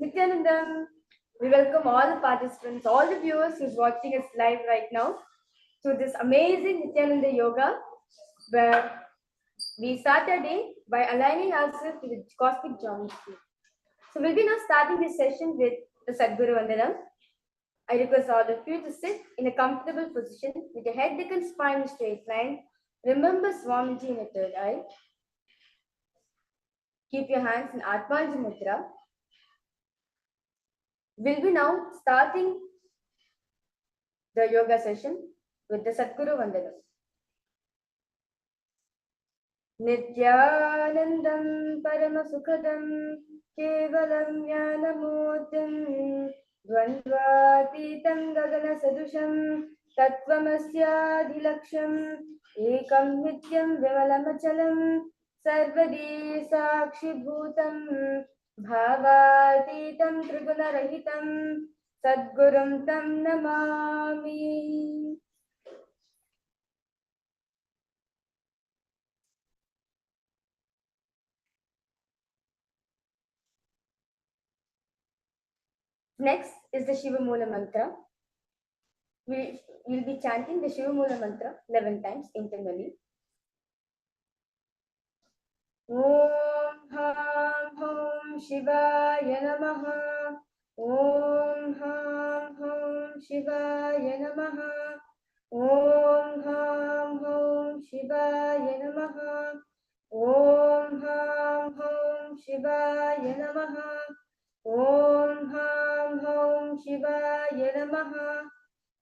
Nithyananda. We welcome all the participants, all the viewers who's watching us live right now to this amazing Nithyananda Yoga, where we start our day by aligning ourselves with the cosmic geometry. So we'll be now starting this session with the Sadguru Vandanam. I request all of you to sit in a comfortable position with your head, neck and spine in a straight line. Remember Swamiji in a third eye. Keep your hands in Atmanji Mudra. We'll be now starting the yoga session with the Sadguru Vandanam. Nithyanandam Paramasukadam Kevalam Jnanamurtim Dvandvatitam Gagana Sadusham Tattvamasya Ekam Nityam Vimalamachalam Sarvadi Sakshi Bhutam Bhavatitam Trigunarahitam Sadgurum Tam Namami. Next is the Shiva Mula Mantra. We will be chanting the Shiva Mula Mantra 11 times internally. Om Ham Hom Shivaya Namaha. Om Ham Hom Shivaya Namaha. Om Ham Hom Shivaya Namaha. Om Ham Hom Shivaya Namaha. Om Ham Hom Shivaya Namaha.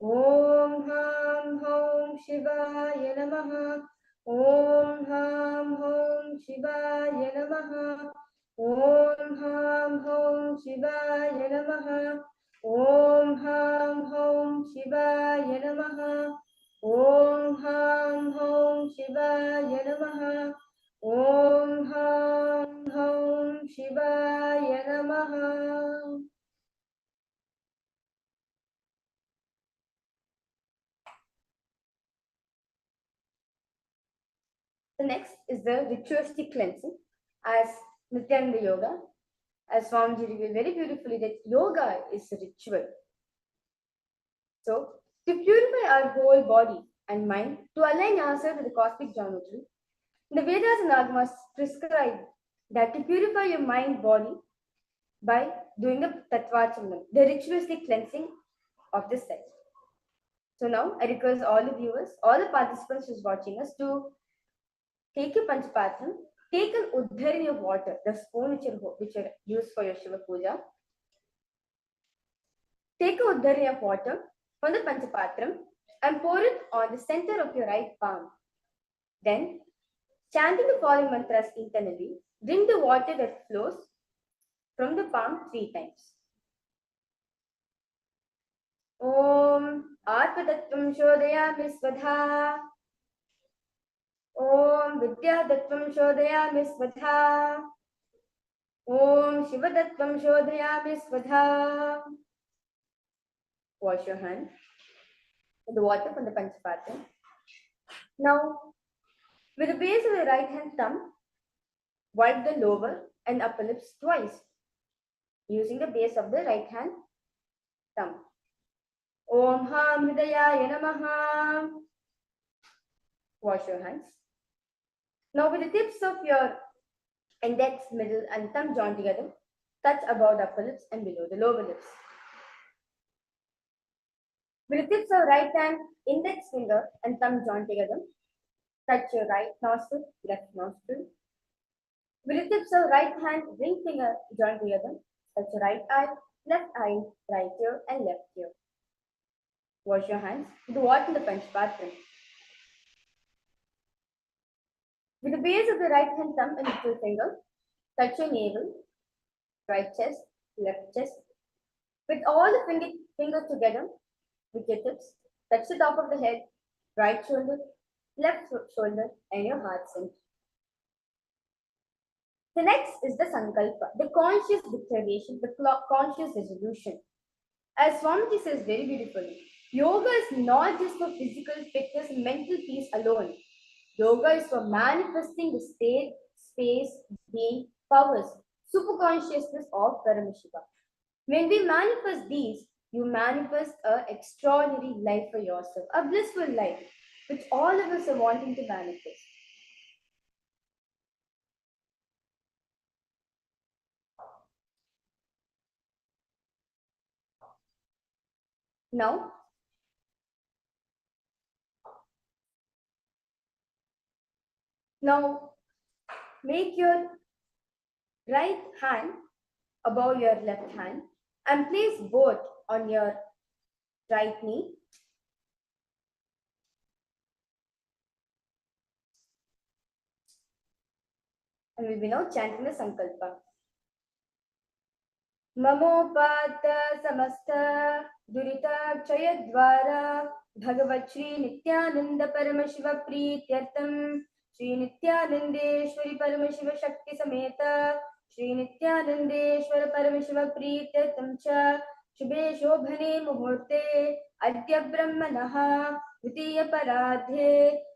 Om Ham Hom Shivaya Namaha. Om Ham Hom Shivaya Namaha. Om Ham Hom Shivaya Namaha. Om Ham Hom Shivaya Namaha. Om Ham Hom Shivaya Namaha. Om Ham Hom Shivaya Namaha. The next is the ritualistic cleansing as Nithyananda Yoga. As Swamiji revealed very beautifully that yoga is a ritual. So, to purify our whole body and mind, to align ourselves with the cosmic geometry, the Vedas and Agamas prescribe that to purify your mind, body, by doing the Tattvachanam, the ritualistic cleansing of this set. So now, I request all the viewers, all the participants who's watching us to take your Panchapatram, take an uddharini of water, the spoon which you use for your Shiva Puja. Take a uddharini of water from the Panchapatram and pour it on the center of your right palm. Then, chanting the following mantras internally, drink the water that flows from the palm 3 times. Om Atmatattvam Shodhayami Svadha. Om Vidyadattvam Shodhayami Svadha. Om Shivadattvam Shodhayami Svadha. Wash your hands with the water from the Panchapatram. Now, with the base of the right hand thumb, wipe the lower and upper lips twice using the base of the right hand thumb. Om Ham Hridayaya Namaha. Wash your hands. Now with the tips of your index, middle and thumb joined together, touch above the upper lips and below the lower lips. With the tips of right hand, index finger and thumb joined together, touch your right nostril, left nostril. With the tips of right hand, ring finger joined together, touch your right eye, left ear and left ear. Wash your hands with the water in the Panchapatram. With the base of the right hand thumb and little finger, touch your navel, right chest, left chest. With all the fingers together, with your tips, touch the top of the head, right shoulder, left shoulder, and your heart center. The next is the Sankalpa, the conscious declaration, the conscious resolution. As Swamiji says very beautifully, yoga is not just for physical fitness and mental peace alone. Yoga is for manifesting the state, space, being, powers, superconsciousness of Paramashivoham. When we manifest these, you manifest an extraordinary life for yourself, a blissful life, which all of us are wanting to manifest. Now make your right hand above your left hand and place both on your right knee. And we'll be now chanting the Sankalpa. ममोपात समस्त दुरिता क्षय द्वारा भगवत् श्री नित्यानंद परम शिव प्रीत्यर्थम श्री नित्यानंदेश्वरी परम शिव शक्ति समेत श्री नित्यानंदेश्वर परम शिव प्रीत्यर्थम च शुभे शोभने मुहूर्ते अद्य ब्रह्मणः द्वितीय पराध्ये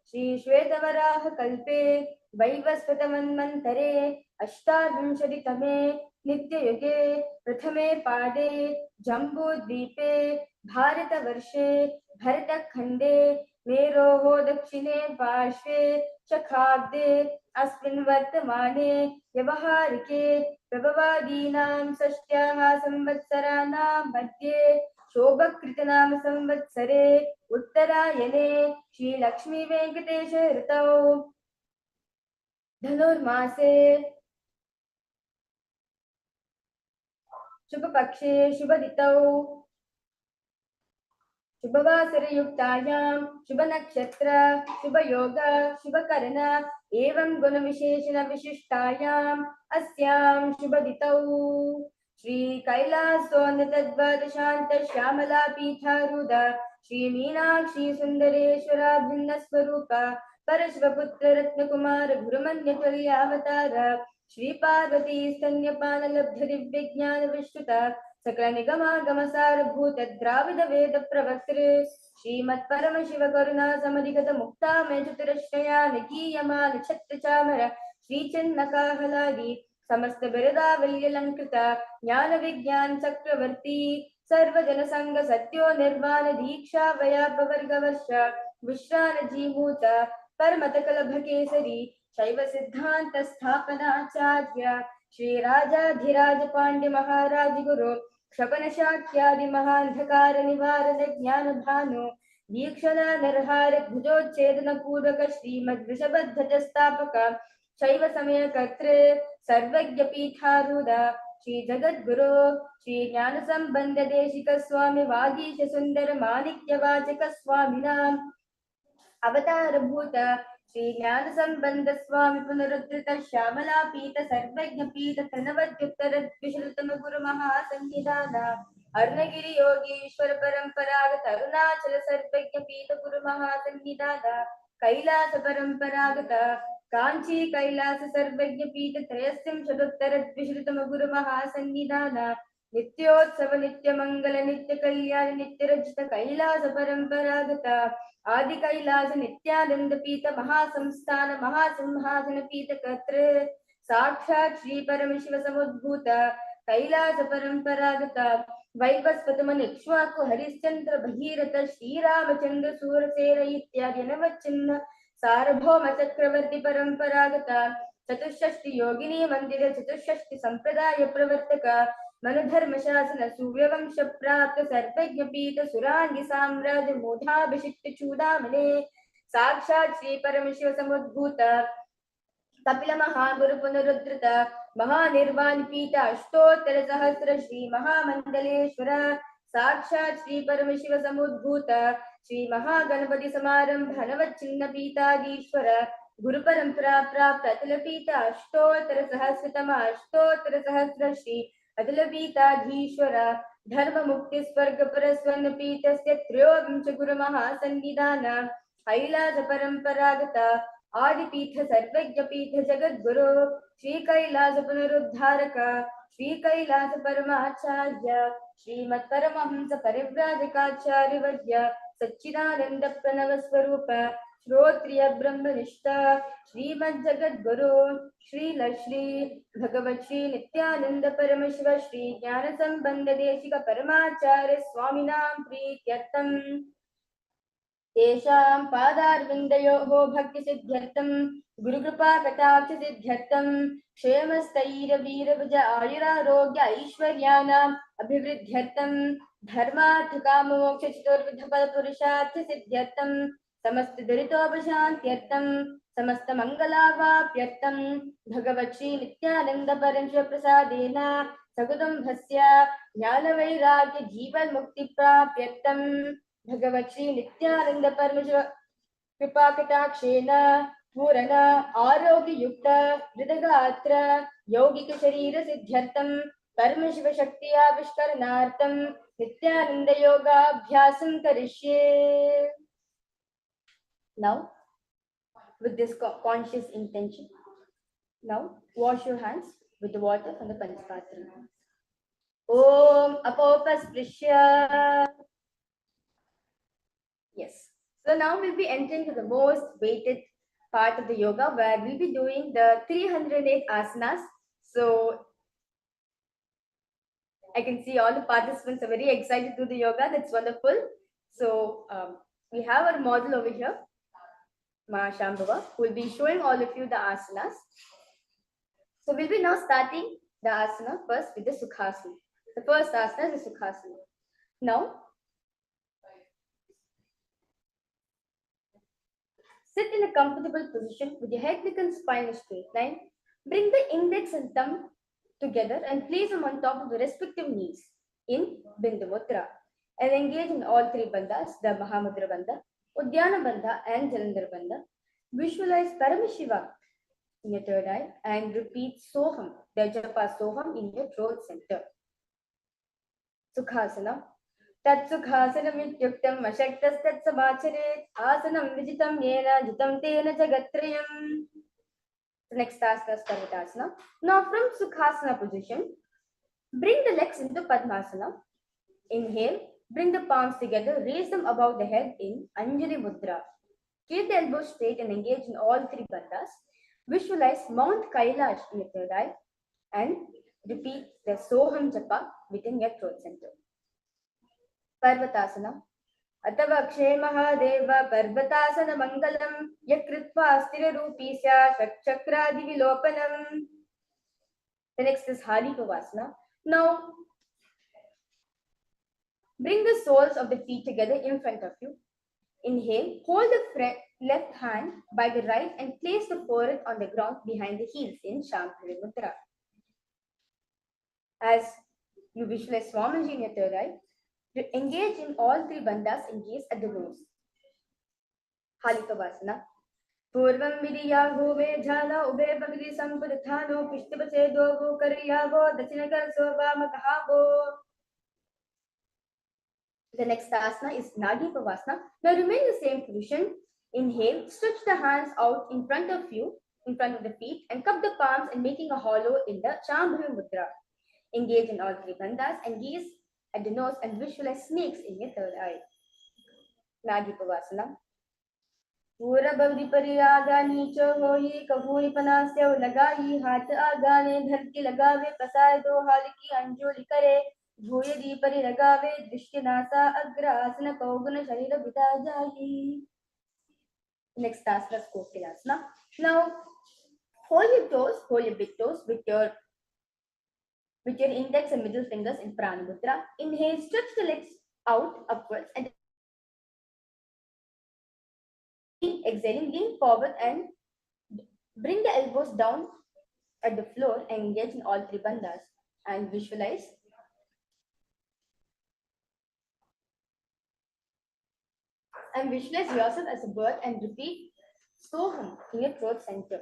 श्री श्वेतवराह कल्पे वैवस्वतमन्वन्तरे अष्टाविंशतितमे नित्ययुगे प्रथमे पादे जम्बूद्वीपे भारतवर्षे भरतखण्डे मेरोः दक्षिणे पार्श्वे च खाग्दे अस्मिन् वर्तमाने व्यवहारिके प्रभवादीनां षष्ट्याः संवत्सराणां मध्ये शोभकृतनाम संवत्सरे उत्तरायणे श्रीलक्ष्मी वेंकटेश ऋतौ धनुर्मासे शुभ पक्षे शुभ ऋतौ शुभवासरयुक्तायां शुभ नक्षत्र शुभ योग शुभ करण एवं गुण विशेषण विशिष्टायाम् अस्यां शुभ ऋतौ श्री कैलासोन्नतद्वादशान्त श्यामला पीठारूढ श्री मीनाक्षी सुंदरेश्वरा भिन्न स्वरूप परशिवपुत्र रत्नकुमार गुरुमन्यतुल्यावतार श्री पार्वती स्तन्यपान लब्ध दिव्य ज्ञान विश्रुत सकल निगमागम सारभूत द्राविड वेद प्रवक्तृ श्रीमत् परम शिव करुणा समधिगत मुक्ता में चतुरश्रया निकीयमान छत्र चामर श्री चिन्नकाहलादि समस्त बिरदावल्यलंकृत ज्ञान विज्ञान चक्रवर्ती सर्वजन संग सत्यो निर्वाण दीक्षा वयापवर्ग वर्ष विश्रान जीमूत परमतकलभ केसरी शैव सिद्धांत स्थापनाचार्य श्री राजाधिराज पांड्य महाराज गुरु क्षपन शाक्यादि महांधकार निवारण ज्ञान भानु दीक्षण नरहार भुजोच्छेदन पूर्वक श्रीमद वृषभध्वज स्थापक शैव समय कर्तृ सर्वज्ञ पीठारूढ़ श्री जगद्गुरु श्री ज्ञान संबंध देशिक स्वामी वागीश सुंदर माणिक्य वाचक स्वामिनां अवतार भूत श्री ज्ञान संबंध स्वामी पुनरुद्धृत श्यामला पीत सर्वज्ञ पीत तनवद्युत्तर द्विशतम गुरु महासंनिधान अर्णगिरि योगीश्वर परंपरागत अरुणाचल सर्वज्ञ पीत गुरु महासंनिधान कैलास परंपरागत कांची कैलास सर्वज्ञ पीत त्रयस्त्रिंशदुत्तर द्विशतम गुरु महासंनिधान नित्योत्सव नित्य मंगल नित्य कल्याण नित्य रचित कैलास परंपरागत आदि कैलास नित्यानंद पीत महासंस्थान महासिंहासन पीत कर्तृ साक्षात् श्री परमशिव समुद्भूत कैलास परंपरागत वैवस्वतमन इक्ष्वाकु हरिश्चंद्र भगीरथ श्रीरामचंद्र सूरसेन इत्यादि नवचिन्ह सार्वभौम चक्रवर्ती परंपरागत चतुष्षष्टि योगिनी मंदिर चतुष्षष्टि संप्रदाय प्रवर्तक मनुधर्म शासन सूर्यवंश प्राप्त सर्वज्ञ पीत सुरांगी साम्राज्य मूढ़ाभिषिक्त चूड़ामणे साक्षात् श्री परमशिव समुद्भूत कपिल महागुरु पुनरुद्धृत महानिर्वाण पीठ अष्टोत्तर सहस्र श्री महामंडलेश्वर साक्षात् श्री परमशिव समुद्भूत श्री महागणपति समारंभ नवचिन्ह पीताधीश्वर गुरु परंपरा प्राप्त अतुल पीठ अष्टोत्तर सहस्रतम अष्टोत्तर सहस्र श्री अतुल पीताधीश्वर धर्म मुक्ति स्वर्ग पर स्वर्ण पीठस्य त्रयोविंश गुरु महासन्निधान कैलास परंपरागत आदिपीठ सर्वज्ञ पीठ जगद्गुरु श्री कैलास पुनरुद्धारक श्री कैलास परमाचार्य श्रीमत् परमहंस परिव्राजकाचार्य वर्य सच्चिदानंद प्रणव स्वरूप Shrotriya Brahmanishta Srimad Jagat Guru Shri Lashri Bhagavat Shri Nithyananda Paramashiva Shri Jnana Sambandha Deshika Paramacharya Swaminam Prityartam तेषां पादारविन्दयोः भक्तिसिद्ध्यर्थं गुरुकृपा कटाक्षसिद्ध्यर्थं क्षेमस्थैर्यवीरभुज आयुरारोग्य ऐश्वर्याणाम् अभिवृद्ध्यर्थं धर्मार्थकाममोक्षचतुर्विधफलपुरुषार्थसिद्ध्यर्थं समस्तदुरितोपशान्त्यर्थं समस्तमङ्गलावाप्यर्थं भगवत् श्री नित्यानन्दपरमशिवप्रसादेन सकुटुम्बस्य ज्ञानवैराग्य जीवन्मुक्तिप्राप्त्यर्थं भगवत् श्री नित्यानंद परमशिव कृपा कटाक्षेन पूर्ण आरोग्य युक्त हृदगात्र यौगिक शरीर सिद्ध्यर्थं परमशिव शक्ति आविष्करणार्थं नित्यानंद योगाभ्यासं करिष्ये. Now with this conscious intention, now wash your hands with the water from the Panchpatra. Om Apopasprisya. Yes. So now we'll be entering to the most weighted part of the yoga where we'll be doing the 308 asanas. So I can see all the participants are very excited to do the yoga. That's wonderful. So we have our model over here, Ma Shambhava, who will be showing all of you the asanas. So we'll be now starting the asana first with the Sukhasana. The first asana is the Sukhasana. Now, sit in a comfortable position with your head, neck and spine in a straight line. Bring the index and thumb together and place them on top of the respective knees in Bindu Mudra. And engage in all three bandhas, the Mahamudra Bandha, Udyana Bandha and Jalandhar Bandha. Visualize Paramashiva in your third eye and repeat Soham, the japa Soham in your throat center. Sukhasana. Tatsukhasanam ityuktam ashaktastat asanam vijitam yena jitam tena jagatrayam. The next asana is Parvatasana. Now from Sukhasana position, bring the legs into Padmasana. Inhale, bring the palms together, raise them above the head in Anjali Mudra. Keep the elbows straight and engage in all three bandhas. Visualize Mount Kailash in your third eye and repeat the Soham Japa within your throat center. Parvatasana. Atavakshe Mahadeva Parvatasana Mangalam Yakritva Astira Rupisya Shakchakradi Vilopanam. The next is Hari Pavasana. Now, bring the soles of the feet together in front of you. Inhale, hold the left hand by the right and place the forehead on the ground behind the heels in Shambhavi Mudra. As you visualize Swamiji in your third eye, engage in all three bandhas and gaze at the nose. Halikavasana. Purvam vidiyahu vejhala ube bhagri sampadathano pishtipachedho karyavo dachinakar sorvamakahavo. The next asana is Nadi Pavasana. Now remain in the same position. Inhale, stretch the hands out in front of you, in front of the feet, and cup the palms and making a hollow in the Shambhavi Mudra. Engage in all three bandhas and gaze at the nose and visualize snakes in your third eye. Nadi Pavasana. Pura Bhavdi Pariyaga Nicho Hoyi Kavuni Panasya Lagai Hat Agane Dharti Lagave Pasado Haliki Anjoli Kare Bhuyadi Pariragave Drishtinasa Agra Asana Kauguna Sharira Bitajayi. Next asana is Kokilasana. Now hold your toes, hold your big toes with your index and middle fingers in Prana Mudra. Inhale, stretch the legs out upwards and exhaling, lean forward and bring the elbows down at the floor and engage in all three bandhas and visualize yourself as a bird and repeat Soham in your throat center.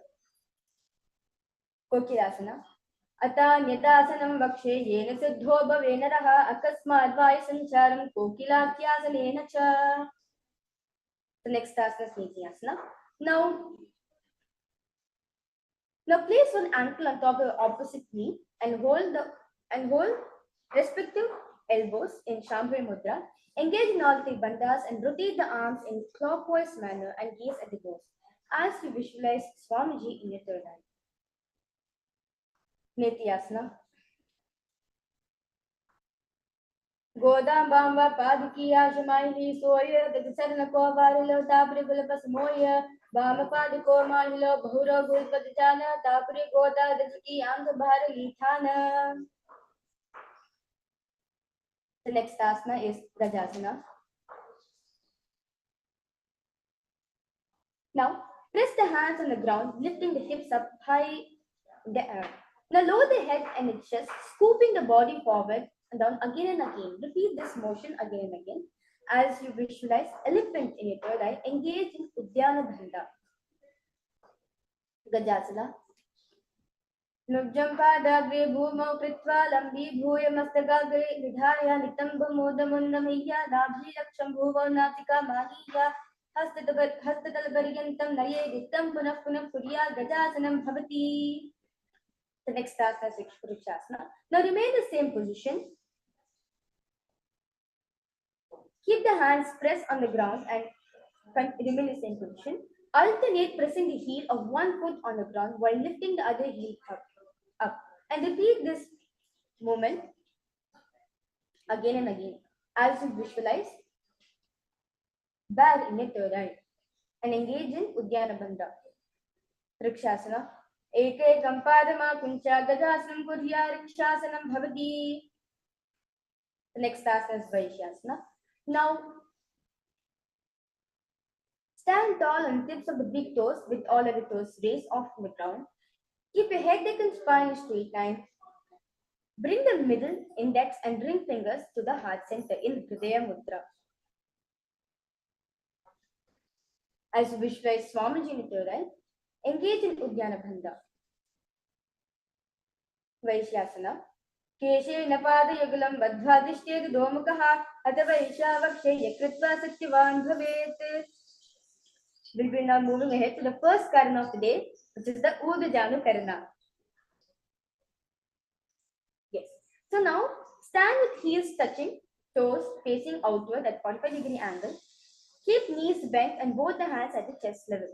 Kokilasana. Atanyatasanam vakshe yena siddho bhavena raha akasmad vai sancharam kokilakyasanena cha. The next asana is Nithyananda. Now place one ankle on top of the opposite knee and hold respective elbows in Shambhavi Mudra. Engage in all three bandhas and rotate the arms in clockwise manner and gaze at the ghost as you visualize Swamiji in your third eye. Nithyananda. Godambamba Padikiya Shamaili Soya, the Sarnako Varilo, Tapri Gulapas Moya, Bama Padiko Mahilo, Bahura Gulpatana, Tapri Goda, the Ziki, and the Bharali Thana. The next asana is Gajasana. Now, press the hands on the ground, lifting the hips up high in the air. Now, lower the head and the chest, scooping the body forward and down again and again. Repeat this motion again and again. As you visualize elephant in your third eye, engage in Udyana Bhanda. Gajasana. Nujjampadaagre bhumau kritva lambi bhuya mastagagre vidhaya nitambamodamundamaya nabhi laksham bhuvo natika maniya hastadalgaryantam naye dittam punah punah puriya gajasanam bhavati. The next asana is Vrikshasana. Now remain the same position. Keep the hands pressed on the ground and remain in the same position. Alternate pressing the heel of one foot on the ground while lifting the other heel up. And repeat this movement again and again as you visualize bear in your third eye and engage in Udyana Bandha. Vrikshasana. Ekekam padama kuncha gajasanam kurya rikshasanam bhavati. The next asana is Vaishyasana. Now, stand tall on the tips of the big toes with all of the toes raised off from the ground. Keep your head, neck and spine in a straight line. Bring the middle, index and ring fingers to the heart center in Hridaya Mudra. As you visualize Swamiji in the third eye, engage in Udyana Bandha. Vaishyasana. Keshe napada yugulam badhvadishted domakaha atava ishavakshya yakritva satyavan bhavet. We'll be now moving ahead to the first karana of the day, which is the Udajanu Karana. Yes. So now stand with heels touching, toes facing outward at 45-degree angle. Keep knees bent and both the hands at the chest level.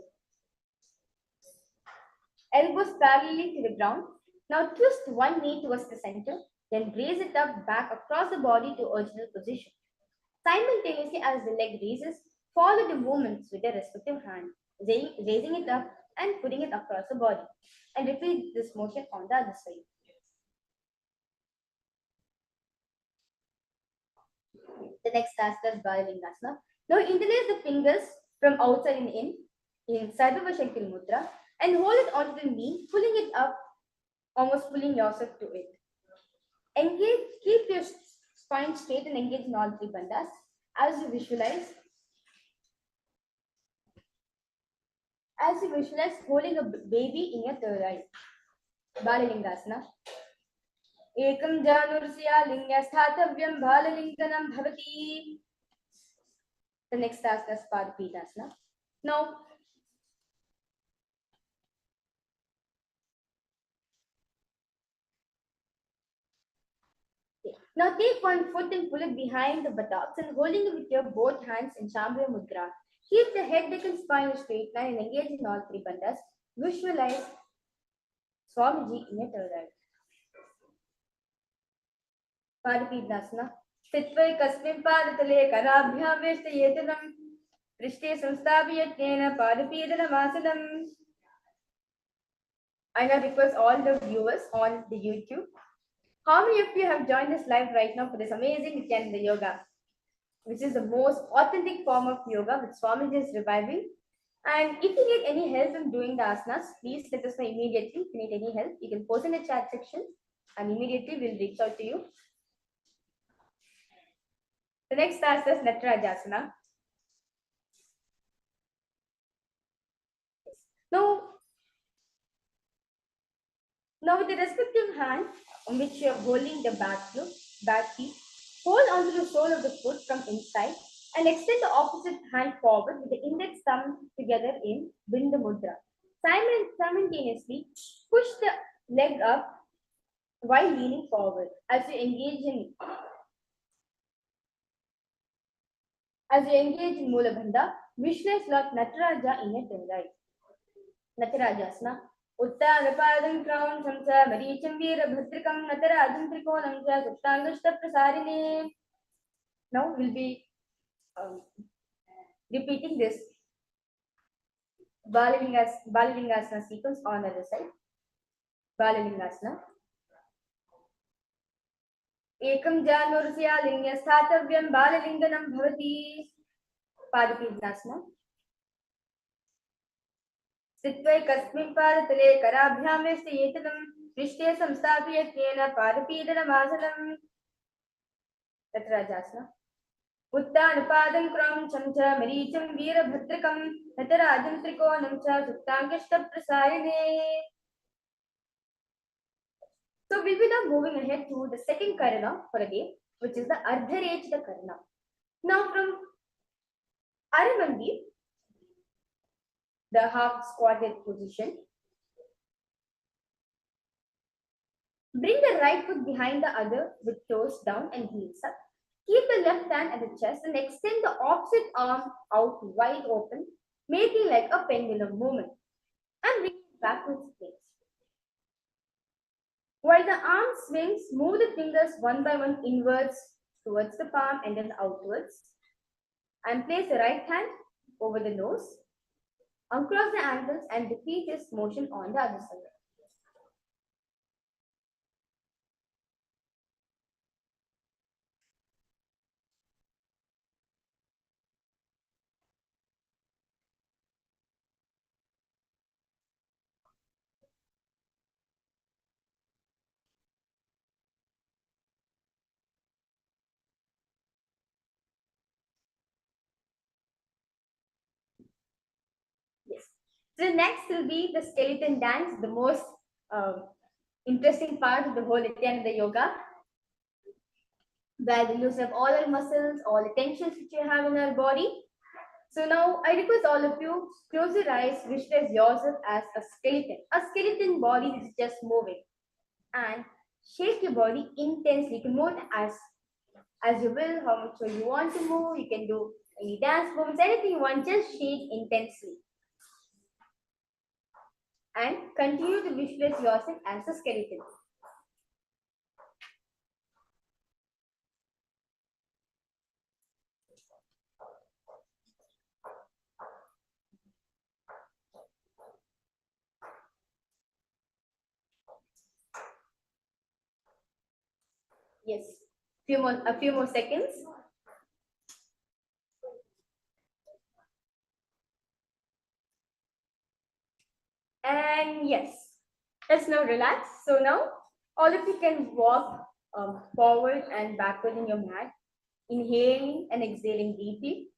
Elbows parallel to the ground. Now twist one knee towards the center, then raise it up back across the body to original position. Simultaneously, as the leg raises, follow the movements with the respective hand, raising it up and putting it across the body. And repeat this motion on the other side. The next asana is Balalingasana. Now interlace the fingers from outside and in Sarva Shankil Mudra and hold it onto the knee, pulling it up, almost pulling yourself to it. Engage, keep your spine straight and engage in all three bandhas as you visualize. As you visualize holding a baby in your third eye. Balalingasana. Ekam janursiya lingya sthathavyam balalinganam bhavati. The next asana is Padapidasana. Now, take one foot and pull it behind the buttocks and holding it with your both hands in Shambhavi Mudra. Keep the head, neck and spine in a straight line and engage in all three bandhas. Visualize Swamiji in your third eye. Padapidasana. Sthitva kasmin padatale karabhyam veshtayetanam prishte samsthabhyatena padapidanamasanam. I now request all the viewers on the YouTube. How many of you have joined us live right now for this amazing Nithyananda yoga, which is the most authentic form of yoga which Swamiji is reviving? And if you need any help in doing the asanas, please let us know immediately. If you need any help, you can post in the chat section and immediately we'll reach out to you. The next asana is Natarajasana. Now with the respective hand on which you are holding the back feet, hold onto the sole of the foot from inside and extend the opposite hand forward with the index thumb together in Bindu Mudra. Simultaneously, push the leg up while leaning forward as you engage in As you engage in Mulabandha, visualize Lord Nataraja in a daylight. Natarajasana. Uttanapadam crown samsa maricham veera bhadrakam natarajam trikonam cha suttangashta prasarine. Now we'll be repeating this Balalingasana sequence on the other side. Balalingasana. Ekam janurasya lingya sthathavyam balalinganam bhavati. Padapidasana. Sittvai kasmin padatale karabhyam vestyetanam prishte samstapiyatena padapidanamasana. Natarajasana. Uttanapadam kram chamcha maricham veera bhadrakam natarajam trikonam cha suttangashta prasarine. So we'll be now moving ahead to the second karana for a day, which is the Ardharechita karana. Now from Aramandi, the half squatted position, bring the right foot behind the other with toes down and heels up. Keep the left hand at the chest and extend the opposite arm out wide open, making like a pendulum movement, and bring it back to its place. While the arm swings, move the fingers one by one inwards towards the palm and then outwards. And place the right hand over the nose, uncross the ankles and repeat this motion on the other side. Yes. So next will be the skeleton dance, the most interesting part of the whole Nithyananda yoga, where we loosen up all our muscles, all the tensions which you have in our body. So now I request all of you, close your eyes, visualize yourself as a skeleton body which is just moving, and shake your body intensely. You can move as you will, how much you want to move. You can do any dance moves, anything you want, just shake intensely. And continue to visualize yourself as a skeleton. Yes, a few more seconds. And yes, let's now relax. So now all of you can walk forward and backward in your mat, inhaling and exhaling deeply.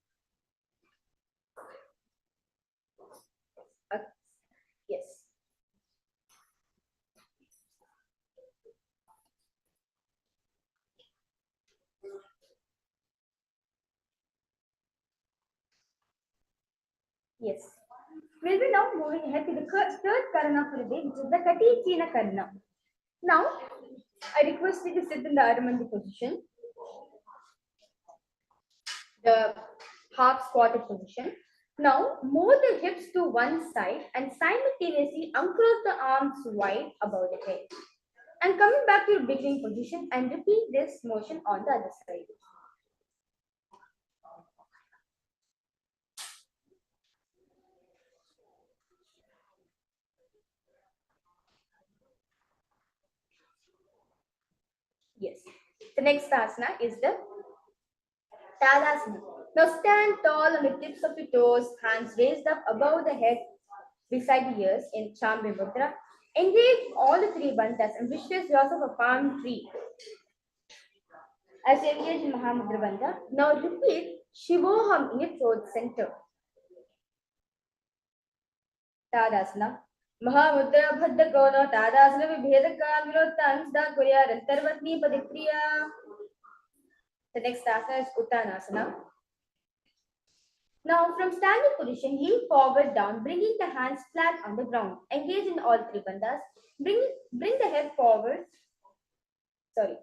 Yes. Yes. We'll be now moving ahead to the third karana for the day, which is the Kati China karana. Now, I request you to sit in the Aramandi position, the half squatted position. Now, move the hips to one side and simultaneously uncross the arms wide above the head. And coming back to your beginning position and repeat this motion on the other side. Yes. The next asana is the Tadasana. Now stand tall on the tips of your toes, hands raised up above the head, beside the ears in Chambe Mudra. Engage all the three bandhas and visualize yourself a palm tree. As you engage in Mahamudra Bandha, now repeat Shivoham in your throat center. Tadasana. Mahamudra Bhadra Kono Tadasana Vibhedaka Virotan Sda Kurya Rantarvatni Padipriya. The next asana is Uttanasana. Now, from standing position, lean forward down, bringing the hands flat on the ground. Engage in all three bandhas. Bring the head forward.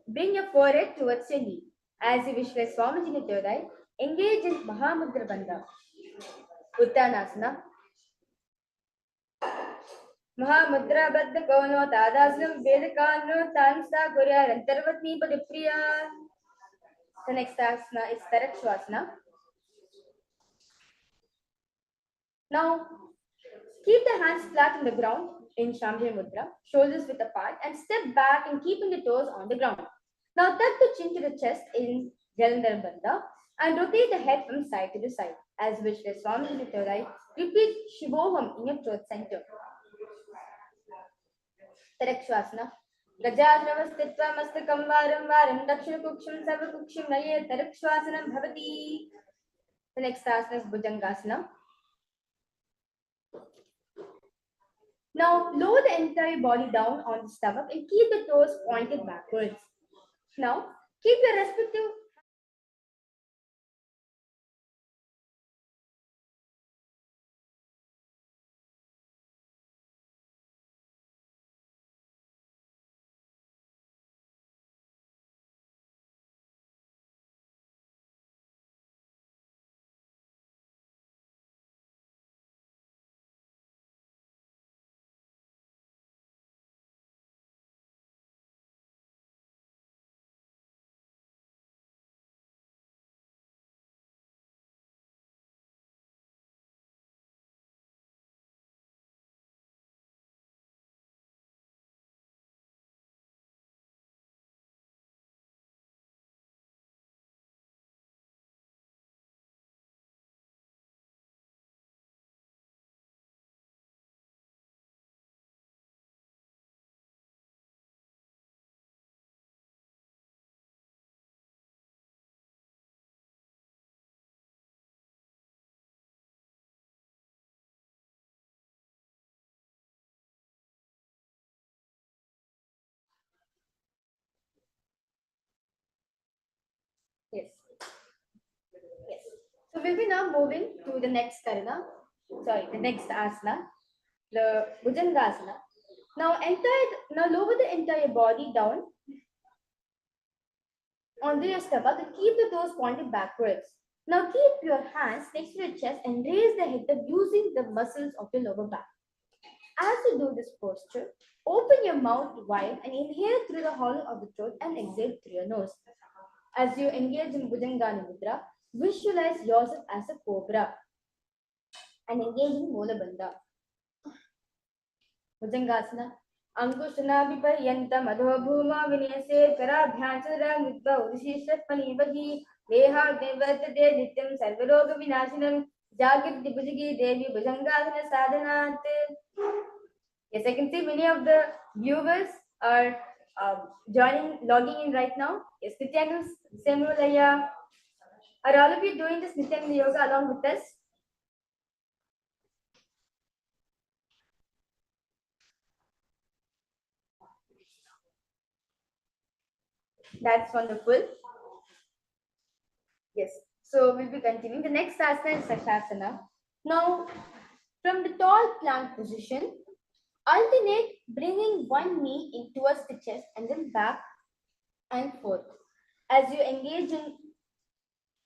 Bring your forehead towards your knee. As you visualize Swamiji Nityodai, engage in Mahamudra Bandha. Uttanasana. Mahamudra Baddha Kono Tadasana Vedakano Tansa Kurya Rantarvatni Padipriya. The next asana is Tarakshvasana. Now, keep the hands flat on the ground in Shambhavi Mudra, shoulders width apart, and step back and keeping the toes on the ground. Now, tuck the chin to the chest in Jalandhar Bandha and rotate the head from side to the side. As which way Swami with your right, repeat Shivoham in your throat center. Tarakshvasana. Gajasravastitva mastakam varam varam dakshina kuksham sarva kuksham naye tarakshvasanam bhavati. The next asana is Bhujangasana. Now, lower the entire body down on the stomach and keep the toes pointed backwards. Now, keep your respective yes. Yes. So we'll be now moving to the next karana. Sorry, the next asana, the Bhujangasana. Now lower the entire body down onto your stomach and keep the toes pointed backwards. Now keep your hands next to your chest and raise the head up using the muscles of your lower back. As you do this posture, open your mouth wide and inhale through the hollow of the throat and exhale through your nose. As you engage in Bhujangana Mudra, visualize yourself as a cobra and engage in Mola Bandha. Bhujangasana. Ankushana Viparyanta Madho Bhuma Vinese Karabhyanchara Nitva Udishishat Panivahi Deha Devatate Nityam Sarvaroga Vinashinam Jagit Dibujagi Devi Bhujangasana Sadhanat. Yes, I can see many of the viewers are logging in right now. Yes, Nithyananda, Semulaya. Are all of you doing this Nithyananda Yoga along with us? That's wonderful. Yes. So we'll be continuing. The next asana is Sashasana. Now, from the tall plank position, alternate bringing one knee in towards the chest and then back and forth. As you engage in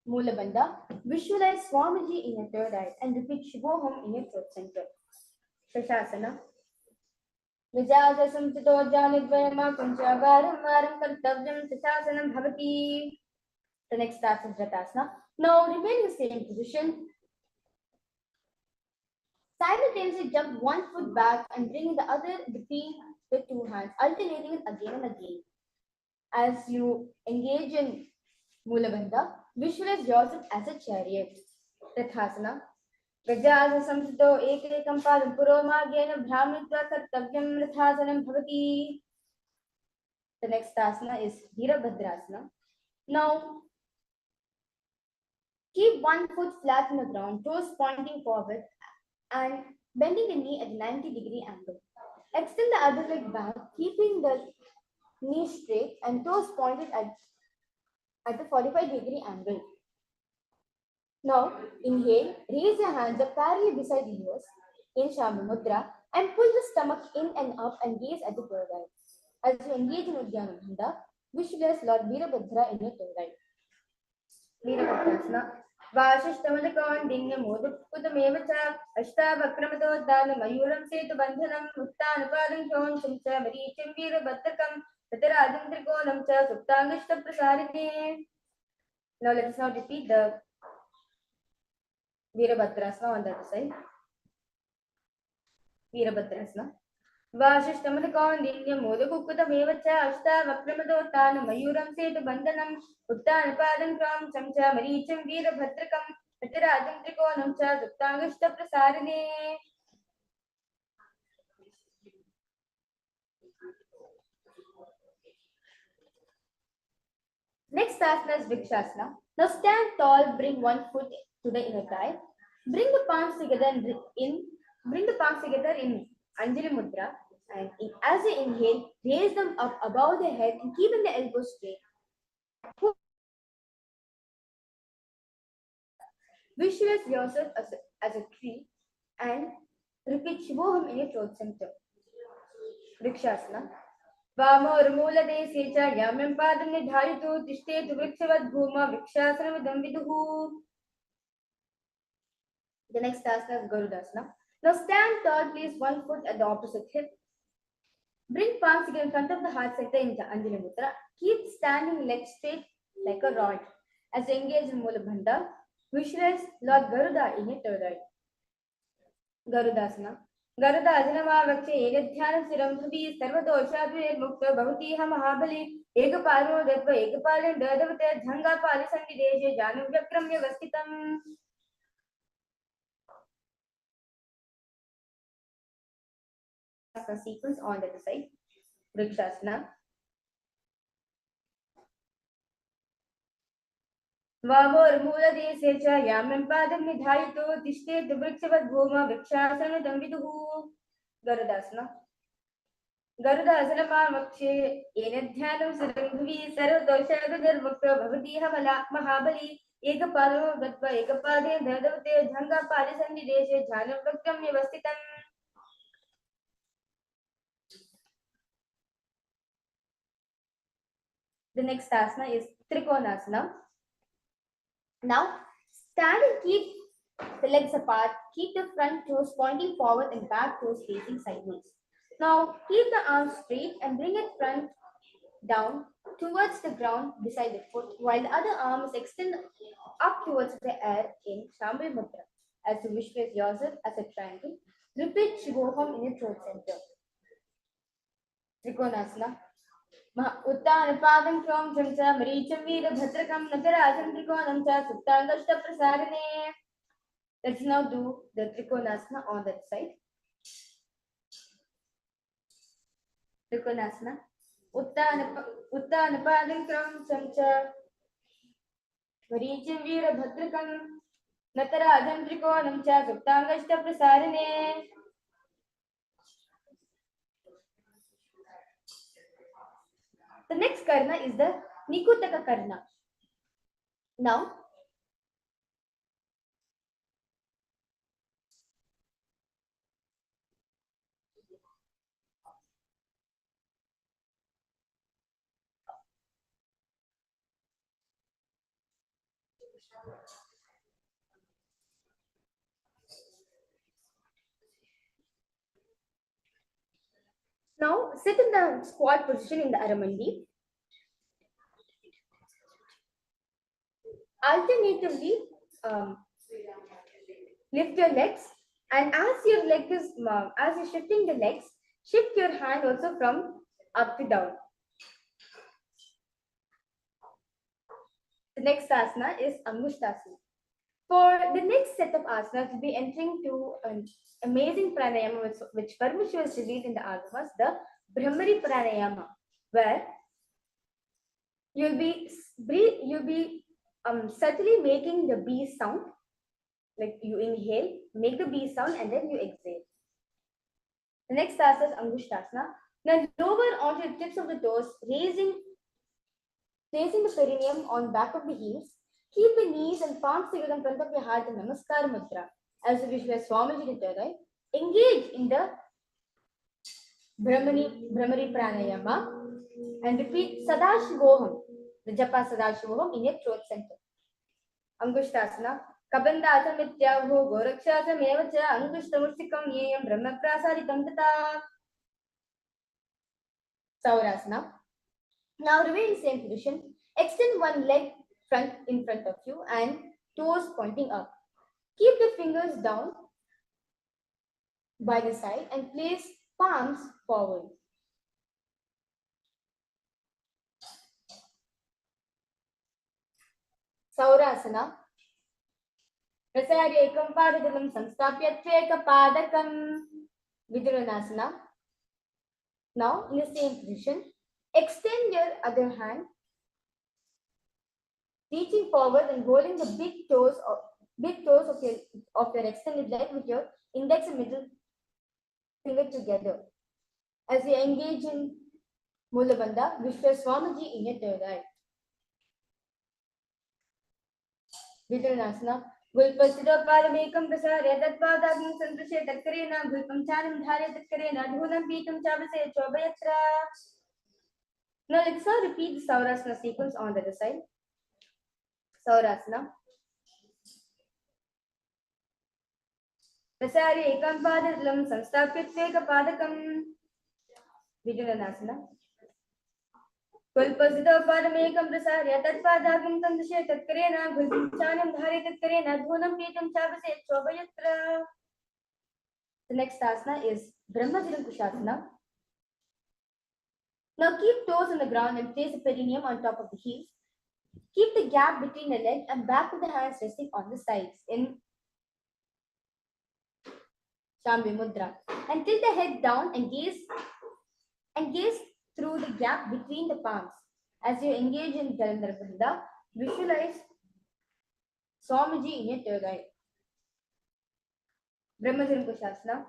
Mula Bandha, visualize Swamiji in your third eye and repeat Shivoham in your throat center. Sashasana. Vijayasam Chito Janidvayama Kuncha Varam Varam Kartavyam Sashasanam Bhavati. The next starts is Ratasana. Now remain in the same position. Simultaneously jump one foot back and bring the other between the two hands, alternating it again and again. As you engage in Mula Bandha, visualize yourself as a chariot. Rathasana. Gajaja samsito ekekam padam puromagena brahmitva kartavyam rathasanam bhavati. The next asana is Virabhadrasana. Now, keep one foot flat on the ground, toes pointing forward and bending the knee at a 90-degree angle. Extend the other leg back, keeping the knee straight and toes pointed at the 45-degree angle. Now, inhale, raise your hands up parallel beside the ears in Shambhavi Mudra and pull the stomach in and up and gaze at the third eye. As you engage in Uddiyana Bandha, visualize Lord Virabhadra in your third eye. Virabhadrasana. वासिष्ठमदकौण्डिन्यमोदकुतमेव च अष्टावक्रमदोद्दानमयूरं सेतुबन्धनम् उत्तानपादं च मरीचिं वीरभद्रकं ततराजं त्रिकोणं च सुप्ताङ्गष्टप्रसारिणे. Now let us now repeat the Virabhadrasana on the other side. Virabhadrasana. वासिष्ठमदकौण्डिन्यमोदकुकुतमेव च अष्टावक्रमदोत्तानमयूरं सेतुबन्धनम् उत्तानपादं च मरीचिं वीरभद्रकं ततराजं त्रिकोणं च सुप्ताङ्गष्टप्रसारिणे. Next asana is Vrikshasana. Now stand tall, bring one foot to the inner thigh. Bring the palms together in Anjali Mudra. And as you inhale, raise them up above the head and keeping the elbows straight. Visualize yourself as a tree and repeat Shivoham in your throat center. Vrikshasana. वामोर्मूलदेशे च याम्यं पादं निधारितो तिष्ठेतु वृक्षवद्भूमा वृक्षासनमिदं विदुः. The next asana is Garudasana. Now stand tall, place one foot at the opposite hip. Bring palms together in front of the heart center in Anjali Mudra. Keep standing legs straight like a rod. As you engage in Mulabandha, visualize Lord Garuda in your third eye. Garudasana. गरुडाजनमावक्षे एकध्यानं स्थिरं भुवि सर्वदोषाद्विर्मुक्तो भवतीह महाबली एकपालो दत्वा एकपालेन ददवते झङ्गापालिसन्निदेशे जानुव्यक्रम व्यवस्थितम्. Sequence on the other side. Vrikshasana. वामोर्मूलदेशे च याम्यं पादं निधारितो तिष्ठेतु वृक्षवद्भूमा वृक्षासनमिदं विदुः. गरुडासना. गरुडासनमावक्षे येन ध्यानं स्थिरं भुवि सर्वदोषाद्विर्मुक्तो भवतीह महाबली एकपालो गत्वा एकपादेन ददवते झङ्गापालिसन्निदेशे ध्यानवक्रं व्यवस्थितम्. The next asana is Trikonasana. Now, stand and keep the legs apart. Keep the front toes pointing forward and back toes facing sideways. Now, keep the arms straight and bring it front down towards the ground beside the foot, while the other arm is extended up towards the air in Shambhala Mudra. As you visualize yourself as a triangle, repeat Shivoham in your throat center. Trikonasana. उत्तानपादं च मरीचिं वीरभद्रकं नटराजं त्रिकोणं च सुप्ताङ्गष्टप्रसारिणे. Let's now do the Trikonasana on that side. Trikonasana. उत्तानपादं च मरीचिं वीरभद्रकं नटराजं त्रिकोणं च सुप्ताङ्गष्टप्रसारिणे. The next karna is the Nikutaka karna. Now, sit in the squat position in the Aramandi. Alternatively, lift your legs, and as you're shifting the legs, shift your hand also from up to down. The next asana is Angushtasana. For the next set of asanas, we'll be entering to an amazing pranayama which Paramashivoham has revealed in the Agamas, the Brahmari Pranayama, where you'll be subtly making the B sound. Like you inhale, make the B sound, and then you exhale. The next asana is Angushtasana. Now lower onto the tips of the toes, raising the perineum on back of the heels. Keep the knees and palms together in front of your heart in Namaskar Mudra. As you visualize Swamiji in third eye. Engage in the Brahmari Pranayama and repeat Sadashivoham, the Japa Sadashivoham in your throat center. Angushtasana. Kabandasamityabhu Gorakshasam cha Angushtamustikam Yeyam Brahmaprasaritam Tata. Saurasana. Now remain in same position. Extend one leg in front of you and toes pointing up. Keep the fingers down by the side and place palms forward. Saurasana. Prasarya ekam padagalam samstapya tveka padakam. Vidurvanasana. Now in the same position, extend your other hand, reaching forward and holding the big toes of your extended leg with your index and middle finger together. As you engage in Mulabandha, Vishwa Swamiji in your third eye. Vidurvanasana. Gulpasido paramekam prasarya tatpadagam santrashe tatkarena gulpam chanam dharya tatkarena dhunam pitam chavase chobayatra. Now let's now repeat the Saurasana sequence on the other side. Saurasana. Prasarya ekam padagalam samstapya tveka padakam. Vidurvanasana. Gulpasido paramekam prasarya tatpadagam santrashe tatkarena gulpam chanam dharya tatkarena dhunam pitam chavase chobayatra. The next asana is Brahmajirankushasana. Now keep toes on the ground and place the perineum on top of the heels. Keep the gap between the leg and back of the hands resting on the sides in Shambhi Mudra. And tilt the head down and gaze through the gap between the palms. As you engage in Jalandhara Bandha, visualize Swamiji in your third eye. Brahmajirankushasana.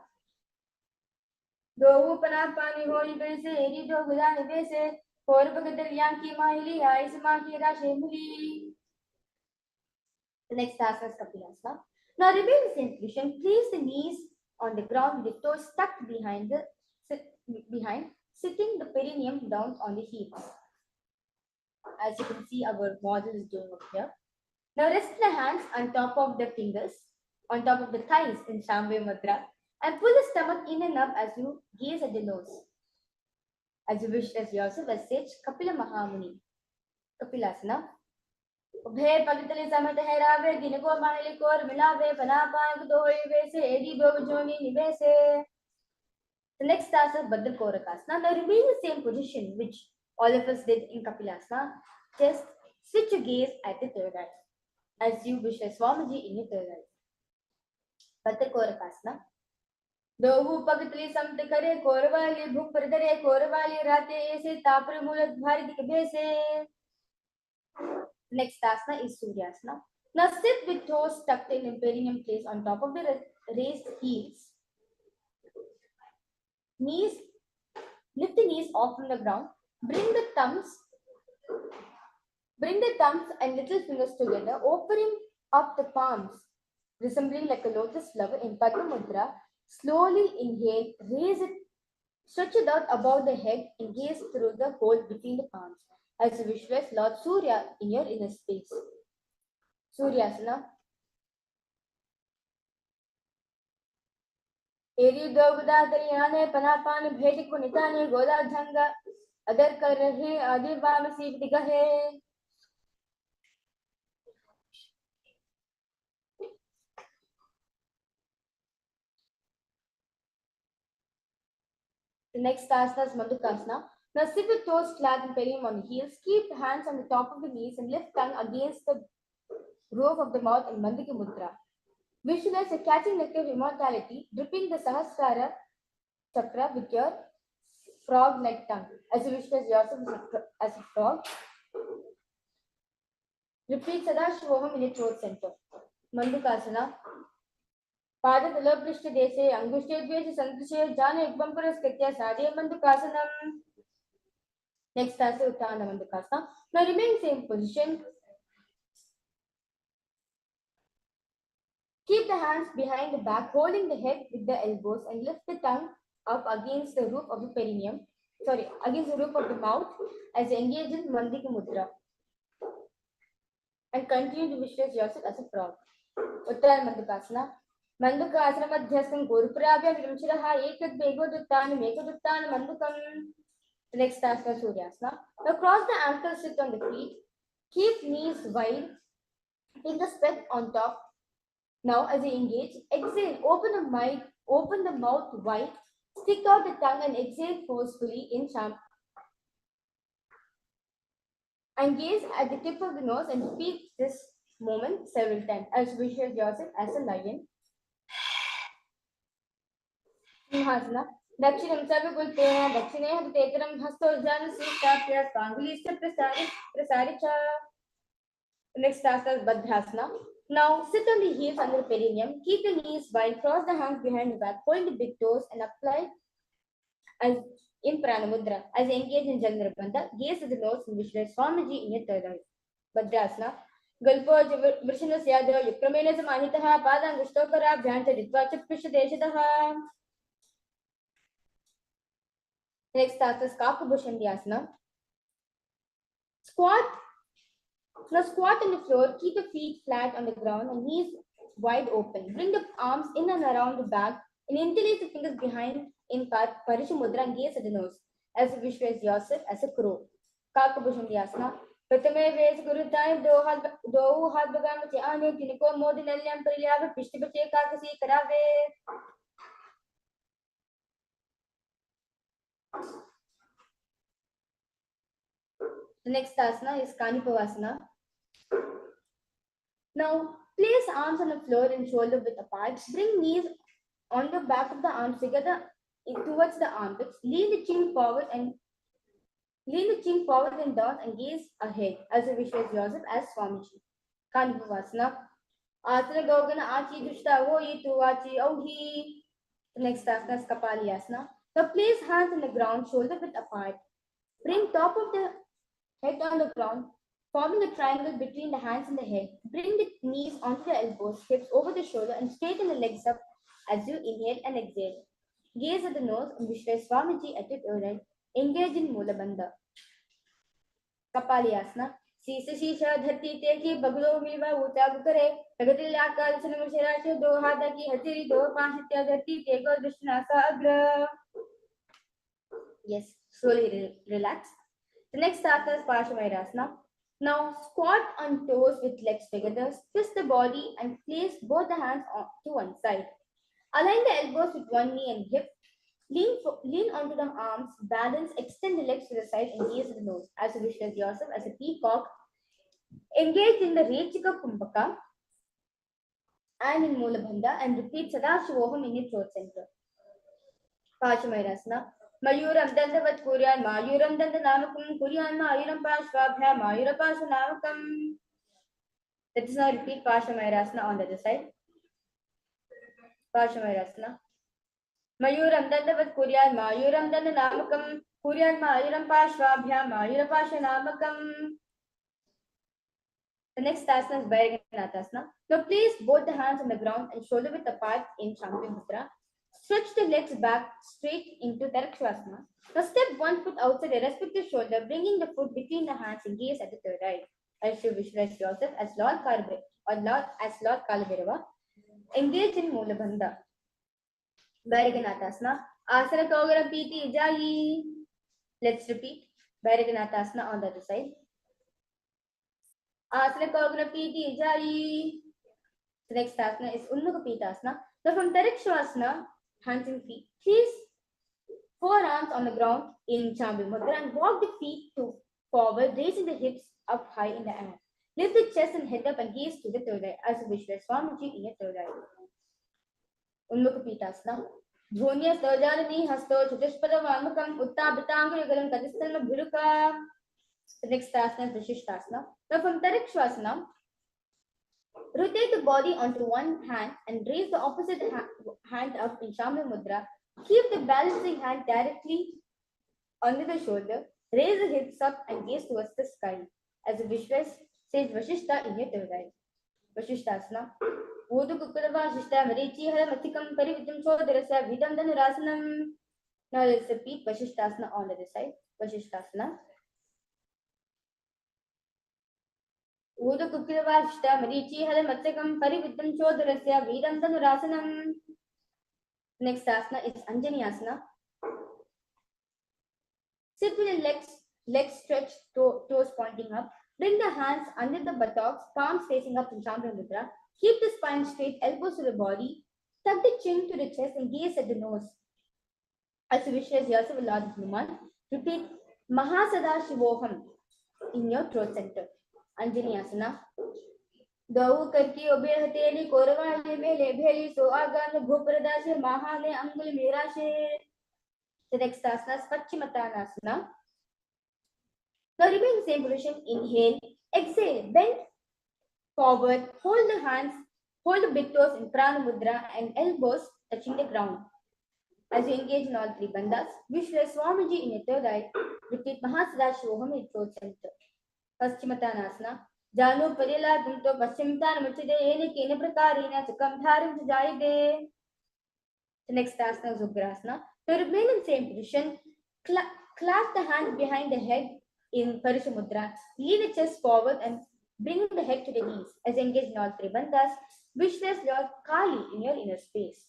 Do Panapani Holy Base, Edido Gudani Base, Horbagadal Yanki Mahili, Aismaki Rashemuli. The next asana is Kapilasana. Now remain in the same position. Place the knees on the ground with the toes tucked behind, sitting the perineum down on the heels. As you can see, our model is doing up here. Now rest the hands on top of the fingers, on top of the thighs in Shambhi Mudra, and pull the stomach in and up as you gaze at the nose. As you wish as yourself as sage Kapila Mahamuni. Kapilasana. Ubhe pagitali samat herave dinago mahali kor milave panapayag dohi vese edi dovajoni nivese. The next asana is Badra Korakasana. Now remain in the same position which all of us did in Kapilasana. Just switch your gaze at the third eye as you wish as Swamiji in your third eye. Badra Korakasana. Dohu pagitli samte kare korvali bhuk pradare korvali rate ese tapre mulat bhari dikbese. Next asana is Suryasana. Now sit with toes tucked in perineum place on top of the raised heels. Lift the knees off from the ground. Bring the thumbs and little fingers together, opening up the palms, resembling like a lotus flower in Padma Mudra. Slowly inhale, raise it, stretch it out above the head and gaze through the hole between the palms as you visualize Lord Surya in your inner space. Suryasana. Eri Dogda Dariane Panapani Bhediku Nitani Goda Janga Adar Karahe Adivama Sivdigahe. The next asana is Madhukasana. Now sit with toes flat and perineum on the heels. Keep the hands on the top of the knees and lift tongue against the roof of the mouth in Mandiki Mudra. Visualize a catching nectar of immortality, dripping the Sahasrara chakra with your frog-like tongue. As you visualize yourself as a frog, repeat Sadashivoham in your throat center. Mandukasana. Pada Dalaprisha Dese, Angushte Dvese, Santushe, Jana Ekbamparas Katya Sadhe Mandukasanam. Next asana Uttana Mandukasana. Now remain same position. Keep the hands behind the back, holding the head with the elbows and lift the tongue up against the roof of the perineum. Against the roof of the mouth as you engage in Mandiki Mudra. and continue to visualize yourself as a frog. Uttara Mandukasana. Mandukasana Madhyastam Gurupurabhyam Vimshiraha Ekad Begoduttan Megoduttan Mandukam. The next asana Suryasana. Now cross the ankles, sit on the feet. Keep knees wide. Take the spread on top. Now as you engage, exhale, open the mouth wide, stick out the tongue and exhale forcefully in Sham. And gaze at the tip of the nose and repeat this moment several times as visualize yourself as a lion. Simhasana. Dakshinam Savikultena, Dakshineha Teteram Hastojana Sishapya, Spangulisha Prasaricha. Next asana is Badhrasana. Now sit on the heels under the perineum. Keep the knees wide, cross the hands behind the back, point the big toes and apply as in Pranamudra. As engage in Jandrabandha, gaze at the nose and visualize Swamiji in your third eye. Badhrasana. Gulpo Vrishana Syadha Yukramena Samanitaha Padangushtokarabhyam Chaditva Chappisha Deshadaha. Next asana is Kakabhushandhyasana. Squat. Now squat on the floor, keep the feet flat on the ground and knees wide open. Bring the arms in and around the back and interlace the fingers behind in Parishamudra and gaze at the nose as you visualize yourself as a crow. Kakabhushandhyasana. Pratame Ves Guru Time Do Had Bagam Chane Tiniko Modinaliam Prilava Pishtibache Kakasi Karave. The next asana is Kanipavasana. Now, place arms on the floor and shoulder width apart. Bring knees on the back of the arms together towards the armpits. Lean the chin forward and down and gaze ahead as you visualize yourself as Swamiji. Kanipavasana. Asana Gaugana Achi Dushta Voyi Tuvachi Auhi. The next asana is Kapaliyasana. Now, place hands on the ground, shoulder width apart. Bring top of the head on the ground, forming a triangle between the hands and the head. Bring the knees onto the elbows, hips over the shoulder, and straighten the legs up as you inhale and exhale. Gaze at the nose and visualize Swamiji at your third eye. Engage in Mula Bandha. Kapaliyasana. Sisa Shisha Dharti Teki Baglo Milva Uta Gukare. Tagatil Akal Sanamushirashi Do Hadaki Hatiri Do Pashitya Dharti Teko Drishnasa Agra. Yes, slowly relax. The next asana is Parshvairasana. Now squat on toes with legs together, twist the body and place both the hands to one side. Align the elbows with one knee and hip. Lean onto the arms, balance, extend the legs to the side and gaze at the nose as you visualize yourself as a peacock. Engage in the Rechika Kumbhaka and in Mulabandha and repeat Sadashivoham in your throat center. Parshvairasana. Mayuram Dandavat Kuryan Mayuram Dandanamakam Kuryan Mayuram Pashvabhya Mayurapashanamakam. Let us now repeat Parshvairasana on the other side. Parshvairasana. Mayuram Dandavat Kuryan Mayuram Dandanamakam Kuryan Mayuram Pashvabhya Mayurapashanamakam. The next asana is Bhairaganathasana. Now place both the hands on the ground and shoulder width apart in Champion Mudra. Stretch the legs back straight into Tarakshvasana. Now step one foot outside a respective shoulder, bringing the foot between the hands and gaze at the third eye. As you visualize yourself as Lord Kalabhairava. Engage in Mulabandha. Bhairaganathasana. Asana Kaugara Piti Jayi. Let's repeat. Bhairaganathasana on the other side. Asana Kaugara Piti Jayi. The next asana is Unnakapitasana. Now from Tarakshvasana, hands and feet, place forearms on the ground in Chambi Mudra and walk the feet to forward, raising the hips up high in the air. Lift the chest and head up and gaze to the third eye as you visualize Swamiji in your third eye. Unnakapitasana. Dhonyas Dojanani Hasto Chatushpada Vamakam Utta Bhatanga Yugalam Kadistana Bhiruka. The next asana is Vishishtasana. Now from Tarakshvasana, rotate the body onto one hand and raise the opposite hand up in Shamya Mudra. Keep the balancing hand directly under the shoulder. Raise the hips up and gaze towards the sky. As a visualize, say Vashishta in your third eye. Vashishtasana. Udu Kukulava Shishta Marichi Hara Mathikam Parivitam Chodarasa Vidam Dhanurasanam. Now let's repeat Vashishtasana on the other side. Vashishtasana. ऊदकुक्कुलवासिष्ठ मरीचिहल मत्स्यकं परिविद्धं चोदरस्य वीरं तनुरासनम्. Next asana is Anjani asana. Sit with the legs stretched, toes pointing up. Bring the hands under the buttocks, palms facing up in Chandra Mudra. Keep the spine straight, elbows to the body. Tuck the chin to the chest and gaze at the nose. As you visualize yourself a Lord Hanuman, repeat Paramashivoham in your throat center. Anjani asana. गौ करके ube हथेली कोरवाले मेले भेली सो आगान भूप्रदा से महाने अंगुल मेरा से. The next asana is Paschimottanasana. Now remain in the same position. Inhale, exhale, bend forward, hold the big toes in Prana Mudra and elbows touching the ground. As you engage in all three bandhas, visualize Swamiji in your third eye. Repeat Mahasadashivoham in throat center. Paschimottanasana. Janu Parila Dunto Paschimottan Muchide Ene Kene Prakarina Sukam Dharam Jayide. The next asana is Ugrasana. To remain in the same position, clasp the hands behind the head in Parisha Mudra. Lean the chest forward and bring the head to the knees. As you engage in all three bandhas, visualize Lord Kali in your inner space.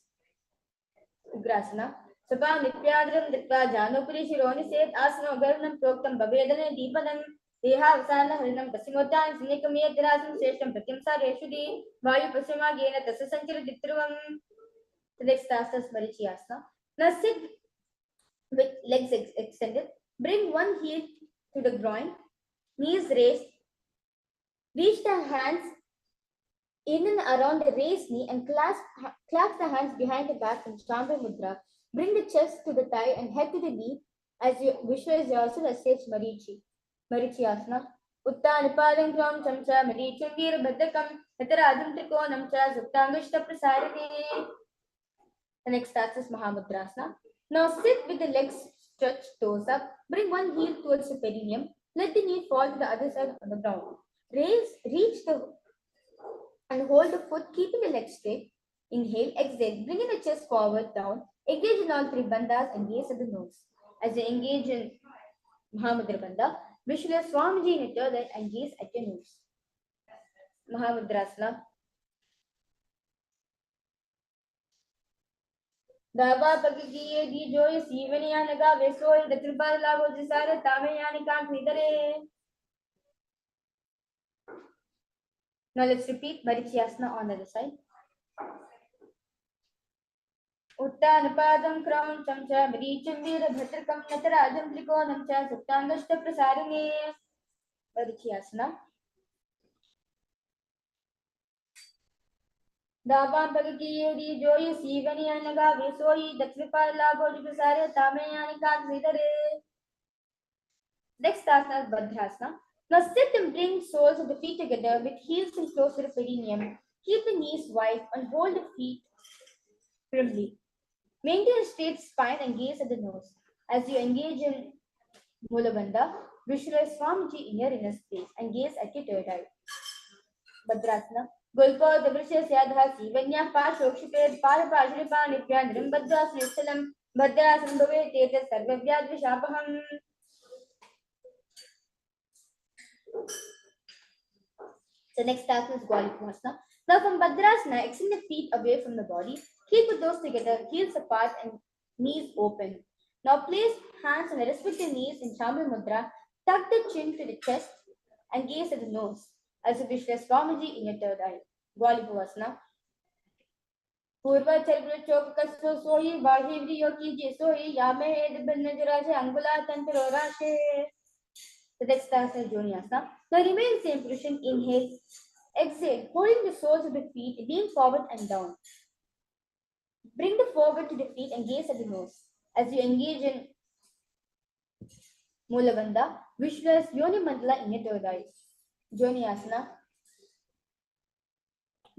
Ugrasana. Sabha Nithyananda Ditva Janupuri Shironi Set Asana Garnam Proktam Bavedana Deepanam Deha Vasana Harinam Pasimottan Sinikamiya Dirasam Sesham Pratimsa Reshudi Vayu Pasima Gena Tasa Sanchara Ditruvam. The next asana is Marichi asana. Now sit with legs extended. Bring one heel to the groin, knees raised. Reach the hands in and around the raised knee and clasp the hands behind the back in Chandra Mudra. Bring the chest to the thigh and head to the knee as you visualize yourself as sage Marichi. Marichi asana. Uttanipadam kram chamcha marichum veer bhaddakam hitarajam trikonam cha suktangashta prasarine. The next asana is Mahamudrasana. Now sit with the legs stretched, toes up. Bring one heel towards the perineum. Let the knee fall to the other side on the ground. Reach and hold the foot, keeping the legs straight. Inhale, exhale, bringing the chest forward, down. Engage in all three bandhas and gaze at the nose. As you engage in Mahamudra Bandha, visualize Swamiji in your third eye and gaze at your nose. Mahamudrasana. Dava Pagigi di Joy Sivanianaga Veso, the Tripal Lago Jisara, Tamayani can't Nidare. Now let's repeat Marichiasana on the other side. Uttanapadam Crown Chamcha, Marichum Vira Bhatrakam Natarajam Trikonam Cha, Suktangashta Prasarine. Marichiasana. Dava Pagigi di Joy Sivanianaga Veso, the Tripal Lago Jisara, Tamayani can't Nidare. Next asana is Bhadrasana. Now sit and bring soles of the feet together with heels and toes to the perineum. Keep the knees wide and hold the feet firmly. Maintain a straight spine and gaze at the nose. As you engage in Mulabandha, visualize Swamiji in your inner space and gaze at your third eye. Bhadrasana. Gulpa Dabrisha Syadha Sivanya Pashokshiped Parapashripa Nitya Nimbadras Nisalam Bhadrasana Bhave Teta Sarvavyad Vishapaham. The next asana is Gwalikmasana. Now from Bhadrasana, extend the feet away from the body. Keep the toes together, heels apart and knees open. Now place hands on the respective knees in Shambhu Mudra. Tuck the chin to the chest and gaze at the nose. As you visualize Swamiji in your third eye. Gwalikmasana. Purva Chalbra Chok Kaso Sohi Vahivri Yoki Jesohi Yame Ed Benajaraja Angula Tantro Rashe. The next asana is Joniasana. Now remain in the same position. Inhale, exhale, holding the soles of the feet, lean forward and down. Bring the forehead to the feet and gaze at the nose. As you engage in Mulabandha, visualize Yoni Mandala in your third eye. Joniasana.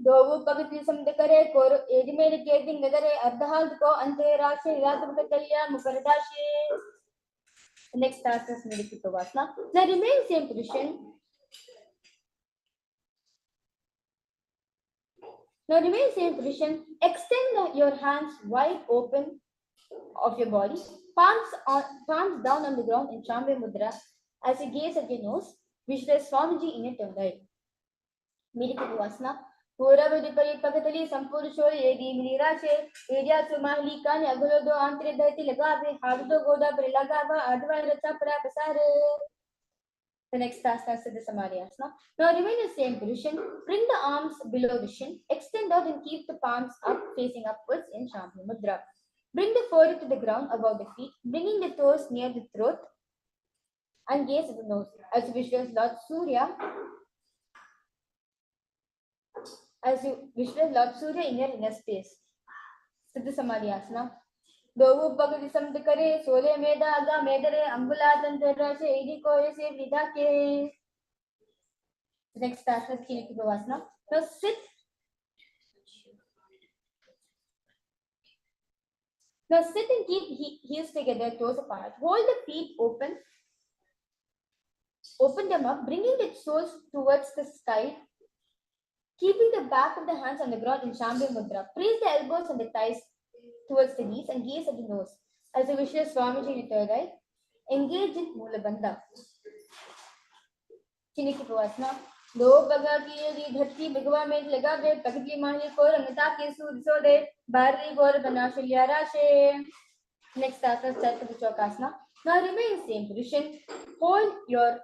Dovu Pagati Samdakare, Koro Edimere Keding Nagare, Ardahal Ko Ante Rashi, Ratabakatalya, Mukaradashi. The next asana is Mudikitavasana. Now remain in the same position. Extend your hands wide open of your body. Palms down on the ground in Shambhu Mudra. As you gaze at your nose, visualize Swamiji in your third eye. Mirikavasna. Purabudipari Pakatali, Sampurusho, Edi Mirashe, Edia Sumahlikan, Agolodo, Antre Dati Lagabe, Hadudo Goda, Prilagava, Adva Chapra Pasare. The next task is the Samadhi asana. Now remain in the same position. Bring the arms below the shin. Extend out and keep the palms up, facing upwards in Shambhu Mudra. Bring the forehead to the ground above the feet, bringing the toes near the throat and gaze at the nose. As you visualize Lord Surya, in your inner space. Siddha Samadhi asana. Dovu pagadi samd kare, sole meda aga medare, ambula tantra se edi ko se vida ke. Next task is Kineki Bhavasana. Now sit. Now sit and keep heels together, toes apart. Hold the feet open. Open them up, bringing the soles towards the sky. Keeping the back of the hands on the ground in Shambhu Mudra. Place the elbows and the thighs towards the knees and gaze at the nose. As a visual Swamiji in the third eye. Engage in Mula Bandha. Kineki Bhavasana. दो बगा की यदि धरती बिगवा में लगा वे पगली माही को रंगता के सूरजो दे बारली गोर बना शल्यारा शे. Next asana is Chaitra Chokasana. Now remain in same position. Hold your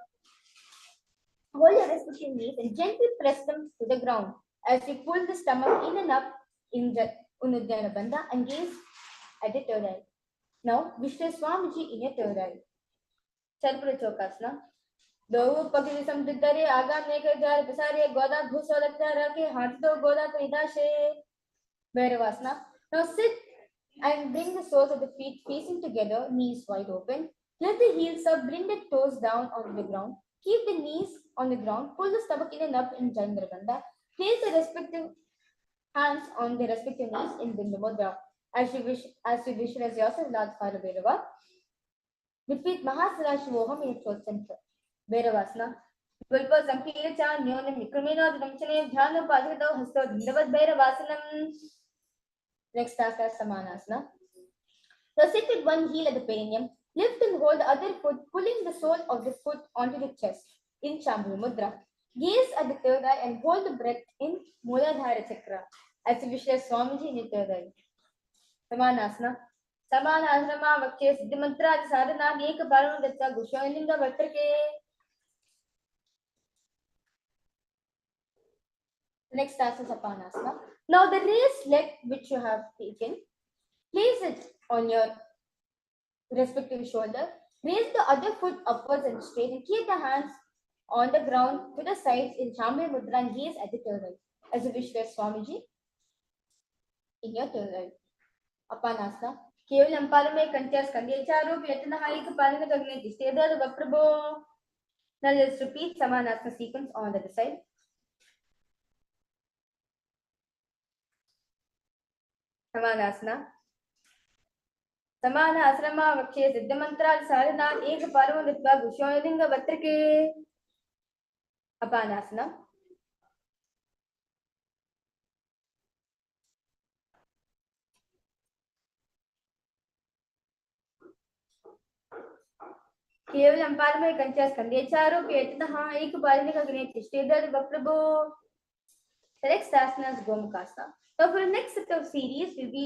respective knees and gently press them to the ground as you pull the stomach in and up in the Unuddiyana Bandha and gaze at the third eye. Now Vishnu Swamiji in your third eye. Chaitra Chokasana. दो पगली समझदारे आगा में के द्वार पसारे गोदा घुसो लगता रखे हाथ दो गोदा तो इदाशे. Bhairavasana. Now sit and bring the soles of the feet facing together, knees wide open. Let the heels up, bring the toes down onto the ground. Keep the knees on the ground, pull the stomach in and up in Chandragandha. Place the respective hands on the respective knees in Bindu Mudra. As you visualize yourself, Lord Father Bhairava. Repeat Paramashivoham in your throat center. Bhairavasana. Gulpa Sankira Chan, Nyon, Mikramino, Damchane, Dhana, Pajado, Hasto, Dindavat Bhairavasanam. Next task is Samanasana. So sit with one heel at the perineum. Lift and hold the other foot, pulling the sole of the foot onto the chest in Shambhu Mudra. Gaze at the third eye and hold the breath in Muladhara Chakra. As you visualize Swamiji in the third eye. Samanasana. Samanasana Vakshe Siddhimantra Sadhana Eka Param Datta Gushoninga Vatrake. Next task is Apanasana. Now the raised leg which you have taken, place it on your respective shoulder. Raise the other foot upwards and straight and keep the hands on the ground to the sides in Shambhu Mudra and gaze at the third eye. As you visualize Swamiji in your third eye. Apanasana. केवल अंपार में कंटियास कंडिया चारों यत्न high कपाल में गगने दिशेदर वप्रभो. Now let's repeat Samanasana sequence on the other side. Samanasana. Samana asrama vakshe siddha mantra sadhana ek parvam ditva gushoninga vatrake. Apanasana. केवल अंपार में कंचास कंधे चारों के यत्न एक बालने का गणित तिष्ठेदर वप्रभो. The next asana is Gomukhasana. Now for the next set of series, we'll be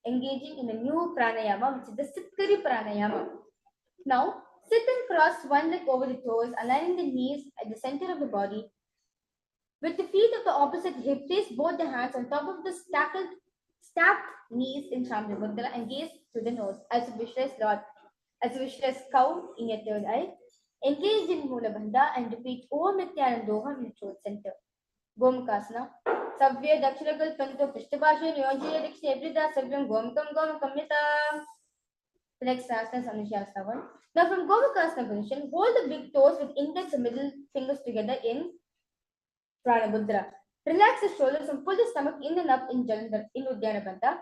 engaging in a new pranayama, which is the Sitkari pranayama. Now, sit and cross one leg over the toes, aligning the knees at the center of the body. With the feet of the opposite hip, place both the hands on top of the stacked knees in Shambhu Mudra and gaze to the nose as you visualize cow in your third eye. Engage in Mula Bandha and repeat Om Nithyananda in the throat center. Gomukhasana. Savya Dakshinakal Panto Prishthabhashi Nyojiya Dikshya Evrita Savyam Gomukamyata. The next asana is Anushasana 1. Now from Gomukhasana position, hold the big toes with index and middle fingers together in Pranamudra. Relax the shoulders and pull the stomach in and up in Uddiyana Bandha.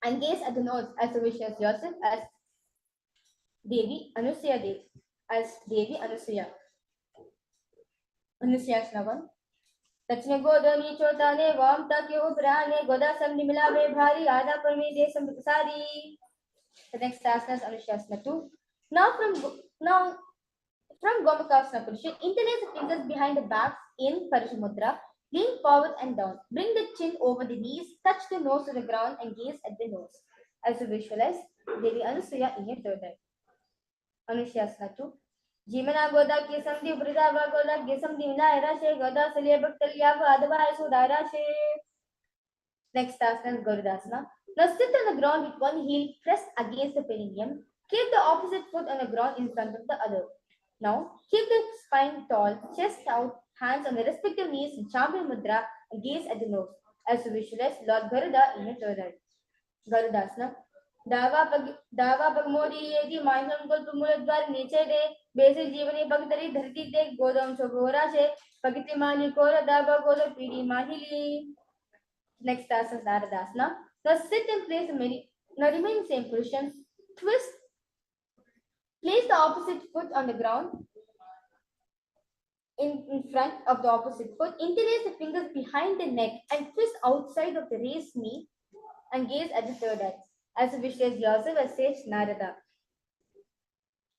And gaze at the nose as you visualize yourself as Devi Anusuya Devi. Anushasana 1. Dachine Godani Chotane Vam Takyo Prane Goda Samni Milave Bhari Ada Parme De Samsari. The next asana is Anushasana 2. Now From Gomakasana position, interlace the fingers behind the back in Parishamudra. Lean forward and down. Bring the chin over the knees. Touch the nose to the ground and gaze at the nose. As you visualize, Devi Anasuya in your third eye. Anushasana 2. Jimana Goda Kisamdi Bridava Goda Kisamdi Nairashe Goda Salya Bhaktalya Adava Sudarashe. Next asana is Garudasana. Now sit on the ground with one heel pressed against the perineum. Keep the opposite foot on the ground in front of the other. Now keep the spine tall, chest out, hands on the respective knees in Champion Mudra and gaze at the nose. As you visualize Lord Garuda in your third eye. Garudasana. दावा पगमोदी येदी माइनम गोल पुमुलद्वार नीचे दे बेसे जीवनी पगतरी धरती दे गोदम शोभोरा से पगिति मानी core दावा गोल पीड़ी माहिली. Next asana is Naradasana. Now sit and place now remain in same position. Twist. Place the opposite foot on the ground in front of the opposite foot. Interlace the fingers behind the neck and twist outside of the raised knee and gaze at the third eye. As you visualize yourself as sage Narada.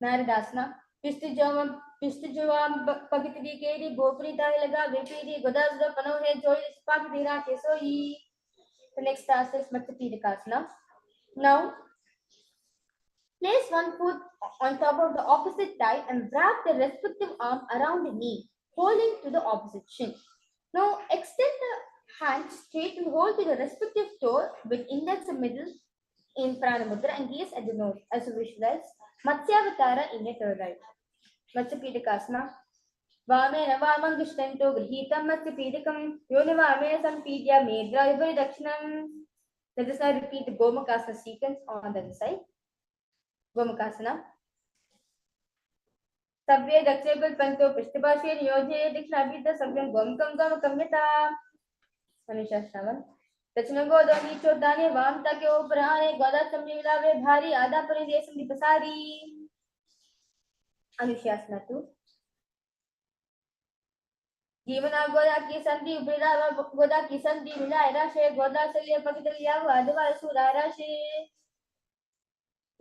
Naradasana. Pistujam Pagitri Kedi Gopri Laga Vipidi Godazda Panohe Joy Spakdira Kesoi. The next task is Matsapidikasana. Now place one foot on top of the opposite thigh and wrap the respective arm around the knee, holding to the opposite shin. Now extend the hand straight and hold to the respective toe with index and middle in Pranayama and gaze at the nose. As you visualize Matsyavatara in your third eye. Matsapidikasana. Vame Navamam Gishtanto Grihitam Matsapidikam Yonivame Sampidya Medra Ivari Dakshinam. Let us now repeat the Gomakasana sequence on the other side. Gomakasana. Sabye Dakshebal Panto Pishtibashe Yoje Dikshabita Sabyam Gomakam Gomakamyata. Anushasana. Dachinango Doni Chodane Vamta ke Uprane Goda Samilave Bhari Ada Paridesam Dipasari. Anushasana 2. Jivana Goda ki Sandi Brida Goda ki Sandi Mila Rashe Goda Salya Pagitaliya Adava Surarashe.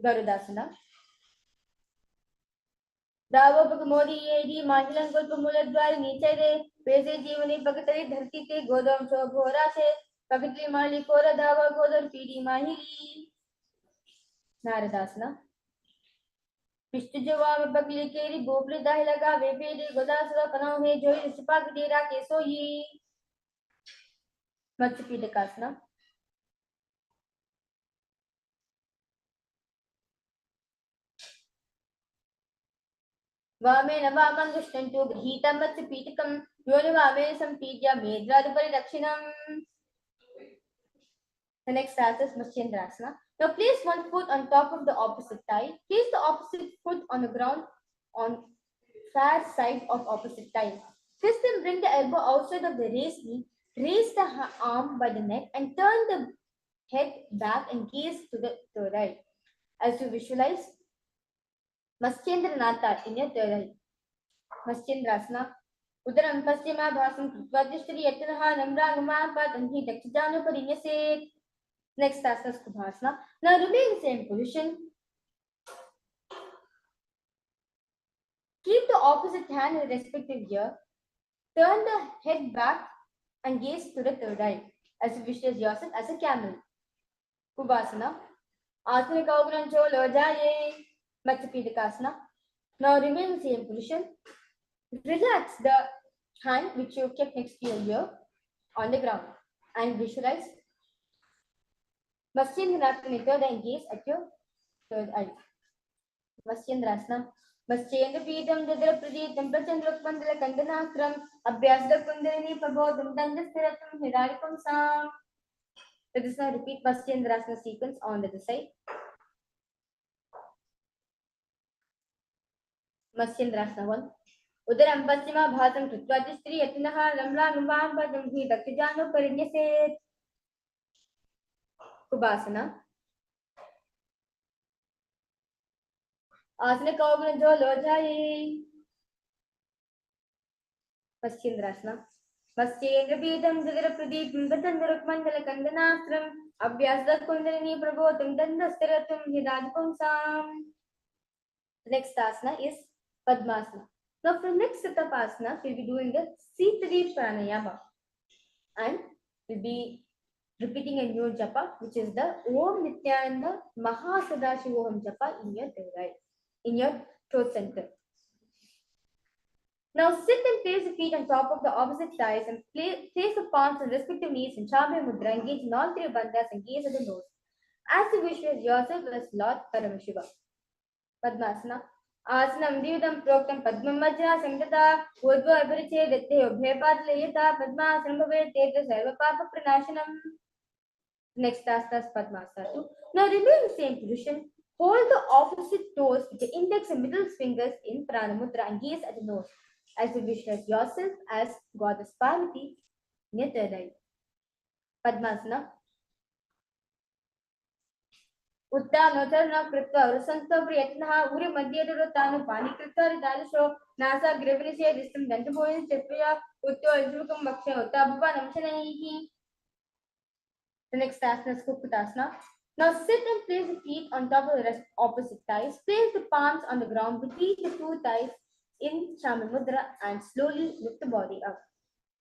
Garudasana. दावो पगमोदी येदी मांडलन गोल पुमुलद्वार नीचे दे पेसे जीवनी पगतरी धरती ते गोदम शोभोरा से पगतली माली कोरा दावा गोदर पीड़ी माहिली. नारदासना. पिष्ट जवाब बगली केरी बोपली दाहि लगा वेपेरी गोदासरा कनाव है जोई सिपाक डेरा केसो ही. मत्स्यपीडकासना. वामे नवामं दुष्टंतो गृहीतं मत्स्यपीठकं योनिवामे संपीड्य मेद्रादुपरि दक्षिणं. The next task is Matsyendrasana. Now place one foot on top of the opposite thigh. Place the opposite foot on the ground on far side of opposite thigh. Twist and bring the elbow outside of the raised knee. Raise the arm by the neck and turn the head back and gaze to the third eye. As you visualize Matsyendranath in your third eye. Matsyendrasana. Udaram Paschima Bhasam Kritvatishri Yatanaha Namragama Patanhi Dakshijanu Parinyaset. Next task is Kubhasana. Now remain in the same position. Keep the opposite hand in the respective ear. Turn the head back and gaze to the third eye. As you visualize yourself as a camel. Kubhasana. Asana Kaugran Cholo Jaye. Matsapidakasana. Now remain in the same position. Relax the hand which you kept next to your ear on the ground and visualize Matsyendrasana in third and gaze at your third eye. Matsyendrasana. Matsyendra Pidam Jadra Praditam Prachandra Pandala Kandanakram Abhyasda Kundalini Prabodham Dandastiratam Hidarikum Sam. Let us now repeat Matsyendrasana sequence on the other side. Matsyendrasana 1. Udaram Paschima Bhasam Kritvatishri Yatinaha Ramla Nuvam Padam Hi Dakshijanu Parinyaset. Kubhasana. Asana Kaugana Jolo Jaye. Matsyendrasana. Matsyendra Pidam Jadra Pradipam Pratandra Mandala Kandanastram Abhyasda Kundalini Prabodham Dandastiratum Hidadipam Sam. The next asana is Padmasana. Now for next set of asanas, we'll be doing the C3 Pranayama. And we'll be repeating a new japa, which is the Om Nithyananda Mahasadashivoham japa in your third eye, in your throat center. Now sit and place the feet on top of the opposite thighs and place the palms on respective knees in Chabya Mudra. Engage in all three bandhas and gaze at the nose. As you visualize yourself as Lord Paramashiva. Padmasana. Asanam Dividam Proktam Padmamajra Sangata Urdhva Abhiriche Dette Ubhepadlayata Padmasanam Bhavet Teta Sarva Papa Pranashanam. Next asana is Padmasana. Now remain in the same position. Hold the opposite toes with the index and middle fingers in Pranamudra and gaze at the nose. As you visualize yourself as Goddess Parvati in your third eye. Padmasana. Uttanotarna Kripta Urasanta Priyatnaha Uri Madhyadurutanu Pani Kripta Ridalisho Nasa Grivanisya Distam Dantaboyan Chipya Utto Ajukam Baksha Uttabhupa Namshanaihi. The next asana is Kukutasana. Now sit and place the feet on top of the opposite thighs. Place the palms on the ground between the two thighs in Shama Mudra and slowly lift the body up.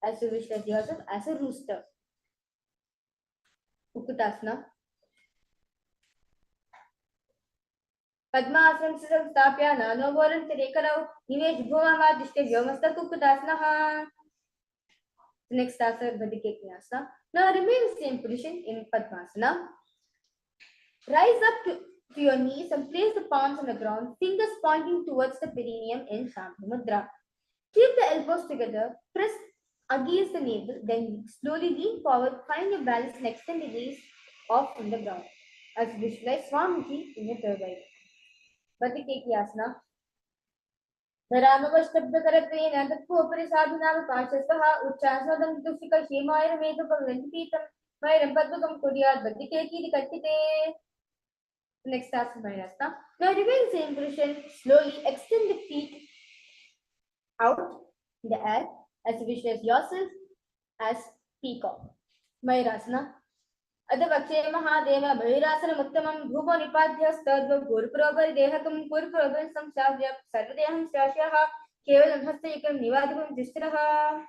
As you visualize yourself as a rooster. Kukutasana. Padmasana Stapya Nano Voran Terekarau Nivesh Bhuvama Dishke Vyomasta Kukutasana. The next asana is Vadikeknyasana. Now remain in the same position in Padmasana. Rise up to your knees and place the palms on the ground, fingers pointing towards the perineum in Shambhu Mudra. Keep the elbows together, press against the navel, then slowly lean forward, find your balance and extend the knees off from the ground. As you visualize Swamiji in your third eye. Vadikeknyasana. Dharamavastabdakaratveena tattvopari sadhunam panchastaha uchchasnodam tushika shemaya medupavantipitam vairam padvakam kudyat vadikeki kattite. Next asana. Now remain in the same position. Slowly extend the feet out in the air as you visualize yourself as peacock. Mayurasana. Adavakshe Mahadeva Mayurasana Muttamam Bhuvo Nipadhya Stadva Gurupurabari Dehakam Gurupurabari Samshavya Sarvadeham Shashaha Kevalam Hastayakam Nivadham Dishtiraha.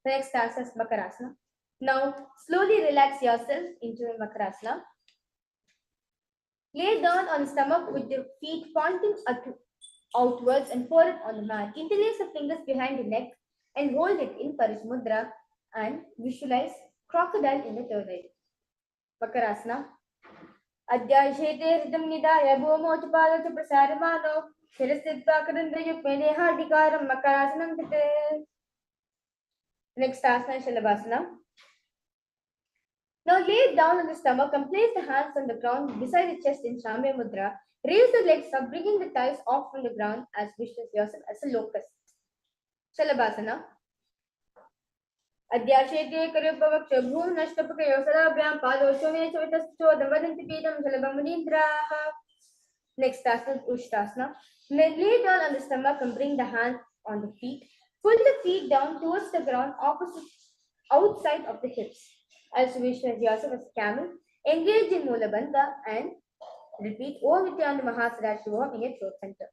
Next asana is Makarasana. Now slowly relax yourself into Makarasana. Lay down on the stomach with the feet pointing outwards and pour it on the mat. Interlace the fingers behind the neck and hold it in Parismudra and visualize crocodile in the third eye. Makarasana. Adhyashete Ridam Nidaya Bhomochapala Prasaramano Shirastitva Karandrayuk Meneha Dikaram Makarasanam Pite. Next asana is Shalabhasana. Now lay down on the stomach and place the hands on the ground beside the chest in Shambhya Mudra. Raise the legs up, bringing the thighs off from the ground as visualize yourself as a locust. Shalabhasana. Adhyashete Karupavaksha Bhum Nashtapaka Yosalabhyam Padosho Chavitasto Davadanti Pidam Shalabhamunindra. Next asana is Ushtasana. Lay down on the stomach and bring the hands on the feet. Pull the feet down towards the ground outside of the hips. As you visualize yourself as camel, engage in Mula Bandha and repeat Om Nithyananda Mahasadashivoham in your throat center.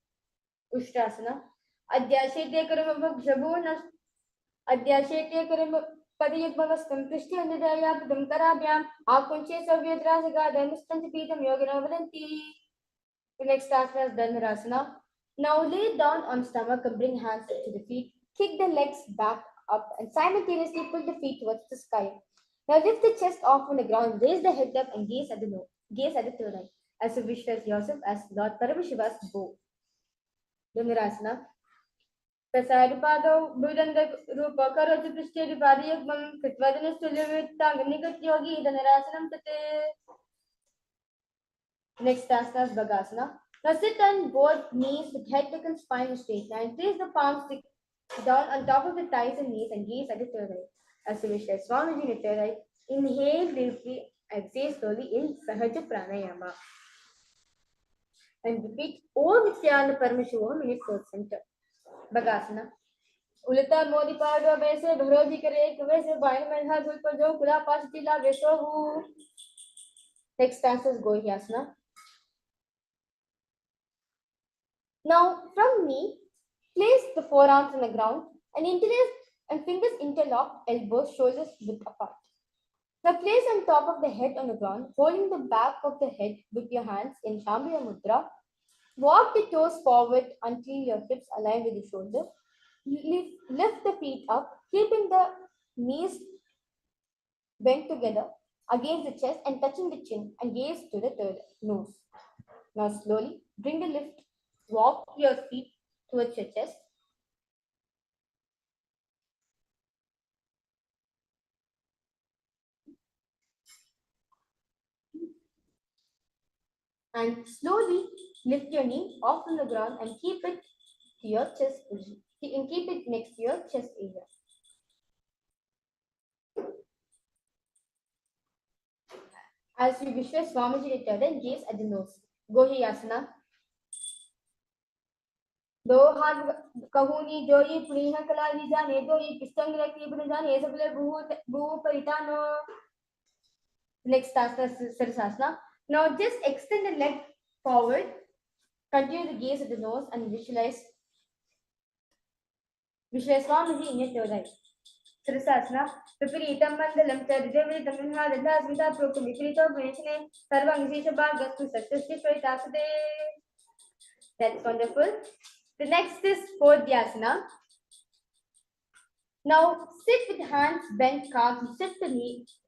Ushtasana. Adhyashete Karumabhak Jabun Adhyashete Karum Padayukmavastam Krishti Andadaya Padam Karabhyam Akunche Savyadrasaga Dharmistanti Pitam Yogina Vadanti. The next asana is Dhanurasana. Now lay down on stomach and bring hands to the feet. Kick the legs back up and simultaneously pull the feet towards the sky. Now lift the chest off from the ground, raise the head up and gaze at the third eye. As you visualize yourself as Lord Paramashiva's bow. Dhanurasana. Prasaripado Budanda Rupa Karaju Prishti Padiyagmam Kritvadanustulyavittam Nigat Yogi Dhanurasanam Tate. Next asana is Bhagasana. Now sit on both knees with head, neck and spine straight and place the palms down on top of the thighs and knees and gaze at the third eye. As you visualize Swamiji in the third eye, inhale deeply, exhale slowly in Sahaja Pranayama. And repeat Om Nithyananda Paramashivoham in your throat center. Bhagasana. Ulita Modi Padwa Vese Bharoji Kare Kavese Bayan Melha Gulpajo Kula Pasitila Vesohu. Next answer is Gohyasana. Now, from knee, place the forearms on the ground and fingers interlock, elbows, shoulders width apart. Now, place on top of the head on the ground, holding the back of the head with your hands in Shambhava Mudra. Walk the toes forward until your hips align with the shoulder. Lift the feet up, keeping the knees bent together against the chest and touching the chin and gaze to the third nose. Now slowly bring the lift, walk your feet towards your chest. And slowly lift your knee off from the ground and keep it to your chest position. And keep it next to your chest area. As you visualize Swamiji returned and gaze at the nose. Gohiyasana. दो हाथ कहूनी जो ये पुणिह कला ही जाने दो ये पिस्तंग रखी बन जाने सबले भू परितानो. Next asana, Sirsasana. Now just extend the leg forward. Continue to gaze at the nose and visualize Swamiji in your third eye. Sirsasana. Viparitam mandalam charidevitam minhadanda smita prokum viparito vaneshane sarvang visesha bhagastu satyasti paritasade. That's wonderful. The next is Podhyasana. Now sit with hands bent, calves, and sit the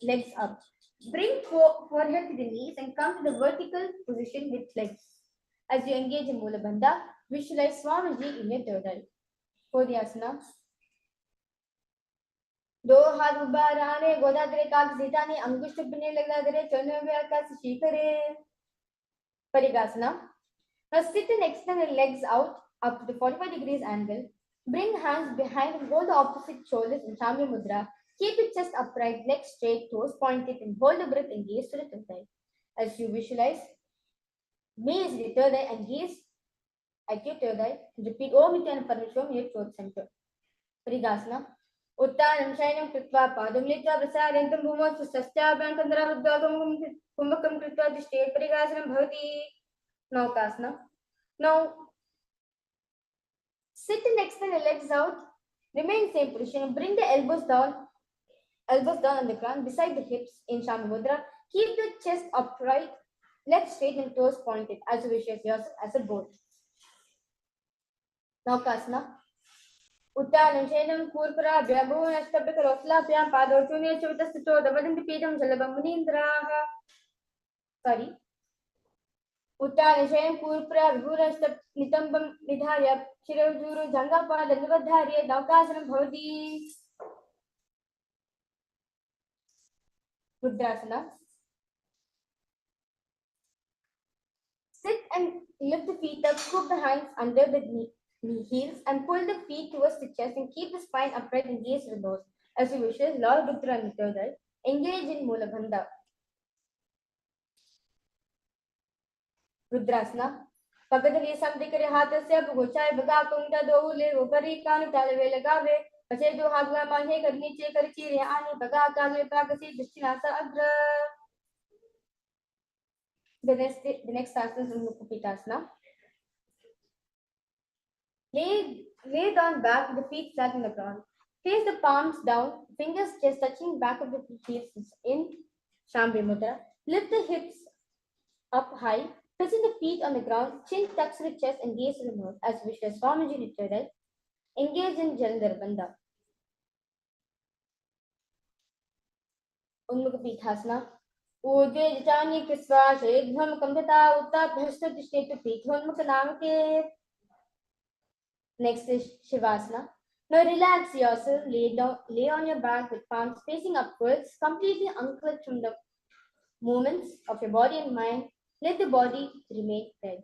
legs up. Bring forehead to the knees and come to the vertical position with legs. As you engage in Mula Bandha, visualize Swamiji in your third eye. Podhyasana. दो हाथ ऊपर आने गोदाधरे काग सीताने अंगुष्ठ पिने लगाधरे चरणों में आकाश शिखरे. Parigasana. Now sit and extend the legs out up to the 45 degrees angle. Bring hands behind and hold the opposite shoulders in Shambhava Mudra. Keep the chest upright, legs straight, toes pointed, and hold the breath and gaze to the third eye. As you visualize, gaze the third eye and gaze at your third eye. Repeat Om Nithyananda Paramashivoham in your throat center. Parigasana. Uttanam Shainam Kritva Padam Litra Prasadantam Bhumam Sustastabhyam Kandra Uddhagam Kumbhakam Kritva Dishte Parigasanam Bhavati. Naukasana. Now, sit and extend the legs out. Remain same position. Bring the elbows down on the ground beside the hips in Shambhava Mudra. Keep the chest upright, legs straight and toes pointed as you visualize yourself as a boat. Naukasana. Uttanam Shainam Purpura Vyabhu Nashtabhika Roslapyam Padochunya Chutastito Davadanti Pidam Jalabam Munindraha. Sorry. Uttanam Shainam Purpura Vibhurashtab Nitambam Nidhaya Shiravjuru Jangapa Dandavadharya Naukasanam Bhavati. Rudrasana. Sit and lift the feet up, scoop the hands under the knee heels and pull the feet towards the chest and keep the spine upright and gaze to the nose. As you visualize Lord Rudra and the third eye, engage in Mula Bandha. Rudrasana. Pakadali samdikare hatasya bhuchai baga kungda do le upari kan talve lagave pache do hagla mane kar niche kar chire ani baga kagre prakasi distinasa agra. The next asana is Mukupitasana. Lay down back with the feet flat on the ground. Place the palms down, fingers just touching back of the hips in Shambhava Mudra. Lift the hips up high, pressing the feet on the ground, chin tucks to the chest and gaze to the nose as visualize Swamiji retreated. Engage in Jalandhar Bandha. Unmukha Uje Jani Krisva Shedham Kamdata Utta Bhashta Tishtet Pithonmukha Namake. Next is Shavasana. Now relax yourself, lay on your back with palms facing upwards, completely unclutched from the movements of your body and mind. Let the body remain dead.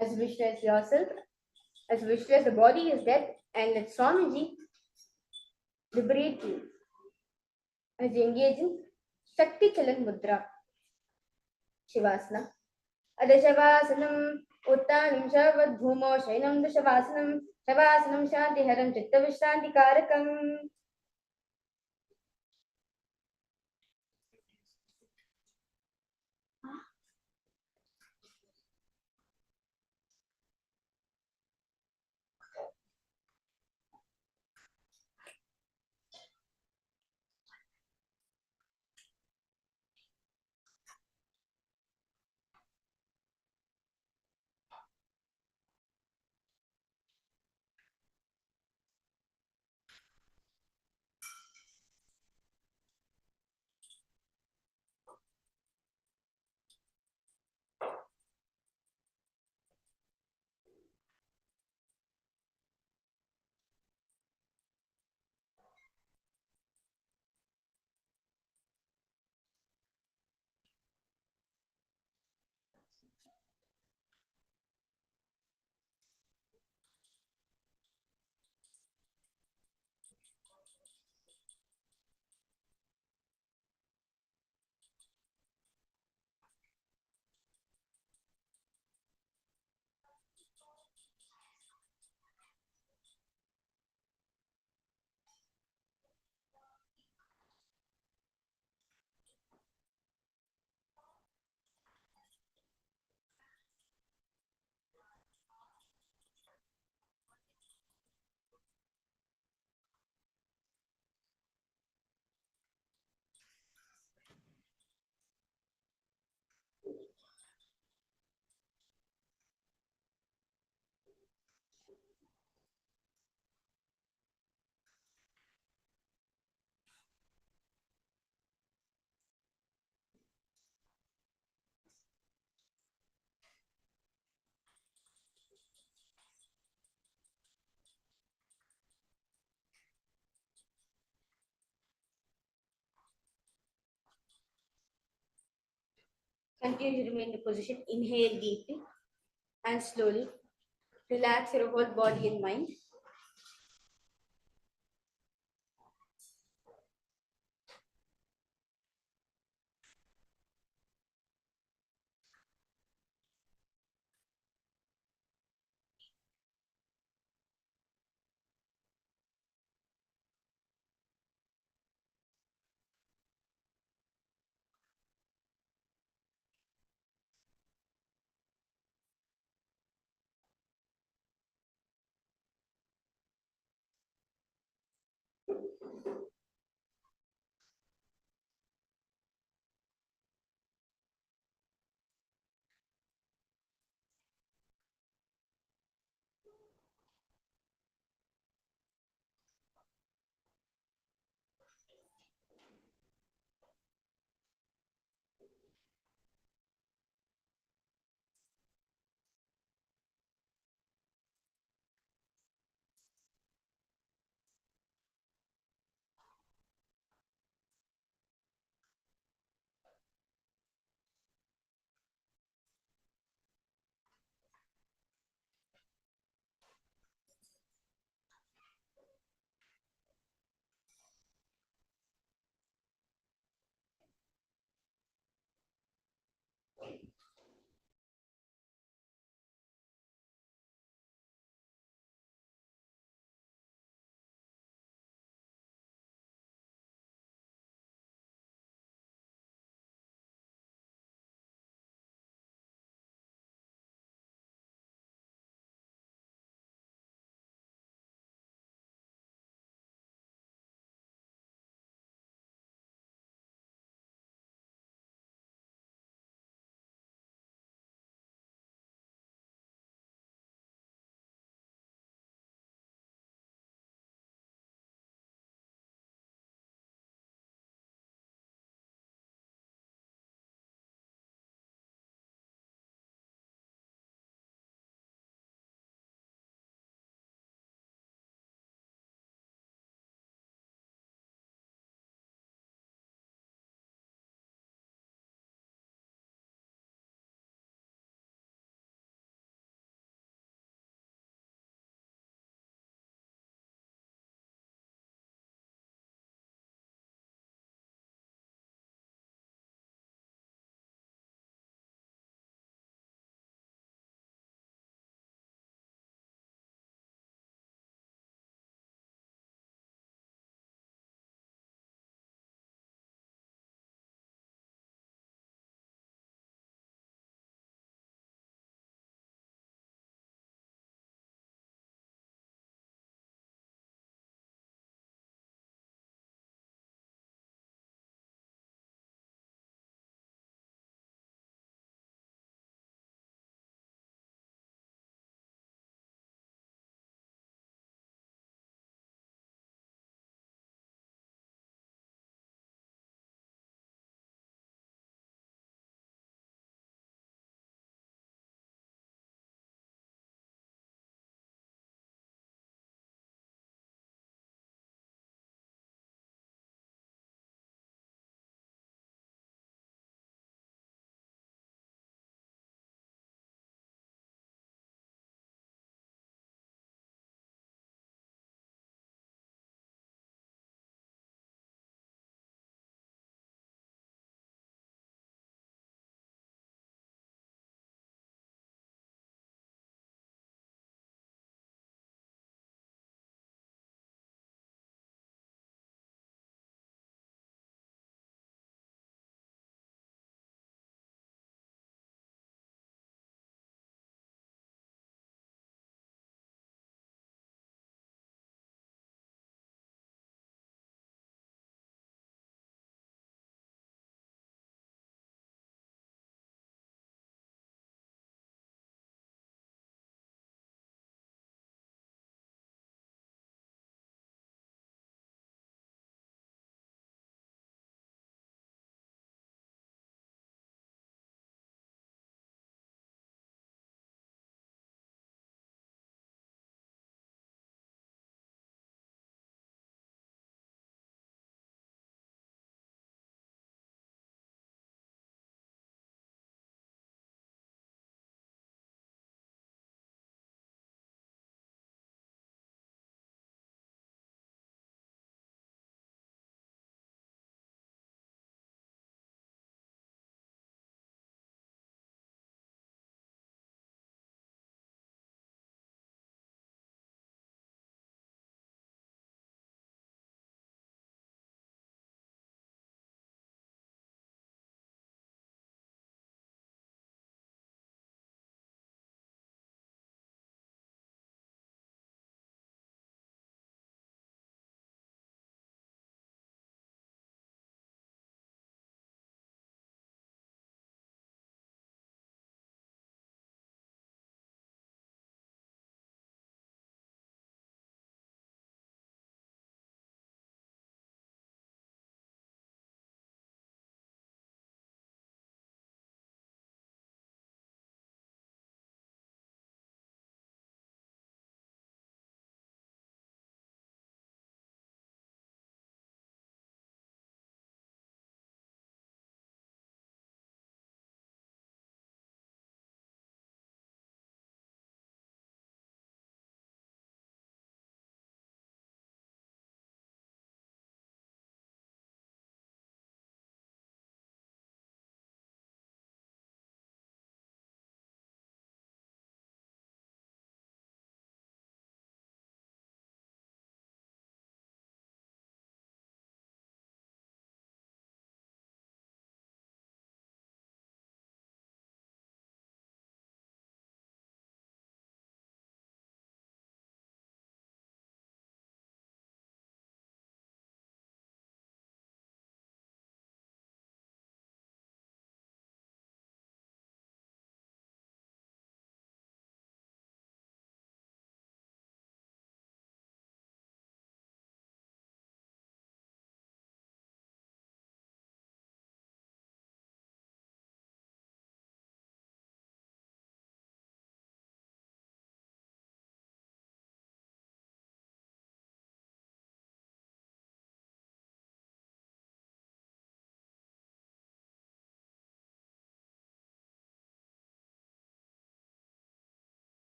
As you visualize yourself, as you visualize the body is dead, and let Swamiji liberate you. As you engage in Shakti Chalan Mudra. Shivasana. Adashavasanam Uttanam Shavadbhumo Shainam Dashavasanam Shavasanam Shanti Haram Chitta Vishranti Karakam. Continue to remain in the position. Inhale deeply and slowly relax your whole body and mind.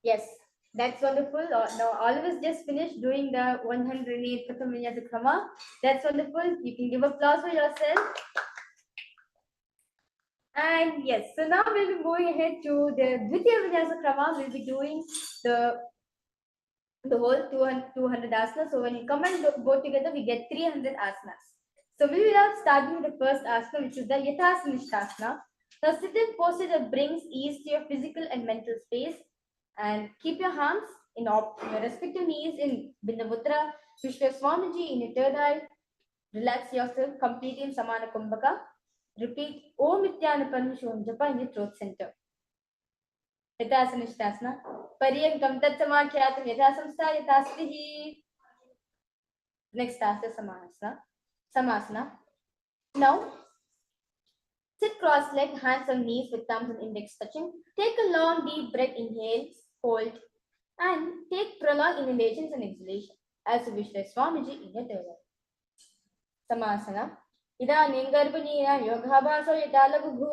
Yes, that's wonderful. Now, all of us just finished doing the 108 Pratham Vinyasa Krama. That's wonderful. You can give applause for yourself. And yes, so now we'll be going ahead to the Dvitiya Vinyasa Krama. We'll be doing the whole 200 asanas. So when you combine both together, we get 300 asanas. So we will now starting with the first asana, which is the Yathasanishtasana. Now sit in posture that brings ease to your physical and mental space, and keep your hands in your respective knees in Binda Mudra. Vishwa Swamiji in your third eye. Relax yourself completely in Samana Kumbhaka. Repeat Om Nithyananda Paramashivoham Japa in your throat center. Yathasanishtasana. Paryankam Tatsamakhyatam Yathasamstha Yathasrihi. Next asana, Samasana. Now, sit cross-legged, hands on knees with thumbs and index touching. Take a long deep breath, inhale, hold, and take prolonged inhalations and exhalation. As you wish, like Swamiji in your third eye. Samasana. Idanim garbhanira yogabhaso yatalagubhu.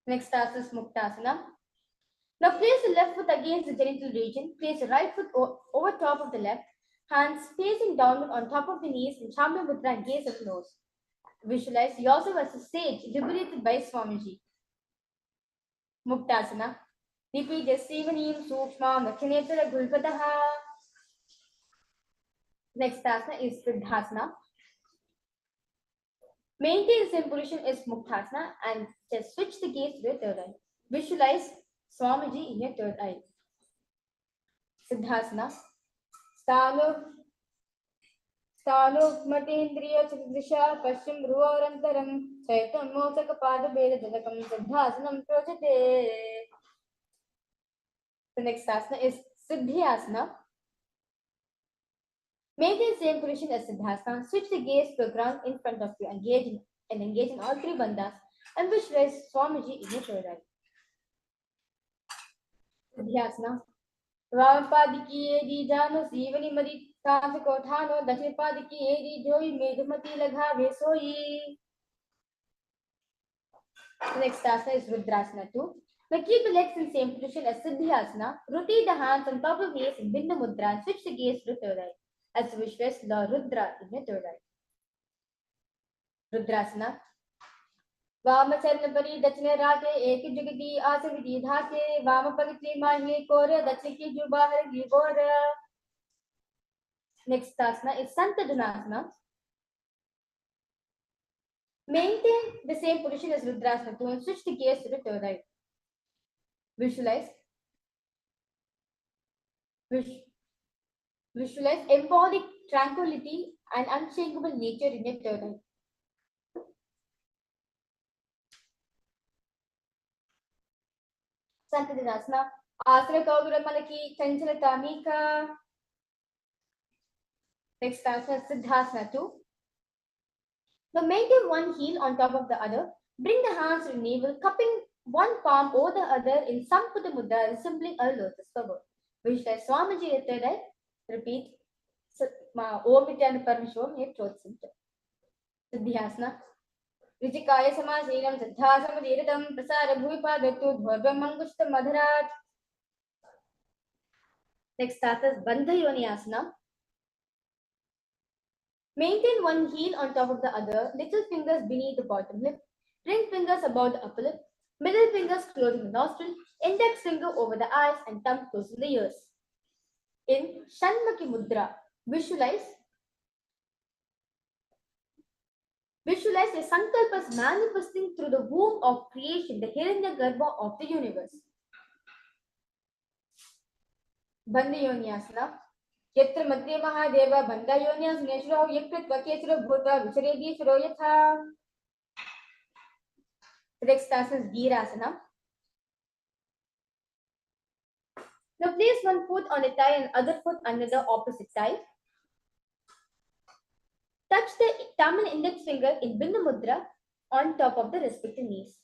Next asana is Muktasana. Now place the left foot against the genital region. Place the right foot over top of the left. Hands facing downward on top of the knees in Chambya Mudra and gaze at the nose. Visualize yourself as a sage liberated by Swamiji. Muktasana. Repeat Yasivanim Sukshma Makhinetara Gulpataha. Next asana is Siddhasana. Maintain the same position as Muktasana and just switch the gaze to your third eye. Visualize Swamiji in your third eye. Siddhasana. Stalo Matindriya Chakdisha Pashim Ruvarantaram Chaitam Mosaka Pada Beda Janakam Siddhasanam Projate. The next asana is Siddhyasana. Maintain the same position as Siddhasana. Switch the gaze to the ground in front of you. Engage in all three bandhas and visualize Swamiji in your third eye. Siddhyasana. Vampadi Edi Jano Sivani Mari Kansa Kothano Dashipadi Edi Joy Medumati Lagha Vesoi. The next asana is Rudrasana 2. Now keep the legs in same position as Siddhyasana. Rotate the hands on top of knees in Binda Mudra and switch the gaze to the third eye. As you wish, Lord Rudra in your third eye. Rudrasana. Vamacharnapari Dachine Rake Eki Jugati Asaviti Dhake Vamapagitri Mahi Kore Dachiki Jubahar Gibora. Next asana is Santadhanasana. Maintain the same position as Rudrasana 2 and switch the gaze to the third eye. Visualize embodied tranquility and unshakable nature in your third eye. Santadhanasana. Asana Kaudura Malaki Chanchala Tamika. Next asana is Siddhasana 2. Now maintain one heel on top of the other. Bring the hands to the navel, cupping one palm over the other in Samputa Mudra, resembling a lotus flower. Visualize Swamiji at third eye. Repeat Om Nithyananda Paramashivoham in your throat center. Siddhyasana. Vichikaya Samasenam Siddhasana Diritam Prasara Bhuipa Dattu Dhvabam Mangushta Madharat. Next asana is Bandha Yoni Asana. Maintain one heel on top of the other, little fingers beneath the bottom lip, ring fingers above the upper lip, middle fingers closing the nostril, index finger over the eyes, and thumb closing the ears. In Shanmukhi Mudra, visualize the sankalpas manifesting through the womb of creation, the Hiranyagarbha of the universe. Bandha Yoni Asana. Yatra Madhya Mahadeva Bandha Yonyas Neshro Yakrit Vakeshro Bhuta Vicharedi Shro Yatha. The next asana is Girasana. Now place one foot on the thigh and other foot under the opposite thigh. Touch the thumb and index finger in Binda Mudra on top of the respective knees.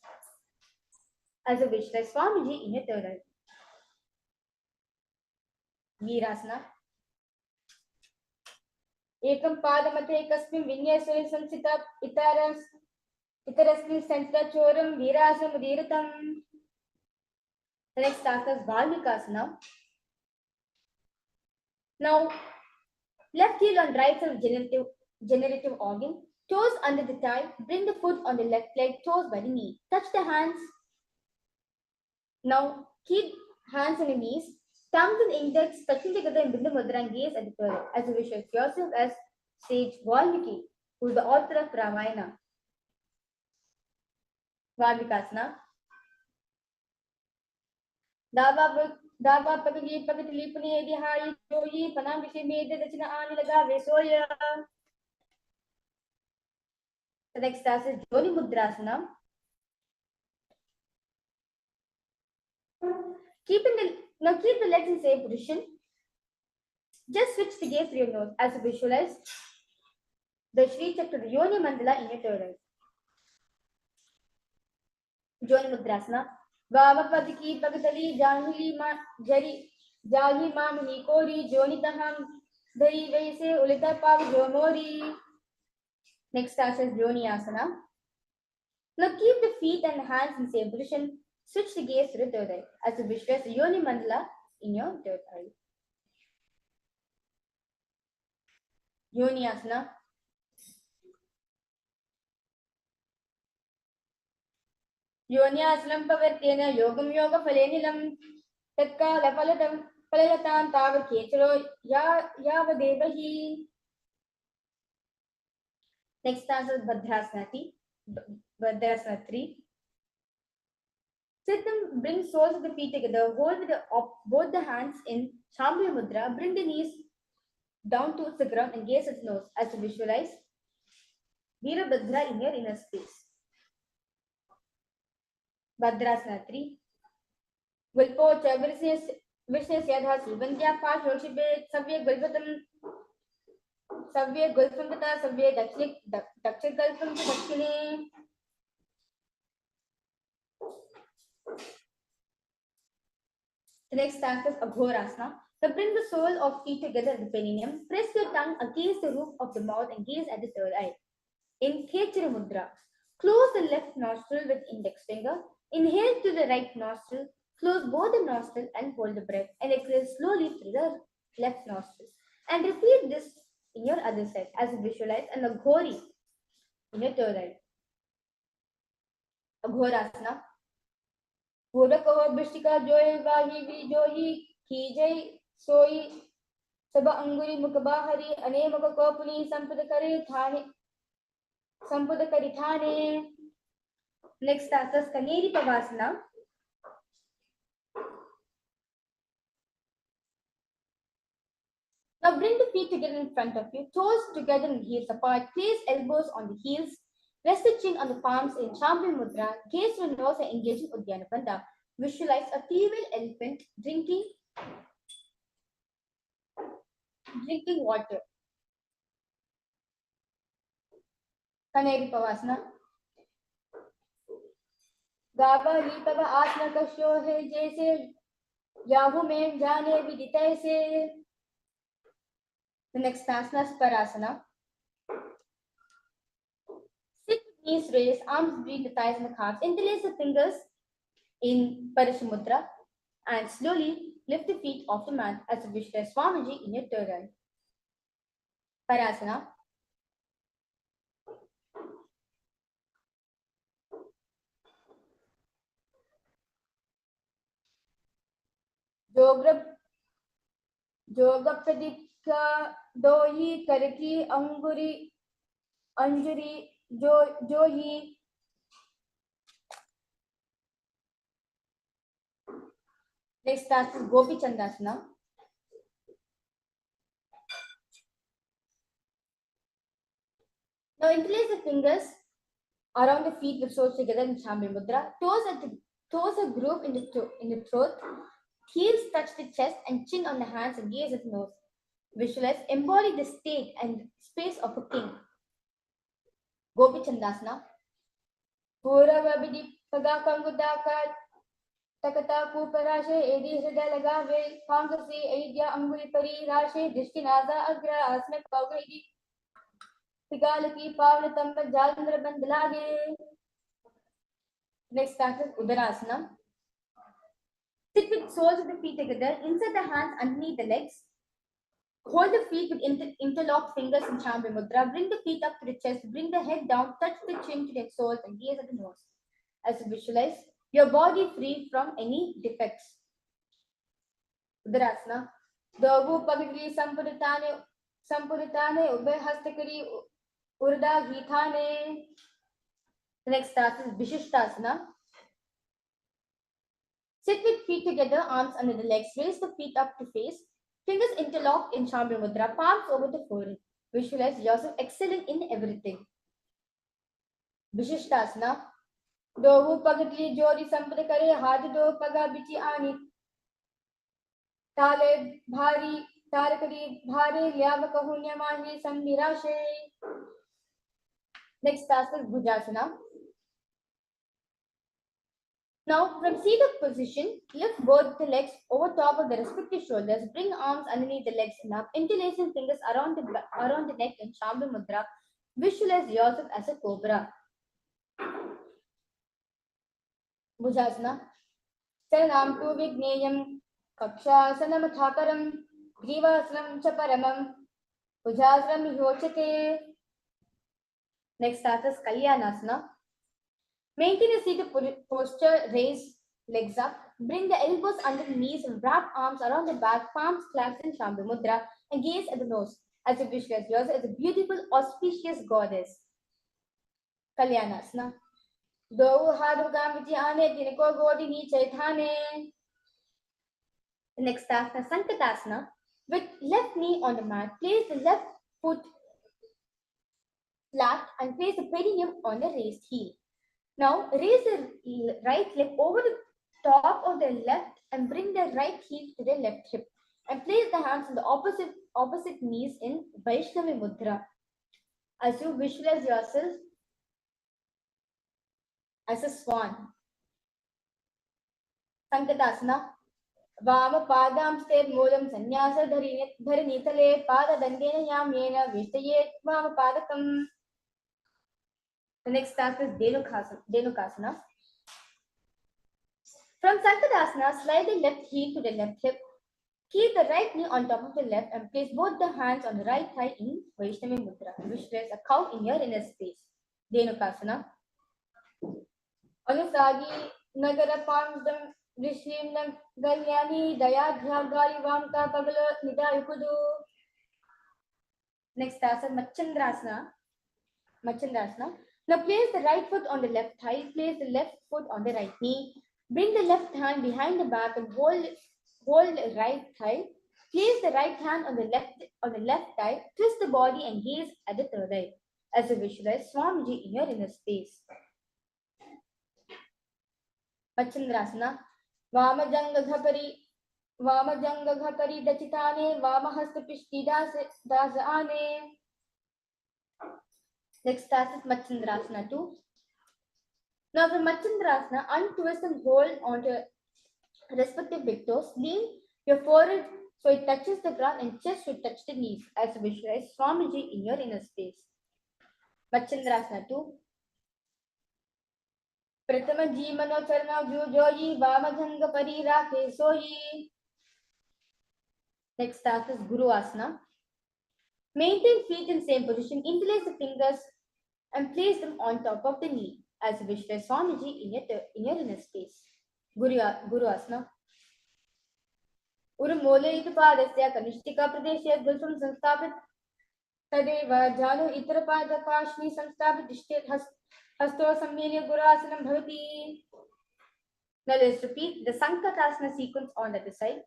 As a wish, like Swamiji in your third eye. Girasana. Ekam Padamathe Kasmin Vinyasuri Sansita Itarasmin Santa Choram Virasam Diratam. The next asana is Valmikasana. Now, left heel on right side of generative organ, toes under the thigh, bring the foot on the left leg, toes by the knee. Touch the hands. Now, keep hands on the knees, thumbs and index touching together in Bindu Mudra and gaze at the toilet as you visualize yourself as sage Valmiki, who is the author of Ramayana. Valmikasana. दावा पगली पगली पुने दिहाई जोई पना विषय में दक्षिणा आने लगा वेसोया. The next task is Joni Mudrasana. Keep the legs in same position. Just switch the gaze to your nose as you visualize the Shri Chakra Yoni Mandala in your third eye. Joni Mudrasana. Vava Padiki Pagatali Jahili Ma Jari Jahi Mamani Kori Joni Taham Dari Vese Ulita Pav Jomori. Next task is Joni Asana. Now keep the feet and hands in same position. Switch the gaze to the third eye as you visualize the Yoni Mandala in your third eye. Yoni Asana. Yoniasalam pavartena yogam yoga falenilam tatkala palatam palalatam tavat kecharo yavadevahi. Next answer is Bhadrasana 3. Sit them, bring soles of the feet together, hold with both the hands in Shambhavi Mudra, bring the knees down towards the ground and gaze at the nose as you visualize Veerabhadra in your inner space. Bhadrasana 3. Gulpocha Vishnes Yadhasi Vandya Pashoshibe Savya Gulpatam Savya Gulpamata Savya Dakshik Gulpam Dakshine. The next task is Aghorasana. So bring the sole of feet together at the perineum. Press your tongue against the roof of the mouth and gaze at the third eye. In Khechara Mudra, close the left nostril with index finger. Inhale to the right nostril. Close both the nostrils and hold the breath and exhale slowly through the left nostril. And repeat this in your other side as you visualize an Aghori in your third eye. Aghorasana. Purakaho Bishtika Joy Vahi Johi Kijay Soi Saba Anguri Mukabahari Ane Mukakopuni Sampadakari Thane. Next task is Kaneri Pavasana. Now bring the feet together in front of you, toes together and heels apart. Place elbows on the heels. Rest the chin on the palms in Shambhavi Mudra. Gaze to the nose and engage in Uddiyana Bandha. Visualize a female elephant drinking water. Kaneri Pavasana. गावा ही तब आसना कश्यो है जैसे Yahoo में जाने विदित से. The next asana is Parasana. Sit with knees raised, arms between the thighs and the calves. Interlace the fingers in Parashamudra and slowly lift the feet off the mat as you visualize Swamiji in your third eye. Parasana. Yoga Pradipka Dohi Kariki Anguri Anjuri Johi. Next task is Gopi Chandasana. Now interlace the fingers around the feet with soles together in Shambhavi Mudra. Toes are grooved in the throat. Heels touch the chest and chin on the hands and gaze at the nose. Visualize, embody the state and space of a king. Gopi Chandasana. Puravabidi Pagakangudaka Takata Kuparashe Edi Hida Lagave Kangasi Aidya Anguli Pari Rashe Dishkinaza Agra Asna Kaugadi Pigalaki Pavlatamba Jalandra Bandalage. Next task is Udarasana. Sit with soles of the feet together. Insert the hands underneath the legs. Hold the feet with interlocked fingers in Chambi Mudra. Bring the feet up to the chest. Bring the head down. Touch the chin to the soles and gaze at the nose. As you visualize your body free from any defects. Udarasana. Dovu Pagri Sampuritane Ube Hastakari Urda Githane. The next task is Vishishtasana. Sit with feet together, arms under the legs. Raise the feet up to face. Fingers interlocked in Chandra Mudra, palms over the forehead. Visualize yourself excelling in everything. Vishishtasana. Dovu Pagatli Jodi Sampada Kare Hadi Do Paga Bichi Ani. Tale Bhari Tarakari Bhari Lyava Kahunya Mahi Samnirashe. Next task is Bhujasana. Now, from seated position, lift both the legs over top of the respective shoulders. Bring arms underneath the legs and up. Interlacing fingers around the neck in Shambhu Mudra. Visualize yourself as a cobra. Bhujasana. Saranam tu vigneyam. Kakshasanam thakaram. Grivasanam chaparamam. Bhujasanam yochate. Next task is Kalyanasana. Maintain a seated posture, raise legs up, bring the elbows under the knees and wrap arms around the back, palms clasped in Shambhu Mudra and gaze at the nose as you visualize yourself as a beautiful, auspicious goddess. Kalyanasana. Dovu hadu gamiti ane tinako godi ni chaithane. The next task is Sankatasana. With left knee on the mat, place the left foot flat and place the perineum on the raised heel. Now, raise the right leg over the top of the left and bring the right heel to the left hip. And place the hands on the opposite knees in Vaishnavi Mudra. As you visualize yourself as a swan. Sankatasana. Vama padam state modam sanyasa dharinitale pada dandena yamyena vishtayet vama padakam. The next task is Dhenukasana. From Sankatasana, slide the left heel to the left hip. Keep the right knee on top of the left and place both the hands on the right thigh in Vaishnavi Mudra. Visualize a cow in your inner space. Dhenukasana. Anusagi Nagara Pamsdam Vishim Galyani Dayadhya Gali Vamka Pagala Nidayukudu. Next task is Machandrasana. Now place the right foot on the left thigh, place the left foot on the right knee. Bring the left hand behind the back and hold the right thigh. Place the right hand on the left thigh, twist the body and gaze at the third eye. As you visualize Swamiji in your inner space. Machandrasana. Vamajanga Ghapari Dachitane Vamahasta Pishti Dasane. Next task is Machandrasana 2. Now for Machandrasana, untwist and hold onto respective big toes. Lean your forehead so it touches the ground and chest should touch the knees as you visualize Swamiji in your inner space. Machandrasana 2. Pratama Jimano Charna Jujoyi Vamajanga Parira Kesoyi. Next task is Guru Asana. Maintain feet in same position, interlace the fingers and place them on top of the knee as you visualize Swamiji in your inner space. Guru Asana. Urumole Itapadasya Kanishtika Pradesha Gulfam Sanstapit Tadeva Janu Itarapada Pashni Sanstapit Dishtet Hasto Sammelya Guru Asanam Bhavati. Now let's repeat the Sankatasana sequence on the other side.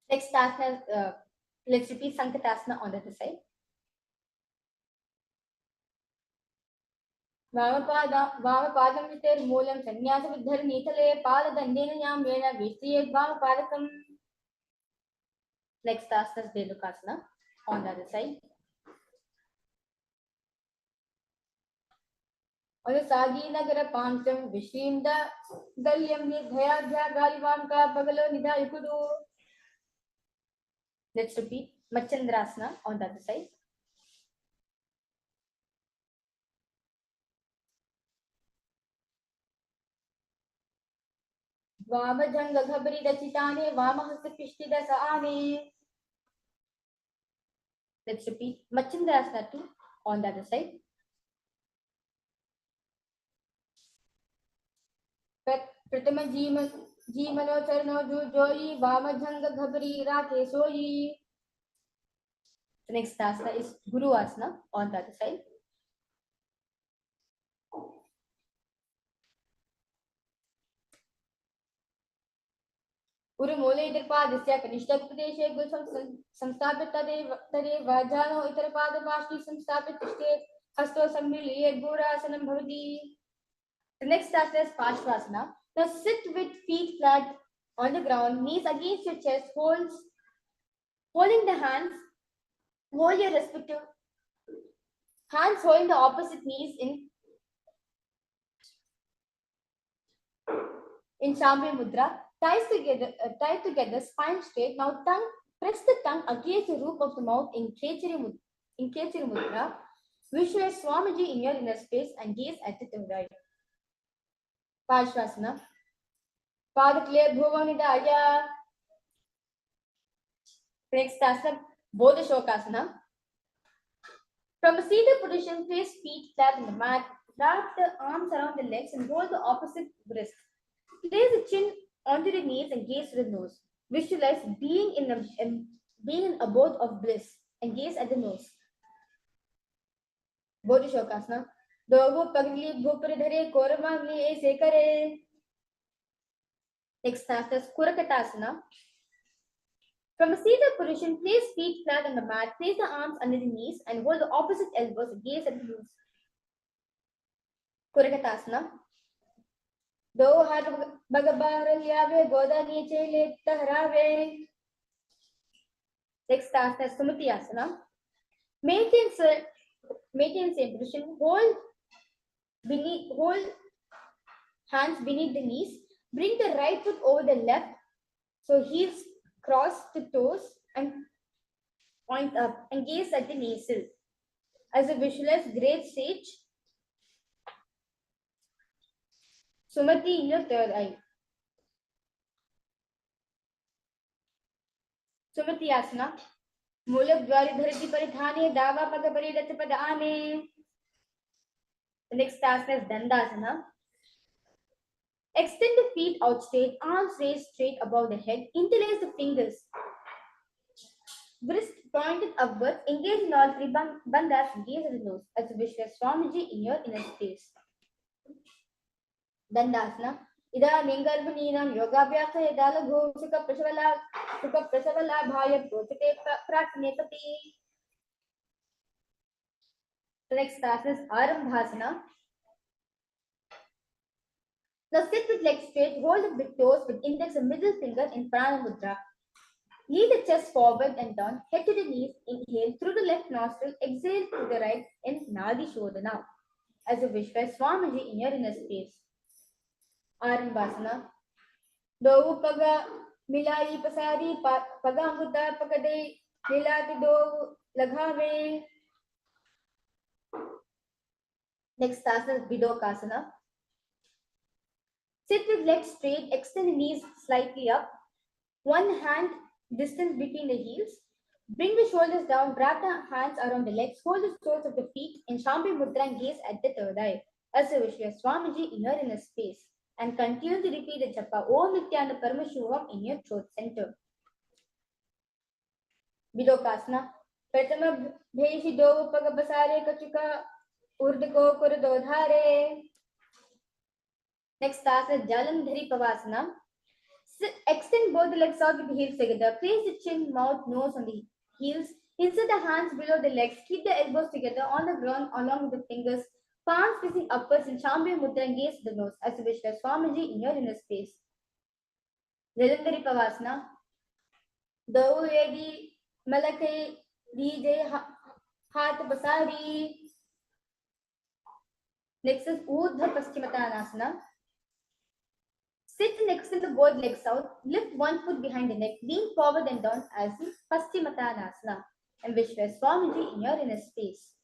Next asana, let's repeat Sankatasana on the other side. Vamapadam vitir moolam sannyasa vidhar nitale pada dandena yamena vishtriyet vamapadakam. Next asana is Dhenukasana on the other side. Sagi nagara pamsam vishimda dalyam nidhayadhya galivam ka pagalo nidayukudu. Let's repeat. Machandrasana on the other side. Vamajanga ghabri dachitane vamahasta pishtida saane. Let's repeat Machandrasana 2 on the other side. प्रथम जीमनो चरणो जोई वामजंग घबरी राखे सोई. The next asana is Guru Asana on the other side. Guru Mole Itarpadasya Kanishtak Pradeshe Gulsam Samstapit Tade Vajano Itarpada Vashti Samstapit Tishte Hasto Sammili Gura Asanam Bhavati. The next asana is Pashvasana. Now sit with feet flat on the ground, knees against your chest, holding the hands, hold your respective hands holding the opposite knees in Shambhi Mudra. Tie together, spine straight. Now press the tongue against the roof of the mouth in Khechari Mudra. Visualize Swamiji in your inner space and gaze at the third eye. Pashvasana. Padakle Bhuvanidaya. Next asana, Bodha Shokasana. From a seated position, place feet flat on the mat. Wrap the arms around the legs and hold the opposite wrist. Place the chin onto the knees and gaze to the nose. Visualize being in an abode of bliss and gaze at the nose. Bodhi Shokasana. Dogu pagli bhuparidhare koramagli aise kare. Next asana is Kurakatasana. From a seated position, place feet flat on the mat, place the arms under the knees and hold the opposite elbows and gaze at the nose. Kurakatasana. Do har bagabaharyave goda niche le tahrave. Next asana is Sumati Asana. Maintain same position. Hold hands beneath the knees. Bring the right foot over the left, so heels cross the toes and point up and gaze at the navel. As a visualize great sage, Sumati in your third eye. Sumati Asana. Mulak Dwari Dharati Paridhane Dava Pagapari Padane. The next asana is Dandasana. Extend the feet out straight, arms raised straight above the head, interlace the fingers. Wrist pointed upwards, engage in all three bandhas, gaze at the nose. As a visualize Swamiji in your inner space. Dandasana. Ida Ningarbanam Yogabhyasa Yadala Gosika Prasavala Bhaya Protite Pratnepati. The next asana is Arambhasana. Now sit with legs straight, hold the big toes with index and middle finger in Pranayama Mudra. Lean the chest forward and down, head to the knees, inhale through the left nostril, exhale to the right in Nadi Shodhana. As a visualize Swamiji in your inner space. Arambhasana. Do paga milai pasari pagambuta pakade milati do laghave. Next asana is Bidokasana. Sit with legs straight, extend the knees slightly up. One hand distance between the heels. Bring the shoulders down, wrap the hands around the legs, hold the soles of the feet in Shambhi Mudra and gaze at the third eye. As a visualize Swamiji in your inner space. And continue to repeat the japa Om Nithyananda Paramashivoham in your throat center. Bidokasana. Pratama Bheshi Do Pagabasare Kachika Urdiko Kuradodhare. Next asana Jalandhari Pavasana. Extend both the legs out with the heels together. Place the chin, mouth, nose on the heels. Insert the hands below the legs. Keep the elbows together on the ground along with the fingers. Palms facing upwards in Shambhi Mudra and gaze to the nose. As a visualize Swamiji in your inner space. Jalandhari Pavasana. Do Yedi Malakai DJ Hat Basari. Next is Urdhva Paschimottanasana. Sit and extend the both legs out. Lift one foot behind the neck. Lean forward and down as in Paschimottanasana. And visualize Swamiji in your inner space.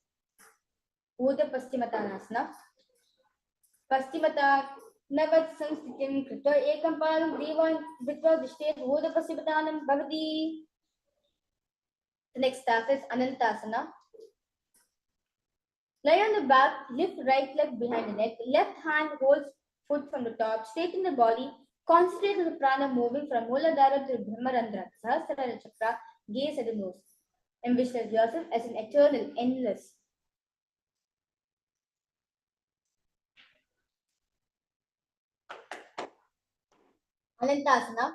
Urdhva Paschimottanasana. Paschimata Navat Sanskritim Krita Ekam Palam Divan Vitva Dishtet Urdhva Paschimottanam Bhavati. The next task is Anantasana. Lie on the back, lift right leg behind the neck, left hand holds foot from the top, straighten the body, concentrate on the prana moving from Muladhara to Brahmarandra, Sahasrara Chakra, gaze at the nose. And visualize yourself as an eternal, endless. Anantasana.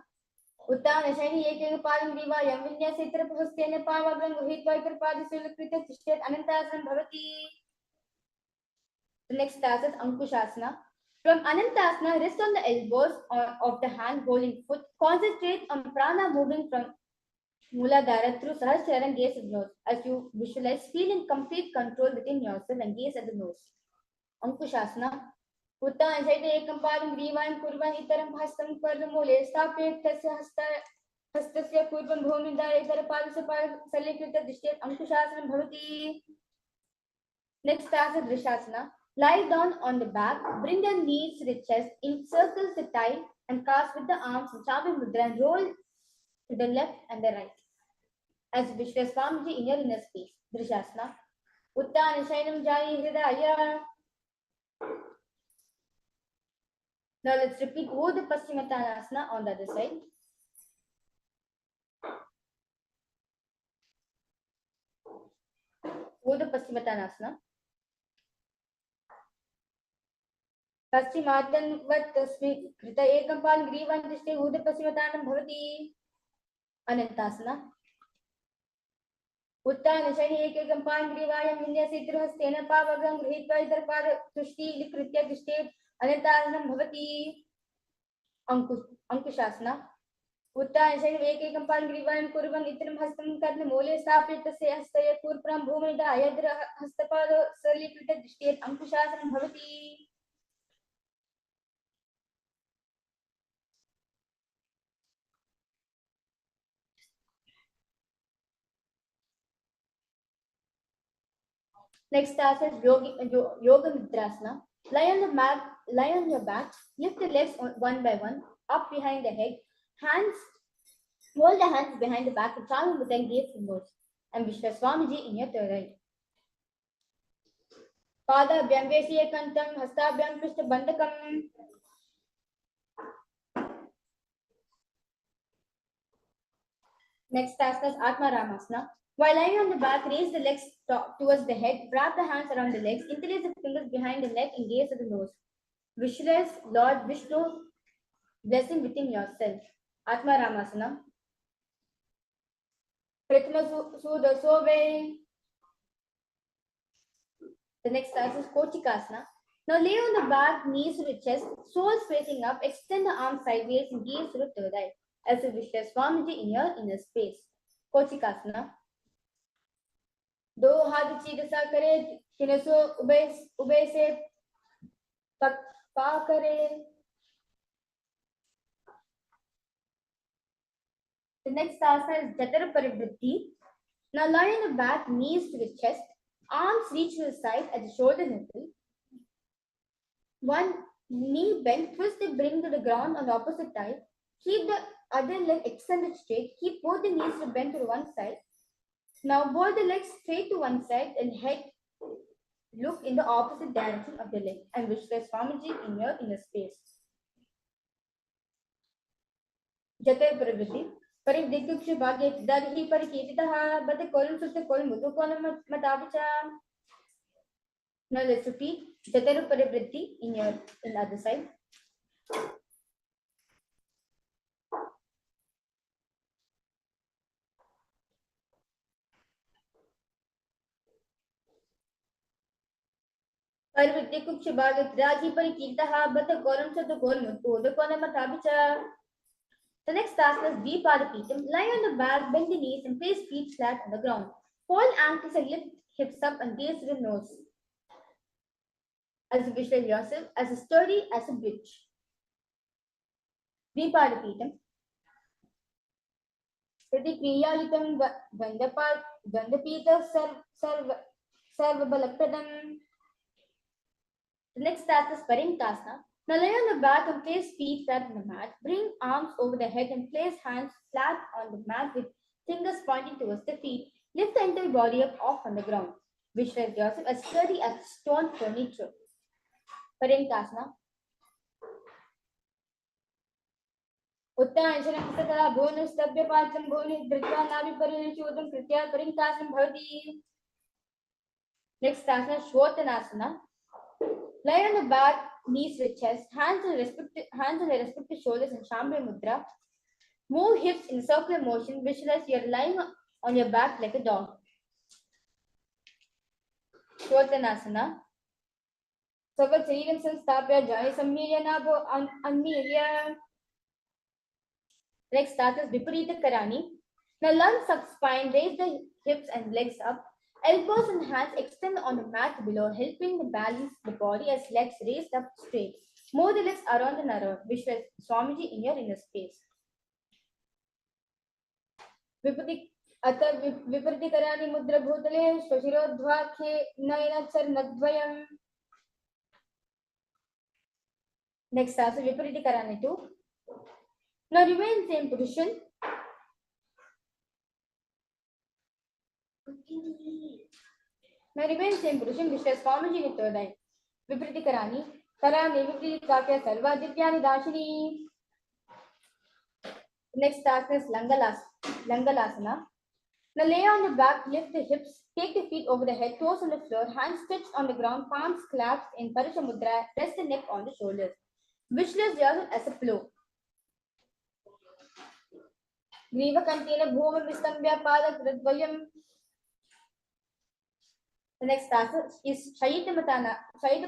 Uttana Shani Ekega Palam Diva Yamvinya Sitra Pahastena Pavagram Uhitva Kripadisula Krita Tishtet Anantasana Bhavati. The next task is Ankushasana. From Anantasana, rest on the elbows of the hand holding foot. Concentrate on prana moving from Muladhara through Sahasrara and gaze at the nose. As you visualize, feel in complete control within yourself and gaze at the nose. Ankushasana. Uttan Shaita Ekam Padam Grivan Kurvan Itaram Hastam Pardamole Stapet Tasya Hastasya Kurvan Bhumindara Itara Padasya Salikrita Dishtet Ankushasana Bhavati. Next task is Drishasana. Lie down on the back, bring the knees to the chest, encircle the thigh and cast with the arms in Chavi Mudra and roll to the left and the right. As visualize Swamiji in your inner space. Drishasana. Uttana Shainam Jai Hridaya. Now let's repeat Urdhva Paschimottanasana on the other side. Urdhva Paschimottanasana. Paschimatan Tasmi Krita Ekam Palam Grivan Dishte Urdhva Paschimottanam Bhavati. Anantasana. Uttana Shani Ekam Palam Grivayam Vinya Sitra Hastena Pavagram Grihitva Itarpada Tushti Likritya Dishte Anantasanam Bhavati. Ankushasana. Uttana Shani Ekam Palam Grivayam Kurvan Itaram Hastam Karna Mole Stapitase Hastaya Kurpram Bhumida Ayadra Hastapada Salikrita Dishte Ankushasanam Bhavati. Next task is Yoga Nidrasana. Lie on your back, lift the legs one by one, up behind the head, hold the hands behind the back and charm with then gaze inwards. And visualize Swamiji in your third eye. Padabhyam Vesiya Kantam, Hastabhyam Krishna Bandakam. Next task is Atma Ramasana. While lying on the back, raise the legs towards the head, wrap the hands around the legs, interlace the fingers behind the neck and gaze at the nose. Visualize Lord Vishnu blessing within yourself. Atma Ramasana. Prathama Sudha Sove. The next task is Kochikasana. Now lay on the back, knees to the chest, soles facing up, extend the arms sideways and gaze to the third eye. As you visualize Swamiji in your inner space. Kochikasana. दो हाथ सीधा करे, किनसो ube से पा करे. The next asana is Jatara Parivritti. Now lie on the back, knees to the chest, arms reach to the side at the shoulder nipple. One knee bent, twist the bring to the ground on the opposite side. Keep the other leg extended straight. Keep both the knees to bend to one side. Now both the legs straight to one side and head look in the opposite direction of the leg and visualize Swamiji in your inner space. Jatar Parivritti. Parivdikyuksha Bhagya Darihi Parikititaha Bada Kolum Sutta Kolum Mudu Kolum Matavicha. Now let's repeat Jataru Parivritti in the other side. Parivdikyuksha Bhagya Darihi Parikititaha Bada Kolum Sutta Kolum Mudu Kolum Matavicha. The next task is Dvipadapitam. Lie on the back, bend the knees and place feet flat on the ground. Fold ankles and lift hips up and gaze to the nose. As you visualize yourself as sturdy as a bridge. Dipadapitam. Pratikriyalitam Gandapita Sarvabalapradam. The next task is Parintasana. Now lay on the back and place feet flat on the mat. Bring arms over the head and place hands flat on the mat with fingers pointing towards the feet. Lift the entire body up off on the ground. Visualize yourself as sturdy as stone furniture. Parintasana. उत्तरांशनं तथा भुवनस्तभ्यपात्रं भुवने धृत्वा नाभिपरिनिचोदं कृत्या परिङ्कासनं भवति. Next asana, Shvotanasana. Lie on the back, knees with chest, hands on the respective shoulders in Shambhala Mudra. Move hips in circular motion. Visualize you're lying on your back like a dog. Shvotanasana. Savat Shariram Sanstapya Jai Sammirya Nabho Anmirya. Next start is Viparita Karani. Now lunge up spine, raise the hips and legs up. Elbows and hands extend on the mat below, helping to balance the body as legs raised up straight. Move the legs around and around. Visualize Swamiji in your inner space. Vipariti Karani Mudra Bhutale Shashirodhvakhe Nainachar Nadvayam. Next start is Vipariti Karani 2. Now remain same position. Now remain same position. Visualize Swamiji in the third eye. Vipariti Karani. Karani Vipariti Kakya Sarva Divyani Dashini. Next task is Langalasana. Now lay on the back, lift the hips, take the feet over the head, toes on the floor, hands stretched on the ground, palms clasped in Parisha Mudra, rest the neck on the shoulders. Visualize yourself as a pillow. Griva Kantina Bhuma Vistambhya Pada Kridvayam. The next task is Shayita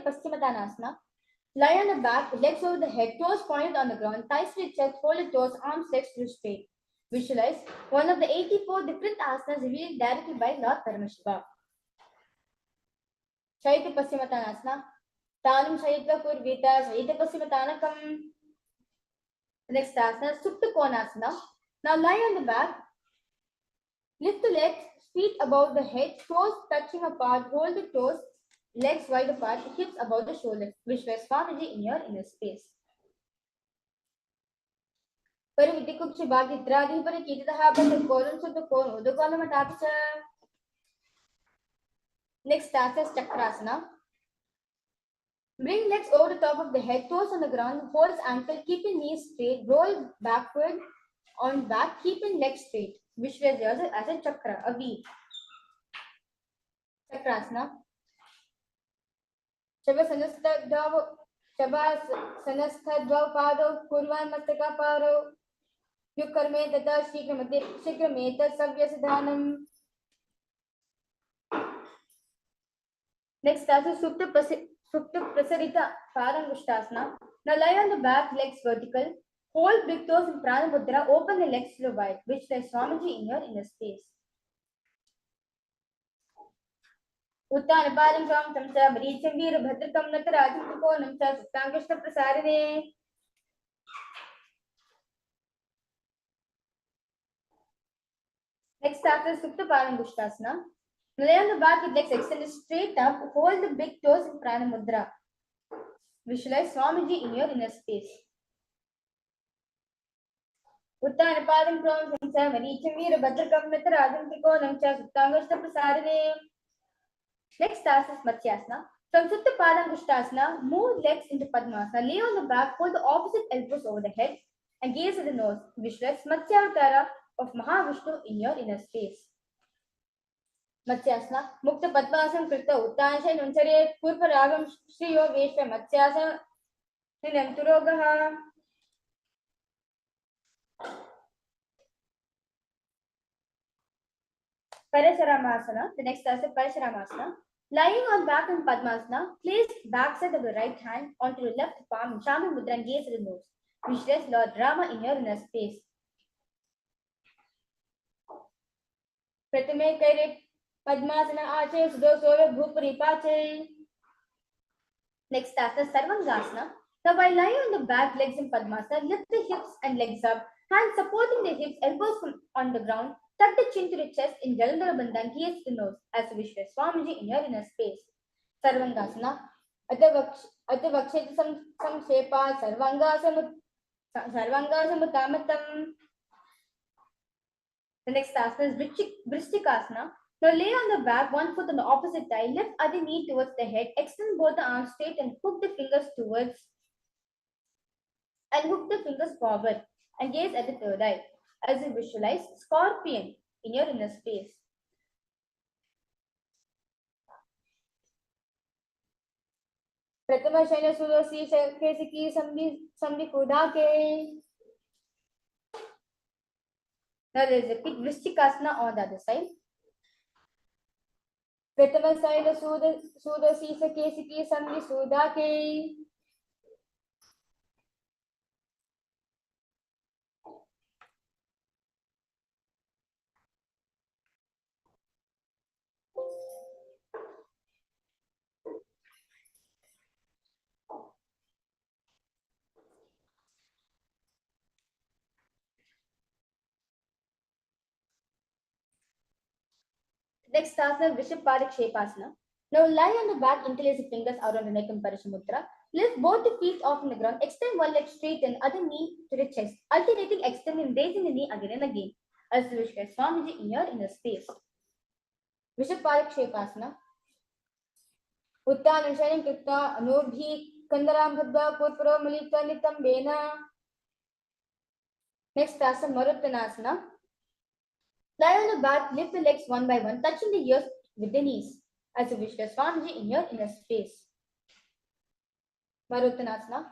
Paschimottanasana. Lie on the back, legs over the head, toes pointed on the ground, thighs to the chest, folded toes, arms flexed to straight. Visualize one of the 84 different asanas revealed directly by Lord Paramashiva. Shayita Paschimottanasana. Tanam Shayitva Kurvita Shayita Paschimottanakam. The next asana is Supta Konasana. Now lie on the back, lift the legs, feet above the head, toes touching apart, hold the toes, legs wide apart, hips above the shoulders. Visualize Swamiji in your inner space. Pariviti Bhagi Dradi Parakita Kolon Sutokon Udokonamatapsa. Next task is Chakrasana. Bring legs over the top of the head, toes on the ground, hold ankle, keeping knees straight, roll backward on back, keeping legs straight. Visualize yourself as a chakra, a V. Chakrasana. Shavasana Dvav Pado, Kurvan Mastaka Paro, Yukarme Tata Shikrameta Savyasadhanam. Next task is Supta Prasarita Parangushtasana. Now lie on the back, legs vertical. Hold big toes in Prana Mudra. Open the legs to the wide. Visualize Swamiji in your inner space. Uttana Palam Swam Tamsa Baricham Veera Bhadrakam Natarajam Trikonam Sa Suttangashta Prasarine. Next after Supta Parangushtasana. Lay on the back with legs extended straight up. Hold the big toes in Prana Mudra. Visualize Swamiji in your inner space. Uttana Palam Swam Tamsa Baricham Veera Bhadrakam Natarajam Trikonam Sa Suttangashta Prasarine. Next task is Matsyasana. From Supta Padangushtasana, move legs into Padmasana. Lay on the back, hold the opposite elbows over the head, and gaze at the nose. Visualize Matsyavatara of Mahavishnu in your inner space. Matsyasana. Mukta Padmasana Krita Uttansha Nunsare Purva Ragam Shriyo Veshva Matsyasana Ninanturogaha. Parasharamasana. The next task is Parasharamasana. Lying on back in Padmasana, place backside of the right hand onto the left palm in Shambhala Mudra and gaze at the nose. Visualize Lord Rama in your inner space. Pratame Kairit Padmasana Ache Sudosoya Bhupari Pache. Next task is Sarvangasana. Now, while lying on the back, legs in Padmasana, lift the hips and legs up, hands supporting the hips, elbows on the ground, tuck the chin to the chest in Jalandhara Bandha and gaze to the nose as we wish Swamiji in your inner space. Sarvangasana. Atavaksheta samshepa sarvangasamutamatam. The next asana is Vrishtikasana. Now lay on the back, one foot on the opposite thigh, lift other knee towards the head, extend both the arms straight and hook the fingers forward and gaze at the third eye as you visualize scorpion in your inner space. Pratama Shaila Sudasi Kesiki Sambi Kudake. Now there is a big Vrishtikasana on the other side. Pratama Shaila Sudasi Kesiki Sambi Sudake. Next asana, Vishapadik Shepasana. Now lie on the back, interlace the fingers around the neck in Parashamudra. Lift both the feet off on the ground. Extend one leg straight and other knee to the chest. Alternating, extending, raising the knee again and again. As you wish Swamiji in your inner space. Vishapadik Shepasana. Uttan Sharing Krita Anubhi Kandaram Bhadva Purpura Malika Nitam Bena. Next asana, Maruttanasana. Lie on the back, lift the legs one by one, touching the ears with the knees. As you wish Swamiji in your inner space. Maruttanasana.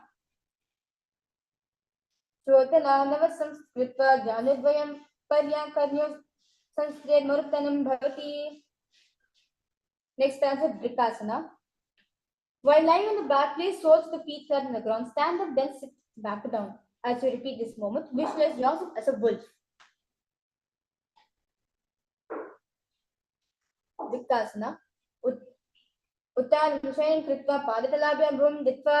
Shrotananava Samskritva Jnanudvayam Paryankarnyo Sanskrit Maruttanam Bhavati. Next answer, Brikasana. While lying on the back, place soles of the feet flat on the ground. Stand up, then sit back down. As you repeat this moment, visualize yourself as a wolf. Brikasana. Uttan Vishayan Kritva Padatalabhyam Bhum Ditva.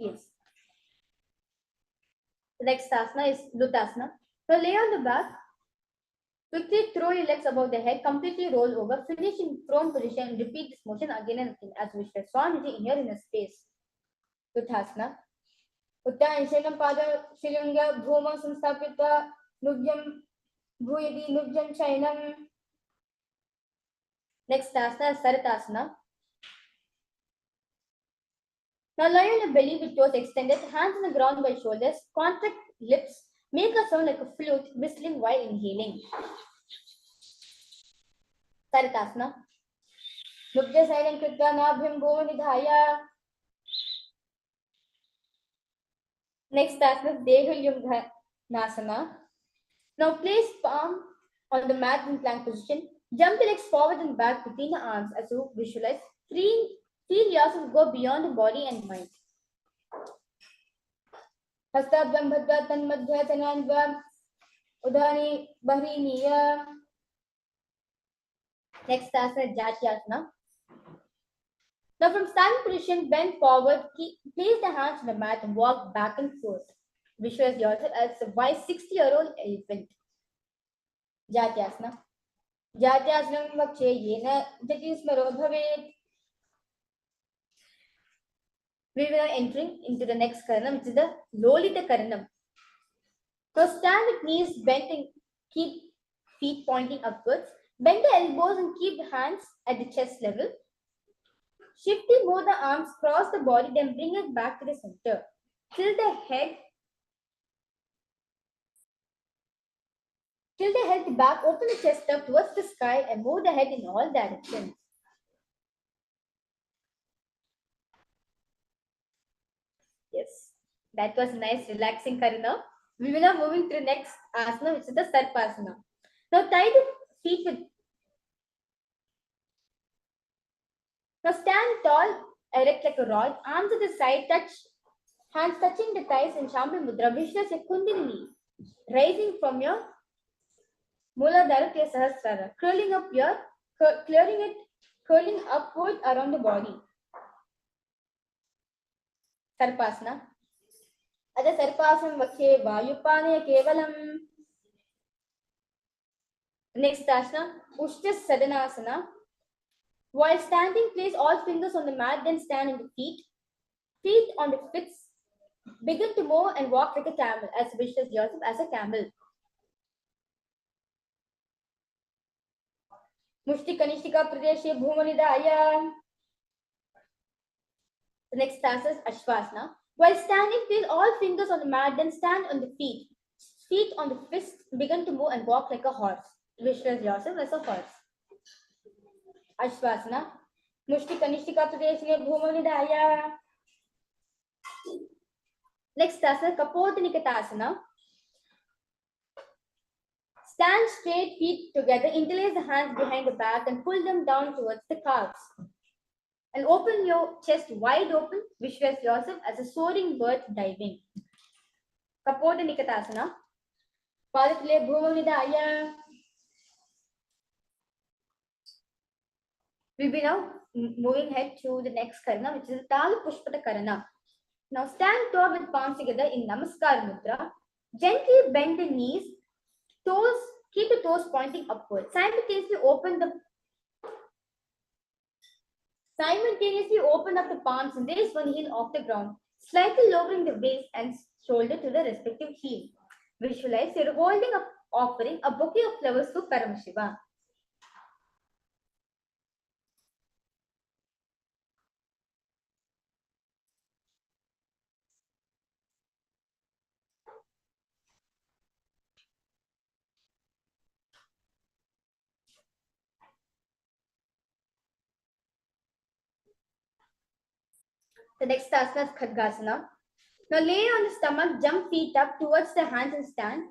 Yes. The next asana is Lutasana. So lay on the back. Quickly throw your legs above the head, completely roll over, finish in prone position and repeat this motion again and again as wish Swamiji in your inner space. Lutasana. Uttan Shanam Pada Shilanga Bhuma Samstapita Nubjam Bhuyadi Nubjam Chainam. Next asana is Saratasana. Now lie on your belly with toes extended, hands on the ground by shoulders, contract lips, make a sound like a flute, whistling while inhaling. Saratasana. Nubja Saidam Kritva Nabhyam Bhuma Nidhaya. Next asana is Dehulyumdhanasana. Now place palm on the mat in plank position. Jump the legs forward and back between the arms as you visualize. Feel yourself go beyond the body and mind. Hastabdam Bhadva Tanmadhya Tanandva Udhani Bahiniya. Next asana is Jatyasana. Now from standing position, bend forward, place the hands on the mat and walk back and forth. Visualize yourself as a wise 60-year-old elephant. Jatyasana. Jatyasanam vakshe yena jatismaro bhavet. We will be entering into the next karanam, which is the Lolita Karanam. So stand with knees bent and keep feet pointing upwards. Bend the elbows and keep the hands at the chest level. Shifting both the arms, cross the body, then bring it back to the center. Tilt the head back, open the chest up towards the sky and move the head in all directions. That was nice, relaxing, Karina. We will now moving to the next asana, which is the Sarpasana. Now tie the feet with. Now stand tall, erect like a rod, arms at the side, hands touching the thighs in Shambhu Mudra. Visualize your Kundalini rising from your Muladhara to your Sahasrara, curling upward around the body. Sarpasana. Ada Sarpasana Vakhe Vayupanaya Kevalam. Next asana, Ushta Sadanasana. While standing, place all fingers on the mat, then stand on the feet. Feet on the fists. Begin to move and walk like a camel, as visualize yourself as a camel. Mushti Kanishtika Pradeshe Bhumanidaya. The next asana is Ashwasana. While standing, place all fingers on the mat, then stand on the feet. Feet on the fists. Begin to move and walk like a horse. Visualize yourself as a horse. Ashwasana. Mushti Kanishtika Pradeshe Bhumanidaya. Next asana, Kapodhanikatasana. Stand straight, feet together, interlace the hands behind the back and pull them down towards the calves. And open your chest wide open, visualize yourself as a soaring bird diving. Kapodhanikatasana. Padatile Bhumanidaya. We'll be now moving ahead to the next karana, which is the Tala Pushpata Karana. Now stand tall with palms together in Namaskar Mudra. Gently bend the knees, keep the toes pointing upward. Simultaneously open up the palms and raise one heel off the ground, slightly lowering the waist and shoulder to the respective heel. Visualize you're offering a bouquet of flowers to Paramashivoham. The next asana is Khadgasana. Now lay on the stomach, jump feet up towards the hands and stand.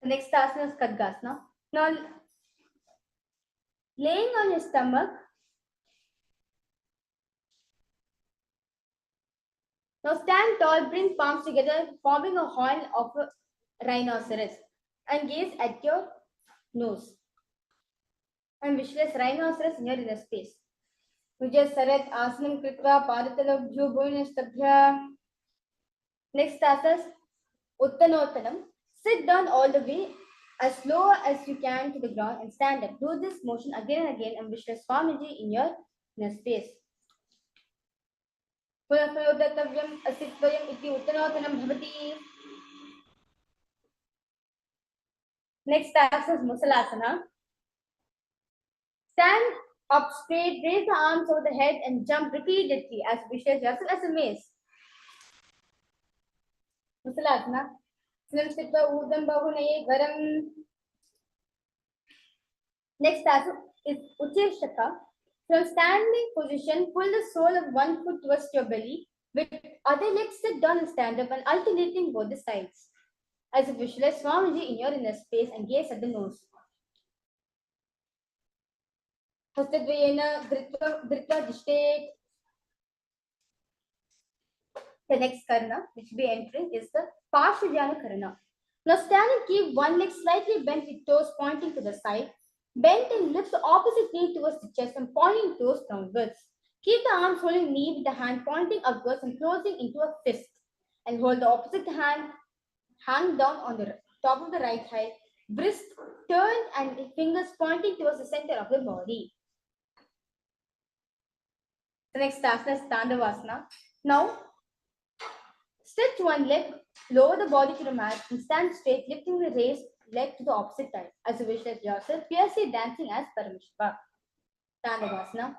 The next asana is Khadgasana. Now, laying on your stomach. Now stand tall, bring palms together, forming a horn of a rhinoceros, and gaze at your nose. And visualize rhinoceros in your inner space. Vijay Sarat Asanam Kritva Padatalabhyo Bhuvanastabhya. Next asana is Uttanottanam. Sit down all the way as slow as you can to the ground and stand up. Do this motion again and again and visualize Swamiji in your inner space. पुनः अस्तित्वयम् इति उत्तनोत्तनं भवति. Next asana is Musalasana. Stand up straight, raise the arms over the head and jump repeatedly as visualize yourself as a mace. Musalasana. Sthitva urdhvam bahunaye garam. Next asana is Ucheshaka. From standing position, pull the sole of one foot towards your belly. With other leg, sit down and stand up and alternating both the sides. As you visualize Swamiji in your inner space and gaze at the nose. Hastadvayena dhritva dishtet. The next karna which we are entering is the Parshvadhyana karna. Now stand and keep one leg slightly bent with toes pointing to the side. Bend and lift the opposite knee towards the chest and pointing toes downwards. Keep the arms holding knee with the hand pointing upwards and closing into a fist. And hold the opposite hand down on the top of the right thigh. Wrist turned and fingers pointing towards the center of the body. The next asana is Tandavasana. Now, stretch one leg, lower the body to the mat and stand straight, lifting the raised leg to the opposite side. As you visualize yourself, fiercely dancing as Paramashivoham. Tandavasana.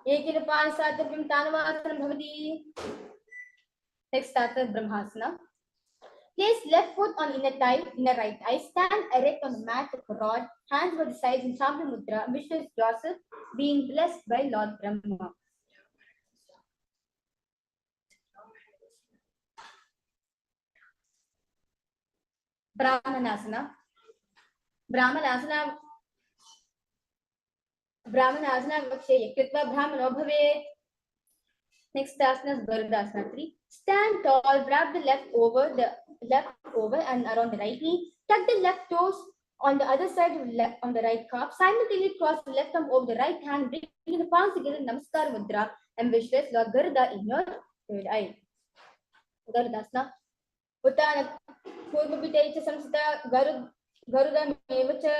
Ekena Panasatavyam Tandavasanam Bhavati. Next asana is Brahmasana. Place left foot on inner right thigh. Stand erect on the mat like a rod. Hands by the sides in Champa Mudra. Visualize yourself being blessed by Lord Brahma. Brahmanasana. Brahmanasana vakshe yakritva brahmano bhavet. Next asana is Garudasana 3. Stand tall, wrap the left over and around the right knee. Tuck the left toes on the other side of on the right calf. Simultaneously cross the left arm over the right hand, bringing the palms together in Namaskar Mudra and visualize Lord Garuda in your third eye. Garudasana. Uttana Purvapite Samsita Garuda Mevacha.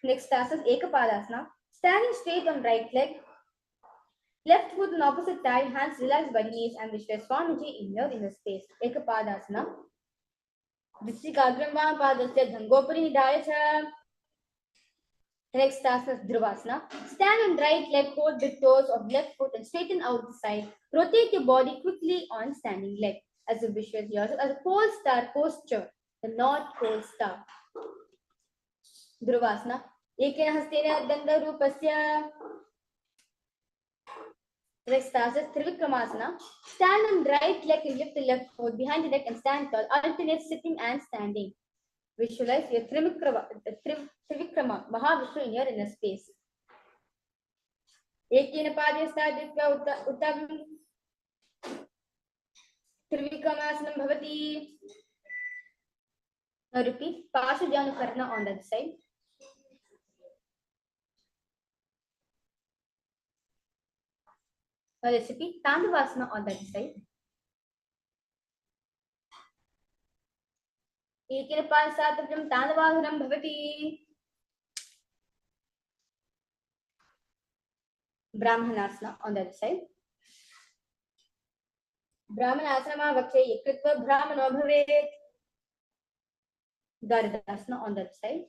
Next asana is Ekapadasana. Standing straight on right leg. Left foot on opposite thigh, hands relaxed by knees and visualize Swamiji in your inner space. Ekapadasana. Vishikagram Padasya Dhangopari Nidhaya. Next asana is Dhruvasana. Stand on right leg, hold the toes of left foot and straighten out the side. Rotate your body quickly on standing leg. As you visualize yourself as a pole star posture, the North Pole Star. Dhruvasana. Ekena hastena danda rupasya. Next asana is Trivikramasana. Stand on right leg and lift the left foot behind the neck and stand tall. Alternate sitting and standing. Visualize your Trivikrama, Mahavishnu in your inner space. Ekena padhyastaditva uttam Trivikramasana bhavati. Now repeat Parshvadhyana karna on that side. Now let's repeat Tandavasana on that side. Ekena Panasatavyam Tandavasanam bhavati. Brahmanasana on that side. Brahmanasana vakshe yakritva brahmano bhavet. Garudasana on that side.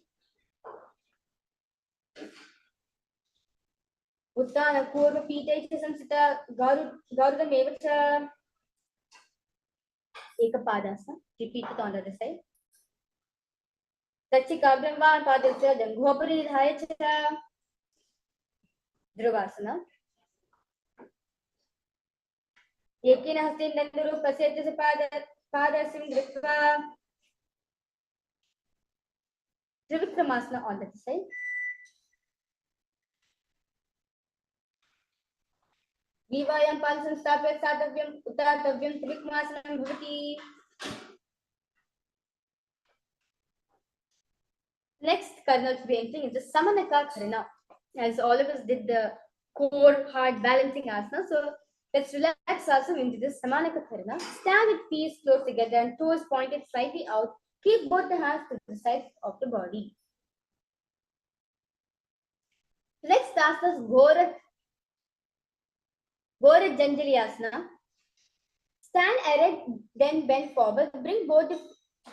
Uttana Purva Pite Samsita Garuda Mevacha. Ekapadasana. Repeat it on the other side. Tachikagram Padasya Dhangopari Nidhaya. Dhruvasana. Ekena Hastin Nandaru Pasyatya Padasim Dhritva. Trivikramasana on that side. Vivayam Palsam Stapet Satavyam Uttatavyam Trivikramasana Bhavati. Next karna to be entering is the Samanaka Karna. As all of us did the core, heart balancing asana. So let's relax also into this Samanaka Karna. Stand with feet close together and toes pointed slightly out. Keep both the hands to the sides of the body. Next asana is Gora Janjali Asana. Stand erect, then bend forward. Bring both the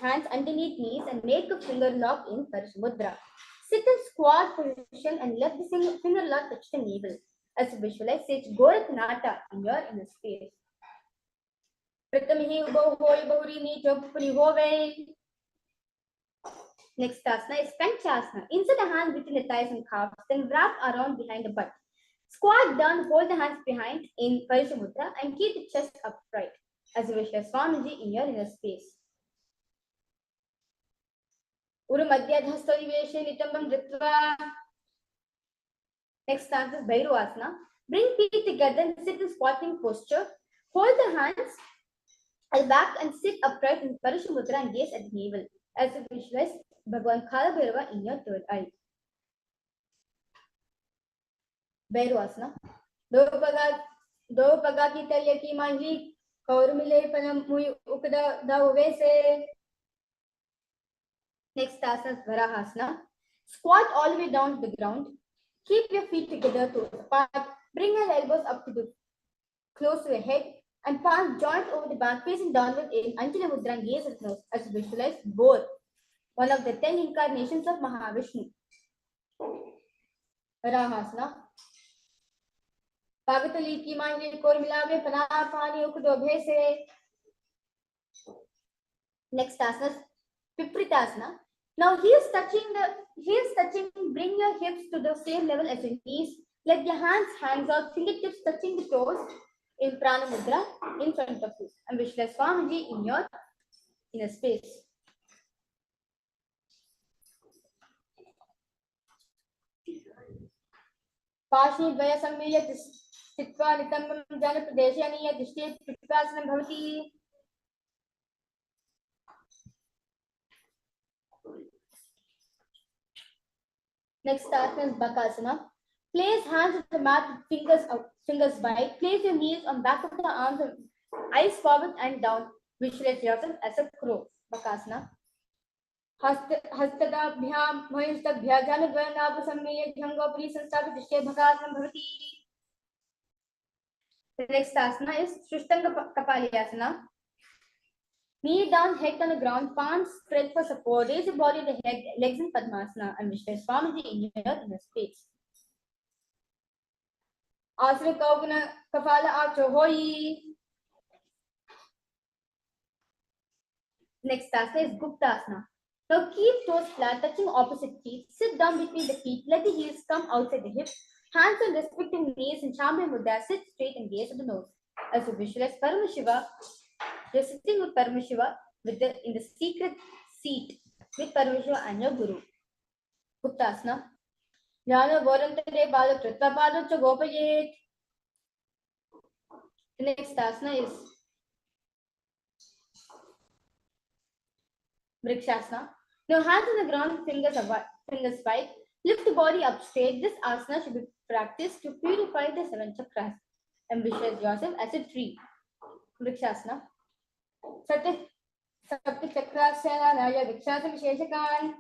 hands underneath knees and make a finger lock in Paramashivoham. Sit in squat position and let the finger lock touch the navel. As you visualize, say Goraknata in your inner space. Next asana is Panchasana. Insert the hands between the thighs and calves, then wrap around behind the butt. Squat down, hold the hands behind in Paramashivoham and keep the chest upright. As you visualize Swamiji in your inner space. Uru Madhyadhastodiveshe Nitambam Dritva. Next stance is Bhairavasana. Bring feet together and sit in squatting posture. Hold the hands at the back and sit upright in Paramashivoham and gaze at the navel. As you visualize Bhagwan Kala Bhairava in your third eye. Bhairavasana. Do paga ki talya ki manji kaur mile panam mui ukda da uvese. Next asana is Varahasana. Squat all the way down to the ground. Keep your feet together toes apart. Bring your elbows up to the close to the head and palms joint over the back, facing downward in Anjali Mudra and gaze at the nose as you visualize both, one of the 10 incarnations of Mahavishnu. Varahasana. Pagatali ki manji kor milave pana pani ukdo bhese. Next asana is Pipritasana. Now he is touching, bring your hips to the same level as your knees. Let your hands out, fingertips touching the toes in Prana Mudra in front of you. And visualize Swamiji in your inner space. Pashni Dvaya Sammeya Stitva Nitambam Jana Pradeshaniya Dishti Pipritasana Bhavati. Next asana is Bakasana. Place hands on the mat with fingers wide. Place your knees on back of the arms and eyes forward and down. Visualize yourself as a crow. Bakasana. Hastadabhyam Mahishtabhya Janadvayanabha Sammeya Bhyangopri Sanstapit Dishte Bhakasana Bhavati. The next asana is Shrushtanga Kapalayasana. Knee down, head on the ground, palms spread for support. Raise your body to the head, legs in Padmasana, and visualize Swamiji in your inner space. Asana Kaugana Kafala Achohoi. Next asana is Guptasana. Now keep toes flat, touching opposite feet. Sit down between the feet. Let the heels come outside the hips. Hands on respecting knees in Chambe Mudra. Sit straight and gaze at the nose. As you visualize Paramashiva, you're sitting with Paramashiva in the secret seat with Paramashiva and your Guru. Guptasana. Jnana Vorantare Bala Kritva Pada Chagopayet. The next asana is Vrikshasana. Now hands on the ground, fingers wide. Lift the body up straight. This asana should be practiced to purify the 7 chakras. And visualize yourself as a tree. Vrikshasana. Sapti chakrasana naya Vrikshasana Visheshakan.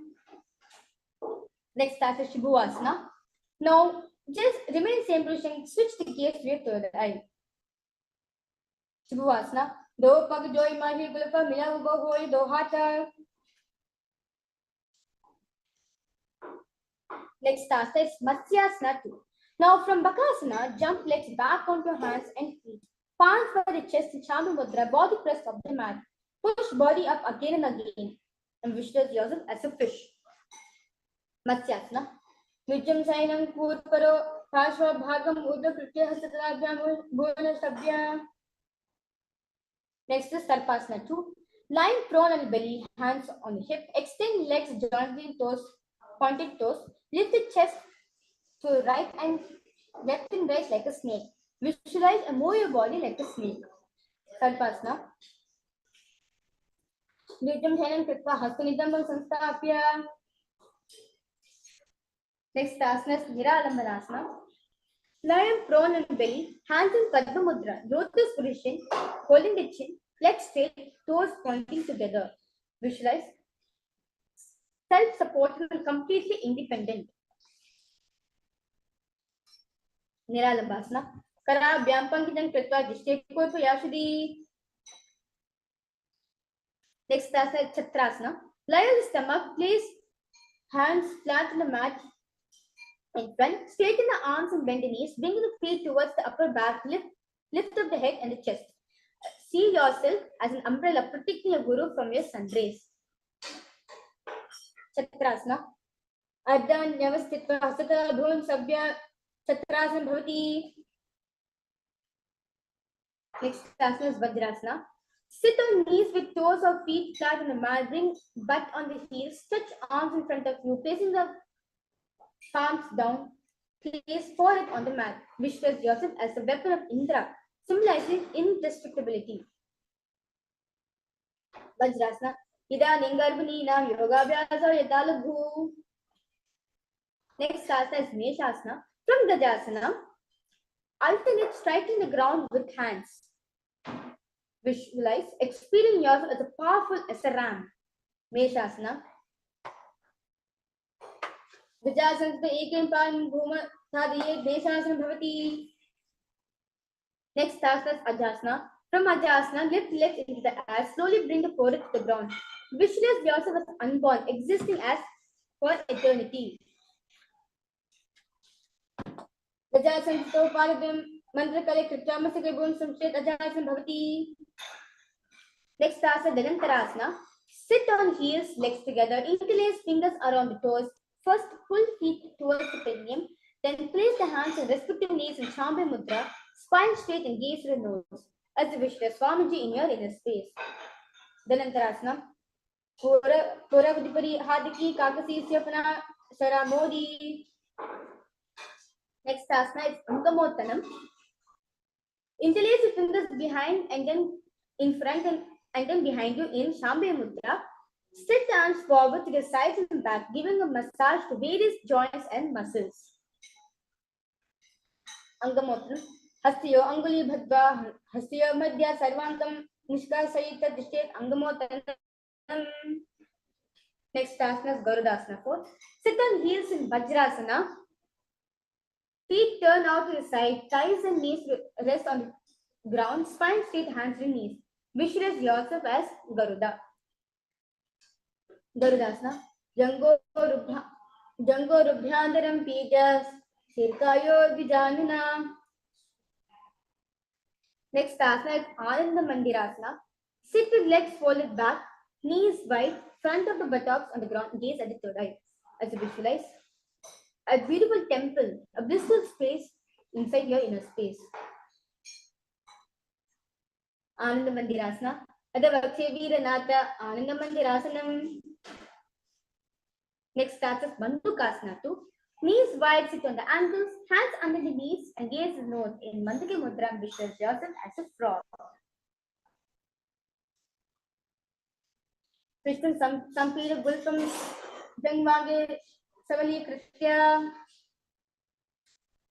Next asana is Shibhuasana. Now just remain in same position. Switch the gaze to your third eye. Shibhuasana. Do pag joy mahi gulpa mila ubo hoi do hata. Next asana is Matsyasana 2. Now from Bakasana, jump legs back onto hands and feet. Palms for the chest in Chambe Mudra, body press up the mat. Push body up again and again. And visualize yourself as a fish. Matsyasana. Nijam Sainam Purparo Pashva Bhagam Udra Kritya Hasadabhyam Bhuvana Sabhyam. Next is Sarpasana 2. Lying prone on the belly, hands on the hip. Extend legs jointly, toes pointed toes. Lift the chest to right and left and right like a snake. Visualize and move your body like a snake. Sarpasana. Nityam Dhanam Kritva Hastanidam Sanstapya. Next asana is Niralambanasana. Lie prone on belly, hands in Padma Mudra, lotus position, holding the chin, legs straight, toes pointing together. Visualize. Self-supported and completely independent. Niralambasana. Kara Byampankitan Kritva Dishtekoi Yashudi. Next asana is Chatrasana. Lie on the stomach, place hands flat on the mat in front, straighten the arms and bend the knees, bring the feet towards the upper back, lift up the head and the chest. See yourself as an umbrella protecting your guru from your sun rays. Chatrasana. Ardhan Nyavastitva Hasata Bhun Sabya Chatrasana Bhavati. Next asana is Vajrasana. Sit on knees with toes or feet flat on the mat, bring butt on the heels, stretch arms in front of you, placing the palms down, place forehead on the mat. Visualize yourself as the weapon of Indra, symbolizing indestructibility. Vajrasana. Idaning Garbhaneenam Yogabhyasa Yadalabhu. Next asana is Meshasana. From Gajasana, alternate striking the ground with hands. Visualize, experience yourself as a powerful SRM. Meshasana. Vajasana Ekem Pan Bhuma Thadiye Meshasana Bhavati. Next asana is Ajasana. From Ajasana, lift legs into the air, slowly bring the forehead to the ground. Visualize yourself as unborn, existing as for eternity. Ajasana Paradam Mantra Kale Kritramasika Bun Samshet Ajasana Bhavati. Next asana, Danantarasana. Sit on heels, legs together, interlace fingers around the toes. First, pull feet towards the perineum, then place the hands on respective knees in Shambha Mudra, spine straight and gaze to the nose, as you wish the Swamiji in your inner space. Danantarasana. Puravadipari Hadiki Kakasi Syapana Saramodi. Next asana is Angamotanam. Interlace your fingers behind and then in front and then behind you in Shambha Mudra. Stretch the arms forward to the sides and back, giving a massage to various joints and muscles. Angamotanam. Hastiyo Anguli Bhadva, Hastiyo Madhya Sarvankam, Nishkasayita Dishtet Angamotanam. Next asana is Garudasana 4. Sit on heels in Vajrasana. Feet turn out to the side, thighs and knees rest on the ground, spine straight, hands to knees. Visualize yourself as Garuda. Garudasana. Jango Rubhyandaram Pijas, Sirkayo Vijanana. Next asana is Ananda Mandirasana. Sit with legs folded back, knees wide, front of the buttocks on the ground, gaze at the third eye. As you visualize, a beautiful temple, a blissful space inside your inner space. Ananda Mandirasana. Adavakshe Veeranatha Ananda Mandirasanam. Next starts as Bandukasana 2. Knees wide, sit on the ankles, hands under the knees, and gaze the nose in Mandake Mudra and visualize yourself as a frog. Krishna Sampira Gulpam Jangvange Savali Kritya.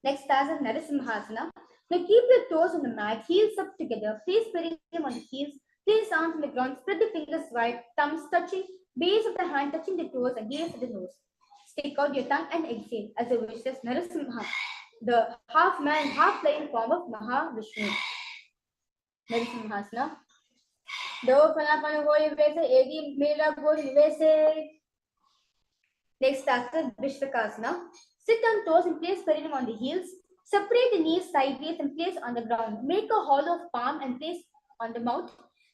Next starts as Narasimhasana. Now keep your toes on the mat, heels up together, place perineum on the heels, place arms on the ground, spread the fingers wide, thumbs touching, base of the hand touching the toes and gaze at the nose. Stick out your tongue and exhale as a wish as Narasimha, the half man, half lion form of Mahavishnu. Narasimhasana. Do Panapana Hoy Vese, Edi Mela Gori Vese. Next starts with Vishvakasana. Sit on toes and place perineum on the heels. Separate the knees sideways and place on the ground. Make a hollow of palm and place on the mouth.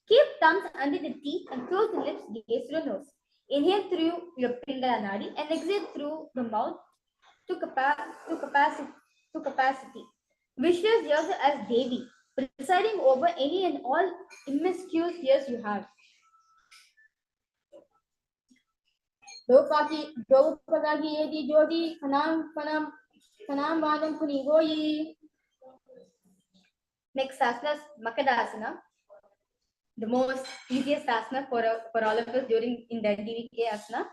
Keep thumbs under the teeth and close the lips, gaze to the nose. Inhale through your Pingala Nadi and exhale through the mouth to capacity. Visualize yourself as Devi, presiding over any and all immiscuous fears you have. Dopagagi Yedi Jodi Kanam Vadam Kunigoyi. Next asana is Makadasana, the most easiest asana for all of us during in the DVK asana,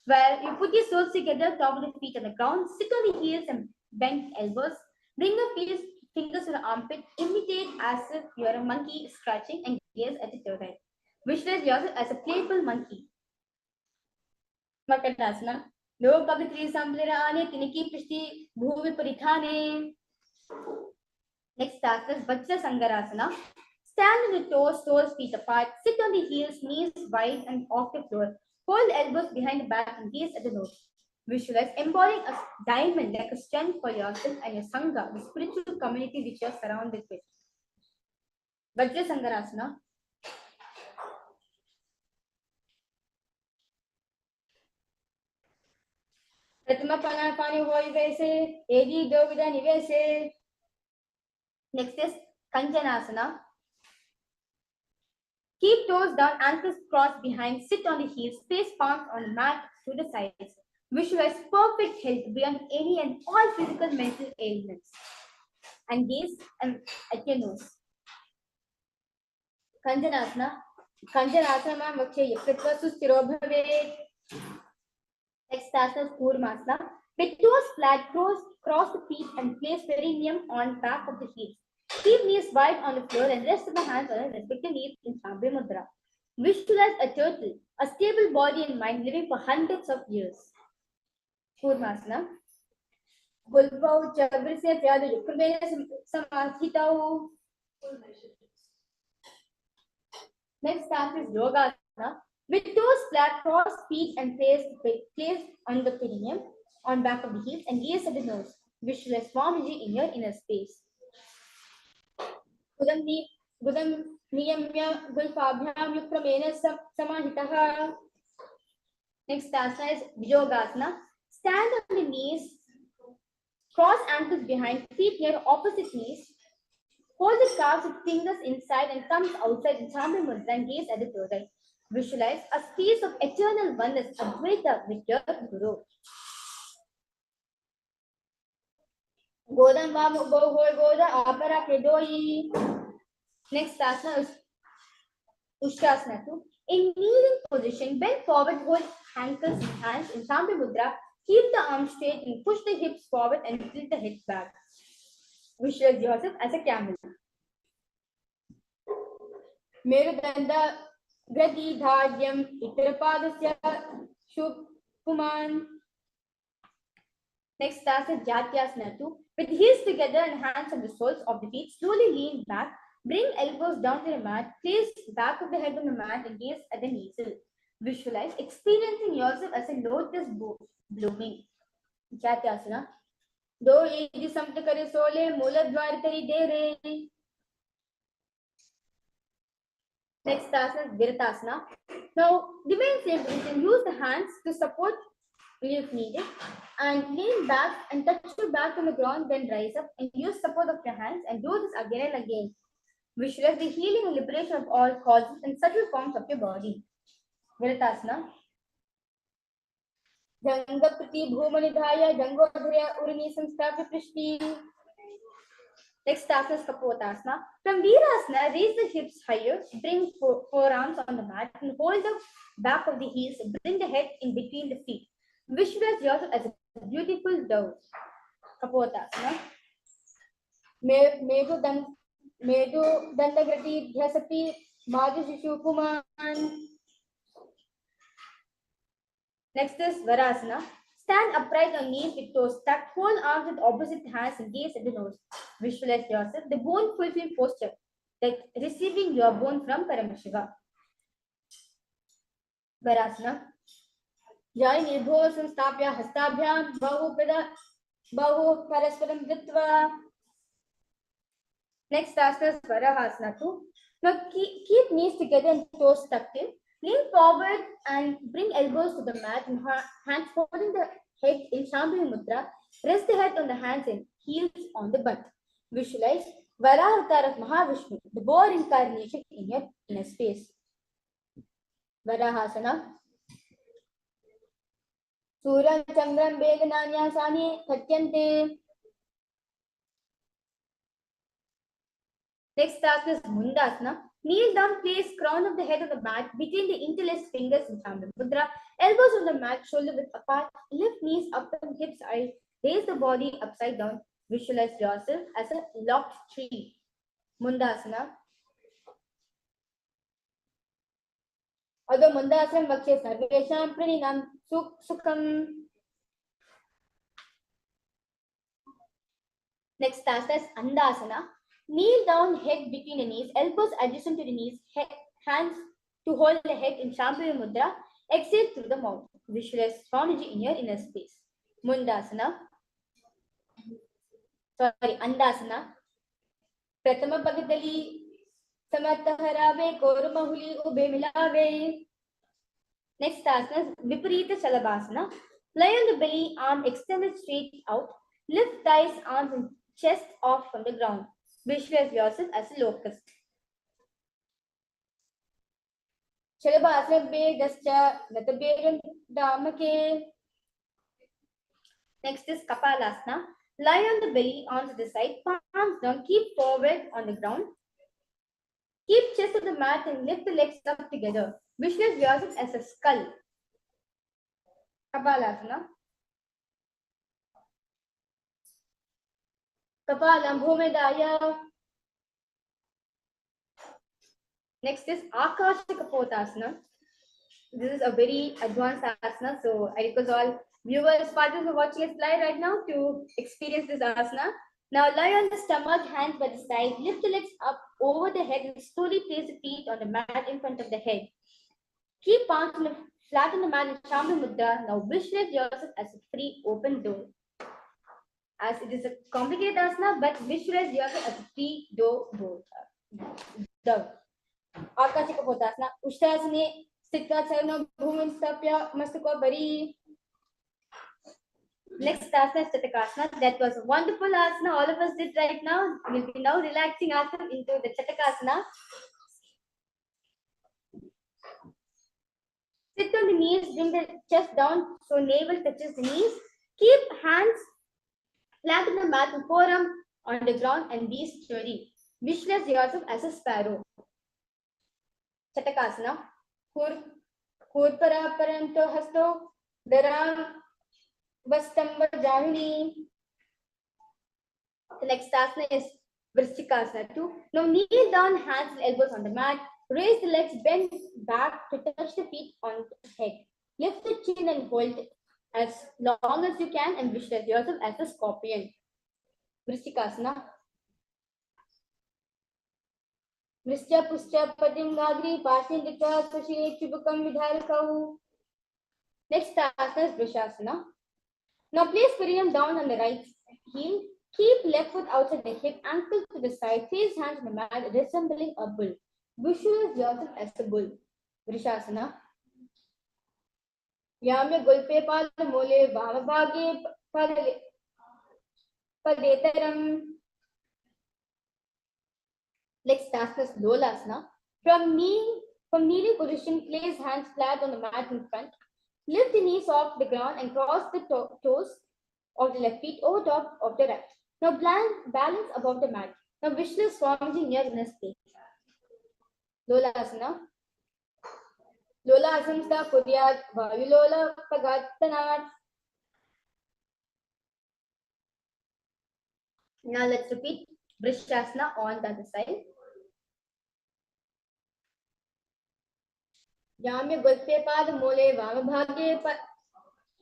where you put your soles together, top of the feet on the ground, sit on the heels and bend elbows, bring your fingers to the armpit, imitate as if you are a monkey scratching and gaze at the third eye. Visualize yourself as a playful monkey. Makadasana. Log Pavitri Samplirane, Tiniki Prishti, Bhuvi Parithane. Next asana is Vajra Sangarasana. Stand on the toes feet apart, sit on the heels, knees wide and off the floor. Hold elbows behind the back and gaze at the nose. Visualize embodying a diamond like a strength for yourself and your Sangha, the spiritual community which you are surrounded with. Vajra Sangarasana. Pratama Panapani Hoivese, Edi Dovida Nivese. Next is Kanjanasana. Keep toes down, ankles crossed behind, sit on the heels, place palms on the mat to the sides. Visualize perfect health beyond any and all physical mental ailments. And gaze at your nose. Kanjanasana. Kanjanasana ma'am vakshe yakritva sustiro bhavet. Next asana is Kurmasana. With toes flat, cross the feet and place perineum on back of the heels. Keep knees wide on the floor and rest of the hands on the respective knees in Sambhi Mudra. Visualize a turtle, a stable body and mind living for hundreds of years. Kurmasana. Gulbau Chabri se Pyadu Yukrmene Samadhitau. Next stance is Yogasana. With toes flat, cross feet and place on the perineum on back of the heels and gaze at the nose. Visualize Swamiji in your inner space. Gudam Niyamya Gulpabhyam Yukramena Samahitaha. Next asana is Yogasana. Stand on the knees, cross ankles behind, feet near opposite knees. Hold the calves with fingers inside and thumbs outside in Sambhi Mudra and gaze at the third eye. Visualize a space of eternal oneness, Advaita with your Guru. Godam Vamu Bohoi Goda Apara Kedoi. Next asana is Ushtrasana. In kneeling position, bend forward, hold ankles in hands in Sambhi Mudra. Keep the arms straight and push the hips forward and tilt the head back. Visualize yourself as a camel. Merudanda Grati Dharyam Itarapadasya Shubhuman. Next task is Jatyasana. With heels together and hands on the soles of the feet, slowly lean back. Bring elbows down to the mat. Place the back of the head on the mat and gaze at the nasal. Visualize experiencing yourself as a lotus blooming. Jatyasana. Do eji samta kare sole mula dwar tari dere. Next asana is Viratasana. Now, remain same position. Use the hands to support if needed. And lean back and touch your back on the ground, then rise up and use support of your hands and do this again and again. Visualize the healing and liberation of all causes and subtle forms of your body. Viratasana. Janga Prati Bhumanidhaya Jangodhaya Urini Samstapya Prishti. Next asana is Kapotasana. From Virasana, raise the hips higher, bring forearms on the mat and hold the back of the heels and bring the head in between the feet. Visualize yourself as a beautiful dove. Kapotasana. Medu Dandagrati Dhyasati Madhu Shishu Kuman. Next is Varasana. Stand upright on knees with toes tucked, hold arms with opposite hands and gaze at the nose. Visualize yourself, the bone fulfilling posture, like receiving your bone from Paramashiva. Varasana. Jai Nirbho Samstapya Hastabhyam Bahu Parasparam Ditva. Next asana is Varahasana. Now keep knees together and toes tucked in. Lean forward and bring elbows to the mat and hands holding the head in Shambhavi Mudra. Rest the head on the hands and heels on the butt. Visualize Varaha avatar of Mahavishnu, the boar incarnation in your inner space. Varahasana. Suran Chandram Vedananyasani Katyante. Next task is Mundasana. Kneel down, place crown of the head of the mat between the interlaced fingers in Chandra Mudra. Elbows on the mat, shoulder width apart. Lift knees up and hips high. Raise the body upside down. Visualize yourself as a locked tree. Mundasana. Although Mundasana Vakshe Sarvesham Praninam Sukham. Next task is Andasana. Kneel down, head between the knees, elbows adjacent to the knees, hands to hold the head in Shambhavi Mudra. Exhale through the mouth. Visualize Swamiji in your inner space. Andasana. Pratama Bhagadali Samataharabe Korumahuli Ube Milave. Next asana is Viparita Shalabhasana. Lie on the belly, arm extended straight out. Lift thighs, arms and chest off from the ground. Visualize yourself as a locust. Shalabhasana Bedascha Nataberan Dhamake. Next is Kapalasana. Lie on the belly, arms to the side, palms down, keep forward on the ground. Keep chest on the mat and lift the legs up together. Visualize yourself as a skull. Kapalasana. Kapalam Bhumedaya. Next is Akashika Potasana. This is a very advanced asana, so I request all viewers, participants who are watching us live right now to experience this asana. Now lie on the stomach, hands by the side, lift the legs up over the head and slowly place the feet on the mat in front of the head. Keep palms flat on the mat in Shambhavi Mudra. Now visualize yourself as a free open door. As it is a complicated asana, but visualize yourself as a free door. Akashika Potasana. Ushtasane Sthita Charno Bhumin Stapya Mastako Bari. Next asana is Chatakasana. That was a wonderful asana all of us did right now. We'll be now relaxing ourselves into the Chatakasana. Sit on the knees, bring the chest down so navel touches the knees. Keep hands flat on the mat and forearm on the ground and be steady. Visualize yourself as a sparrow. Chatakasana. Kurpara Paranto Hasto Daram Vastamba Jahini. The next asana is Vrishchikasana 2. Now kneel down, hands and elbows on the mat. Raise the legs, bend back to touch the feet on the head. Lift the chin and hold it as long as you can and visualize yourself as a scorpion. Vrishchikasana. Vrishcha Pushcha Padim Gagri Pasindika Sushi Chubukam Vidharakau. Next asana is Vrishasana. Now place perineum down on the right heel. Keep left foot outside the hip, ankle to the side, face hands on the mat, resembling a bull. Visualize yourself as a bull. Vrishasana. Yamya Gulpe Pal Mole Bhavabhage Padetaram. Next asana is Lolasana. From kneeling position, place hands flat on the mat in front. Lift the knees off the ground and cross the toes of the left feet over top of the right. Now balance above the mat. Now visualize Swamiji near inner space. Lolasana. Lola Asamsta Kuryat Vavilola Pagattanat. Now let's repeat Vrishasana on the other side. Yamya Gulpe Pad Mole Vamabhage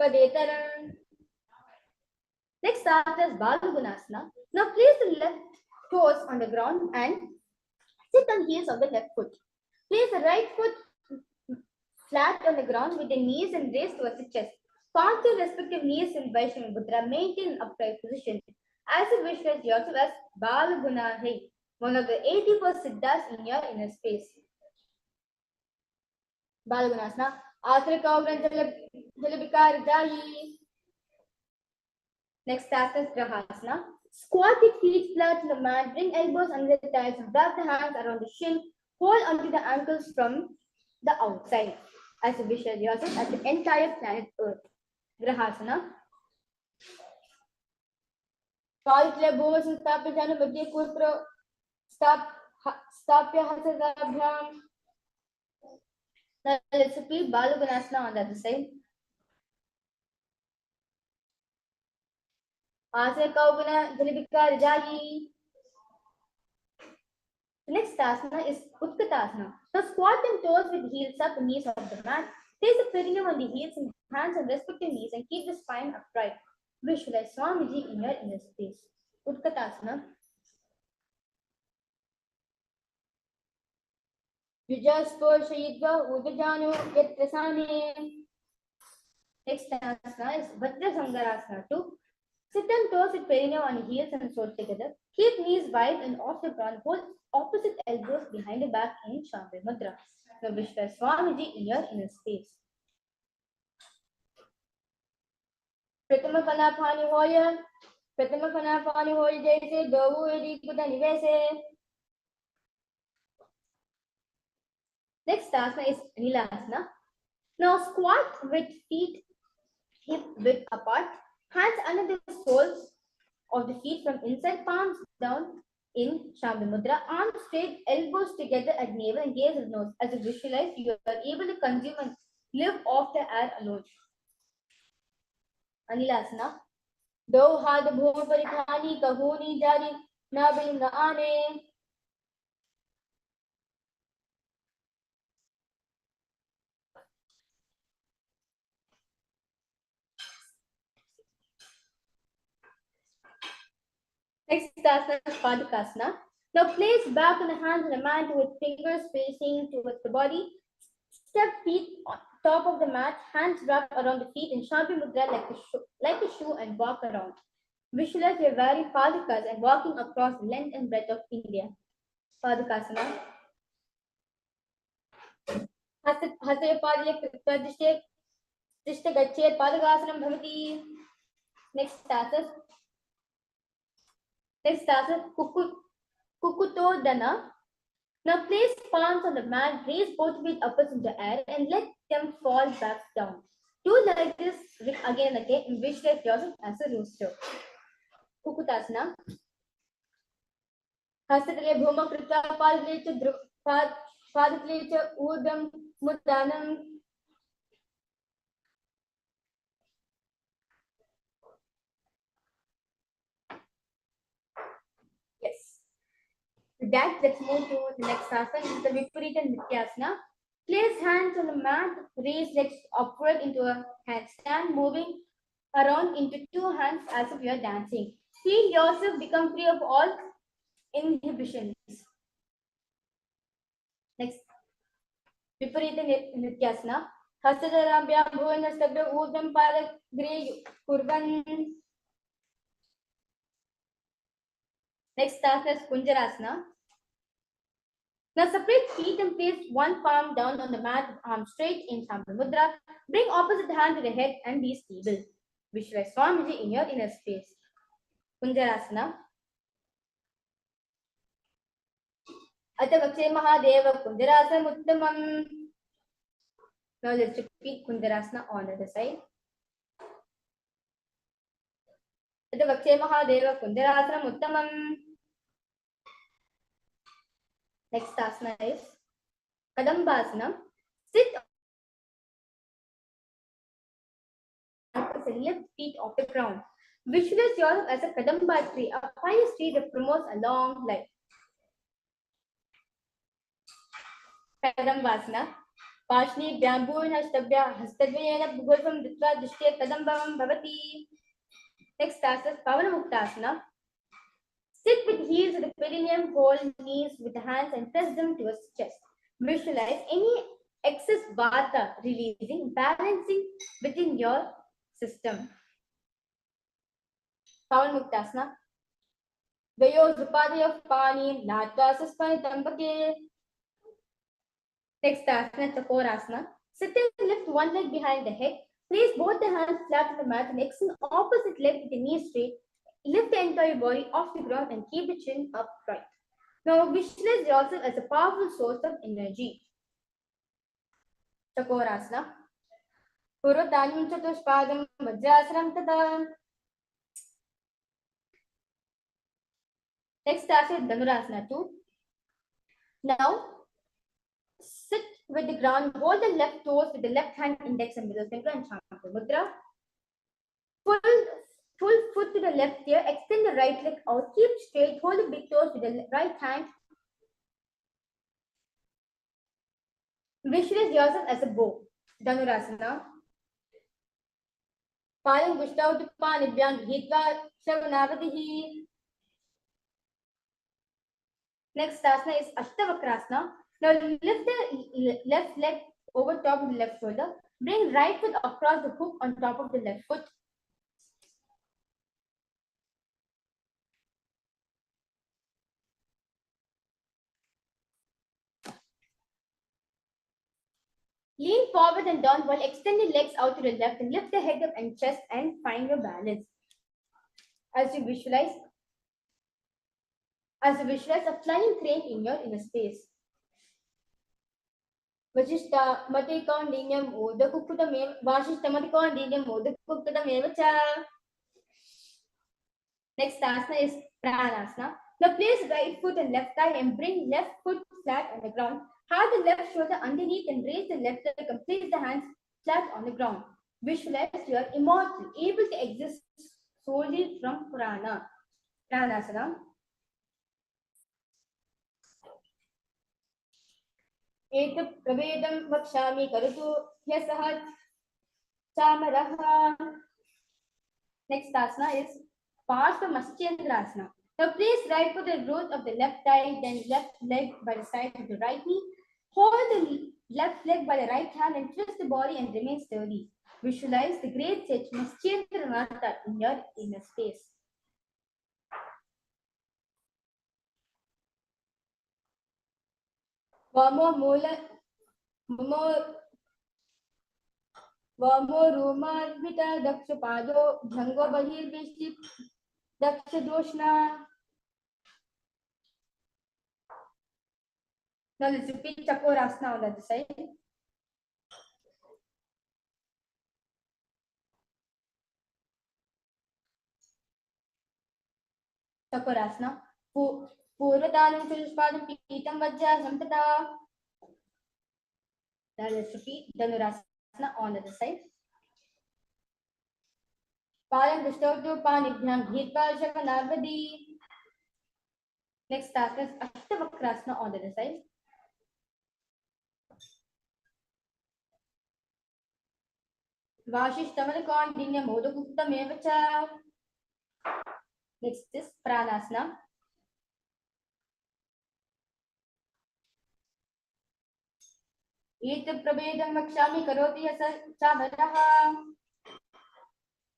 Padetaran. Next after is Balagunasana. Now place the left toes on the ground and sit on heels of the left foot. Place the right foot flat on the ground with the knees and raised towards the chest. Palm to respective knees in Vaishnava Mudra. Maintain an upright position. As you visualize yourself as Balagunahi, one of the 84 Siddhas in your inner space. Balagunasana. Athra Jalabikar Dahi. Next task is Grahasana. Squat your feet flat on the mat, bring elbows under the thighs, wrap the hands around the shin, hold onto the ankles from the outside. As you visualize yourself as the entire planet Earth. Grahasana. Paitya Bhuma Sanstapya Janu Madhya Kutra Stapya Hasarabhyam. Now let's repeat Baluganasana on the other side. Ase Kaugana Jalibika Rajayi. The next asana is Utkatasana. Now squat and toes with heels up and knees off the mat. Place the perineum on the heels and hands on respective knees and keep the spine upright. Visualize Swamiji in your inner space. Utkatasana. Yujasporshayidva Udajanu Yatrasane. Next asana is Vajrasangarasana 2. Sit on toes with perineum on heels and soles together. Keep knees wide and off the ground. Hold opposite elbows behind the back in Shambhi Mudra. Now visualize Swamiji in your inner space. Pratama Panapani Hoya. Pratama Panapani Hoya Jaise Dovu Edi Kuta Nivese. Next asana is Nilasana. Now squat with feet hip width apart. Hands under the soles of the feet from inside, palms down in Shambhi Mudra. Arms straight, elbows together at navel and gaze at nose. As you visualize, you are able to consume and live off the air alone. Anilasana. Do had bhum parithani kahuni jari na bilinga ane. Next asana is Padukasana. Now place back on the hands on the mat with fingers facing towards the body. Step feet on top of the mat, hands wrapped around the feet in Shambhi Mudra like a shoe and walk around. Visualize your wearing Padukas and walking across the length and breadth of India. Padukasana. Hasta Padya Dishte Gachet Padukasana Bhavati. Next asana. Kukuto Dana. Now place palms on the mat, raise both feet upwards in the air and let them fall back down. Do like this again and again and visualize yourself as a rooster. Kukutasana. Hastatale Bhuma Krita Padaklecha Urdam Mutanam. Yes. With that, let's move to the next asana, the Viparita Nrityasana. Place hands on the mat, raise legs upward into a handstand, moving around into two hands as if you are dancing. Feel yourself become free of all inhibitions. Next, Viparita Nrityasana. Hastadarabhyam bhuvanastabhya urdham padagre kurvan. Next asana is Kunjarasana. Now separate feet and place one palm down on the mat with arms straight in Shambhi Mudra. Bring opposite hand to the head and be stable. Visualize Swamiji in your inner space. Kunjarasana. Atavakshe Mahadeva Kunjarasana Uttamam. Now let's repeat Kunjarasana on the other side. Atavakshe Mahadeva Kunjarasana Uttamam. Next asana is Kadambasana. Sit and lift feet off the ground. Visualize yourself as a Kadamba tree, a pious tree that promotes a long life. Kadambasana. Pashni Bamboo Hashtabhya Hastadvayena Bhugurvam Ditva Dishte Kadambam Bhavati. Next asana is Pavanamuktasana. Sit with heels at the perineum, hold knees with the hands and press them towards chest. Visualize any excess vata releasing, balancing within your system. Pavanamuktasana. Vayo Zupadaya Pani Natva Saspani Tambake. Next asana, Chakorasana. Sit and lift one leg behind the head. Place both the hands flat on the mat and extend opposite leg with the knee straight. Lift the entire body off the ground and keep the chin upright. Now visualize yourself as a powerful source of energy. Chakorasana. Purvatanim Chatushpadam Vajrasanam Tata. Next starts with Dhanurasana 2. Now, sit with the ground, hold the left toes with the left hand, index and middle finger and chant the mudra. Full foot to the left ear, extend the right leg out, keep straight, hold the big toes with the right hand. Visualize yourself as a bow. Dhanurasana. Palam Gustav to Panibhyam Hitva Shavanavadihi. Next asana is Ashtavakrasana. Now lift the left leg over top of the left shoulder. Bring right foot across the hook on top of the left foot. Lean forward and down while extending legs out to the left and lift the head up and chest and find your balance. As you visualize a flying crane in your inner space. Vashishta Matikondiniam Udakukudam Vashishta Matikondiniam Udakukudam cha. Next asana is Pranayama. Now place right foot and left thigh and bring left foot flat on the ground. Have the left shoulder underneath and raise the left leg and place the hands flat on the ground. Visualize you are immortal, able to exist solely from Pranayama. Etu pravedam vakshami karutu yasahat samaraha. Next asana is Paramashivoham. Now place right foot at the root of the left thigh, then left leg by the side of the right knee. Hold the left leg by the right hand and twist the body and remain sturdy. Visualize the great sage Maschendranatha in your inner space. Vamo Romarvita Dakshapado Dhango Bahir Viship Dakshadoshna. Now let's repeat Chakorasana on the other side. Chakorasana. Purvadanam Chatushpadam Pitam Vajrasanam Tata. Now let's repeat Dhanurasana on the other side. Palam Gustavtu Panibhyam Hitva Shavanavadi. Next asana is Ashtavakrasana on the other side. Vashishtamalakondinya Modakuktam cha. Next is Pranayama. Etu prabedam vakshami karoti yasa chavaraha.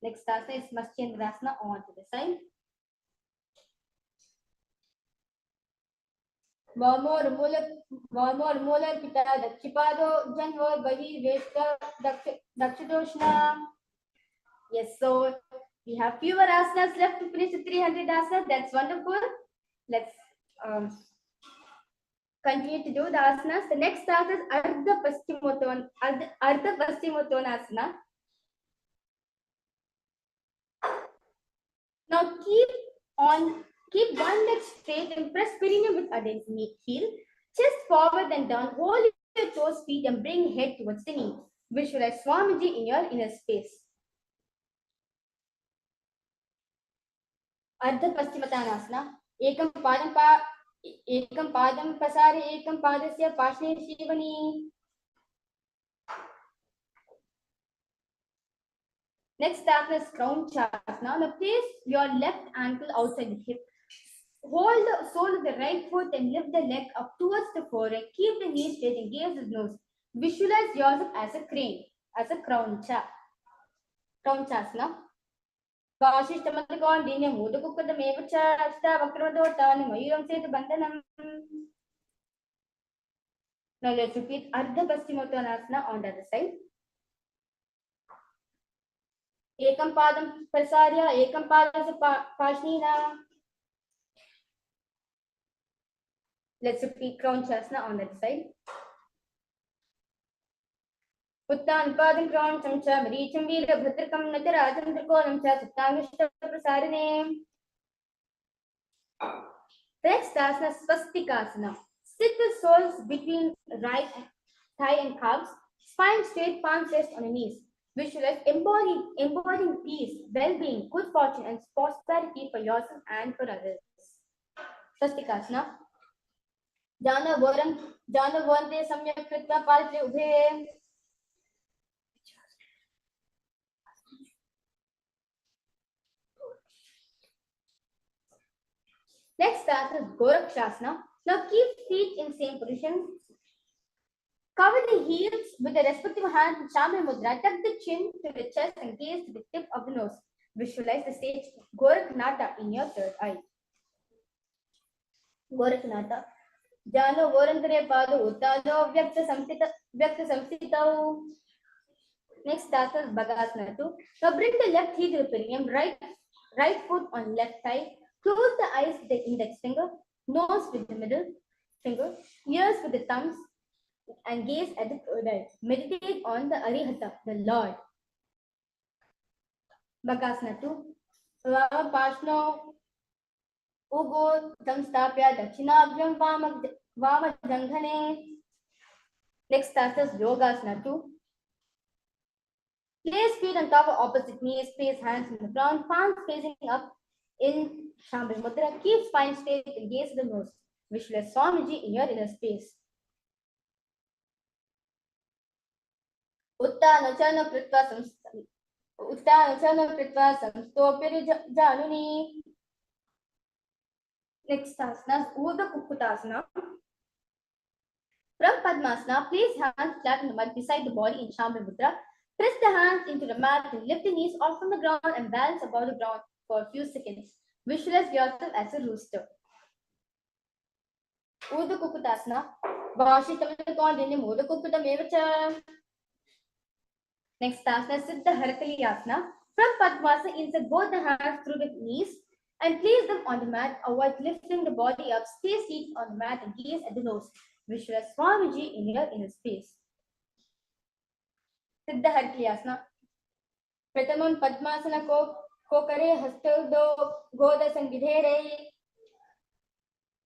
Next asana is Maschendrasana on to the side. Vamor Mular Pita Dakshipado Janvor Bahi Veshta Dakshadoshna. Yes, so we have fewer asanas left to finish the 300 asanas. That's wonderful. Let's continue to do the asanas. The next asana is Ardha Paschimottanasana. Now keep one leg straight and press perineum with other heel. Chest forward and down. Hold your toes, feet and bring head towards the knee. Visualize Swamiji in your inner space. Ardha Paschimottanasana. Ekam padam pasare ekam padasya pashne shivani. Next asana is crown chasana. Now place your left ankle outside the hip. Hold the sole of the right foot and lift the leg up towards the forehead. Keep the knees straight and gaze the nose. Visualize yourself as a crane, as a crown chasana. Vashishtamadakondinya Mudakukadam cha Ashtavakramadotani Mayuram Setu Bandhanam. Now let's repeat Ardha Paschimottanasana on the other side. Ekam padam prasarya, ekam padasya pashnina. Let's repeat crown chasana on that side. उत्तानपादं क्रौञ्चं च मरीचं वीरभद्रकं नटराजं त्रिकोणं च सुप्ताङ्गप्रसारिणे. Next asana, swastikasana. Sit the soles between right thigh and calves, spine straight, palms rest on the knees. Visualize embodying peace, well-being, good fortune, and prosperity for yourself and for others. Swastikasana. Janavante samyak kritva paltre ubhe. Next asana is Gorakshasana. Now keep feet in same position. Cover the heels with the respective hands in Shambhala Mudra. Tuck the chin to the chest and gaze to the tip of the nose. Visualize the sage Gorakhnatha in your third eye. Gorakhnatha. Jano Vorantare Pado Uttado Vyakta Samsitau. Next asana is Bhagasana 2. Now bring the left heel to the perineum, right foot on left thigh. Close the eyes with the index finger, nose with the middle finger, ears with the thumbs, and gaze at the third eye. Meditate on the Arihata, the Lord. Bhagasana 2. Vama Pashno Ugo Samstapya Dakshinabhyam Vama Janghane. Next asana is Yogasana 2. Place feet on top of opposite knees, place hands in the ground, palms facing up in Shambhala Mudra. Keep spine straight and gaze at the nose. Visualize Swamiji in your inner space. Uttanachana Pritva Samstopiri Januni. Next asana is Urdhva Kukutasana. From Padmasana, place hands flat on the mat beside the body in Shambhala Mudra. Press the hands into the mat and lift the knees off from the ground and balance above the ground for a few seconds. Visualize yourself as a rooster. Urdhva Kukutasana. Next asana is Siddha Harakali. From Padmasana, insert both the hands through the knees and place them on the mat. Avoid lifting the body up. Stay seated on the mat and gaze at the nose. Visualize Swamiji in your inner space. Siddha Harakali. Pratamam Padmasana ko kare hasto do goda sangidhere.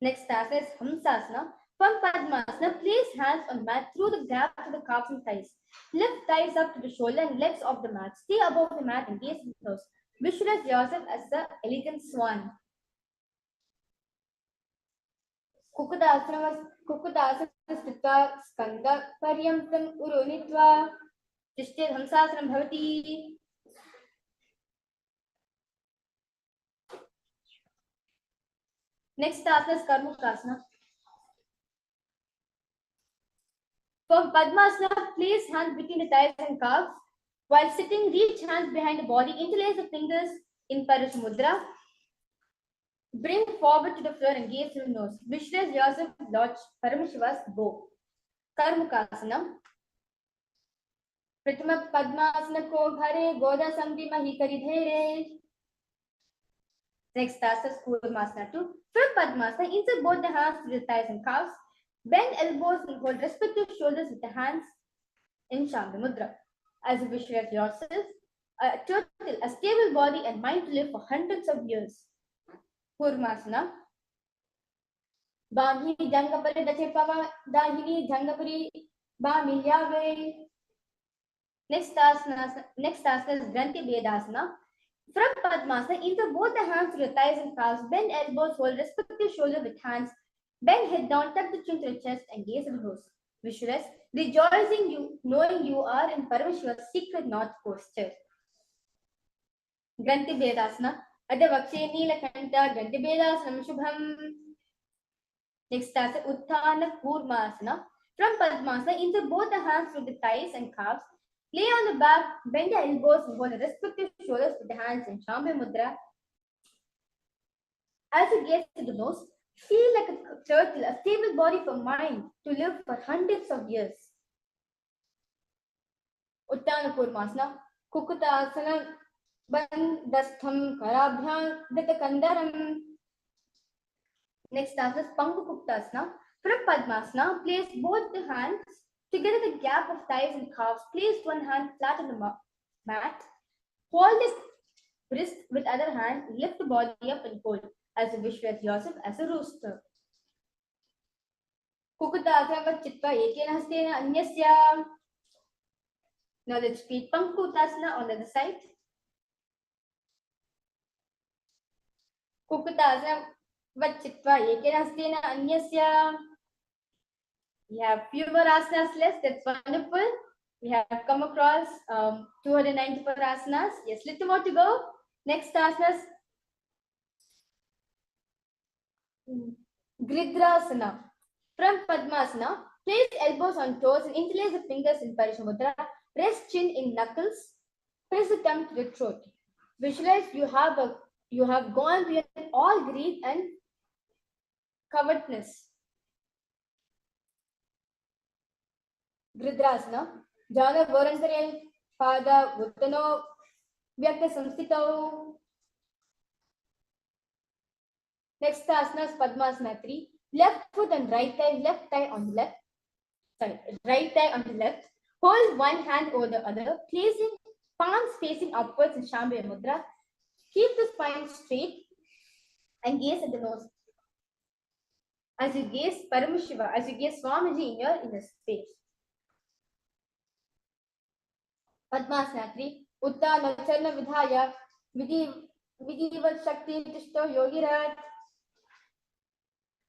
Next asana is Hamsasana. From Padmasana, place hands on the mat through the gap to the calves and thighs. Lift thighs up to the shoulder and legs off the mat. Stay above the mat and gaze at the nose. Visualize yourself as the elegant swan. Kukudasana stitva skanda paryamtam urunitva. Tishtir Hamsasanam bhavati. Next asana is Karmukasana. For Padmasana, place hands between the thighs and calves. While sitting, reach hands behind the body, interlace the fingers in Paras Mudra. Bring forward to the floor and gaze through the nose. Visualize yourself Lord Paramashiva's bow. Karmukasana. Pratama Padmasana ko ghare goda samdi mahi karidhere. Next asana is Kurmasana 2. From Padmasana, insert both the hands to the thighs and calves. Bend elbows and hold respective shoulders with the hands in Shambhala Mudra. As you visualize yourself, a turtle, a stable body and mind to live for hundreds of years. Kurmasana. Bahini Jangapari Dachepava Dahini Jangapari Bamilyave. Next asana is Granthi Vedasana. From Padmasana, insert both the hands to the thighs and calves. Bend elbows, hold respective shoulders with hands. Bend head down, tuck the chin to the chest and gaze at the nose. Visualize rejoicing you, knowing you are in Paramashiva's secret north posture. Granthi Vedasana. Adavakshe Nilakanta Granthi Vedasanam Shubham. Next asana Utthana Kurmasana. From Padmasana, insert both the hands through the thighs and calves. Lay on the back, bend the elbows and hold the respective shoulders with the hands in Shambhala Mudra. As you gaze at the nose, feel like a turtle, a stable body for mind to live for hundreds of years. Uttana Kurmasana. Kukutasana Bandastham Karabhyam Ditakandaram. Next asana is Pangu Kuktasana. From Padmasana, place both the hands Together the gap of thighs and calves, place one hand flat on the mat. Hold the wrist with other hand, lift the body up and hold as you visualize yourself as a rooster. Kukutasana chitta ekena hastena anyasya. Now let's repeat Pankutasana on the other side. Kukutasana chitta ekena hastena anyasya. We have few more asanas left. That's wonderful. We have come across 294 asanas. Yes, little more to go. Next asanas. Gridrasana. From Padmasana, place elbows on toes and interlace the fingers in Parishamudra. Rest chin in knuckles. Press the tongue to the throat. Visualize you have gone beyond all greed and covetousness. Gridrasana. Jana Vorantare Pada Uttano Vyakta Samstito. Next asana is Padmasana 3. Left foot and right thigh on the left. Right thigh on the left. Hold one hand over the other, placing palms facing upwards in Shambhava Mudra. Keep the spine straight and gaze at the nose. As you gaze Paramashiva, as you gaze Swamiji in your inner space. Padmasana 3. Uttana Charna Vidhaya Vidivat Shakti Tishto Yogirat.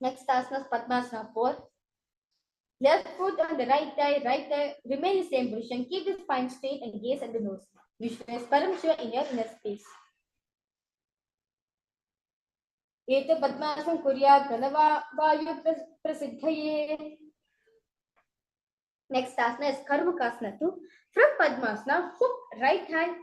Next asana is Padmasana 4. Left foot on the right thigh, remain in the same position. Keep the spine straight and gaze at the nose. Visualize Paramashiva in your inner space. Eta Padmasana Kurya Pranava Vayu Prasiddhaye. Next asana is Karmakasana 2. From Padmasana, hook right hand,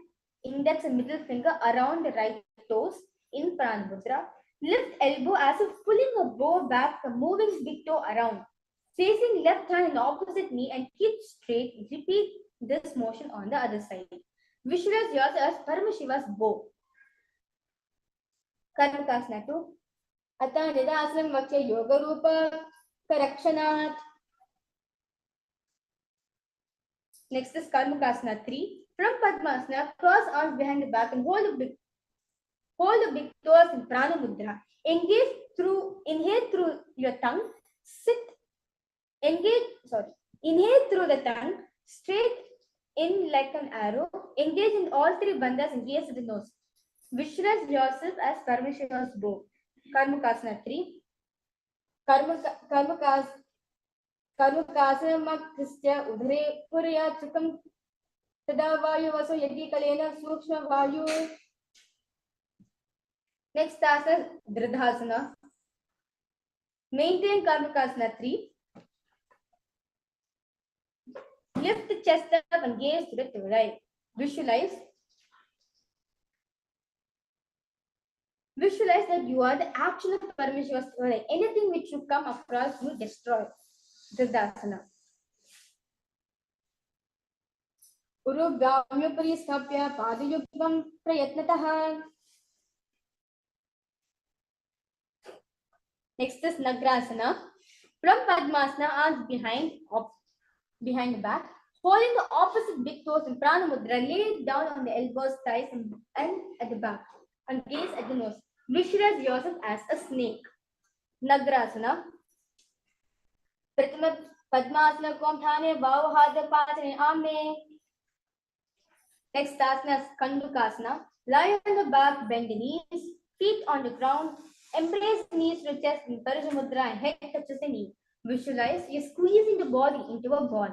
index and middle finger around the right toes in Prana Mudra. Lift elbow as if pulling a bow back from moving his big toe around. Facing left hand in opposite knee and keep straight. Repeat this motion on the other side. Visualize yourself as Paramashiva's bow. Karmakasana 2. Ata Nidasanam Vaksha Yoga Rupa Karakshanat. Next is Karmakasana 3. From Padmasana, cross arms behind the back and hold the big toes in Prana Mudra. Inhale through your tongue. Inhale through the tongue, straight in like an arrow. Engage in all three bandhas and gaze at the nose. Visualize yourself as Paramashiva's bow. Karmakasana 3. Karmakasana Makristya Udhare Purya Chukam Tada Vayu Vaso Yagi Kalena Sukshma Vayu. Next asana Dridhasana. Maintain Karmakasana 3. Lift the chest up and gaze to the right. Visualize that you are the action of Paramashiva's right. Anything which you come across, you destroy. Dridhasana. Urubhyamyupari Sthapya Padayukvam Prayatnataha. Next is Nagrasana. From Padmasana, arms behind the back. Holding the opposite big toes in Prana Mudra, lay down on the elbows, thighs, and at the back. And gaze at the nose. Visualize yourself as a snake. Nagrasana. Prathama Padmasana Komthane Bhavahadya Pachane Ame. Next asana is Kandukasana. Lie on the back, bend the knees, feet on the ground, embrace the knees to the chest in Parishamudra and head touches the knee. Visualize you're squeezing the body into a ball.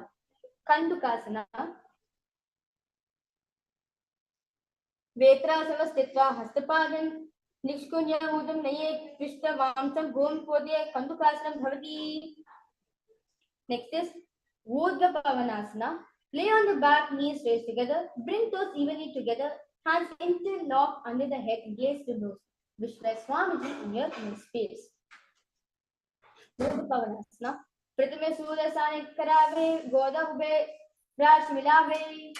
Kandukasana. Vetrasana Stitva Hastapadan Nishkunya Udam Naye Krishna Vamsam Gom Podya Kandukasana Bhavati. Next is Urdhva Pavanasana. Lay on the back, knees raised together. Bring toes evenly together. Hands interlock under the head. Gaze to nose. Visualize Swamiji in your inner space. Urdhva Pavanasana. Pratame Sudasana Karave Goda Hube Raj Milave.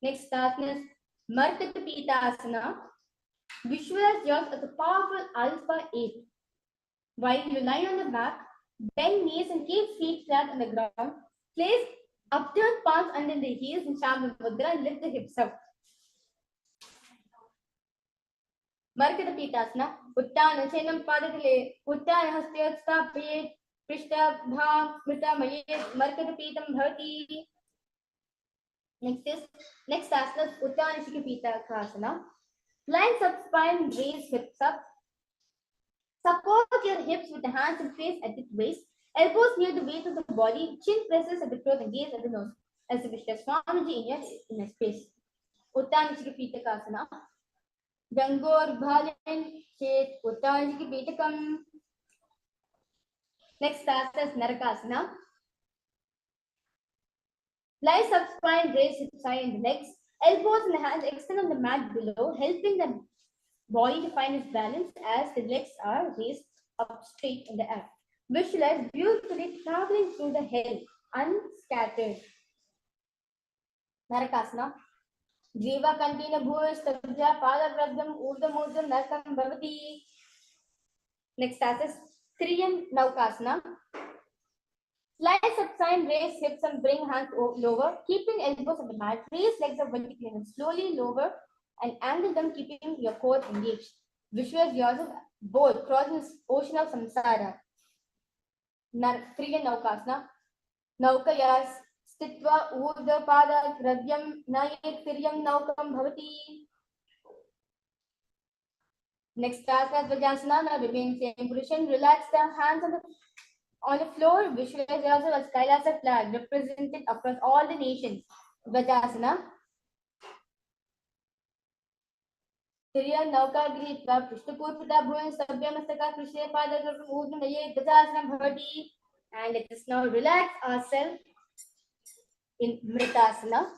Next asana is Markata Pitasana. Visualize yourself as a powerful Alpha 8. While you lie on the back, Bend knees and keep feet flat on the ground. Place upturned palms under the heels in Shambhu Mudra and lift the hips up. Markata Pitasana. Uttana Chenam Padakale. Uttana Hastayatsta Payet. Prishta Bham Mrita Mayet. Markata Pitam Bharti. Next asana is Uttana Shikapita Asana. Lines up spine, raise hips up. Support your hips with the hands and face at the waist. Elbows near the base of the body. Chin presses at the throat and gaze at the nose. As if it's Swamiji in your inner space. Uttana Shikapita Asana. Gangor Bhalin Chet Uttana Shikipitakam. Next asana is Narakasana. Lie up spine, raise hips high in the legs. Elbows and hands extend on the mat below, helping the body to find its balance as the legs are raised up straight in the air. Visualize beautifully traveling through the head, unscattered. Narakasana. Jiva Kantina Bhush Tabja Pada Pradam Urdam Urdam Narkam Bhavati. Next as Kriyan Naukasana. Lie up sign, raise hips and bring hands lower, keeping elbows on the mat. Raise legs up vertically and slowly lower and angle them, keeping your core engaged. Visualize yourself both crossing this ocean of samsara. Kriya Naukasana. Naukayas Stitva Urdha Pada Radyam Nayet Tiryam Naukam Bhavati. Next asana Vajrasana. Now remain same position. Relax the hands on the floor. Visualize yourself as KAILASA flag represented across all the nations. Vajrasana. Tiriya Nauka Gritva Prishtakurpita Bhuvan Sabhyamastaka Krishna Pada Urdham Nayet Vajrasana Bhavati. And let us now relax ourselves in Mritasana.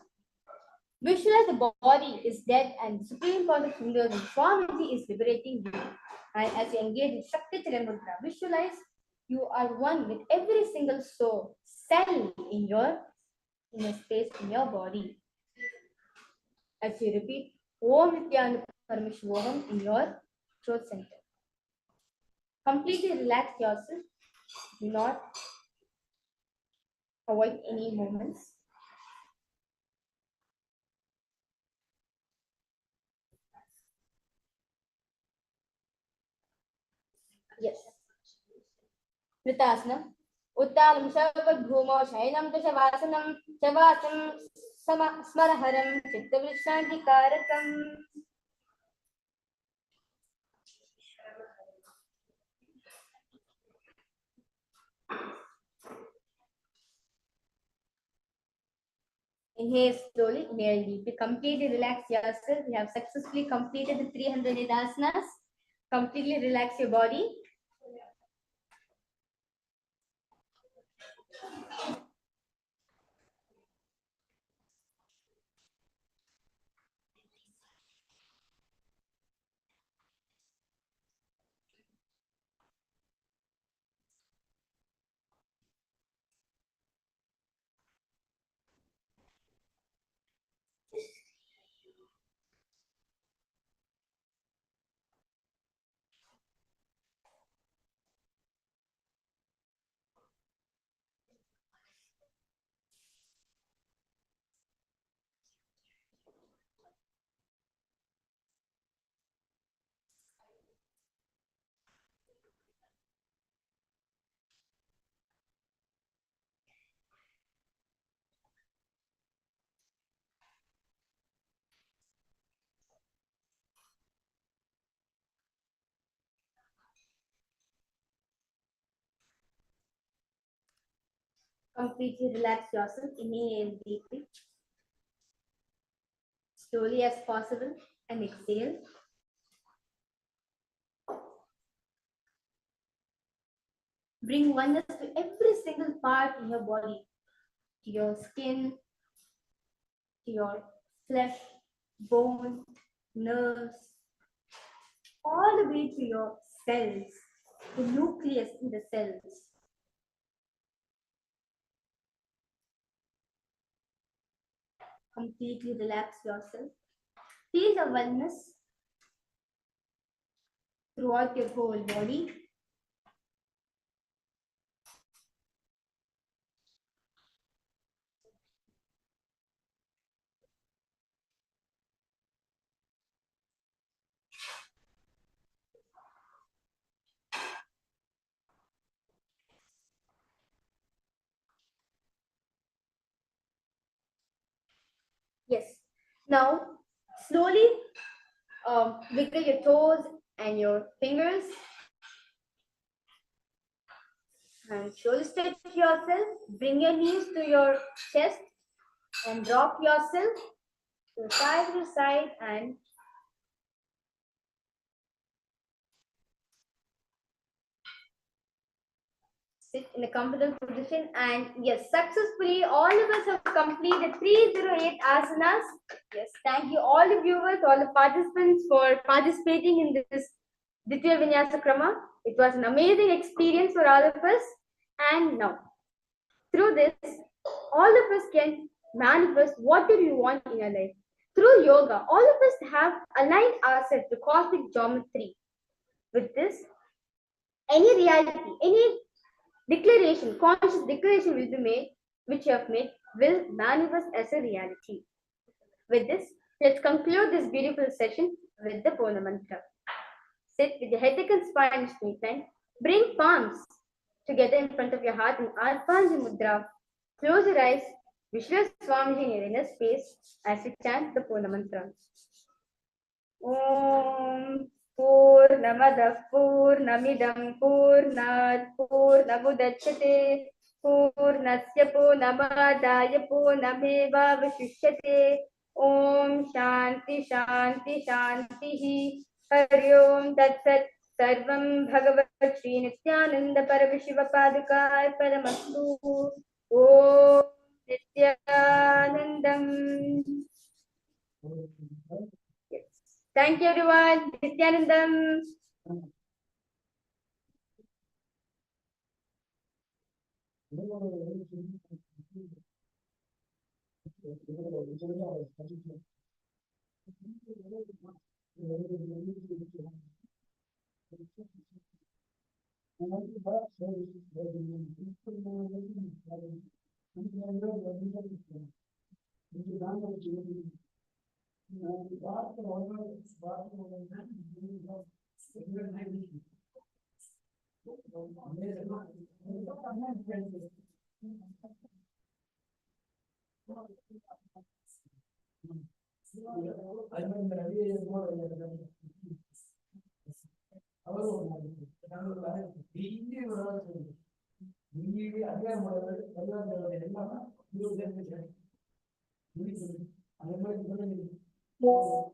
Visualize the body is dead and the supreme cause of universe and Swamiji is liberating you. And as you engage in Shakti Mudra, visualize you are one with every single soul, cell in your inner space in your body. As you repeat Om Nithyananda Paramashivoham in your throat center. Completely relax yourself. Do not avoid any movements. Yes. Kritasana. Uttanam Sarvabhumau Shainam Dasavasanam Shavasam Smaraharam Chittavrishantikarakam. Inhale slowly, inhale deeply. Completely relax yourself. You have successfully completed the 308 asanas. Completely relax your body. Completely relax yourself. Inhale deeply. Slowly as possible and exhale. Bring oneness to every single part in your body, to your skin, to your flesh, bone, nerves, all the way to your cells, the nucleus in the cells. Completely relax yourself. Feel the oneness throughout your whole body. Now, slowly wiggle your toes and your fingers and slowly stretch yourself. Bring your knees to your chest and drop yourself to side and sit in a comfortable position. And yes, successfully, all of us have completed 308 asanas. Yes, thank you all the viewers, all the participants for participating in this Ditya Vinyasa Krama. It was an amazing experience for all of us. And now, through this, all of us can manifest what do we want in our life. Through yoga, all of us have aligned ourselves to cosmic geometry. With this, any reality, any declaration, conscious declaration will be made, which you have made, will manifest as a reality. With this, let's conclude this beautiful session with the Pona Mantra. Sit with your head and spine straight line. Bring palms together in front of your heart in Arpanji Mudra. Close your eyes. Visualize Swamiji in your inner space as we chant the Pona Mantra. Om Purnamadah Purnamidam Purnat Purnamudachyate Purnasya Purnamadaya Purnamevavashishyate Om Shanti Shanti Shanti Hari Om Tat Sat Sarvam Bhagavat Shri Nithyananda Paramashiva Padukaya Paramastu Om Nithyanandam. Thank you, everyone. Nithyanandam.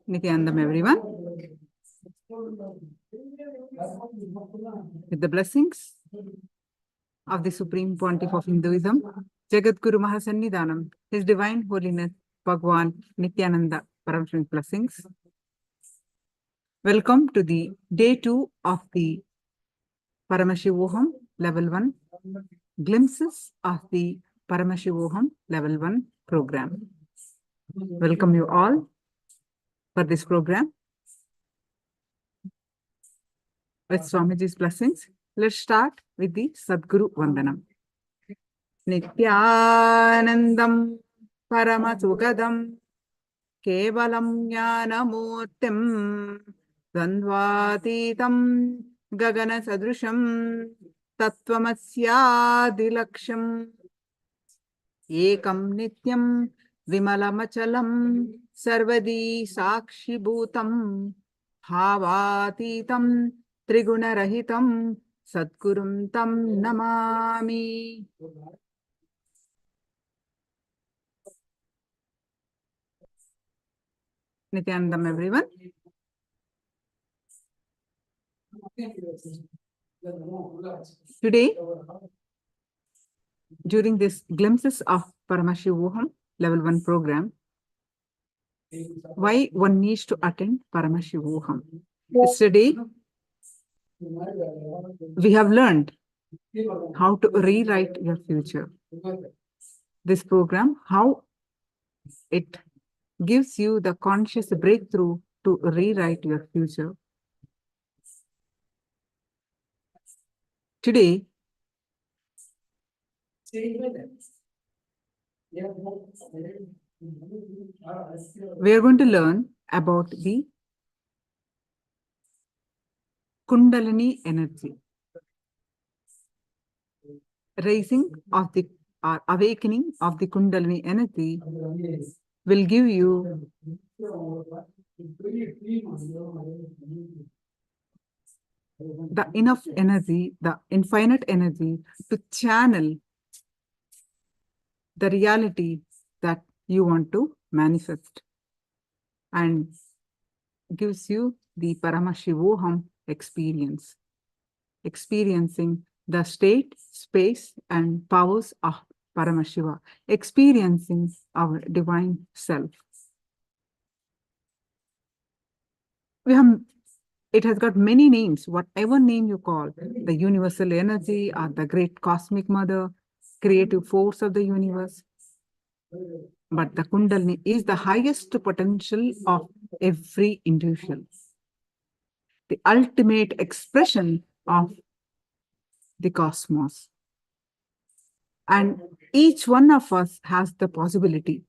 Nithyanandam, everyone. With the blessings of the Supreme Pontiff of Hinduism, Jagadguru Mahasannidhanam, His Divine Holiness Bhagwan Nithyananda Paramashiv's blessings. Welcome to the day 2 of the Paramashivoham Level 1, glimpses of the Paramashivoham Level 1 program. Welcome you all for this program. With Swamiji's blessings, let's start with the Sadguru Vandanam. Nithyanandam Paramachugadam Kevalam Jnanamurtim Dandvatitam Gagana Sadrusham Tattvamasyadilaksham Ekam Nityam Vimalamachalam Sarvadi Sakshi Bhutam Bhavatitam Trigunarahitam Sadgurum Tam Namami. Nithyanandam, everyone. Today, during this glimpses of Paramashivoham Level 1 program, why one needs to attend Paramashivoham. Yesterday, we have learned how to rewrite your future. This program, how it gives you the conscious breakthrough to rewrite your future. Today, we are going to learn about the Kundalini energy, raising of the awakening of the Kundalini energy will give you the enough energy, the infinite energy to channel the reality that you want to manifest, and gives you the Paramashivoham experience, experiencing the state, space, and powers of Paramashiva, experiencing our divine self. It has got many names, whatever name you call, the universal energy or the great cosmic mother, creative force of the universe. But the Kundalini is the highest potential of every individual, the ultimate expression of the cosmos. And each one of us has the possibility,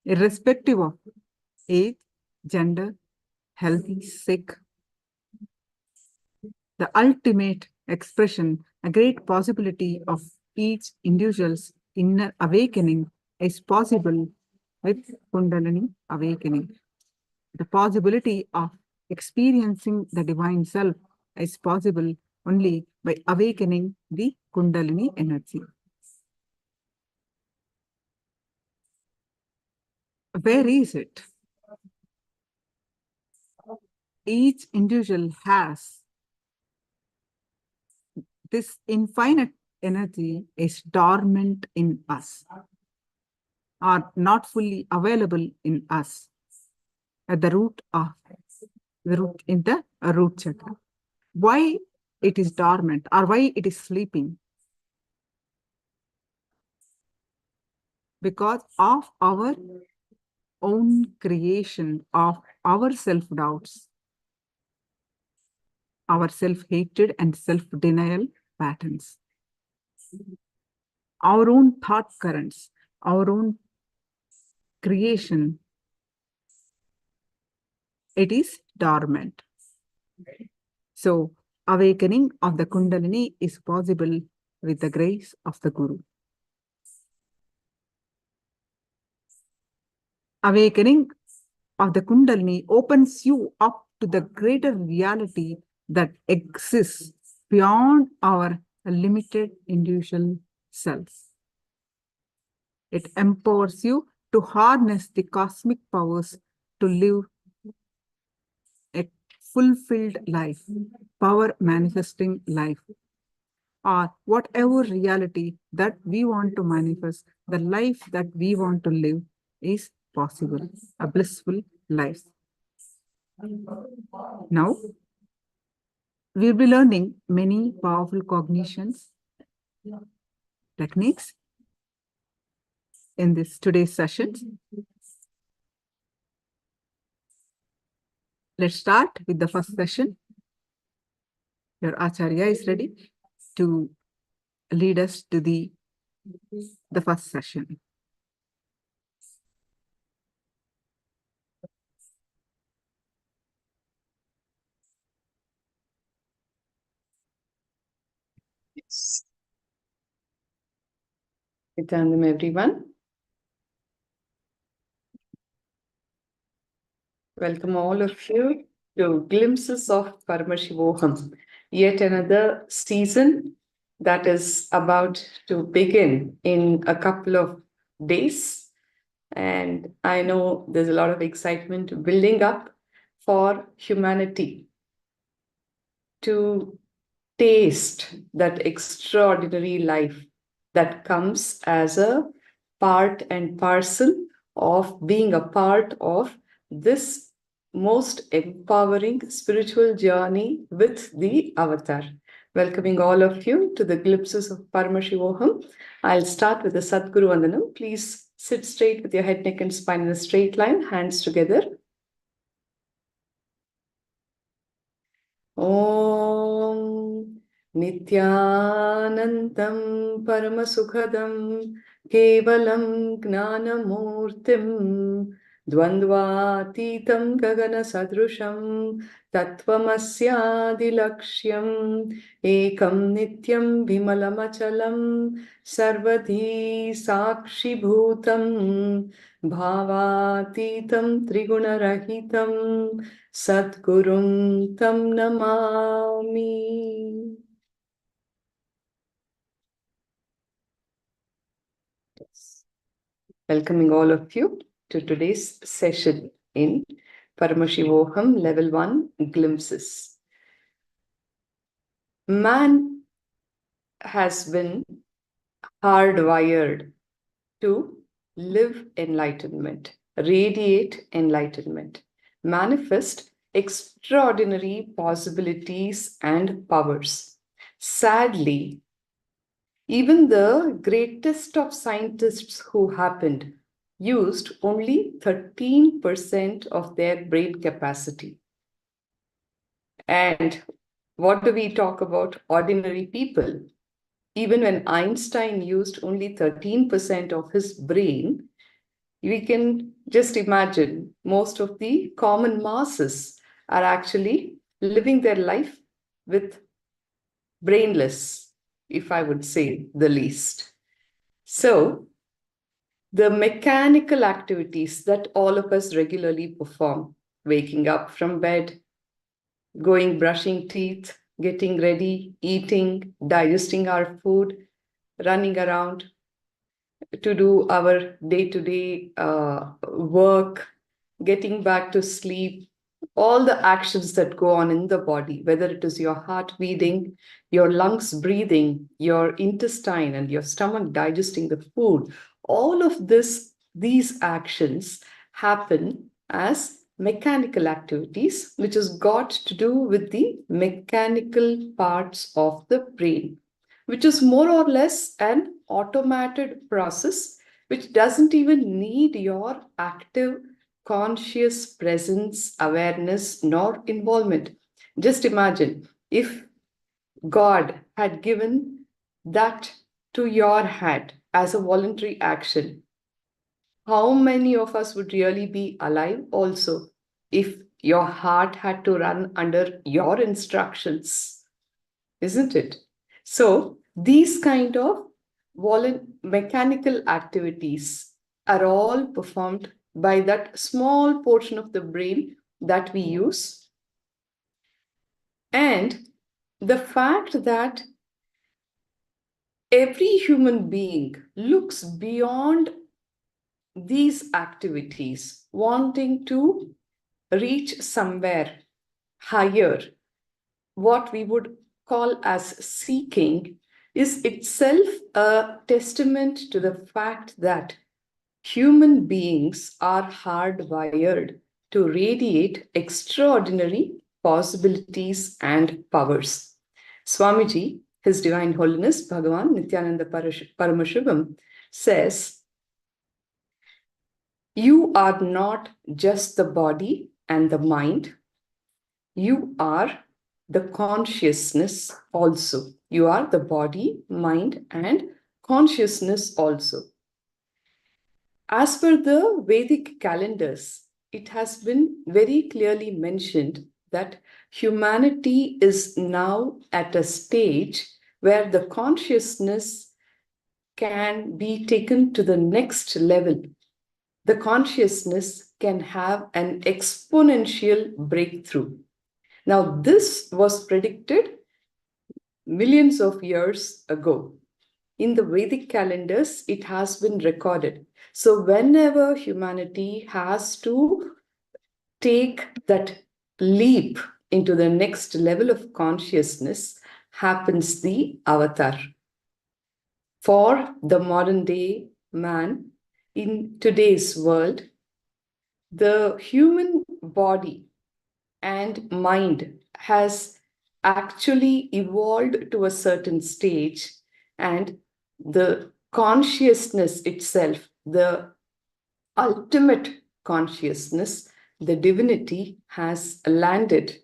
irrespective of age, gender, healthy, sick, the ultimate expression, a great possibility of each individual's inner awakening is possible with Kundalini awakening. The possibility of experiencing the divine self is possible only by awakening the Kundalini energy. Where is it? Each individual has this infinite energy is dormant in us, or not fully available in us, at the root in the root chakra. Why it is dormant, or why it is sleeping? Because of our own creation of our self-doubts, our self-hatred and self-denial patterns, our own thought currents, our own creation, it is dormant. So, awakening of the Kundalini is possible with the grace of the Guru. Awakening of the Kundalini opens you up to the greater reality that exists beyond our limited individual selves. It empowers you to harness the cosmic powers to live a fulfilled life, power manifesting life, or whatever reality that we want to manifest, the life that we want to live is possible, a blissful life. Now, we'll be learning many powerful cognitions techniques in this today's session. Let's start with the first session. Your Acharya is ready to lead us to the first session. Yes. Nithyananda, everyone. Welcome all of you to Glimpses of Paramashivoham, yet another season that is about to begin in a couple of days. And I know there's a lot of excitement building up for humanity to taste that extraordinary life that comes as a part and parcel of being a part of this most empowering spiritual journey with the avatar. Welcoming all of you to the Glimpses of Paramashivoham. I'll start with the Sadguru Vandanam. Please sit straight with your head, neck, and spine in a straight line, hands together. Om Nithyanandam Paramasukhadam Kevalam Gnanamurtim Dvandvatitam gagana sadrusham tattvamasyadilakshyan ekam nityam vimalamachalam sarvadhi sakshi bhutam bhavatitam trigunarahitam Sadgurum tam namami. Yes. Welcoming all of you to today's session in Paramashivoham Level 1 Glimpses. Man has been hardwired to live enlightenment, radiate enlightenment, manifest extraordinary possibilities and powers. Sadly, even the greatest of scientists who happened used only 13% of their brain capacity. And what do we talk about ordinary people? Even when Einstein used only 13% of his brain, we can just imagine most of the common masses are actually living their life with brainless, if I would say the least. So, the mechanical activities that all of us regularly perform, waking up from bed, going brushing teeth, getting ready, eating, digesting our food, running around to do our day-to-day work, getting back to sleep, all the actions that go on in the body, whether it is your heart beating, your lungs breathing, your intestine and your stomach digesting the food, all of these actions happen as mechanical activities, which has got to do with the mechanical parts of the brain, which is more or less an automated process, which doesn't even need your active conscious presence, awareness, nor involvement. Just imagine if God had given that to your hand as a voluntary action, how many of us would really be alive also if your heart had to run under your instructions, isn't it? So these kind of mechanical activities are all performed by that small portion of the brain that we use. And the fact that every human being looks beyond these activities, wanting to reach somewhere higher, what we would call as seeking, is itself a testament to the fact that human beings are hardwired to radiate extraordinary possibilities and powers. Swamiji, His Divine Holiness Bhagavan Nithyananda Paramashivoham, says, "You are not just the body and the mind, you are the consciousness also. You are the body, mind, and consciousness also." As per the Vedic calendars, it has been very clearly mentioned that humanity is now at a stage where the consciousness can be taken to the next level. The consciousness can have an exponential breakthrough. Now, this was predicted millions of years ago. In the Vedic calendars, it has been recorded. So whenever humanity has to take that leap into the next level of consciousness, happens the avatar. For the modern day man in today's world, the human body and mind has actually evolved to a certain stage, and the consciousness itself, the ultimate consciousness, the divinity, has landed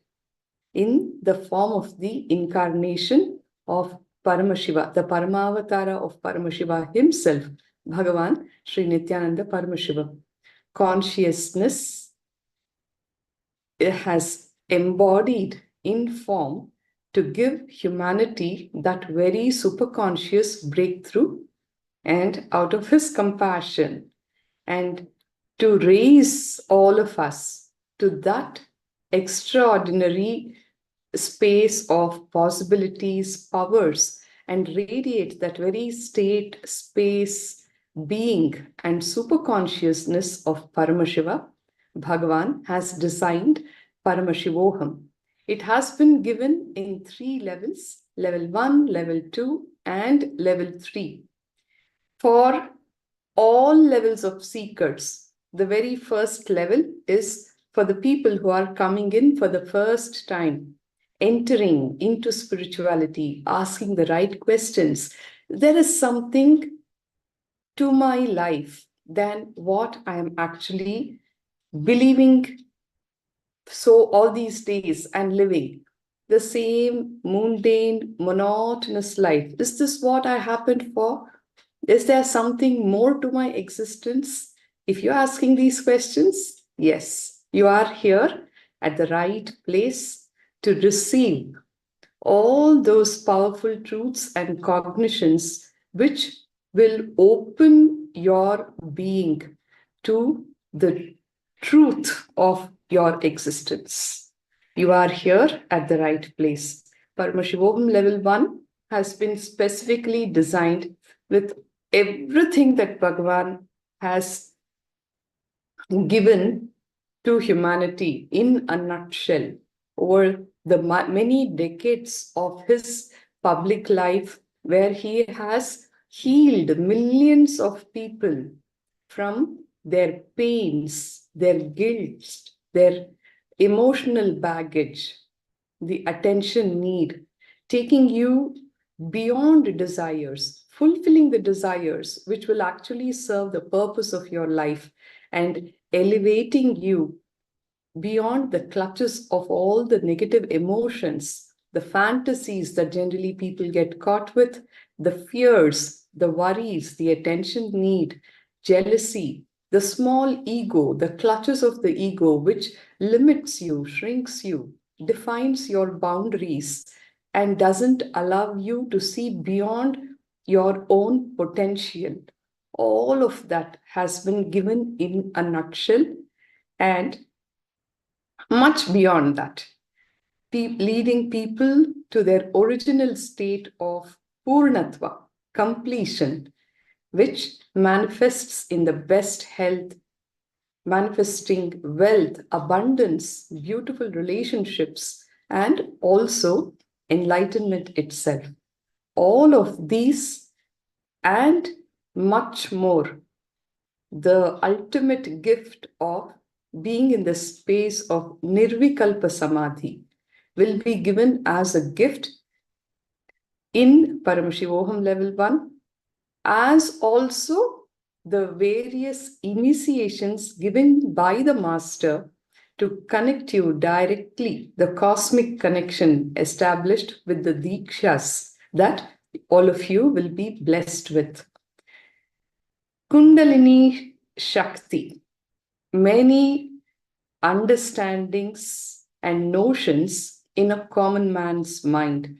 in the form of the incarnation of Paramashiva, the Paramavatara of Paramashiva himself, Bhagavan Sri Nithyananda Paramashiva. consciousness has embodied in form to give humanity that very superconscious breakthrough, and out of his compassion, and to raise all of us to that extraordinary space of possibilities, powers, and radiate that very state, space, being, and superconsciousness of Paramashiva, Bhagavan has designed Paramashivoham. It has been given in 3 levels, level 1, level 2, and level 3. For all levels of seekers, the very first level is for the people who are coming in for the first time, entering into spirituality, asking the right questions. There is something to my life than what I am actually believing so all these days and living the same mundane, monotonous life. Is this what I happened for? Is there something more to my existence? If you're asking these questions, yes, you are here at the right place to receive all those powerful truths and cognitions which will open your being to the truth of your existence. You are here at the right place. Paramashivoham level 1 has been specifically designed with everything that Bhagavan has given to humanity in a nutshell over the many decades of his public life, where he has healed millions of people from their pains, their guilt, their emotional baggage, the attention need, taking you beyond desires, fulfilling the desires which will actually serve the purpose of your life, and elevating you beyond the clutches of all the negative emotions, the fantasies that generally people get caught with, the fears, the worries, the attention need, jealousy, the small ego, the clutches of the ego, which limits you, shrinks you, defines your boundaries, and doesn't allow you to see beyond your own potential. All of that has been given in a nutshell, and much beyond that, leading people to their original state of Purnatva, completion, which manifests in the best health, manifesting wealth, abundance, beautiful relationships, and also enlightenment itself. All of these and much more, the ultimate gift of being in the space of Nirvikalpa Samadhi, will be given as a gift in Paramashivoham level 1, as also the various initiations given by the master to connect you directly, the cosmic connection established with the Dikshas that all of you will be blessed with. Kundalini Shakti, many understandings and notions in a common man's mind.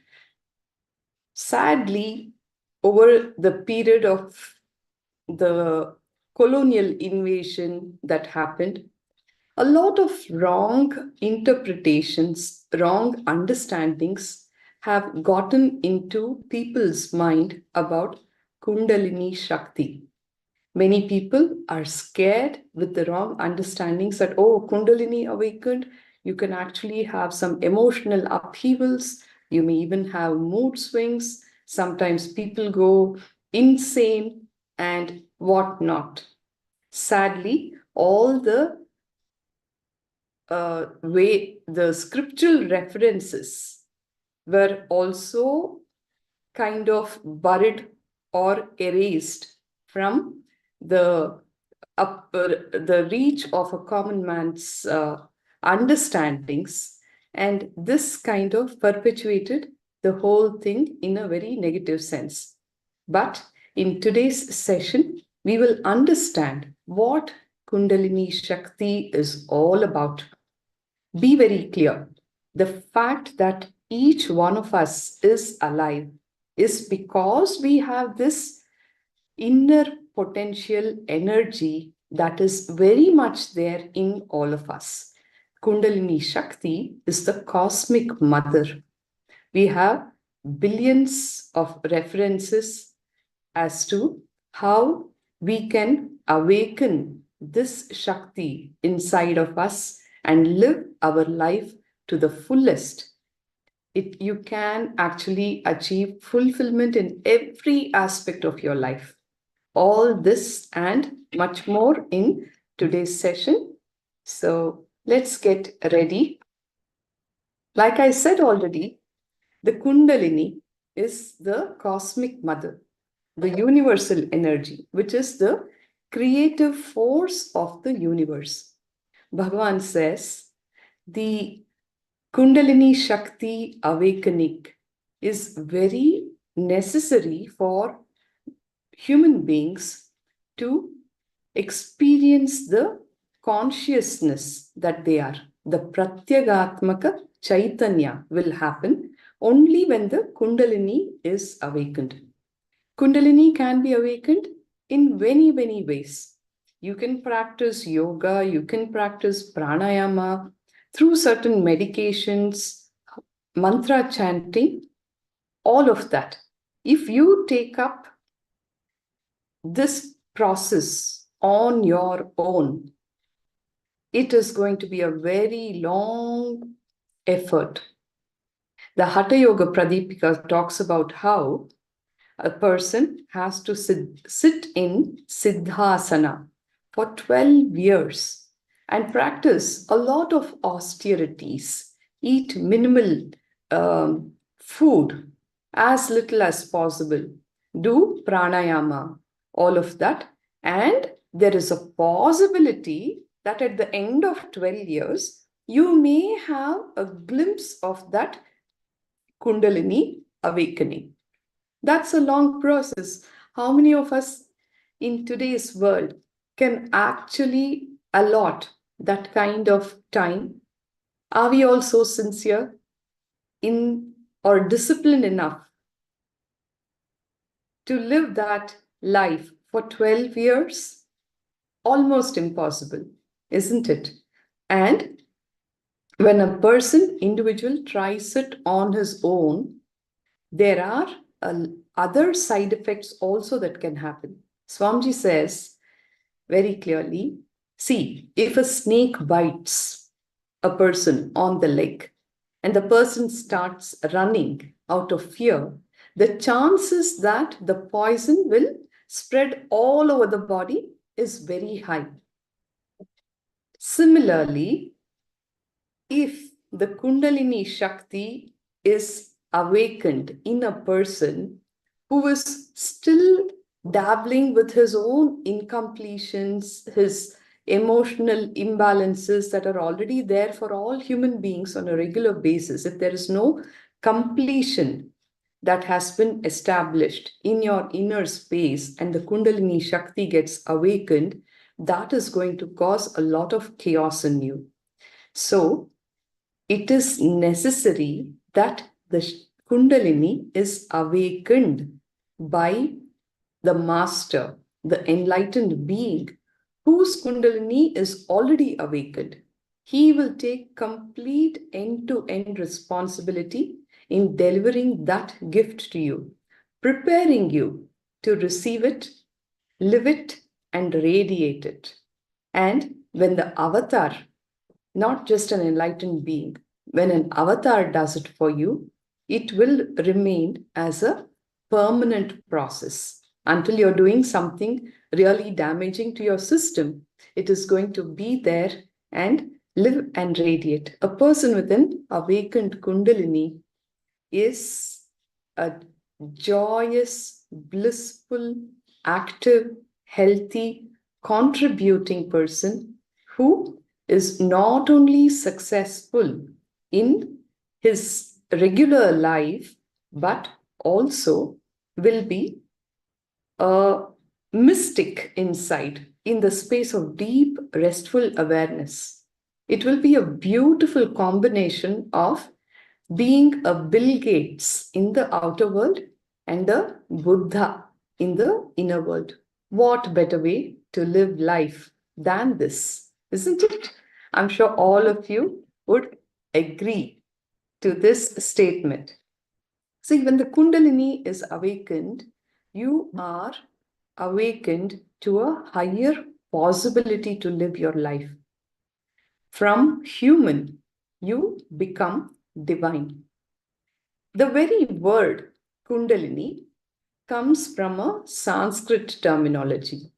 Sadly, over the period of the colonial invasion that happened, a lot of wrong interpretations, wrong understandings have gotten into people's mind about Kundalini Shakti. Many people are scared with the wrong understandings that, oh, Kundalini awakened, you can actually have some emotional upheavals, you may even have mood swings, sometimes people go insane and whatnot. Sadly, all the the scriptural references were also kind of buried or erased from the reach of a common man's understandings, and this kind of perpetuated the whole thing in a very negative sense. But in today's session, we will understand what Kundalini Shakti is all about. Be very clear. The fact that each one of us is alive is because we have this inner potential energy that is very much there in all of us. Kundalini Shakti is the cosmic mother. We have billions of references as to how we can awaken this Shakti inside of us and live our life to the fullest. You can actually achieve fulfillment in every aspect of your life. All this and much more in today's session. So let's get ready. Like I said already, the Kundalini is the cosmic mother, the universal energy, which is the creative force of the universe. Bhagavan says the Kundalini Shakti awakening is very necessary for human beings to experience the consciousness that they are. The Pratyagatmaka Chaitanya will happen only when the Kundalini is awakened. Kundalini can be awakened in many, many ways. You can practice yoga, you can practice pranayama through certain medications, mantra chanting, all of that. If you take up this process on your own, it is going to be a very long effort. The Hatha Yoga Pradipika talks about how a person has to sit in Siddhasana for 12 years and practice a lot of austerities, eat minimal food, as little as possible, do pranayama, all of that. And there is a possibility that at the end of 12 years, you may have a glimpse of that Kundalini awakening. That's a long process. How many of us in today's world can actually allot that kind of time? Are we also sincere in or disciplined enough to live that life for 12 years? Almost impossible, isn't it? And when a person, individual, tries it on his own, there are other side effects also that can happen. Swamiji says very clearly, see, if a snake bites a person on the leg and the person starts running out of fear, the chances that the poison will spread all over the body is very high. Similarly, if the Kundalini Shakti is awakened in a person who is still dabbling with his own incompletions, his emotional imbalances that are already there for all human beings on a regular basis, if there is no completion that has been established in your inner space and the Kundalini Shakti gets awakened, that is going to cause a lot of chaos in you. So it is necessary that the Kundalini is awakened by the master, the enlightened being, whose Kundalini is already awakened. He will take complete end-to-end responsibility in delivering that gift to you, preparing you to receive it, live it, and radiate it. And when the avatar, not just an enlightened being, when an avatar does it for you, it will remain as a permanent process. Until you're doing something really damaging to your system, it is going to be there and live and radiate. A person with an awakened Kundalini is a joyous, blissful, active, healthy, contributing person who is not only successful in his regular life, but also will be a mystic inside. in the space of deep, restful awareness. It will be a beautiful combination of being a Bill Gates in the outer world and the Buddha in the inner world. What better way to live life than this, isn't it? I'm sure all of you would agree to this statement. See, when the Kundalini is awakened, you are awakened to a higher possibility to live your life. From human, you become divine. The very word Kundalini comes from a Sanskrit terminology.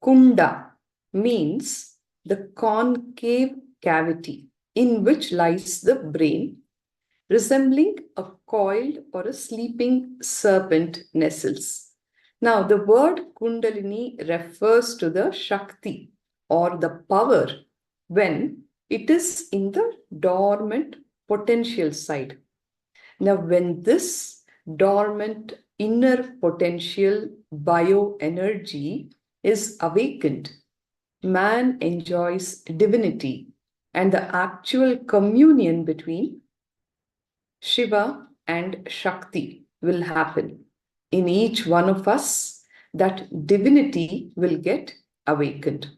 Kunda means the concave cavity in which lies the brain, resembling a coiled or a sleeping serpent nestles. Now, the word Kundalini refers to the Shakti or the power when it is in the dormant potential side. Now, when this dormant inner potential bioenergy is awakened, man enjoys divinity and the actual communion between Shiva and Shakti will happen. In each one of us, that divinity will get awakened.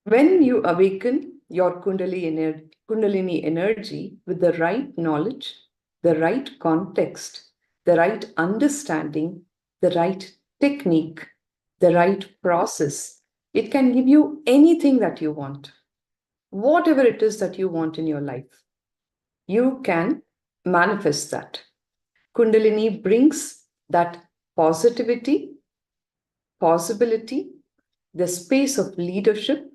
When you awaken your Kundalini energy with the right knowledge, the right context, the right understanding, the right technique, the right process, it can give you anything that you want. Whatever it is that you want in your life, you can manifest that. Kundalini brings that positivity, possibility, the space of leadership,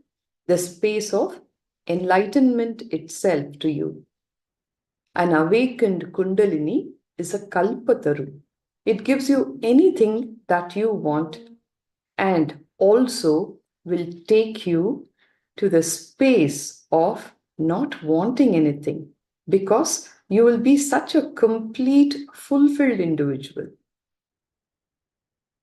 the space of enlightenment itself to you. An awakened Kundalini is a Kalpataru. It gives you anything that you want and also will take you to the space of not wanting anything because you will be such a complete, fulfilled individual.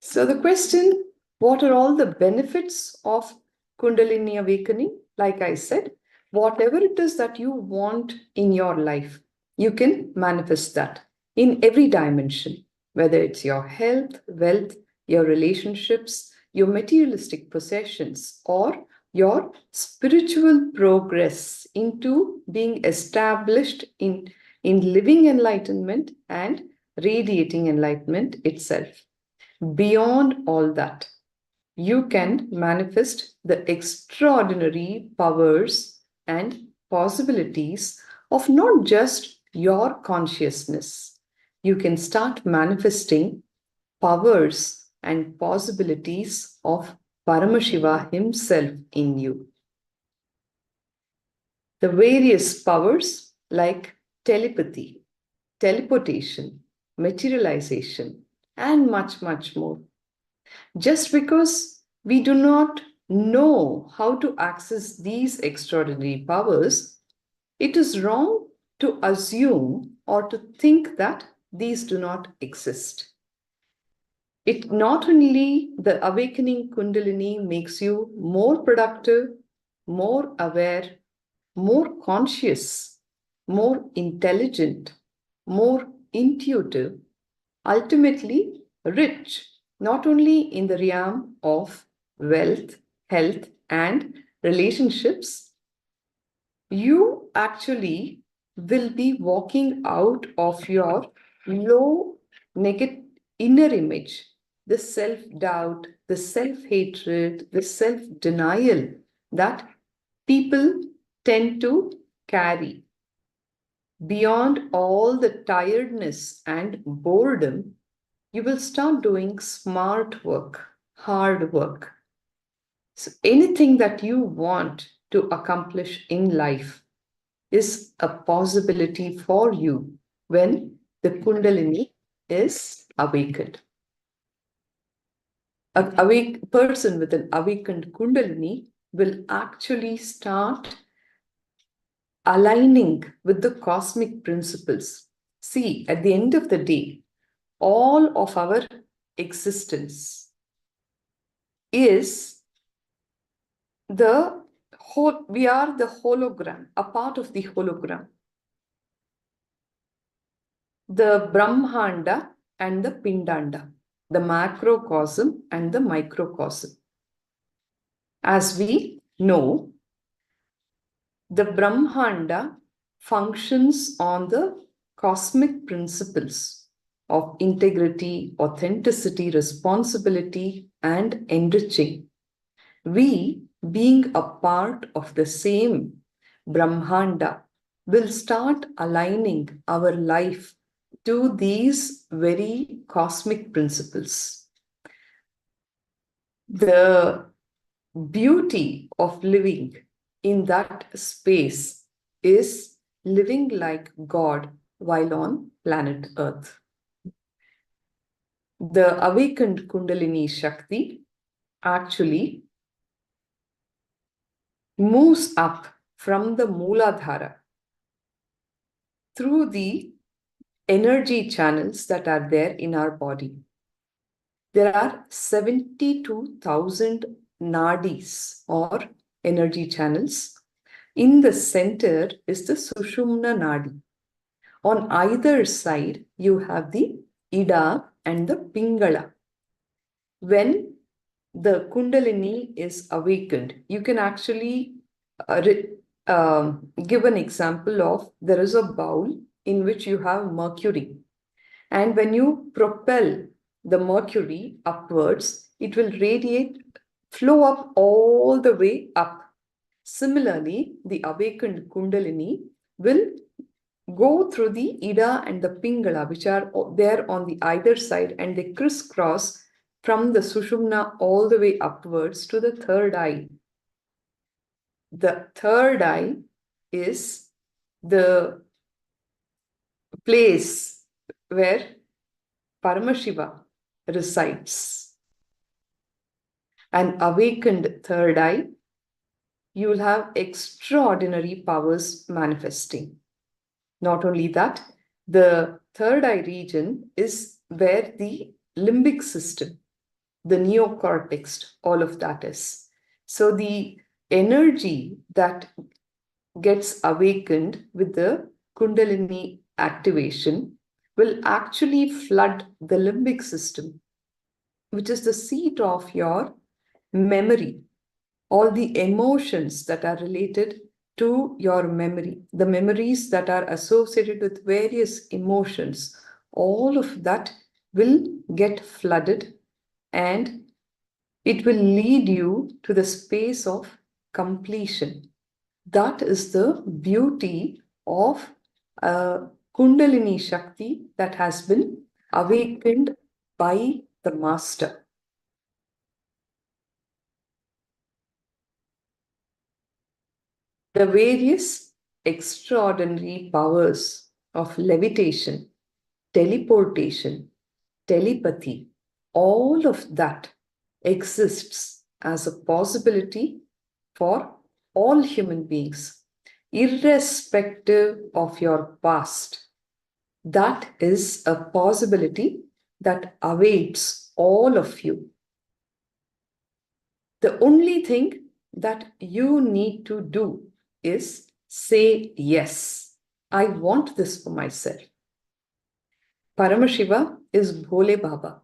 So the question, what are all the benefits of Kundalini awakening? Like I said, whatever it is that you want in your life, you can manifest that in every dimension, whether it's your health, wealth, your relationships, your materialistic possessions, or your spiritual progress into being established in living enlightenment and radiating enlightenment itself. Beyond all that, you can manifest the extraordinary powers and possibilities of not just your consciousness. You can start manifesting powers and possibilities of Paramashiva himself in you. The various powers like telepathy, teleportation, materialization, and much, much more. Just because we do not know how to access these extraordinary powers, it is wrong to assume or to think that these do not exist. It not only the awakening Kundalini makes you more productive, more aware, more conscious, more intelligent, more intuitive, ultimately rich, not only in the realm of wealth, health, and relationships, you actually will be walking out of your low negative inner image, the self-doubt, the self-hatred, the self-denial that people tend to carry. Beyond all the tiredness and boredom, you will start doing smart work, hard work. So anything that you want to accomplish in life is a possibility for you when the Kundalini is awakened. An awake person with an awakened Kundalini will actually start aligning with the cosmic principles. See, at the end of the day, all of our existence is the whole, we are the hologram, a part of the hologram. The Brahmanda and the Pindanda, the macrocosm and the microcosm. As we know, the Brahmanda functions on the cosmic principles of integrity, authenticity, responsibility, and enriching. We, being a part of the same Brahmanda, will start aligning our life to these very cosmic principles. The beauty of living in that space is living like God while on planet Earth. The awakened Kundalini Shakti actually moves up from the Mooladhara through the energy channels that are there in our body. There are 72,000 nadis or energy channels. In the center is the Sushumna Nadi. On either side, you have the Ida and the Pingala. When the Kundalini is awakened, you can actually give an example of, there is a bowl in which you have mercury. And when you propel the mercury upwards, it will radiate, flow up all the way up. Similarly, the awakened Kundalini will go through the Ida and the Pingala, which are there on the either side, and they crisscross from the Sushumna all the way upwards to the third eye. The third eye is the place where Paramashiva resides. An awakened third eye, you will have extraordinary powers manifesting. Not only that, the third eye region is where the limbic system, the neocortex, all of that is. So the energy that gets awakened with the Kundalini activation will actually flood the limbic system, which is the seat of your memory, all the emotions that are related to your memory, the memories that are associated with various emotions, all of that will get flooded, and it will lead you to the space of completion. That is the beauty of Kundalini Shakti that has been awakened by the Master. The various extraordinary powers of levitation, teleportation, telepathy, all of that exists as a possibility for all human beings, irrespective of your past. That is a possibility that awaits all of you. The only thing that you need to do is say, yes, I want this for myself. Paramashiva is Bhole Baba.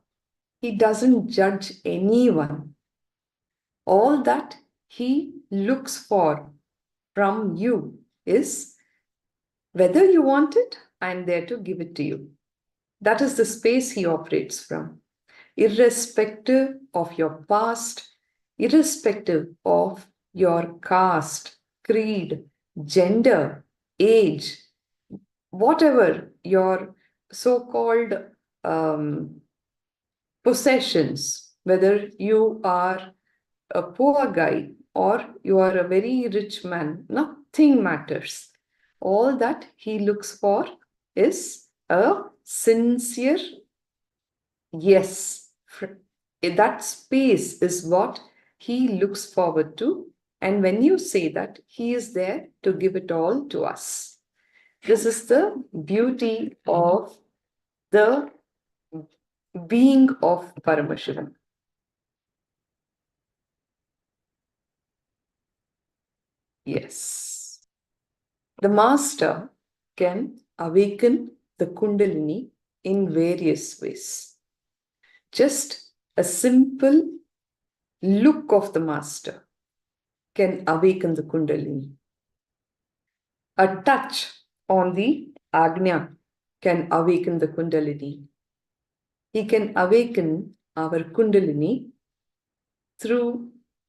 He doesn't judge anyone. All that he looks for from you is whether you want it, I'm there to give it to you. That is the space he operates from. Irrespective of your past, irrespective of your caste, creed, gender, age, whatever your so-called possessions, whether you are a poor guy or you are a very rich man, nothing matters. All that he looks for is a sincere yes. That space is what he looks forward to And when you say that, he is there to give it all to us. This is the beauty of the being of Paramashivam. Yes. The master can awaken the Kundalini in various ways. Just a simple look of the master can awaken the Kundalini. A touch on the Agnya can awaken the Kundalini. He can awaken our Kundalini through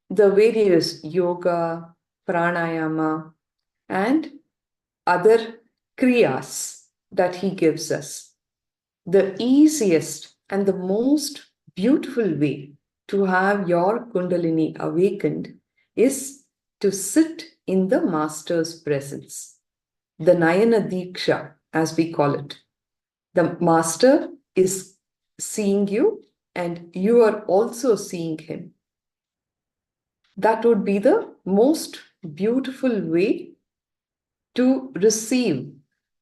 the various yoga, pranayama, and other kriyas that he gives us. The easiest and the most beautiful way to have your Kundalini awakened is to sit in the master's presence. The Nayana Diksha, as we call it. The master is seeing you and you are also seeing him. That would be the most beautiful way to receive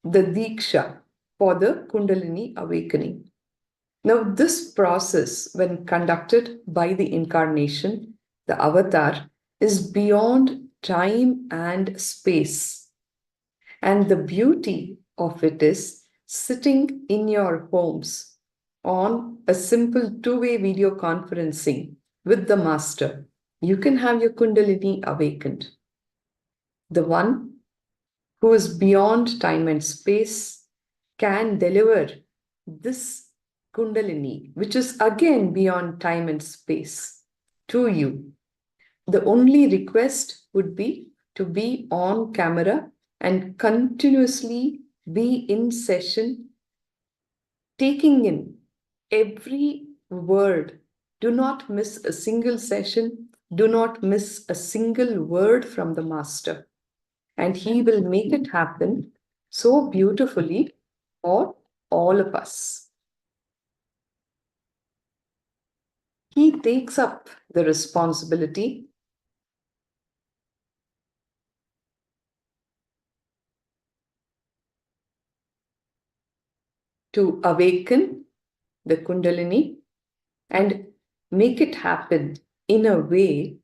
the Diksha for the Kundalini awakening. Now, this process, when conducted by the incarnation, the avatar, is beyond time and space. And the beauty of it is sitting in your homes on a simple two-way video conferencing with the master. You can have your Kundalini awakened. The one who is beyond time and space can deliver this Kundalini, which is again beyond time and space, to you. The only request would be to be on camera and continuously be in session, taking in every word. Do not miss a single session. Do not miss a single word from the master. And he will make it happen so beautifully for all of us. He takes up the responsibility to awaken the Kundalini and make it happen in a way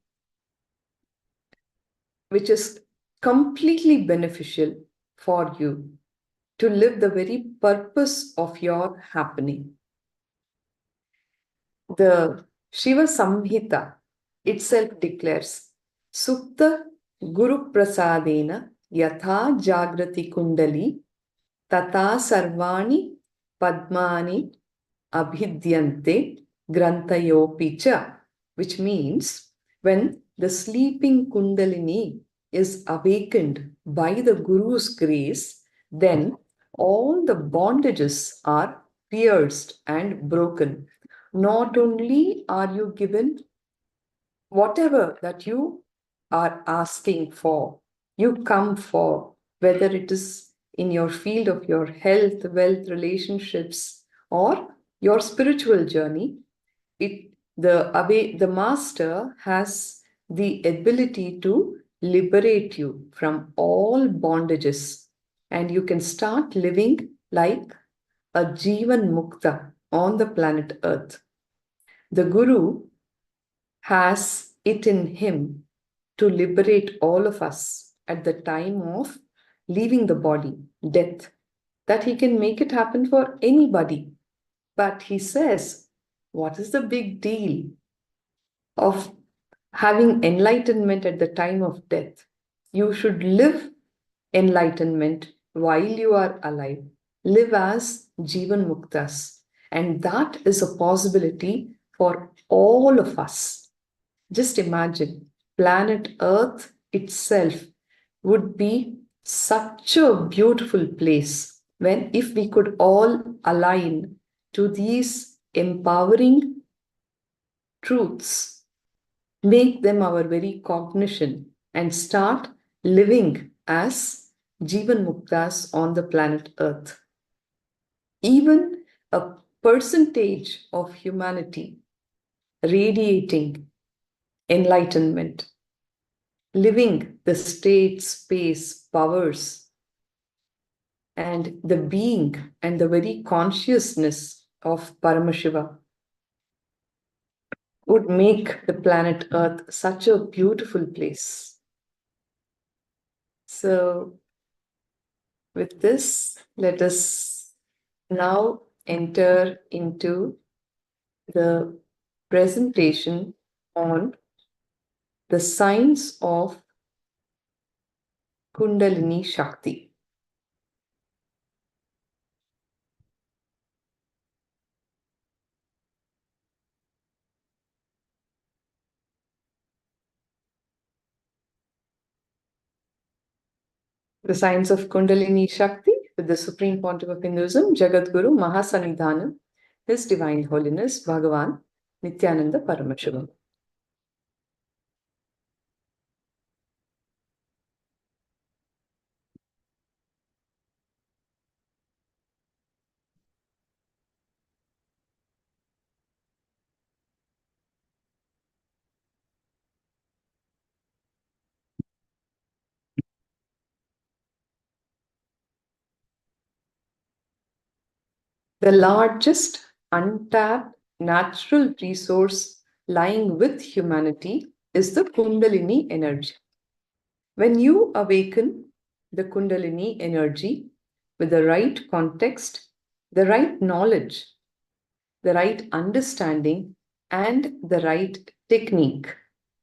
which is completely beneficial for you to live the very purpose of your happening. The Shiva Samhita itself declares, Sukta Guru Prasadena Yatha Jagrati Kundali Tata Sarvani Padmani Abhidyante Grantayopicha, which means when the sleeping Kundalini is awakened by the Guru's grace, then all the bondages are pierced and broken. Not only are you given whatever that you are asking for, you come for, whether it is in your field of your health, wealth, relationships, or your spiritual journey, the master has the ability to liberate you from all bondages, and you can start living like a Jivan Mukta on the planet Earth. The Guru has it in him to liberate all of us at the time of leaving the body, death, that he can make it happen for anybody. But he says, what is the big deal of having enlightenment at the time of death? You should live enlightenment while you are alive. Live as Jivan Muktas. And that is a possibility for all of us. Just imagine, planet Earth itself would be such a beautiful place when if we could all align to these empowering truths, make them our very cognition, and start living as Jivan Muktas on the planet Earth. Even a percentage of humanity radiating enlightenment living the state, space, powers, and the being and the very consciousness of Paramashiva would make the planet Earth such a beautiful place. So, with this, let us now enter into the presentation on the science of Kundalini Shakti. The science of Kundalini Shakti with the Supreme Pontiff of Hinduism, Jagadguru Mahasanidhanam, His Divine Holiness Bhagavan Nithyananda Paramashivoham. The largest untapped natural resource lying with humanity is the Kundalini energy. When you awaken the Kundalini energy with the right context, the right knowledge, the right understanding, and the right technique,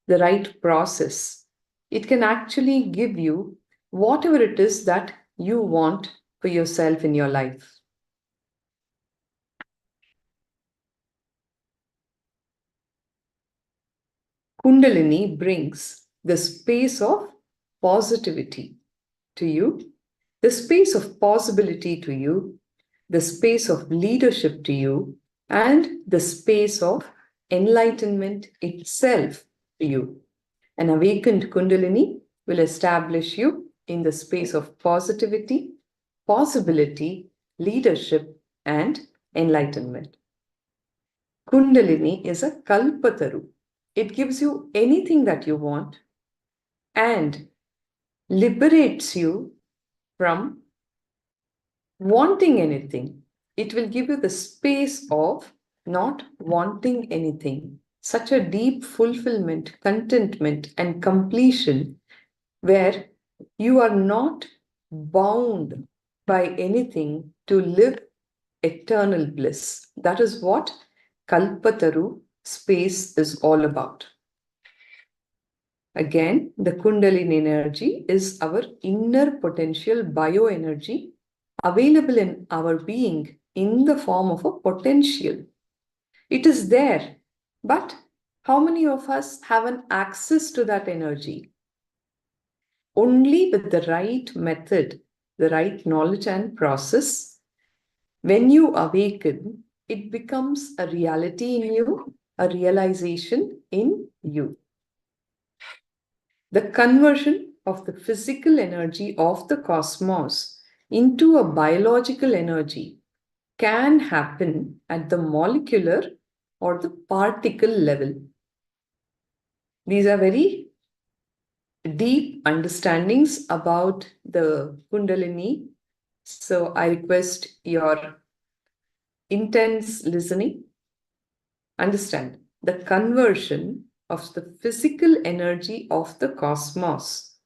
the right process, it can actually give you whatever it is that you want for yourself in your life. Kundalini brings the space of positivity to you, the space of possibility to you, the space of leadership to you, and the space of enlightenment itself to you. An awakened Kundalini will establish you in the space of positivity, possibility, leadership, and enlightenment. Kundalini is a kalpataru. It gives you anything that you want and liberates you from wanting anything. It will give you the space of not wanting anything. Such a deep fulfillment, contentment, and completion where you are not bound by anything to live eternal bliss. That is what Kalpataru space is all about. Again, the Kundalini energy is our inner potential bioenergy available in our being in the form of a potential. It is there, but how many of us have an access to that energy? Only with the right method, the right knowledge and process, when you awaken, it becomes a reality in you, a realization in you. The conversion of the physical energy of the cosmos into a biological energy can happen at the molecular or the particle level. These are very deep understandings about the Kundalini. So I request your intense listening. Understand the conversion of the physical energy of the cosmos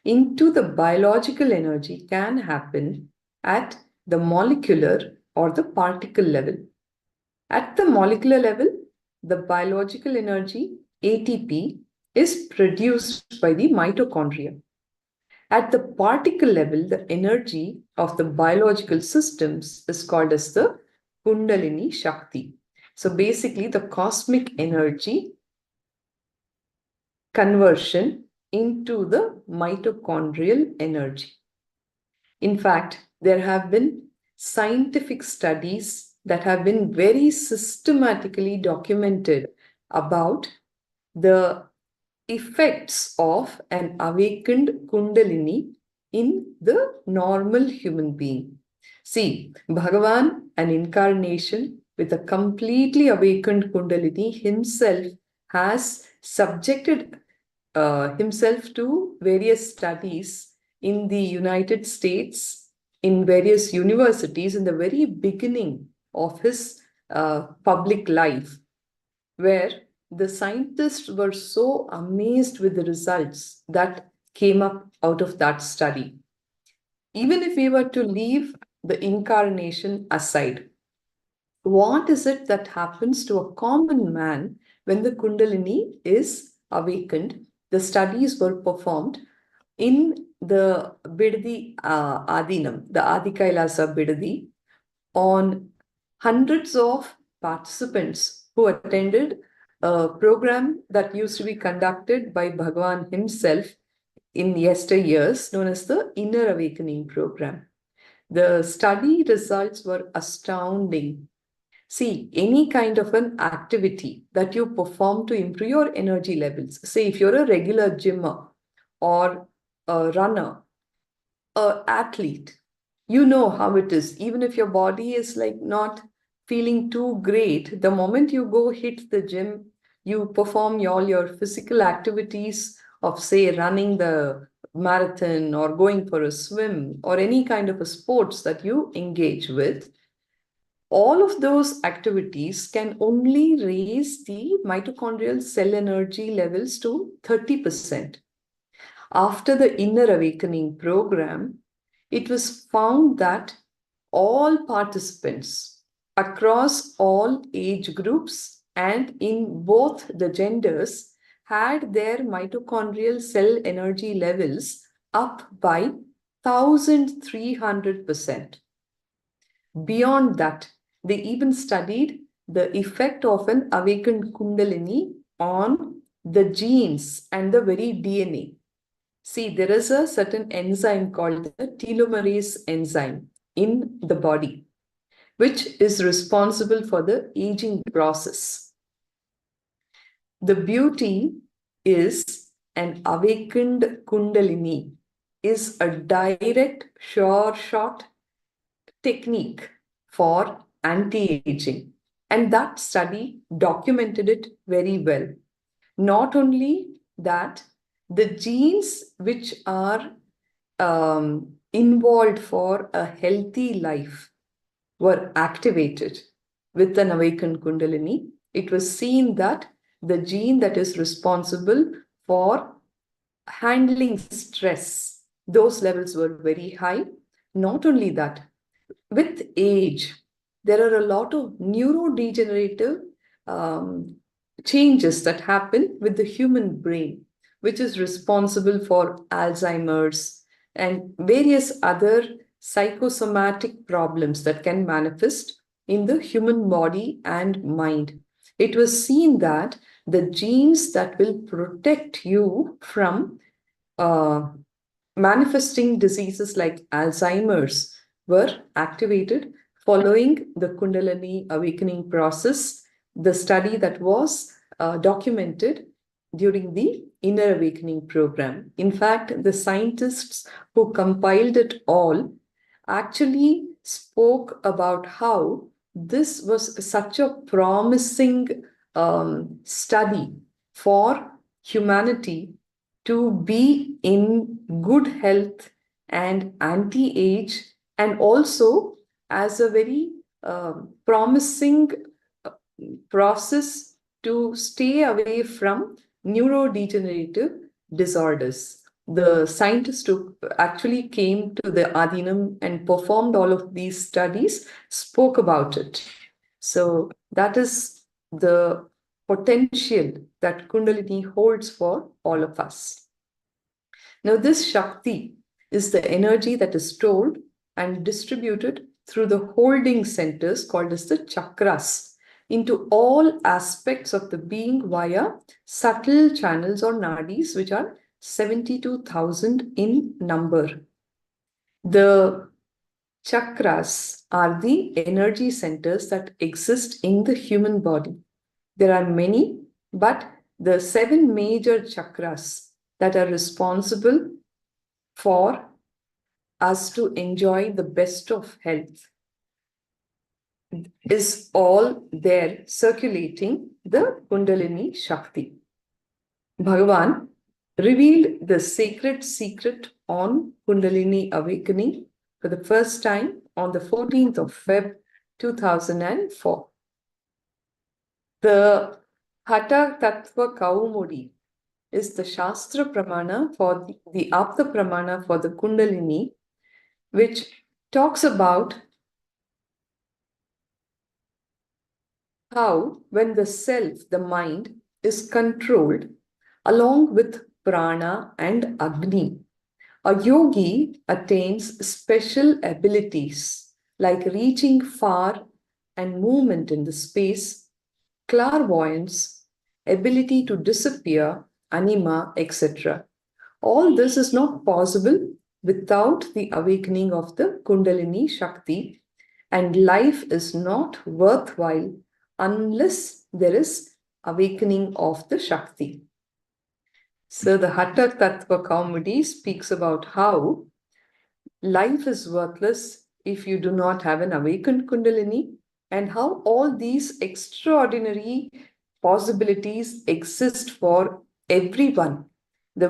into the biological energy can happen at the molecular or the particle level. At the molecular level, the biological energy, ATP, is produced by the mitochondria. At the particle level, the energy of the biological systems is called as the Kundalini Shakti. So basically, the cosmic energy conversion into the mitochondrial energy. In fact, there have been scientific studies that have been very systematically documented about the effects of an awakened Kundalini in the normal human being. See, Bhagavan, an incarnation with a completely awakened Kundalini himself, has subjected himself to various studies in the United States, in various universities in the very beginning of his public life, where the scientists were so amazed with the results that came up out of that study. Even if we were to leave the incarnation aside, what is it that happens to a common man when the Kundalini is awakened? The studies were performed in the Bidadi Adinam, the Adi KAILASA Bidadi, on hundreds of participants who attended a program that used to be conducted by Bhagavan himself in yesteryears, known as the Inner Awakening Program. The study results were astounding. See, any kind of an activity that you perform to improve your energy levels, say if you're a regular gymmer or a runner, an athlete, you know how it is. Even if your body is like not feeling too great, the moment you go hit the gym, you perform all your physical activities of, say, running the marathon or going for a swim or any kind of a sports that you engage with, all of those activities can only raise the mitochondrial cell energy levels to 30%. After the Inner Awakening Program, it was found that all participants across all age groups and in both the genders had their mitochondrial cell energy levels up by 1300%. Beyond that, they even studied the effect of an awakened Kundalini on the genes and the very DNA. See, there is a certain enzyme called the telomerase enzyme in the body, which is responsible for the aging process. The beauty is an awakened Kundalini is a direct, sure shot technique for anti-aging. And that study documented it very well. Not only that, the genes which are involved for a healthy life were activated with an awakened Kundalini. It was seen that the gene that is responsible for handling stress, those levels were very high. Not only that, with age, there are a lot of neurodegenerative changes that happen with the human brain, which is responsible for Alzheimer's and various other psychosomatic problems that can manifest in the human body and mind. It was seen that the genes that will protect you from manifesting diseases like Alzheimer's were activated following the Kundalini awakening process, the study that was documented during the Inner Awakening Program. In fact, the scientists who compiled it all actually spoke about how this was such a promising study for humanity to be in good health and anti-age, and also as a very promising process to stay away from neurodegenerative disorders. The scientists who actually came to the Adinam and performed all of these studies spoke about it. So that is the potential that Kundalini holds for all of us. Now, this Shakti is the energy that is stored and distributed through the holding centers called as the chakras into all aspects of the being via subtle channels or nadis, which are 72,000 in number. The chakras are the energy centers that exist in the human body. There are many, but the 7 major chakras that are responsible for us to enjoy the best of health is all there circulating the Kundalini Shakti. Bhagavan revealed the sacred secret on Kundalini awakening for the first time on the 14th of Feb 2004. The Hatha Tattva Kaumudi is the Shastra Pramana for the Apta Pramana for the Kundalini, which talks about how when the self, the mind, is controlled along with prana and agni, a yogi attains special abilities like reaching far and movement in the space, clairvoyance, ability to disappear, anima, etc. All this is not possible without the awakening of the Kundalini Shakti, and life is not worthwhile unless there is awakening of the Shakti. So the Hatha Tattva Kaumudi speaks about how life is worthless if you do not have an awakened Kundalini, and how all these extraordinary possibilities exist for everyone. The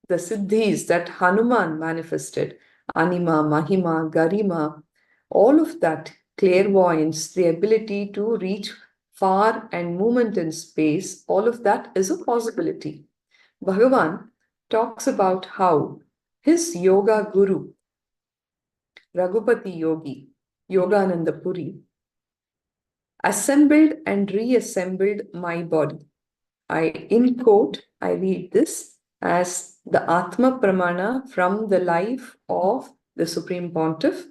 siddhis that Hanuman manifested, anima, mahima, garima, all of that, clairvoyance, the ability to reach far and movement in space, all of that is a possibility. Bhagavan talks about how his yoga guru, Raghupati Yogi, Yogananda Puri, assembled and reassembled my body. In quote, I read this as the Atma Pramana from the life of the Supreme Pontiff.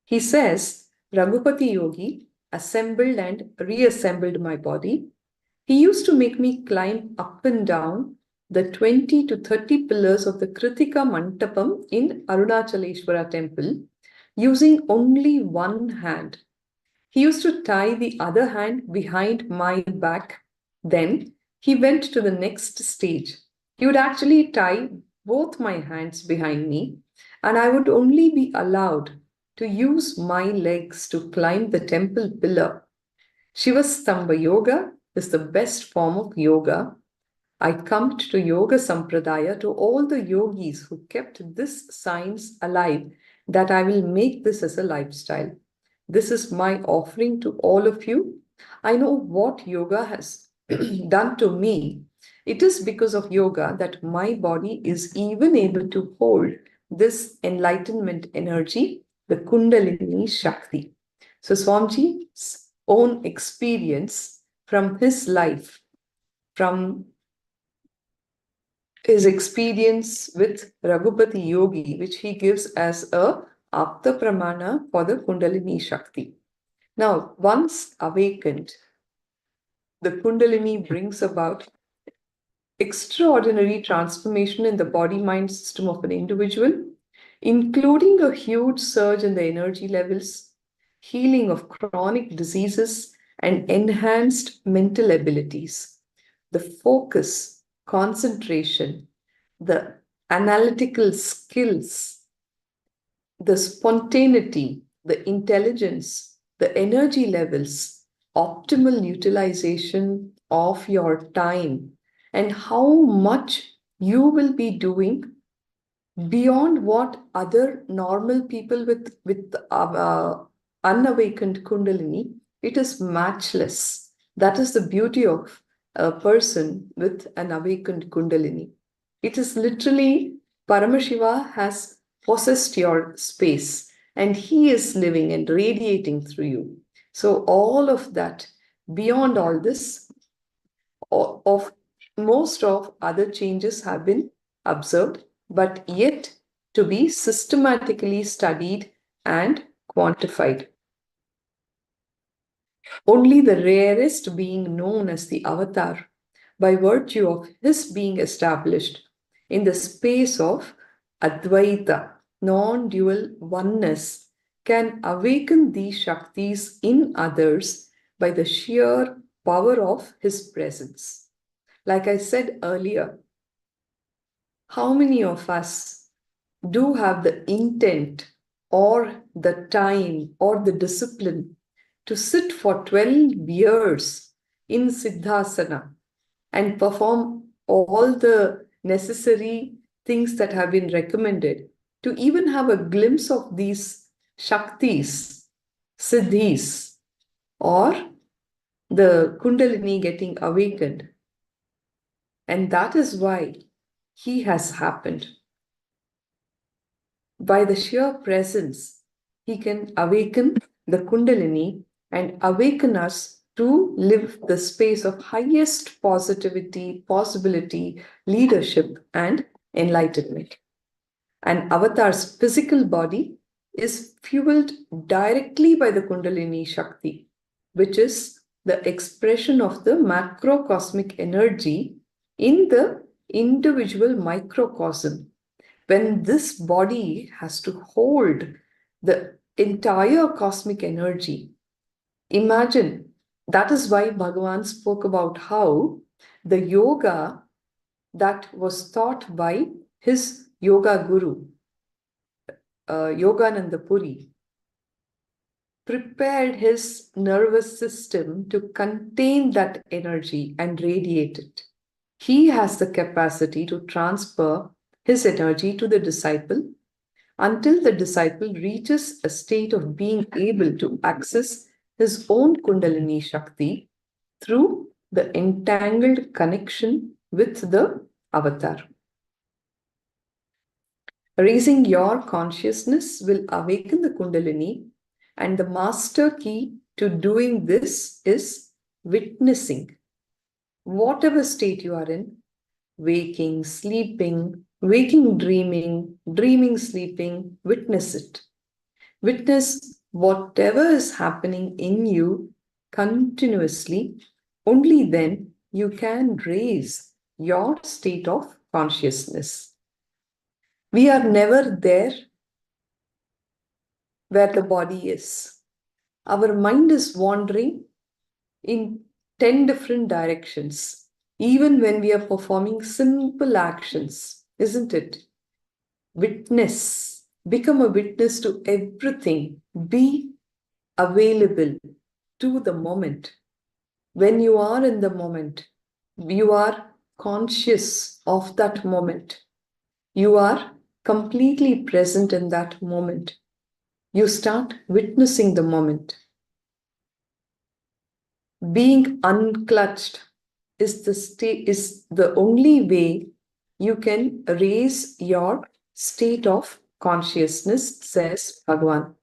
He says, Raghupati Yogi assembled and reassembled my body. He used to make me climb up and down the 20 to 30 pillars of the Kritika Mantapam in Arunachaleshwara temple using only one hand. He used to tie the other hand behind my back. Then he went to the next stage. He would actually tie both my hands behind me, and I would only be allowed to use my legs to climb the temple pillar. Shivastamba Yoga is the best form of yoga. I come to Yoga Sampradaya, to all the yogis who kept this science alive, that I will make this as a lifestyle. This is my offering to all of you. I know what yoga has done to me. It is because of yoga that my body is even able to hold this enlightenment energy, the Kundalini Shakti. So Swamiji's own experience from his life, from his experience with Raghupati Yogi, which he gives as a Apta Pramana for the Kundalini Shakti. Now, once awakened, the Kundalini brings about extraordinary transformation in the body-mind system of an individual, including a huge surge in the energy levels, healing of chronic diseases, and enhanced mental abilities. The focus, concentration, the analytical skills, the spontaneity, the intelligence, the energy levels, optimal utilization of your time, and how much you will be doing beyond what other normal people with unawakened Kundalini, it is matchless. That is the beauty of a person with an awakened Kundalini. It is literally Paramashiva has possessed your space and he is living and radiating through you. So all of that, beyond all this, of most of other changes have been observed, but yet to be systematically studied and quantified. Only the rarest being known as the avatar, by virtue of his being established in the space of Advaita, non-dual oneness, can awaken these Shaktis in others by the sheer power of his presence. Like I said earlier, how many of us do have the intent or the time or the discipline to sit for 12 years in Siddhasana and perform all the necessary things that have been recommended to even have a glimpse of these Shaktis, Siddhis, or the Kundalini getting awakened. And that is why he has happened. By the sheer presence, he can awaken the Kundalini and awaken us to live the space of highest positivity, possibility, leadership, and enlightenment. An avatar's physical body is fueled directly by the Kundalini Shakti, which is the expression of the macrocosmic energy in the individual microcosm. When this body has to hold the entire cosmic energy, imagine, that is why Bhagavan spoke about how the yoga that was taught by his yoga guru, Yogananda Puri, prepared his nervous system to contain that energy and radiate it. He has the capacity to transfer his energy to the disciple until the disciple reaches a state of being able to access his own Kundalini Shakti through the entangled connection with the avatar. Raising your consciousness will awaken the Kundalini, and the master key to doing this is witnessing. Whatever state you are in, waking, sleeping, waking, dreaming, dreaming, sleeping, witness it. Witness whatever is happening in you continuously. Only then you can raise your state of consciousness. We are never there where the body is. Our mind is wandering in 10 different directions, even when we are performing simple actions, isn't it? Witness, become a witness to everything. Be available to the moment. When you are in the moment, you are conscious of that moment. You are completely present in that moment. You start witnessing the moment. Being unclutched is the only way you can raise your state of consciousness, says Bhagavan.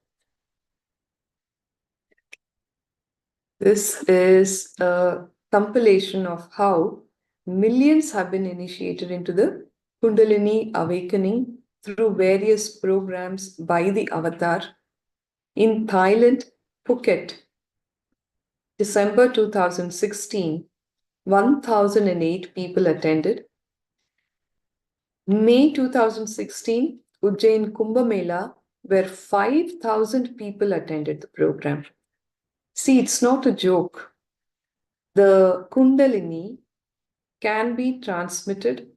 This is a compilation of how millions have been initiated into the Kundalini awakening through various programs by the avatar. In Thailand, Phuket, December 2016, 1,008 people attended. May 2016, Ujjain Kumbh Mela, where 5,000 people attended the program. See, it's not a joke. The Kundalini can be transmitted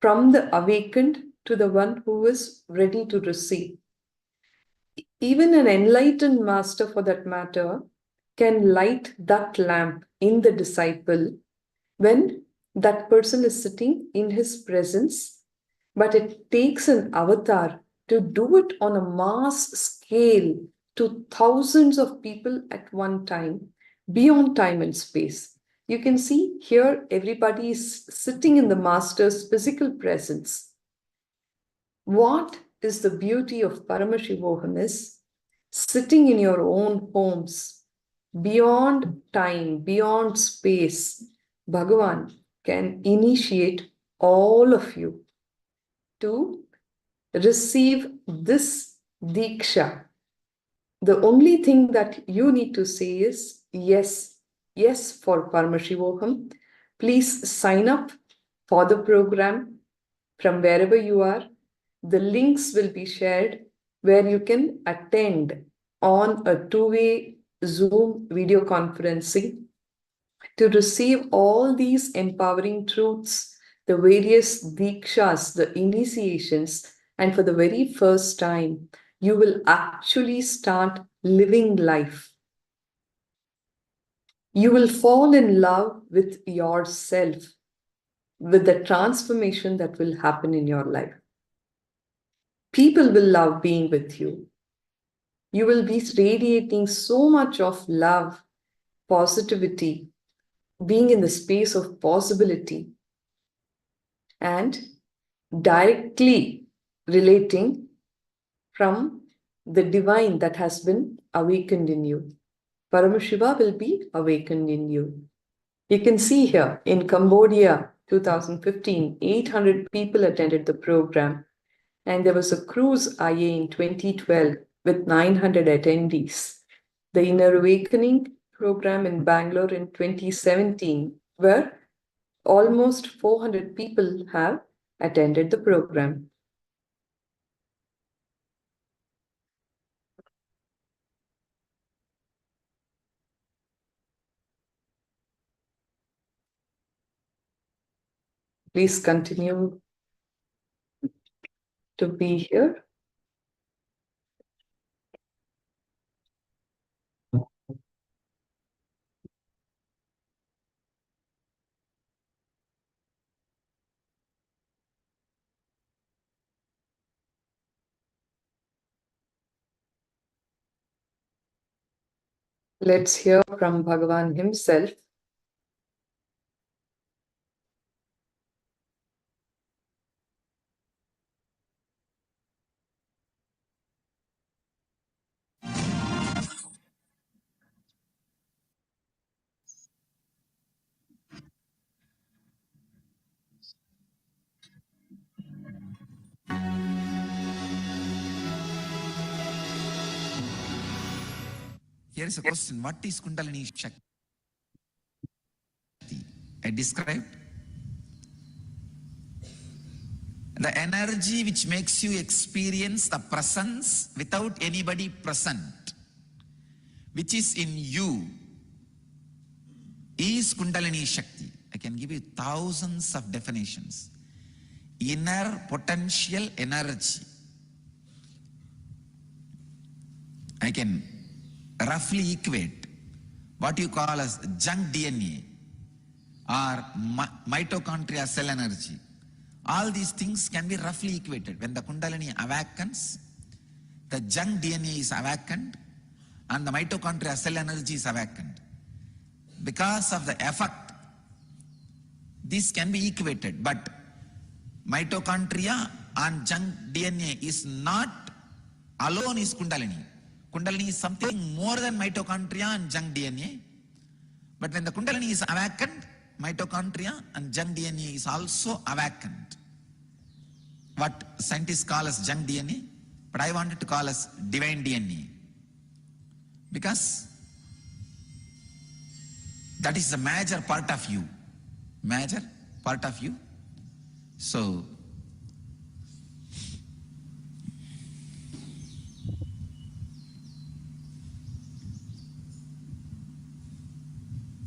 from the awakened to the one who is ready to receive. Even an enlightened master, for that matter, can light that lamp in the disciple when that person is sitting in his presence, but it takes an avatar to do it on a mass scale to thousands of people at one time, beyond time and space. You can see here everybody is sitting in the master's physical presence. What is the beauty of Paramashivoham is sitting in your own homes, beyond time, beyond space. Bhagavan can initiate all of you to receive this Diksha. The only thing that you need to say is yes, yes for Paramashivoham. Please sign up for the program from wherever you are. The links will be shared where you can attend on a two-way Zoom video conferencing to receive all these empowering truths, the various dikshas, the initiations, and for the very first time, you will actually start living life. You will fall in love with yourself, with the transformation that will happen in your life. People will love being with you. You will be radiating so much of love, positivity, being in the space of possibility, and directly relating from the divine that has been awakened in you. Paramashiva will be awakened in you. You can see here in Cambodia, 2015, 800 people attended the program, and there was a cruise IA in 2012 with 900 attendees. The Inner Awakening program in Bangalore in 2017, where almost 400 people have attended the program. Please continue to be here. Let's hear from Bhagavan himself. Here is a question. What is Kundalini Shakti? I described the energy which makes you experience the presence without anybody present, which is in you, is Kundalini Shakti. I can give you thousands of definitions. Inner potential energy. I can roughly equate what you call as junk DNA or mitochondria cell energy. All these things can be roughly equated. When the Kundalini awakens, the junk DNA is awakened and the mitochondria cell energy is awakened. Because of the effect, this can be equated, but mitochondria and junk DNA is not alone is Kundalini. Kundalini is something more than mitochondria and junk DNA. But when the Kundalini is awakened, mitochondria and junk DNA is also awakened. What scientists call as junk DNA, but I wanted to call as divine DNA. Because that is a major part of you. Major part of you. So,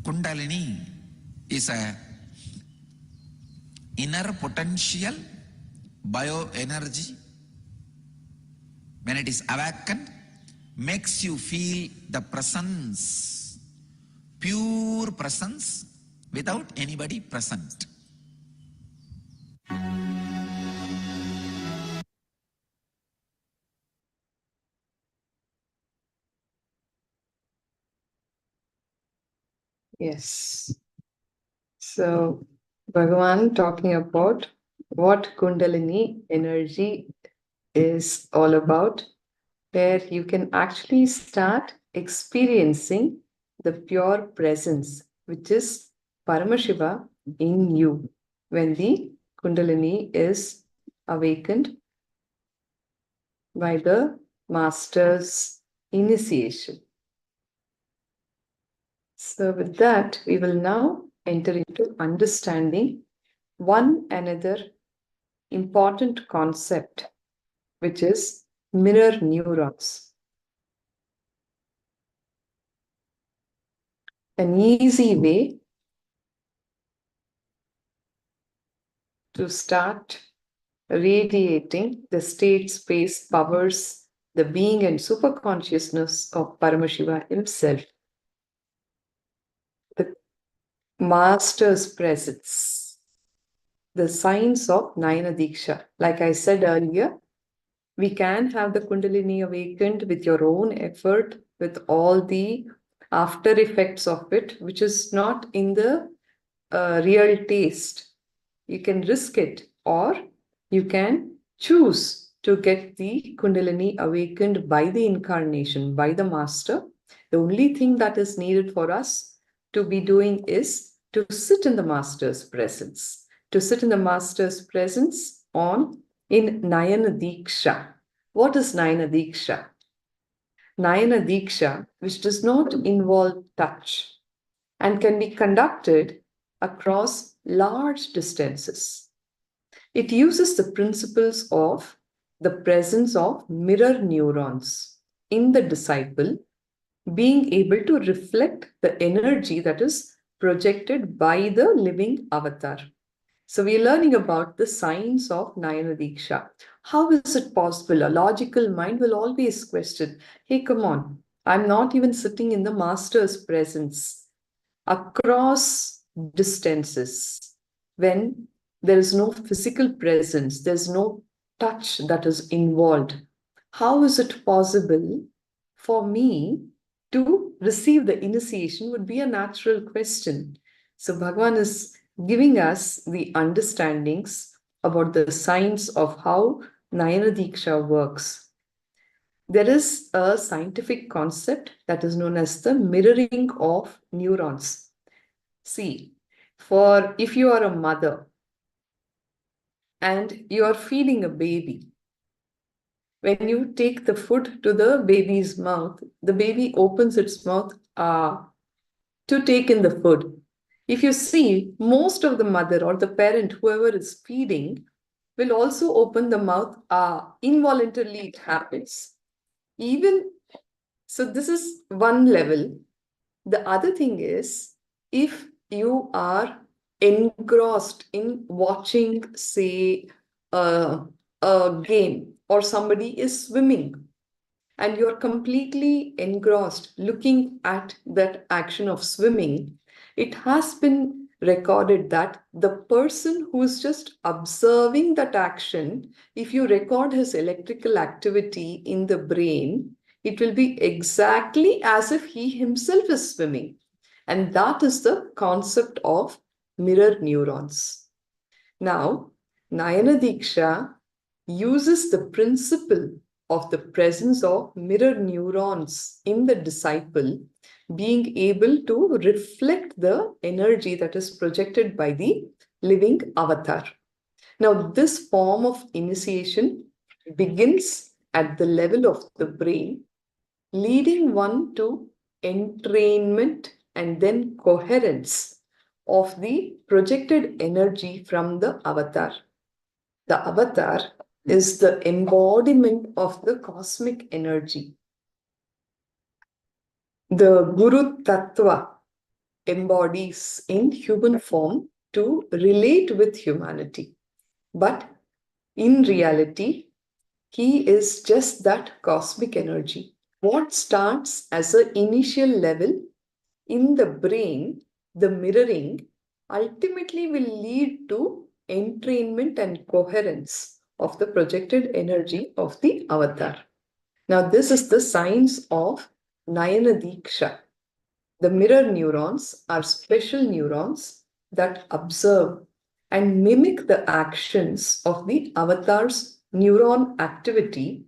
Kundalini is a inner potential bioenergy. When it is awakened, makes you feel the presence, pure presence without anybody present. Yes. So, Bhagavan talking about what Kundalini energy is all about, where you can actually start experiencing the pure presence, which is Paramashiva in you when the Kundalini is awakened by the Master's initiation. So with that, we will now enter into understanding one another important concept, which is mirror neurons. An easy way to start radiating the state space powers, the being and superconsciousness of Paramashiva himself. Master's presence, the signs of Nayana Diksha. Like I said earlier, we can have the Kundalini awakened with your own effort, with all the after effects of it, which is not in the real taste. You can risk it, or you can choose to get the Kundalini awakened by the incarnation, by the master. The only thing that is needed for us to be doing is to sit in the master's presence, to sit in the master's presence in Nayana Diksha. What is Nayana Diksha? Nayana Diksha, which does not involve touch and can be conducted across large distances. It uses the principles of the presence of mirror neurons in the disciple, being able to reflect the energy that is projected by the living avatar. So we're learning about the signs of Nayana Diksha. How is it possible? A logical mind will always question, hey, come on, I'm not even sitting in the master's presence across distances. When there is no physical presence, there's no touch that is involved. How is it possible for me to receive the initiation would be a natural question. So Bhagavan is giving us the understandings about the science of how Nayana Diksha works. There is a scientific concept that is known as the mirroring of neurons. See, if you are a mother and you are feeding a baby, when you take the food to the baby's mouth, the baby opens its mouth to take in the food. If you see, most of the mother or the parent, whoever is feeding, will also open the mouth. Involuntarily it happens. So this is one level. The other thing is, if you are engrossed in watching, say, a game, or somebody is swimming, and you're completely engrossed looking at that action of swimming, it has been recorded that the person who is just observing that action, if you record his electrical activity in the brain, it will be exactly as if he himself is swimming. And that is the concept of mirror neurons. Now, Nayana Diksha uses the principle of the presence of mirror neurons in the disciple, being able to reflect the energy that is projected by the living avatar. Now, this form of initiation begins at the level of the brain, leading one to entrainment and then coherence of the projected energy from the avatar. The avatar is the embodiment of the cosmic energy. The Guru Tattva embodies in human form to relate with humanity. But in reality, he is just that cosmic energy. What starts as an initial level in the brain, the mirroring, ultimately will lead to entrainment and coherence of the projected energy of the avatar. Now, this is the science of Nayana Diksha. The mirror neurons are special neurons that observe and mimic the actions of the avatar's neuron activity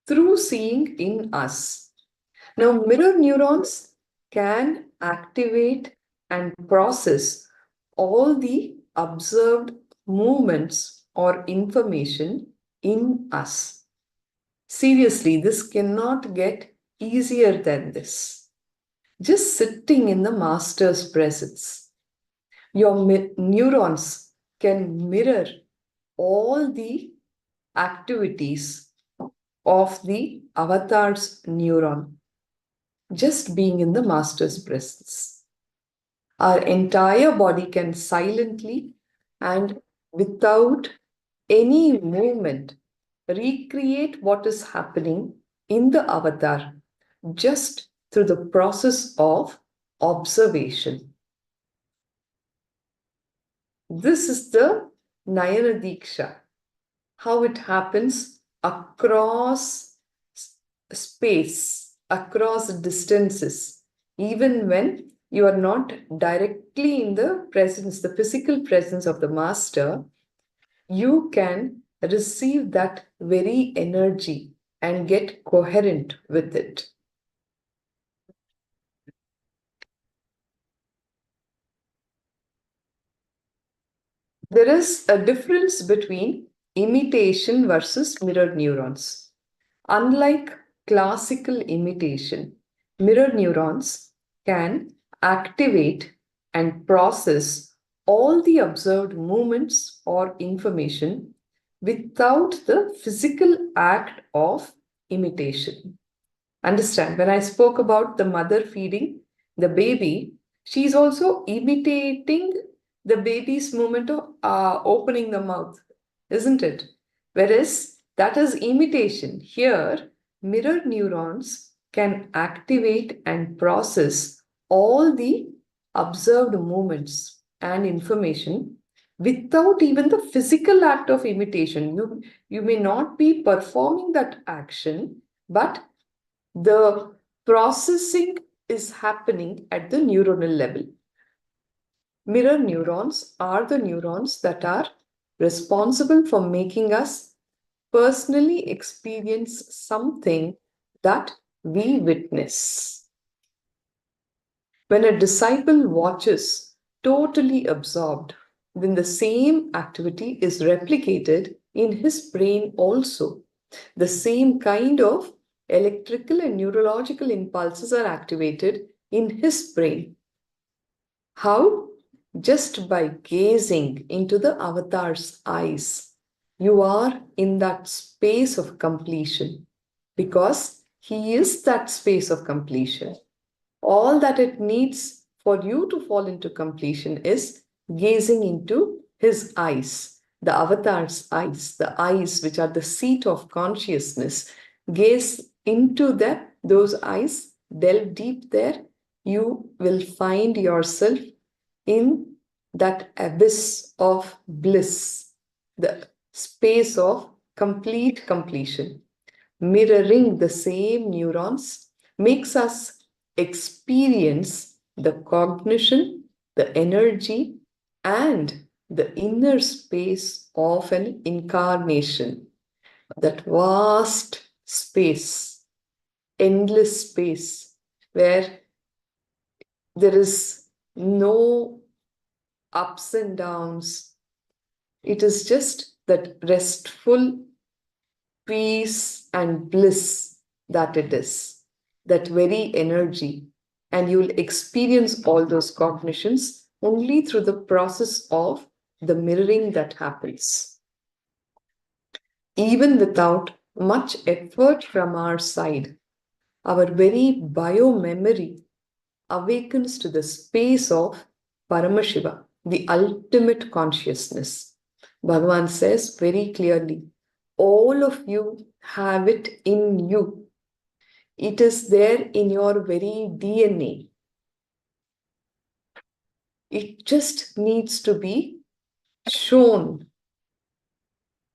through seeing in us. Now, mirror neurons can activate and process all the observed movements or information in us. Seriously, this cannot get easier than this. Just sitting in the master's presence, your neurons can mirror all the activities of the avatar's neuron, just being in the master's presence. Our entire body can silently and without any movement recreate what is happening in the avatar just through the process of observation. This is the Nayana Diksha, how it happens across space, across distances, even when you are not directly in the presence, the physical presence of the master, you can receive that very energy and get coherent with it. There is a difference between imitation versus mirror neurons. Unlike classical imitation, mirror neurons can activate and process all the observed movements or information without the physical act of imitation. Understand, when I spoke about the mother feeding the baby, she's also imitating the baby's movement of opening the mouth, isn't it? Whereas that is imitation. Here, mirror neurons can activate and process all the observed movements and information without even the physical act of imitation. You may not be performing that action, but the processing is happening at the neuronal level. Mirror neurons are the neurons that are responsible for making us personally experience something that we witness. When a disciple watches, totally absorbed, then the same activity is replicated in his brain also. The same kind of electrical and neurological impulses are activated in his brain. How? Just by gazing into the avatar's eyes. You are in that space of completion because he is that space of completion. All that it needs for you to fall into completion is gazing into his eyes, the avatar's eyes, the eyes which are the seat of consciousness. Gaze into those eyes, delve deep there. You will find yourself in that abyss of bliss, the space of complete completion. Mirroring the same neurons makes us experience the cognition, the energy, and the inner space of an incarnation. That vast space, endless space, where there is no ups and downs. It is just that restful peace and bliss that it is, that very energy. And you'll experience all those cognitions only through the process of the mirroring that happens. Even without much effort from our side, our very bio-memory awakens to the space of Paramashiva, the ultimate consciousness. Bhagavan says very clearly, all of you have it in you. It is there in your very DNA. It just needs to be shown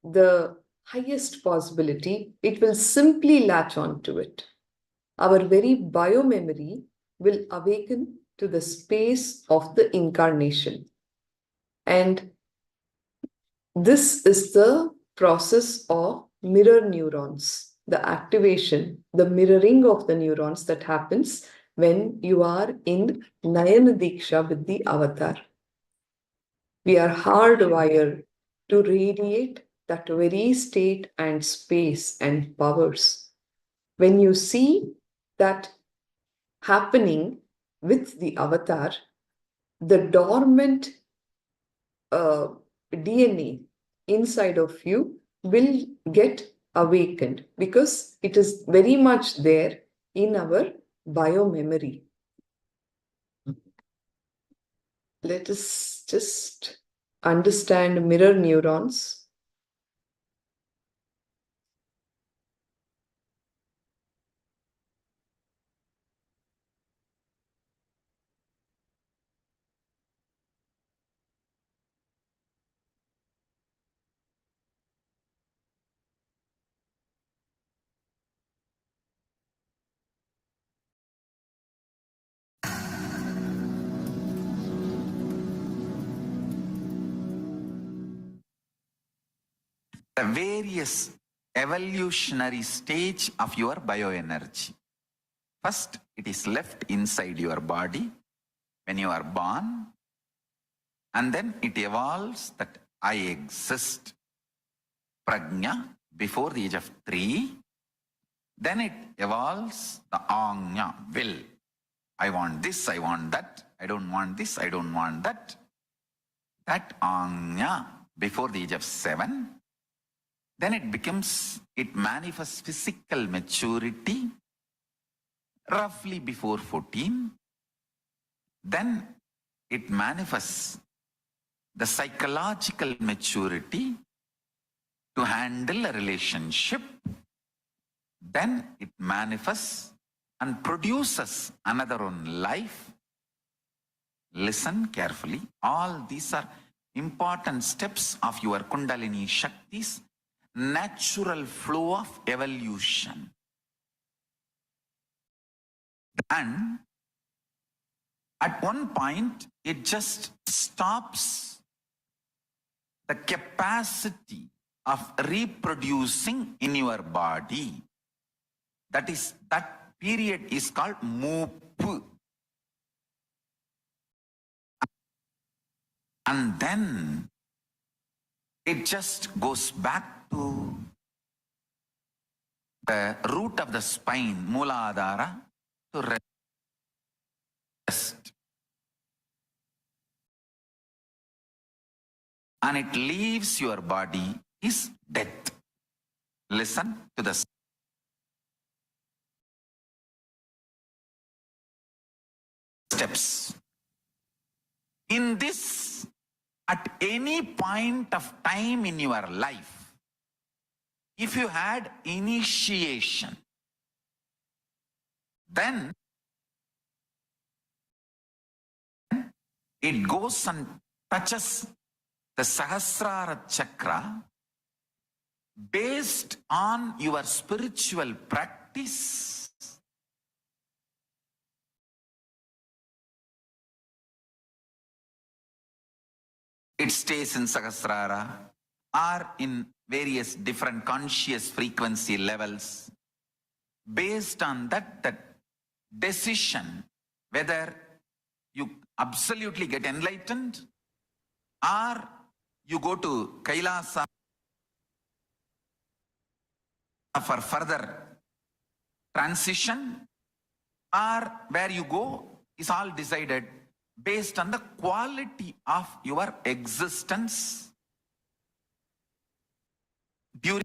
the highest possibility. It will simply latch on to it. Our very bio-memory will awaken to the space of the incarnation. And this is the process of mirror neurons, the activation, the mirroring of the neurons that happens when you are in Nayana Diksha with the avatar. We are hardwired to radiate that very state and space and powers. When you see that happening with the avatar, the dormant DNA inside of you will get awakened because it is very much there in our bio-memory. Let us just understand mirror neurons. the various evolutionary stage of your bioenergy. First, it is left inside your body when you are born, and then it evolves that I exist, prajna, before the age of 3. Then it evolves the anya, will. I want this, I want that, I don't want this, I don't want that. That anya before the age of 7. Then it manifests physical maturity roughly before 14. Then it manifests the psychological maturity to handle a relationship. Then it manifests and produces another own life. Listen carefully. All these are important steps of your Kundalini Shakti's natural flow of evolution. And at one point, it just stops the capacity of reproducing in your body. That period is called moopu. And then it just goes back to the root of the spine, Mooladhara, to rest. And it leaves your body is death. Listen to the steps. In this, at any point of time in your life, if you had initiation, then it goes and touches the Sahasrara chakra based on your spiritual practice. It stays in Sahasrara or in various different conscious frequency levels. Based on that decision, whether you absolutely get enlightened or you go to KAILASA for further transition, or where you go is all decided based on the quality of your existence during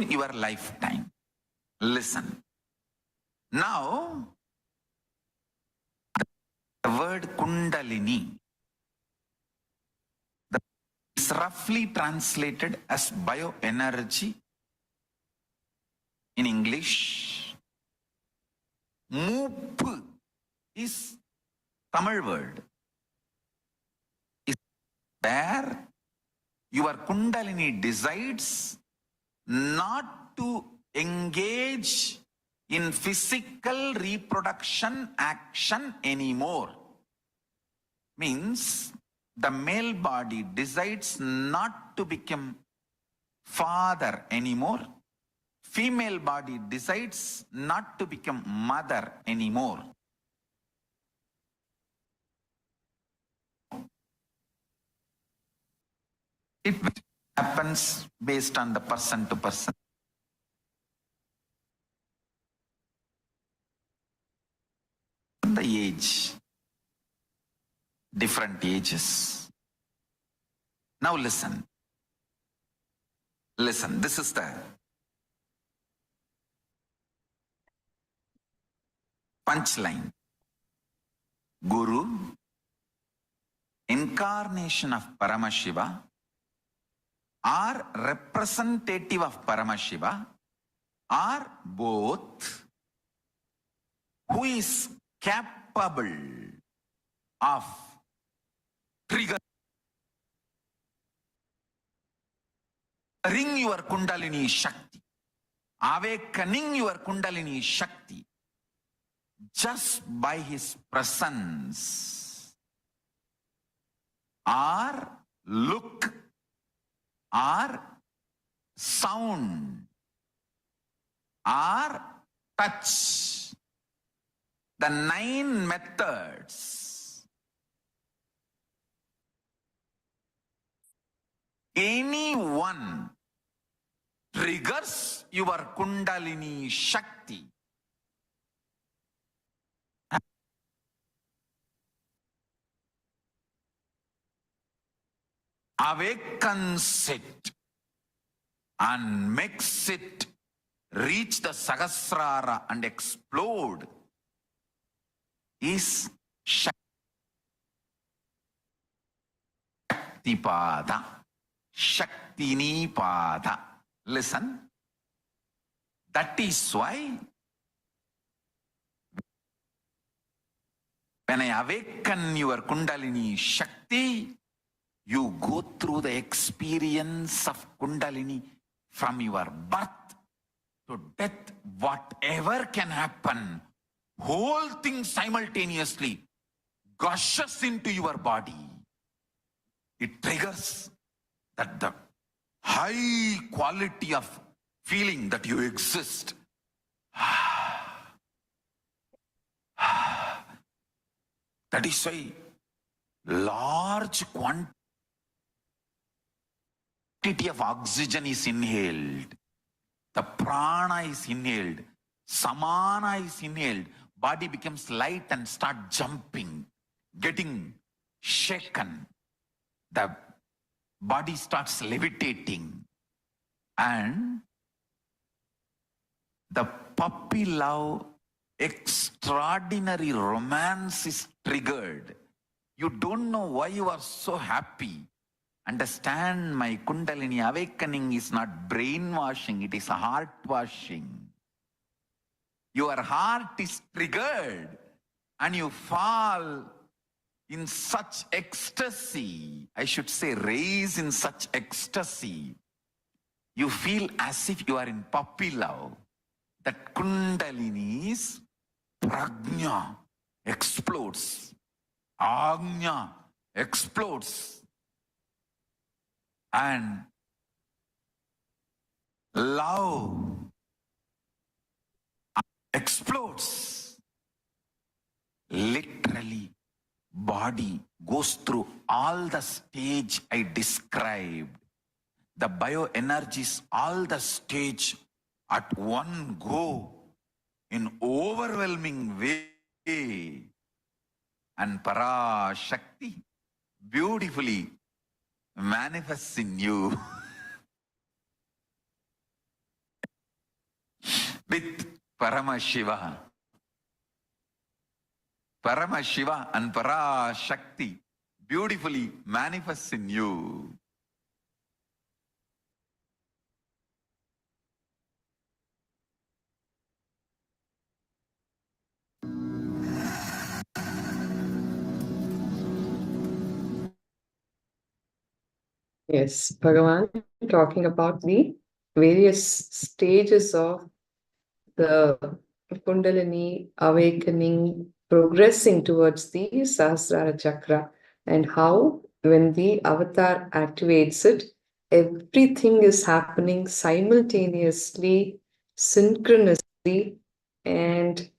your lifetime. Listen. Now, the word Kundalini is roughly translated as bioenergy in English. Moop is Tamil word. Is where your Kundalini decides not to engage in physical reproduction action anymore. Means the male body decides not to become father anymore. Female body decides not to become mother anymore. It happens based on the person to person. The age, different ages. Now listen. Listen, this is the punchline. Guru, incarnation of Paramashiva, or representative of Paramashiva, or both, who is capable of triggering your Kundalini Shakti, awakening your Kundalini Shakti just by his presence, or look, or sound, or touch. The 9 methods. Any one triggers your Kundalini Shakti. Awakens it and makes it reach the Sahasrara and explode is Shaktipada. Shaktini Pada. Listen. That is why when I awaken your Kundalini Shakti, you go through the experience of Kundalini from your birth to death. Whatever can happen, whole thing simultaneously gushes into your body. It triggers that the high quality of feeling that you exist. That is why large quantity of oxygen is inhaled. The prana is inhaled. Samana is inhaled. Body becomes light and start jumping, getting shaken. The body starts levitating. And the puppy love, extraordinary romance is triggered. You don't know why you are so happy. Understand, my Kundalini awakening is not brainwashing, it is heart washing. Your heart is triggered and you fall in such ecstasy. I should say, raise in such ecstasy. You feel as if you are in puppy love. That Kundalini's prajna explodes. Agnya explodes. And love explodes. Literally, body goes through all the stage I described. The bioenergies, all the stage at one go in overwhelming way. And Parashakti beautifully manifests in you with Paramashiva. Paramashiva and Parashakti beautifully manifests in you. Yes, Bhagavan, talking about the various stages of the Kundalini awakening, progressing towards the Sahasrara Chakra, and how when the avatar activates it, everything is happening simultaneously, synchronously, and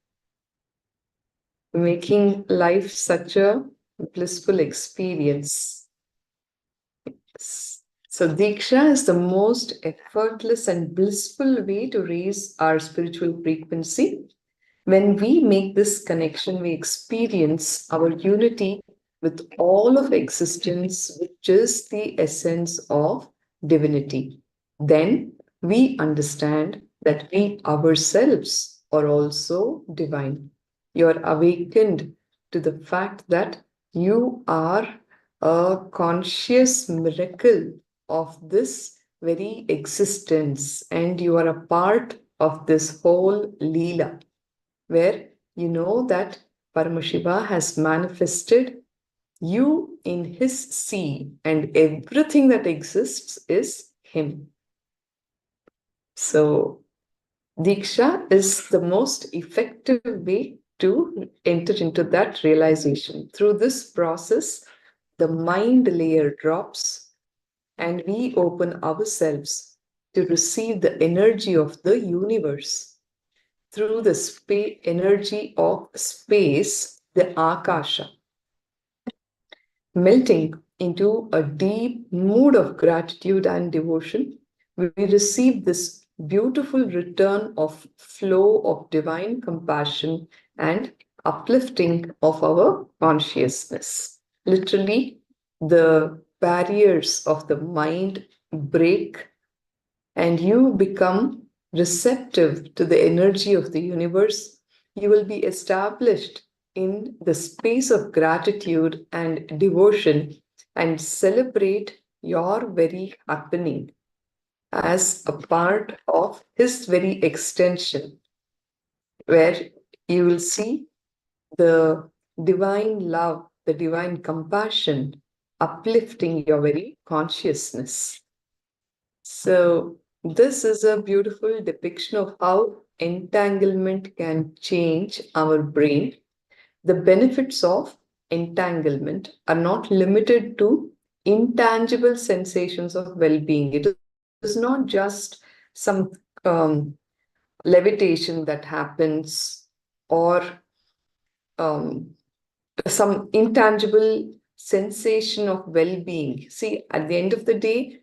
making life such a blissful experience. So Diksha is the most effortless and blissful way to raise our spiritual frequency. When we make this connection, we experience our unity with all of existence, which is the essence of divinity. Then we understand that we ourselves are also divine. You are awakened to the fact that you are a conscious miracle of this very existence, and you are a part of this whole Leela, where you know that Paramashiva has manifested you in his sea, and everything that exists is him. So, Diksha is the most effective way to enter into that realization. Through this process, the mind layer drops and we open ourselves to receive the energy of the universe through the energy of space, the Akasha, melting into a deep mood of gratitude and devotion. We receive this beautiful return of flow of divine compassion and uplifting of our consciousness. Literally, the barriers of the mind break and you become receptive to the energy of the universe. You will be established in the space of gratitude and devotion and celebrate your very happening as a part of His very extension, where you will see the divine love, the divine compassion uplifting your very consciousness. So, this is a beautiful depiction of how entanglement can change our brain. The benefits of entanglement are not limited to intangible sensations of well being. It is not just some levitation that happens or some intangible sensation of well being. See, at the end of the day,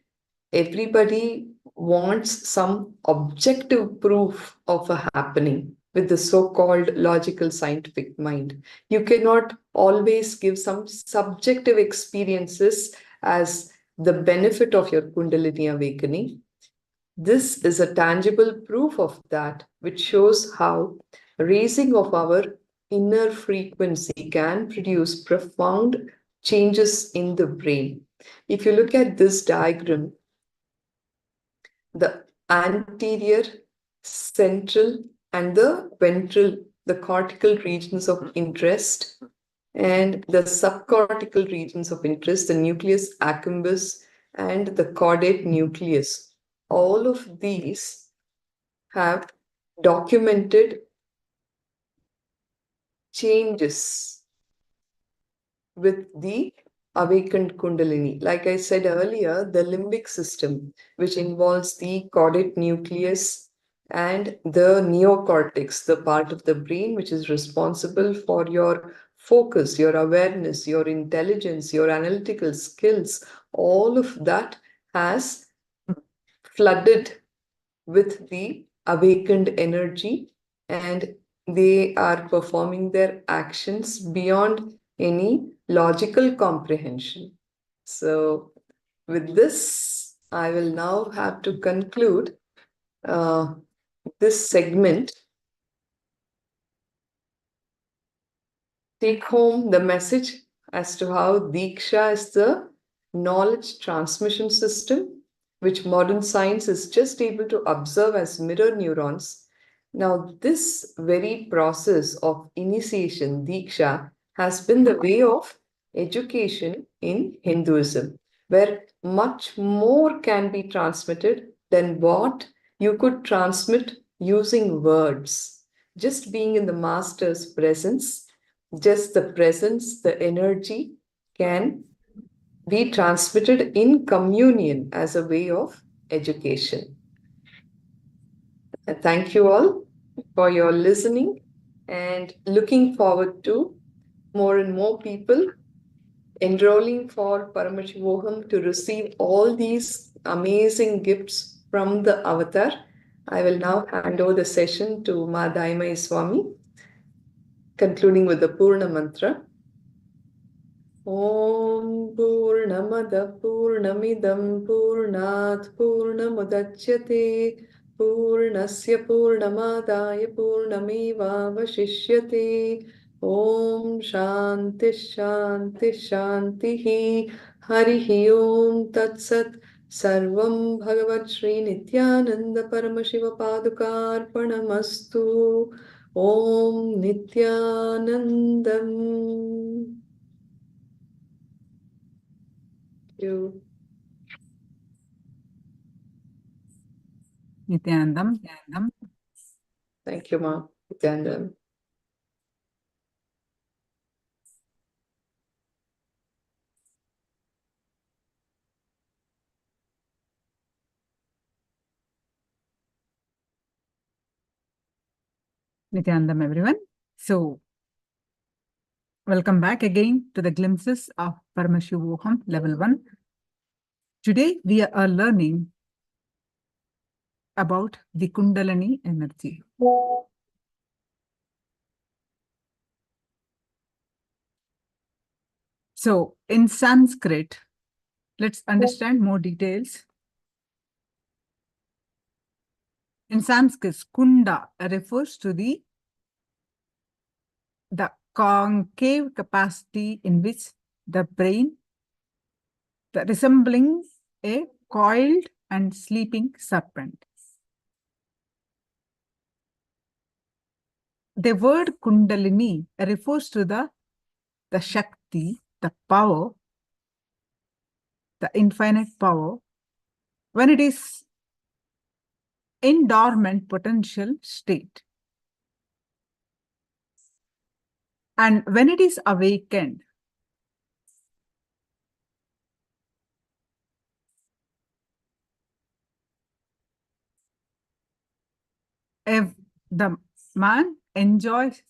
everybody wants some objective proof of a happening with the so-called logical scientific mind. You cannot always give some subjective experiences as the benefit of your Kundalini awakening. This is a tangible proof of that, which shows how raising of our inner frequency can produce profound changes in the brain. If you look at this diagram, the anterior, central, and the ventral, the cortical regions of interest, and the subcortical regions of interest, the nucleus accumbens, and the caudate nucleus. All of these have documented changes with the awakened Kundalini. Like I said earlier, the limbic system, which involves the caudate nucleus and the neocortex, the part of the brain which is responsible for your focus, your awareness, your intelligence, your analytical skills, all of that has flooded with the awakened energy, and they are performing their actions beyond any logical comprehension. So, with this, I will now have to conclude this segment. Take home the message as to how Diksha is the knowledge transmission system, which modern science is just able to observe as mirror neurons. Now, this very process of initiation, Diksha, has been the way of education in Hinduism, where much more can be transmitted than what you could transmit using words. Just being in the master's presence, just the presence, the energy can be transmitted in communion as a way of education. And thank you all for your listening and looking forward to more and more people enrolling for Paramashivoham to receive all these amazing gifts from the avatar. I will now hand over the session to Ma Daimai Swami, concluding with the Purna Mantra. Om Purnamada Purnamidam Purnat Purnamudachyate Purnasya Purnamadaya Purnameva Vashishyate Om Shanti Shanti Shanti Harihi Om Tat Sat Sarvam Bhagavat Shri Nithyananda Paramashiva Padukarpanamastu Om Nithyanandam. You. Nithyanandam. Thank you, Ma. Nithyanandam. Nithyananda, everyone. So, welcome back again to the glimpses of Paramashivoham Level 1. Today, we are learning about the Kundalini energy. So, in Sanskrit, let's understand more details. In Sanskrit, Kunda refers to the concave capacity in which the brain, resembling a coiled and sleeping serpent. The word Kundalini refers to the Shakti, the power, the infinite power, when it is in dormant potential state. And when it is awakened, if the man enjoys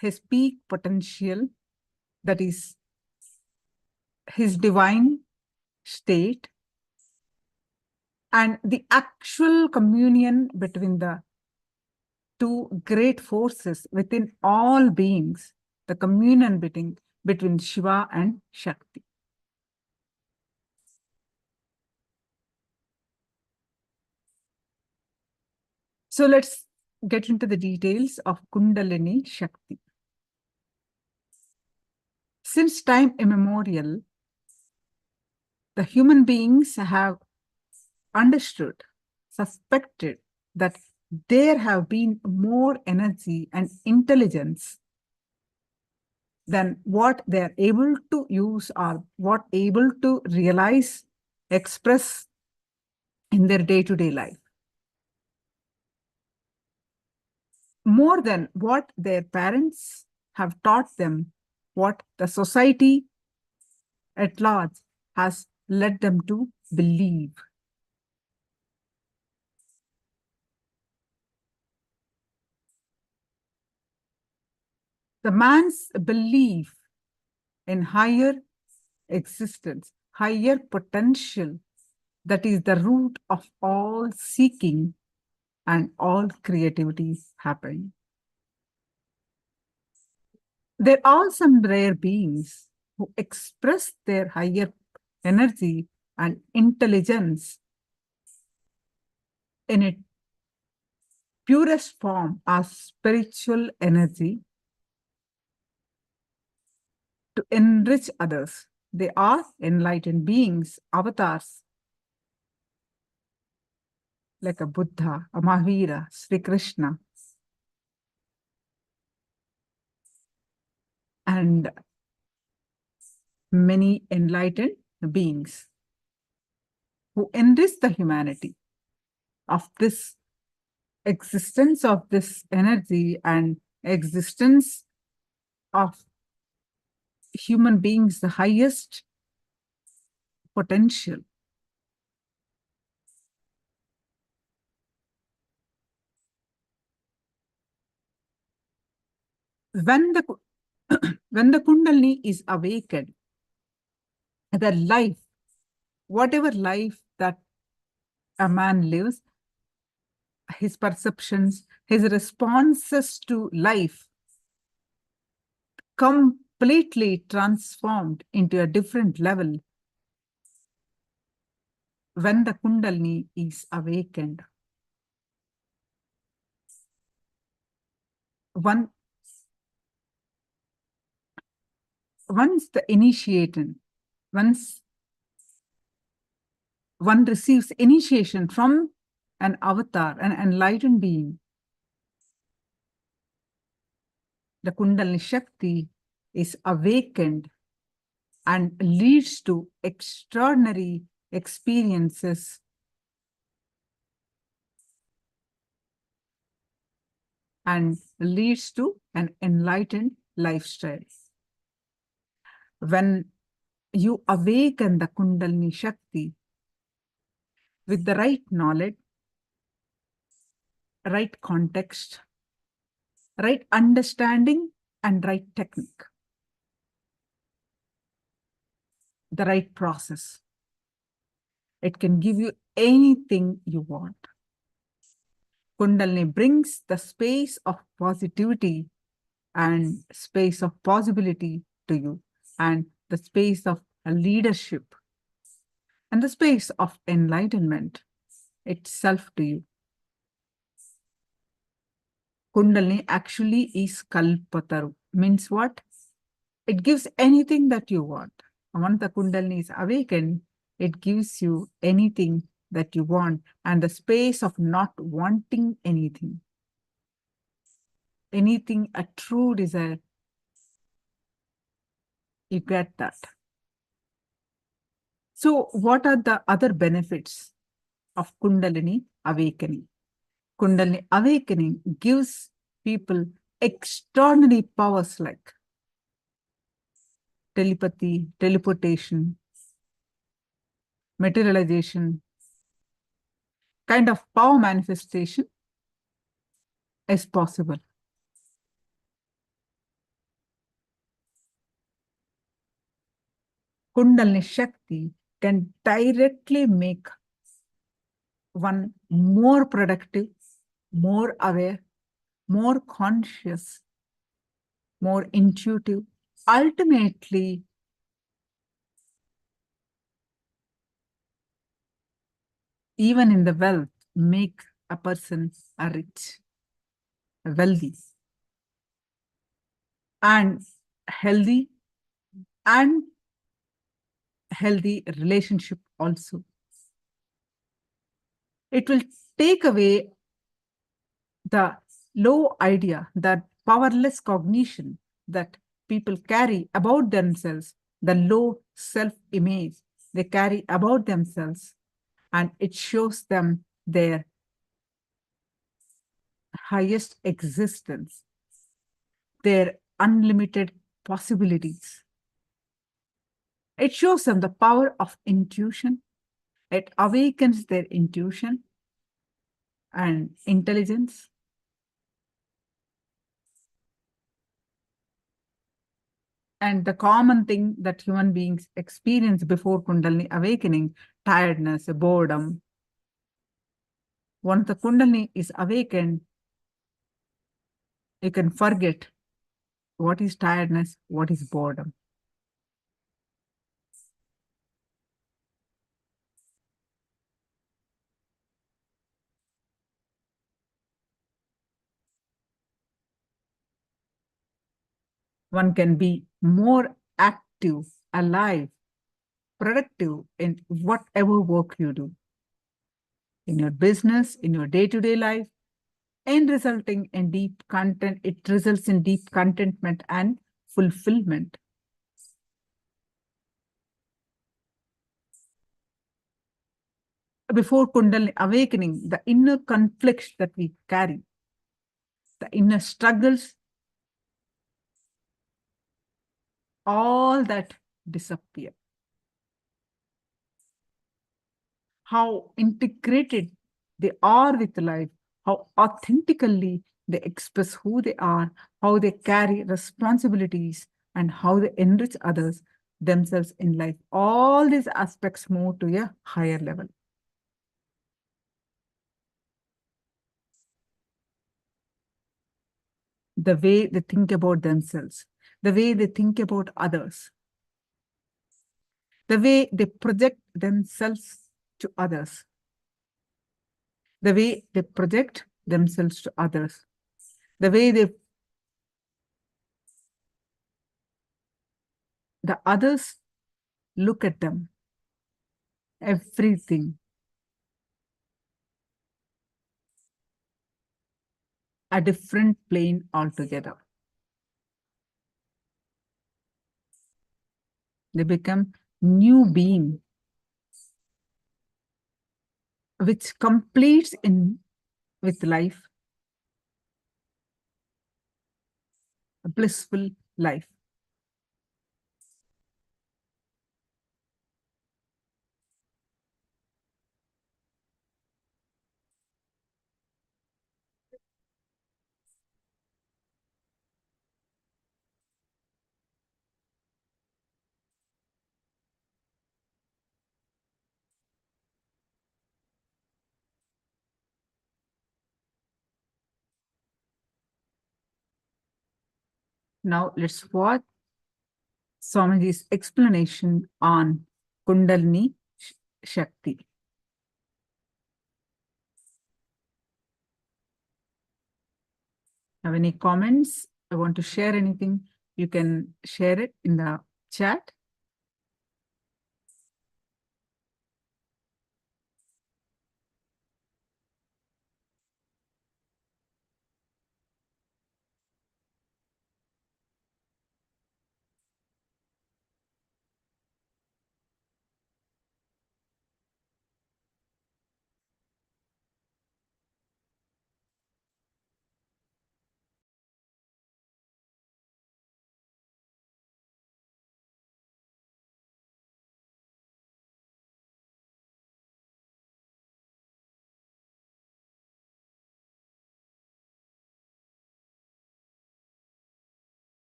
his peak potential, that is his divine state, and the actual communion between the two great forces within all beings, the communion between Shiva and Shakti. So let's get into the details of Kundalini Shakti. Since time immemorial, the human beings have understood, suspected that there have been more energy and intelligence than what they are able to use or what able to realize, express in their day-to-day life. More than what their parents have taught them, what the society at large has led them to believe. The man's belief in higher existence, higher potential, that is the root of all seeking and all creativity happening. There are some rare beings who express their higher energy and intelligence in its purest form as spiritual energy to enrich others. They are enlightened beings, avatars, like a Buddha, a Mahavira, Sri Krishna, and many enlightened beings who enrich the humanity of this existence of this energy and existence of human beings, the highest potential. When the when the Kundalini is awakened, the life, whatever life that a man lives, his perceptions, his responses to life completely transformed into a different level when the Kundalini is awakened. Once the initiation, once one receives initiation from an avatar, an enlightened being, the Kundalini Shakti is awakened and leads to extraordinary experiences and leads to an enlightened lifestyle. When you awaken the Kundalini Shakti with the right knowledge, right context, right understanding, and right technique, the right process. It can give you anything you want. Kundalini brings the space of positivity and space of possibility to you, and the space of leadership and the space of enlightenment itself to you. Kundalini actually is Kalpataru. Means what? It gives anything that you want. And once the Kundalini is awakened, it gives you anything that you want and the space of not wanting anything. Anything, a true desire, you get that. So what are the other benefits of Kundalini awakening? Kundalini awakening gives people extraordinary powers like telepathy, teleportation, materialization, kind of power manifestation is possible. Kundalini Shakti can directly make one more productive, more aware, more conscious, more intuitive. Ultimately, even in the wealth, make a person a rich, wealthy, and healthy relationship also. It will take away the low idea, that powerless cognition that people carry about themselves, the low self-image they carry about themselves, and it shows them their highest existence, their unlimited possibilities. It shows them the power of intuition. It awakens their intuition and intelligence. And the common thing that human beings experience before Kundalini awakening, tiredness, boredom. Once the Kundalini is awakened, you can forget what is tiredness, what is boredom. One can be more active, alive, productive in whatever work you do, in your business, in your day-to-day life, and resulting in deep content. It results in deep contentment and fulfillment. Before Kundalini awakening, the inner conflicts that we carry, the inner struggles, all that disappear. How integrated they are with life, how authentically they express who they are, how they carry responsibilities, and how they enrich others, themselves in life. All these aspects move to a higher level. The way they think about themselves, the way they think about others, the way they project themselves to others, the way they project themselves to others, the way the others look at them, everything. A different plane altogether. They become new being, which completes in with life, a blissful life. Now let's watch Swamiji's explanation on Kundalini Shakti. Have any comments? I want to share anything. You can share it in the chat.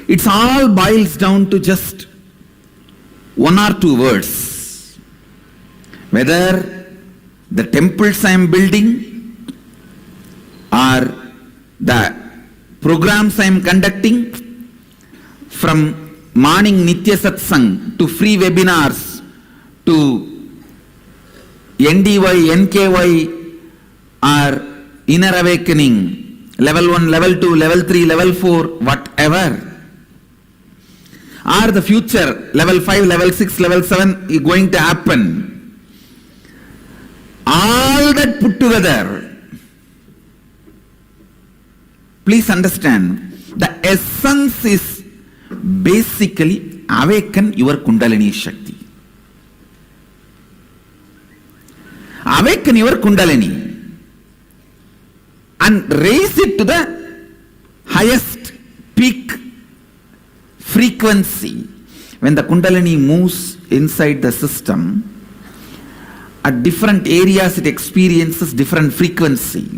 It's all boils down to just one or two words. Whether the temples I am building or the programs I am conducting, from morning Nitya Satsang to free webinars to NDY, NKY or inner awakening, level 1, level 2, level 3, level 4, whatever, or the future, level 5, level 6, level 7 is going to happen. All that put together, please understand, the essence is basically awaken your Kundalini Shakti. Awaken your Kundalini and raise it to the highest peak frequency. When the Kundalini moves inside the system, at different areas it experiences different frequency.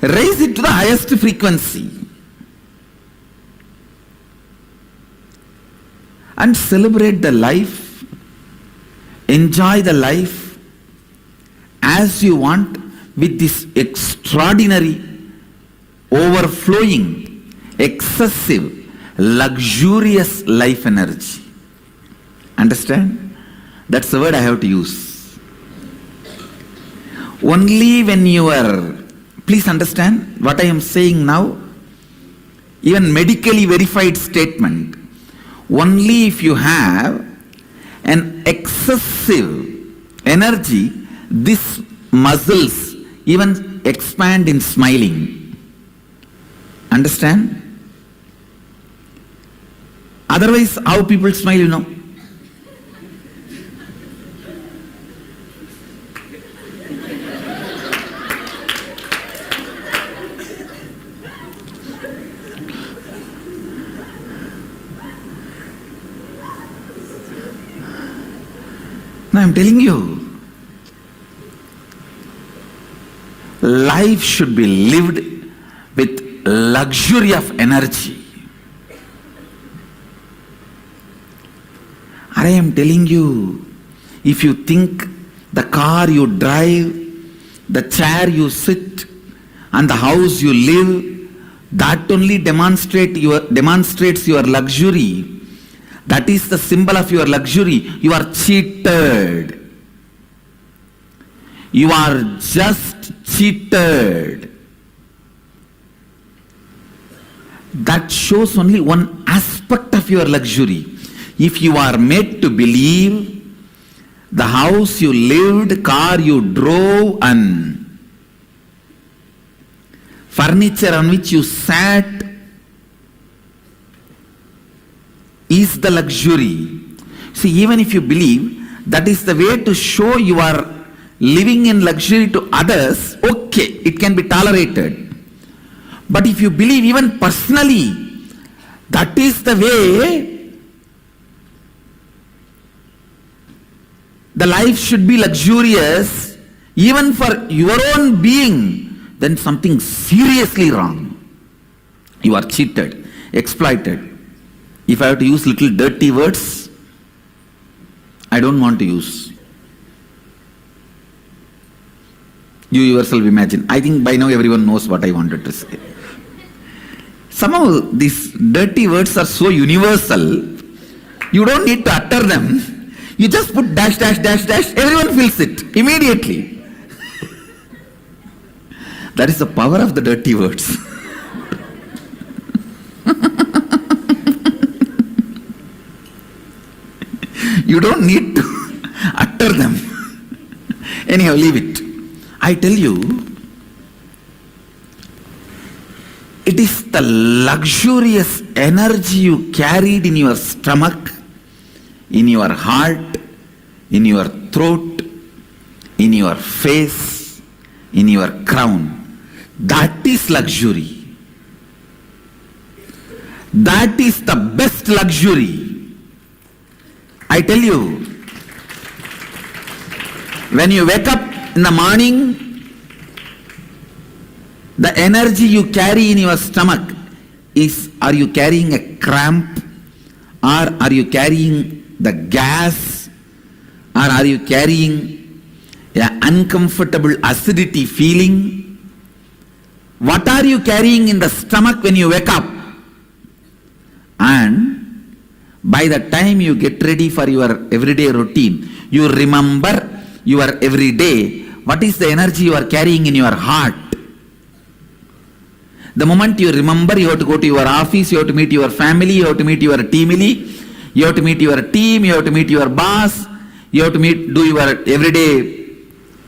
Raise it to the highest frequency and celebrate the life, enjoy the life as you want with this extraordinary, overflowing, excessive, luxurious life energy. Understand? That's the word I have to use. Only when you are, please understand what I am saying now, even medically verified statement, only if you have an excessive energy, these muscles even expand in smiling. Understand? Otherwise, how people smile, you know? Now I'm telling you, life should be lived with luxury of energy. I am telling you, if you think the car you drive, the chair you sit, and the house you live, that only demonstrates your luxury. That is the symbol of your luxury. You are cheated. You are just cheated. That shows only one aspect of your luxury. If you are made to believe the house you lived, car you drove, and furniture on which you sat is the luxury. See, even if you believe that is the way to show you are living in luxury to others, okay, it can be tolerated. But if you believe even personally that is the way the life should be luxurious, even for your own being, then something seriously wrong. You are cheated, exploited. If I have to use little dirty words, I don't want to use. You yourself imagine. I think by now everyone knows what I wanted to say. Somehow these dirty words are so universal, you don't need to utter them. You just put dash, dash, dash, dash, everyone feels it immediately. That is the power of the dirty words. You don't need to utter them. Anyhow, leave it. I tell you, it is the luxurious energy you carried in your stomach, in your heart, in your throat, in your face, in your crown. That is luxury. That is the best luxury. I tell you, when you wake up in the morning, the energy you carry in your stomach is, are you carrying a cramp, or are you carrying the gas, or are you carrying an uncomfortable acidity feeling? What are you carrying in the stomach when you wake up? And by the time you get ready for your everyday routine, you remember your everyday, what is the energy you are carrying in your heart. The moment you remember, you have to go to your office, you have to meet your family, you have to meet your team, you have to meet your team, you have to meet your boss, you have to do your everyday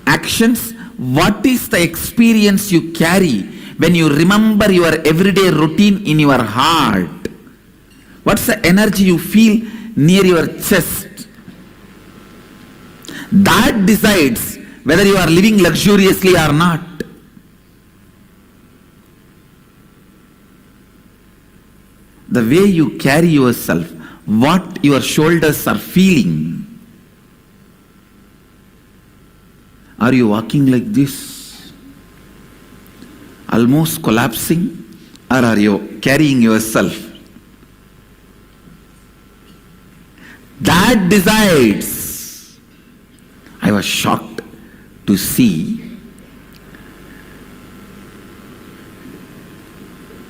actions. What is the experience you carry when you remember your everyday routine in your heart? What's the energy you feel near your chest? That decides whether you are living luxuriously or not. The way you carry yourself, what your shoulders are feeling. Are you walking like this, almost collapsing, or are you carrying yourself? That decides. I was shocked to see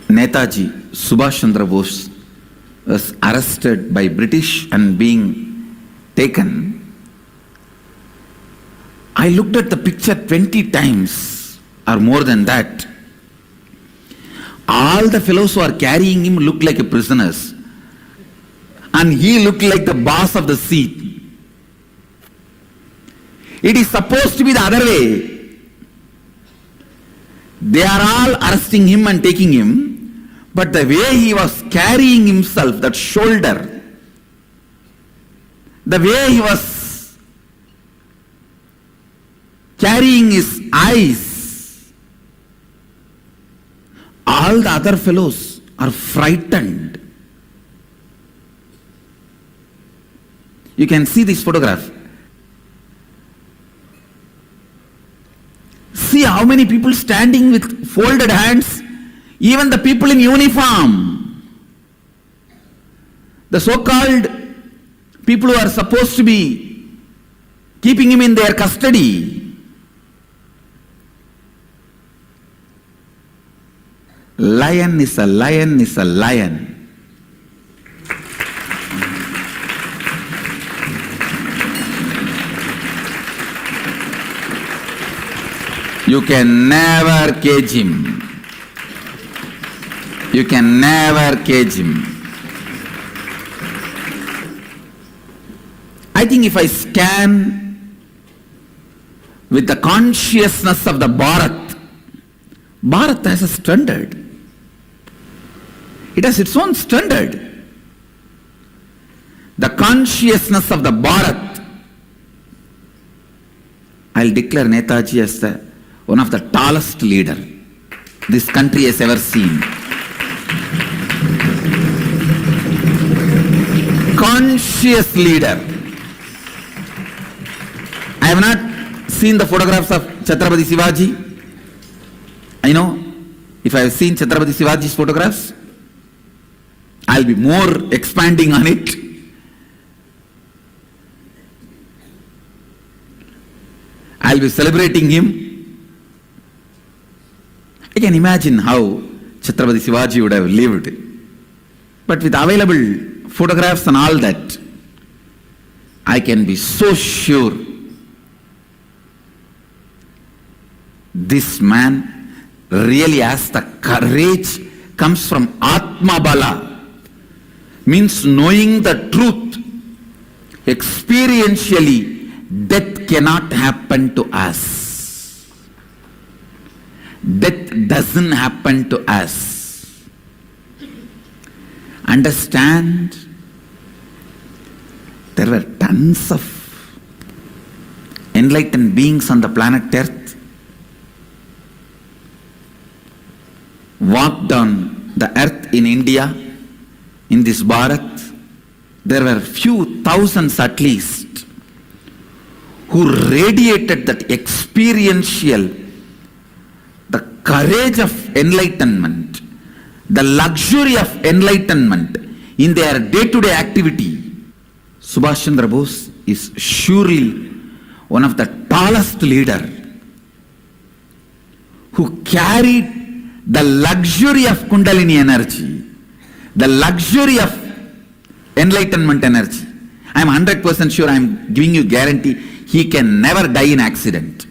Netaji Subhash Chandra Bose was arrested by British and being taken. I looked at the picture 20 times or more than that. All the fellows who are carrying him looked like prisoners, and he looked like the boss of the seat. It is supposed to be the other way. They are all arresting him and taking him, but the way he was carrying himself, that shoulder, the way he was carrying his eyes, all the other fellows are frightened. You can see this photograph. See how many people standing with folded hands, even the people in uniform. The so-called people who are supposed to be keeping him in their custody. Lion is a lion is a lion. You can never cage him. You can never cage him. I think if I scan with the consciousness of the Bharat, Bharat has a standard. It has its own standard. The consciousness of the Bharat. I'll declare Netaji as one of the tallest leader this country has ever seen. Conscious leader. I have not seen the photographs of Chhatrapati Shivaji? I know, if I have seen Chhatrapati Shivaji's photographs, I'll be more expanding on it. I'll be celebrating him. I can imagine how Chhatrapati Shivaji would have lived. But with available photographs and all that, I can be so sure this man really has the courage, comes from Atma Bala, means knowing the truth. Experientially, death cannot happen to us. Death doesn't happen to us. Understand? There were tons of enlightened beings on the planet Earth, walked on the earth in India, in this Bharat. There were few thousands at least who radiated that experiential, the courage of enlightenment, the luxury of enlightenment in their day-to-day activity. Subhash Chandra Bose is surely one of the tallest leader who carried the luxury of Kundalini energy, the luxury of enlightenment energy. I am 100% sure, I am giving you guarantee, he can never die in accident.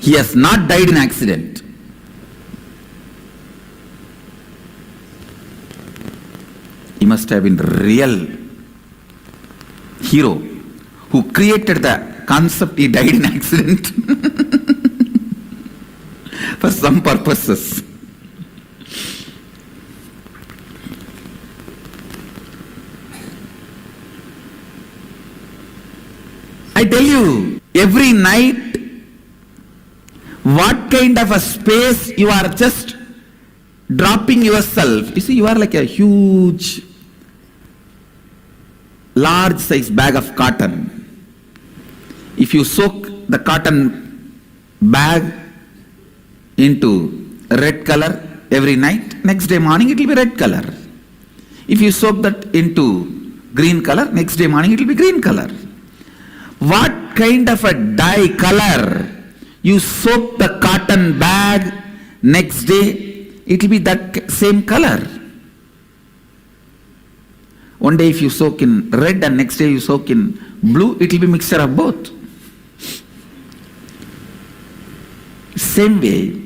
He has not died in accident. He must have been real hero who created the concept. He died in accident for some purposes. I tell you, every night, what kind of a space you are just dropping yourself. You see, you are like a huge, large size bag of cotton. If you soak the cotton bag into red color every night, next day morning it will be red color. If you soak that into green color, next day morning it will be green color. What kind of a dye color you soak the cotton bag, next day it will be that same color. One day if you soak in red and next day you soak in blue, it will be mixture of both. Same way,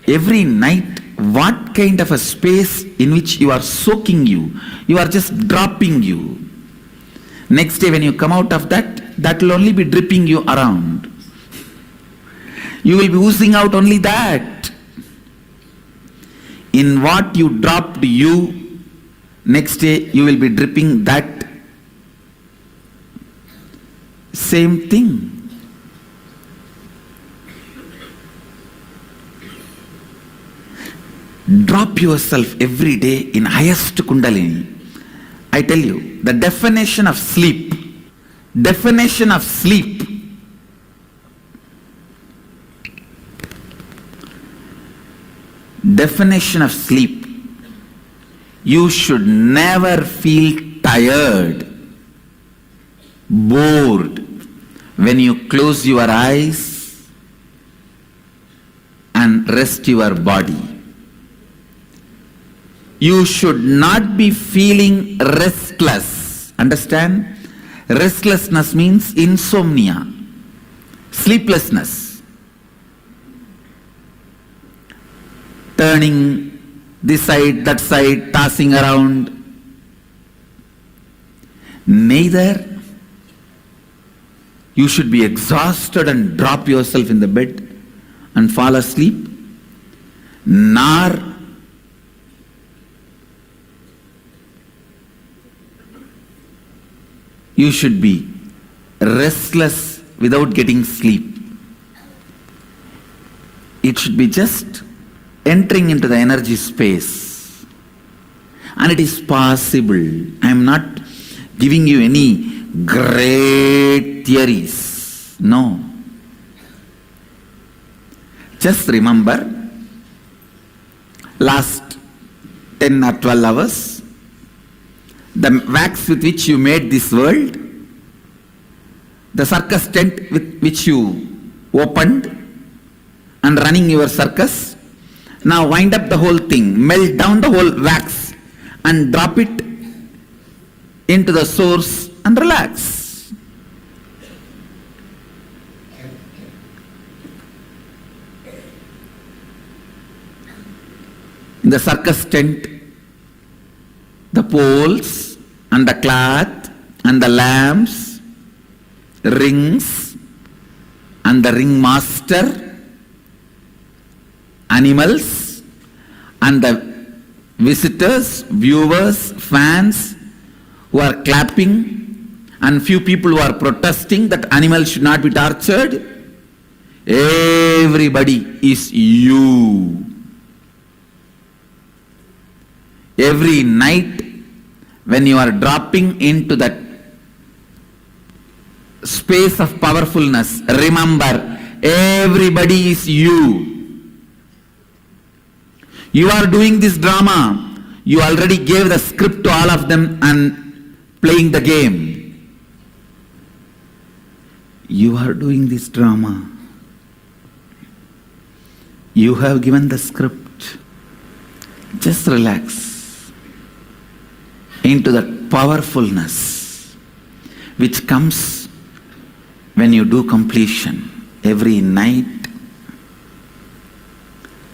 every night, what kind of a space in which you are soaking you are just dropping you. Next day when you come out of that will only be dripping you around. You will be oozing out only that. In what you dropped you, next day you will be dripping that same thing. Drop yourself every day in highest Kundalini. I tell you, the definition of sleep, you should never feel tired, bored when you close your eyes and rest your body. You should not be feeling restless. Understand? Restlessness means insomnia, sleeplessness. Turning this side, that side, tossing around. Neither you should be exhausted and drop yourself in the bed and fall asleep, nor you should be restless without getting sleep. It should be just entering into the energy space. And it is possible. I am not giving you any great theories. No. Just remember, last 10 or 12 hours, the wax with which you made this world, the circus tent with which you opened and running your circus, now wind up the whole thing, melt down the whole wax and drop it into the source and relax. In the circus tent, the poles and the cloth and the lamps, rings and the ringmaster, animals and the visitors, viewers, fans who are clapping, and few people who are protesting that animals should not be tortured. Everybody is you. Every night when you are dropping into that space of powerfulness, remember, everybody is you. You are doing this drama. You already gave the script to all of them and playing the game. You are doing this drama. You have given the script. Just relax into that powerfulness which comes when you do completion. Every night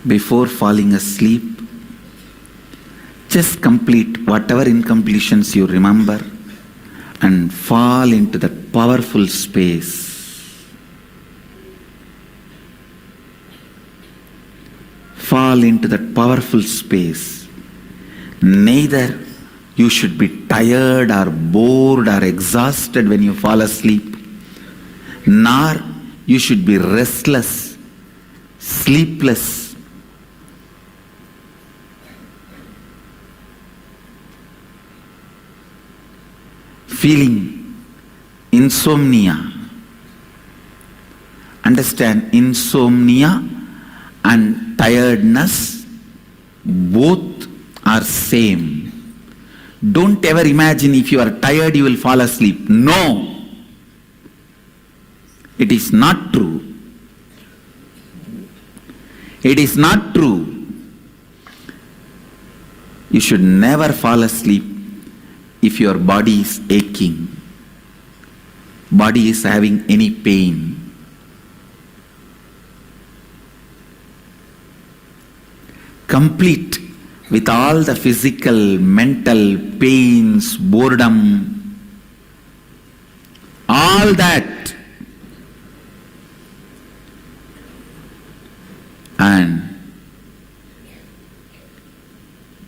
before falling asleep, just complete whatever incompletions you remember and fall into that powerful space. Fall into that powerful space. Neither you should be tired or bored or exhausted when you fall asleep, nor you should be restless, sleepless. Feeling insomnia. Understand, insomnia and tiredness both are same. Don't ever imagine if you are tired you will fall asleep. No. It is not true. It is not true. You should never fall asleep if your body is aching, body is having any pain. Complete with all the physical, mental pains, boredom, all that, and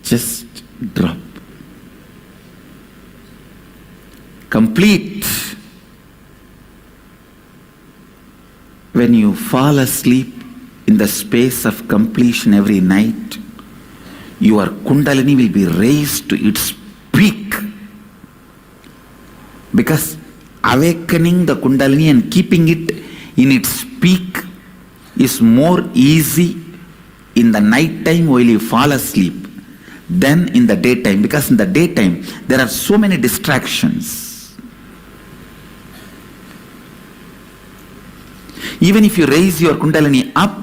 just drop. Complete. When you fall asleep in the space of completion every night, your Kundalini will be raised to its peak. Because awakening the Kundalini and keeping it in its peak is more easy in the night time while you fall asleep than in the daytime. Because in the daytime there are so many distractions. Even if you raise your Kundalini up,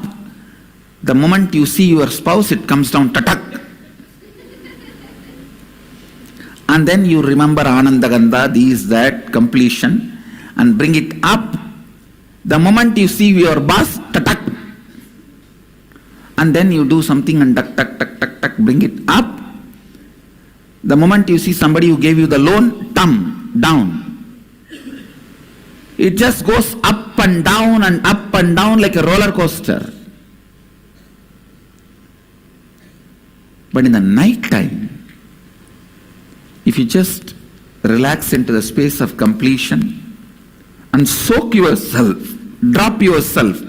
the moment you see your spouse, it comes down, tatak. And then you remember Ananda Gandha, this, that, completion, and bring it up. The moment you see your boss, tatak. And then you do something and tak, tak, tak, tak, tak, bring it up. The moment you see somebody who gave you the loan, down. It just goes up and down like a roller coaster. But in the night time, if you just relax into the space of completion and soak yourself, drop yourself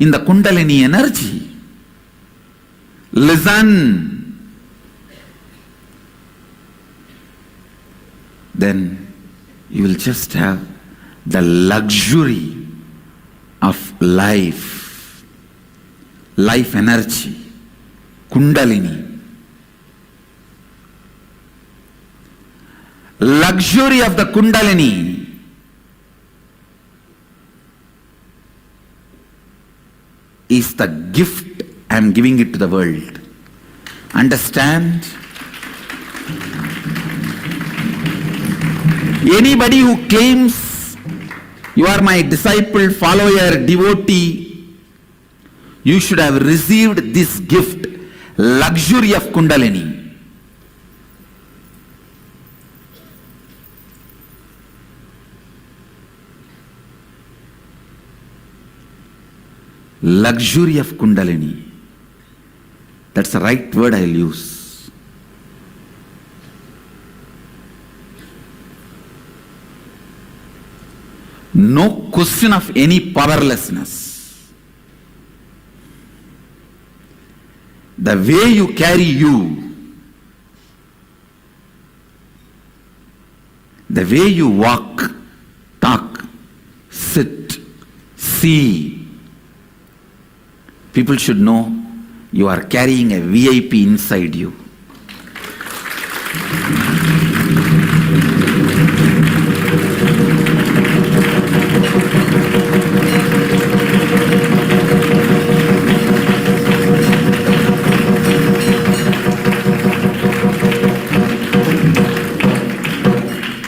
in the Kundalini energy, listen, then you will just have the luxury life, life energy, Kundalini. Luxury of the Kundalini is the gift I am giving it to the world. Understand? Anybody who claims you are my disciple, follower, devotee, you should have received this gift, luxury of Kundalini. Luxury of Kundalini. That's the right word I'll use. No question of any powerlessness. The way you carry you, the way you walk, talk, sit, see, people should know you are carrying a VIP inside you.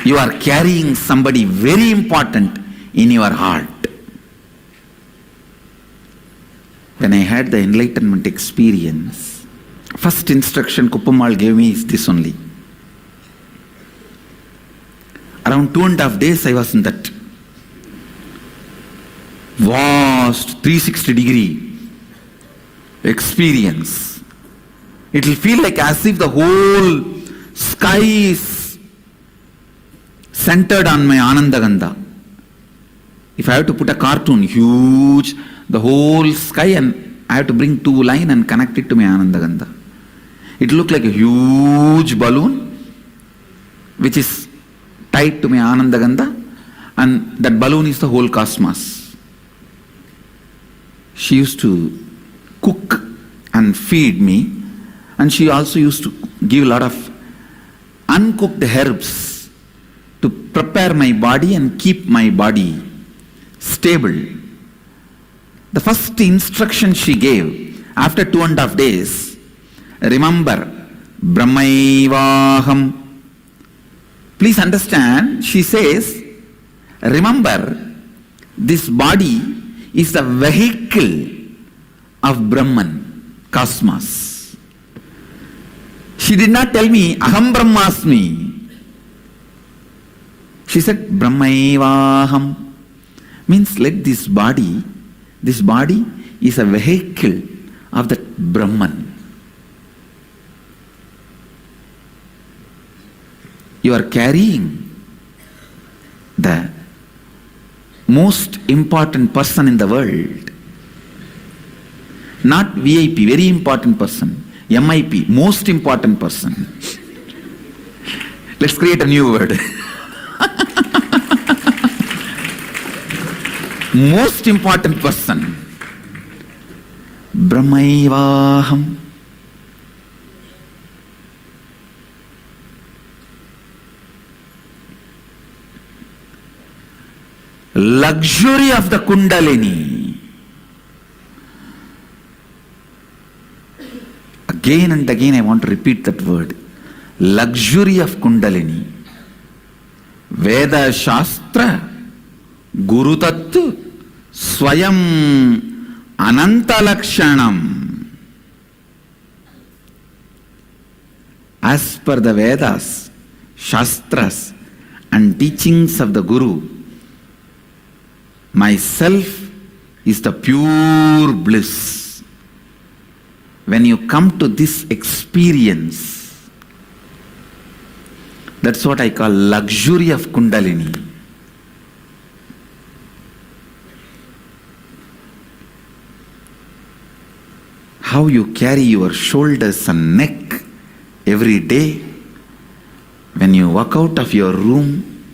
You are carrying somebody very important in your heart. When I had the enlightenment experience, first instruction Kuppamal gave me is this only. Around 2.5 days I was in that vast 360-degree experience. It will feel like as if the whole sky is centered on my Anandagandha. If I have to put a cartoon, huge, the whole sky, and I have to bring 2 lines and connect it to my Anandagandha. It looked like a huge balloon which is tied to my Anandagandha, and that balloon is the whole cosmos. She used to cook and feed me, and she also used to give a lot of uncooked herbs to prepare my body and keep my body stable. The first instruction she gave after 2.5 days, remember, Brahmaivaham. Please understand, she says, remember, this body is the vehicle of Brahman, cosmos. She did not tell me, Aham Brahmasmi. She said, Brahmaivaham. Means let this body is a vehicle of that Brahman. You are carrying the most important person in the world. Not VIP, very important person. MIP, most important person. Let's create a new word. Most important person. Brahmaivaham. Luxury of the Kundalini. Again and again I want to repeat that word. Luxury of Kundalini. Veda Shastra Guru Tattu Swayam Ananta Lakshanam. As per the Vedas, Shastras and teachings of the Guru, myself is the pure bliss. When you come to this experience, that's what I call luxury of Kundalini. How you carry your shoulders and neck every day when you walk out of your room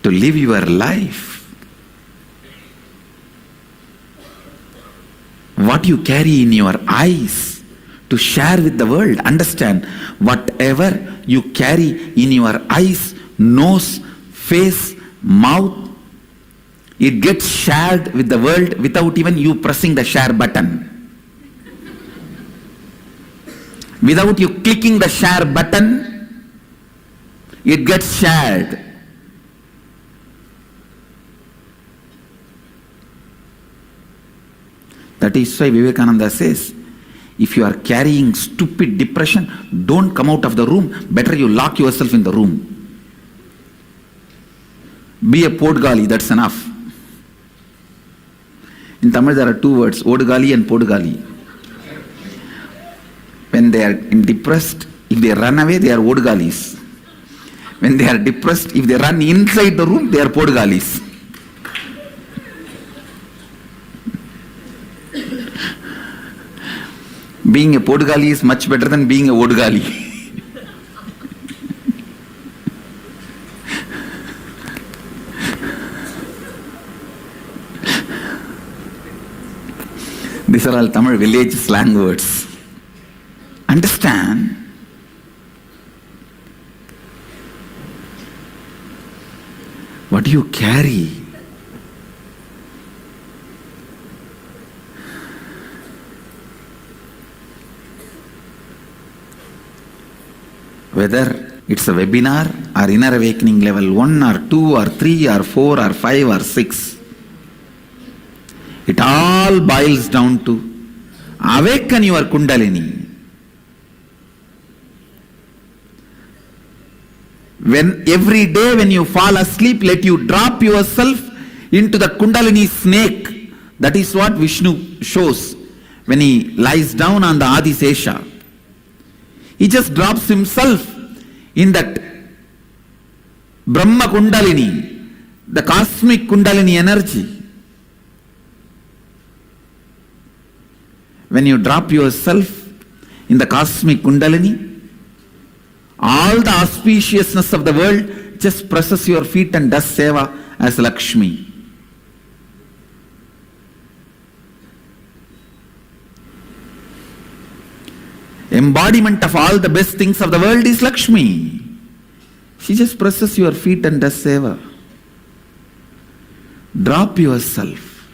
to live your life. what you carry in your eyes to share with the world. Understand, whatever you carry in your eyes, nose, face, mouth, it gets shared with the world without even you pressing the share button. Without you clicking the share button, it gets shared. That is why Vivekananda says, if you are carrying stupid depression, don't come out of the room. Better you lock yourself in the room. Be a podgali, that's enough. In Tamil there are two words, odgali and podgali. When they are depressed, if they run away, they are odgalis. When they are depressed, if they run inside the room, they are podgalis. Being a podgali is much better than being a odgali. These are all Tamil village slang words. Understand? What do you carry? Whether it's a webinar or inner awakening level 1 or 2 or 3 or 4 or 5 or 6, it all boils down to awaken your Kundalini. When every day when you fall asleep, let you drop yourself into the Kundalini snake. That is what Vishnu shows when he lies down on the Adisesha. He just drops himself in that Brahma Kundalini, the cosmic Kundalini energy. When you drop yourself in the cosmic Kundalini, all the auspiciousness of the world just presses your feet and does seva as Lakshmi. Embodiment of all the best things of the world is Lakshmi. She just presses your feet and does seva. Drop yourself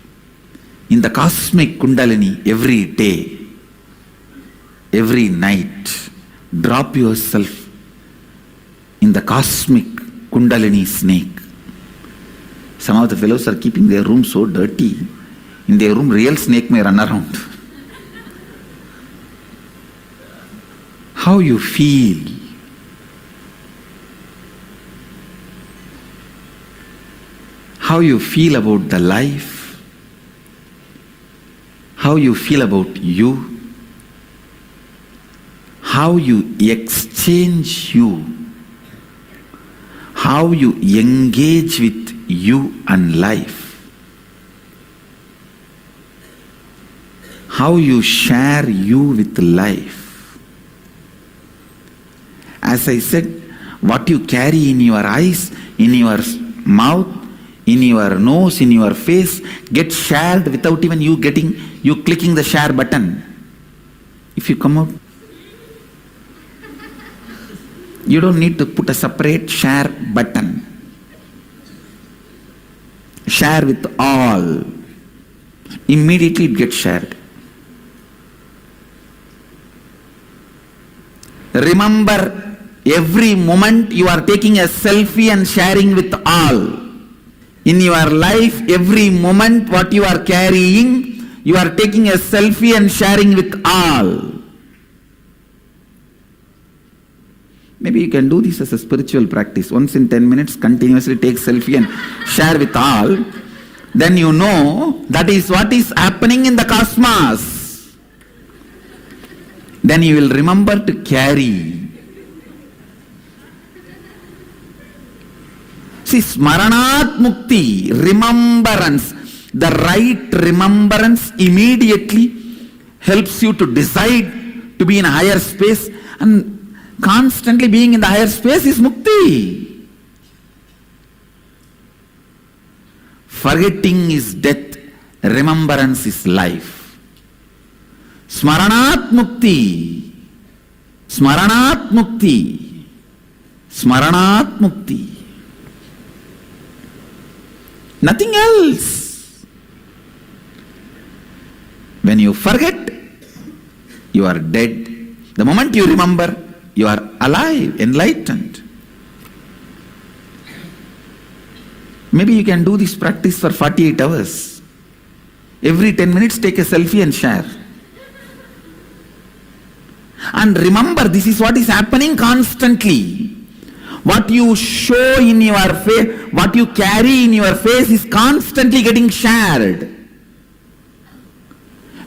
in the cosmic Kundalini every day, every night. Drop yourself in the cosmic Kundalini snake. Some of the fellows are keeping their room so dirty. In their room, real snake may run around. How you feel? How you feel about the life? How you feel about you? How you exchange you? How you engage with you and life? How you share you with life? As I said, what you carry in your eyes, in your mouth, in your nose, in your face, gets shared without even you clicking the share button. If you come out, you don't need to put a separate share button. Share with all. Immediately it gets shared. Remember, every moment you are taking a selfie and sharing with all. In your life, every moment what you are carrying, you are taking a selfie and sharing with all. Maybe you can do this as a spiritual practice. Once in 10 minutes, continuously take selfie and share with all. Then you know that is what is happening in the cosmos. Then you will remember to carry. See, Smaranat Mukti, remembrance. The right remembrance immediately helps you to decide to be in a higher space, and constantly being in the higher space is Mukti. Forgetting is death, remembrance is life. Smaranat mukti. Smaranat mukti. Smaranat mukti. Nothing else. When you forget, you are dead. The moment you remember, you are alive, enlightened. Maybe you can do this practice for 48 hours. Every 10 minutes, take a selfie and share. And remember, this is what is happening constantly. What you show in your face, what you carry in your face is constantly getting shared.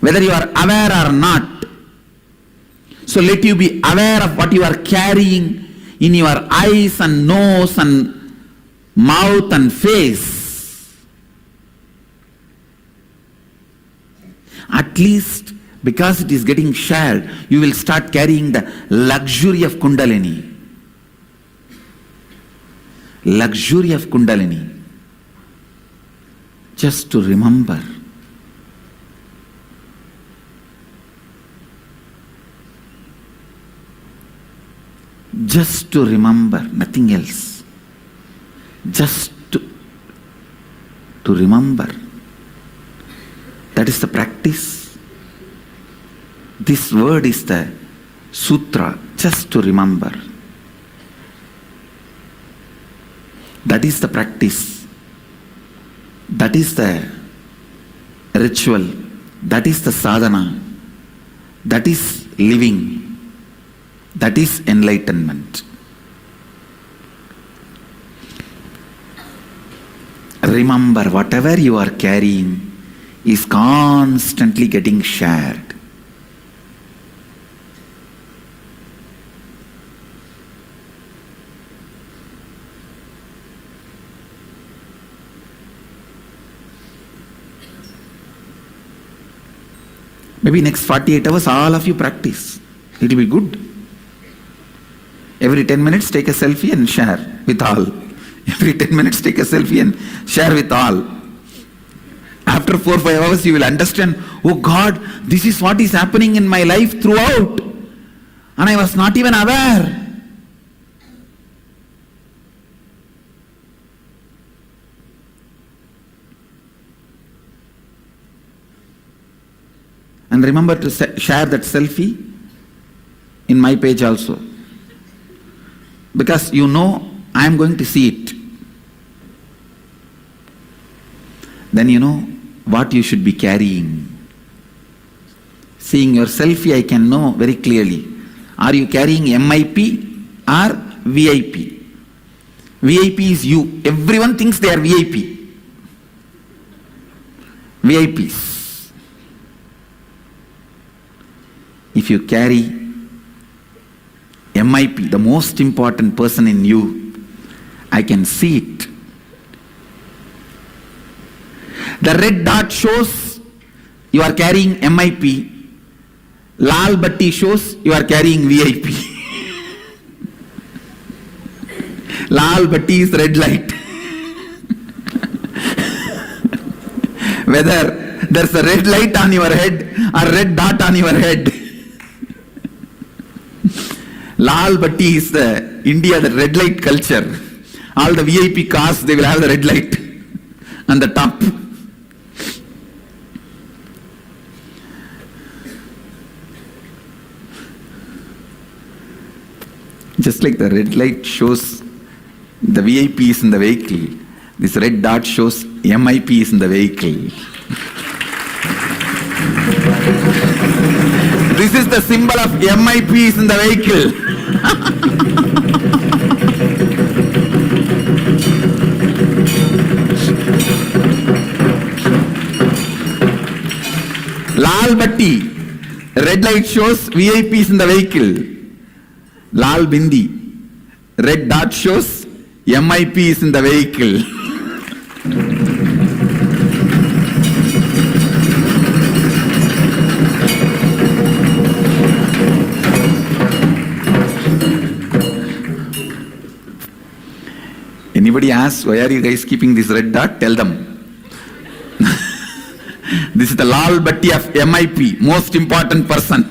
Whether you are aware or not. So let you be aware of what you are carrying in your eyes and nose and mouth and face. At least because it is getting shared, you will start carrying the luxury of Kundalini. Luxury of Kundalini. Just to remember. Just to remember, nothing else. Just to remember. That is the practice. This word is the sutra, just to remember. That is the practice. That is the ritual. That is the sadhana. That is living. That is enlightenment. Remember, whatever you are carrying is constantly getting shared. Maybe next 48 hours, all of you practice. It will be good. Every 10 minutes, take a selfie and share with all. Every 10 minutes, take a selfie and share with all. After 4 or 5 hours, you will understand, oh God, this is what is happening in my life throughout. And I was not even aware. And remember to share that selfie in my page also. Because you know I am going to see it. Then you know what you should be carrying. Seeing your selfie, I can know very clearly. Are you carrying MIP or VIP? VIP is you. Everyone thinks they are VIP. VIPs. If you carry MIP, the most important person in you, I can see it. The red dot shows you are carrying MIP. Lal batti shows you are carrying VIP. Lal batti is red light. Whether there's a red light on your head or red dot on your head. Lal batti is the India, the red light culture. All the VIP cars, they will have the red light on the top. Just like the red light shows the VIP is in the vehicle, this red dot shows MIP is in the vehicle. This is the symbol of MIP is in the vehicle. Lal batti, red light shows VIP is in the vehicle. Lal bindi, red dot shows MIP is in the vehicle. Anybody asks, why are you guys keeping this red dot? Tell them. This is the Lal Bhatti of MIP, most important person.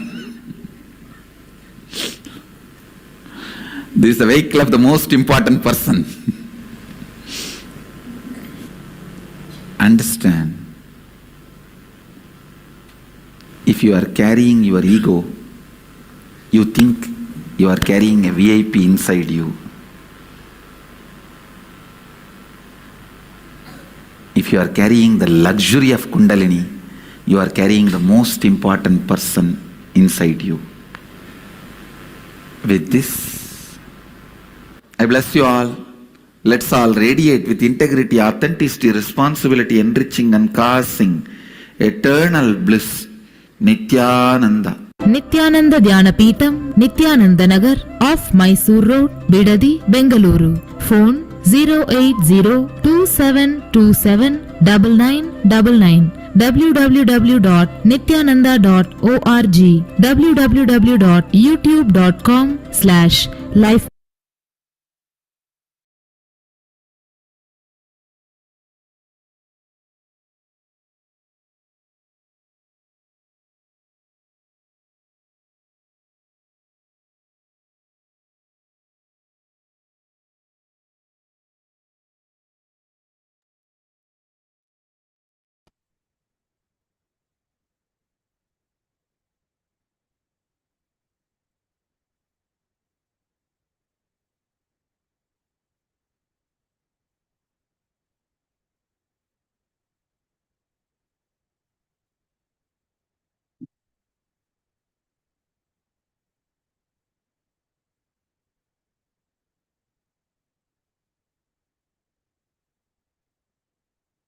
This is the vehicle of the most important person. Understand. If you are carrying your ego, you think you are carrying a VIP inside you. If you are carrying the luxury of Kundalini, you are carrying the most important person inside you. With this, I bless you all. Let's all radiate with integrity, authenticity, responsibility, enriching and causing eternal bliss. Nithyananda. Nithyananda Dhyanapitham, Nithyananda Nagar, off Mysore Road, Bidadi, Bengaluru. Phone 08027279999. www.nithyananda.org. www.youtube.com/life.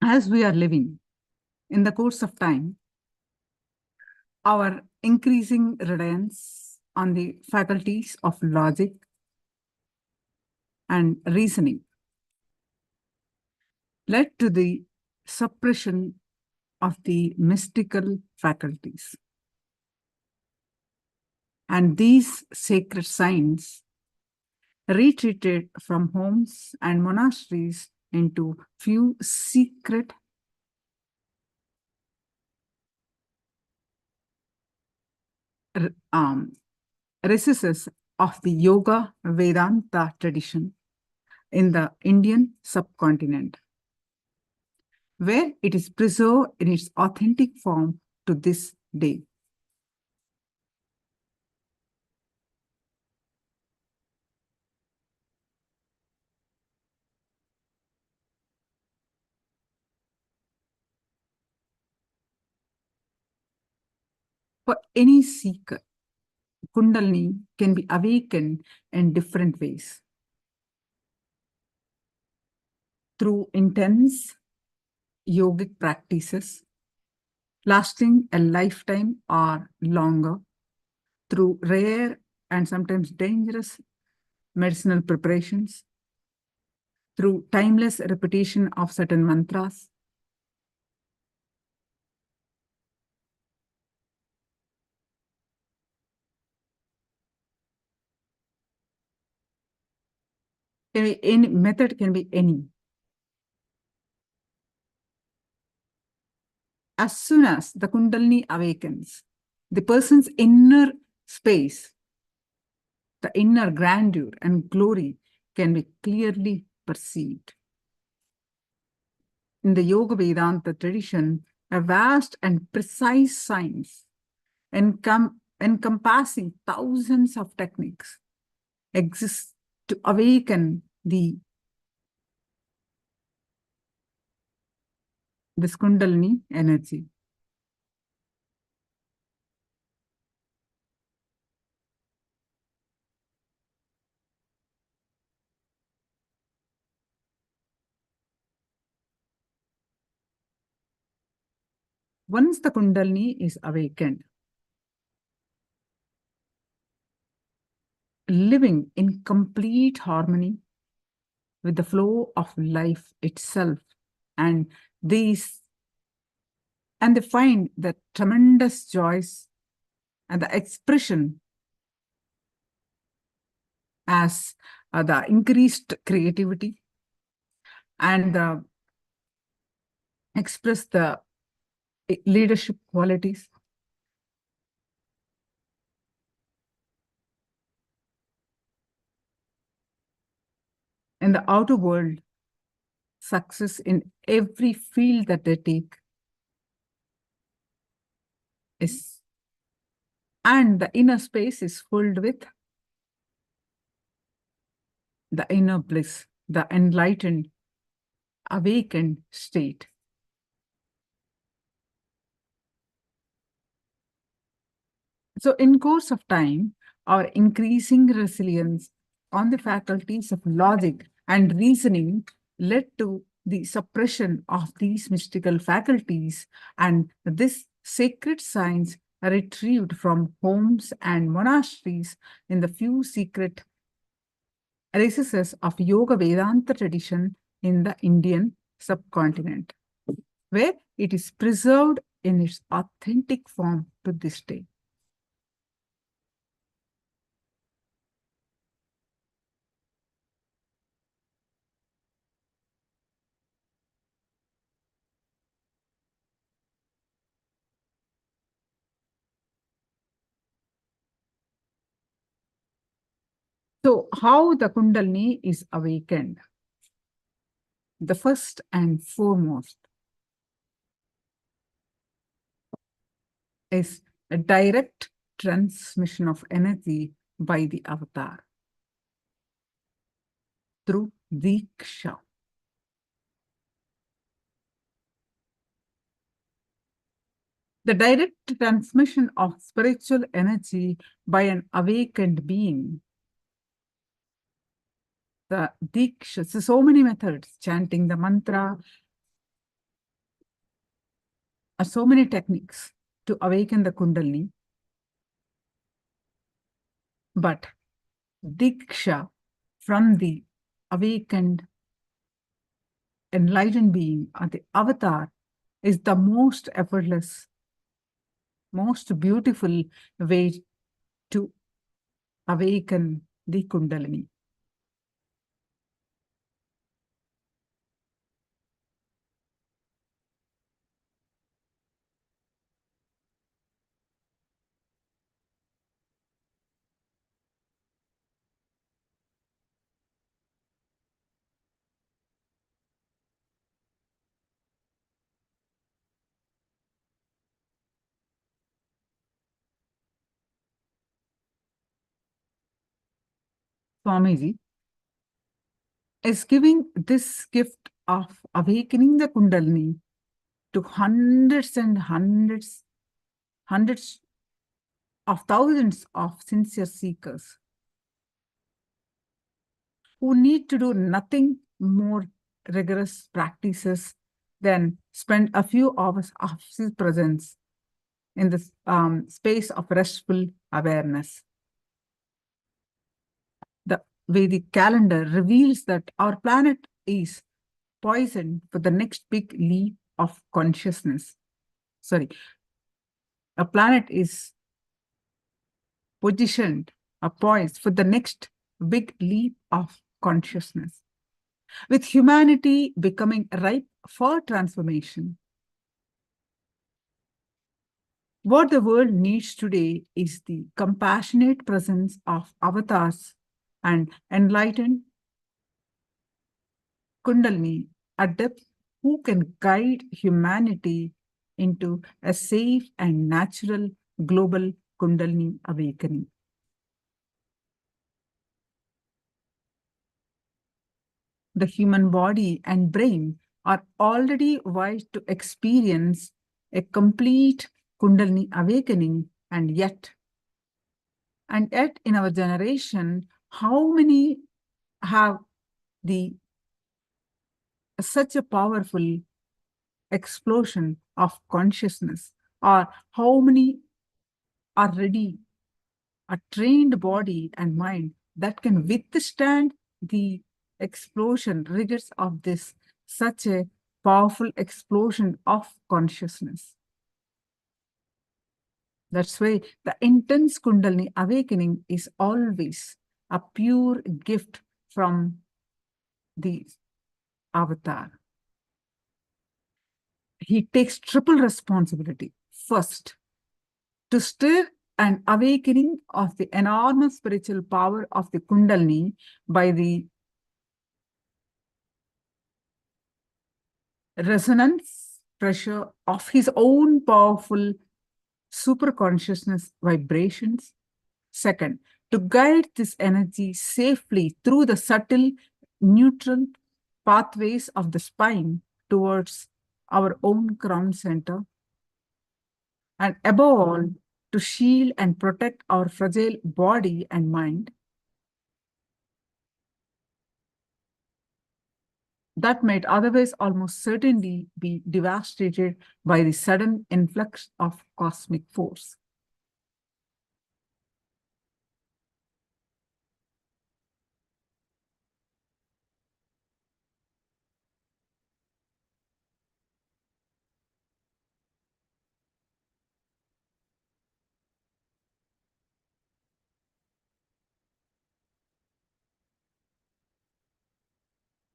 As we are living in the course of time, our increasing reliance on the faculties of logic and reasoning led to the suppression of the mystical faculties. And these sacred signs retreated from homes and monasteries into few secret recesses of the Yoga Vedanta tradition in the Indian subcontinent, where it is preserved in its authentic form to this day. For any seeker, Kundalini can be awakened in different ways. Through intense yogic practices, lasting a lifetime or longer, through rare and sometimes dangerous medicinal preparations, through timeless repetition of certain mantras, any method can be any. As soon as the Kundalini awakens, the person's inner space, the inner grandeur and glory can be clearly perceived. In the Yoga Vedanta tradition, a vast and precise science encompassing thousands of techniques exists to awaken this Kundalini energy. Once the Kundalini is awakened, living in complete harmony with the flow of life itself, and they find the tremendous joys and the expression as the increased creativity and express the leadership qualities. In the outer world, success in every field that they take is, and the inner space is filled with the inner bliss, the enlightened, awakened state. So in course of time, our increasing resilience on the faculties of logic and reasoning led to the suppression of these mystical faculties, and this sacred science retrieved from homes and monasteries in the few secret recesses of Yoga Vedanta tradition in the Indian subcontinent, where it is preserved in its authentic form to this day. So, how the Kundalini is awakened? The first and foremost is a direct transmission of energy by the avatar through Diksha. The direct transmission of spiritual energy by an awakened being. The Diksha, so many methods, chanting the mantra, so many techniques to awaken the Kundalini. But Diksha from the awakened, enlightened being or the avatar is the most effortless, most beautiful way to awaken the Kundalini. Swamiji is giving this gift of awakening the Kundalini to hundreds and hundreds of thousands of sincere seekers who need to do nothing more rigorous practices than spend a few hours of his presence in the space of restful awareness. The Vedic calendar reveals that our planet is poisoned for the next big leap of consciousness. Sorry, a planet is positioned, poised for the next big leap of consciousness, with humanity becoming ripe for transformation. What the world needs today is the compassionate presence of avatars and enlightened Kundalini adepts who can guide humanity into a safe and natural global Kundalini awakening. The human body and brain are already wired to experience a complete Kundalini awakening, and yet in our generation, how many have such a powerful explosion of consciousness, or how many are ready, a trained body and mind that can withstand the explosion rigors of this such a powerful explosion of consciousness. That's why the intense Kundalini awakening is always a pure gift from the avatar. he takes triple responsibility. First, to stir an awakening of the enormous spiritual power of the Kundalini by the resonance pressure of his own powerful superconsciousness vibrations. Second, to guide this energy safely through the subtle neutral pathways of the spine towards our own crown center. And above all, to shield and protect our fragile body and mind that might otherwise almost certainly be devastated by the sudden influx of cosmic force.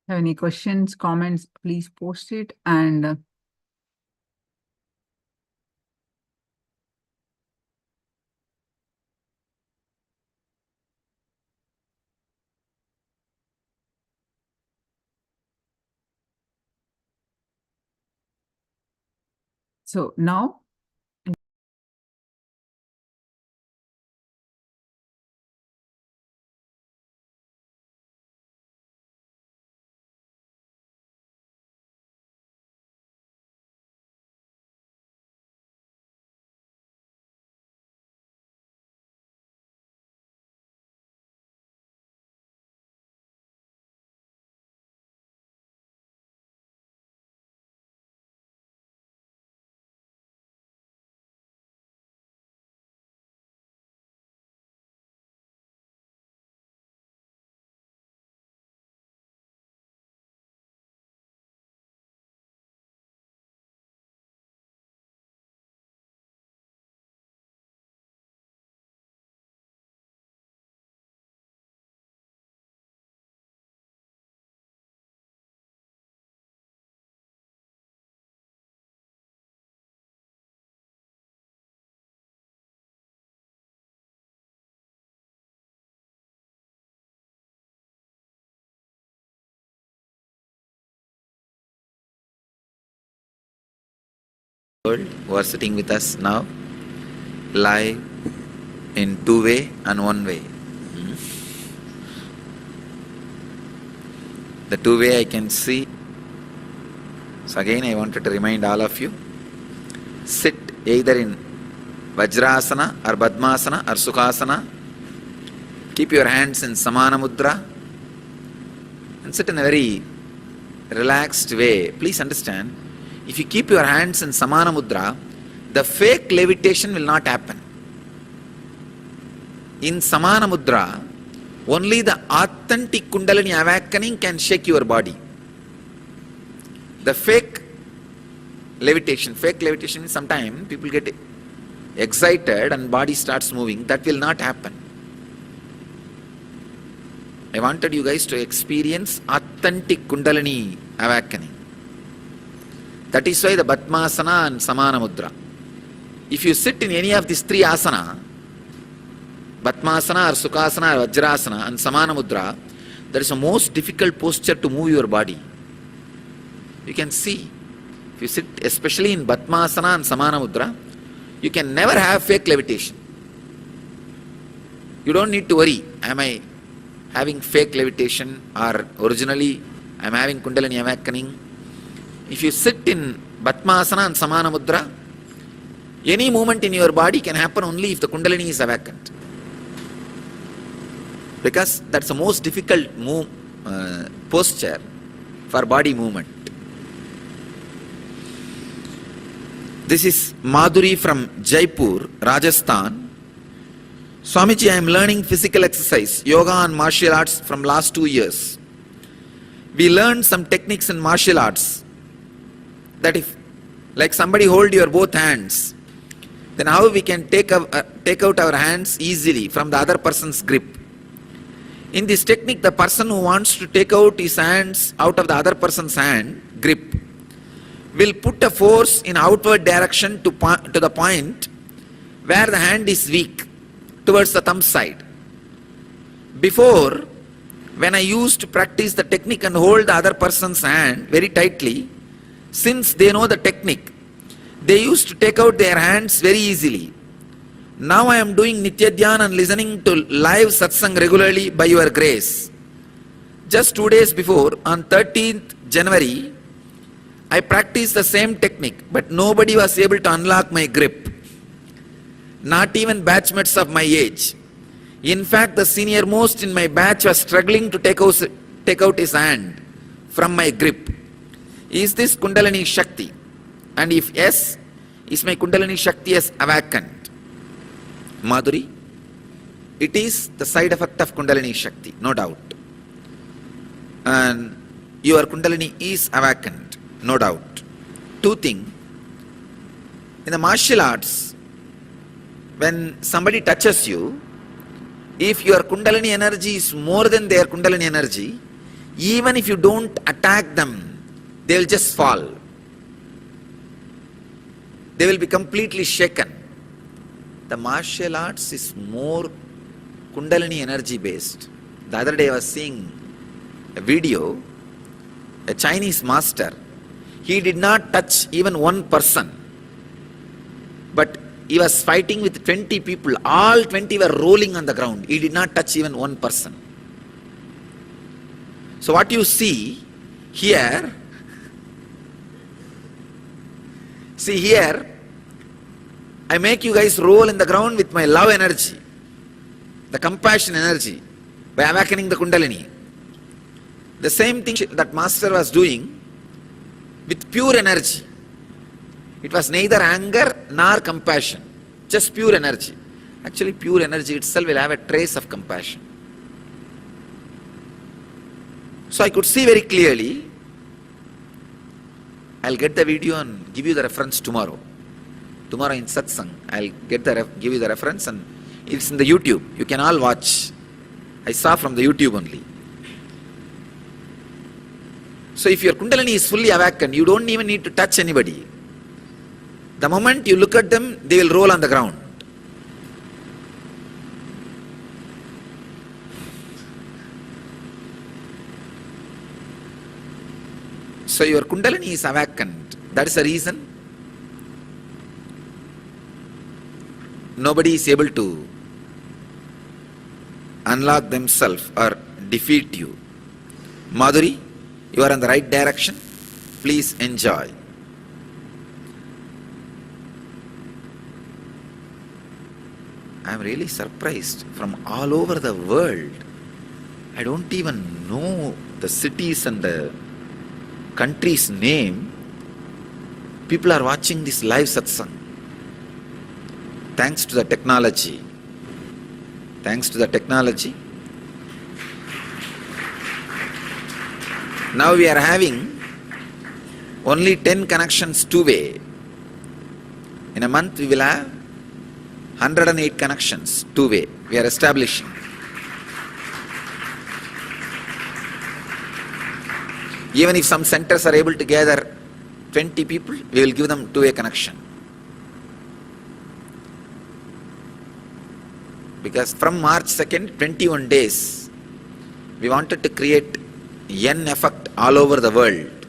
Have any questions, comments, please post it. And so now, who are sitting with us now, live in two-way and one-way. The two-way I can see. So again I wanted to remind all of you, sit either in Vajrasana or Padmasana or Sukhasana. Keep your hands in Samana Mudra and sit in a very relaxed way. Please understand, if you keep your hands in Samana Mudra, the fake levitation will not happen. In Samana Mudra, only the authentic Kundalini awakening can shake your body. The fake levitation means sometimes people get excited and body starts moving. That will not happen. I wanted you guys to experience authentic Kundalini awakening. That is why the Padmasana and Samana Mudra. If you sit in any of these three asana, Padmasana or Sukhasana or Vajrasana and Samana Mudra, that is the most difficult posture to move your body. You can see, if you sit especially in Padmasana and Samana Mudra, you can never have fake levitation. You don't need to worry, am I having fake levitation or originally I am having Kundalini awakening. If you sit in Padmasana and Samana Mudra, any movement in your body can happen only if the Kundalini is awakened. Because that's the most difficult posture for body movement. This is Madhuri from Jaipur, Rajasthan. Swamiji, I am learning physical exercise, yoga and martial arts from last 2 years. We learned some techniques in martial arts that if, like somebody hold your both hands, then how we can take out our hands easily from the other person's grip. In this technique, the person who wants to take out his hands out of the other person's hand grip will put a force in outward direction to the point where the hand is weak, towards the thumb side. Before, when I used to practice the technique and hold the other person's hand very tightly, since they know the technique, they used to take out their hands very easily. Now I am doing Nitya Dhyana and listening to live satsang regularly by your grace. Just 2 days before, on 13th January, I practiced the same technique, but nobody was able to unlock my grip. Not even batchmates of my age. In fact, the senior most in my batch was struggling to take out his hand from my grip. Is this Kundalini Shakti? And if yes, is my Kundalini Shakti has awakened? Madhuri, it is the side effect of Kundalini Shakti, no doubt. And your Kundalini is awakened, no doubt. Two things. In the martial arts, when somebody touches you, if your Kundalini energy is more than their Kundalini energy, even if you don't attack them, they will just fall. They will be completely shaken. The martial arts is more Kundalini energy based. The other day I was seeing a video, a Chinese master, he did not touch even one person, but he was fighting with 20 people, all 20 were rolling on the ground. He did not touch even one person. So what you see here, I make you guys roll in the ground with my love energy, the compassion energy, by awakening the Kundalini. The same thing that master was doing with pure energy. It was neither anger nor compassion, just pure energy. Actually, pure energy itself will have a trace of compassion. So I could see very clearly. I'll get the video and give you the reference tomorrow. Tomorrow in satsang, I'll give you the reference, and it's in the YouTube. You can all watch. I saw from the YouTube only. So if your Kundalini is fully awakened, you don't even need to touch anybody. The moment you look at them, they will roll on the ground. So your Kundalini is awakened. That is the reason nobody is able to unlock themselves or defeat you. Madhuri, you are in the right direction. Please enjoy. I am really surprised. From all over the world, I don't even know the cities and the country's name. People are watching this live satsang. Thanks to the technology. Thanks to the technology. Now we are having only 10 connections two-way. In a month we will have 108 connections two-way. We are establishing. Even if some centers are able to gather 20 people, we will give them two-way connection. Because from March 2nd, 21 days, we wanted to create N effect all over the world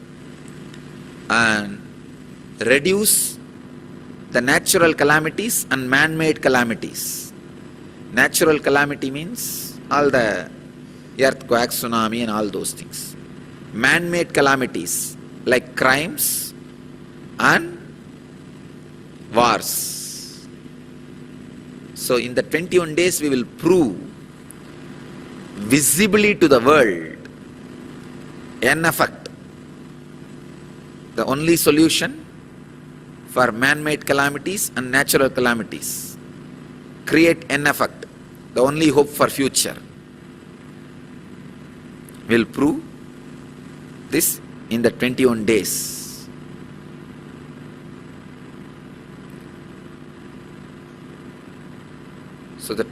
and reduce the natural calamities and man-made calamities. Natural calamity means all the earthquake, tsunami and all those things. Man-made calamities like crimes and wars. So in the 21 days we will prove visibly to the world N effect, the only solution for man-made calamities and natural calamities. Create N effect, the only hope for future. We'll prove this in the 21 days. So that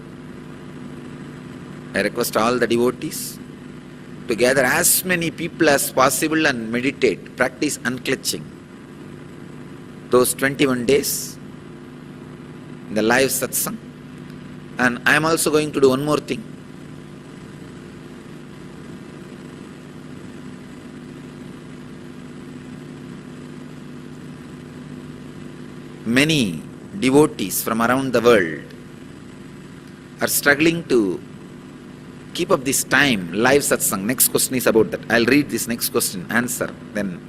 I request all the devotees to gather as many people as possible and meditate, practice unclutching. those 21 days, the live satsang. And I am also going to do one more thing. Many devotees from around the world are struggling to keep up this time, live satsang. Next question is about that. I'll read this next question, answer, then.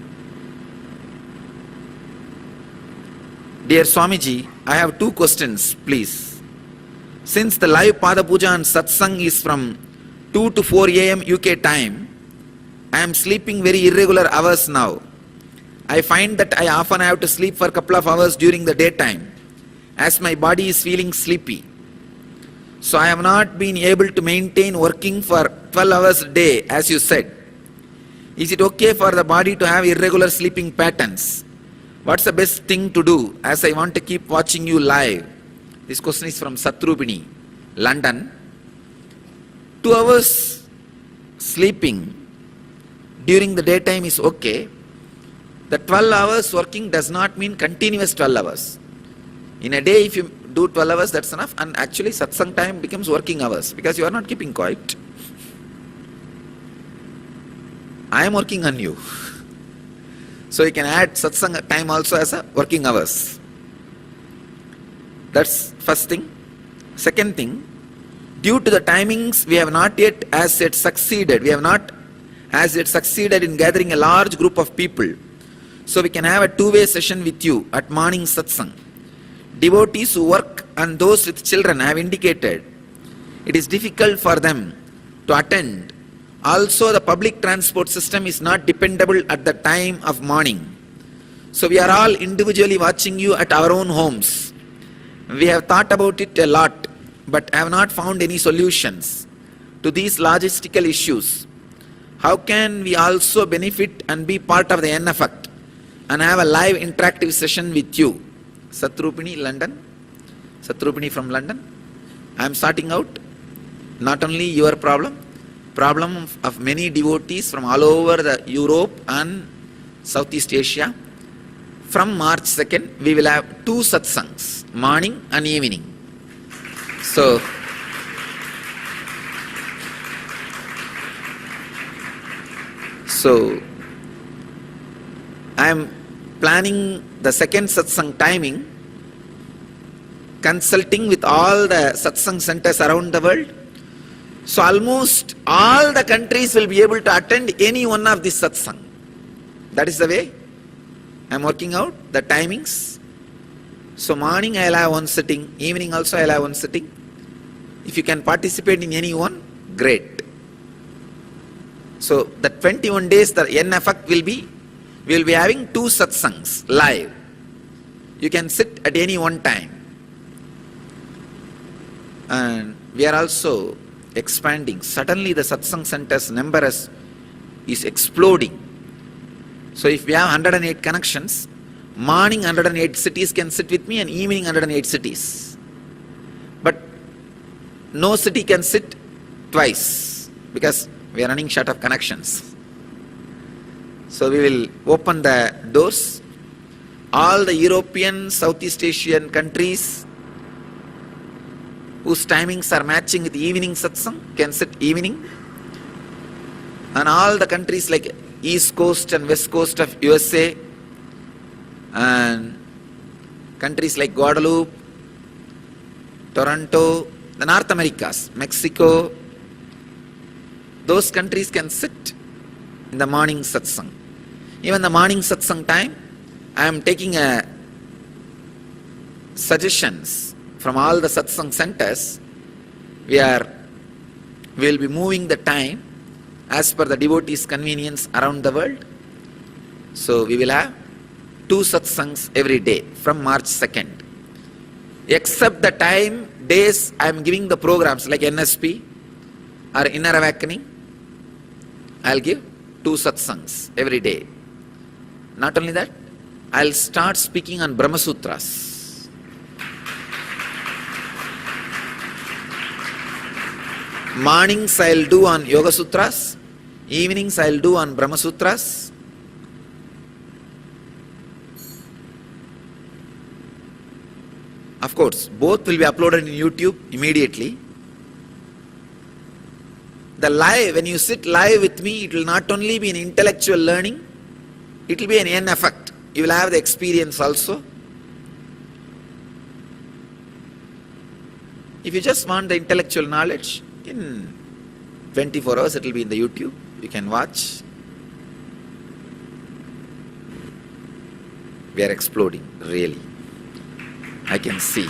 Dear Swamiji, I have two questions, please. Since the live Pada Puja and satsang is from 2 to 4 a.m. UK time, I am sleeping very irregular hours now. I find that I often have to sleep for a couple of hours during the daytime, as my body is feeling sleepy. So I have not been able to maintain working for 12 hours a day, as you said. Is it okay for the body to have irregular sleeping patterns? What's the best thing to do, as I want to keep watching you live? This question is from Satrupini, London. 2 hours sleeping during the daytime is okay. The 12 hours working does not mean continuous 12 hours. In a day, if you do 12 hours, that's enough. And actually, satsang time becomes working hours because you are not keeping quiet. I am working on you. So you can add satsang time also as a working hours. That's first thing. Second thing, due to the timings, we have not yet as yet succeeded. We have not as yet succeeded in gathering a large group of people. So we can have a two-way session with you at morning satsang. Devotees who work and those with children have indicated it is difficult for them to attend. Also, the public transport system is not dependable at the time of morning. So we are all individually watching you at our own homes. We have thought about it a lot, but have not found any solutions to these logistical issues. How can we also benefit and be part of the end effect and have a live interactive session with you? Satrupini, London. Satrupini from London. I am starting out. Not only your problem of many devotees from all over the Europe and Southeast Asia. From March 2nd, we will have 2 satsangs, morning and evening. So, I am planning the second satsang timing, consulting with all the satsang centers around the world. So almost all the countries will be able to attend any one of these satsang. That is the way I am working out the timings. So morning I will have one sitting, evening also I will have one sitting. If you can participate in any one, great. So the 21 days, the end effect will be, we will be having 2 satsangs live. You can sit at any one time. And we are also expanding. Suddenly the satsang centers number is exploding. So if we have 108 connections, morning 108 cities can sit with me and evening 108 cities. But no city can sit twice because we are running short of connections. So we will open the doors. All the European, Southeast Asian countries whose timings are matching with evening satsang can sit evening. And all the countries like East Coast and West Coast of USA and countries like Guadeloupe, Toronto, the North Americas, Mexico, those countries can sit in the morning satsang. Even the morning satsang time, I am taking suggestions from all the satsang centers. We will be moving the time as per the devotees' convenience around the world. So we will have 2 satsangs every day from March 2nd. Except the days I am giving the programs like NSP or Inner Awakening, I will give 2 satsangs every day. Not only that, I will start speaking on Brahma Sutras. Mornings I will do on Yoga Sutras, evenings I will do on Brahma Sutras. Of course, both will be uploaded in YouTube immediately. The live, when you sit live with me, it will not only be an intellectual learning, it will be an N effect. You will have the experience also. If you just want the intellectual knowledge, in 24 hours it will be in the YouTube. You can watch. We are exploding, really. I can see.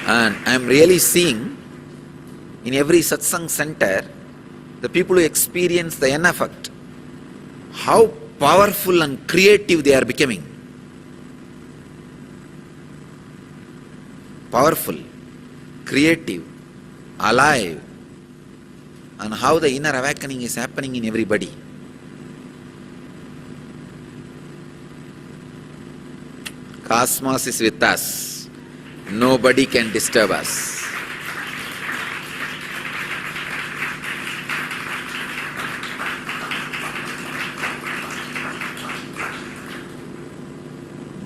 And I am really seeing in every satsang center, the people who experience the N effect, how powerful and creative they are becoming. Powerful, creative, alive, and how the inner awakening is happening in everybody. Cosmos is with us. Nobody can disturb us.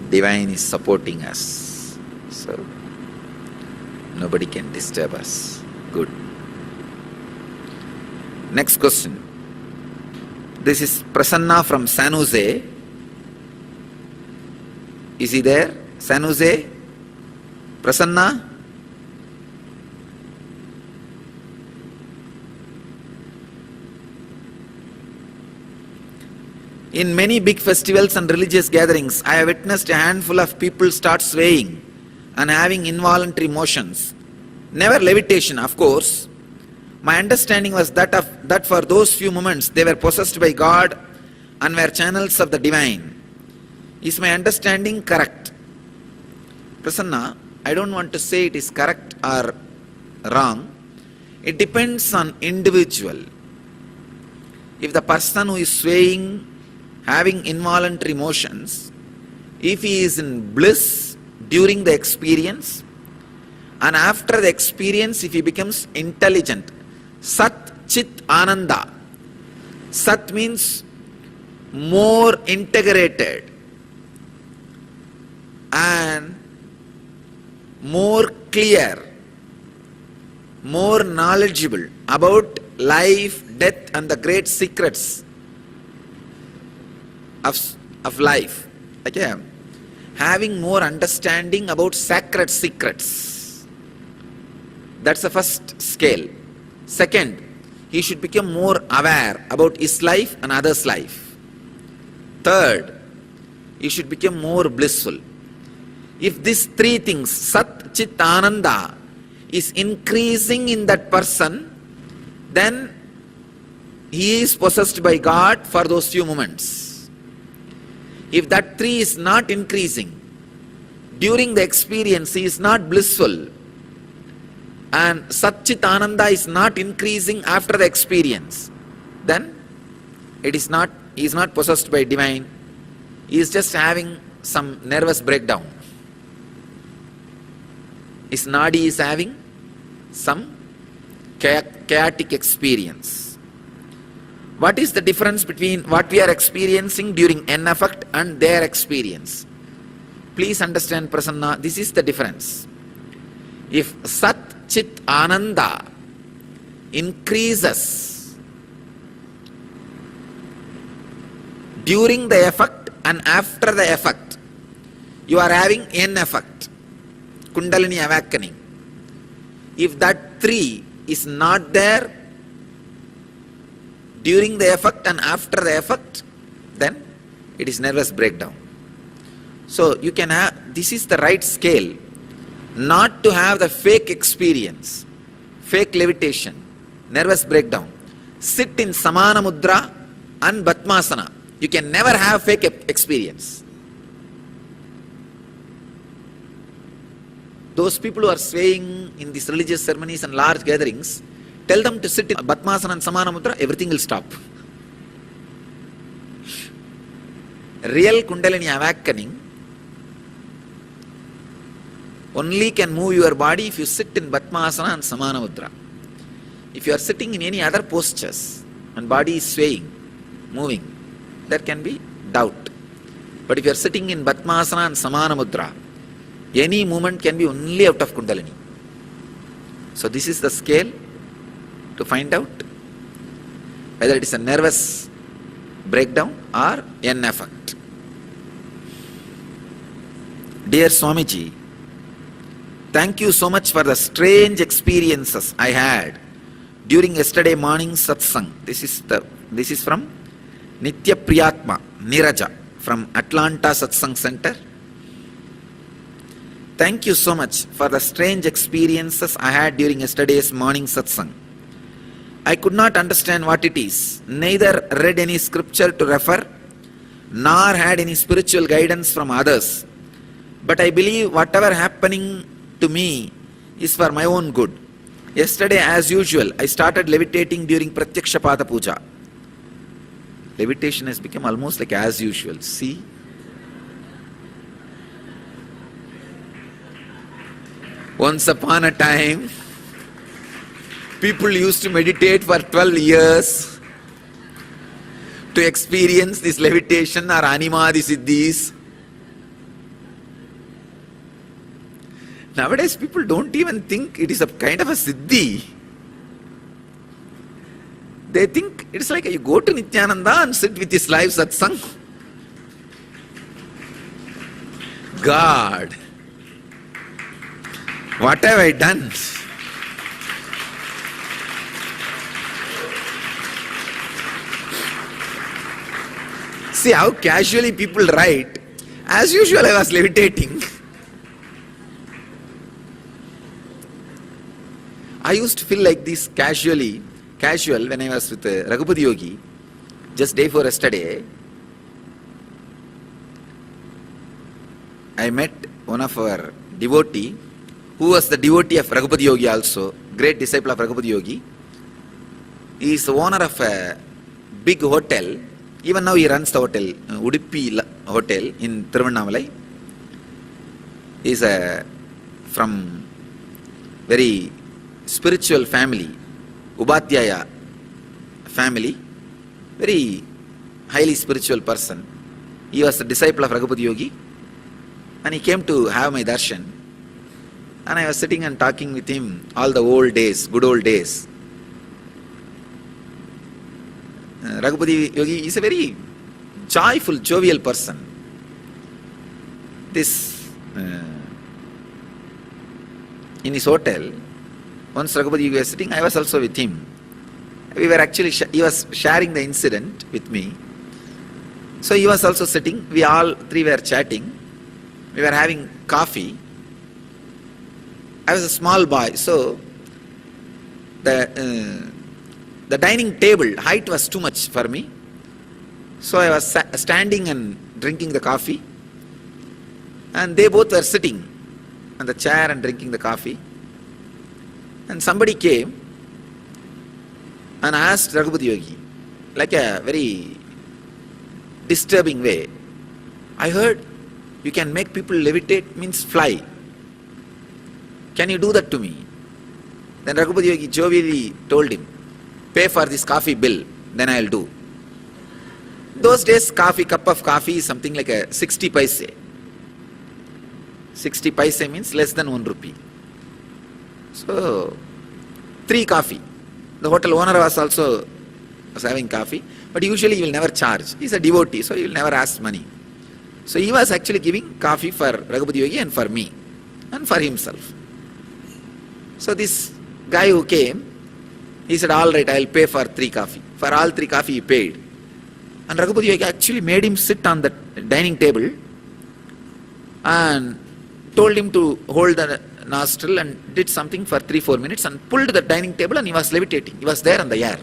Divine is supporting us. So, nobody can disturb us. Good. Next question. This is Prasanna from San Jose. Is he there? San Jose? Prasanna? In many big festivals and religious gatherings, I have witnessed a handful of people start swaying and having involuntary motions. Never levitation, of course. My understanding was that for those few moments they were possessed by God and were channels of the divine. Is my understanding correct? Prasanna, I don't want to say it is correct or wrong. It depends on individual. If the person who is swaying, having involuntary motions, if he is in bliss during the experience, and after the experience if he becomes intelligent, Sat Chit Ananda. Sat means more integrated and more clear, more knowledgeable about life, death and the great secrets of life. Okay? Having more understanding about sacred secrets. That's the first scale. Second, he should become more aware about his life and others' life. Third, he should become more blissful. If these three things, Sat, Chit, Ananda, is increasing in that person, then he is possessed by God for those few moments. If that three is not increasing, during the experience he is not blissful, and Sat, Chit, Ananda is not increasing after the experience, then he is not possessed by divine. He is just having some nervous breakdown. His nadi is having some chaotic experience. What is the difference between what we are experiencing during N effect and their experience? Please understand, Prasanna, this is the difference. If Sat, Chit, Ananda increases during the effect and after the effect, you are having N effect, Kundalini awakening. If that three is not there during the effect and after the effect, then it is nervous breakdown. So you can have, this is the right scale, not to have the fake experience, fake levitation, nervous breakdown. Sit in Samana Mudra and Batmasana. You can never have fake experience. Those people who are swaying in these religious ceremonies and large gatherings, tell them to sit in Batmasana and Samana Mudra, everything will stop. Real Kundalini awakening only can move your body if you sit in Batmasana and Samana Mudra. If you are sitting in any other postures and body is swaying, moving, there can be doubt. But if you are sitting in Padmasana and Samana Mudra, any movement can be only out of Kundalini. So this is the scale to find out whether it is a nervous breakdown or an effect. Dear Swamiji, thank you so much for the strange experiences I had during yesterday morning satsang. This is from Nitya Priyatma Niraja from Atlanta Satsang Center. Thank you so much for the strange experiences I had during yesterday's morning satsang. I could not understand what it is, neither read any scripture to refer, nor had any spiritual guidance from others. But I believe whatever happening to me is for my own good. Yesterday, as usual, I started levitating during Pratyaksha Pada Puja. Levitation has become almost like as usual. See? Once upon a time, people used to meditate for 12 years to experience this levitation or animadi siddhis. Nowadays, people don't even think it is a kind of a siddhi. They think it's like you go to Nithyananda and sit with his live satsang. God, what have I done? See how casually people write. As usual, I was levitating. I used to feel like this casual when I was with Raghupati Yogi, just day before yesterday. I met one of our devotee, who was the devotee of Raghupati Yogi also, great disciple of Raghupati Yogi. He is the owner of a big hotel. Even now he runs the hotel, Udupi Hotel in Tiruvannamalai. He is from very spiritual family, Ubadhyaya family, very highly spiritual person. He was a disciple of Raghupati Yogi and he came to have my darshan. And I was sitting and talking with him all the old days, good old days. Raghupati Yogi is a very joyful, jovial person. In his hotel, once Raghupati Yogi was sitting, I was also with him. We were actually, he was sharing the incident with me. So he was also sitting, we all three were chatting. We were having coffee. I was a small boy, so the dining table height was too much for me. So I was standing and drinking the coffee. And they both were sitting on the chair and drinking the coffee. And somebody came and asked Raghupati Yogi, like a very disturbing way, I heard you can make people levitate, means fly. Can you do that to me? Then Raghupati Yogi jovially told him, pay for this coffee bill, then I will do. Those days, cup of coffee is something like a 60 paise. 60 paise means less than 1 rupee. So, 3 coffee. The hotel owner was also having coffee, but usually he will never charge. He is a devotee, so he will never ask money. So he was actually giving coffee for Raghupati Yogi and for me, and for himself. So this guy who came, he said, all right, I will pay for 3 coffee. For all 3 coffee he paid. And Raghupati Yogi actually made him sit on the dining table and told him to hold the nostril and did something for 3-4 minutes and pulled the dining table and he was levitating. He was there on the air.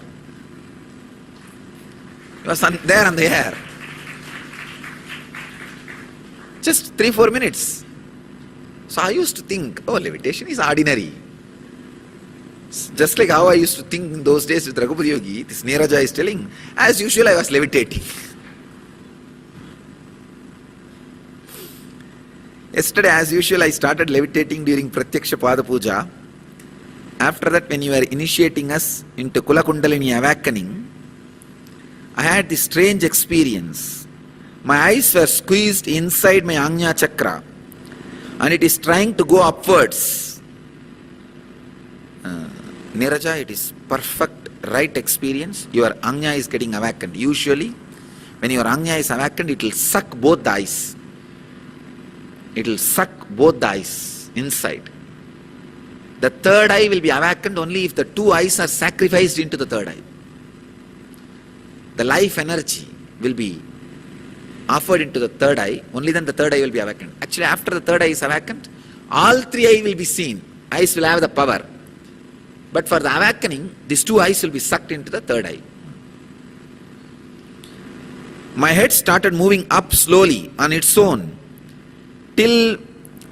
He was there on the air. Just 3-4 minutes. So I used to think, oh, levitation is ordinary. Just like how I used to think in those days with Raghupati Yogi, this Niraja is telling, as usual I was levitating. Yesterday, as usual, I started levitating during Pratyaksha Pada Puja. After that, when you were initiating us into Kula Kundalini awakening, I had this strange experience. My eyes were squeezed inside my Ajna chakra and it is trying to go upwards. Niraja, it is perfect, right experience. Your Ajna is getting awakened. Usually, when your Ajna is awakened, it will suck both the eyes. It will suck both the eyes inside. The third eye will be awakened only if the two eyes are sacrificed into the third eye. The life energy will be offered into the third eye, only then the third eye will be awakened. Actually, after the third eye is awakened, all three eyes will be seen. Eyes will have the power. But for the awakening, these two eyes will be sucked into the third eye. My head started moving up slowly on its own till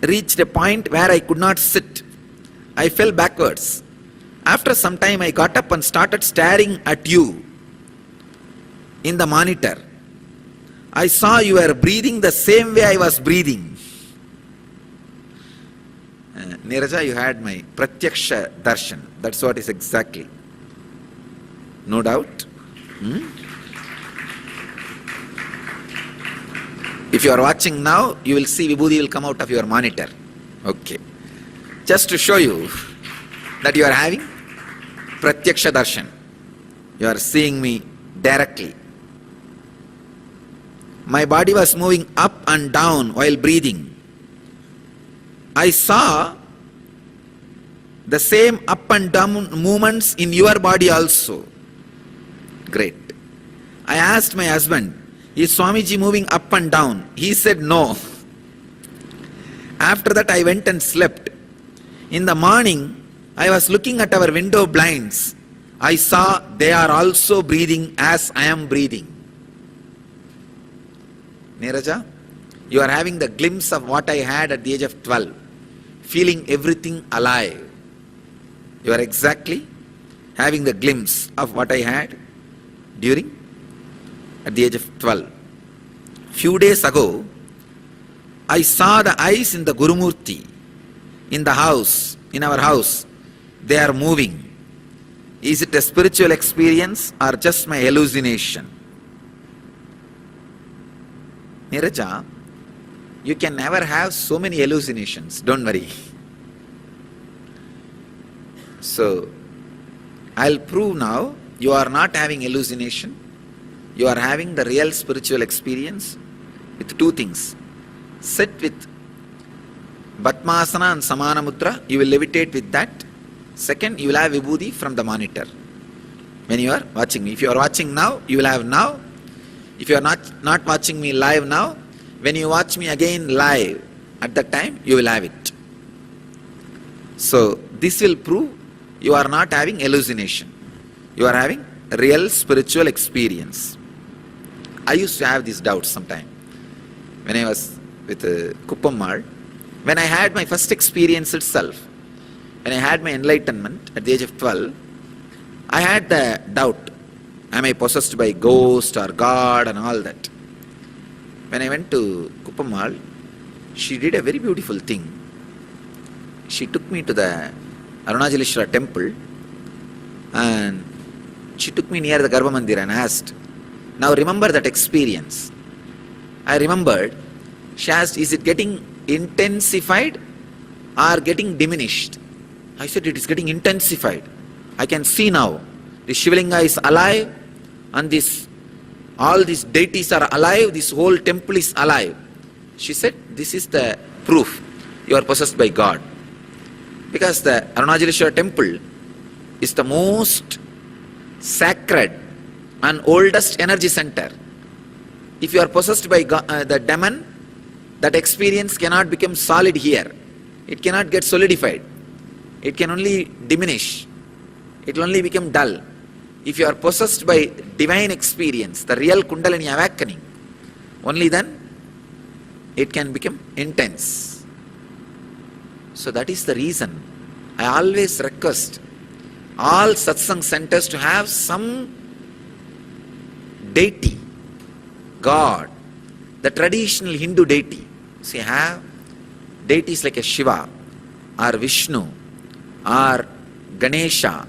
reached a point where I could not sit. I fell backwards. After some time, I got up and started staring at you in the monitor. I saw you were breathing the same way I was breathing. Niraja, you had my Pratyaksha Darshan. That's what is exactly. No doubt. If you are watching now, you will see Vibhuti will come out of your monitor. Okay. Just to show you that you are having Pratyaksha Darshan. You are seeing me directly. My body was moving up and down while breathing. I saw the same up and down movements in your body also. Great. I asked my husband, is Swamiji moving up and down? He said no. After that I went and slept. In the morning, I was looking at our window blinds. I saw they are also breathing as I am breathing. Niraja, you are having the glimpse of what I had at the age of 12. Feeling everything alive. You are exactly having the glimpse of what I had at the age of 12. Few days ago, I saw the eyes in the Gurumurti, in the house, in our house. They are moving. Is it a spiritual experience or just my hallucination? Niraja, you can never have so many hallucinations, don't worry. So, I'll prove now you are not having hallucination. You are having the real spiritual experience with two things. Sit with Batmasana and Samana Mudra, you will levitate with that. Second, you will have Vibhuti from the monitor. When you are watching me. If you are watching now, you will have now. If you are not watching me live now, when you watch me again live, at that time, you will have it. So, this will prove you are not having hallucination. You are having real spiritual experience. I used to have these doubts sometime. When I was with Kuppammal, when I had my first experience itself, when I had my enlightenment at the age of 12, I had the doubt. Am I possessed by ghost or God and all that? When I went to Kuppammal, she did a very beautiful thing. She took me to the Arunachaleshwara temple and she took me near the Garbha Mandir and asked, now remember that experience. I remembered. She asked, is it getting intensified or getting diminished? I said, it is getting intensified. I can see now. The Shivalinga is alive and all these deities are alive. This whole temple is alive. She said, this is the proof you are possessed by God. Because the Arunachaleshwara temple is the most sacred and oldest energy center. If you are possessed by the demon, that experience cannot become solid here. It cannot get solidified. It can only diminish. It will only become dull. If you are possessed by divine experience, the real Kundalini awakening, only then it can become intense. So that is the reason I always request all satsang centers to have some deity, God, the traditional Hindu deity. See, have deities like a Shiva or Vishnu or Ganesha,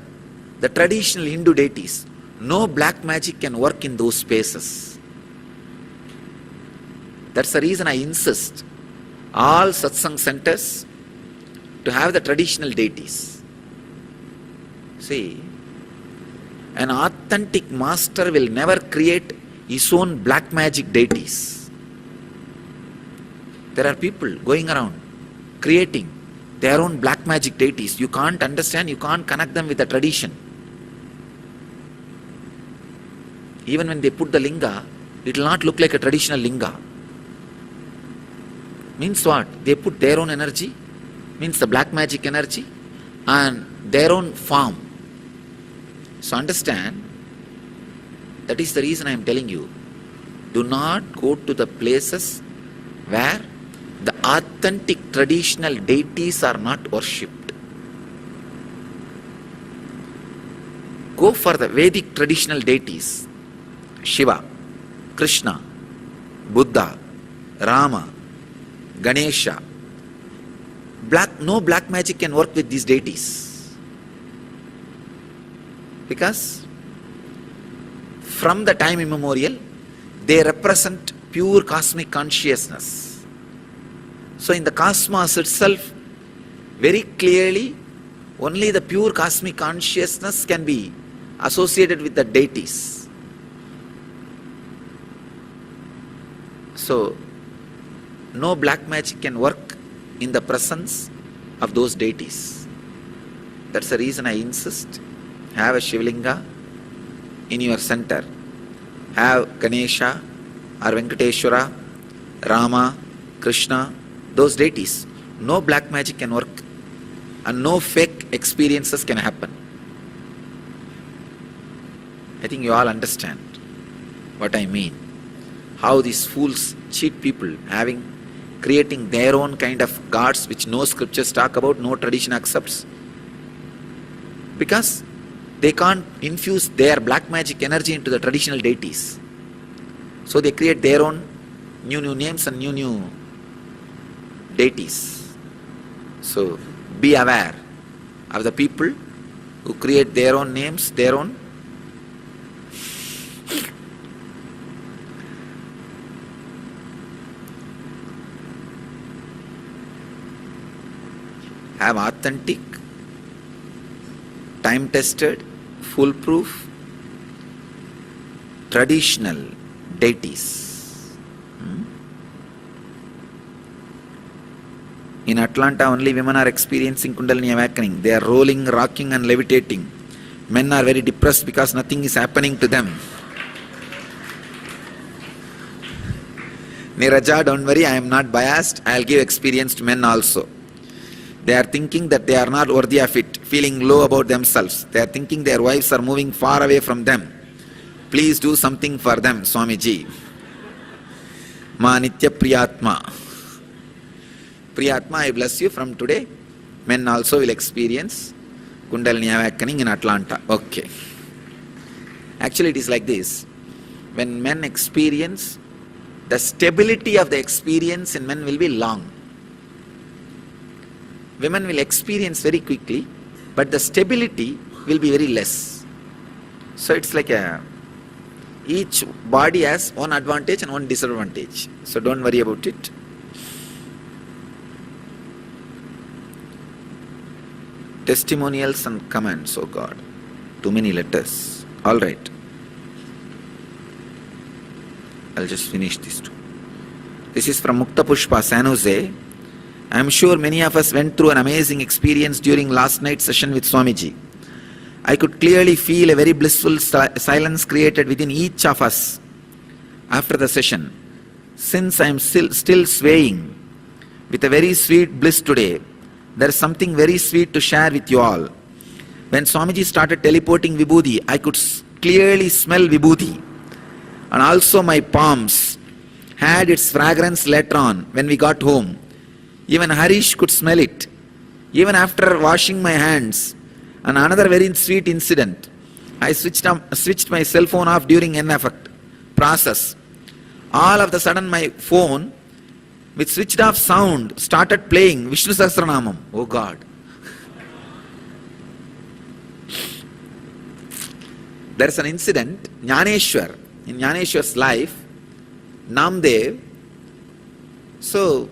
the traditional Hindu deities no black magic can work in those spaces. That's the reason I insist all satsang centers to have the traditional deities. See, an authentic master will never create his own black magic deities. There are people going around creating their own black magic deities. You can't understand, you can't connect them with the tradition. Even when they put the linga, it will not look like a traditional linga. Means what? They put their own energy, means the black magic energy, and their own form. So understand, that is the reason I am telling you, do not go to the places where the authentic traditional deities are not worshipped. Go for the Vedic traditional deities. Shiva, Krishna, Buddha, Rama, Ganesha. No black magic can work with these deities. Because from the time immemorial, they represent pure cosmic consciousness. So in the cosmos itself, very clearly, only the pure cosmic consciousness can be associated with the deities. So, no black magic can work in the presence of those deities. That's the reason I insist, have a Shivlinga in your center. Have Ganesha or Venkateshwara, Rama, Krishna, those deities. No black magic can work and no fake experiences can happen. I think you all understand what I mean. How these fools cheat people, creating their own kind of gods which no scriptures talk about, no tradition accepts. Because they can't infuse their black magic energy into the traditional deities. So they create their own new names and new deities. So be aware of the people who create their own names, their own. Have authentic, time-tested, foolproof, traditional deities. In Atlanta, only women are experiencing Kundalini awakening. They are rolling, rocking and levitating. Men are very depressed because nothing is happening to them. Niraja, don't worry, I am not biased. I will give experience to men also. They are thinking that they are not worthy of it, feeling low about themselves. They are thinking their wives are moving far away from them. Please do something for them, Swamiji. Ma Nitya Priyatma. Priyatma, I bless you from today. Men also will experience Kundalini awakening in Atlanta. Okay. Actually, it is like this. When men experience, the stability of the experience in men will be long. Women will experience very quickly, but the stability will be very less. So it's like each body has one advantage and one disadvantage. So don't worry about it. Testimonials and comments, oh God. Too many letters. All right. I'll just finish these two. This is from Mukta Pushpa, San Jose. I am sure many of us went through an amazing experience during last night's session with Swamiji. I could clearly feel a very blissful silence created within each of us after the session. Since I am still swaying with a very sweet bliss today, there is something very sweet to share with you all. When Swamiji started teleporting Vibhuti, I could clearly smell Vibhuti. And also my palms had its fragrance later on when we got home. Even Harish could smell it. Even after washing my hands. And another very sweet incident. I switched my cell phone off during n-effect process. All of a sudden my phone with switched off sound started playing Vishnu Sahasranamam. Oh God. There is an incident, Jnaneshwar, in Jnaneshwar's life, Namdev. So,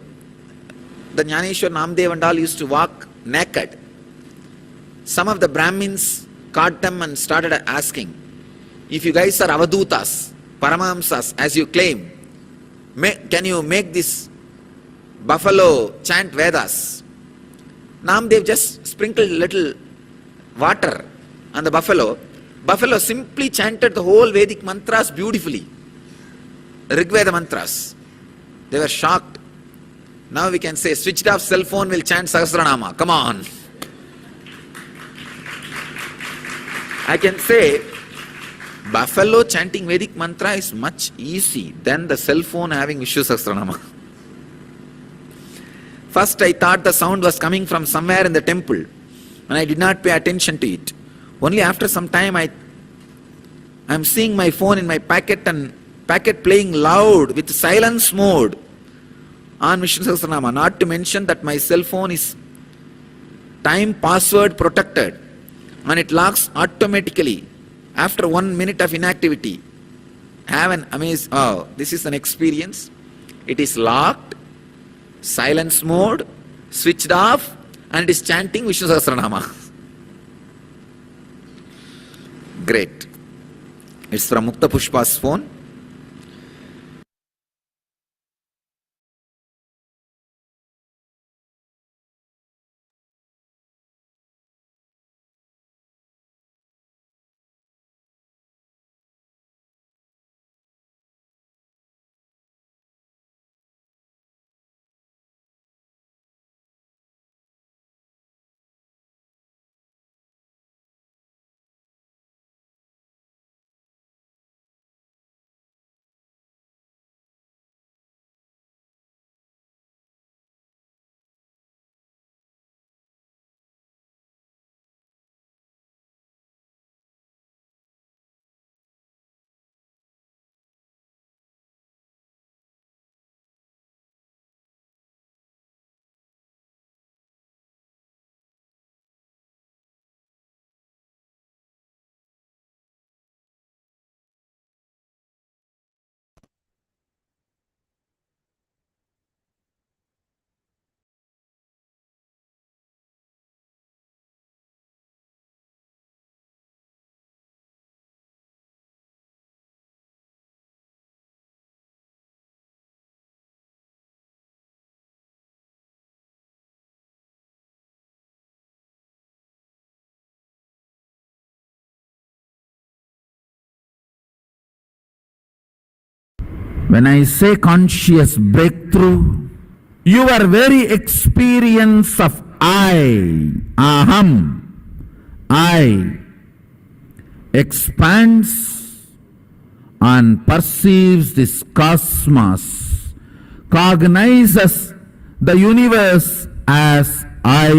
the Jnaneshwar, Namdev and all used to walk naked. Some of the Brahmins caught them and started asking, if you guys are Avadutas, Paramahamsas, as you claim, can you make this buffalo chant Vedas? Namdev just sprinkled little water on the buffalo. Buffalo simply chanted the whole Vedic mantras beautifully. Rigveda mantras. They were shocked. Now we can say, switched off cell phone will chant Sahasranama. Come on. I can say, buffalo chanting Vedic mantra is much easy than the cell phone having Vishnu Sahasranama. First I thought the sound was coming from somewhere in the temple, and I did not pay attention to it. Only after some time I'm seeing my phone in my pocket and packet playing loud with silence mode on Vishnu Sahasranama. Not to mention that my cell phone is time password protected and it locks automatically after 1 minute of inactivity. Have an amazing, this is an experience. It is locked, silence mode, switched off, and it is chanting Vishnu Sahasranama. Great. It's from Mukta Pushpa's phone. When I say conscious breakthrough, your very experience of I, aham, I, expands and perceives this cosmos, cognizes the universe as I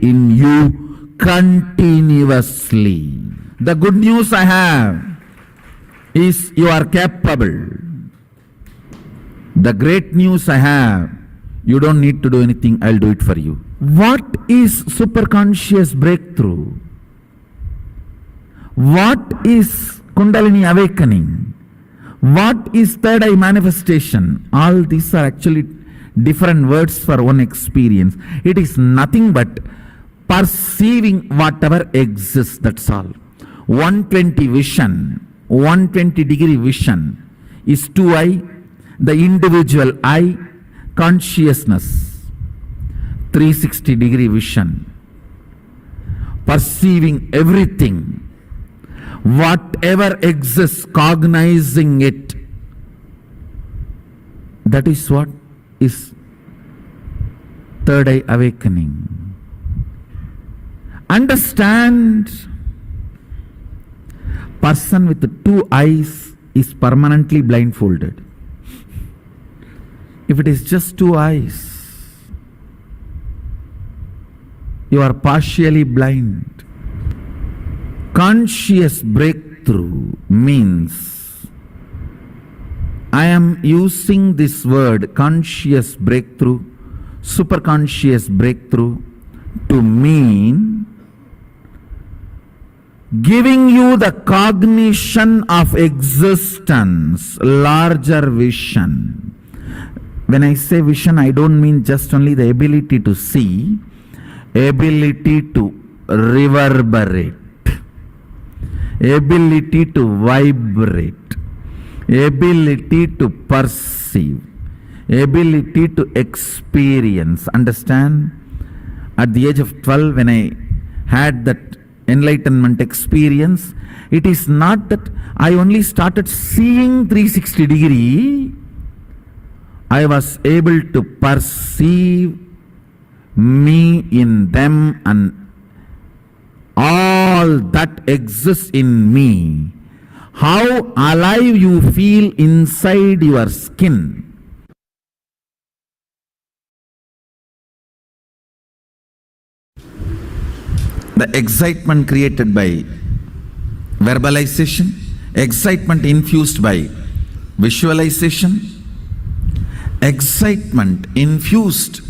in you continuously. The good news I have is you are capable. The great news I have, you don't need to do anything, I'll do it for you. What is superconscious breakthrough? What is Kundalini awakening? What is third eye manifestation? All these are actually different words for one experience. It is nothing but perceiving whatever exists, that's all. 120 vision, 120 degree vision is 2I, the individual I, consciousness, 360 degree vision, perceiving everything, whatever exists, cognizing it. That is what is third eye awakening. Understand, person with two eyes is permanently blindfolded. If it is just two eyes, you are partially blind. Conscious breakthrough means, I am using this word conscious breakthrough, superconscious breakthrough, to mean giving you the cognition of existence, larger vision. When I say vision, I don't mean just only the ability to see, ability to reverberate, ability to vibrate, ability to perceive, ability to experience. Understand? At the age of 12, when I had that enlightenment experience, it is not that I only started seeing 360 degree. I was able to perceive me in them and all that exists in me. How alive you feel inside your skin. The excitement created by verbalization, excitement infused by visualization, excitement infused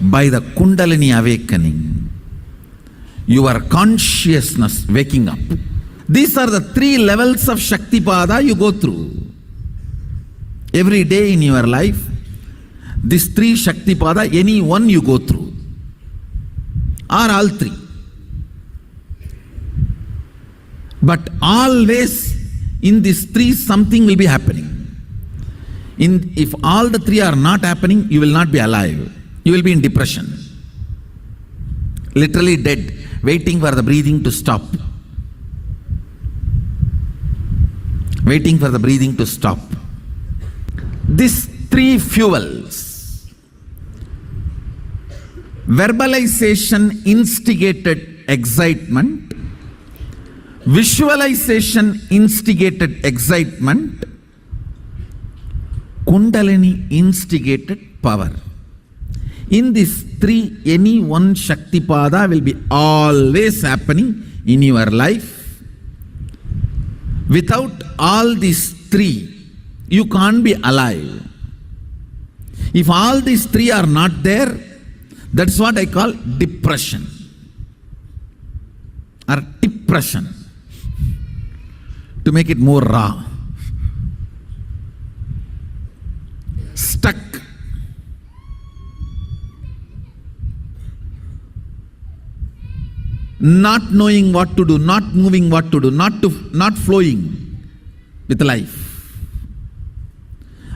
by the Kundalini awakening, your consciousness waking up. These are the 3 levels of Shaktipada you go through. Every day in your life, these 3 Shaktipada, any one you go through, or all 3. But always in these 3 something will be happening. If all the 3 are not happening, you will not be alive. You will be in depression. Literally dead, waiting for the breathing to stop. Waiting for the breathing to stop. These 3 fuels. Verbalization instigated excitement. Visualization instigated excitement. Kundalini instigated power. In these 3, any one Shaktipada will be always happening in your life. Without all these 3, you can't be alive. If all these 3 are not there, that's what I call depression or depression, to make it more raw. Stuck. Not knowing what to do, not moving what to do, not flowing with life.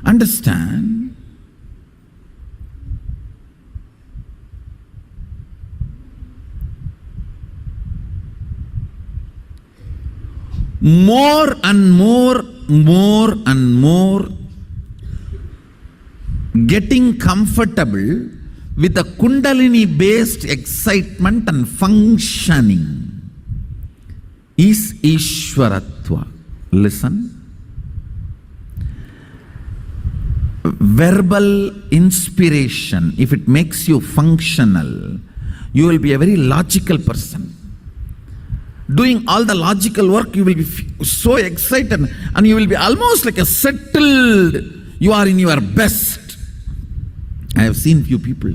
Understand? More and more getting comfortable with the Kundalini based excitement and functioning is Ishwaratva. Listen. Verbal inspiration, if it makes you functional, you will be a very logical person. Doing all the logical work, you will be so excited and you will be almost like a settled, you are in your best. I have seen few people,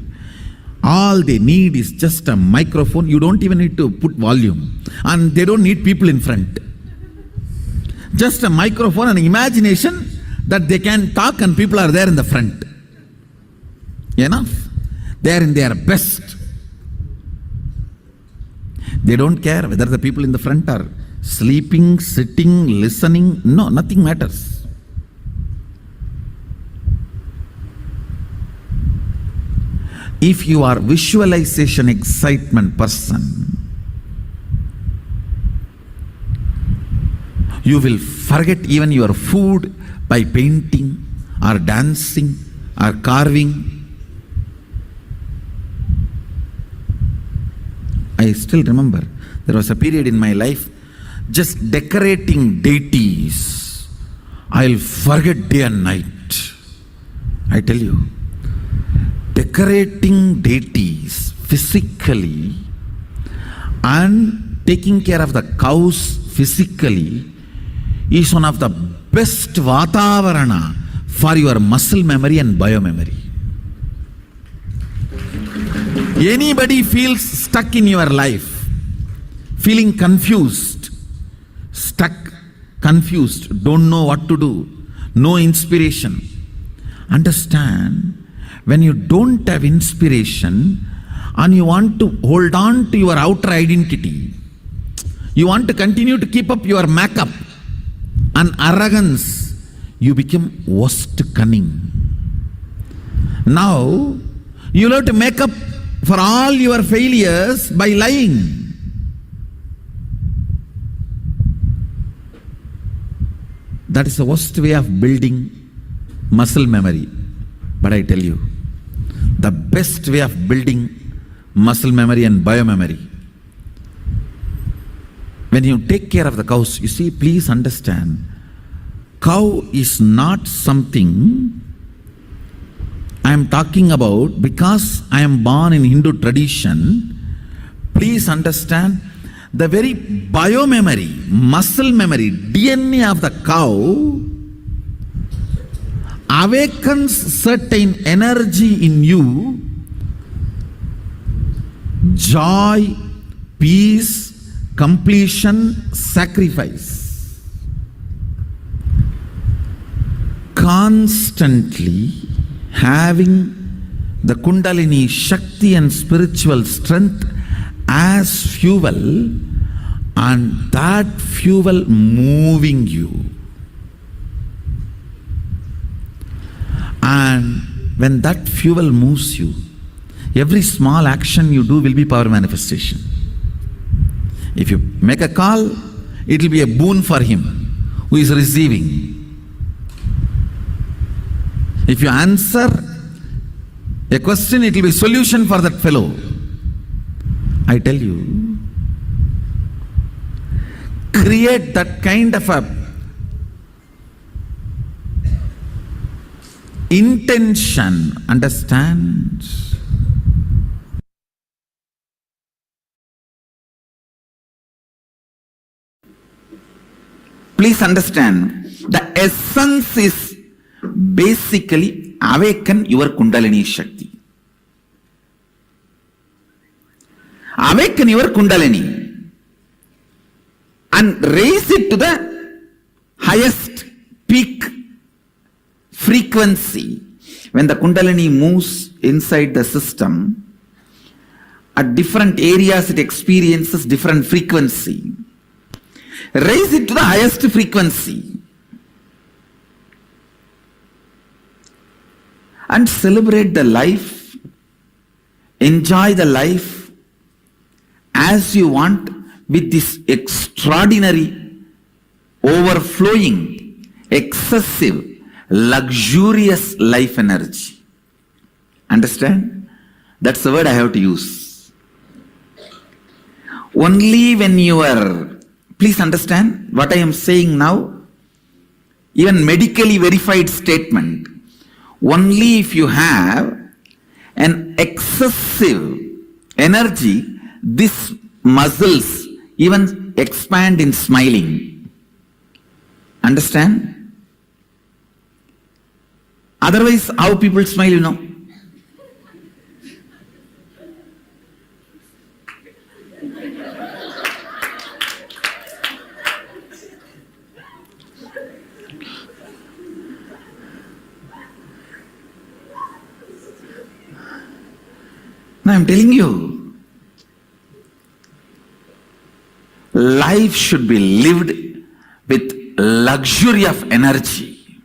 all they need is just a microphone. You don't even need to put volume, and they don't need people in front. Just a microphone and imagination that they can talk and people are there in the front. Enough. They are in their best. They don't care whether the people in the front are sleeping, sitting, listening. No, nothing matters. If you are visualization excitement person, you will forget even your food by painting or dancing or carving. I still remember there was a period in my life just decorating deities. I'll forget day and night. I tell you, decorating deities physically and taking care of the cows physically is one of the best vatavarana for your muscle memory and biomemory. Anybody feels stuck in your life, feeling confused, stuck, confused, don't know what to do, no inspiration. Understand, when you don't have inspiration and you want to hold on to your outer identity, you want to continue to keep up your makeup and arrogance, you become worst cunning. Now, you have to make up for all your failures by lying. That is the worst way of building muscle memory. But I tell you, the best way of building muscle memory and biomemory, when you take care of the cows, you see, please understand, cow is not something I am talking about because I am born in Hindu tradition. Please understand, the very biomemory, muscle memory, DNA of the cow awakens certain energy in you, joy, peace, completion, sacrifice. Constantly having the Kundalini Shakti and spiritual strength as fuel, and that fuel moving you. And when that fuel moves you, every small action you do will be power manifestation. If you make a call, it will be a boon for him who is receiving. If you answer a question, it will be a solution for that fellow. I tell you, create that kind of a intention, understand? Please understand, the essence is basically awaken your Kundalini Shakti. Awaken your Kundalini and raise it to the highest peak frequency. When the Kundalini moves inside the system, at different areas it experiences different frequency. Raise it to the highest frequency and celebrate the life, enjoy the life as you want with this extraordinary, overflowing, excessive, luxurious life energy. Understand? That's the word I have to use. Only when you are, please understand what I am saying now, even medically verified statement, only if you have an excessive energy, these muscles even expand in smiling. Understand? Otherwise, how people smile, you know? Now I'm telling you, life should be lived with luxury of energy.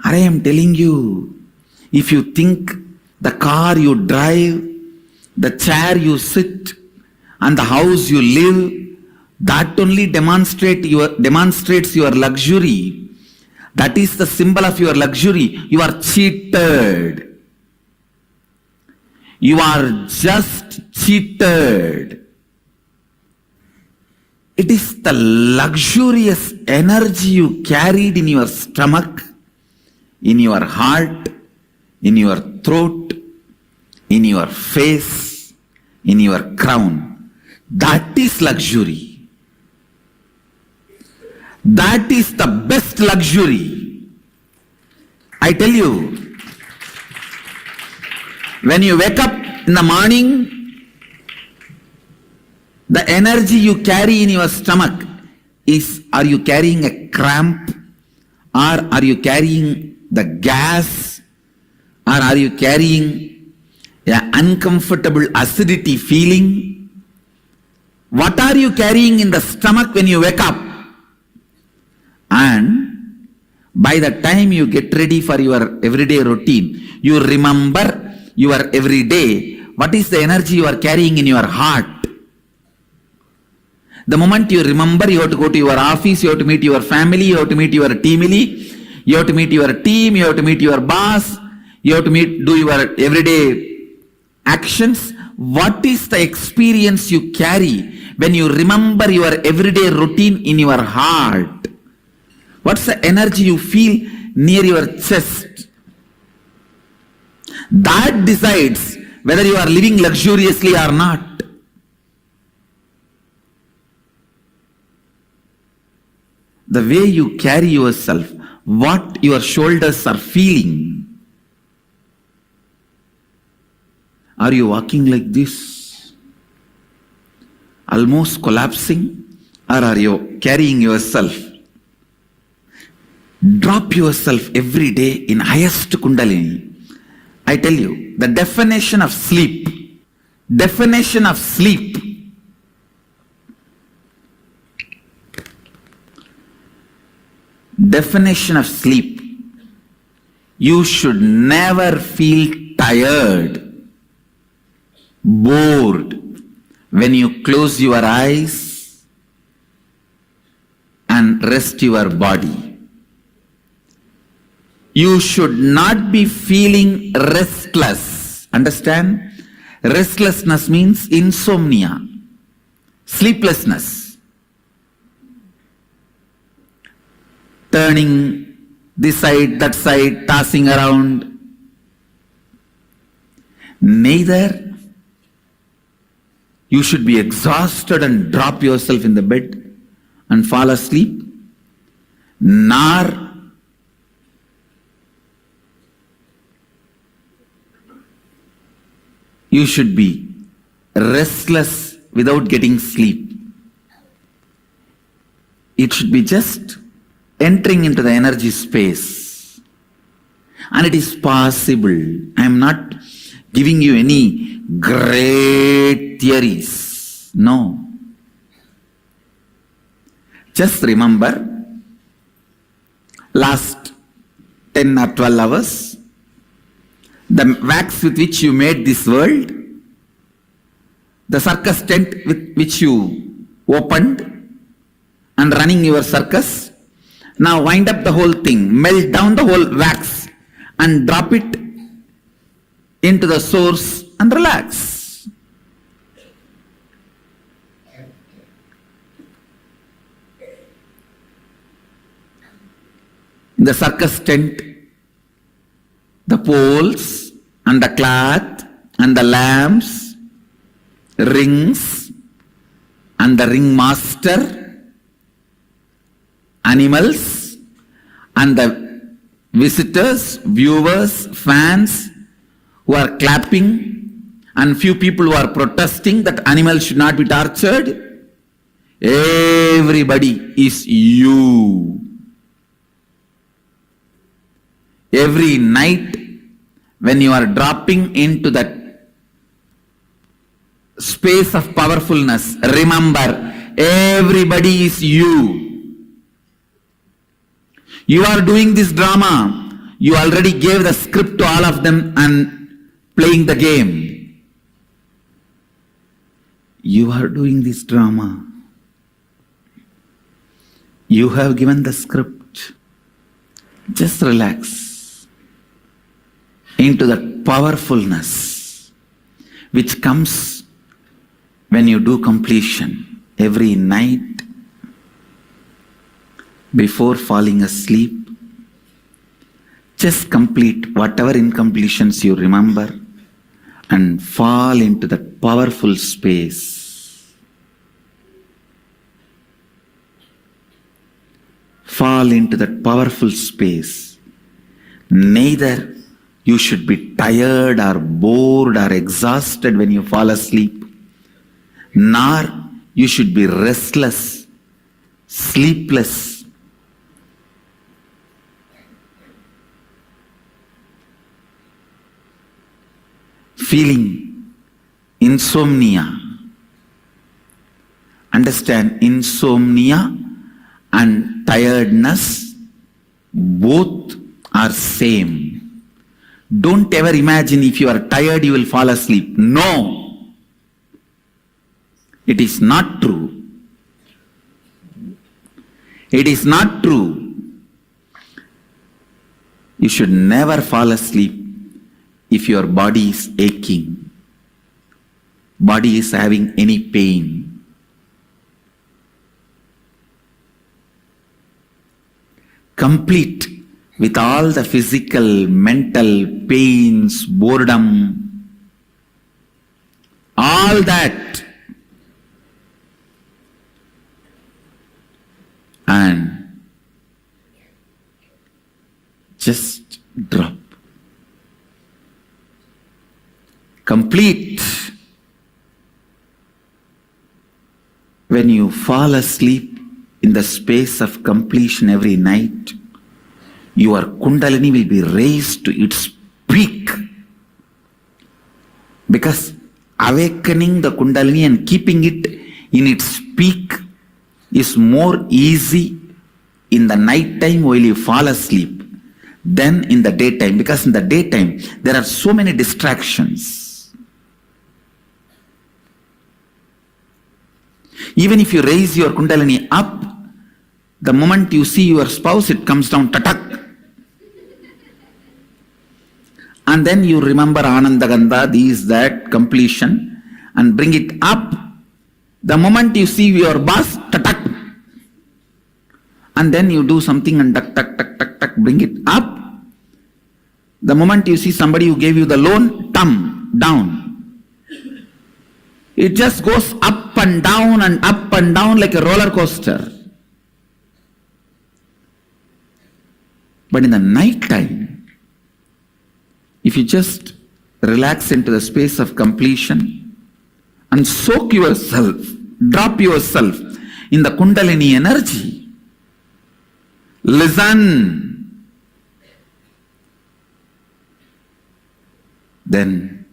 I am telling you, if you think the car you drive, the chair you sit, and the house you live, that only demonstrates your luxury. That is the symbol of your luxury. You are cheated. You are just cheated. It is the luxurious energy you carried in your stomach, in your heart, in your throat, in your face, in your crown. That is luxury. That is the best luxury. I tell you, when you wake up in the morning, The energy you carry in your stomach is, are you carrying a cramp, or are you carrying the gas, or are you carrying an uncomfortable acidity feeling? What are you carrying in the stomach when you wake up? And by the time you get ready for your everyday routine, you remember your everyday, what is the energy you are carrying in your heart? The moment you remember, you have to go to your office, you have to meet your family, you have to meet your team lead, you have to meet your team, you have to meet your boss, you have to do your everyday actions. What is the experience you carry when you remember your everyday routine in your heart? What's the energy you feel near your chest? That decides whether you are living luxuriously or not. The way you carry yourself, what your shoulders are feeling. Are you walking like this, almost collapsing, or are you carrying yourself? Drop yourself every day in highest Kundalini. I tell you, the definition of sleep, definition of sleep, definition of sleep, you should never feel tired, bored when you close your eyes and rest your body. You should not be feeling restless. Understand? Restlessness means insomnia, sleeplessness. Turning this side, that side, tossing around. Neither you should be exhausted and drop yourself in the bed and fall asleep, nor you should be restless without getting sleep. It should be just entering into the energy space. And it is possible. I am not giving you any great theories. No. Just remember, last 10 or 12 hours, the wax with which you made this world, the circus tent with which you opened and running your circus, now wind up the whole thing, melt down the whole wax and drop it into the source and relax. In the circus tent, the poles and the cloth and the lamps, rings and the ringmaster, animals and the visitors, viewers, fans who are clapping, and few people who are protesting that animals should not be tortured. Everybody is you. Every night when you are dropping into that space of powerfulness, remember, everybody is you. You are doing this drama. You already gave the script to all of them and playing the game. You are doing this drama. You have given the script. Just relax into that powerfulness which comes when you do completion every night before falling asleep. Just complete whatever incompletions you remember and fall into that powerful space. Fall into that powerful space. Neither you should be tired or bored or exhausted when you fall asleep, nor you should be restless, sleepless. Feeling insomnia. Understand, insomnia and tiredness both are same. Don't ever imagine if you are tired you will fall asleep. No, it is not true. It is not true. You should never fall asleep if your body is aching, body is having any pain. Complete with all the physical, mental pains, boredom, all that. And just drop. Complete. When you fall asleep in the space of completion every night, your Kundalini will be raised to its peak. Because awakening the Kundalini and keeping it in its peak is more easy in the night time while you fall asleep than in the daytime. Because in the daytime, there are so many distractions. Even if you raise your Kundalini up, the moment you see your spouse, it comes down, tatak. And then you remember Anandagandha, these, that, completion, and bring it up. The moment you see your boss, tatak. And then you do something and tak, tak, tak, tak, tak, bring it up. The moment you see somebody who gave you the loan, tam, down. It just goes up and down like a roller coaster. But in the night time, if you just relax into the space of completion and soak yourself, drop yourself in the Kundalini energy, listen, then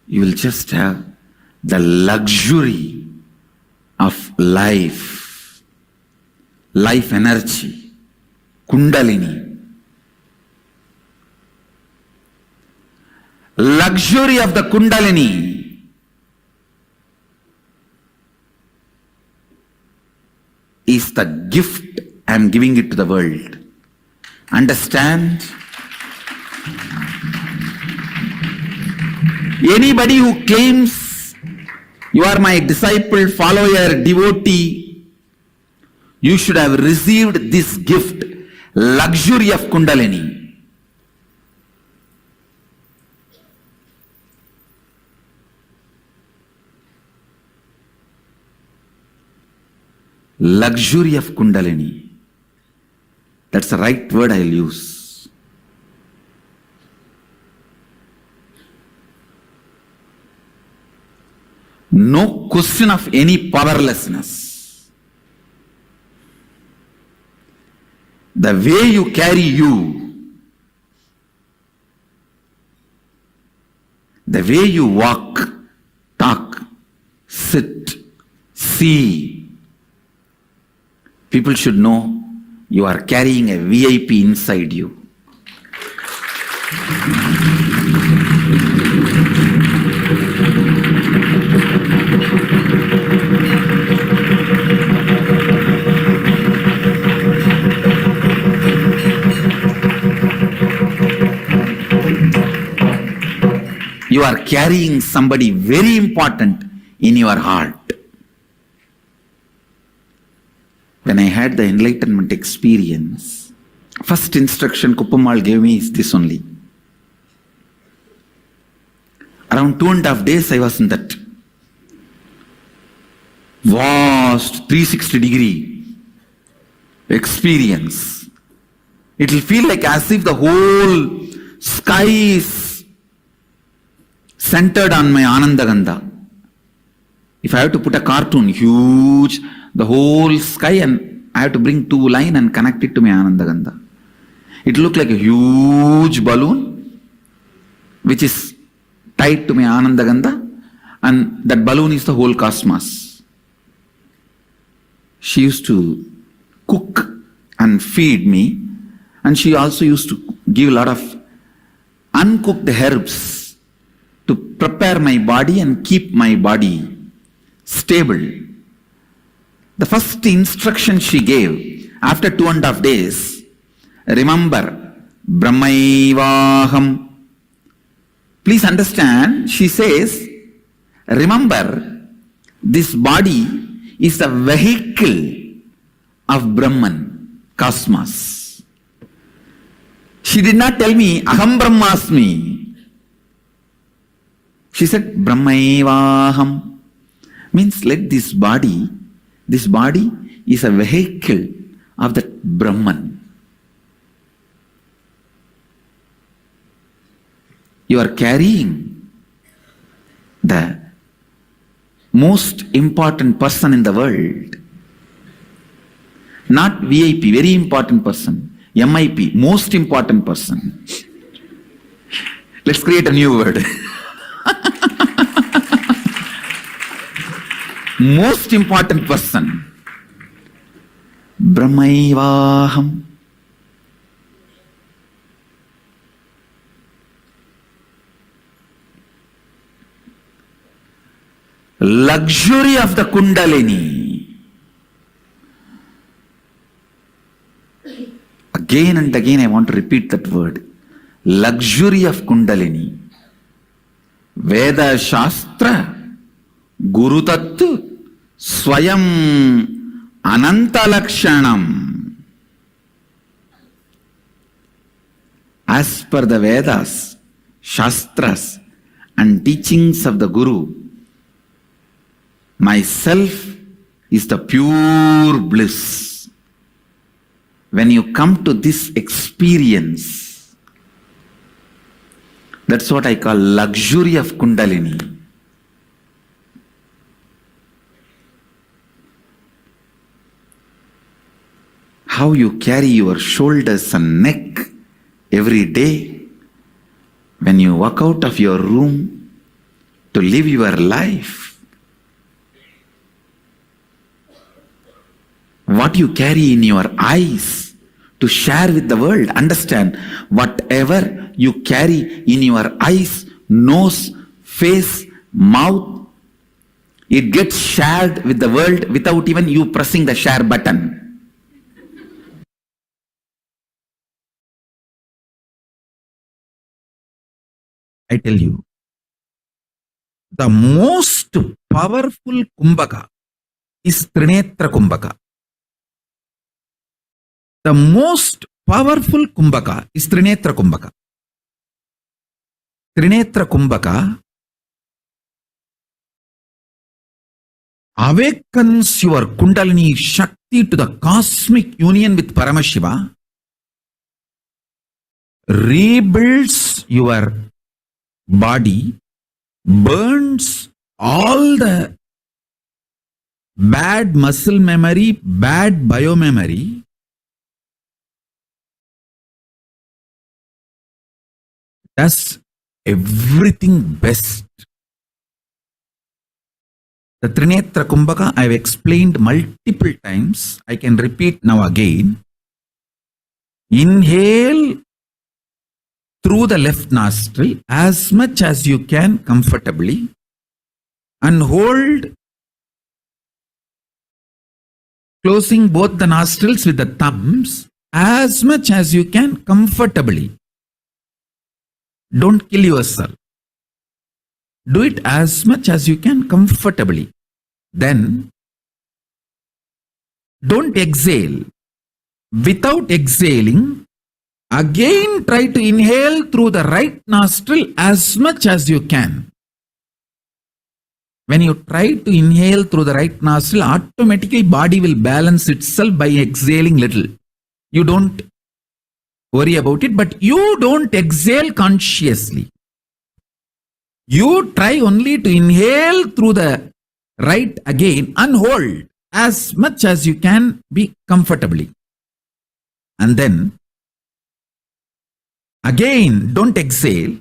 you will just have the luxury of life, life energy, Kundalini. Luxury of the Kundalini is the gift I am giving it to the world. Understand? Anybody who claims you are my disciple, follower, devotee, you should have received this gift, luxury of Kundalini. Luxury of Kundalini. That's the right word I'll use. No question of any powerlessness. The way you carry you, the way you walk, talk, sit, see, people should know you are carrying a VIP inside you. You are carrying somebody very important in your heart. When I had the enlightenment experience, first instruction Kuppamal gave me is this only. Around 2.5 days I was in that vast 360-degree experience. It will feel like as if the whole sky is centered on my Anandagandha. If I have to put a cartoon, huge, the whole sky, and I have to bring two lines and connect it to my Anandagandha. It looked like a huge balloon, which is tied to my Anandagandha, and that balloon is the whole cosmos. She used to cook and feed me, and she also used to give a lot of uncooked herbs to prepare my body and keep my body stable. The first instruction she gave after 2.5 days, remember, Brahmaivaham. Please understand, she says, remember, this body is the vehicle of Brahman, cosmos. She did not tell me, Aham Brahmasmi. She said, Brahmaivaham. Means let this body is a vehicle of that Brahman. You are carrying the most important person in the world. Not VIP, very important person. MIP, most important person. Let's create a new word. Most important person. Brahmaivaham. Luxury of the Kundalini. Again and again I want to repeat that word. Luxury of Kundalini. Veda Shastra Guru Tattu Swayam Ananta Lakshanam. As per the Vedas, Shastras and teachings of the Guru, myself is the pure bliss. When you come to this experience, that's what I call luxury of Kundalini. How you carry your shoulders and neck every day when you walk out of your room to live your life. What you carry in your eyes to share with the world. Understand, whatever you carry in your eyes, nose, face, mouth, it gets shared with the world without even you pressing the share button. I tell you, the most powerful Kumbhaka is Trinetra Kumbhaka. The most powerful Kumbhaka is Trinetra Kumbhaka. Trinetra Kumbhaka awakens your Kundalini Shakti to the cosmic union with Paramashiva, rebuilds your body, burns all the bad muscle memory, bad biomemory, does everything best. The Trinetra Kumbhaka I have explained multiple times. I can repeat now again. Inhale through the left nostril as much as you can comfortably and hold, closing both the nostrils with the thumbs as much as you can comfortably. Don't kill yourself. Do it as much as you can comfortably. Then, don't exhale. Without exhaling, again try to inhale through the right nostril as much as you can. When you try to inhale through the right nostril, automatically body will balance itself by exhaling little. You don't worry about it, but you don't exhale consciously. You try only to inhale through the right again and hold as much as you can be comfortably. And then again, don't exhale.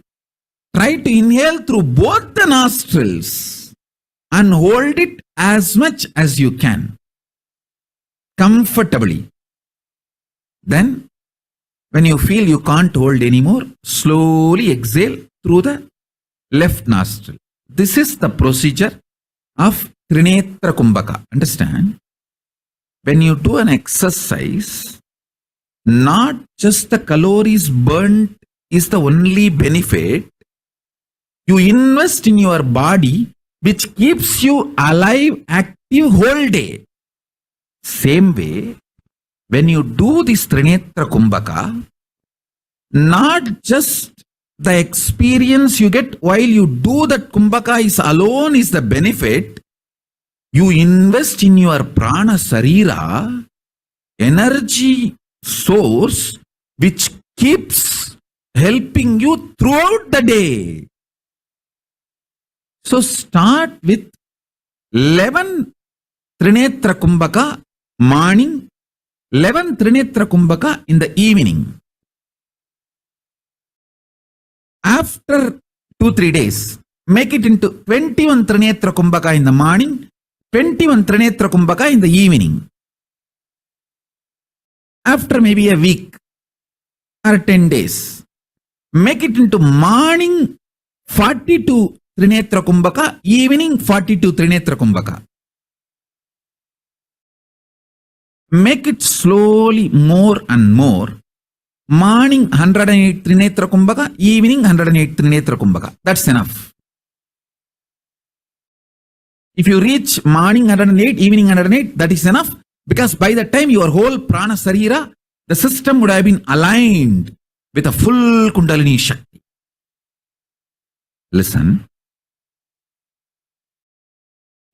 Try to inhale through both the nostrils and hold it as much as you can comfortably. Then, when you feel you can't hold anymore, slowly exhale through the left nostril. This is the procedure of Trinetra Kumbhaka. Understand? When you do an exercise, not just the calories burnt is the only benefit. You invest in your body, which keeps you alive, active whole day. Same way, when you do this Trinetra Kumbhaka, not just the experience you get while you do that Kumbhaka is alone is the benefit. You invest in your prana sarira, energy source, which keeps helping you throughout the day. So start with 11 Trinetra Kumbhaka morning, 11 Trinetra Kumbhaka in the evening. After 2-3 days, make it into 21 Trinetra Kumbhaka in the morning, 21 Trinetra Kumbhaka in the evening. After maybe a week or 10 days, make it into morning 42 Trinetra Kumbhaka, evening 42 Trinetra Kumbhaka. Make it slowly more and more. Morning 108 Trinetra Kumbhaka, evening 108 Trinetra Kumbhaka. That's enough. If you reach morning 108, evening 108, that is enough, because by the time your whole prana sarira, the system would have been aligned with a full Kundalini Shakti. Listen,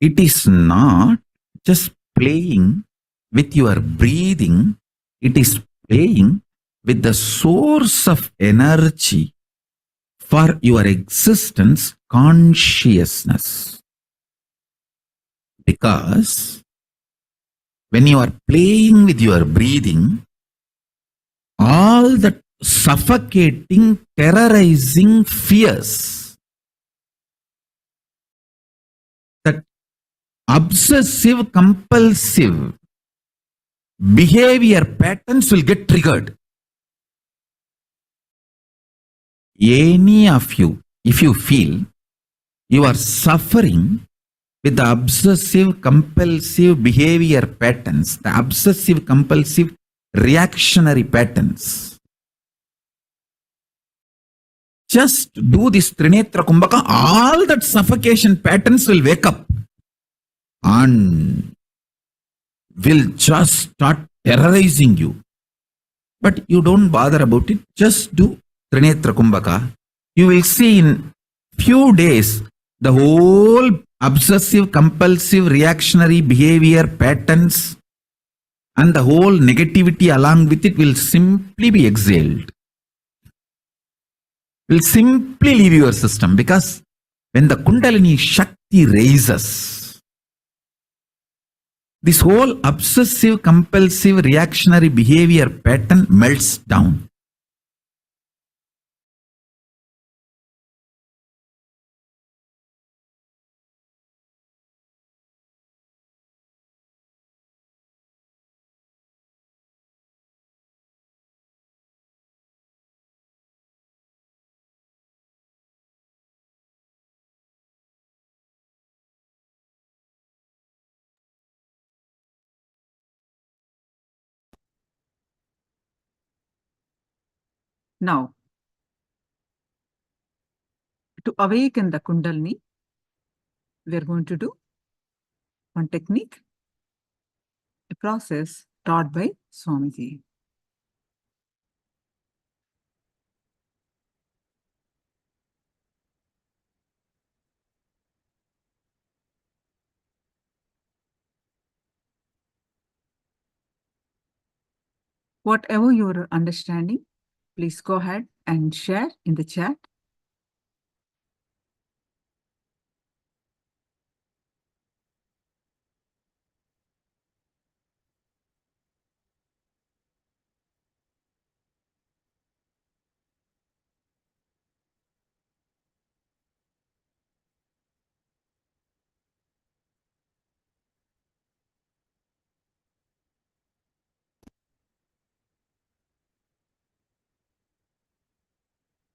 it is not just playing with your breathing, it is playing with the source of energy for your existence, consciousness. Because when you are playing with your breathing, all the suffocating, terrorizing fears, that obsessive, compulsive behavior patterns will get triggered. Any of you, if you feel you are suffering with the obsessive compulsive behavior patterns, the obsessive compulsive reactionary patterns, just do this Trinetra Kumbhaka, all that suffocation patterns will wake up and will just start terrorizing you. But you don't bother about it, just do Trinetra Kumbhaka. You will see in few days the whole obsessive compulsive reactionary behavior patterns and the whole negativity along with it will simply be exhaled. Will simply leave your system, because when the Kundalini Shakti raises, this whole obsessive compulsive reactionary behavior pattern melts down. Now, to awaken the Kundalini, we are going to do one technique, a process taught by Swamiji. Whatever your understanding, please go ahead and share in the chat.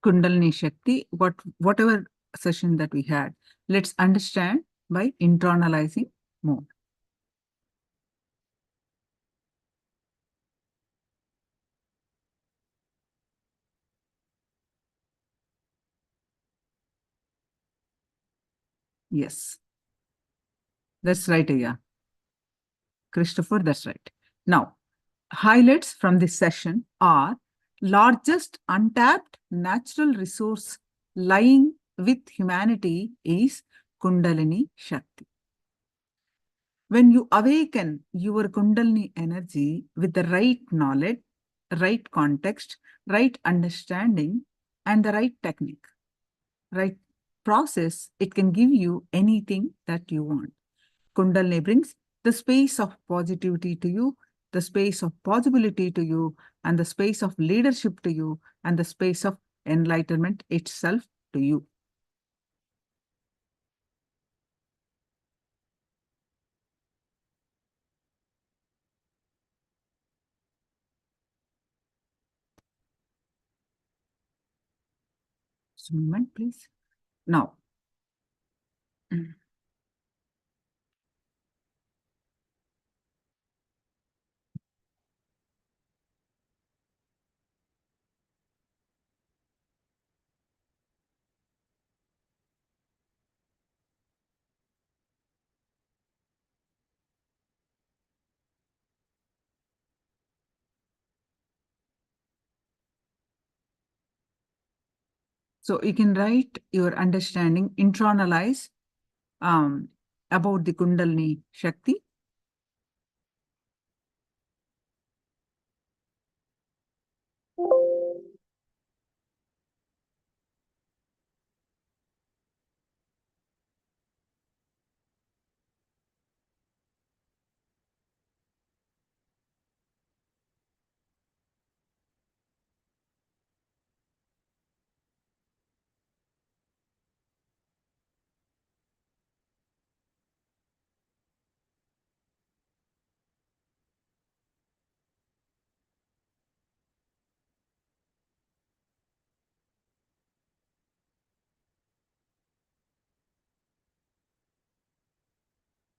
Kundalini Shakti, whatever session that we had, let's understand by internalizing more. Yes, that's right, Aya. Christopher, that's right. Now, highlights from this session are largest untapped natural resource lying with humanity is Kundalini Shakti. When you awaken your Kundalini energy with the right knowledge, right context, right understanding, and the right technique, right process, it can give you anything that you want. Kundalini brings the space of positivity to you, the space of possibility to you, and the space of leadership to you, and the space of enlightenment itself to you. Just a moment, please. Now, so you can write your understanding, internalize about the Kundalini Shakti.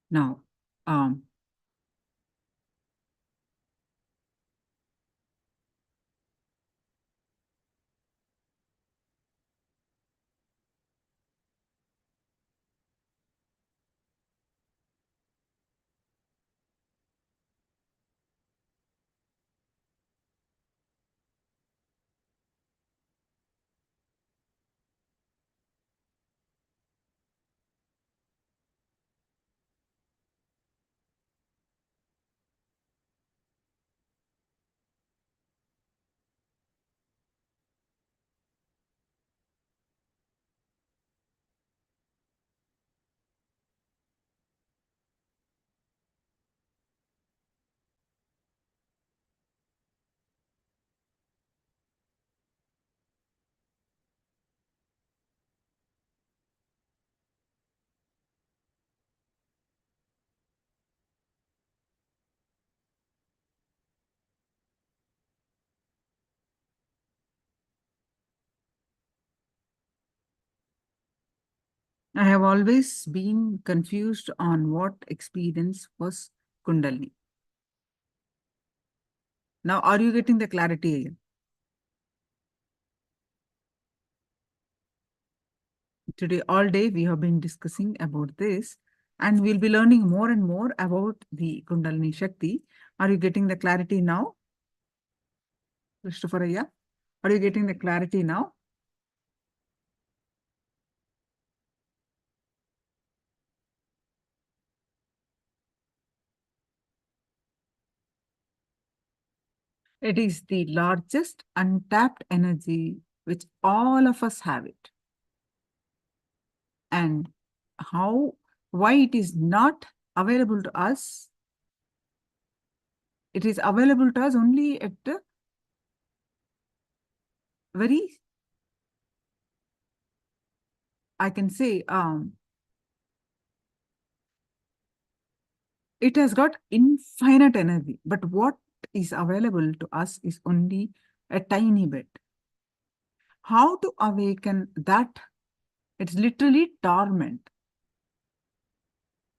Now, I have always been confused on what experience was Kundalini. Now, are you getting the clarity again? Today, all day, we have been discussing about this, and we'll be learning more and more about the Kundalini Shakti. Are you getting the clarity now? Christopher, yeah? Are you getting the clarity now? It is the largest untapped energy which all of us have it. And why it is not available to us? It is available to us only at the very, I can say, it has got infinite energy, but what is available to us is only a tiny bit. How to awaken that? It's literally torment.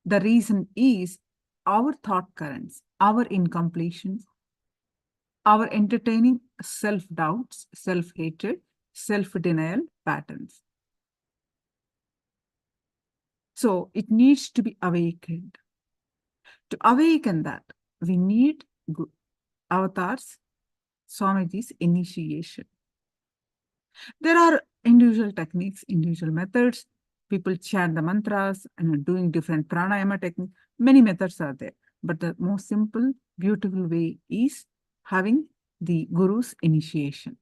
The reason is our thought currents, our incompletions, our entertaining self-doubts, self-hatred, self-denial patterns. So it needs to be awakened. To awaken that, we need avatars, Swamiji's initiation. There are individual techniques, individual methods. People chant the mantras and doing different pranayama techniques. Many methods are there. But the most simple, beautiful way is having the Guru's initiation.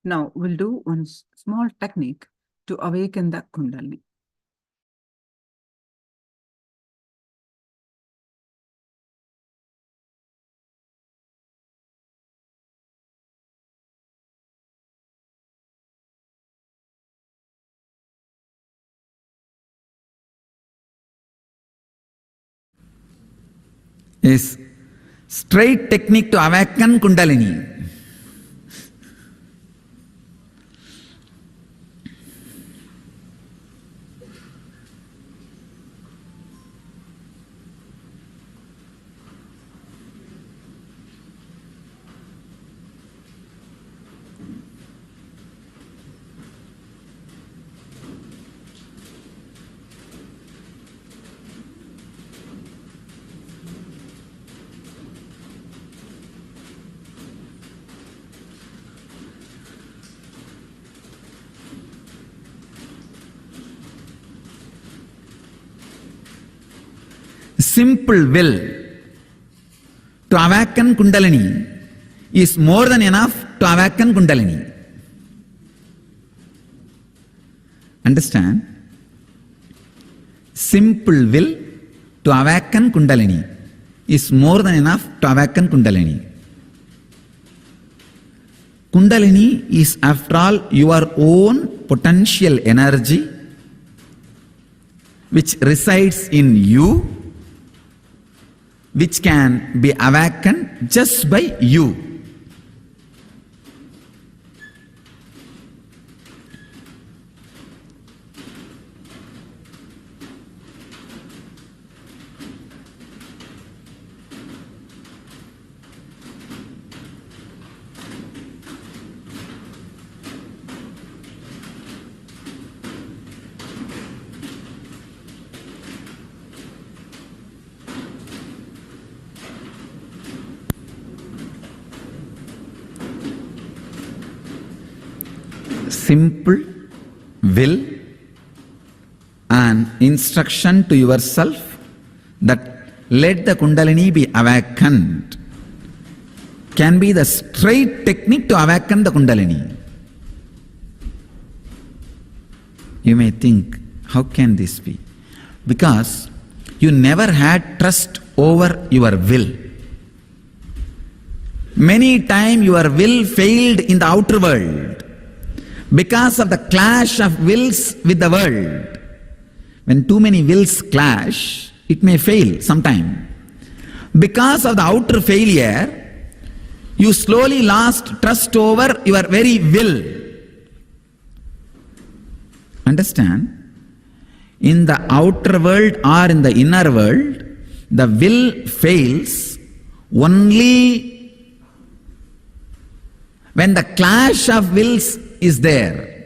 Now we'll do one small technique to awaken the Kundalini. Is straight technique to awaken Kundalini. Simple will to awaken Kundalini is more than enough to awaken Kundalini. Understand? Simple will to awaken Kundalini is more than enough to awaken Kundalini. Kundalini is, after all, your own potential energy which resides in you, which can be awakened just by you. Simple will and instruction to yourself that let the Kundalini be awakened can be the straight technique to awaken the Kundalini. You may think, how can this be? Because you never had trust over your will. Many times your will failed in the outer world because of the clash of wills with the world. When too many wills clash, it may fail sometime. Because of the outer failure, you slowly lost trust over your very will. Understand? In the outer world or in the inner world, the will fails only when the clash of wills is there.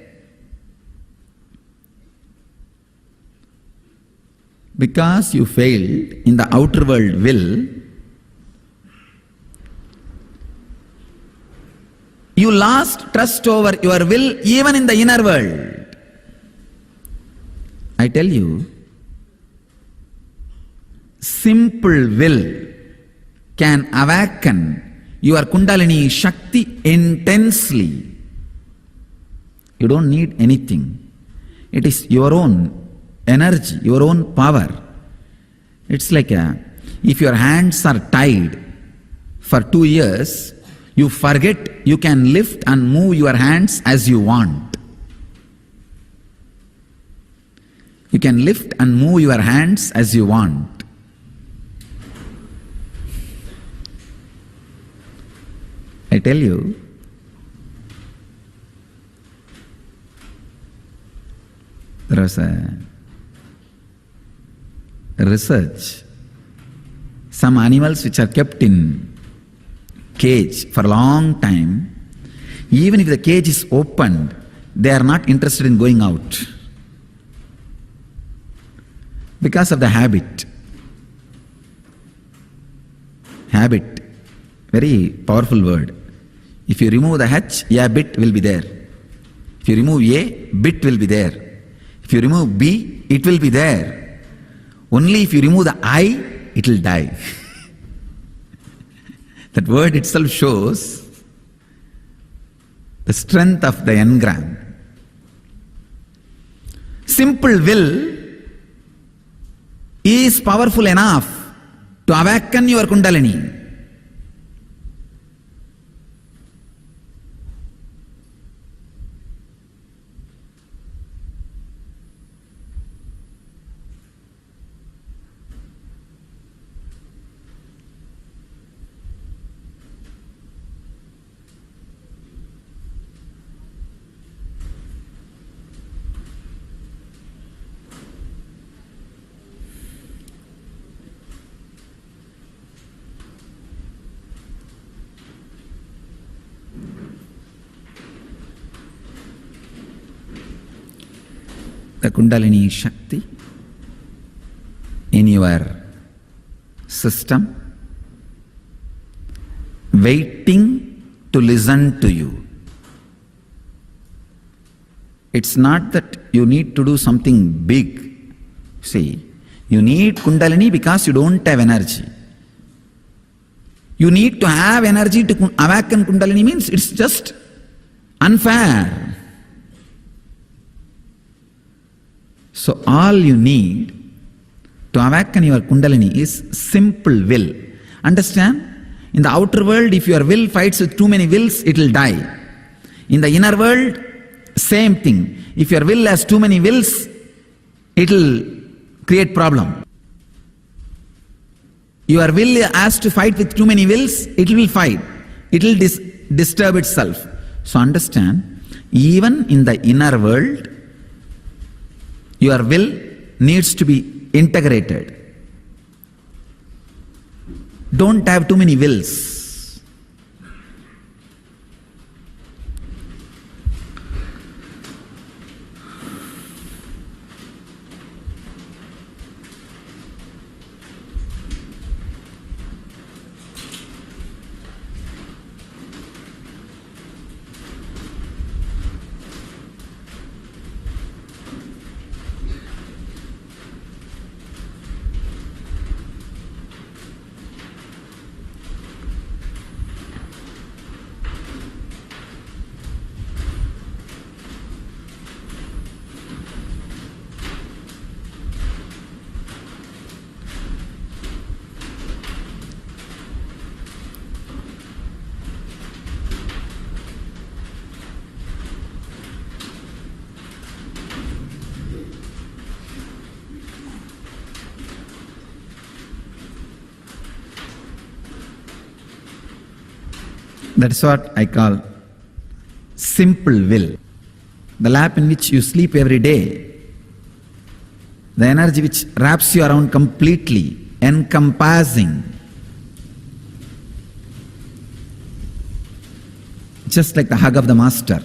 Because you failed in the outer world will, you lost trust over your will even in the inner world. I tell you, simple will can awaken your Kundalini Shakti intensely. You don't need anything. It is your own energy, your own power. It's like if your hands are tied for 2 years, you forget you can lift and move your hands as you want. You can lift and move your hands as you want. I tell you, there was a research. Some animals which are kept in cage for a long time, even if the cage is opened, they are not interested in going out because of the habit. Habit, very powerful word. If you remove the H, a bit will be there. If you remove A, bit will be there. If you remove B, it will be there. Only if you remove the I, it will die. That word itself shows the strength of the engram. Simple will is powerful enough to awaken your Kundalini. The Kundalini Shakti in your system, waiting to listen to you. It's not that you need to do something big. See, you need Kundalini because you don't have energy. You need to have energy to awaken Kundalini means it's just unfair. So all you need to awaken your Kundalini is simple will. Understand? In the outer world, if your will fights with too many wills, it will die. In the inner world, same thing. If your will has too many wills, it will create problem. Your will has to fight with too many wills, it will fight. It will disturb itself. So understand, even in the inner world, your will needs to be integrated. Don't have too many wills. That's what I call simple will. The lap in which you sleep every day, the energy which wraps you around completely, encompassing, just like the hug of the master.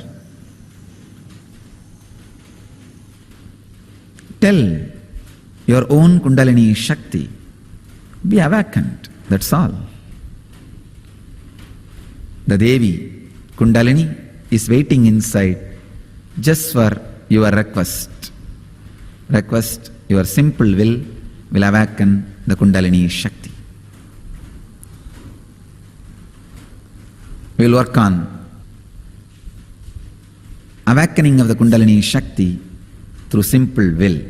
Tell your own Kundalini Shakti, be awakened, that's all. The Devi Kundalini is waiting inside just for your request. Request, your simple will awaken the Kundalini Shakti. We will work on awakening of the Kundalini Shakti through simple will.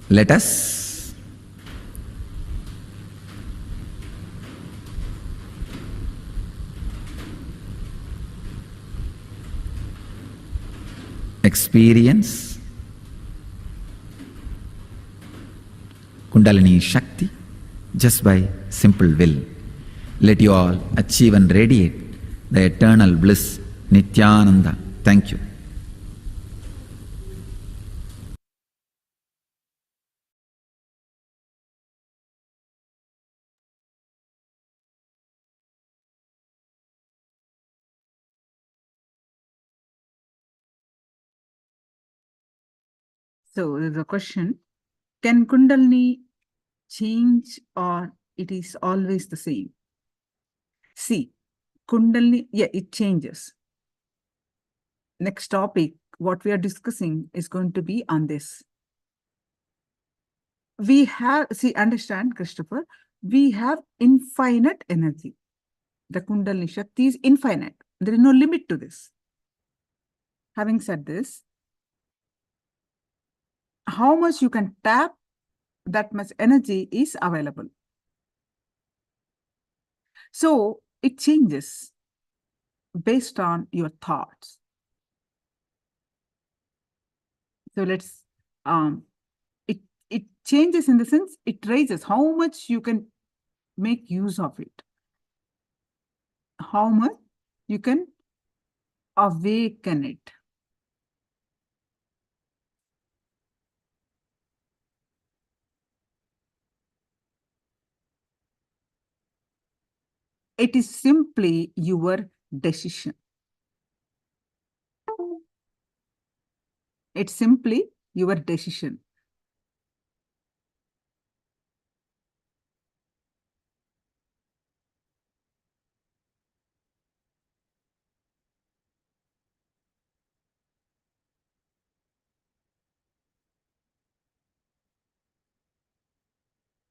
Let us experience Kundalini Shakti just by simple will. Let you all achieve and radiate the eternal bliss, Nithyananda. Thank you. So there's a question, can Kundalini change or it is always the same? See, Kundalini, yeah, it changes. Next topic, what we are discussing is going to be on this. We have, see, understand, Christopher, we have infinite energy. The Kundalini Shakti is infinite. There is no limit to this. Having said this, how much you can tap, that much energy is available. So it changes based on your thoughts. So let's, it changes in the sense, it raises how much you can make use of it. How much you can awaken it. It is simply your decision. It's simply your decision.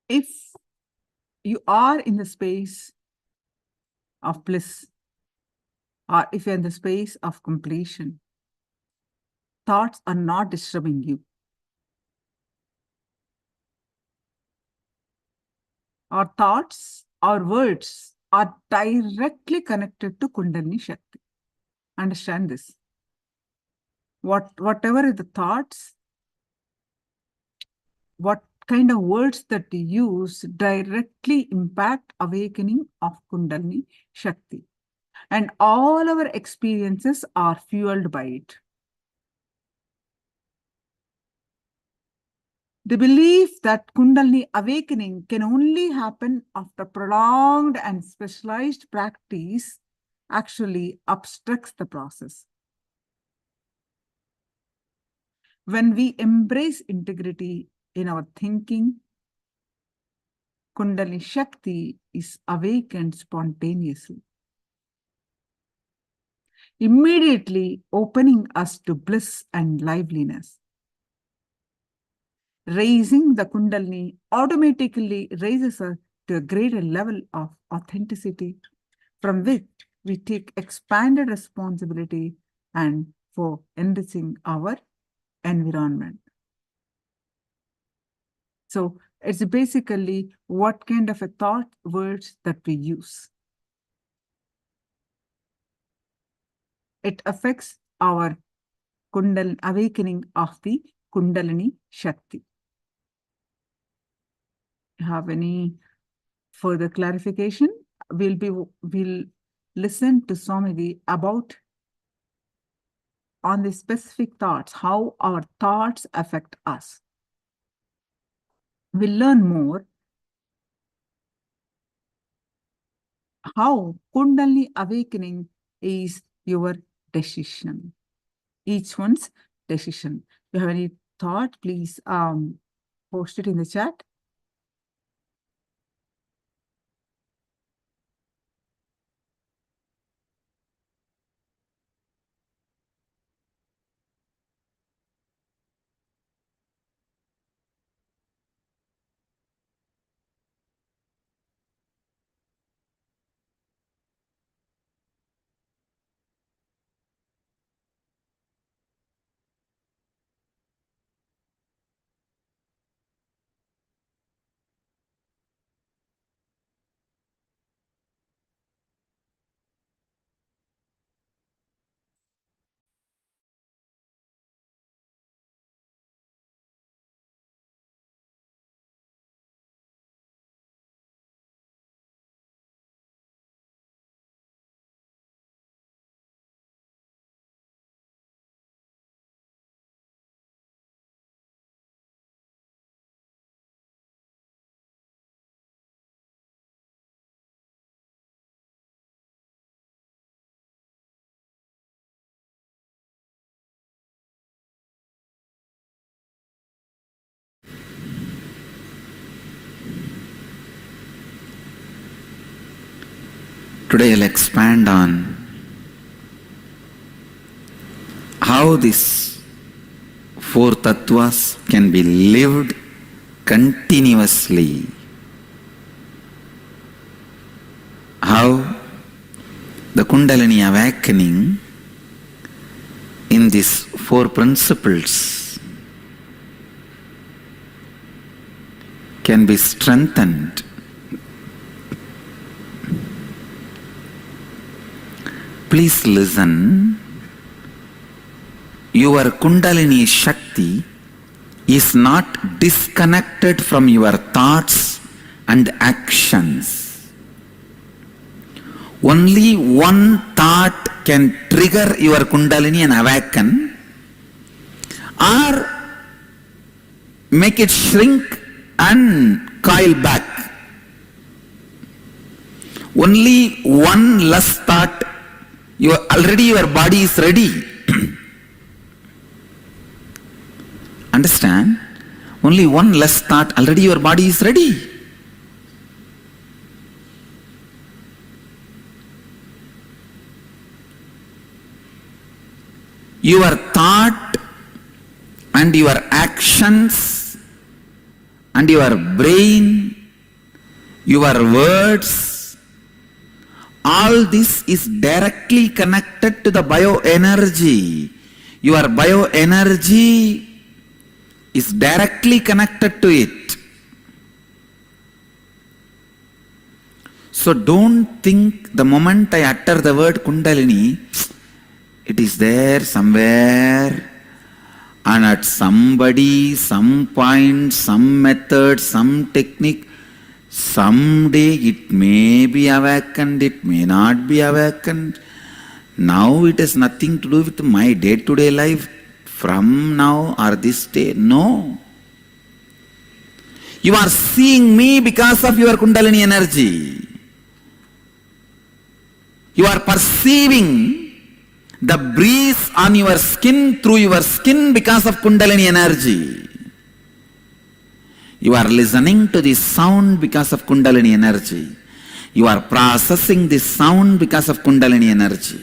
If you are in the space of bliss, or if you're in the space of completion, thoughts are not disturbing you. Our thoughts, our words are directly connected to Kundalini Shakti. Understand this. Whatever is the thoughts, what kind of words that you use directly impact awakening of Kundalini Shakti. And all our experiences are fueled by it. The belief that Kundalini awakening can only happen after prolonged and specialized practice actually obstructs the process. When we embrace integrity in our thinking, Kundalini Shakti is awakened spontaneously, immediately opening us to bliss and liveliness. Raising the Kundalini automatically raises us to a greater level of authenticity, from which we take expanded responsibility and for enriching our environment. So it's basically what kind of a thought words that we use. It affects our awakening of the Kundalini Shakti. Have any further clarification? We'll listen to Swamiji about on the specific thoughts, how our thoughts affect us. We'll learn more how Kundalini awakening is your decision. Each one's decision. If you have any thought, please post it in the chat. Today I'll expand on how these four tattvas can be lived continuously. How the Kundalini awakening in these four principles can be strengthened. Please listen. Your Kundalini Shakti is not disconnected from your thoughts and actions. Only one thought can trigger your Kundalini and awaken, or make it shrink and coil back. Only one less thought, already your body is ready. Understand? Only one less thought, already your body is ready. Your thought and your actions and your brain, your words, all this is directly connected to the bioenergy. Your bioenergy is directly connected to it. So don't think the moment I utter the word Kundalini, it is there somewhere and at somebody, some point, some method, some technique. Someday it may be awakened, it may not be awakened. Now it has nothing to do with my day-to-day life from now or this day. No. You are seeing me because of your Kundalini energy. You are perceiving the breeze on your skin through your skin because of Kundalini energy. You are listening to this sound because of Kundalini energy. You are processing this sound because of Kundalini energy.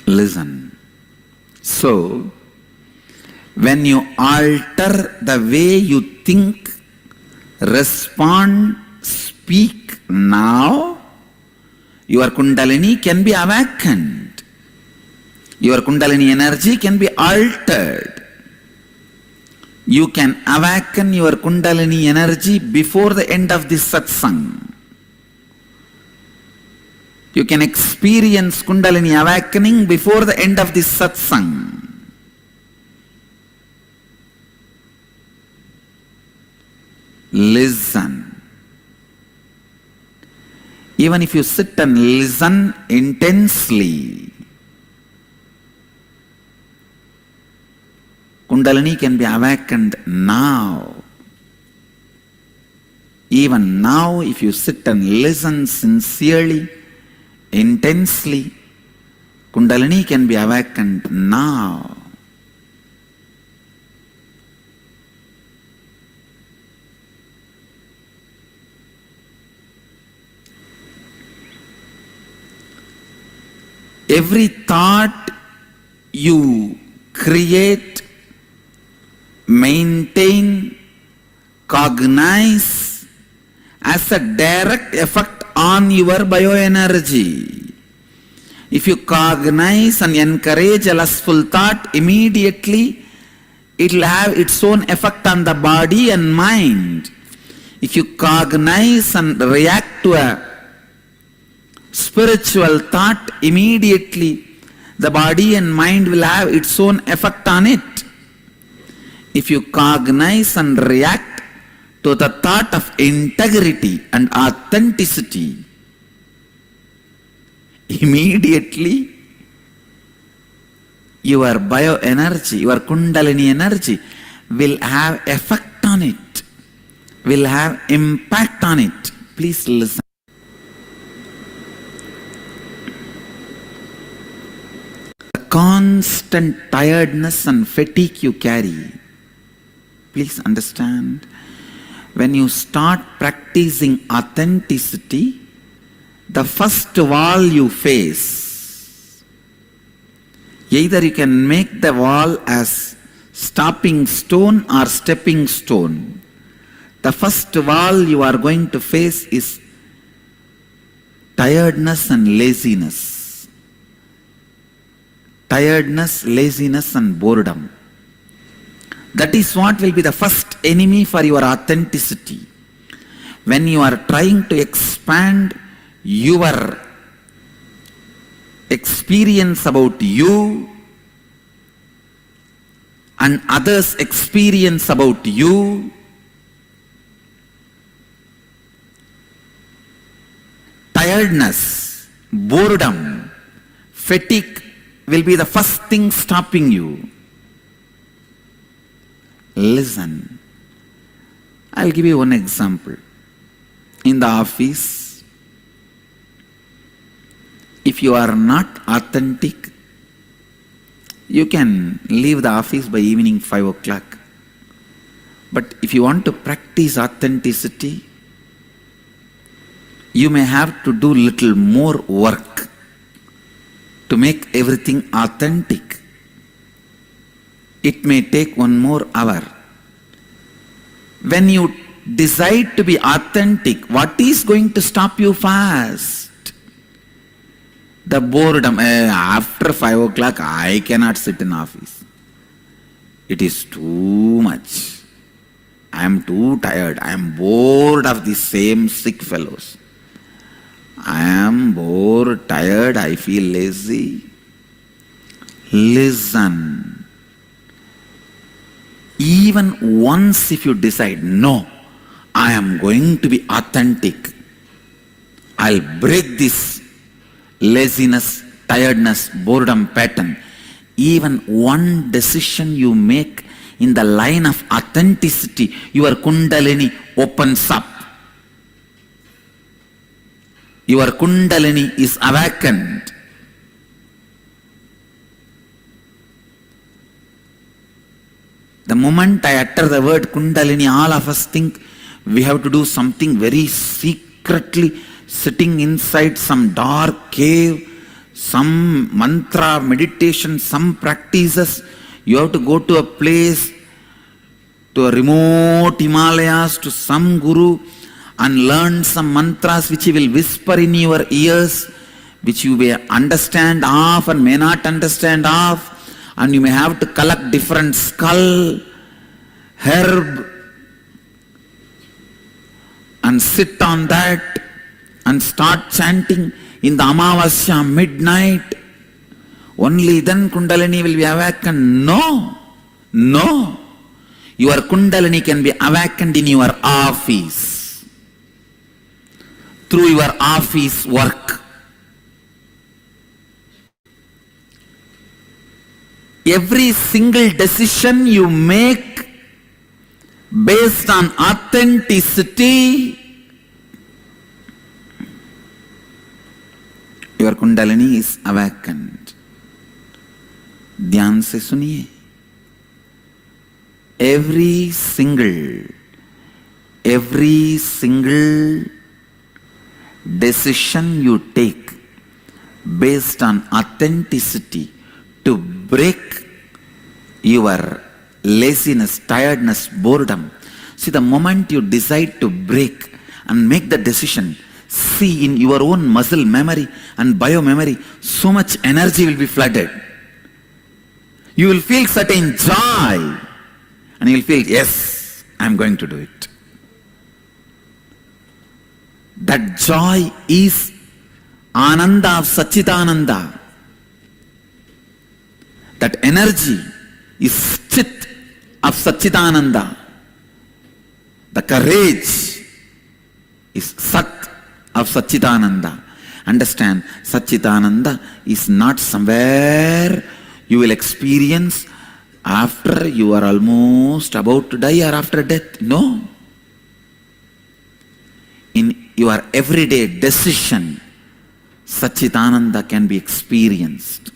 Listen. So, when you alter the way you think, respond, speak now, your Kundalini can be awakened. Your Kundalini energy can be altered. You can awaken your Kundalini energy before the end of this satsang. You can experience Kundalini awakening before the end of this satsang. Listen. Even if you sit and listen intensely, Kundalini can be awakened now. Even now, if you sit and listen sincerely, intensely, Kundalini can be awakened now. Every thought you create, maintain, cognize as a direct effect on your bioenergy. If you cognize and encourage a lustful thought, immediately it will have its own effect on the body and mind. If you cognize and react to a spiritual thought, immediately the body and mind will have its own effect on it. If you cognize and react to the thought of integrity and authenticity, immediately your bioenergy, your Kundalini energy will have effect on it, will have impact on it. Please listen. The constant tiredness and fatigue you carry, please understand, when you start practicing authenticity, the first wall you face, either you can make the wall as stopping stone or stepping stone. The first wall you are going to face is tiredness and laziness. Tiredness, laziness and boredom. That is what will be the first enemy for your authenticity. When you are trying to expand your experience about you and others' experience about you, tiredness, boredom, fatigue will be the first thing stopping you. Listen. I'll give you one example. In the office, if you are not authentic, you can leave the office by evening 5 o'clock. But if you want to practice authenticity, you may have to do little more work to make everything authentic. It may take 1 more hour. When you decide to be authentic, what is going to stop you fast? The boredom. After 5 o'clock, I cannot sit in office. It is too much. I am too tired. I am bored of the same sick fellows. I am bored, tired, I feel lazy. Listen. Even once if you decide, no, I am going to be authentic, I'll break this laziness, tiredness, boredom pattern. Even one decision you make in the line of authenticity, your Kundalini opens up. Your Kundalini is awakened. The moment I utter the word Kundalini, all of us think we have to do something very secretly, sitting inside some dark cave, some mantra, meditation, some practices. You have to go to a place, to a remote Himalayas, to some guru, and learn some mantras which he will whisper in your ears, which you may understand of and may not understand of, and you may have to collect different skull, herb, and sit on that and start chanting in the Amavasya midnight, only then Kundalini will be awakened. No, no. Your Kundalini can be awakened in your office, through your office work. Every single decision you make based on authenticity, your Kundalini is awakened. ध्यान से सुनिए. Every single decision you take based on authenticity to break your laziness, tiredness, boredom. See, the moment you decide to break and make the decision, see, in your own muscle memory and bio memory, so much energy will be flooded. You will feel certain joy and you will feel, yes, I am going to do it. That joy is Ananda of Satchitananda. That energy is Chit of Satchitananda. The courage is Sat of Satchitananda. Understand, Satchitananda is not somewhere you will experience after you are almost about to die or after death. No. In your everyday decision, Satchitananda can be experienced.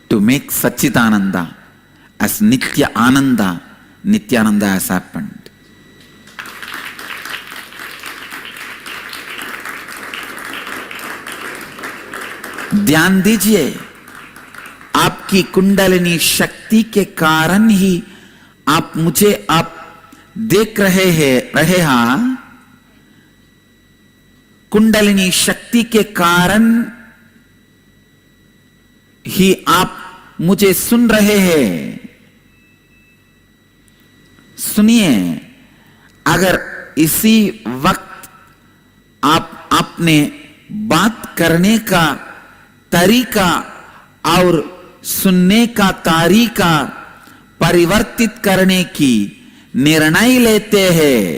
To make Satchitananda as Nitya Ananda, Nithyananda has happened. ध्यान दीजिए, आपकी कुंडलिनी शक्ति के कारण ही आप देख रहे हैं, कुंडलिनी शक्ति के कारण ही आप मुझे सुन रहे हैं. सुनिए, अगर इसी वक्त आपने बात करने का तरीका और सुनने का तरीका परिवर्तित करने की निर्णय लेते हैं,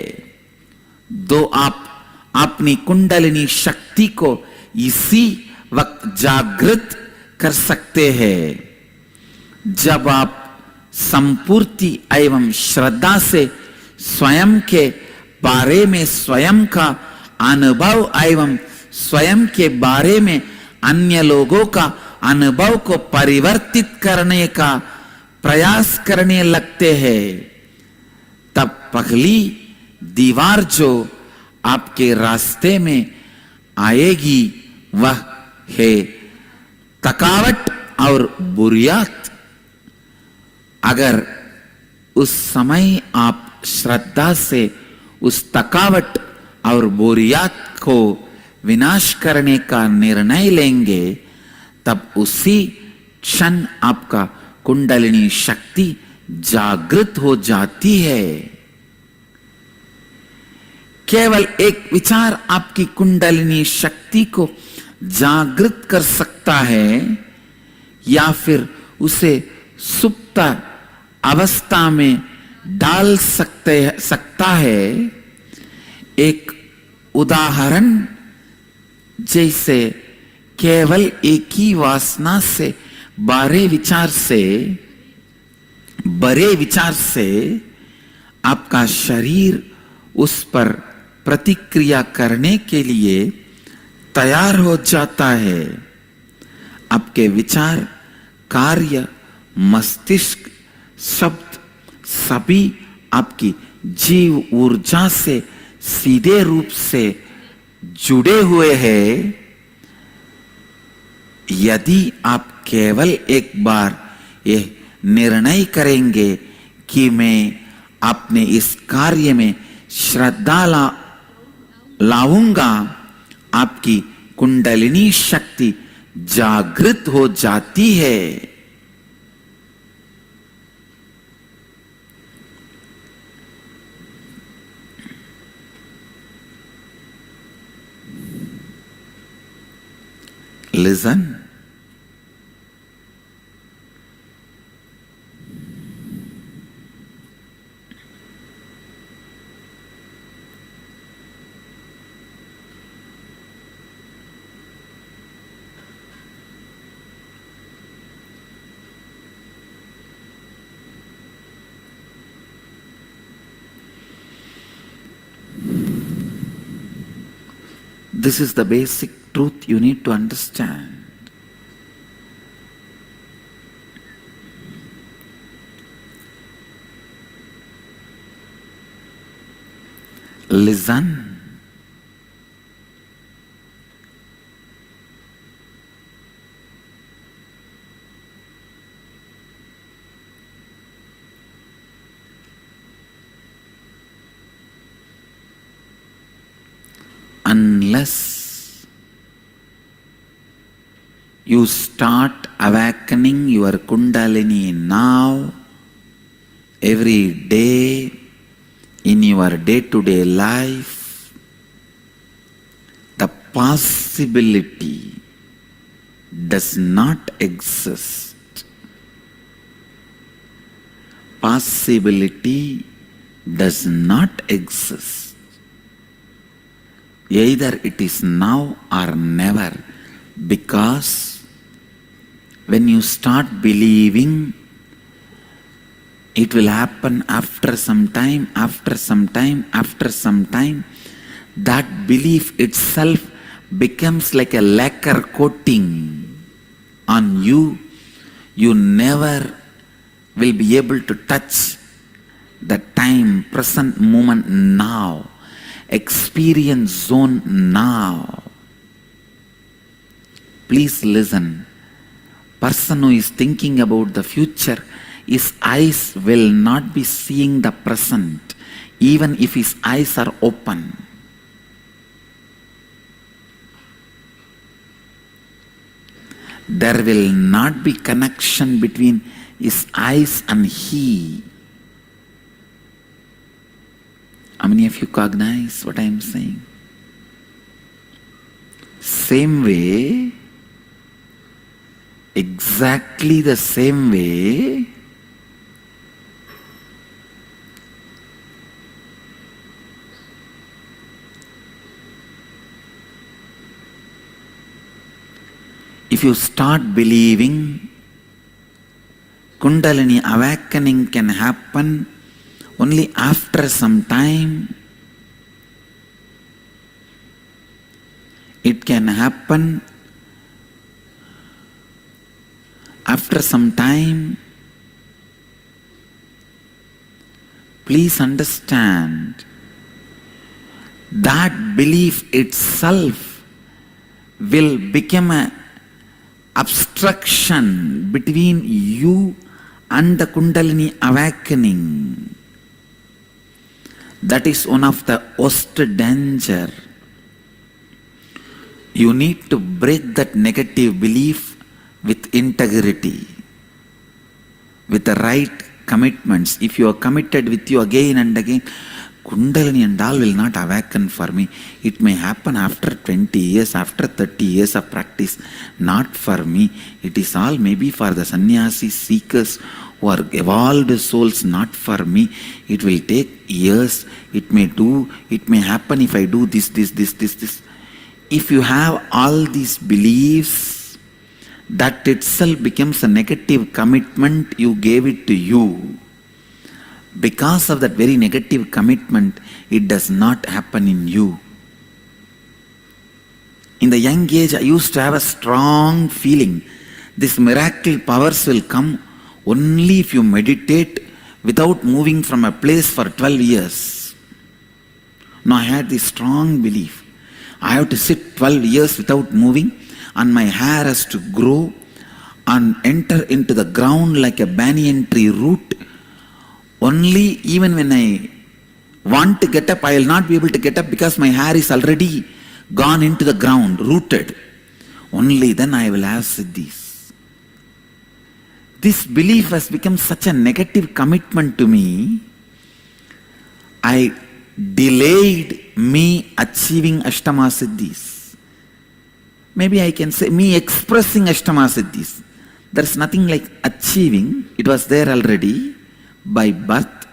तो आप अपनी कुंडलिनी शक्ति को इसी वक्त जागृत कर सकते हैं. जब आप संपूर्ति एवं श्रद्धा से स्वयं के बारे में, स्वयं का अनुभव एवं स्वयं के बारे में अन्य लोगों का अनुभव को परिवर्तित करने का प्रयास करने लगते हैं, तब पहली दीवार जो आपके रास्ते में आएगी वह है थकावट और बुरियात. अगर उस समय आप श्रद्धा से उस थकावट और बोरियत को विनाश करने का निर्णय लेंगे, तब उसी क्षण आपका कुंडलिनी शक्ति जागृत हो जाती है. केवल एक विचार आपकी कुंडलिनी शक्ति को जागृत कर सकता है या फिर उसे सुप्त अवस्था में डाल सकता है. एक उदाहरण, जैसे केवल एक ही वासना से बड़े विचार से आपका शरीर उस पर प्रतिक्रिया करने के लिए तैयार हो जाता है. आपके विचार, कार्य, मस्तिष्क, शब्द सभी आपकी जीव ऊर्जा से सीधे रूप से जुड़े हुए हैं. यदि आप केवल एक बार यह निर्णय करेंगे कि मैं अपने इस कार्य में श्रद्धा लाऊंगा, आपकी कुंडलिनी शक्ति जागृत हो जाती है. Listen. This is the basic truth you need to understand. Listen. Unless you start awakening your Kundalini now, every day, in your day-to-day life, the possibility does not exist. Possibility does not exist. Either it is now or never, because when you start believing, it will happen after some time, after some time, after some time. That belief itself becomes like a lacquer coating on you. You never will be able to touch the time, present moment now, experience zone now. Please listen. Person who is thinking about the future, his eyes will not be seeing the present, even if his eyes are open. There will not be connection between his eyes and he. How many of you cognize what I am saying? Same way, exactly the same way, if you start believing Kundalini awakening can happen only after some time, it can happen after some time. Please understand, that belief itself will become an obstruction between you and the Kundalini awakening. That is one of the worst danger. You need to break that negative belief with integrity, with the right commitments. If you are committed with you again and again, Kundalini and all will not awaken for me. It may happen after 20 years, after 30 years of practice. Not for me. It is all maybe for the sannyasi seekers who are evolved souls, not for me. It will take years. It may happen if I do this. If you have all these beliefs, that itself becomes a negative commitment you gave it to you. Because of that very negative commitment, it does not happen in you. In the young age, I used to have a strong feeling, this miracle powers will come only if you meditate without moving from a place for 12 years. Now I had this strong belief. I have to sit 12 years without moving, and my hair has to grow and enter into the ground like a banyan tree root. Only even when I want to get up, I will not be able to get up because my hair is already gone into the ground, rooted. Only then I will have siddhis. This belief has become such a negative commitment to me. I delayed me achieving Ashtama Siddhis. maybe I can say me expressing Ashtama Siddhis. There's nothing like achieving, it was there already by birth.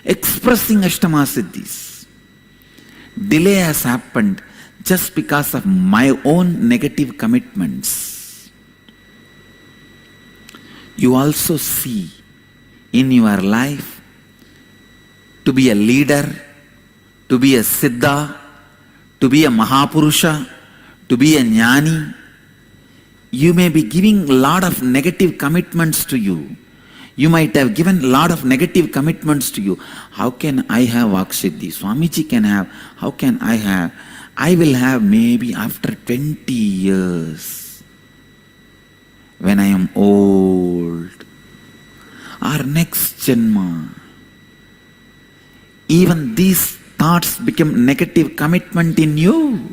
Expressing Ashtama Siddhis. Delay has happened just because of my own negative commitments. You also see in your life to be a leader, to be a Siddha, to be a Mahapurusha, to be a Jnani, you may be giving a lot of negative commitments to you. You might have given a lot of negative commitments to you. How can I have Vaksiddhi? Swamiji can have. How can I have? I will have maybe after 20 years when I am old. Or next Janma. Even these thoughts become negative commitment in you.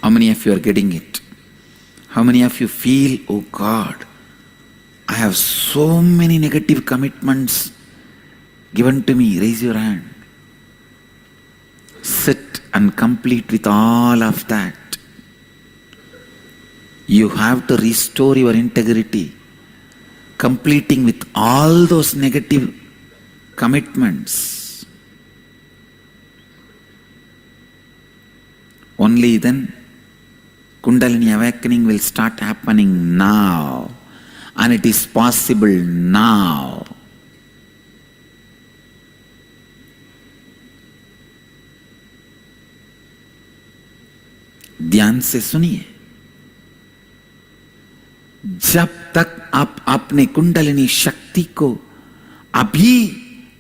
How many of you are getting it? How many of you feel, oh God, I have so many negative commitments given to me? Raise your hand. Sit and complete with all of that. You have to restore your integrity, completing with all those negative commitments. Only then Kundalini awakening will start happening now, and it is possible now. ध्यान से सुनिए, जब तक आप अपने कुंडलिनी शक्ति को अभी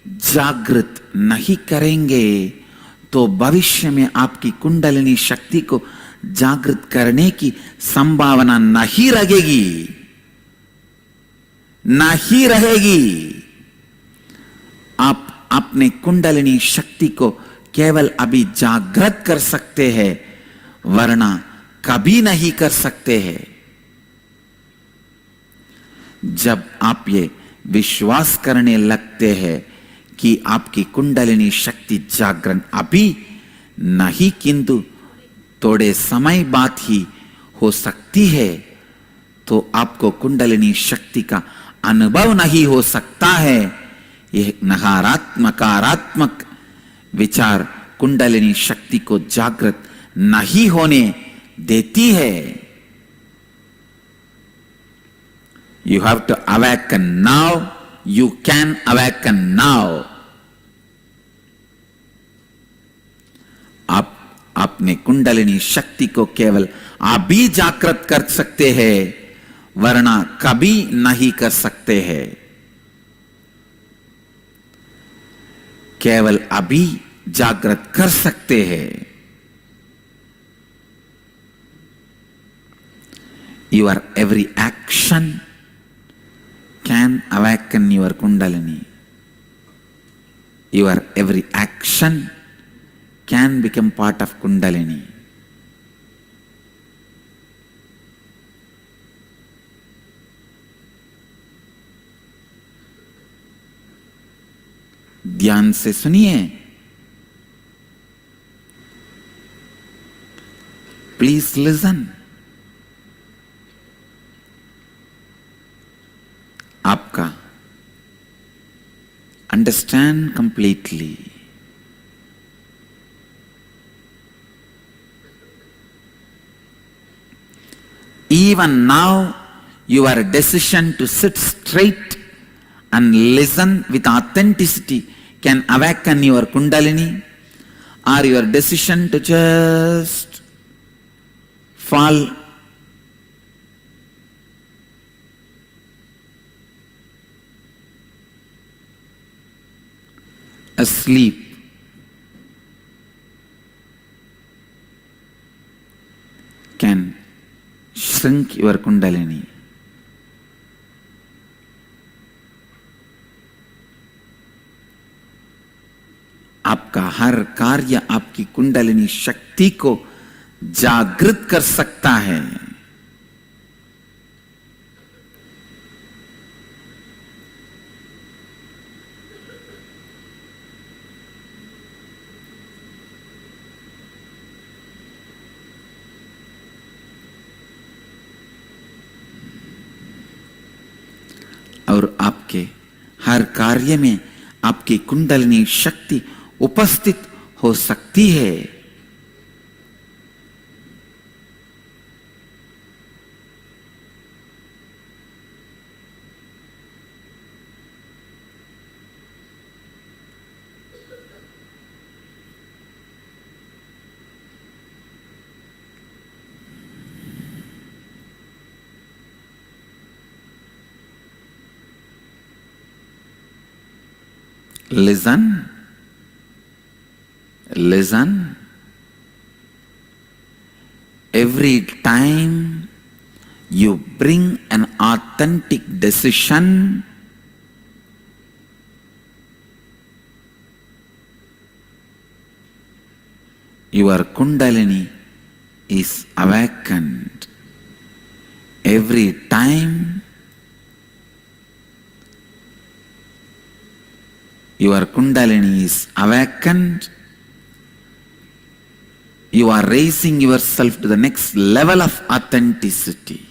जागृत नहीं करेंगे तो भविष्य में आपकी कुंडलिनी शक्ति को जागृत करने की संभावना नहीं रहेगी, नहीं रहेगी। आप अपने कुंडलिनी शक्ति को केवल अभी जागृत कर सकते हैं, वरना कभी नहीं कर सकते हैं। जब आप ये विश्वास करने लगते हैं कि आपकी कुंडलिनी शक्ति जागरण अभी नहीं किंतु थोड़े समय बाद ही हो सकती है, तो आपको कुंडलिनी शक्ति का अनुभव नहीं हो सकता है। यह नकारात्मक विचार कुंडलिनी शक्ति को जागृत नहीं होने देती है। You have to awaken now. You can awaken now. आप अपने कुंडलिनी शक्ति को केवल अभी जागृत कर सकते हैं, वरना कभी नहीं कर सकते हैं। केवल अभी जागृत कर सकते हैं। Your every action can awaken your Kundalini. Your every action can become part of Kundalini. ध्यान से सुनिए। Please listen. आपका understand completely. Even now, your decision to sit straight and listen with authenticity can awaken your Kundalini, or your decision to just fall asleep can shrink your Kundalini. आपका हर कार्य आपकी कुंडलिनी शक्ति को जागृत कर सकता है। और आपके हर कार्य में आपकी कुंडलिनी शक्ति उपस्थित हो सकती है। Listen, listen. Every time you bring an authentic decision, your Kundalini is awakened. Every time your Kundalini is awakened, you are raising yourself to the next level of authenticity.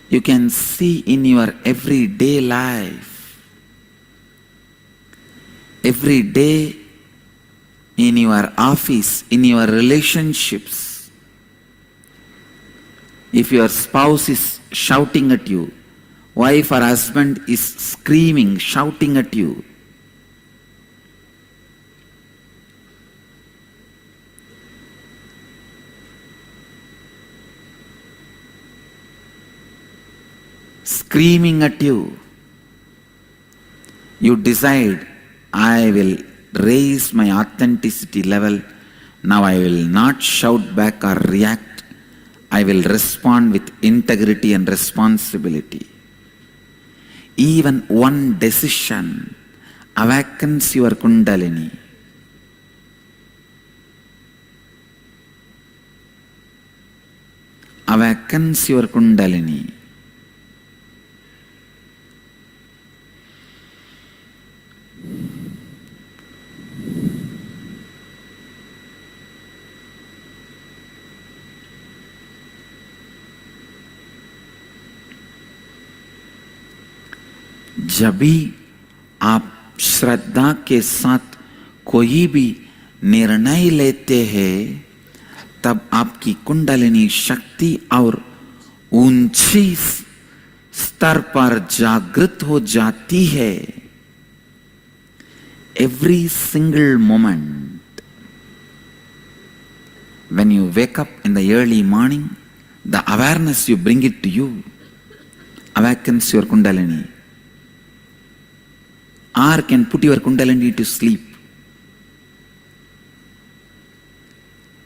You can see in your everyday life, every day in your office, in your relationships, if your spouse is shouting at you, wife or husband is screaming, shouting at you, screaming at you, you decide, I will raise my authenticity level. Now I will not shout back or react. I will respond with integrity and responsibility. Even one decision awakens your Kundalini. Awakens your Kundalini. जब भी आप श्रद्धा के साथ कोई भी निर्णय लेते हैं, तब आपकी कुंडलिनी शक्ति और ऊंची स्तर पर जागृत हो जाती है। Every single moment, when you wake up in the early morning, the awareness you bring it to you awakens your Kundalini. Or can put your Kundalini to sleep.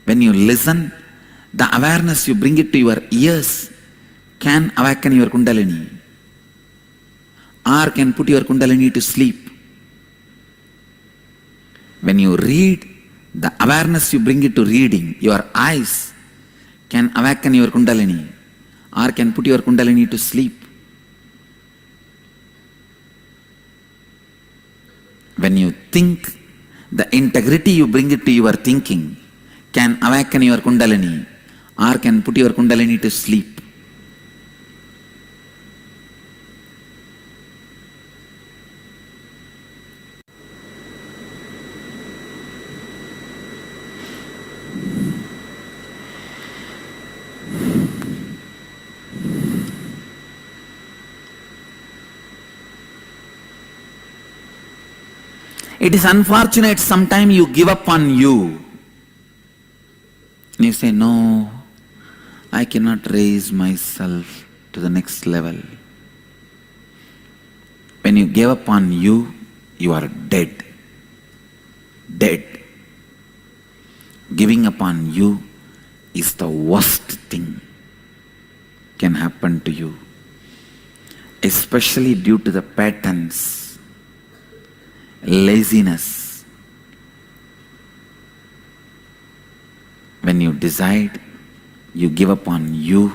When you listen, the awareness you bring it to your ears can awaken your Kundalini. Or can put your Kundalini to sleep. When you read, the awareness you bring it to reading, your eyes can awaken your Kundalini. Or can put your Kundalini to sleep. When you think, the integrity you bring it to your thinking can awaken your Kundalini or can put your Kundalini to sleep. It is unfortunate sometimes you give up on you. You say, no, I cannot raise myself to the next level. When you give up on you, you are dead. Dead. Giving up on you is the worst thing can happen to you, especially due to the patterns. laziness. When you decide, you give up on you.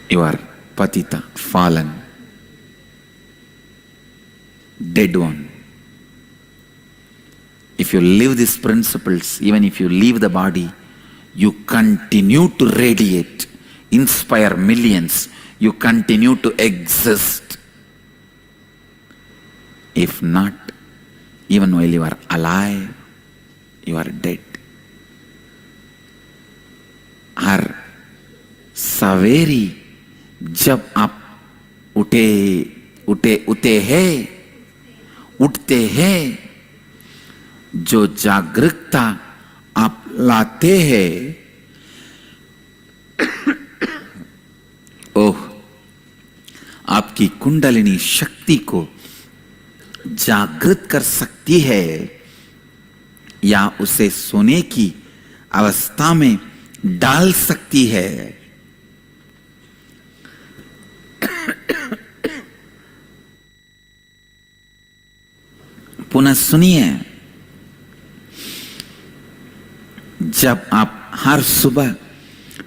You are patita, fallen, dead one. If you live these principles, even if you leave the body, you continue to radiate, inspire millions, you continue to exist. If not, even while you are alive, you are dead. और सवेरी जब आप उठते हैं, जो जागरूकता आप लाते हैं, ओह, आपकी कुंडलिनी शक्ति को जागृत कर सकती है या उसे सोने की अवस्था में डाल सकती है। पुनः सुनिए, जब आप हर सुबह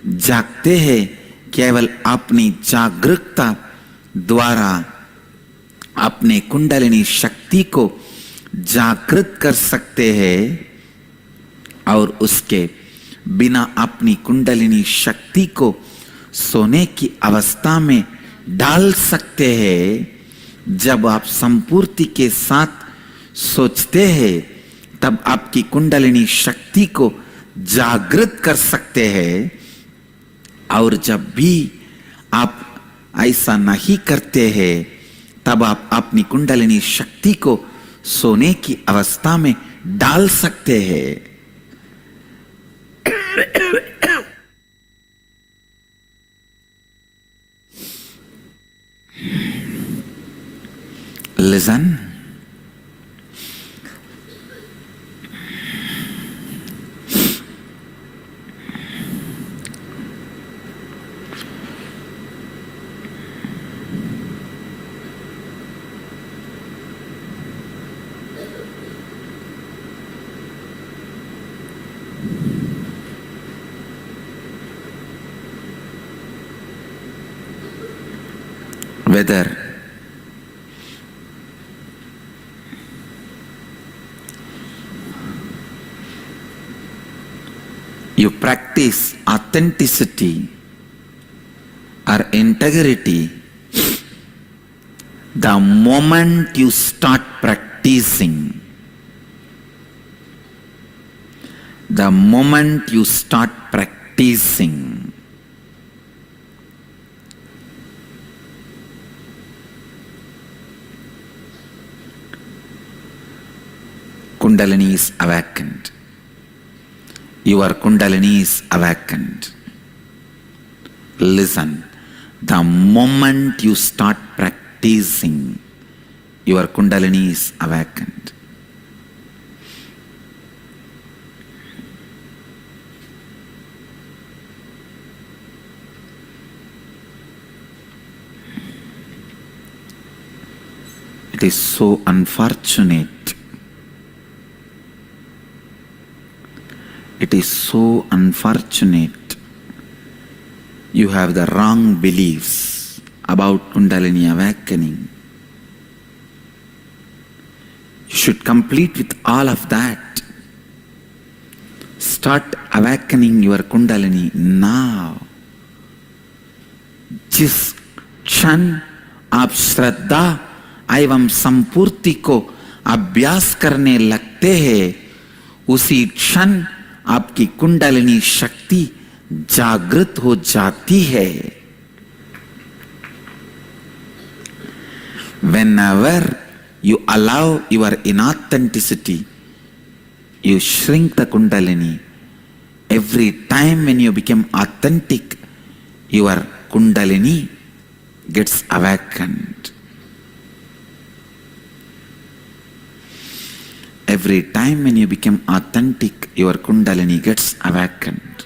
जागते हैं, केवल अपनी जागरूकता द्वारा अपने कुंडलिनी शक्ति को जागृत कर सकते हैं और उसके बिना अपनी कुंडलिनी शक्ति को सोने की अवस्था में डाल सकते हैं। जब आप संपूर्ति के साथ सोचते हैं, तब आपकी कुंडलिनी शक्ति को जागृत कर सकते हैं। और जब भी आप ऐसा नहीं करते हैं, तब आप अपनी कुंडलिनी शक्ति को सोने की अवस्था में डाल सकते हैं। Listen. Whether you practice authenticity or integrity, the moment you start practicing, Kundalini is awakened. Your Kundalini is awakened. Listen, the moment you start practicing, your Kundalini is awakened. It is so unfortunate. It is so unfortunate. You have the wrong beliefs about Kundalini awakening. You should complete with all of that. Start awakening your Kundalini now. जिस क्षण आप श्रद्धा एवं संपूर्ति को अभ्यास करने लगते हैं, उसी क्षण आपकी कुंडलिनी शक्ति जागृत हो जाती है। Whenever you allow your inauthenticity, you shrink the Kundalini. Every time when you become authentic, your Kundalini gets awakened. Every time when you become authentic, your Kundalini gets awakened.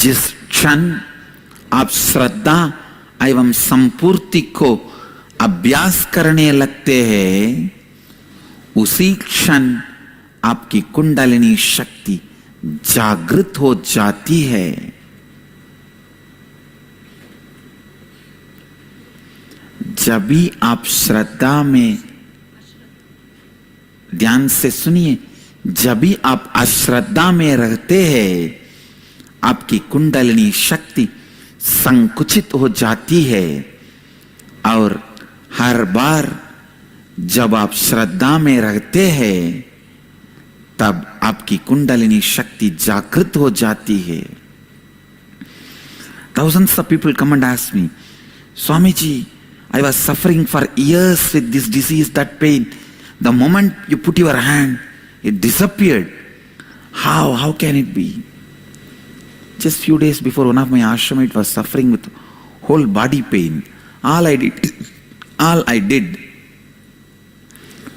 जिस क्षण आप श्रद्धा एवं संपूर्ति को अभ्यास करने लगते हैं, उसी क्षण आपकी कुंडलिनी शक्ति जागृत हो जाती है। जब भी आप श्रद्धा में, ध्यान से सुनिए, जब भी आप अश्रद्धा में रहते हैं, आपकी कुंडलिनी शक्ति संकुचित हो जाती है। और हर बार जब आप श्रद्धा में रहते हैं, तब आपकी कुंडलिनी शक्ति जागृत हो जाती है। Thousands of people come and ask me, Swamiji, I was suffering for years with this disease, that pain. The moment you put your hand, it disappeared. How can it be? Just few days before, one of my ashramite was suffering with whole body pain. All I did,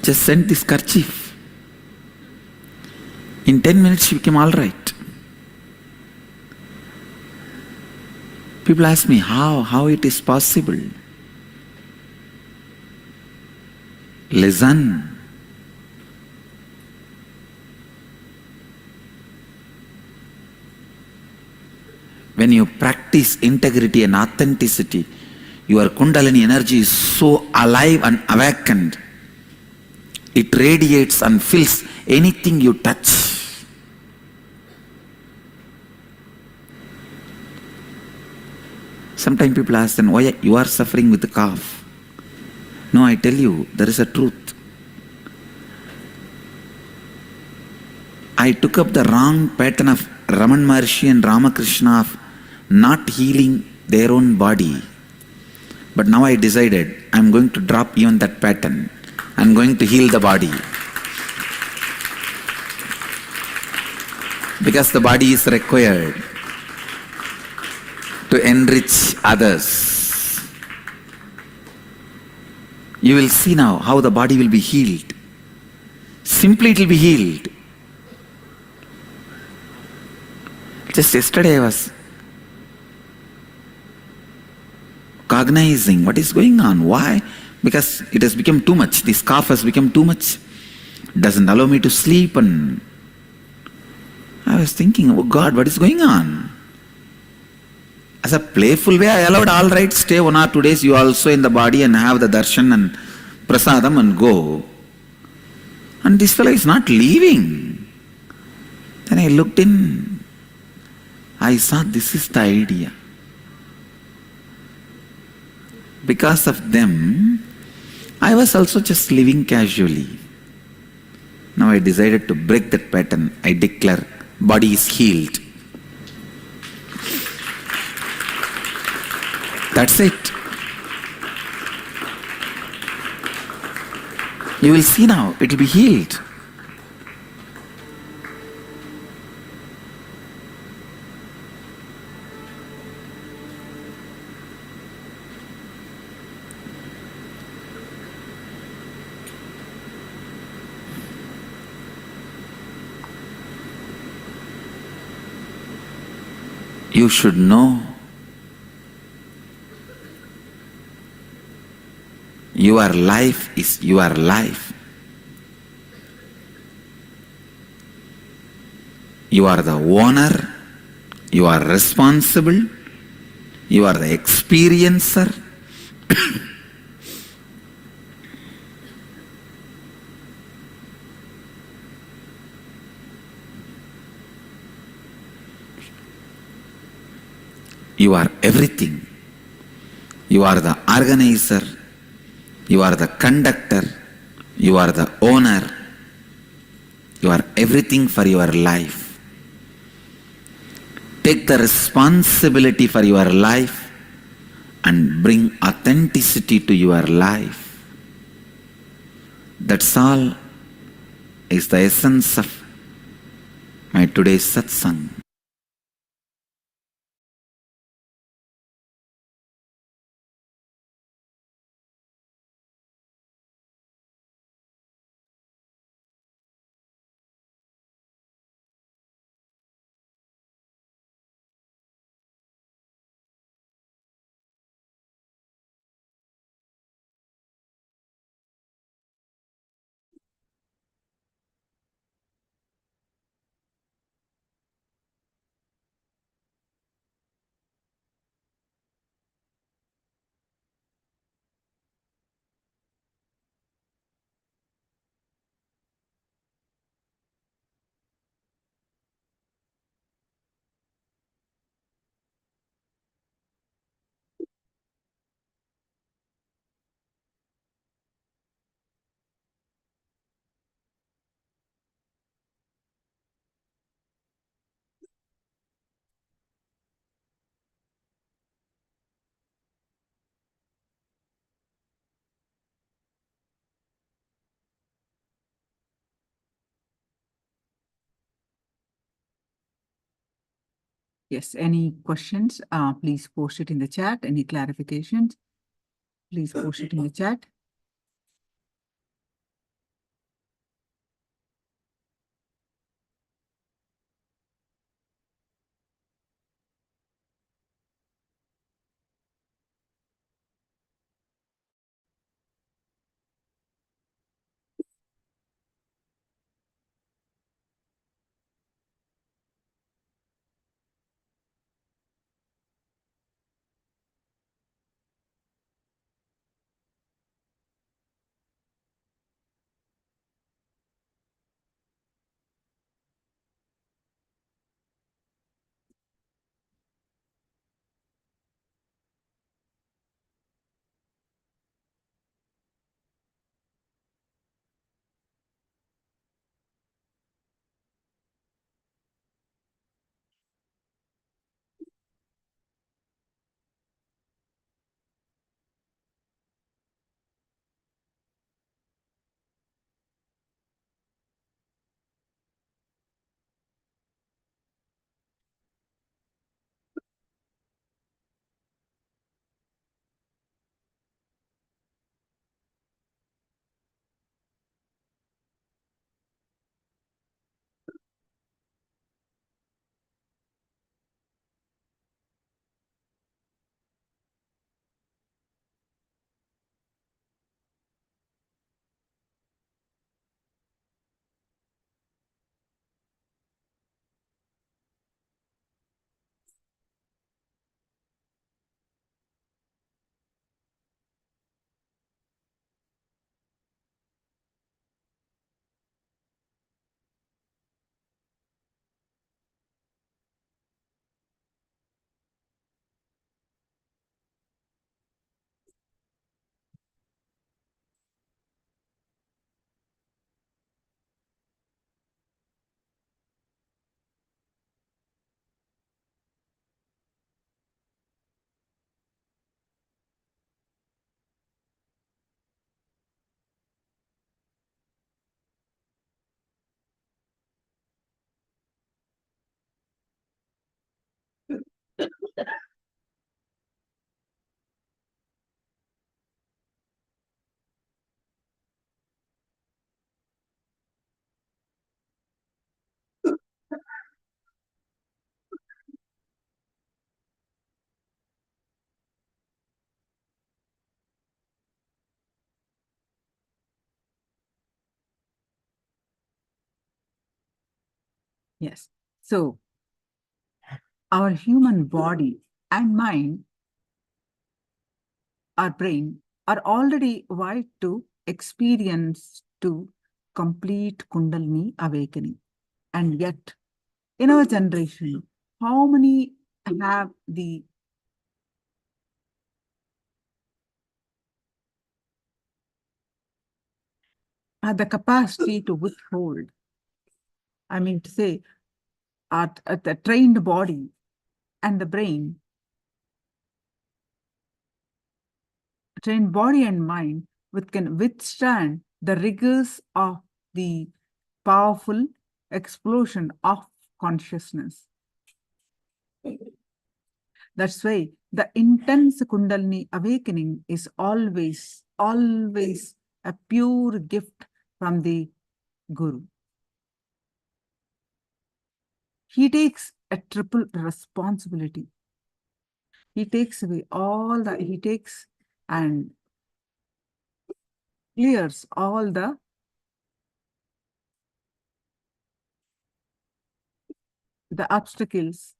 just sent this kerchief. In 10 minutes, she became all right. People ask me how it is possible. Listen. When you practice integrity and authenticity, your Kundalini energy is so alive and awakened. It radiates and fills anything you touch. Sometimes people ask them, why you are suffering with the cough? No, I tell you, there is a truth. I took up the wrong pattern of Raman Maharshi and Ramakrishna of not healing their own body. But now I decided I am going to drop even that pattern. I am going to heal the body. Because the body is required to enrich others. You will see now how the body will be healed. Simply it will be healed. Just yesterday I was cognizing what is going on. Why? Because it has become too much. This cough has become too much. Doesn't allow me to sleep, and I was thinking, oh God, what is going on? As a playful way, I allowed, all right, stay 1 or 2 days, you also in the body and have the darshan and prasadam and go. And this fellow is not leaving. Then I looked in. I saw this is the idea. Because of them, I was also just living casually. Now I decided to break that pattern. I declare, body is healed. That's it. You will see now, it will be healed. You should know your life is your life. You are the owner, you are responsible, you are the experiencer. You are everything. You are the organizer, you are the conductor, you are the owner, you are everything for your life. Take the responsibility for your life and bring authenticity to your life. That's all is the essence of my today's satsang. Yes, any questions? Please post it in the chat. Any clarifications? Please post it in the chat. Yes. So our human body and mind, our brain, are already wired to experience to complete Kundalini awakening. And yet, in our generation, how many have the capacity to withhold? I mean to say, at the trained body and the brain, trained body and mind, which can withstand the rigors of the powerful explosion of consciousness. That's why the intense Kundalini awakening is always, always a pure gift from the Guru. He takes a triple responsibility. He takes away all the, he takes and clears all the obstacles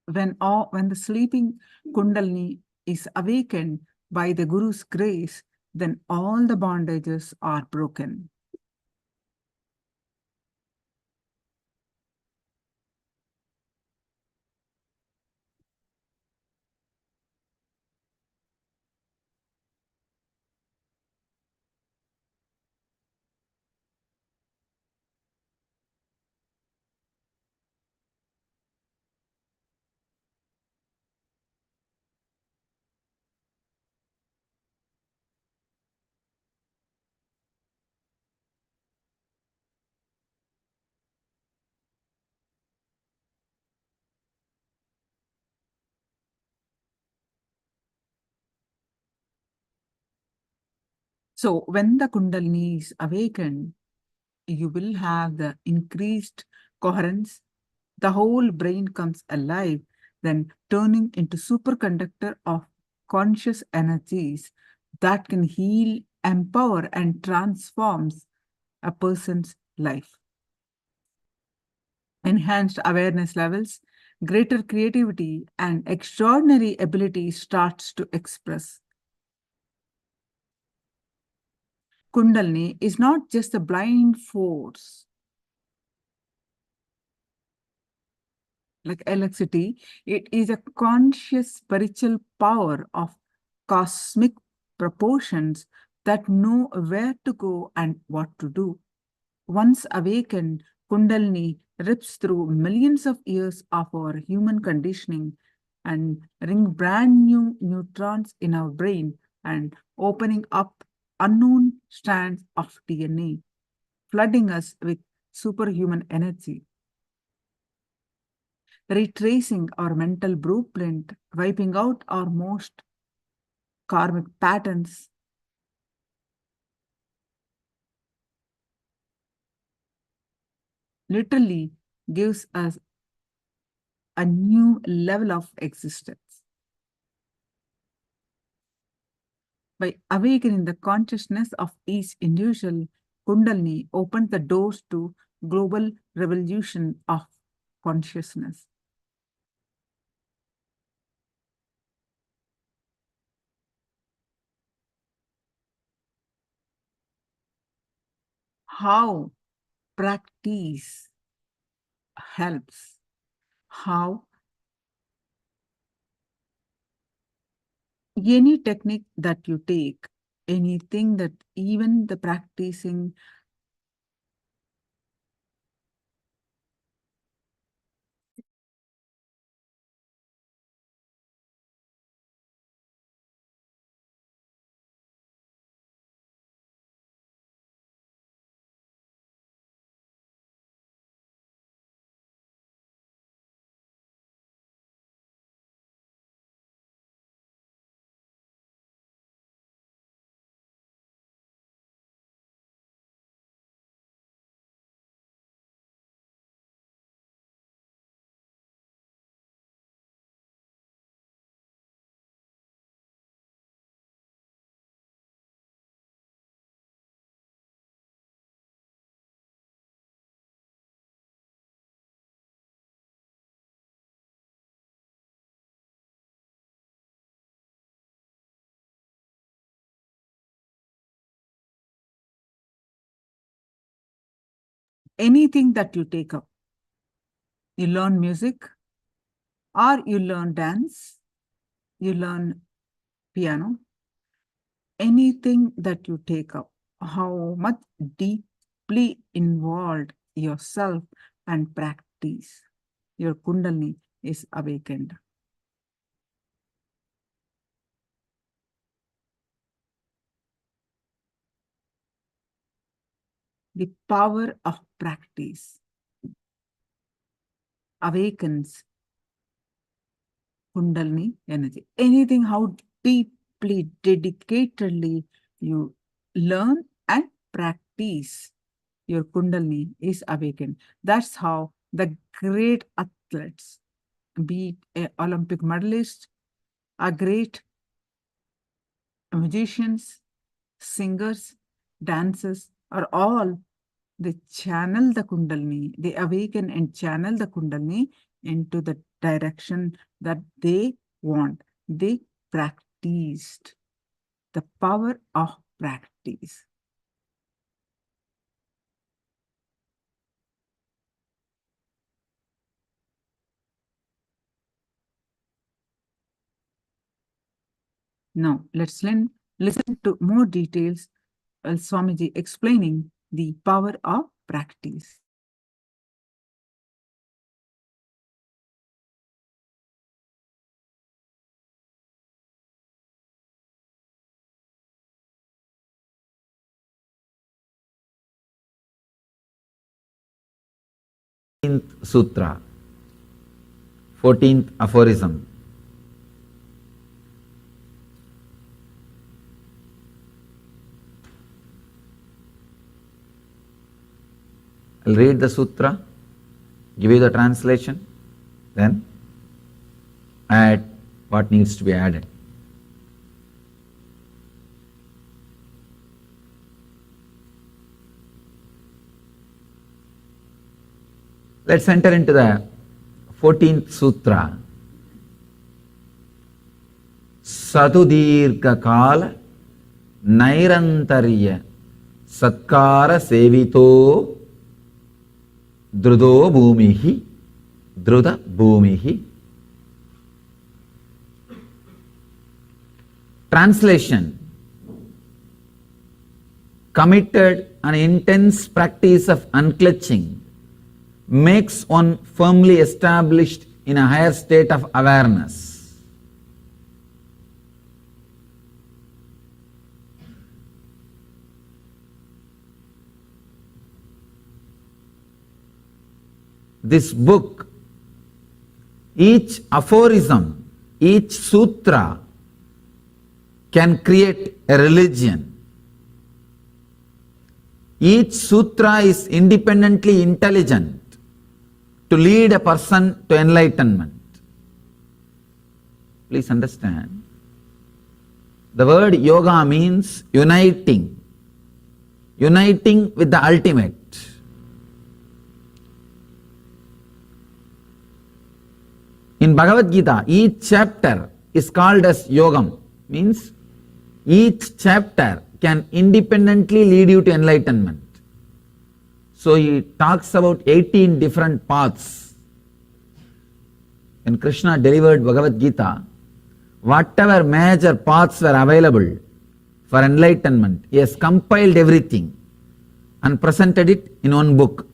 when the sleeping Kundalini is awakened by the Guru's grace, then all the bondages are broken. So when the Kundalini is awakened, you will have the increased coherence. The whole brain comes alive, then turning into superconductor of conscious energies that can heal, empower, and transforms a person's life. Enhanced awareness levels, greater creativity, and extraordinary ability starts to express. Kundalini is not just a blind force like electricity, it is a conscious spiritual power of cosmic proportions that know where to go and what to do. Once awakened, Kundalini rips through millions of years of our human conditioning and ring brand new neutrons in our brain and opening up unknown strands of DNA, flooding us with superhuman energy, retracing our mental blueprint, wiping out our most karmic patterns, literally gives us a new level of existence. By awakening the consciousness of each individual, Kundalini opens the doors to global revolution of consciousness. How practice helps, how any technique that you take, anything that even the practicing anything that you take up. You learn music, or you learn dance, you learn piano, anything that you take up, how much deeply involved yourself and practice, your Kundalini is awakened. The power of practice awakens Kundalini energy. Anything, how deeply, dedicatedly you learn and practice, your Kundalini is awakened. That's how the great athletes, be it a Olympic medalist, a great musicians, singers, dancers, are all, they channel the Kundalini, they awaken and channel the Kundalini into the direction that they want. They practiced the power of practice. Now, let's listen to more details, Swamiji explaining the power of practice. Sutra, 14th aphorism. I'll read the sutra, give you the translation, then add what needs to be added. Let's enter into the 14th sutra. Satudirgha kala nairantarya satkara sevito drudo bhumihi druda bhumihi. Translation: committed an intense practice of unclutching makes one firmly established in a higher state of awareness. This book, each aphorism, each sutra can create a religion. Each sutra is independently intelligent to lead a person to enlightenment. Please understand. The word yoga means uniting. Uniting with the ultimate. In Bhagavad Gita, each chapter is called as yogam, means each chapter can independently lead you to enlightenment. So he talks about 18 different paths. When Krishna delivered Bhagavad Gita, whatever major paths were available for enlightenment, he has compiled everything and presented it in one book.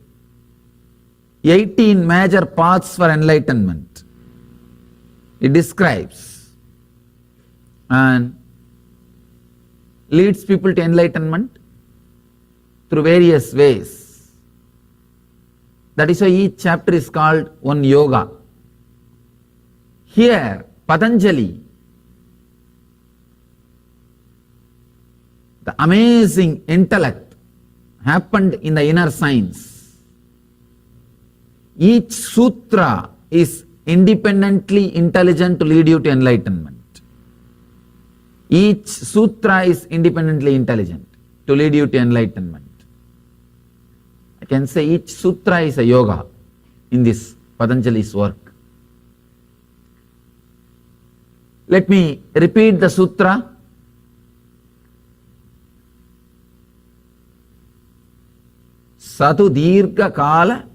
18 major paths for enlightenment. He describes and leads people to enlightenment through various ways. That is why each chapter is called one yoga. Here, Patanjali, the amazing intellect happened in the inner science. Each sutra is independently intelligent to lead you to enlightenment. Each sutra is independently intelligent to lead you to enlightenment. I can say each sutra is a yoga in this Patanjali's work. Let me repeat the sutra. Satu dirgha kala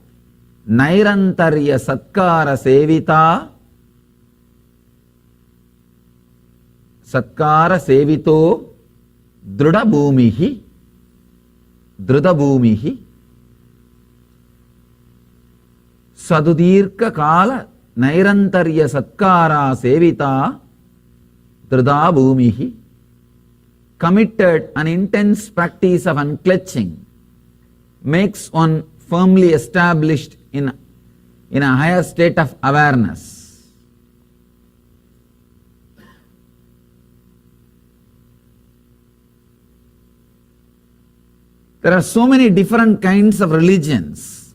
nairantarya satkara sevita satkara sevito druda bhumihi Sadudirka kala nairantarya satkara sevita druda bhumihi. Committed an intense practice of unclutching makes one firmly established in a higher state of awareness. There are so many different kinds of religions,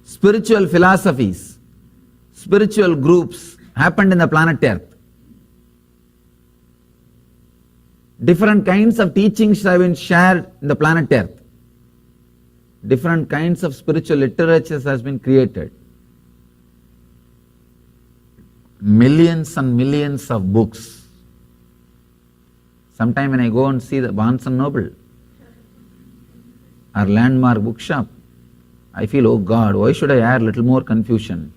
spiritual philosophies, spiritual groups happened in the planet Earth. Different kinds of teachings have been shared in the planet Earth. Different kinds of spiritual literatures has been created. Millions and millions of books. Sometime when I go and see the Barnes and Noble or Landmark bookshop, I feel, oh God, why should I add little more confusion?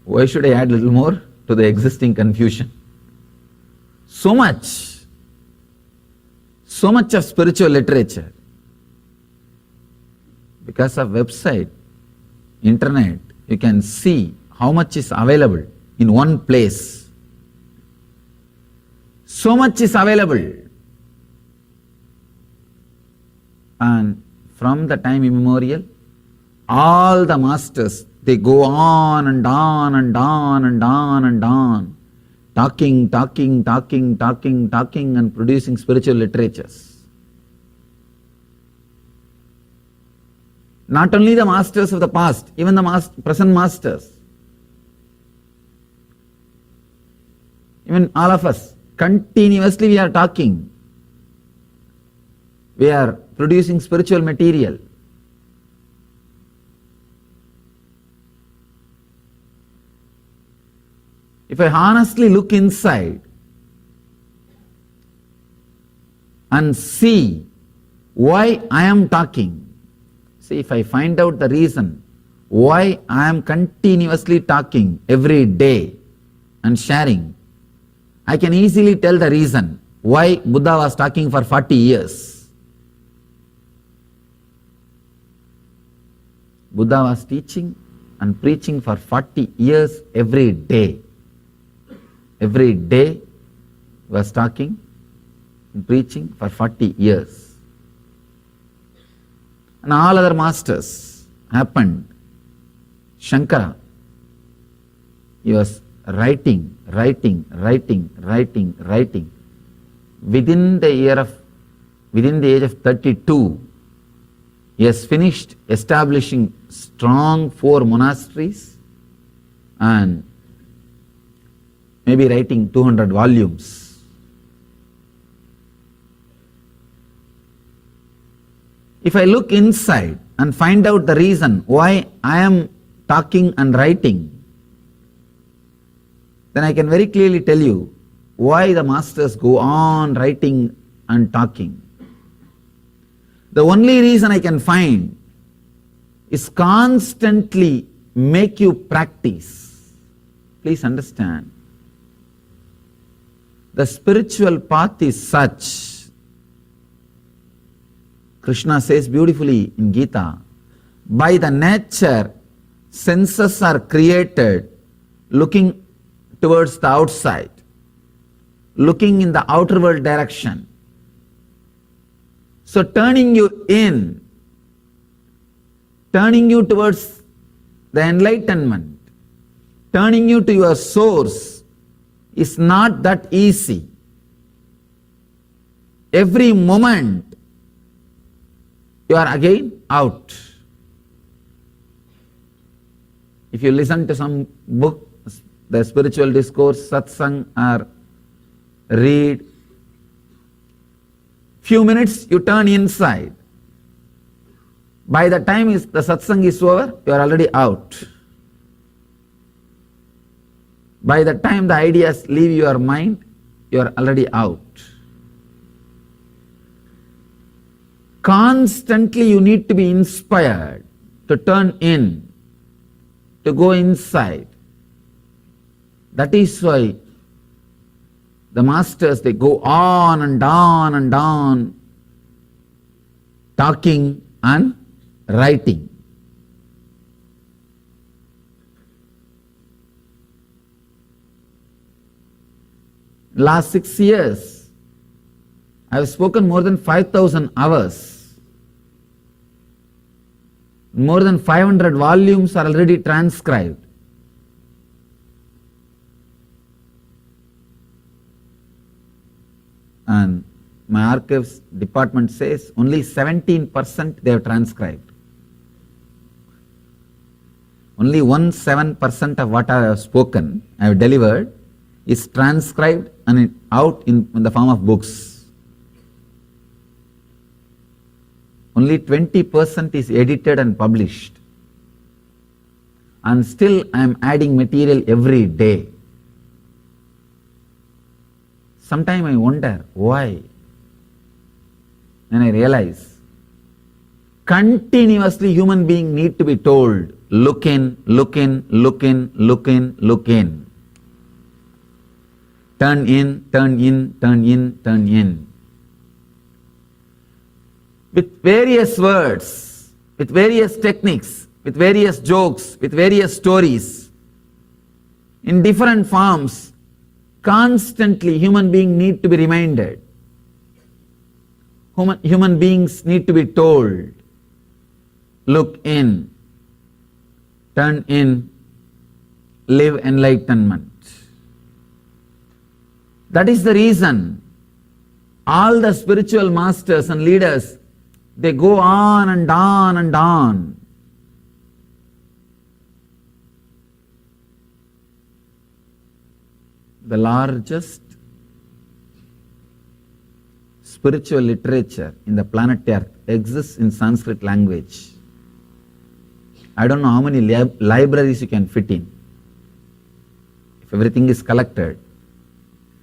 Why should I add little more to the existing confusion? So much of spiritual literature. Because of website, internet, you can see how much is available in one place. So much is available. And from the time immemorial, all the masters, they go on and on and on and on and on, talking and producing spiritual literatures. Not only the masters of the past, even the present masters. Even all of us, continuously we are talking. We are producing spiritual material. If I honestly look inside and see why I am talking, see, if I find out the reason why I am continuously talking every day and sharing, I can easily tell the reason why Buddha was talking for 40 years. Buddha was teaching and preaching for 40 years every day. Every day he was talking and preaching for 40 years. And all other masters happened. Shankara, he was writing. Within the age of 32, he has finished establishing strong 4 monasteries and maybe writing 200 volumes. If I look inside and find out the reason why I am talking and writing, then I can very clearly tell you why the masters go on writing and talking. The only reason I can find is constantly make you practice. Please understand. The spiritual path is such. Krishna says beautifully in Gita, by the nature, senses are created looking towards the outside, looking in the outer world direction. So turning you in, turning you towards the enlightenment, turning you to your source is not that easy. Every moment you are again out. If you listen to some book, the spiritual discourse, satsang, or read, few minutes you turn inside. By the time the satsang is over, you are already out. By the time the ideas leave your mind, you are already out. Constantly you need to be inspired to turn in, to go inside. That is why the masters, they go on and on and on, talking and writing. Last 6 years, I have spoken more than 5,000 hours. More than 500 volumes are already transcribed. And my archives department says only 17% they have transcribed. Only 17% of what I have spoken, I have delivered, is transcribed and out in the form of books. Only 20% is edited and published. And still I am adding material every day. Sometimes I wonder why. And I realize continuously human beings need to be told, look in, look in, look in, look in, look in. Turn in, turn in, turn in, turn in. With various words, with various techniques, with various jokes, with various stories, in different forms, constantly human beings need to be reminded. Human beings need to be told, look in, turn in, live enlightenment. That is the reason all the spiritual masters and leaders, they go on and on and on the largest spiritual literature in the planet Earth exists in Sanskrit language. I don't know how many libraries you can fit in. If everything is collected,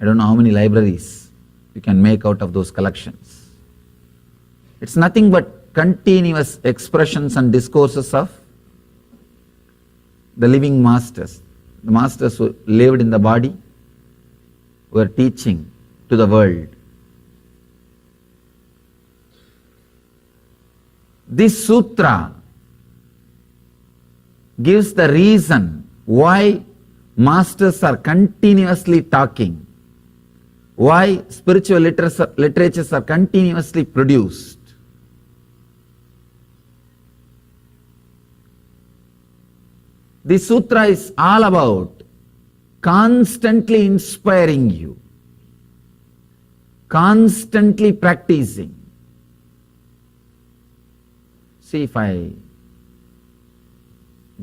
I don't know how many libraries you can make out of those collections. It's nothing but continuous expressions and discourses of the living masters, the masters who lived in the body, who are teaching to the world. This sutra gives the reason why masters are continuously talking, why spiritual literatures are continuously produced. This sutra is all about constantly inspiring you, constantly practicing. See, if I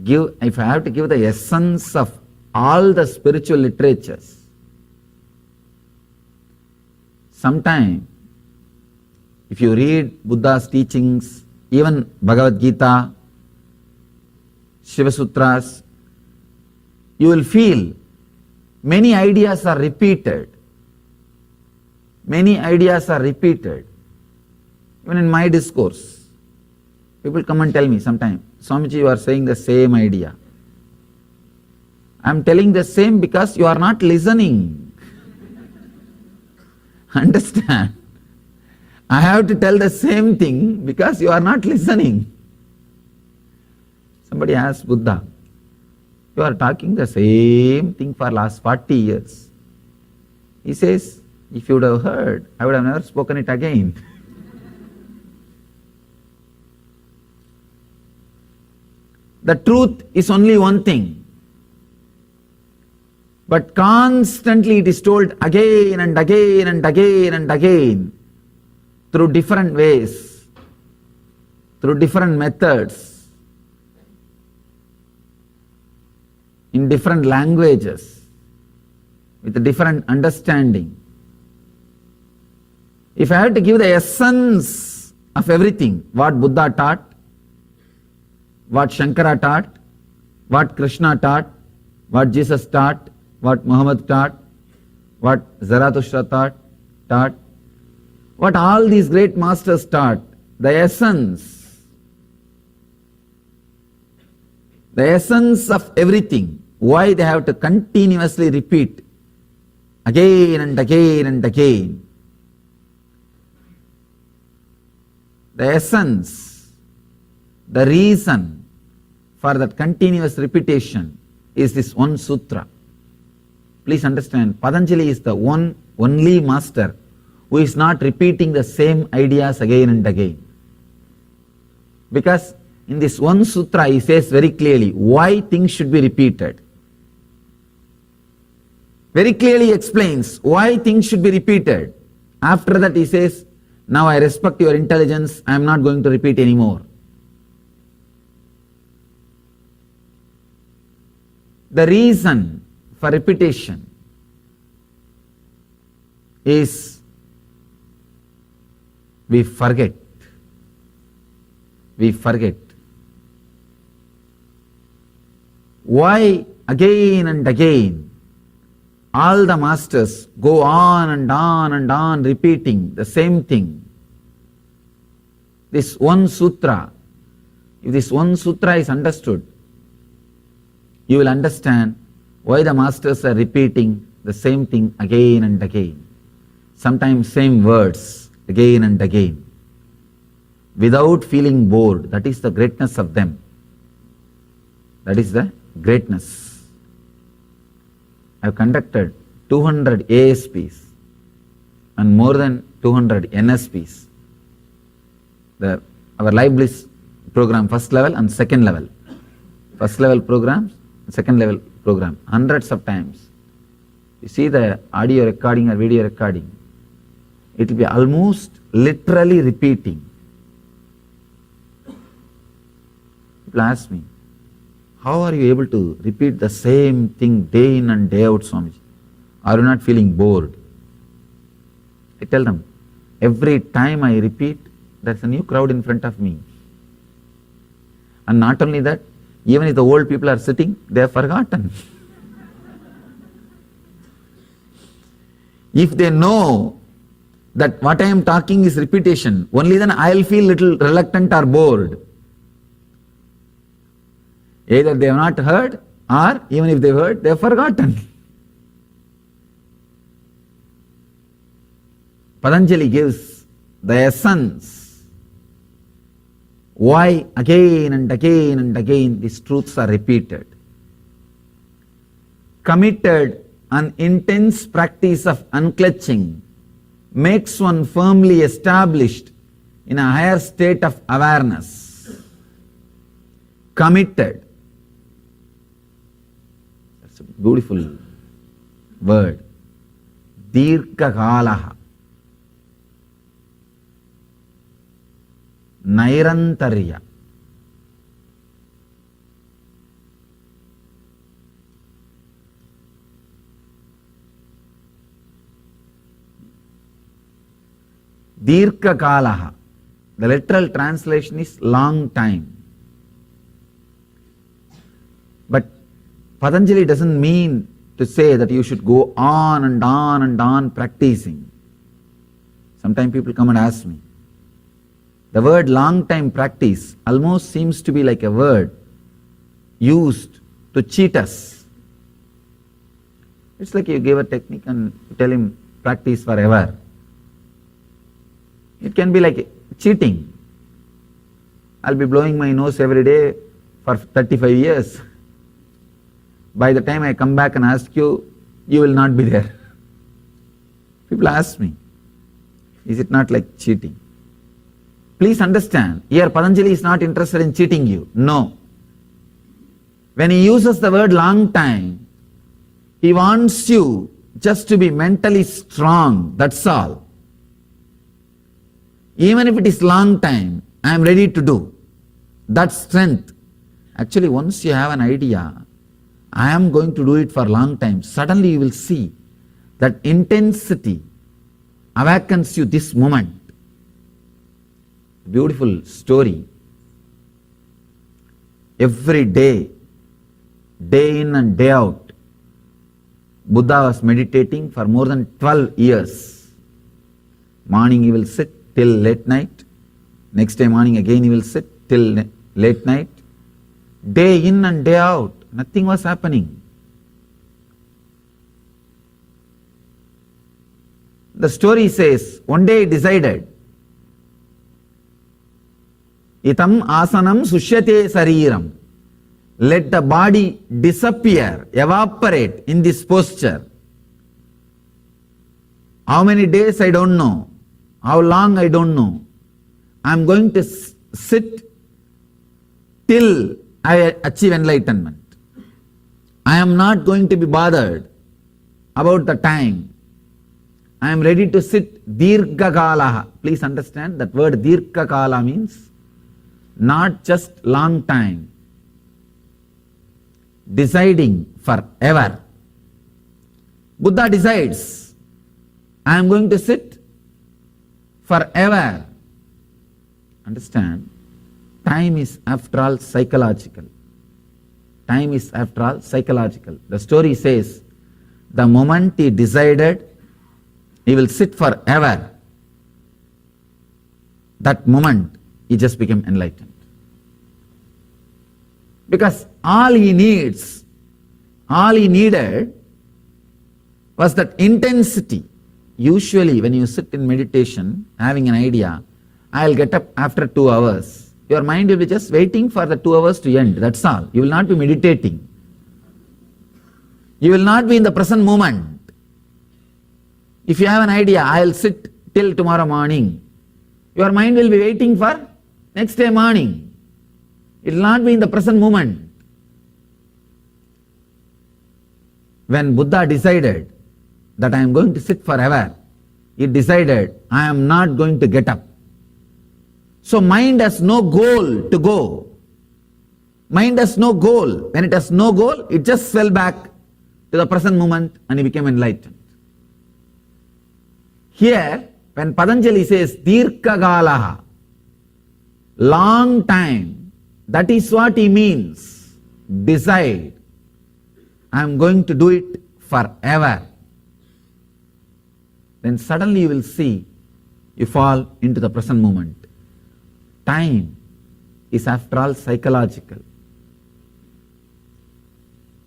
have to give the essence of all the spiritual literatures, sometime if you read Buddha's teachings, even Bhagavad Gita, Shiva Sutras, you will feel many ideas are repeated. Many ideas are repeated. Even in my discourse, people come and tell me sometimes, Swamiji, you are saying the same idea. I am telling the same because you are not listening. Understand? I have to tell the same thing because you are not listening. Somebody asked Buddha, you are talking the same thing for last 40 years. He says, if you would have heard, I would have never spoken it again. The truth is only one thing, but constantly it is told again and again and again and again through different ways, through different methods, in different languages, with a different understanding. If I had to give the essence of everything, what Buddha taught, what Shankara taught, what Krishna taught, what Jesus taught, what Muhammad taught, what Zarathustra taught, what all these great masters taught, the essence of everything, why they have to continuously repeat again and again and again. The essence, the reason for that continuous repetition is this one sutra. Please understand, Patanjali is the only master who is not repeating the same ideas again and again. Because in this one sutra, he says very clearly why things should be repeated. Very clearly explains why things should be repeated. After that, he says, now I respect your intelligence, I am not going to repeat anymore. The reason for repetition is we forget. We forget. Why again and again all the masters go on and on and on repeating the same thing? This one sutra, if this one sutra is understood, you will understand why the masters are repeating the same thing again and again. Sometimes same words again and again, without feeling bored. That is the greatness of them. That is the greatness. I have conducted 200 ASPs and more than 200 NSPs. Our Live Bliss program, first level and second level. First level programs, second level program, hundreds of times. You see the audio recording or video recording, it will be almost literally repeating. People ask me, how are you able to repeat the same thing day in and day out, Swamiji? Are you not feeling bored? I tell them, every time I repeat, there's a new crowd in front of me. And not only that, even if the old people are sitting, they have forgotten. If they know that what I am talking is repetition, only then I'll feel little reluctant or bored. Either they have not heard, or even if they've heard, they have forgotten. Patanjali gives the essence why again and again and again these truths are repeated. Committed and intense practice of unclutching makes one firmly established in a higher state of awareness. Committed. That's a beautiful word. Dirghakalaha. Nairantarya. Dirghakalaha. The literal translation is long time. But Patanjali doesn't mean to say that you should go on and on and on practicing. Sometimes people come and ask me. The word long time practice almost seems to be like a word used to cheat us. It's like you give a technique and you tell him practice forever. It can be like cheating. I'll be blowing my nose every day for 35 years. By the time I come back and ask you, you will not be there. People ask me, is it not like cheating? Please understand, here Patanjali is not interested in cheating you. No. When he uses the word long time, he wants you just to be mentally strong, that's all. Even if it is long time, I am ready to do. That's strength. Actually, once you have an idea, I am going to do it for a long time, suddenly you will see that intensity awakens you this moment. Beautiful story. Every day, day in and day out, Buddha was meditating for more than 12 years. Morning he will sit till late night. Next day morning again he will sit till late night. Day in and day out, nothing was happening. The story says, one day he decided, Itam asanam sushyate sariram. Let the body disappear, evaporate in this posture. How many days I don't know. How long I don't know. I am going to sit till I achieve enlightenment. I am not going to be bothered about the time. I am ready to sit dirghakalaha. Please understand that word dirghakala means not just long time. Deciding forever. Buddha decides, I am going to sit forever. Understand? Time is after all psychological. Time is after all psychological. The story says, the moment he decided he will sit forever, that moment he just became enlightened. Because all he needed was that intensity. Usually when you sit in meditation, having an idea, I'll get up after 2 hours. Your mind will be just waiting for the 2 hours to end, that's all. You will not be meditating. You will not be in the present moment. If you have an idea, I'll sit till tomorrow morning, your mind will be waiting for next day morning. It will not be in the present moment. When Buddha decided that I am going to sit forever, he decided I am not going to get up. So mind has no goal to go. Mind has no goal. When it has no goal, it just fell back to the present moment and he became enlightened. Here, when Patanjali says Dirkagalaha, long time, that is what he means. Decide, I am going to do it forever. Then suddenly you will see, you fall into the present moment. Time is after all psychological.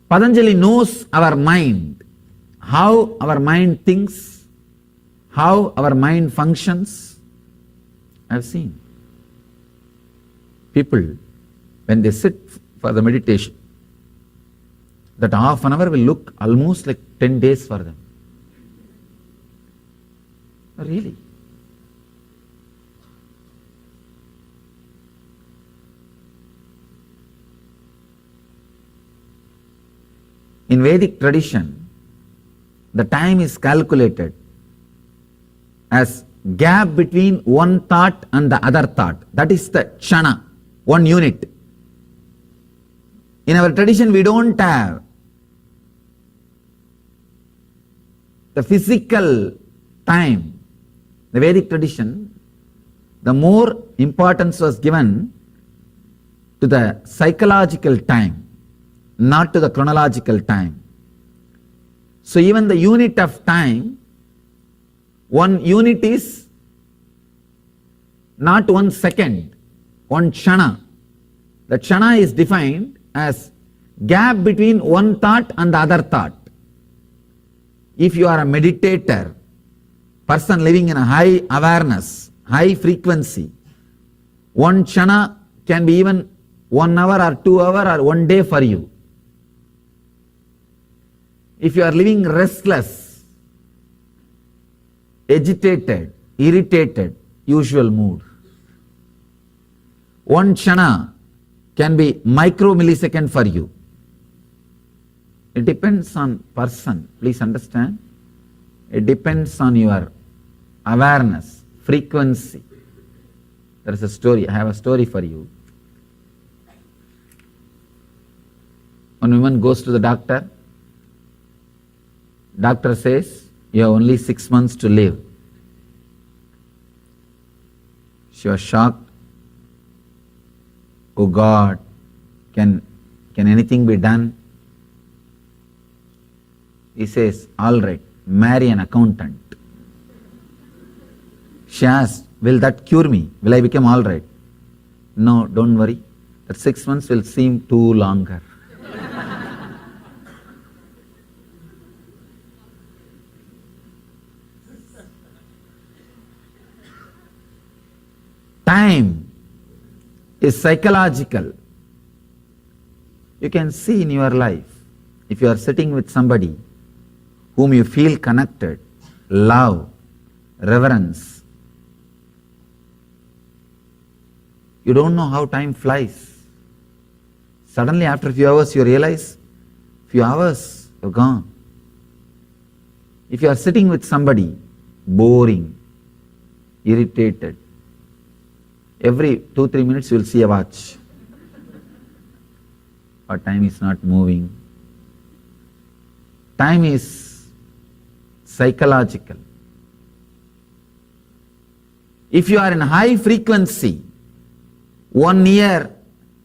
Patanjali knows our mind, how our mind thinks, how our mind functions. I have seen people, when they sit for the meditation, that half an hour will look almost like 10 days for them. Really? In Vedic tradition, the time is calculated as gap between one thought and the other thought. That is the chana, one unit. In our tradition, we don't have the physical time. The Vedic tradition, the more importance was given to the psychological time, not to the chronological time. So even the unit of time, one unit is not 1 second, one chana. The chana is defined as gap between one thought and the other thought. If you are a meditator, person living in a high awareness, high frequency, one chana can be even 1 hour or 2 hours or 1 day for you. If you are living restless, agitated, irritated, usual mood, one chana can be micro millisecond for you. It depends on person, please understand. It depends on your awareness, frequency. There is a story, I have a story for you. One woman goes to the doctor. Doctor says, you have only 6 months to live. She was shocked. Oh God, can anything be done? He says, all right, marry an accountant. She asked, will that cure me? Will I become all right? No, don't worry. That 6 months will seem too longer. Time is psychological. You can see in your life, if you are sitting with somebody whom you feel connected, love, reverence, you don't know how time flies. Suddenly after a few hours you realize, few hours you're gone. If you are sitting with somebody boring, irritated, every 2-3 minutes you will see a watch. Or time is not moving. Time is psychological. If you are in high frequency, 1 year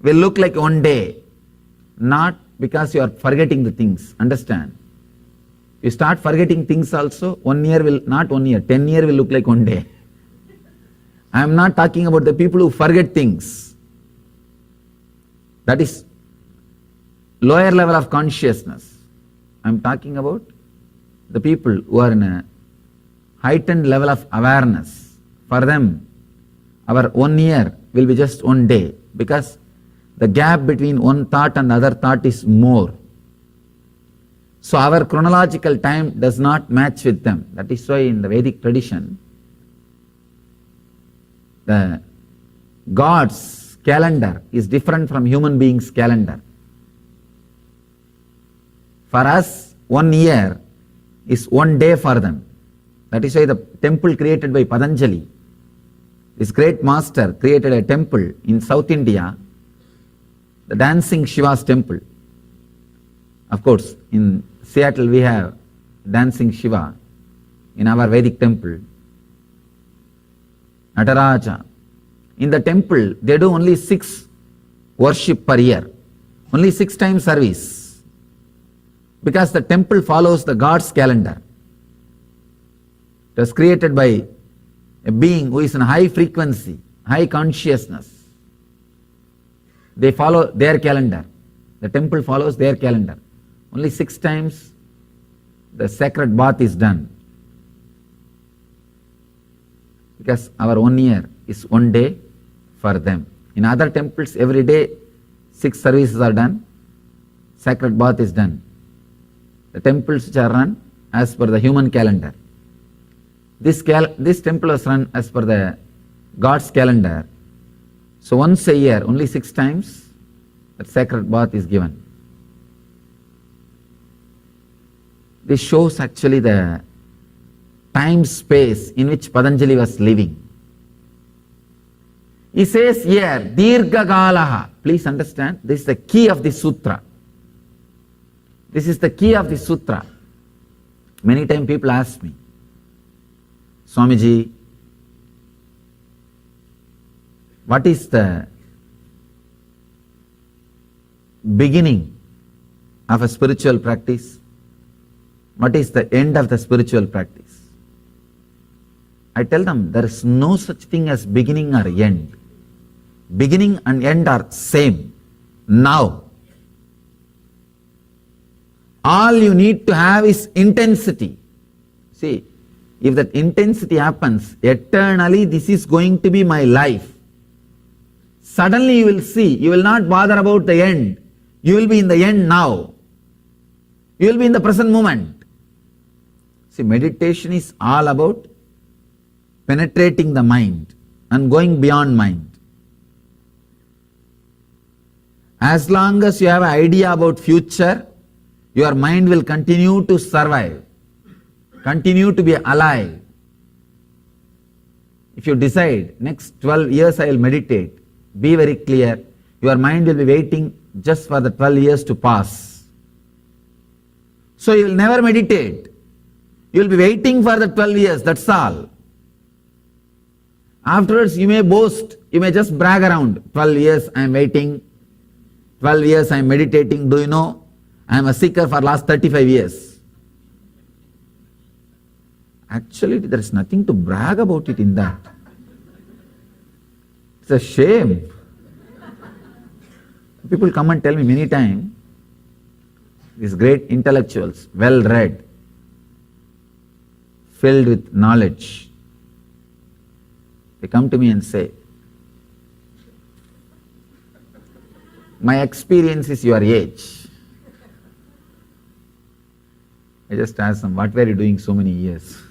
will look like 1 day. Not because you are forgetting the things. Understand? You start forgetting things also, 1 year will, not 1 year, 10 years will look like 1 day. I am not talking about the people who forget things. That is lower level of consciousness. I am talking about the people who are in a heightened level of awareness. For them, our 1 year will be just 1 day, because the gap between one thought and the other thought is more. So our chronological time does not match with them. That is why in the Vedic tradition, the God's calendar is different from human beings' calendar. For us, 1 year is 1 day for them. That is why the temple created by Patanjali, this great master created a temple in South India, the dancing Shiva's temple. Of course, in Seattle we have dancing Shiva. In our Vedic temple, Nataraja. In the temple, they do only 6 worship per year. Only 6 times service. Because the temple follows the God's calendar. It was created by a being who is in high frequency, high consciousness. They follow their calendar. The temple follows their calendar. Only 6 times the sacred bath is done. Because our 1 year is 1 day for them. In other temples, every day 6 services are done, sacred bath is done. The temples which are run as per the human calendar. This temple was run as per the God's calendar. So once a year, only 6 times, that sacred bath is given. This shows actually the time space in which Patanjali was living. He says here, Dirgha Kalaha. Please understand, this is the key of the sutra. This is the key of the sutra. Many times people ask me, Swamiji, what is the beginning of a spiritual practice? What is the end of the spiritual practice? I tell them there is no such thing as beginning or end. Beginning and end are same. Now. All you need to have is intensity. See, if that intensity happens, eternally this is going to be my life. Suddenly you will see, you will not bother about the end. You will be in the end now. You will be in the present moment. See, meditation is all about penetrating the mind and going beyond mind. As long as you have an idea about future, your mind will continue to survive, continue to be alive. If you decide, next 12 years I will meditate, be very clear, your mind will be waiting just for the 12 years to pass. So you will never meditate. You will be waiting for the 12 years, that's all. Afterwards you may boast, you may just brag around, 12 years I am waiting, 12 years I am meditating, do you know? I am a seeker for last 35 years. Actually, there is nothing to brag about it in that. It's a shame. People come and tell me many times, these great intellectuals, well read, filled with knowledge, they come to me and say, my experience is your age. I just asked them, what were you doing so many years?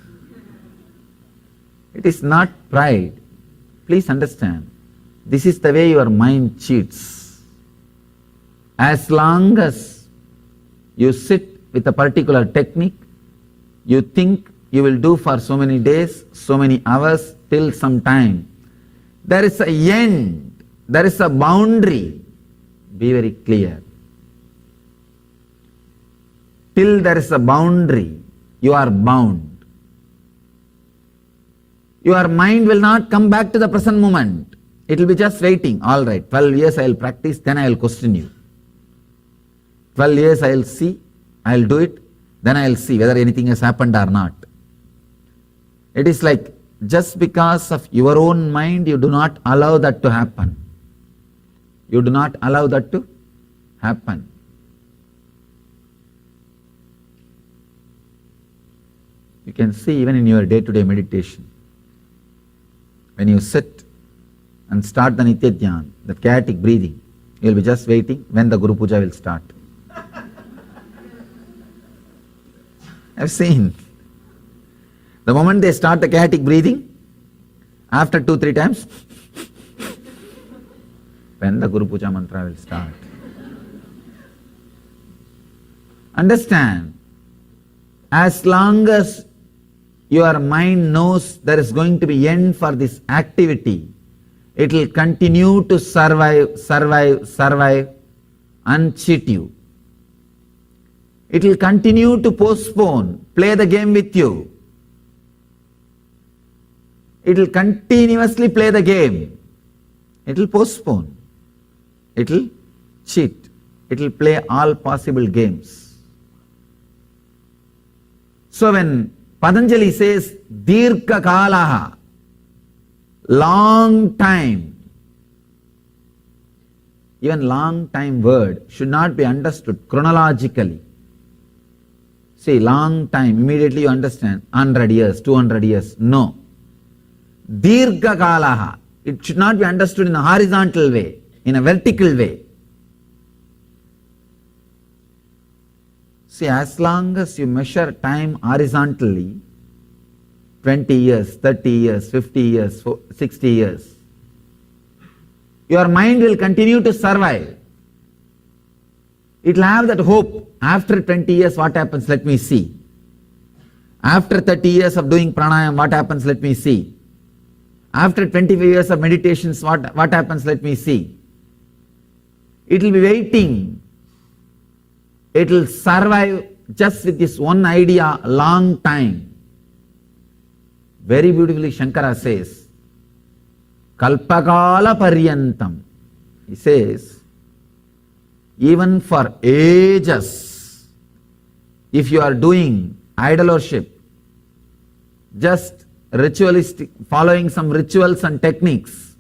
It is not pride. Please understand, this is the way your mind cheats. As long as you sit with a particular technique, you think you will do for so many days, so many hours, till some time. There is an end, there is a boundary. Be very clear. Till there is a boundary, you are bound. Your mind will not come back to the present moment. It will be just waiting. All right, 12 years I will practice, then I will question you. 12 years I will see, I will do it, then I will see whether anything has happened or not. It is like, just because of your own mind, you do not allow that to happen. You do not allow that to happen. You can see even in your day-to-day meditation, when you sit and start the Nitya Dhyan, the chaotic breathing, you will be just waiting when the Guru Puja will start. I've seen. The moment they start the chaotic breathing, after 2-3 times, when the Guru Puja mantra will start. Understand, as long as your mind knows there is going to be end for this activity, it will continue to survive and cheat you. It will continue to postpone, play the game with you. It will continuously play the game. It will postpone. It will cheat. It will play all possible games. So when Patanjali says Dirgha Kalaha, long time, even long time word should not be understood chronologically. See, long time, immediately you understand 100 years, 200 years. No. Dirgha Kalaha, it should not be understood in a horizontal way, in a vertical way. See, as long as you measure time horizontally, 20 years, 30 years, 50 years, 60 years, your mind will continue to survive. It will have that hope. After 20 years, what happens? Let me see. After 30 years of doing pranayama, what happens? Let me see. After 25 years of meditations, what happens? Let me see. It will be waiting. It will survive just with this one idea a long time. Very beautifully Shankara says, Kalpakala Paryantam. He says, even for ages, if you are doing idol worship, just ritualistic, following some rituals and techniques,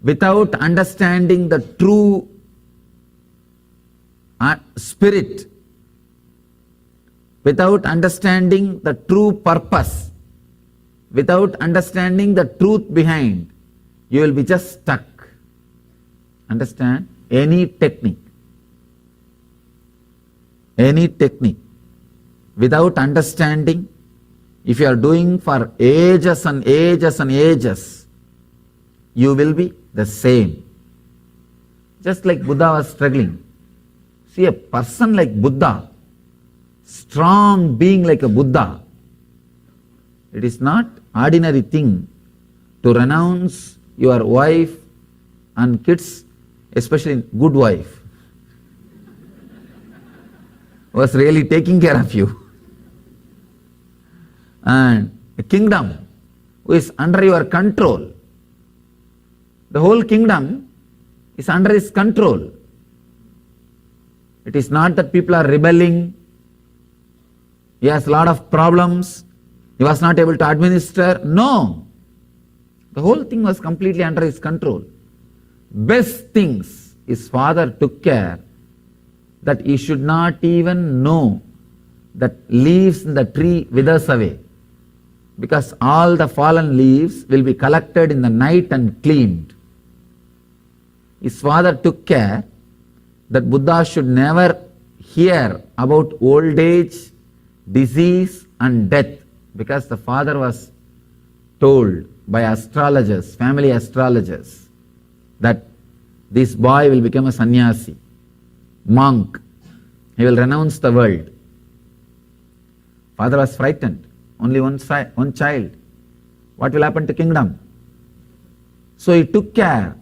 without understanding the true spirit, without understanding the true purpose, without understanding the truth behind, you will be just stuck. Understand? Any technique, without understanding, if you are doing for ages and ages and ages, you will be the same. Just like Buddha was struggling. See, a person like Buddha, strong being like a Buddha, it is not ordinary thing to renounce your wife and kids, especially good wife, was really taking care of you, and a kingdom who is under your control. The whole kingdom is under his control. It is not that people are rebelling. He has a lot of problems. He was not able to administer. No. The whole thing was completely under his control. Best things his father took care that he should not even know that leaves in the tree withers away, because all the fallen leaves will be collected in the night and cleaned. His father took care that Buddha should never hear about old age, disease and death, because the father was told by astrologers, family astrologers, that this boy will become a sannyasi, monk. He will renounce the world. Father was frightened. Only one child. What will happen to kingdom? So he took care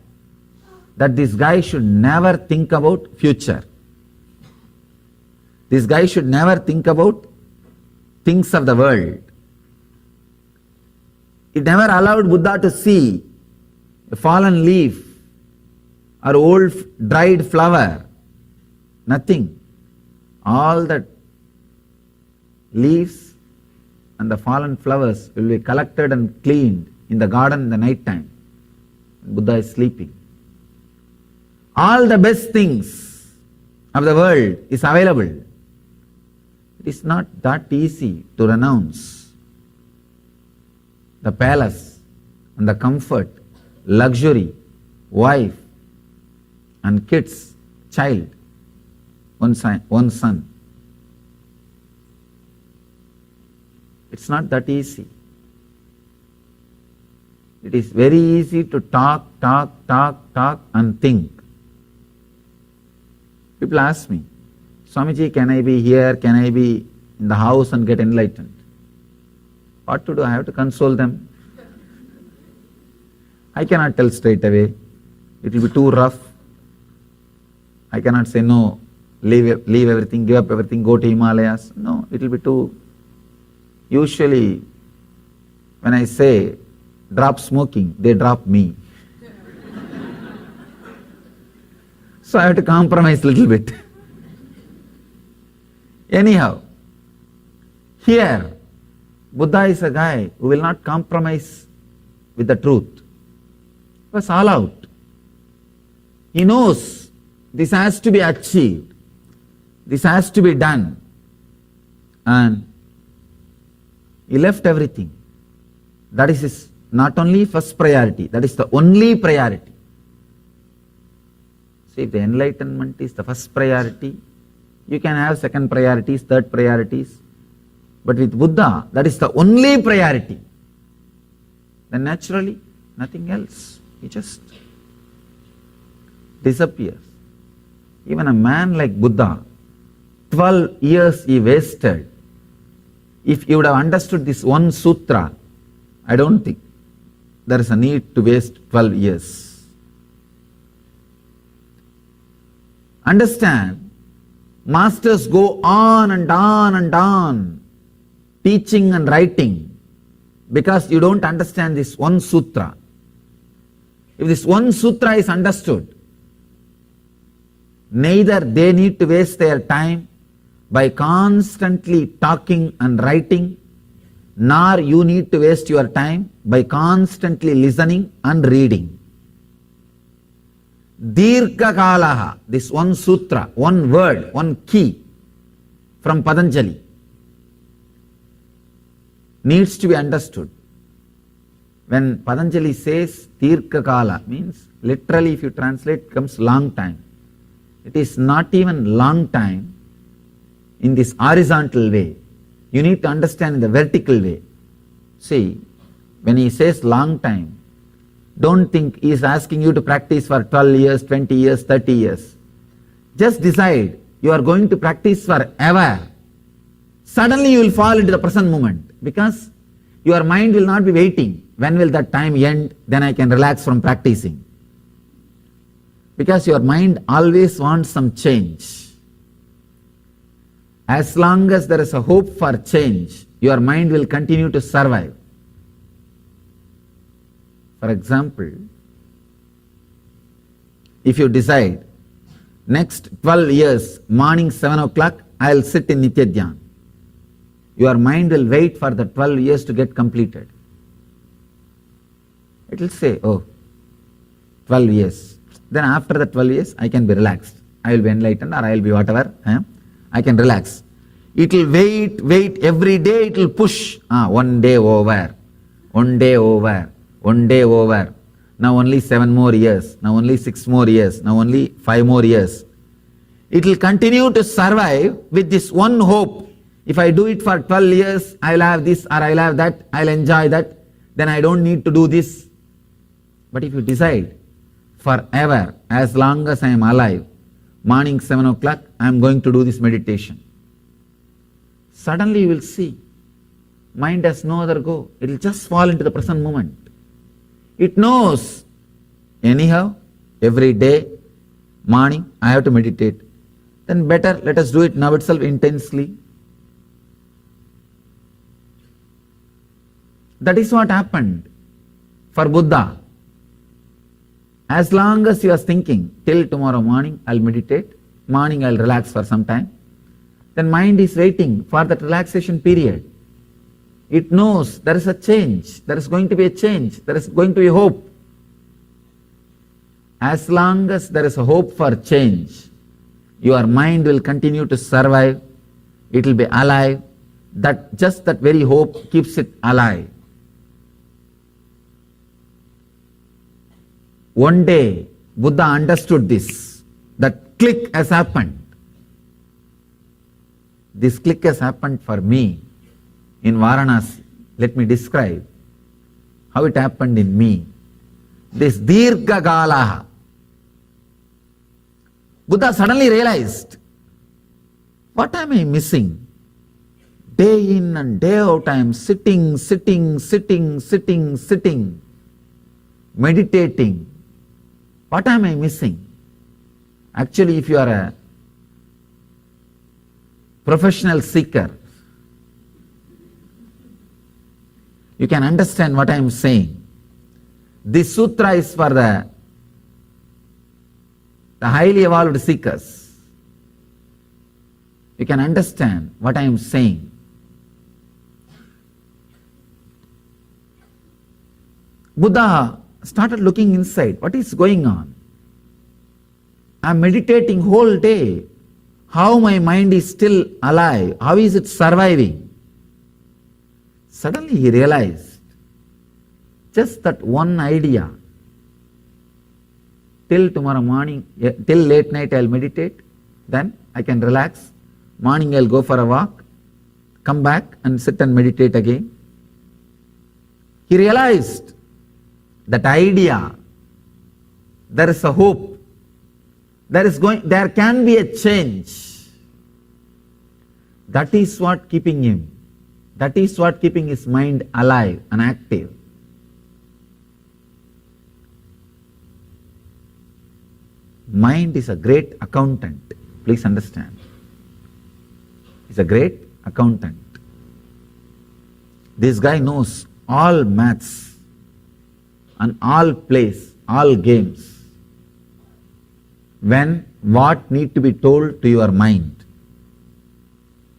that this guy should never think about future. This guy should never think about things of the world. It never allowed Buddha to see a fallen leaf or old dried flower. Nothing. All the leaves and the fallen flowers will be collected and cleaned in the garden in the night time. Buddha is sleeping. All the best things of the world is available. It is not that easy to renounce the palace and the comfort, luxury, wife and kids, child, one son. It's not that easy. It is very easy to talk and think. People ask me, Swamiji, can I be here? Can I be in the house and get enlightened? What to do? I have to console them. I cannot tell straight away. It will be too rough. I cannot say no, leave everything, give up everything, go to Himalayas. No, it will be too... Usually, when I say drop smoking, they drop me. So I have to compromise a little bit. Anyhow, here, Buddha is a guy who will not compromise with the truth. He was all out. He knows this has to be achieved. This has to be done. And he left everything. That is his not only first priority, that is the only priority. See, if the enlightenment is the first priority, you can have second priorities, third priorities. But with Buddha, that is the only priority. Then naturally, nothing else. He just disappears. Even a man like Buddha, 12 years he wasted. If he would have understood this one sutra, I don't think there is a need to waste 12 years. Understand, masters go on and on and on, teaching and writing, because you don't understand this one sutra. If this one sutra is understood, neither they need to waste their time by constantly talking and writing, nor you need to waste your time by constantly listening and reading. Dirgha kalaha, this one sutra, one word, one key from Patanjali needs to be understood. When Patanjali says Dirgha kala, means literally if you translate it comes long time. It is not even long time in this horizontal way. You need to understand in the vertical way. See, when he says long time, don't think he is asking you to practice for 12 years, 20 years, 30 years. Just decide you are going to practice forever. Suddenly you will fall into the present moment because your mind will not be waiting. When will that time end? Then I can relax from practicing. Because your mind always wants some change. As long as there is a hope for change, your mind will continue to survive. For example, if you decide, next 12 years, morning 7 o'clock, I will sit in Nitya Dhyan. Your mind will wait for the 12 years to get completed. It will say, oh, 12 years. Then after the 12 years, I can be relaxed. I will be enlightened or I will be whatever. I can relax. It will wait, every day it will push. One day over, one day over, one day over. Now only 7 more years, now only 6 more years, now only 5 more years. It will continue to survive with this one hope. If I do it for 12 years, I will have this or I will have that, I will enjoy that, then I don't need to do this. But if you decide, forever, as long as I am alive, morning 7 o'clock, I am going to do this meditation. Suddenly you will see, mind has no other go. It will just fall into the present moment. It knows, anyhow, every day, morning, I have to meditate. Then better, let us do it now itself intensely. That is what happened for Buddha. As long as he was thinking, till tomorrow morning I'll meditate, morning I'll relax for some time, then mind is waiting for that relaxation period. It knows there is a change, there is going to be a change, there is going to be hope. As long as there is a hope for change, your mind will continue to survive, it will be alive. That just that very hope keeps it alive. One day, Buddha understood this. That click has happened. This click has happened for me in Varanasi. Let me describe how it happened in me. This Dirgha Kalaha. Buddha suddenly realized, what am I missing? Day in and day out I am sitting, meditating. What am I missing? Actually, if you are a professional seeker, you can understand what I am saying. This sutra is for the highly evolved seekers. You can understand what I am saying. Buddha started looking inside. What is going on? I am meditating whole day. How my mind is still alive? How is it surviving? Suddenly he realized just that one idea. Till tomorrow morning, till late night I'll meditate, then I can relax. Morning I'll go for a walk, come back and sit and meditate again. He realized that idea, there is a hope. There can be a change. That is what keeping him. That is what keeping his mind alive and active. Mind is a great accountant. Please understand. It's a great accountant. This guy knows all maths and all plays, all games. When what need to be told to your mind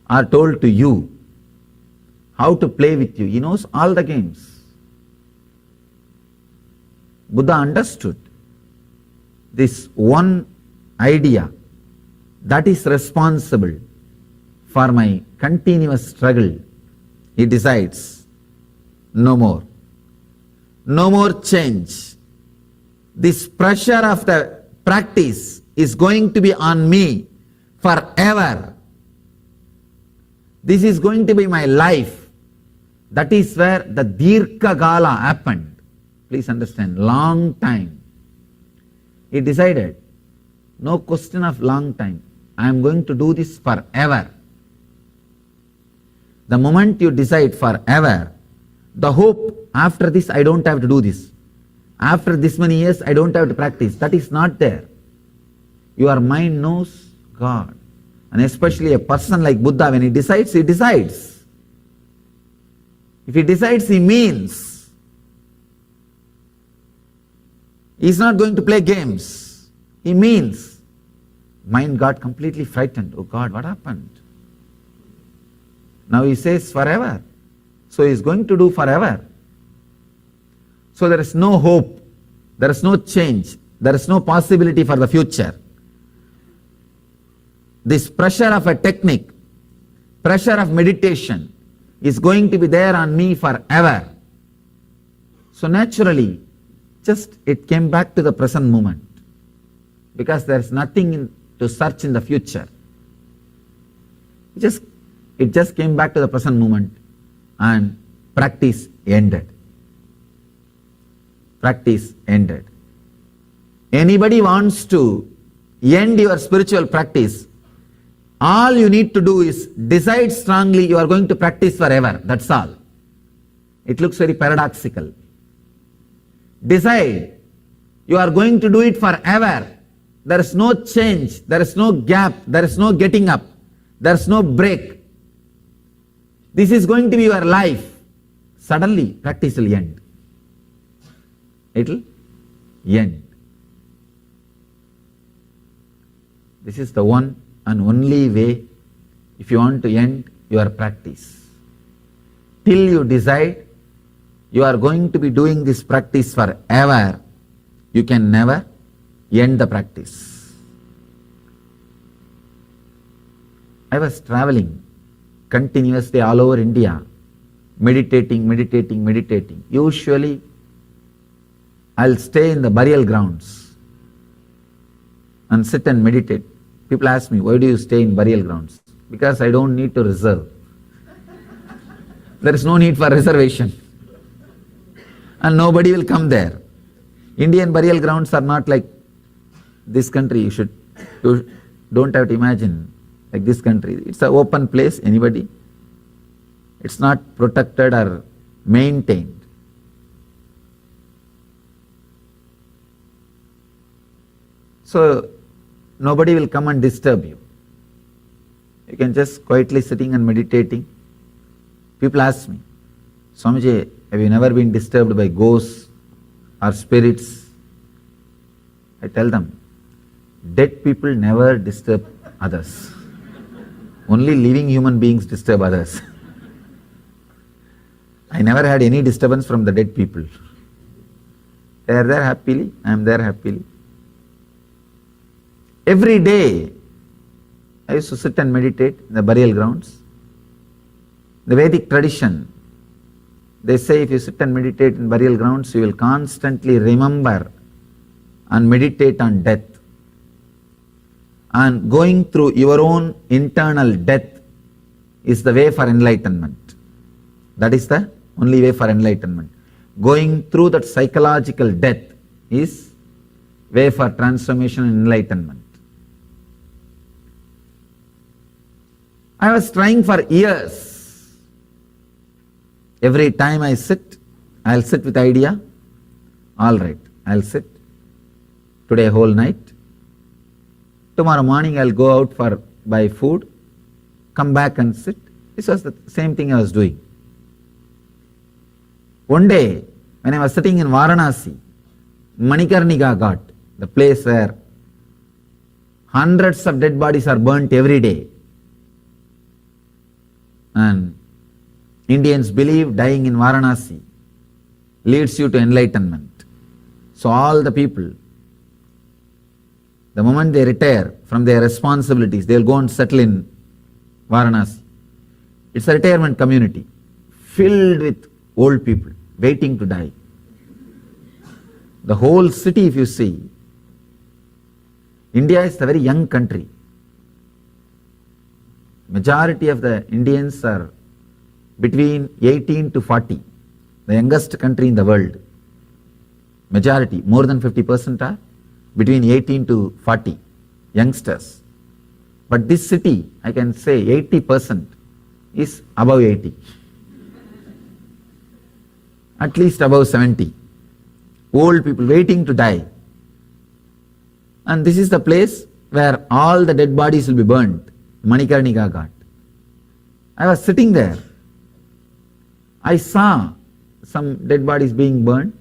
or told to you, how to play with you. He knows all the games. Buddha understood this one idea that is responsible for my continuous struggle. He decides, no more. No more change. This pressure of the practice is going to be on me forever. This is going to be my life. That is where the Dirka Gala happened. Please understand, long time. He decided, no question of long time. I am going to do this forever. The moment you decide forever, the hope after this I don't have to do this. After this many years I don't have to practice. That is not there. Your mind knows God. And especially a person like Buddha, when he decides, he decides. If he decides, he means. He is not going to play games. He means. Mind got completely frightened. Oh God, what happened? Now he says forever. So he is going to do forever. So there is no hope. There is no change. There is no possibility for the future. This pressure of a technique, pressure of meditation is going to be there on me forever. So naturally, just it came back to the present moment, because there is nothing to search in the future. It just came back to the present moment and practice ended. Practice ended. Anybody wants to end your spiritual practice, all you need to do is decide strongly you are going to practice forever. That's all. It looks very paradoxical. Decide you are going to do it forever. There is no change, there is no gap, there is no getting up, there is no break. This is going to be your life. Suddenly, practice will end. It will end. This is the one and only way if you want to end your practice. Till you decide you are going to be doing this practice forever, you can never end the practice. I was traveling continuously all over India, meditating. Usually, I'll stay in the burial grounds and sit and meditate. People ask me, why do you stay in burial grounds? Because I don't need to reserve. There is no need for reservation. And nobody will come there. Indian burial grounds are not like this country. You don't have to imagine like this country. It's an open place, anybody. It's not protected or maintained. So nobody will come and disturb you. You can just quietly sitting and meditating. People ask me, Swamiji, have you never been disturbed by ghosts? or spirits, I tell them, dead people never disturb others. Only living human beings disturb others. I never had any disturbance from the dead people. They are there happily, I am there happily. Every day, I used to sit and meditate in the burial grounds. The Vedic tradition, they say if you sit and meditate in burial grounds, you will constantly remember and meditate on death. And going through your own internal death is the way for enlightenment. That is the only way for enlightenment. Going through that psychological death is way for transformation and enlightenment. I was trying for years. Every time I sit, I'll sit with idea. All right, I'll sit today whole night. Tomorrow morning I'll go out for buy food, come back and sit. This was the same thing I was doing. One day, when I was sitting in Varanasi, Manikarnika Ghat, the place where hundreds of dead bodies are burnt every day, and Indians believe dying in Varanasi leads you to enlightenment. So all the people, the moment they retire from their responsibilities, they will go and settle in Varanasi. It's a retirement community filled with old people waiting to die. The whole city, if you see, India is a very young country. Majority of the Indians are between 18 to 40, the youngest country in the world. Majority, more than 50% are between 18 to 40 youngsters. But this city, I can say 80% is above 80. At least above 70. Old people waiting to die. And this is the place where all the dead bodies will be burnt. Manikarnika Ghat. I was sitting there. I saw some dead bodies being burnt.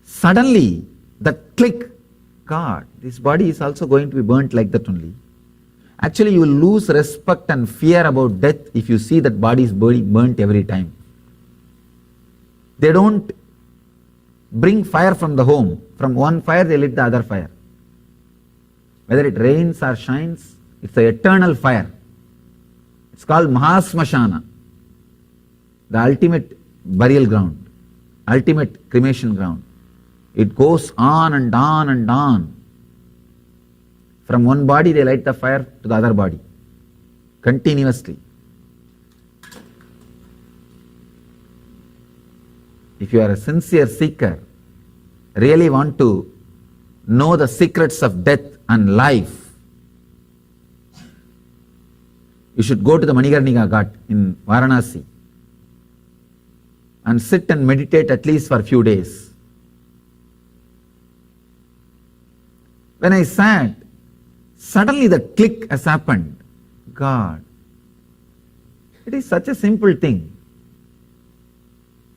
Suddenly, the click, God, this body is also going to be burnt like that only. Actually, you will lose respect and fear about death if you see that body is burnt every time. They don't bring fire from the home. From one fire, they lit the other fire. Whether it rains or shines, it's an eternal fire. It's called Mahasmashana, the ultimate burial ground, ultimate cremation ground. It goes on and on and on. From one body, they light the fire to the other body, continuously. If you are a sincere seeker, really want to know the secrets of death and life, you should go to the Manikarnika Ghat in Varanasi and sit and meditate at least for a few days. When I sat, suddenly the click has happened. God, it is such a simple thing.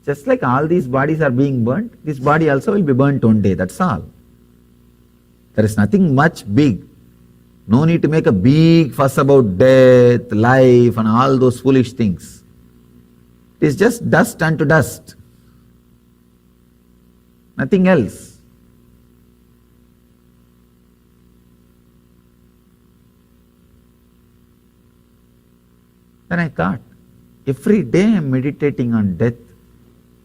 Just like all these bodies are being burnt, this body also will be burnt one day, that's all. There is nothing much big. No need to make a big fuss about death, life and all those foolish things. It is just dust unto dust. Nothing else. Then I thought, every day I am meditating on death,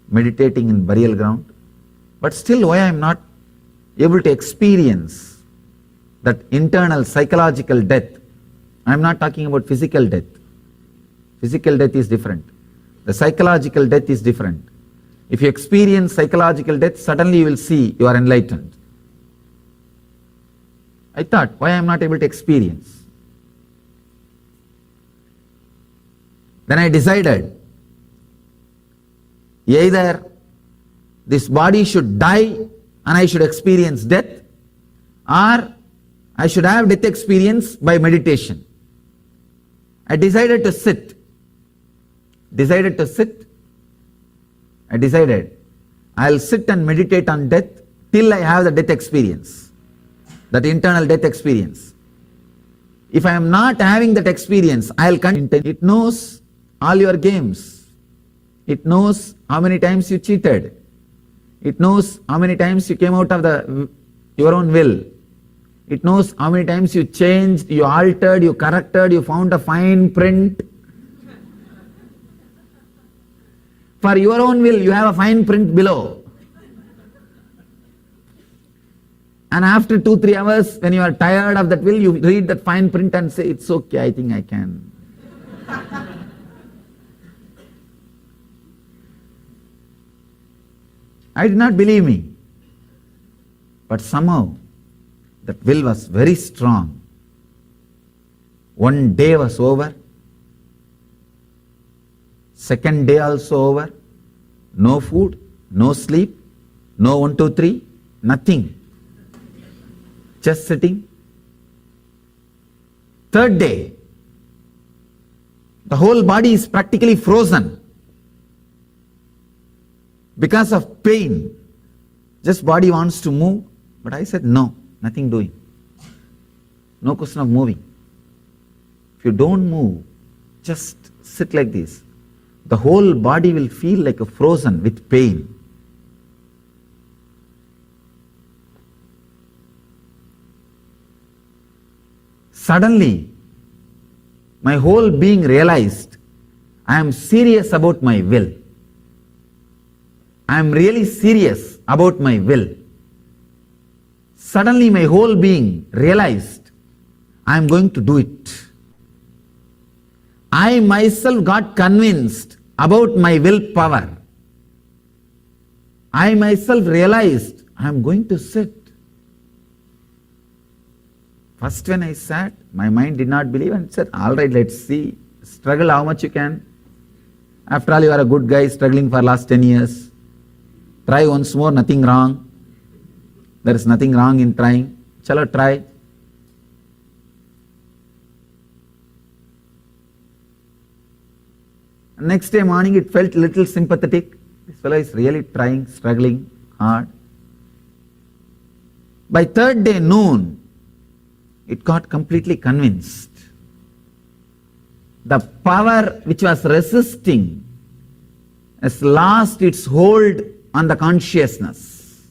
meditating in burial ground, but still why I am not able to experience that internal psychological death. I am not talking about physical death. Physical death is different. The psychological death is different. If you experience psychological death, suddenly you will see you are enlightened. I thought, why I am not able to experience? Then I decided, either this body should die and I should experience death, or I should have death experience by meditation. I decided to sit decided to sit. I decided I'll sit and meditate on death till I have the death experience, that internal death experience. If I am not having that experience, I'll continue. It knows all your games. It knows how many times you cheated. It knows how many times you came out of your own will. It knows how many times you changed, you altered, you corrected, you found a fine print. For your own will, you have a fine print below. And after 2-3 hours, when you are tired of that will, you read that fine print and say, it's okay, I think I can. I did not believe me. But somehow, that will was very strong. One day was over. Second day also over. No food, no sleep, no 1, 2, 3, nothing. Just sitting. Third day, the whole body is practically frozen because of pain. Just body wants to move, but I said no, nothing doing. No question of moving. If you don't move, just sit like this. The whole body will feel like a frozen with pain. Suddenly, my whole being realized I am serious about my will. I am really serious about my will. Suddenly my whole being realized I am going to do it. I myself got convinced about my willpower. I myself realized I am going to sit. First when I sat, my mind did not believe and said, all right, let's see, struggle how much you can. After all, you are a good guy struggling for last 10 years. Try once more, nothing wrong. There is nothing wrong in trying. Chalo, try. Next day morning, it felt little sympathetic. This fellow is really trying, struggling hard. By third day noon, it got completely convinced. The power which was resisting has lost its hold on the consciousness.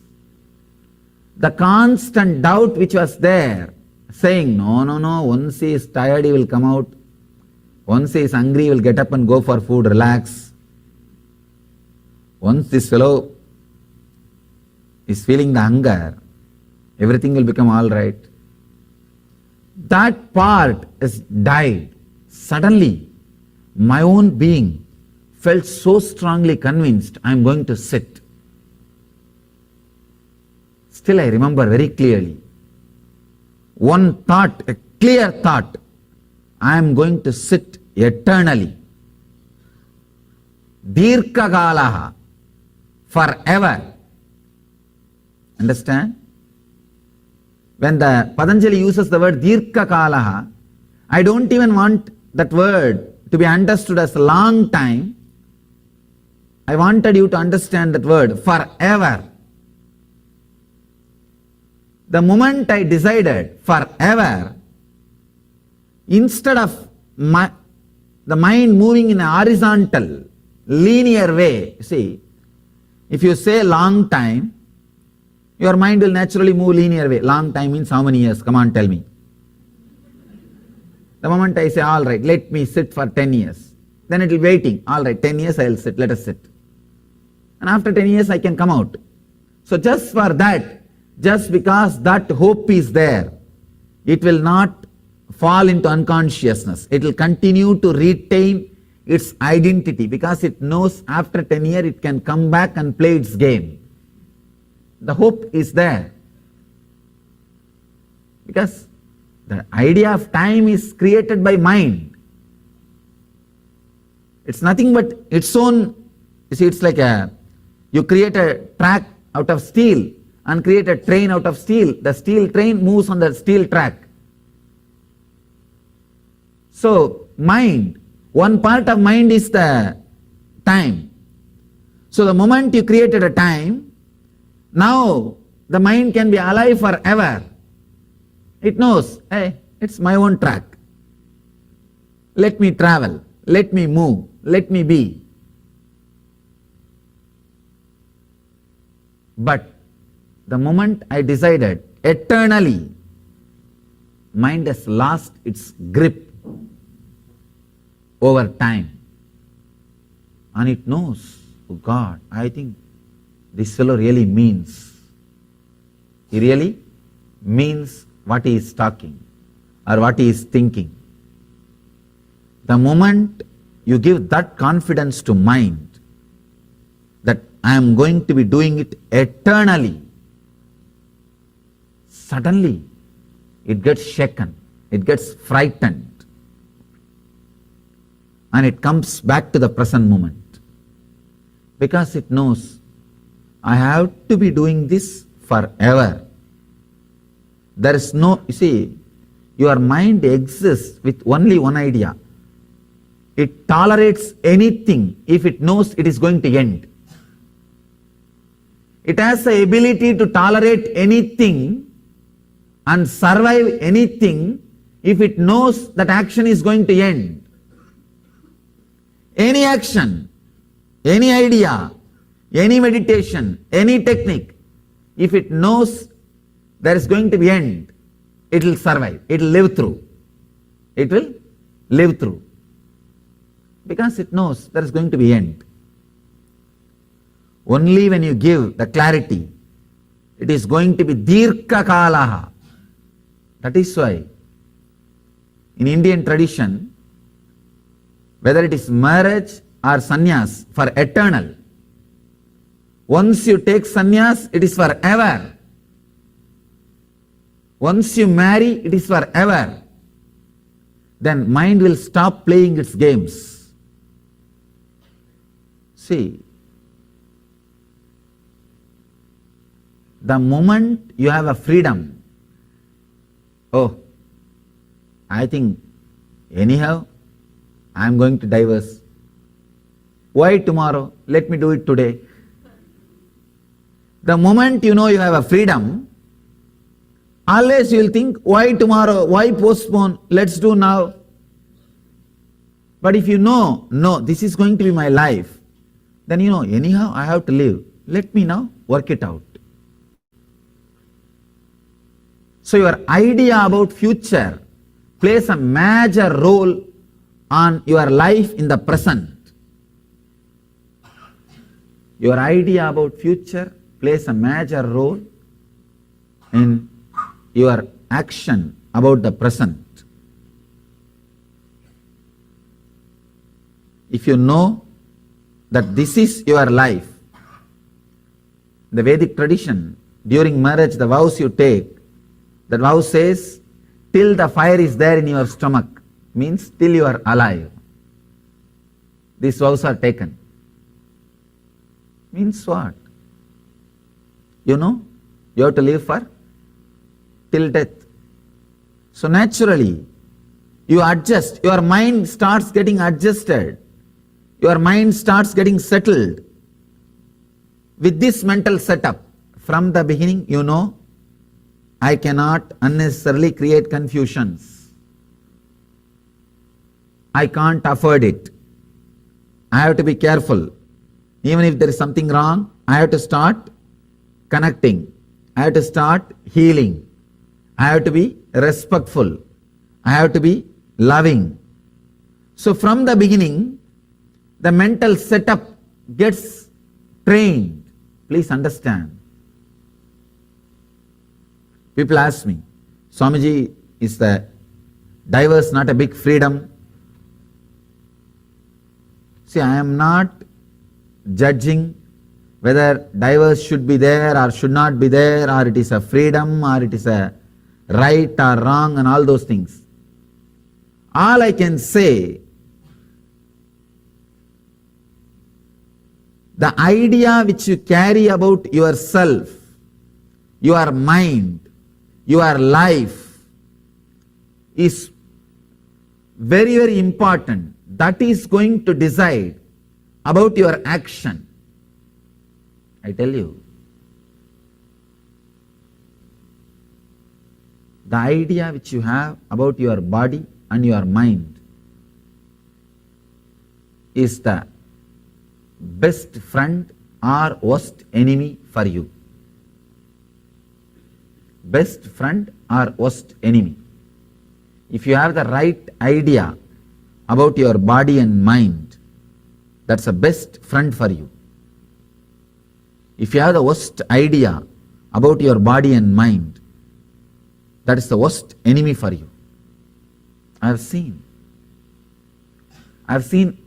The constant doubt which was there, saying, no, once he is tired, he will come out. Once he is hungry, he will get up and go for food, relax. Once this fellow is feeling the hunger, everything will become all right. That part has died. Suddenly, my own being felt so strongly convinced I am going to sit. Still I remember very clearly. One thought, a clear thought, I am going to sit eternally. Dirghagalaha, forever. Understand? When the Patanjali uses the word Dirghagalaha, I don't even want that word to be understood as a long time. I wanted you to understand that word, forever. The moment I decided forever, instead of the mind moving in a horizontal, linear way, see, if you say long time, your mind will naturally move linear way. Long time means how many years? Come on, tell me. The moment I say, all right, let me sit for 10 years, then it will be waiting. All right, 10 years I will sit, let us sit. And after 10 years I can come out. So just for that, just because that hope is there, it will not fall into unconsciousness. It will continue to retain its identity because it knows after 10 years it can come back and play its game. The hope is there. Because the idea of time is created by mind. It's nothing but its own, you see, it's like you create a track out of steel and create a train out of steel. The steel train moves on the steel track. So mind, one part of mind is the time. So the moment you created a time, now the mind can be alive forever. It knows, hey, it's my own track. Let me travel, let me move, let me be. But the moment I decided eternally, mind has lost its grip over time. And it knows, oh God, I think this fellow really means. He really means what he is talking or what he is thinking. The moment you give that confidence to mind, that I am going to be doing it eternally, suddenly it gets shaken, it gets frightened, and it comes back to the present moment. Because it knows, I have to be doing this forever. There is no, you see, your mind exists with only one idea. It tolerates anything if it knows it is going to end. It has the ability to tolerate anything and survive anything if it knows that action is going to end. Any action, any idea, any meditation, any technique, if it knows there is going to be end, it will survive, it will live through. It will live through. Because it knows there is going to be end. Only when you give the clarity, it is going to be dirgha kalaha. That is why in Indian tradition, whether it is marriage or sannyas, for eternal. Once you take sannyas, it is forever. Once you marry, it is forever. Then mind will stop playing its games. See, the moment you have a freedom, oh, I think anyhow I am going to divorce. Why tomorrow? Let me do it today. The moment you know you have a freedom, always you will think, why tomorrow? Why postpone? Let's do now. But if you know, no, this is going to be my life, then you know, anyhow I have to live. Let me now work it out. So your idea about future plays a major role on your life in the present. Your idea about future plays a major role in your action about the present. If you know that this is your life, the Vedic tradition, during marriage, the vows you take, that vow says, till the fire is there in your stomach, means till you are alive. These vows are taken. Means what? You know, you have to live for till death. So naturally, you adjust, your mind starts getting adjusted, your mind starts getting settled. With this mental setup, from the beginning, you know, I cannot unnecessarily create confusions. I can't afford it. I have to be careful. Even if there is something wrong, I have to start connecting. I have to start healing. I have to be respectful. I have to be loving. So from the beginning, the mental setup gets trained. Please understand. People ask me, Swamiji, is the divorce not a big freedom? See, I am not judging whether divorce should be there or should not be there, or it is a freedom or it is a right or wrong and all those things. All I can say, the idea which you carry about yourself, your mind, your life is very, very important. That is going to decide about your action. I tell you, the idea which you have about your body and your mind is the best friend or worst enemy for you. Best friend or worst enemy. If you have the right idea about your body and mind, that's the best friend for you. If you have the worst idea about your body and mind, that is the worst enemy for you. I have seen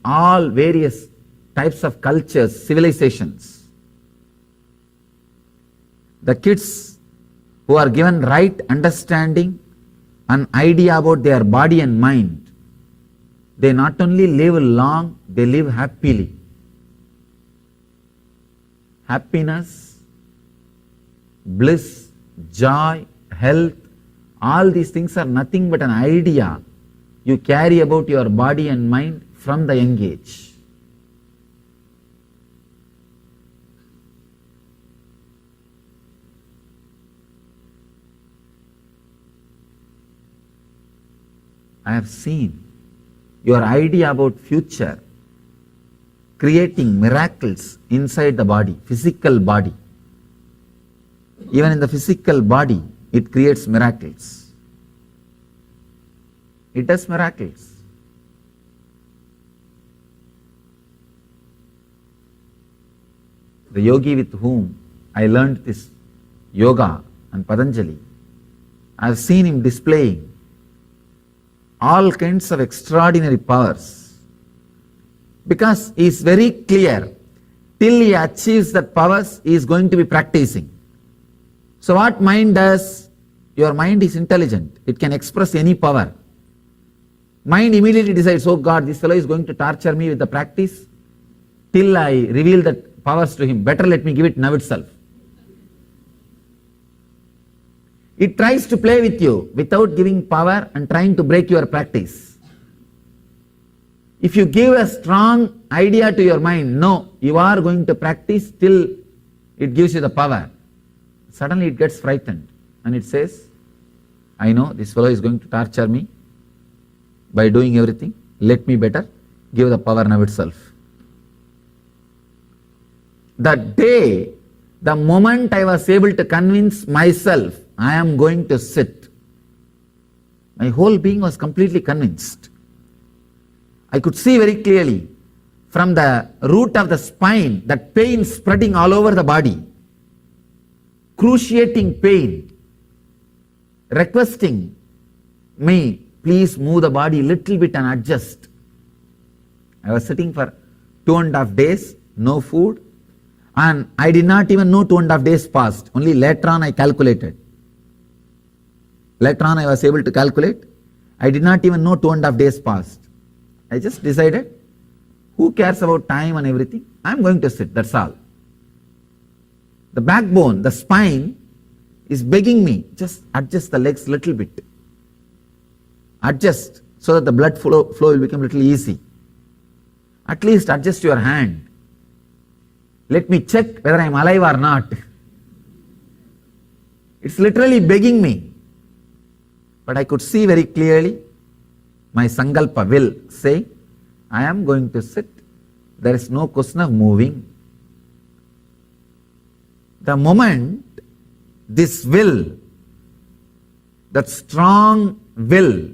all various types of cultures, civilizations. The kids who are given right understanding, an idea about their body and mind, they not only live long, they live happily. Happiness, bliss, joy, health, all these things are nothing but an idea you carry about your body and mind from the young age. I have seen your idea about future creating miracles inside the body, physical body. Even in the physical body, it creates miracles. It does miracles. The yogi with whom I learned this yoga and Patanjali, I have seen him displaying all kinds of extraordinary powers, because he is very clear, till he achieves that powers, he is going to be practicing. So what mind does? Your mind is intelligent. It can express any power. Mind immediately decides, oh God, this fellow is going to torture me with the practice till I reveal that powers to him. Better let me give it now itself. It tries to play with you without giving power and trying to break your practice. If you give a strong idea to your mind, no, you are going to practice till it gives you the power, suddenly it gets frightened and it says, I know this fellow is going to torture me by doing everything. Let me better give the power now itself. That day, the moment I was able to convince myself, I am going to sit, my whole being was completely convinced. I could see very clearly from the root of the spine that pain spreading all over the body, cruciating pain, requesting me, please move the body a little bit and adjust. I was sitting for 2.5 days, no food, and I did not even know 2.5 days passed. Only later on I calculated. Later on I was able to calculate. I did not even know 2.5 days passed. I just decided, who cares about time and everything? I am going to sit, that's all. The backbone, the spine is begging me, just adjust the legs a little bit. Adjust so that the blood flow will become a little easy. At least adjust your hand. Let me check whether I am alive or not. It's literally begging me. But I could see very clearly my sankalpa will say, I am going to sit. There is no question of moving. The moment this will, that strong will,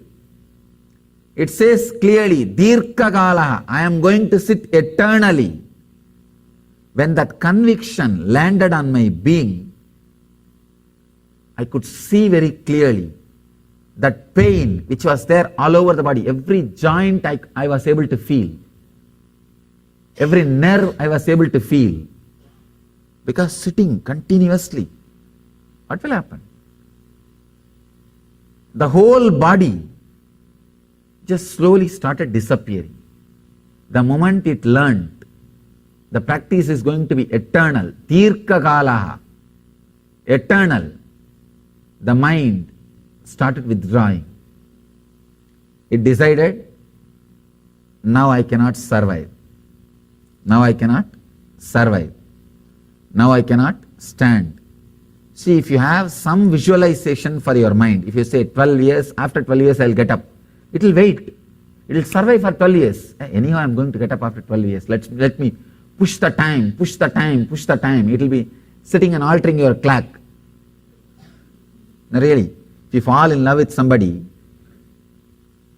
it says clearly, Dirghakalaha, I am going to sit eternally. When that conviction landed on my being, I could see very clearly that pain which was there all over the body, every joint I was able to feel, every nerve I was able to feel, because sitting continuously, what will happen? The whole body just slowly started disappearing. The moment it learned, the practice is going to be eternal, Dirghakalaha, eternal, the mind started withdrawing. It decided, now I cannot survive. Now I cannot survive. Now I cannot stand. See, if you have some visualization for your mind, if you say 12 years, after 12 years I'll get up, it will wait. It will survive for 12 years. Anyhow, I'm going to get up after 12 years. Let me push the time, push the time, push the time. It will be sitting and altering your clock. Really, if you fall in love with somebody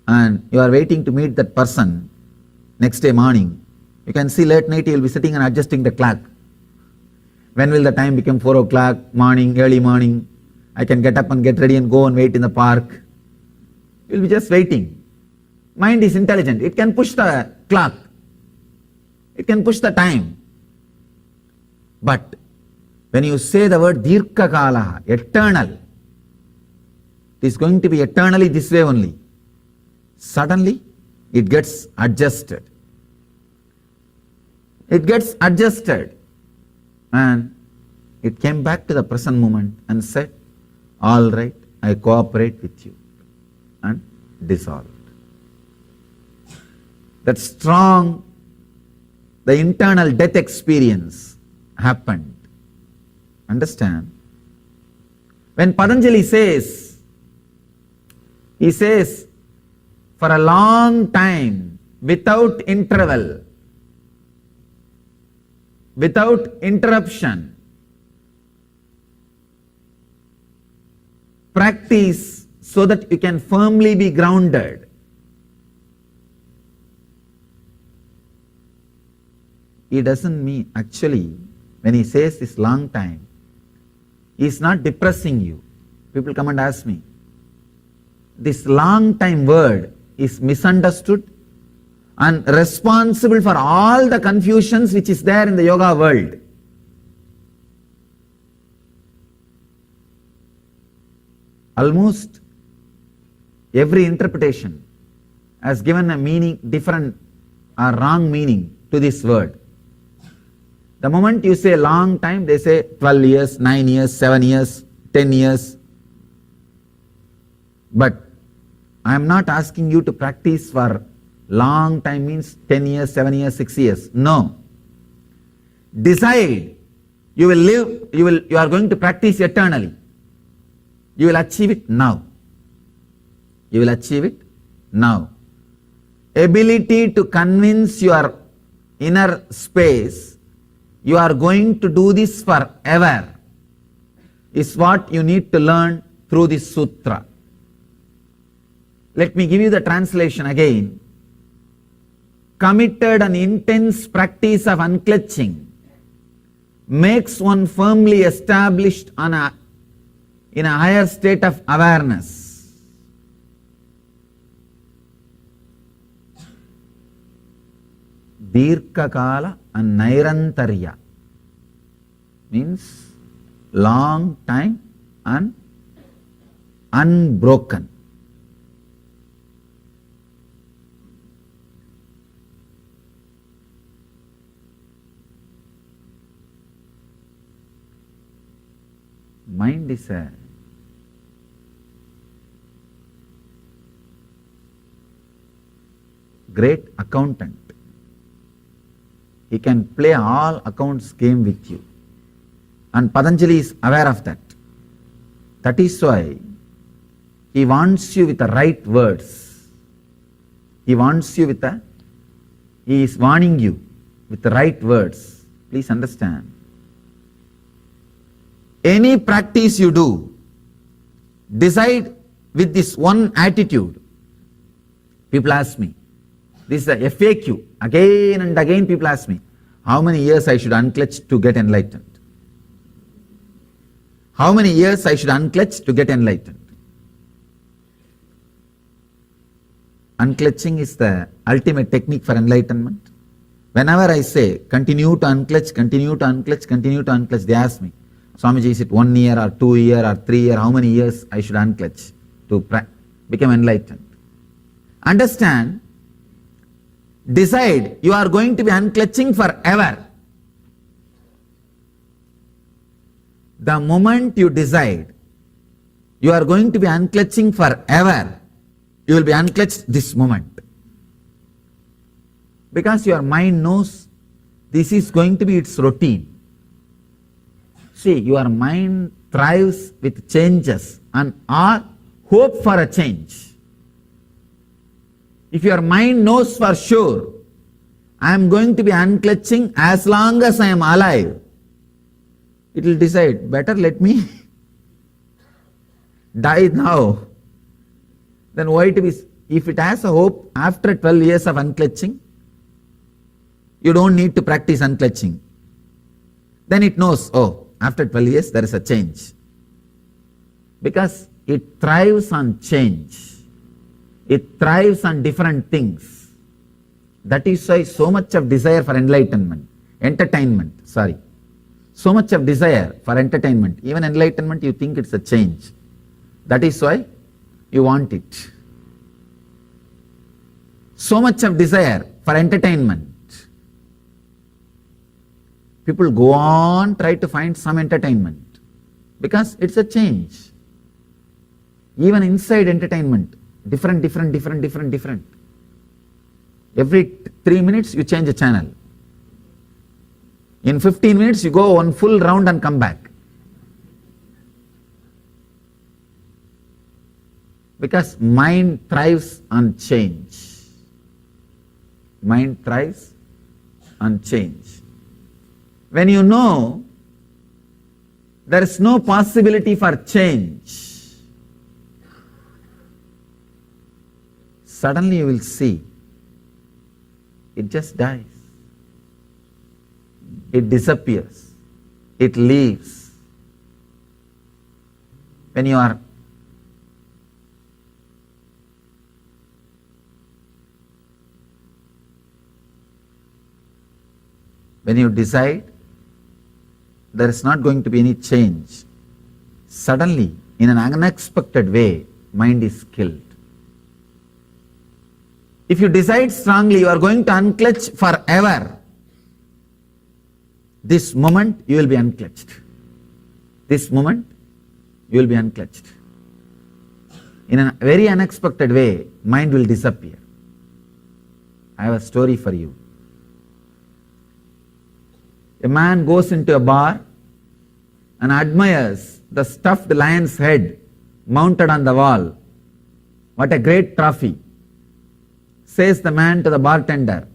and you are waiting to meet that person next day morning, you can see late night you will be sitting and adjusting the clock. When will the time become 4 o'clock, morning, early morning? I can get up and get ready and go and wait in the park. You will be just waiting. Mind is intelligent. It can push the clock. It can push the time. But when you say the word Dirka Kala, eternal, it is going to be eternally this way only. Suddenly, it gets adjusted. It gets adjusted. And it came back to the present moment and said, all right, I cooperate with you. And dissolved. That strong, the internal death experience happened. Understand? When Patanjali says, he says, for a long time, without interval, without interruption, practice so that you can firmly be grounded. He doesn't mean, actually, when he says this long time, he is not depressing you. People come and ask me, this long time word is misunderstood and responsible for all the confusions which is there in the yoga world. Almost every interpretation has given a meaning, different or wrong meaning to this word. The moment you say long time, they say 12 years, 9 years, 7 years, 10 years. But I am not asking you to practice for long time means 10 years, 7 years, 6 years. No. Decide. You will live, you are going to practice eternally. You will achieve it now. You will achieve it now. Ability to convince your inner space you are going to do this forever is what you need to learn through this sutra. Let me give you the translation again. Committed and intense practice of unclutching makes one firmly established in a higher state of awareness. Dirkakala and Nairantarya means long time and unbroken. Mind is a great accountant. He can play all accounts game with you. And Patanjali is aware of that. That is why he wants you with the right words. He wants you with he is warning you with the right words. Please understand. Any practice you do, decide with this one attitude. People ask me, this is a FAQ. Again and again people ask me, how many years I should unclutch to get enlightened? How many years I should unclutch to get enlightened? Unclutching is the ultimate technique for enlightenment. Whenever I say, continue to unclutch, continue to unclutch, continue to unclutch, they ask me, Swamiji, is it 1 year or 2 year or 3 year? How many years I should unclutch to become enlightened? Understand, decide you are going to be unclutching forever. The moment you decide you are going to be unclutching forever, you will be unclutched this moment. Because your mind knows This is going to be its routine. See, your mind thrives with changes and or hope for a change. If your mind knows for sure, I am going to be unclutching as long as I am alive, it will decide, better let me die now. Then why to be, if it has a hope after 12 years of unclutching, you don't need to practice unclutching. Then it knows, oh, after 12 years there is a change. Because it thrives on change. It thrives on different things. That is why so much of desire for enlightenment, entertainment, sorry. So much of desire for entertainment, even enlightenment, you think it's a change. That is why you want it. So much of desire for entertainment. People go on, try to find some entertainment because it's a change. Even inside entertainment, different. Every 3 minutes you change a channel. In 15 minutes you go one full round and come back. Because mind thrives on change. Mind thrives on change. When you know there is no possibility for change, suddenly you will see it just dies. It disappears. It leaves. When you decide there is not going to be any change, suddenly, in an unexpected way, mind is killed. If you decide strongly you are going to unclutch forever, this moment you will be unclutched. This moment you will be unclutched. In a very unexpected way, mind will disappear. I have a story for you. A man goes into a bar and admires the stuffed lion's head mounted on the wall. What a great trophy, says the man to the bartender.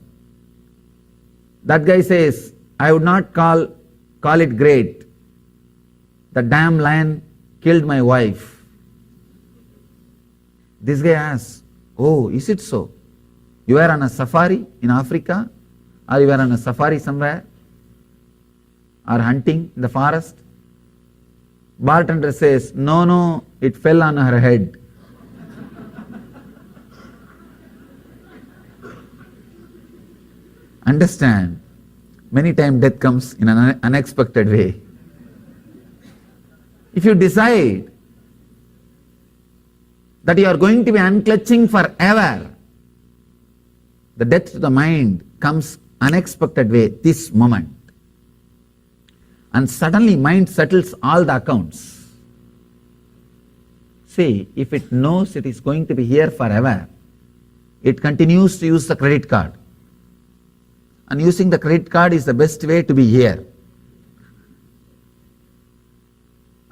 That guy says, I would not call it great. The damn lion killed my wife. This guy asks, oh, is it so? You were on a safari in Africa, or you were on a safari somewhere, or hunting in the forest? Bartender says, no, it fell on her head. Understand, many times death comes in an unexpected way. If you decide that you are going to be unclutching forever, the death to the mind comes unexpected way, this moment. And suddenly mind settles all the accounts. See, if it knows it is going to be here forever, it continues to use the credit card. And using the credit card is the best way to be here.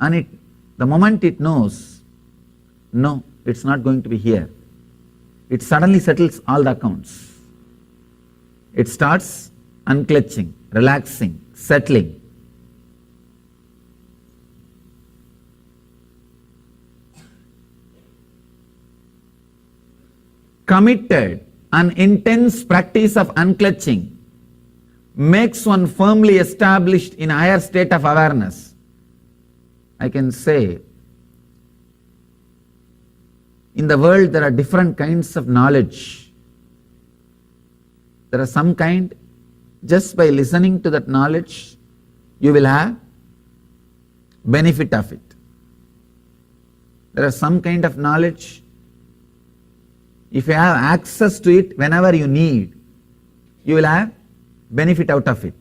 And the moment it knows, no, it's not going to be here, it suddenly settles all the accounts. It starts unclutching, relaxing, settling. Committed and intense practice of unclutching makes one firmly established in a higher state of awareness. I can say, in the world there are different kinds of knowledge. There are some kind, just by listening to that knowledge, you will have benefit of it. There are some kind of knowledge, if you have access to it whenever you need, you will have benefit out of it.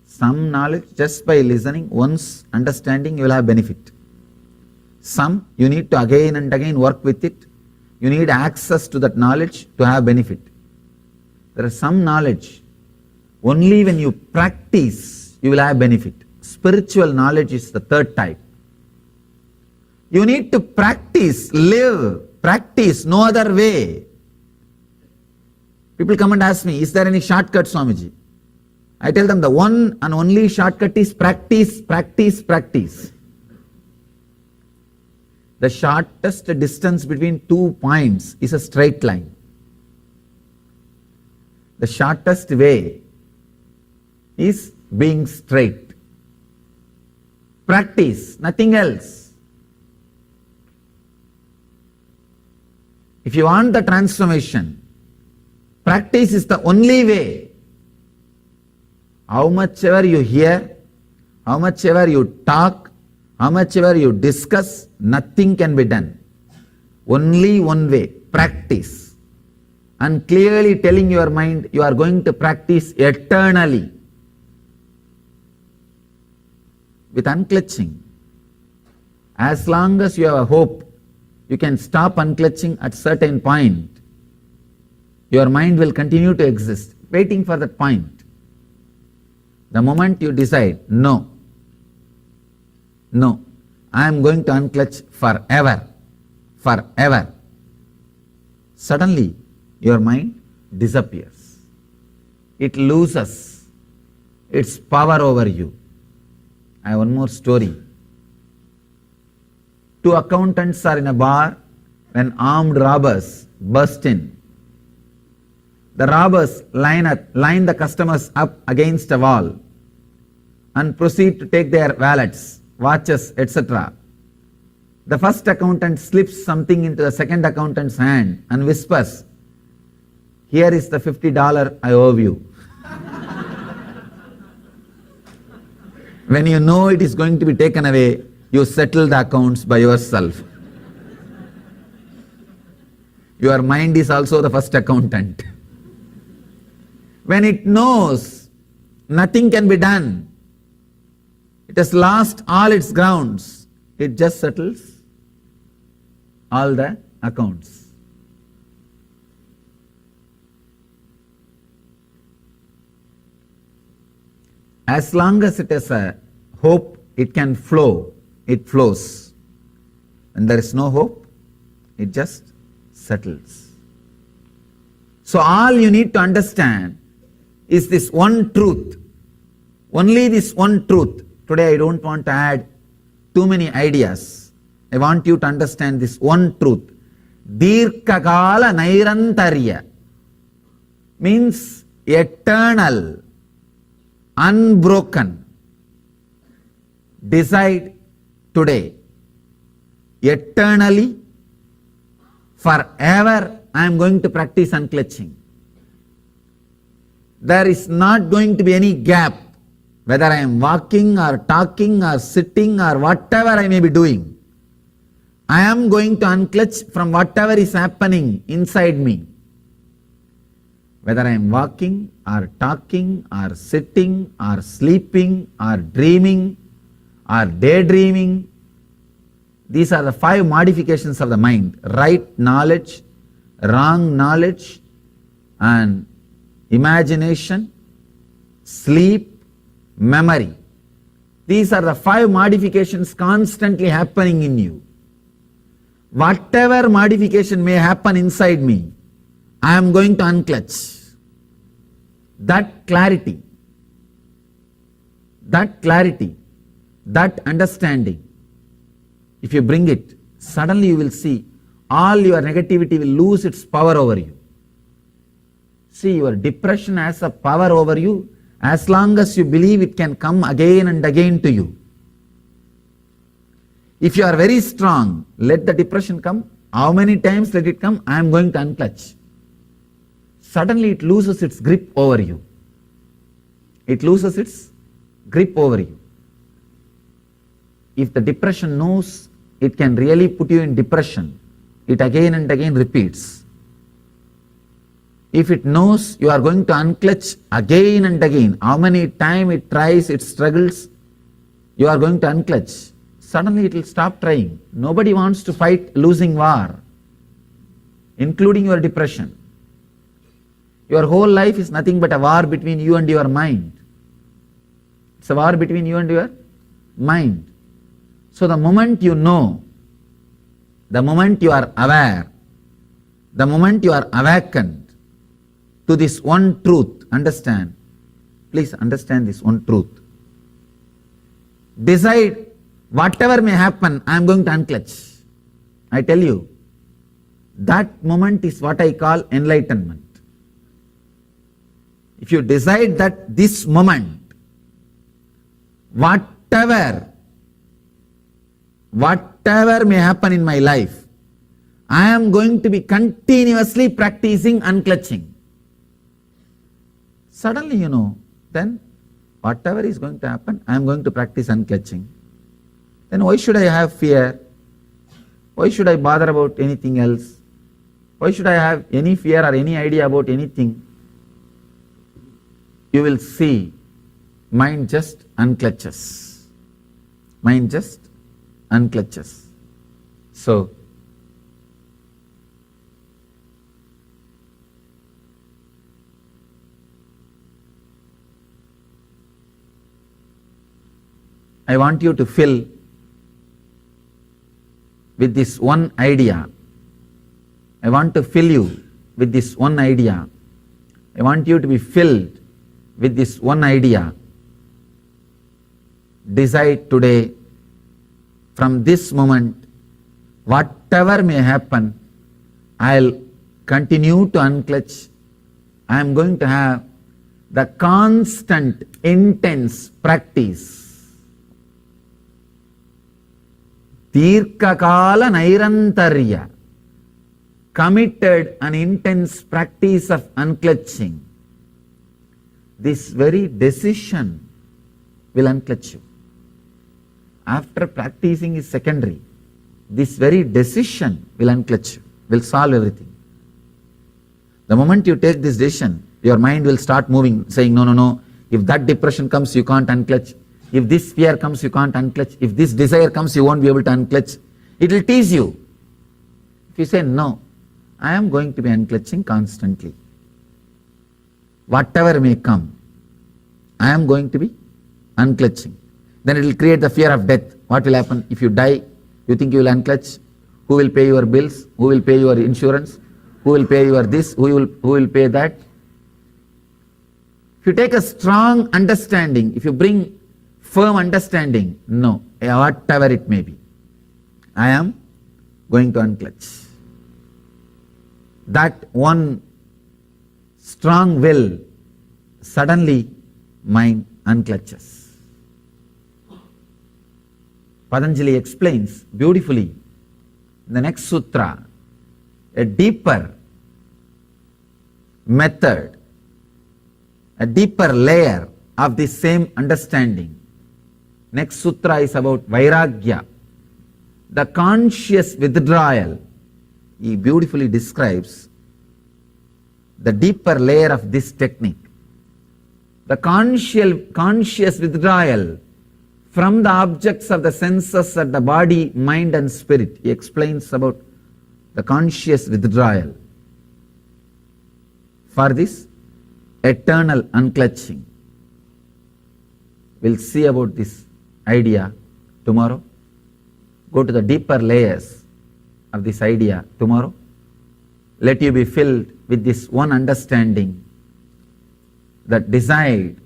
Some knowledge, just by listening, once understanding, you will have benefit. Some, you need to again and again work with it. You need access to that knowledge to have benefit. There is some knowledge, Only when you practice, you will have benefit. Spiritual knowledge is the third type. You need to practice, live, practice, no other way. People come and ask me, is there any shortcut, Swamiji? I tell them the one and only shortcut is practice, practice, practice. The shortest distance between 2 points is a straight line. The shortest way is being straight. Practice, nothing else. If you want the transformation, practice is the only way. How much ever you hear, how much ever you talk, how much ever you discuss, nothing can be done. Only one way, practice. And clearly telling your mind, you are going to practice eternally. With unclutching. As long as you have a hope, you can stop unclutching at certain point. Your mind will continue to exist, waiting for that point. The moment you decide, no, I am going to unclutch forever, forever, suddenly your mind disappears. It loses its power over you. I have one more story. 2 accountants are in a bar when armed robbers burst in. The robbers line the customers up against a wall and proceed to take their wallets, watches, etc. The first accountant slips something into the second accountant's hand and whispers, "Here is the $50 I owe you." When you know it is going to be taken away, you settle the accounts by yourself. Your mind is also the first accountant. When it knows nothing can be done, it has lost all its grounds, it just settles all the accounts. As long as it has a hope, it can flow, it flows. When there is no hope, it just settles. So all you need to understand is this one truth. Only this one truth. Today I don't want to add too many ideas. I want you to understand this one truth. Dirkakala Nairantarya means eternal, unbroken. Decide today. Eternally, forever, I am going to practice unclutching. There is not going to be any gap, whether I am walking or talking or sitting or whatever I may be doing. I am going to unclutch from whatever is happening inside me. Whether I am walking or talking or sitting or sleeping or dreaming or daydreaming. These are the 5 modifications of the mind: right knowledge, wrong knowledge, and imagination, sleep, memory. These are the 5 modifications constantly happening in you. Whatever modification may happen inside me, I am going to unclutch. That clarity, that understanding, if you bring it, suddenly you will see all your negativity will lose its power over you. See, your depression has a power over you as long as you believe it can come again and again to you. If you are very strong, let the depression come. How many times let it come? I am going to unclutch. Suddenly it loses its grip over you. It loses its grip over you. If the depression knows it can really put you in depression, it again and again repeats. If it knows you are going to unclutch again and again, how many times it tries, it struggles, you are going to unclutch, suddenly it will stop trying. Nobody wants to fight losing war, including your depression. Your whole life is nothing but a war between you and your mind. It's a war between you and your mind. So the moment you know, the moment you are aware, the moment you are awakened to this one truth, understand, please understand this one truth. Decide, whatever may happen, I am going to unclutch. I tell you, that moment is what I call enlightenment. If you decide that this moment, whatever may happen in my life, I am going to be continuously practicing unclutching. Suddenly, then whatever is going to happen, I am going to practice unclutching. Then why should I have fear? Why should I bother about anything else? Why should I have any fear or any idea about anything? You will see, mind just unclutches. Mind just unclutches. So, I want you to fill with this one idea. I want to fill you with this one idea. I want you to be filled with this one idea. Decide today, from this moment, whatever may happen, I'll continue to unclutch. I am going to have the constant, intense practice. Dirghakala nairantarya, committed and intense practice of unclutching. This very decision will unclutch you. After practicing is secondary. This very decision will unclutch you, will solve everything. The moment you take this decision, your mind will start moving, saying, no, if that depression comes, you can't unclutch. If this fear comes, you can't unclutch. If this desire comes, you won't be able to unclutch. It will tease you. If you say, no, I am going to be unclutching constantly. Whatever may come, I am going to be unclutching. Then it will create the fear of death. What will happen? If you die, you think you will unclutch. Who will pay your bills? Who will pay your insurance? Who will pay your this? Who will pay that? If you take a strong understanding, if you bring firm understanding, no, whatever it may be, I am going to unclutch. That one strong will, suddenly mind unclutches. Patanjali explains beautifully in the next sutra a deeper method, a deeper layer of the same understanding. Next sutra is about vairagya, the conscious withdrawal. He beautifully describes the deeper layer of this technique. The conscious withdrawal from the objects of the senses at the body, mind and spirit. He explains about the conscious withdrawal for this eternal unclutching. We'll see about this idea tomorrow. Go to the deeper layers of this idea tomorrow. Let you be filled with this one understanding that decide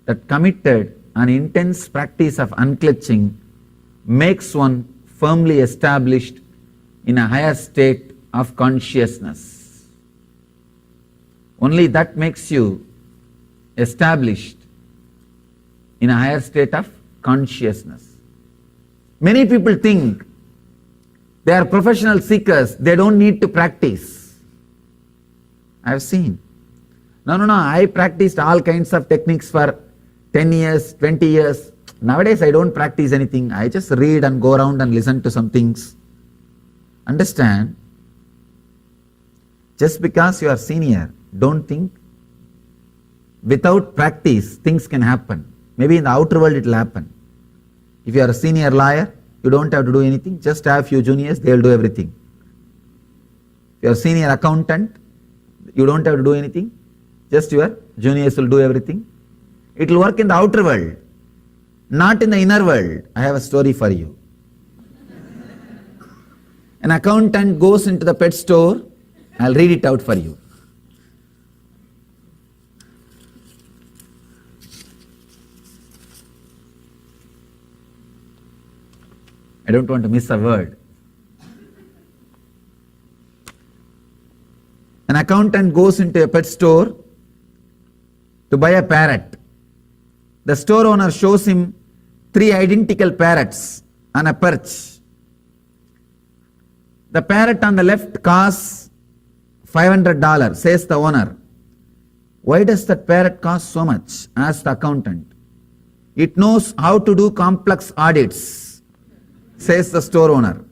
that committed an intense practice of unclutching makes one firmly established in a higher state of consciousness. Only that makes you established in a higher state of consciousness. Many people think they are professional seekers, they don't need to practice. I have seen. No, I practiced all kinds of techniques for 10 years, 20 years. Nowadays I don't practice anything. I just read and go around and listen to some things. Understand? Just because you are senior, don't think without practice things can happen. Maybe in the outer world it will happen. If you are a senior lawyer, you don't have to do anything, just have few juniors, they will do everything. If you are a senior accountant, you don't have to do anything, just your juniors will do everything. It will work in the outer world, not in the inner world. I have a story for you. An accountant goes into the pet store. I'll read it out for you. I don't want to miss a word. An accountant goes into a pet store to buy a parrot. The store owner shows him 3 identical parrots on a perch. The parrot on the left costs $500, says the owner. Why does that parrot cost so much? Asks the accountant. It knows how to do complex audits, says the store owner.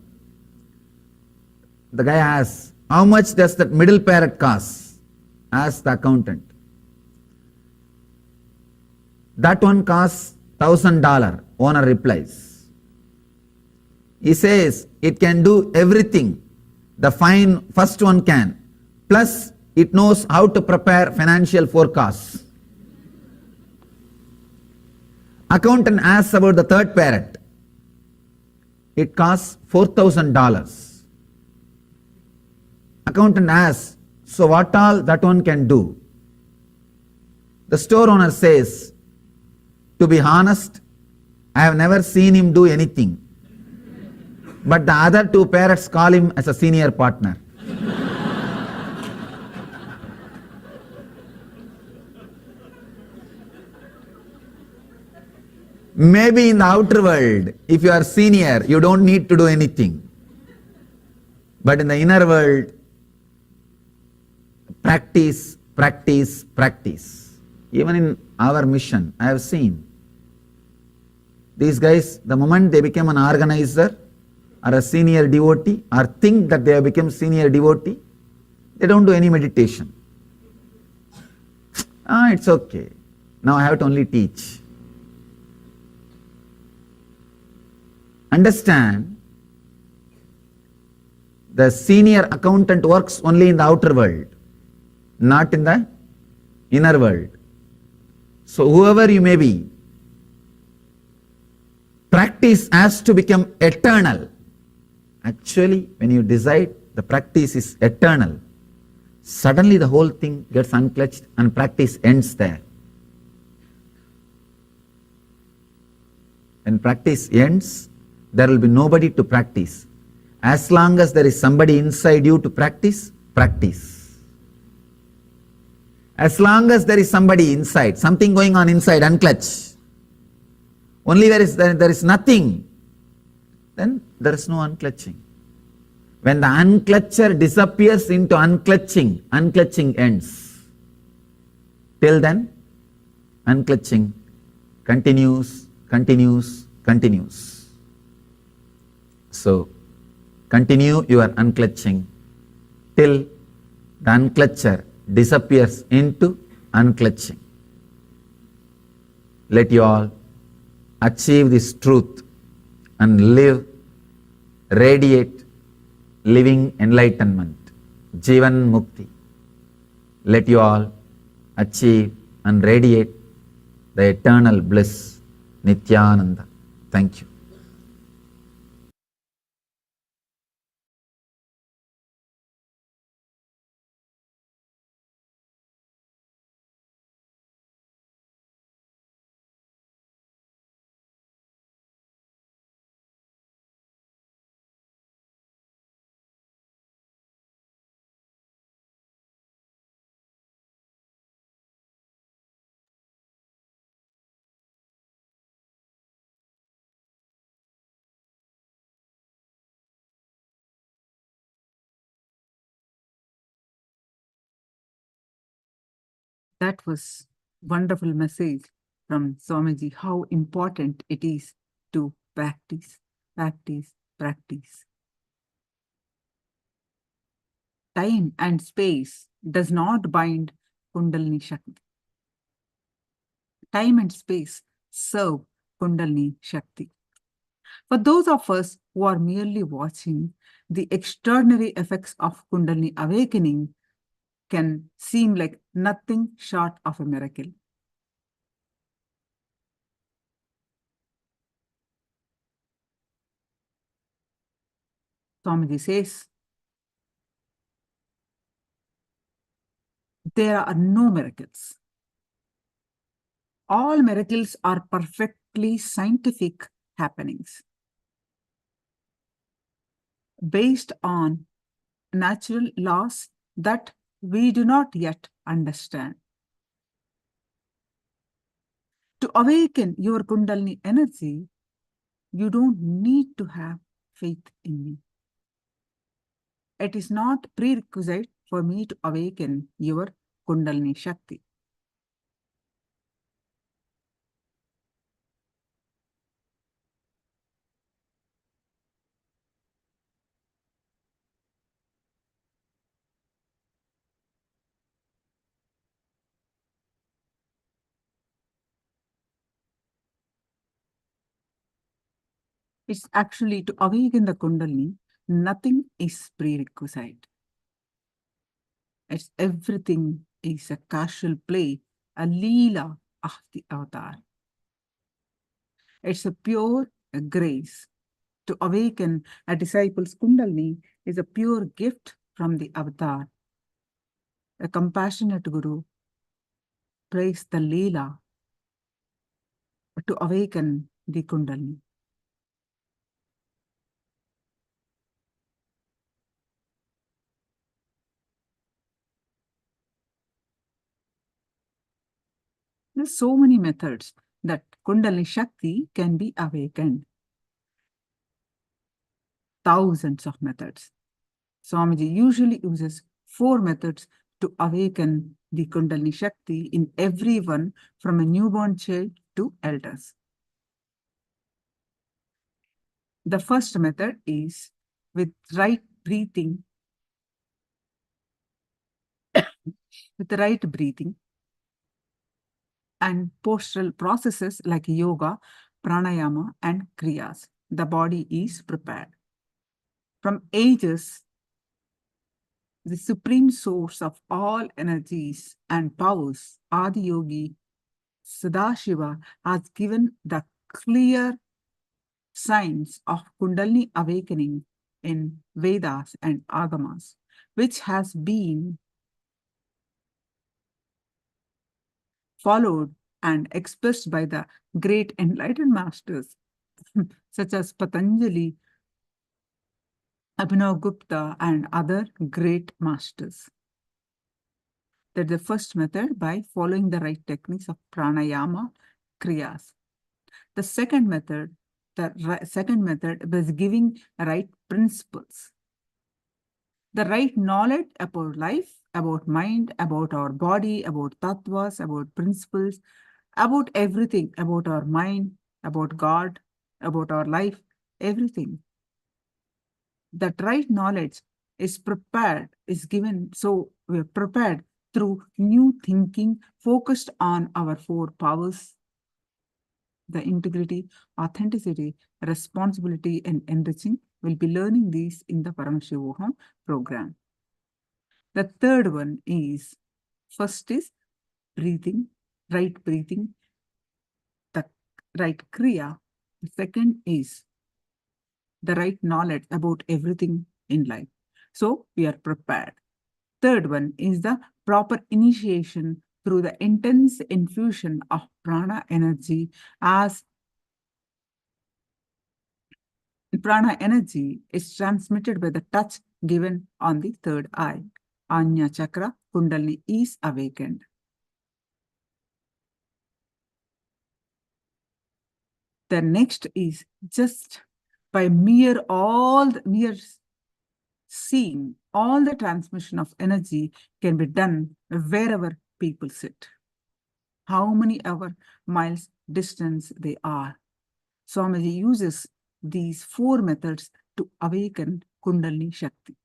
The guy asks, how much does that middle parrot cost? Asks the accountant. That one costs $1,000, owner replies. He says it can do everything the first one can, plus it knows how to prepare financial forecasts. Accountant asks about the third parrot. It costs $4,000. Accountant asks, so what all that one can do? The store owner says, to be honest, I have never seen him do anything. But the other 2 parrots call him as a senior partner. Maybe in the outer world, if you are senior, you don't need to do anything. But in the inner world, practice, practice, practice. Even in our mission, I have seen these guys, the moment they become an organizer or a senior devotee or think that they have become senior devotee, they don't do any meditation. It's okay. Now I have to only teach. Understand, the senior accountant works only in the outer world, not in the inner world. So whoever you may be, practice has to become eternal. Actually, when you decide the practice is eternal, suddenly the whole thing gets unclutched and practice ends there. When practice ends, there will be nobody to practice. As long as there is somebody inside you to practice, practice. As long as there is somebody inside, something going on inside, unclutch. Only there is nothing, then there is no unclutching. When the unclutcher disappears into unclutching, unclutching ends. Till then, unclutching continues, continues, continues. So, continue your unclutching till the unclutcher disappears into unclutching. Let you all achieve this truth and live, radiate, living enlightenment, Jivan Mukti. Let you all achieve and radiate the eternal bliss, Nithyananda. Thank you. That was wonderful message from Swamiji, how important it is to practice, practice, practice. Time and space does not bind Kundalini Shakti. Time and space serve Kundalini Shakti. For those of us who are merely watching, the extraordinary effects of Kundalini awakening can seem like nothing short of a miracle. Swamiji says, there are no miracles. All miracles are perfectly scientific happenings based on natural laws that we do not yet understand. To awaken your Kundalini energy, you don't need to have faith in me. It is not prerequisite for me to awaken your Kundalini Shakti. It's actually to awaken the Kundalini, nothing is prerequisite. It's everything is a casual play, a leela of the avatar. It's a pure grace. To awaken a disciple's Kundalini is a pure gift from the avatar. A compassionate guru plays the leela to awaken the Kundalini. There's so many methods that Kundalini Shakti can be awakened. Thousands of methods. Swamiji usually uses 4 methods to awaken the Kundalini Shakti in everyone from a newborn child to elders. The first method is with right breathing, with the right breathing and postural processes like yoga, pranayama, and kriyas. The body is prepared. From ages, the supreme source of all energies and powers, Adiyogi Sadashiva, has given the clear signs of Kundalini awakening in Vedas and Agamas, which has been followed and expressed by the great enlightened masters such as Patanjali, Abhinav Gupta, and other great masters. That's the first method, by following the right techniques of pranayama, kriyas. The second method was giving right principles. The right knowledge about life, about mind, about our body, about tattvas, about principles, about everything, about our mind, about God, about our life, everything. That right knowledge is prepared, is given, so we are prepared through new thinking focused on our 4 powers: the integrity, authenticity, responsibility, and enriching. We'll be learning these in the Paramashivoham program. The third one is, first is breathing, right breathing, the right kriya. The second is the right knowledge about everything in life. So we are prepared. Third one is the proper initiation through the intense infusion of prana energy, as prana energy is transmitted by the touch given on the third eye. Anya chakra, Kundalini is awakened. The next is just by mere seeing, all the transmission of energy can be done wherever people sit. How many miles distance they are. Swamiji uses these 4 methods to awaken Kundalini Shakti.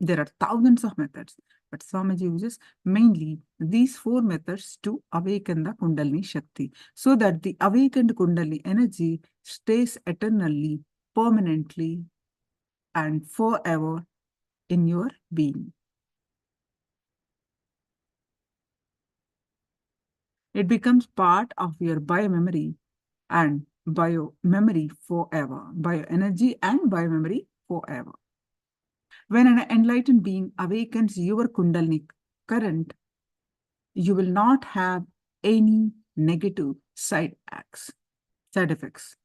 There are thousands of methods. But Swamiji uses mainly these 4 methods to awaken the Kundalini Shakti, so that the awakened Kundalini energy stays eternally, permanently, and forever in your being. It becomes part of your biomemory and biomemory forever, bioenergy and biomemory forever. When an enlightened being awakens your Kundalini current, you will not have any negative side effects.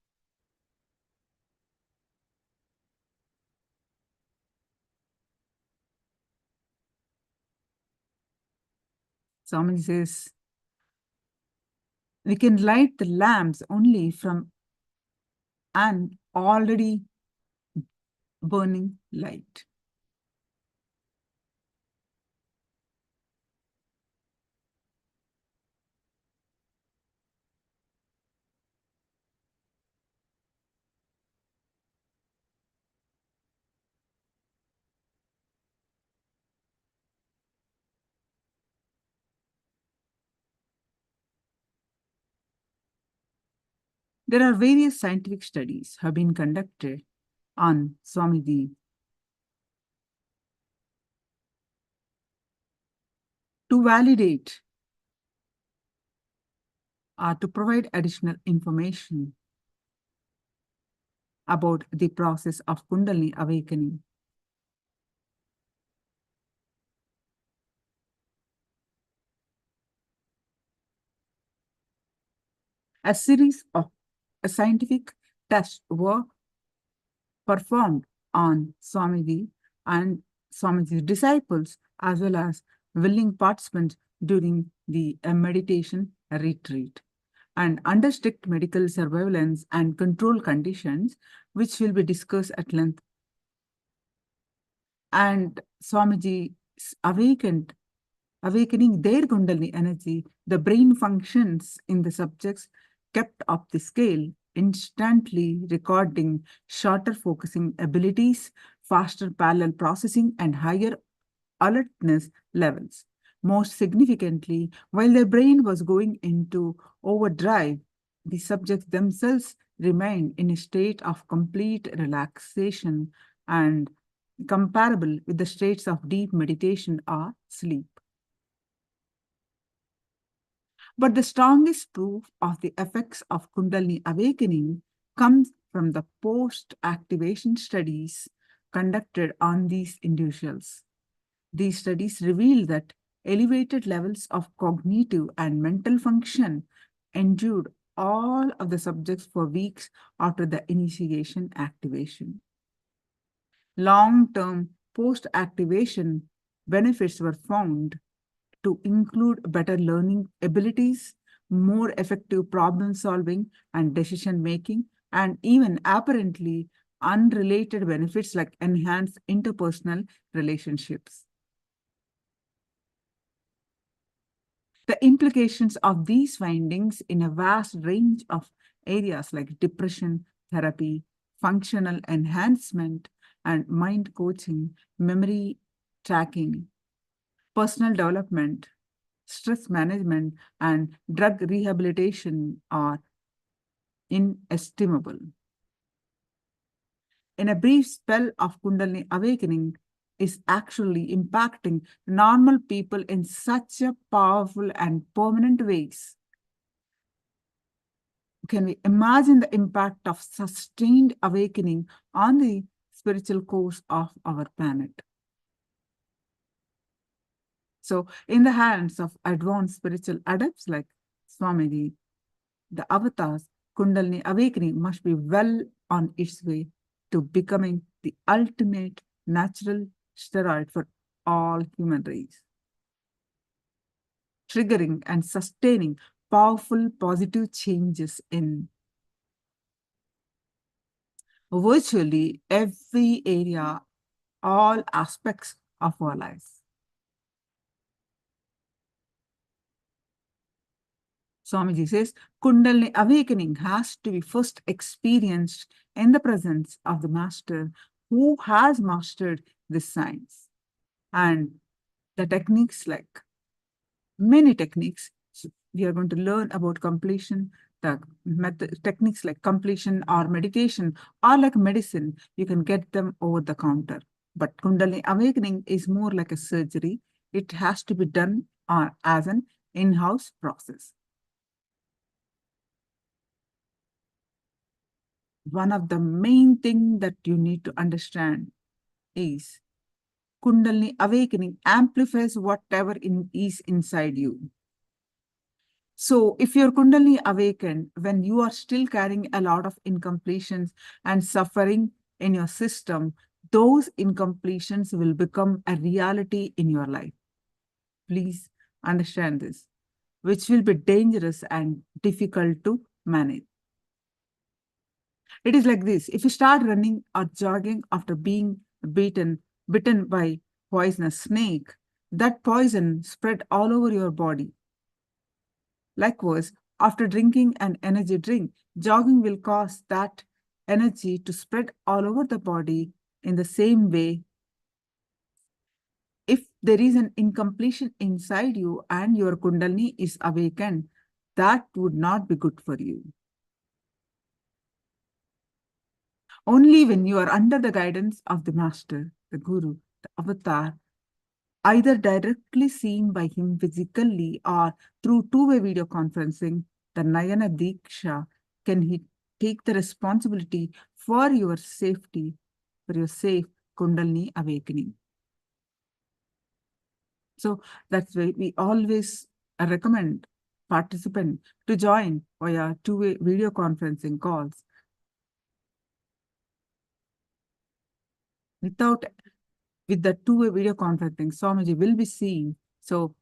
Swami says, we can light the lamps only from an already burning light. There are various scientific studies have been conducted on Swamiji to validate or to provide additional information about the process of Kundalini awakening. A series of scientific tests were performed on Swamiji and Swamiji's disciples, as well as willing participants during the meditation retreat. And under strict medical surveillance and control conditions, which will be discussed at length. And Swamiji awakening their Kundalini energy, the brain functions in the subjects kept up the scale, instantly recording shorter focusing abilities, faster parallel processing, and higher alertness levels. Most significantly, while their brain was going into overdrive, the subjects themselves remained in a state of complete relaxation and comparable with the states of deep meditation or sleep. But the strongest proof of the effects of Kundalini awakening comes from the post-activation studies conducted on these individuals. These studies reveal that elevated levels of cognitive and mental function endured all of the subjects for weeks after the initiation activation. Long-term post-activation benefits were found to include better learning abilities, more effective problem solving and decision making, and even apparently unrelated benefits like enhanced interpersonal relationships. The implications of these findings in a vast range of areas like depression, therapy, functional enhancement, and mind coaching, memory tracking, personal development, stress management, and drug rehabilitation are inestimable. In a brief spell of Kundalini awakening is actually impacting normal people in such a powerful and permanent ways. Can we imagine the impact of sustained awakening on the spiritual course of our planet? So, in the hands of advanced spiritual adepts like Swamiji, the avatars, Kundalini awakening must be well on its way to becoming the ultimate natural steroid for all human race, triggering and sustaining powerful positive changes in virtually every area, all aspects of our lives. Swamiji says, Kundalini awakening has to be first experienced in the presence of the master who has mastered this science. And the techniques, like many techniques. We are going to learn about completion, the techniques like completion or meditation or like medicine. You can get them over the counter. But Kundalini awakening is more like a surgery. It has to be done as an in-house process. One of the main things that you need to understand is Kundalini awakening amplifies whatever is inside you. So if your Kundalini awakened when you are still carrying a lot of incompletions and suffering in your system, those incompletions will become a reality in your life. Please understand this, which will be dangerous and difficult to manage. It is like this. If you start running or jogging after being bitten by poisonous snake, that poison spread all over your body. Likewise, after drinking an energy drink, jogging will cause that energy to spread all over the body in the same way. If there is an incompletion inside you and your Kundalini is awakened, that would not be good for you. Only when you are under the guidance of the Master, the Guru, the Avatar, either directly seen by him physically or through two-way video conferencing, the Nayana Diksha, can he take the responsibility for your safety, for your safe Kundalini awakening. So that's why we always recommend participants to join via two-way video conferencing calls. With the two-way video conferencing, Swamiji will be seeing. So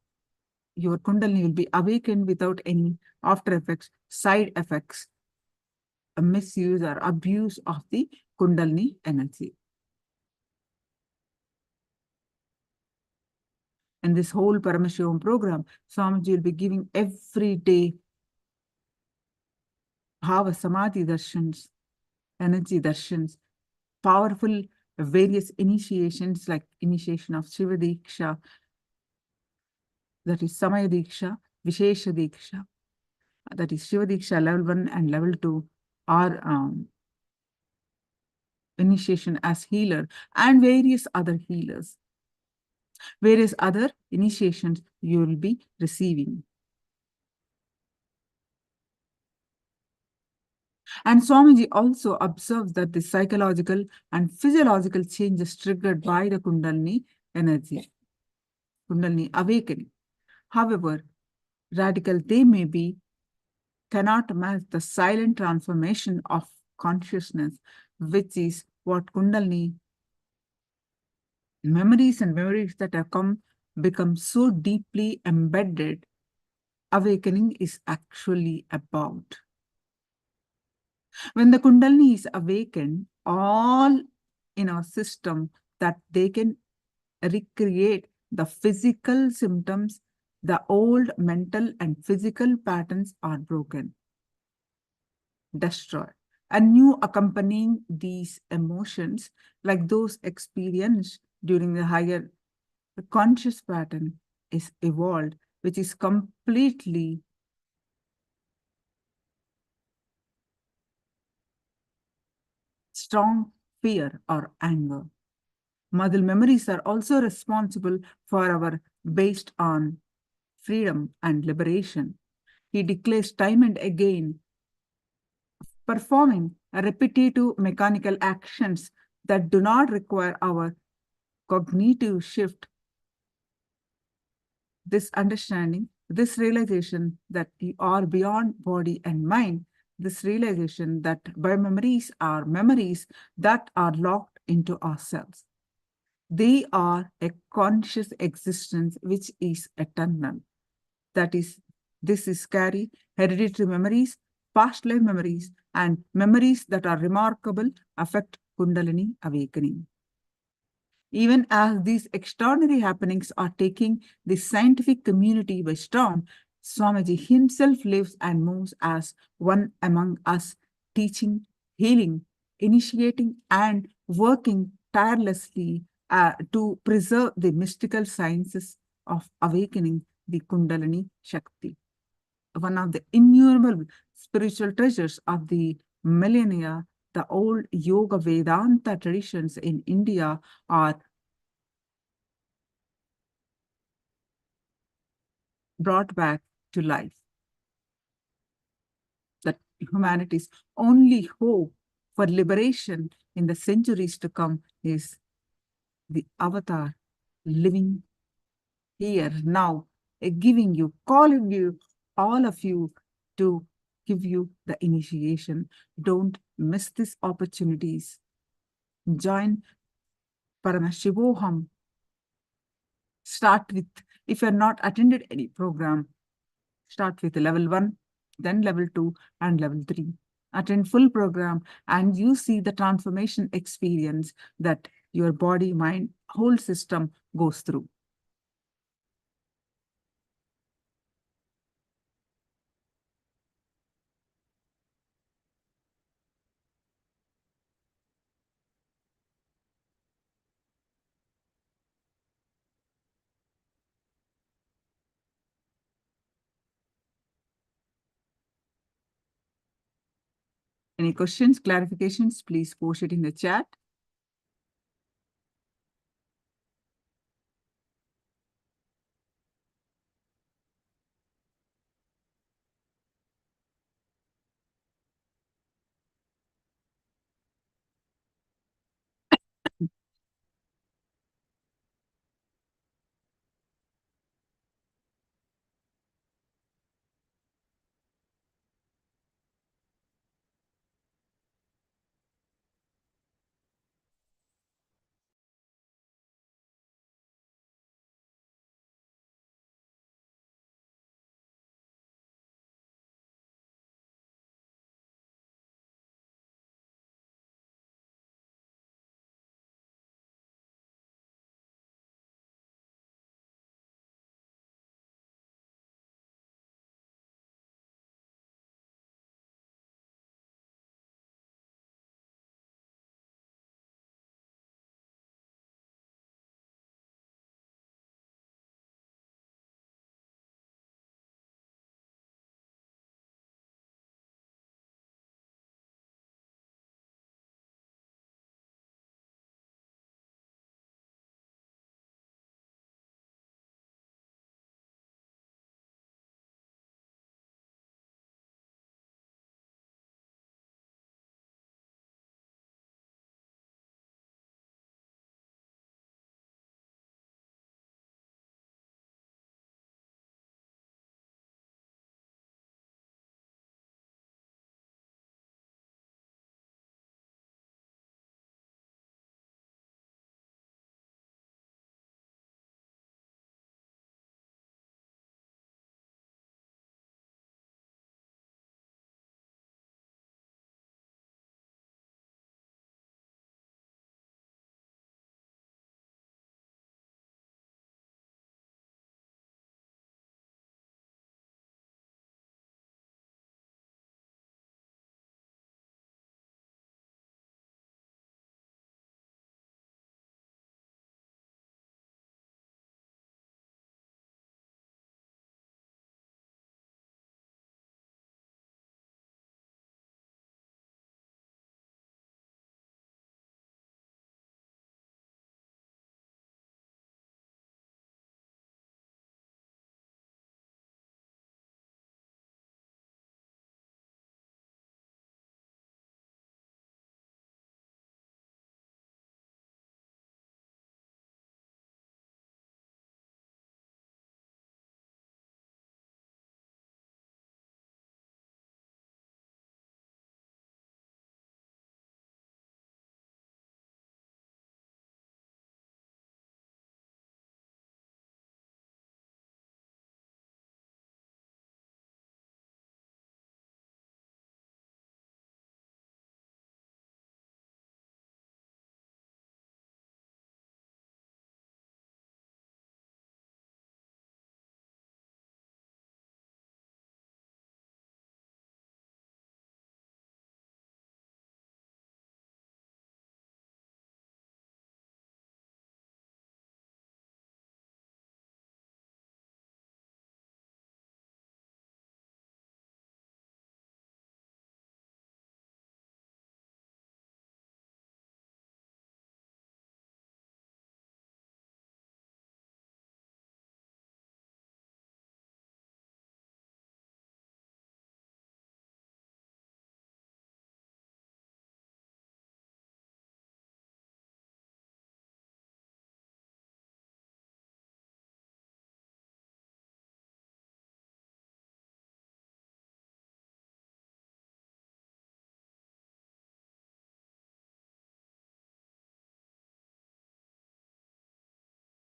your Kundalini will be awakened without any after effects, side effects, a misuse or abuse of the Kundalini energy. In this whole Paramashivoham program, Swamiji will be giving every day Bhava Samadhi darshans, energy darshans, powerful various initiations like initiation of Shiva Diksha, that is Samaya Diksha, Vishesha Diksha, that is Shiva Diksha level 1 and level 2, are initiation as healer, and various other healers, various other initiations you will be receiving. And Swamiji also observes that the psychological and physiological changes triggered by the Kundalini energy, Kundalini awakening, however radical they may be, cannot match the silent transformation of consciousness, which is what Kundalini memories that have become so deeply embedded, awakening is actually about. When the Kundalini is awakened, all in our system that they can recreate the physical symptoms, the old mental and physical patterns are broken, destroyed, and new accompanying these emotions, like those experienced during the higher conscious pattern, is evolved, which is completely strong fear or anger. Muscle memories are also responsible for our based on freedom and liberation. He declares time and again, performing repetitive mechanical actions that do not require our cognitive shift. This understanding, this realization that we are beyond body and mind, this realization that biomemories are memories that are locked into ourselves. They are a conscious existence which is eternal. That is, this is carry hereditary memories, past life memories, and memories that are remarkable affect Kundalini awakening. Even as these extraordinary happenings are taking the scientific community by storm, Swamiji himself lives and moves as one among us, teaching, healing, initiating, and working tirelessly to preserve the mystical sciences of awakening the Kundalini Shakti. One of the innumerable spiritual treasures of the millennia, the old Yoga Vedanta traditions in India are brought back to life. That humanity's only hope for liberation in the centuries to come is the avatar living here now, giving you, calling you, all of you, to give you the initiation. Don't miss these opportunities. Join Paramashivoham. Start with, if you have not attended any program, start with level 1, then level 2, and level 3. Attend full program, and you see the transformation experience that your body, mind, whole system goes through. Any questions, clarifications, please post it in the chat.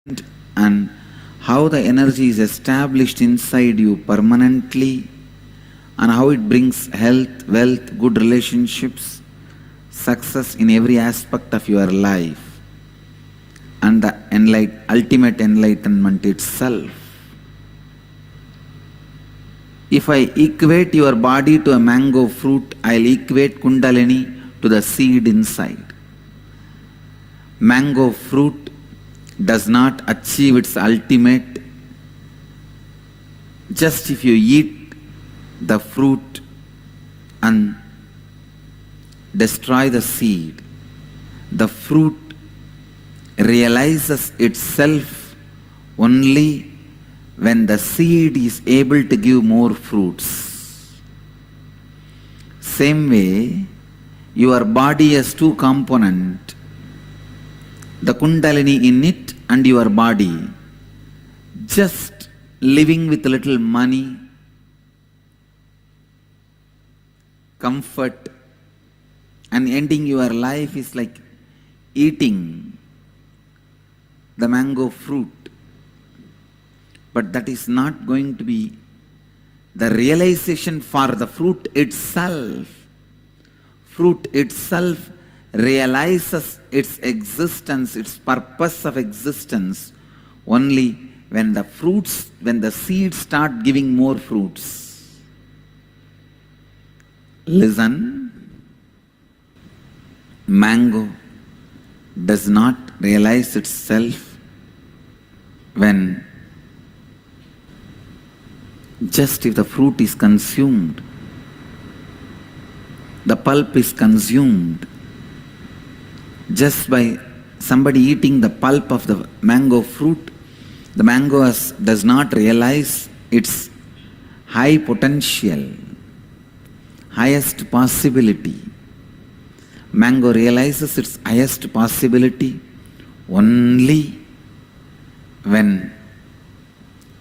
and how the energy is established inside you permanently, and how it brings health, wealth, good relationships, success in every aspect of your life, and the ultimate enlightenment itself. If I equate your body to a mango fruit, I'll equate Kundalini to the seed inside. Mango fruit does not achieve its ultimate just if you eat the fruit and destroy the seed. The fruit realizes itself only when the seed is able to give more fruits. Same way, your body has two components, the Kundalini in it and your body. Just living with little money, comfort, and ending your life is like eating the mango fruit. But that is not going to be the realization for the fruit itself. Fruit itself realizes its existence, its purpose of existence, only when the seeds start giving more fruits. Listen, mango does not realize itself when just if the fruit is consumed, the pulp is consumed. Just by somebody eating the pulp of the mango fruit, the mango does not realize its high potential, highest possibility. Mango realizes its highest possibility only when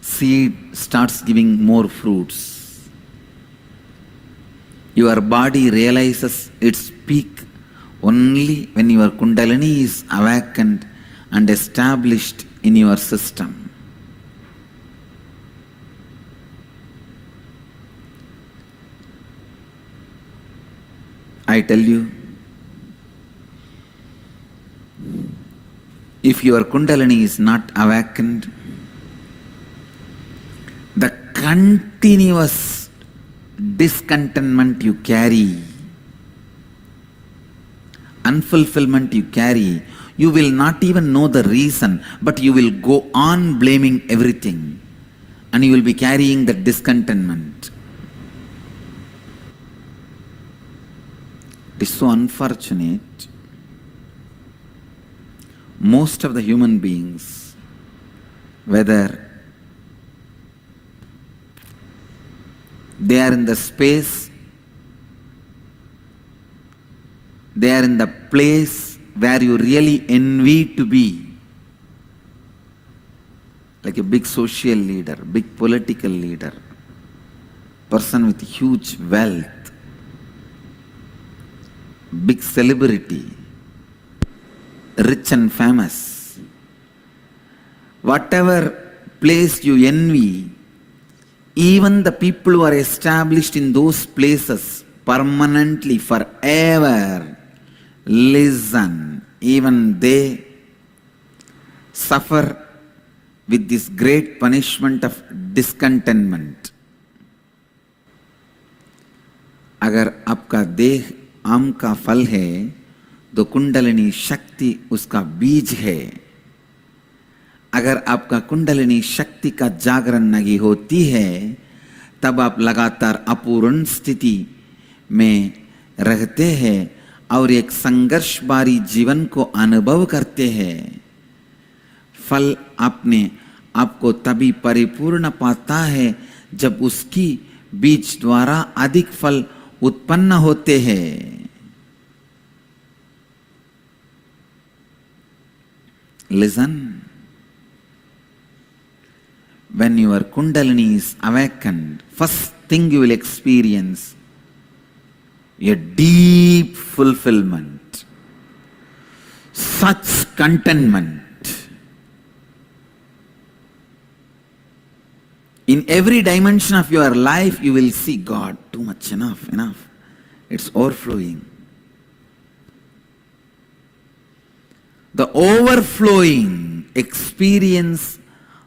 seed starts giving more fruits. Your body realizes its peak only when your Kundalini is awakened and established in your system. I tell you, if your Kundalini is not awakened, the continuous discontentment you carry, unfulfillment you carry, you will not even know the reason, but you will go on blaming everything, and you will be carrying that discontentment. It is so unfortunate. Most of the human beings, whether they are in the space, they are in the place where you really envy to be, like a big social leader, big political leader, person with huge wealth, big celebrity, rich and famous. Whatever place you envy, even the people who are established in those places permanently, forever, listen, even they suffer with this great punishment of discontentment. अगर आपका देह आम का फल है, तो कुंडलिनी शक्ति उसका बीज है. अगर आपका कुंडलिनी शक्ति का जागरण नहीं होती है, तब आप लगातार अपूर्ण स्थिति में रहते हैं और एक संघर्ष भरी जीवन को अनुभव करते हैं. फल आपको तभी परिपूर्ण पाता है जब उसकी बीज द्वारा अधिक फल उत्पन्न होते हैं. Listen. When your Kundalini is awakened, first thing you will experience a deep fulfillment, such contentment, In every dimension of your life, you will see God. Too much, enough, enough. It's overflowing. The overflowing experience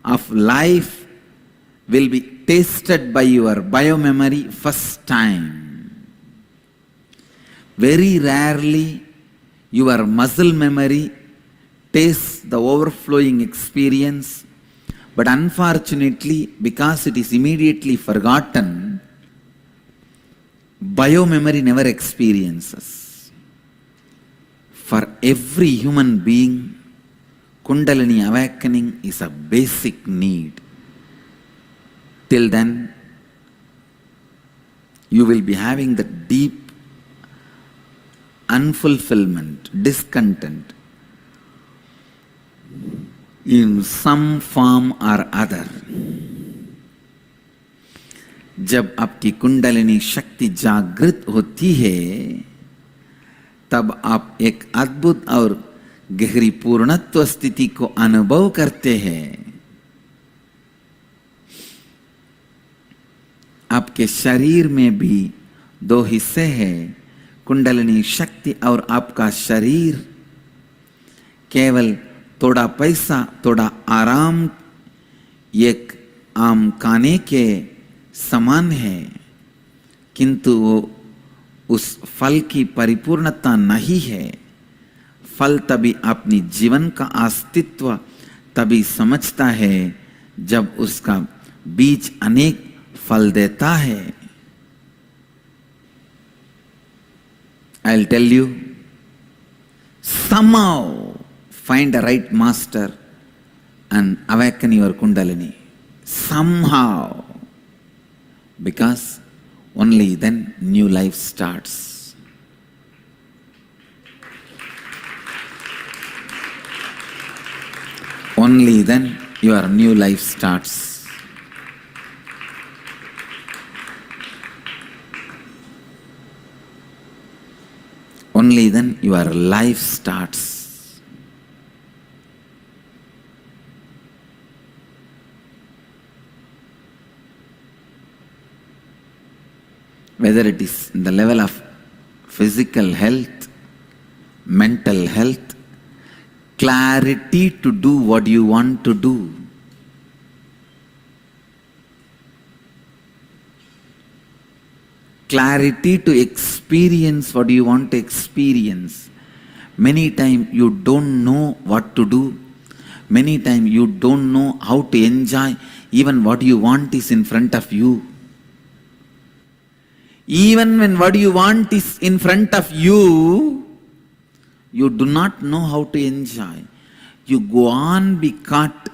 of life will be tasted by your biomemory first time. Very rarely your muscle memory tastes the overflowing experience, but unfortunately, because it is immediately forgotten, biomemory never experiences. For every human being, Kundalini awakening is a basic need. Till then, you will be having the deep unfulfillment, discontent in some form or other. जब आपकी कुंडलिनी शक्ति जागृत होती है, तब आप एक अद्भुत और गहरी पूर्णत्व स्थिति को अनुभव करते हैं। आपके शरीर में भी दो हिस्से हैं, कुंडलिनी शक्ति और आपका शरीर केवल थोड़ा पैसा, थोड़ा आराम, एक आम खाने के समान है, किंतु वो उस फल की परिपूर्णता नहीं है। फल तभी अपनी जीवन का अस्तित्व तभी समझता है जब उसका बीज अनेक फल देता है। I'll tell you, somehow find a right master and awaken your Kundalini. Somehow. Because only then new life starts. Only then your new life starts. Only then your life starts. Whether it is in the level of physical health, mental health, clarity to do what you want to do. Clarity to experience what you want to experience. Many times you don't know what to do. Many times you don't know how to enjoy even what you want is in front of you. Even when what you want is in front of you, you do not know how to enjoy. You go on be caught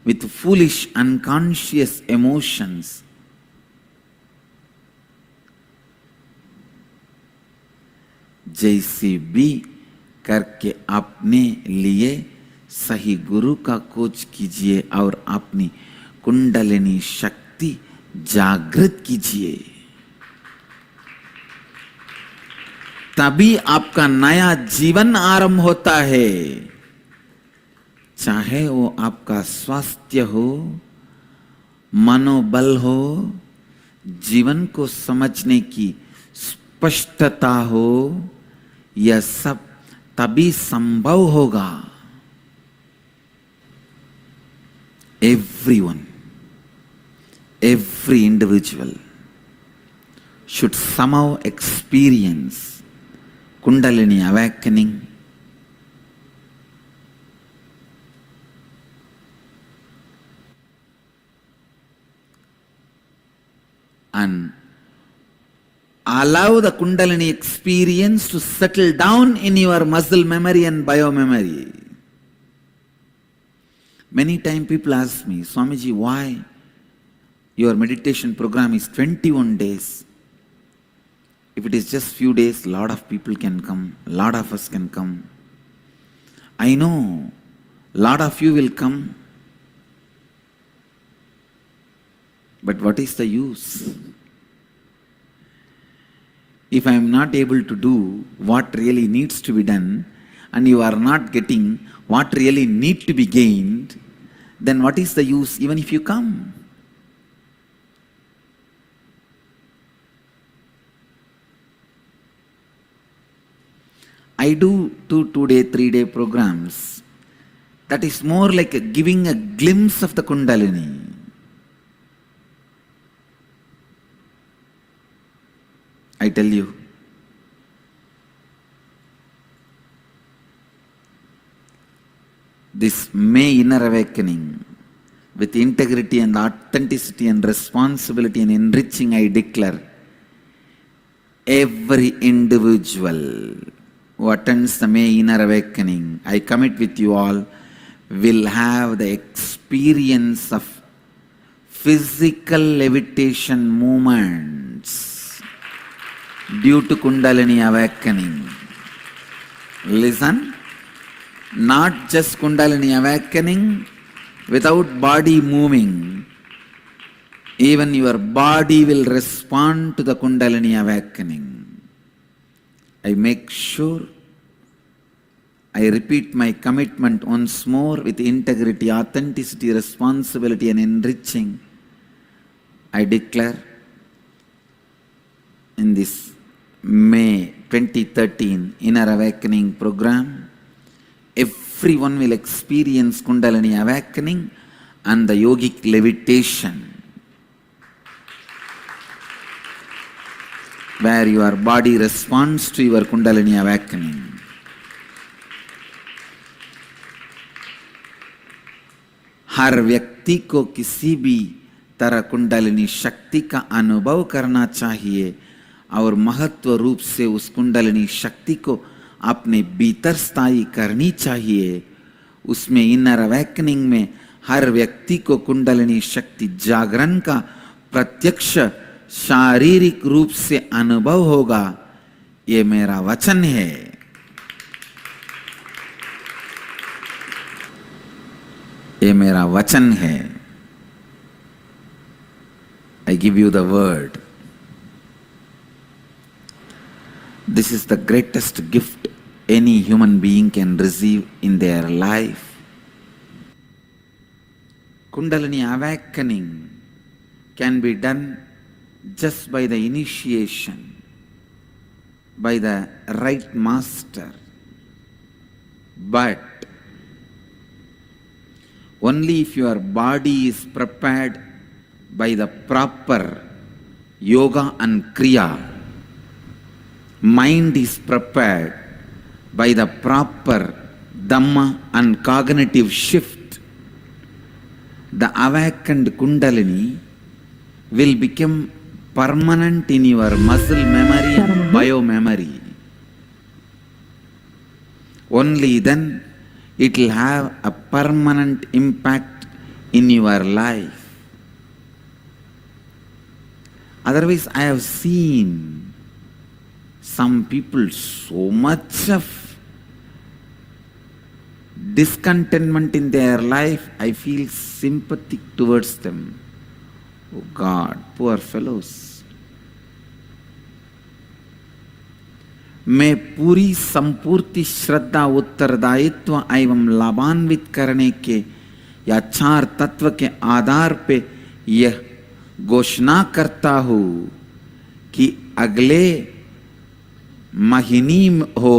with foolish, unconscious emotions. जैसे भी करके अपने लिए सही गुरु का खोज कीजिए और अपनी कुंडलिनी शक्ति जागृत कीजिए, तभी आपका नया जीवन आरंभ होता है। चाहे वो आपका स्वास्थ्य हो, मनोबल हो, जीवन को समझने की स्पष्टता हो, यह सब तभी संभव होगा। Everyone, every individual should somehow experience Kundalini awakening and allow the Kundalini experience to settle down in your muscle memory and biomemory. Many times people ask me, Swamiji, why your meditation program is 21 days? If it is just few days, a lot of people can come, a lot of us can come. I know, a lot of you will come. But what is the use? If I am not able to do what really needs to be done, and you are not getting what really need to be gained, then what is the use even if you come? I do 2-day, 3-day programs. That is more like giving a glimpse of the Kundalini. I tell you, this May inner awakening with integrity and authenticity and responsibility and enriching, I declare, every individual who attends the May inner awakening, I commit with you all, will have the experience of physical levitation movements due to Kundalini awakening. Listen, not just Kundalini awakening without body moving, even your body will respond to the Kundalini awakening. I make sure I repeat my commitment once more with integrity, authenticity, responsibility and enriching. I declare in this May 2013 Inner Awakening program, everyone will experience Kundalini awakening and the yogic levitation, where your body responds to your Kundalini awakening. हर व्यक्ति को किसी भी तरह कुंडलिनी शक्ति का अनुभव करना चाहिए और महत्व रूप से उस कुंडलिनी शक्ति को अपने भीतर स्थायी करनी चाहिए. उसमें इनर अवेकनिंग में हर व्यक्ति को कुंडलिनी शक्ति जागरण का प्रत्यक्ष शारीरिक रूप से अनुभव होगा. ये मेरा वचन है. ये मेरा वचन है. I give you the word. This is the greatest gift any human being can receive in their life. Kundalini awakening can be done just by the initiation, by the right master. But only if your body is prepared by the proper yoga and kriya, mind is prepared by the proper dhamma and cognitive shift, the awakened Kundalini will become permanent in your muscle memory and biomemory. Only then it will have a permanent impact in your life. Otherwise, I have seen some people so much of discontentment in their life, I feel sympathetic towards them. Oh God, poor fellows. मैं पूरी संपूर्ति श्रद्धा उत्तरदायित्व एवं लाभान्वित करने के या 4 तत्व के आधार पे यह घोषणा करता हूँ कि अगले महीने हो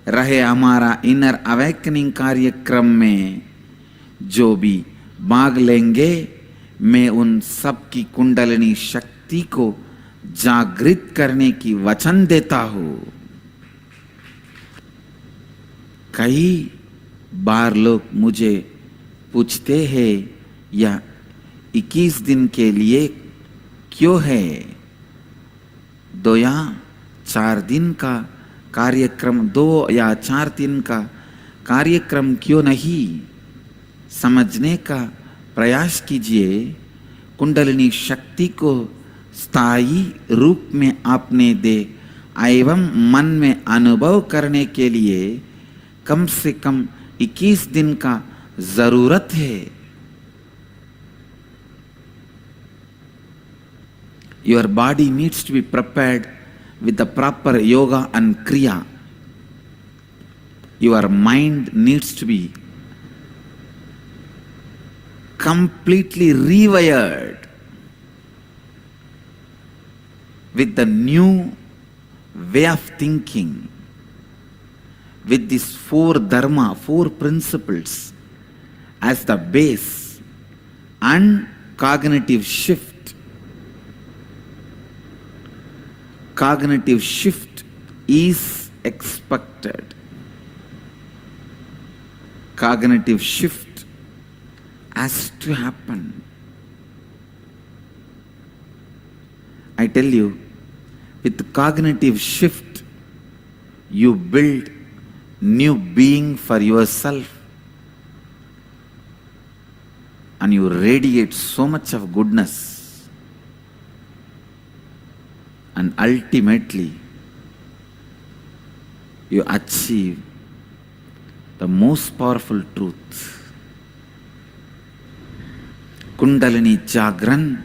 रहे हमारा इनर अवेकनिंग कार्यक्रम में जो भी भाग लेंगे, मैं उन सब की कुंडलिनी शक्ति को जागृत करने की वचन देता हूँ. कई बार लोग मुझे पूछते हैं या 21 दिन के लिए क्यों है, 2 या 4 दिन का कार्यक्रम, 2 या 4 दिन का कार्यक्रम क्यों नहीं. समझने का प्रयास कीजिए. कुंडलिनी शक्ति को स्थायी रूप में अपने दे एवं मन में अनुभव करने के लिए कम से कम 21 दिन का जरूरत है. Your body needs to be prepared with the proper yoga and kriya. Your mind needs to be completely rewired with the new way of thinking. with these 4 dharma, 4 principles as the base and cognitive shift. Cognitive shift is expected. Cognitive shift has to happen. I tell you, with cognitive shift, you build new being for yourself and you radiate so much of goodness, and ultimately you achieve the most powerful truth. Kundalini जागरण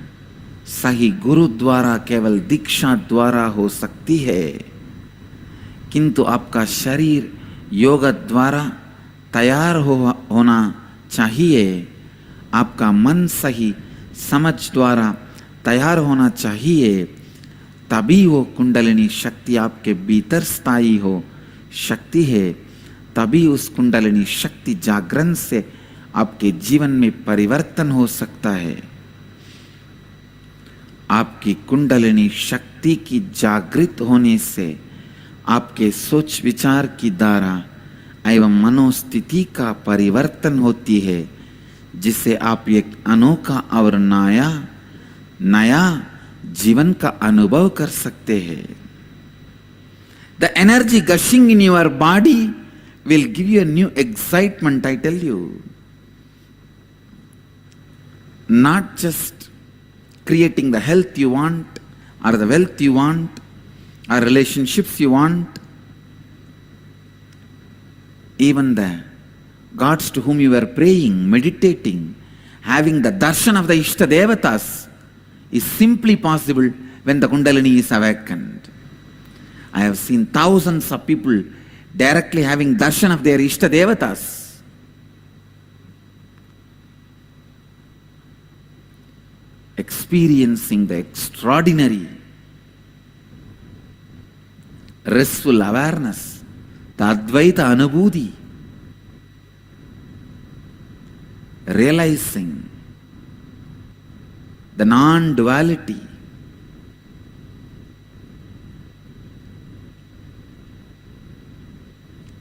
सही गुरु द्वारा केवल दीक्षा द्वारा हो सकती है, किंतु आपका शरीर योग द्वारा तैयार होना चाहिए, आपका मन सही समझ द्वारा तैयार होना चाहिए, तभी वो कुंडलिनी शक्ति आपके भीतर स्थायी हो शक्ति है, तभी उस कुंडलिनी शक्ति जागरण से आपके जीवन में परिवर्तन हो सकता है। आपकी कुंडलिनी शक्ति की जागृत होने से आपके सोच विचार की धारा एवं मनोस्थिति का परिवर्तन होती है, जिससे आप एक अनोखा और नया जीवन का अनुभव कर सकते हैं। The energy gushing in your body will give you a new excitement, I tell you. Not just creating the health you want, or the wealth you want, or relationships you want. Even the gods to whom you are praying, meditating, having the darshan of the Ishta Devatas is simply possible when the Kundalini is awakened. I have seen thousands of people directly having darshan of their Ishta Devatas. Experiencing the extraordinary restful awareness, the Advaita Anubhuti, realizing the non-duality,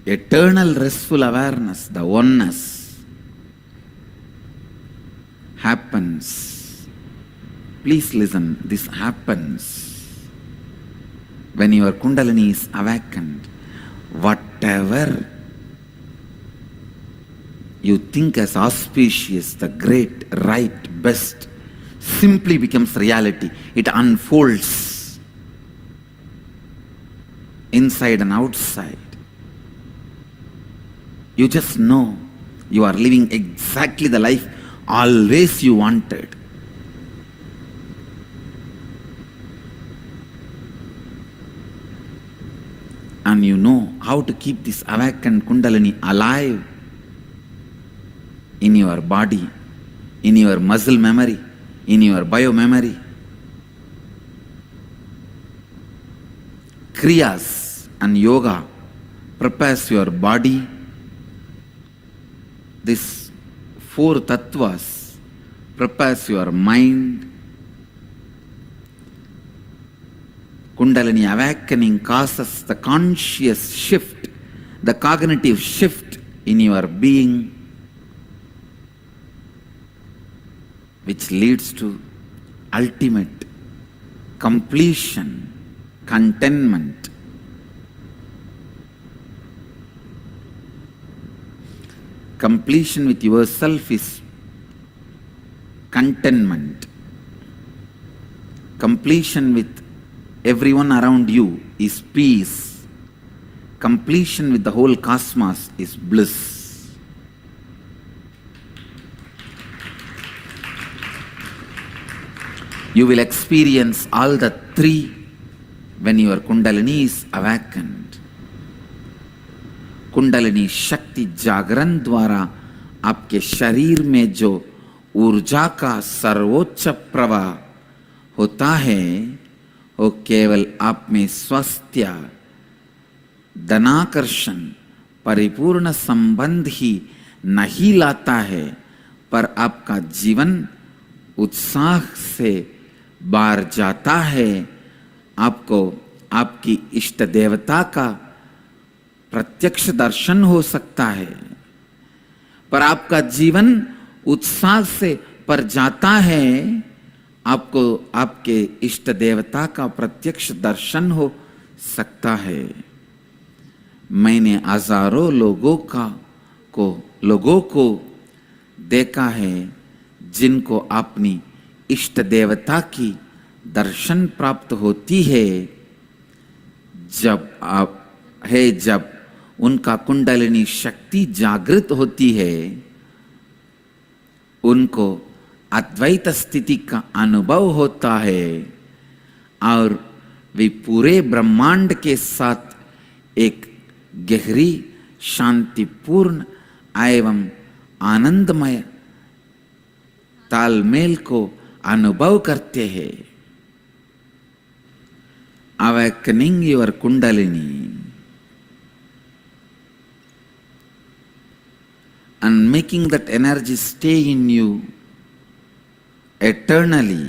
eternal restful awareness, the oneness happens. Please listen, this happens when your Kundalini is awakened. Whatever you think as auspicious, the great, right, best, simply becomes reality. It unfolds inside and outside. You just know you are living exactly the life always you wanted. And you know how to keep this awakened Kundalini alive in your body, in your muscle memory, in your bio memory. Kriyas and yoga prepares your body. This 4 tattvas prepares your mind. Kundalini awakening causes the conscious shift, the cognitive shift in your being, which leads to ultimate completion, contentment. Completion with yourself is contentment. Completion with everyone around you is peace. Completion with the whole cosmos is bliss. You will experience all the 3 when your Kundalini is awakened. Kundalini शक्ति जागरण द्वारा आपके शरीर में जो ऊर्जा का सर्वोच्च प्रवाह होता है, वो केवल आप में स्वास्थ्य, धनाकर्षण, परिपूर्ण संबंध ही नहीं लाता है, पर आपका जीवन उत्साह से बाहर जाता है। आपको आपकी इष्ट देवता का प्रत्यक्ष दर्शन हो सकता है, पर आपका जीवन उत्साह से पर जाता है, आपको आपके इष्ट देवता का प्रत्यक्ष दर्शन हो सकता है। मैंने हजारों लोगों को देखा है जिनको अपनी इष्ट देवता की दर्शन प्राप्त होती है जब उनका कुंडलिनी शक्ति जागृत होती है, उनको अद्वैत स्थिति का अनुभव होता है और वे पूरे ब्रह्मांड के साथ एक गहरी शांतिपूर्ण एवं आनंदमय तालमेल को अनुभव करते हैं। Awakening your Kundalini and making that energy stay in you eternally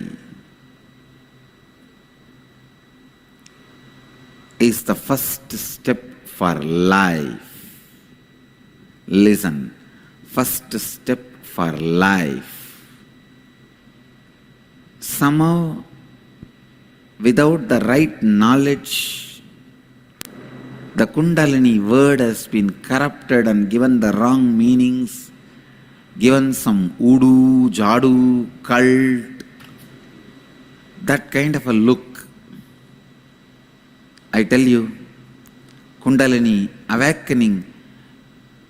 is the first step for life. Listen, first step for life. Somehow, without the right knowledge, the Kundalini word has been corrupted and given the wrong meanings, given some voodoo, jadoo, cult, that kind of a look. I tell you, Kundalini awakening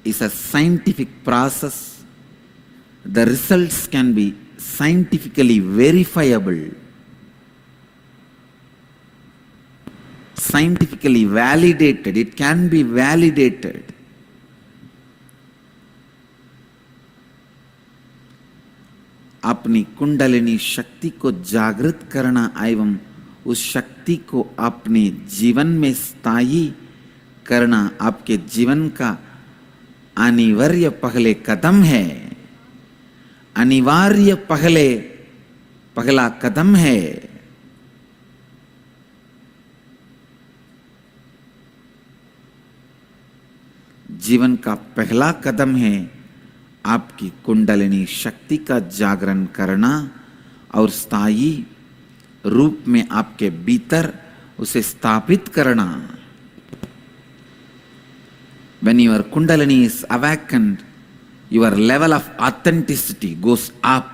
is a scientific process. The results can be scientifically verifiable, scientifically validated. It can be validated. अपनी कुंडलिनी शक्ति को जागृत करना एवं उस शक्ति को अपने जीवन में स्थायी करना आपके जीवन का अनिवार्य पहले कदम है। अनिवार्य पहला कदम है। जीवन का पहला कदम है आपकी कुंडलिनी शक्ति का जागरण करना और स्थायी रूप में आपके भीतर उसे स्थापित करना। When your Kundalini is awakened, your level of authenticity goes up,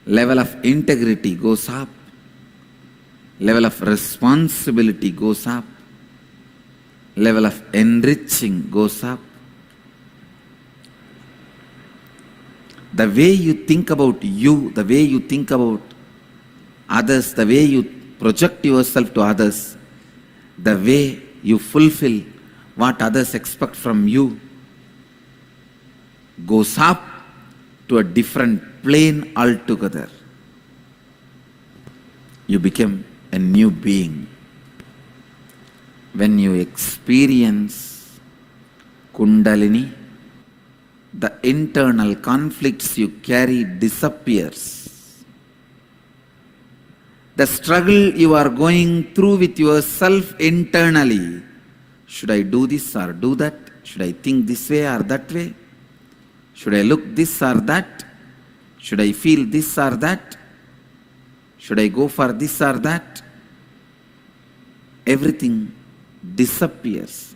level of integrity goes up, level of responsibility goes up, level of enriching goes up. The way you think about you, the way you think about others, the way you project yourself to others, the way you fulfill what others expect from you goes up to a different plane altogether. You become a new being. When you experience Kundalini, the internal conflicts you carry disappears. The struggle you are going through with yourself internally, should I do this or do that? Should I think this way or that way? Should I look this or that? Should I feel this or that? Should I go for this or that? Everything disappears.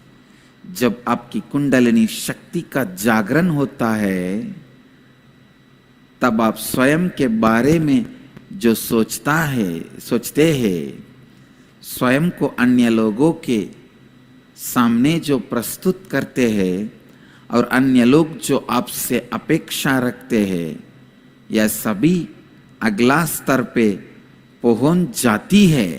जब आपकी कुंडलिनी शक्ति का जागरण होता है, तब आप स्वयं के बारे में जो सोचते हैं, स्वयं को अन्य लोगों के सामने जो प्रस्तुत करते हैं और अन्य लोग जो आपसे अपेक्षा रखते हैं, यह सभी अगला स्तर पे पहुंच जाती है।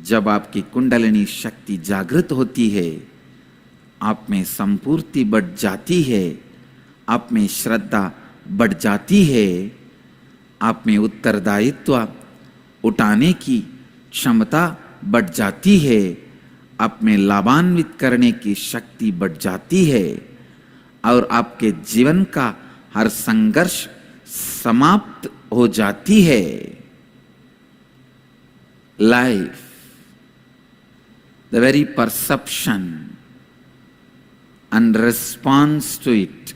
जब आपकी कुंडलिनी शक्ति जागृत होती है, आप में संपूर्ति बढ़ जाती है, आप में श्रद्धा बढ़ जाती है, आप में उत्तरदायित्व उठाने की क्षमता बढ़ जाती है, आप में लाभान्वित करने की शक्ति बढ़ जाती है और आपके जीवन का हर संघर्ष समाप्त हो जाती है. Life, the very perception and response to it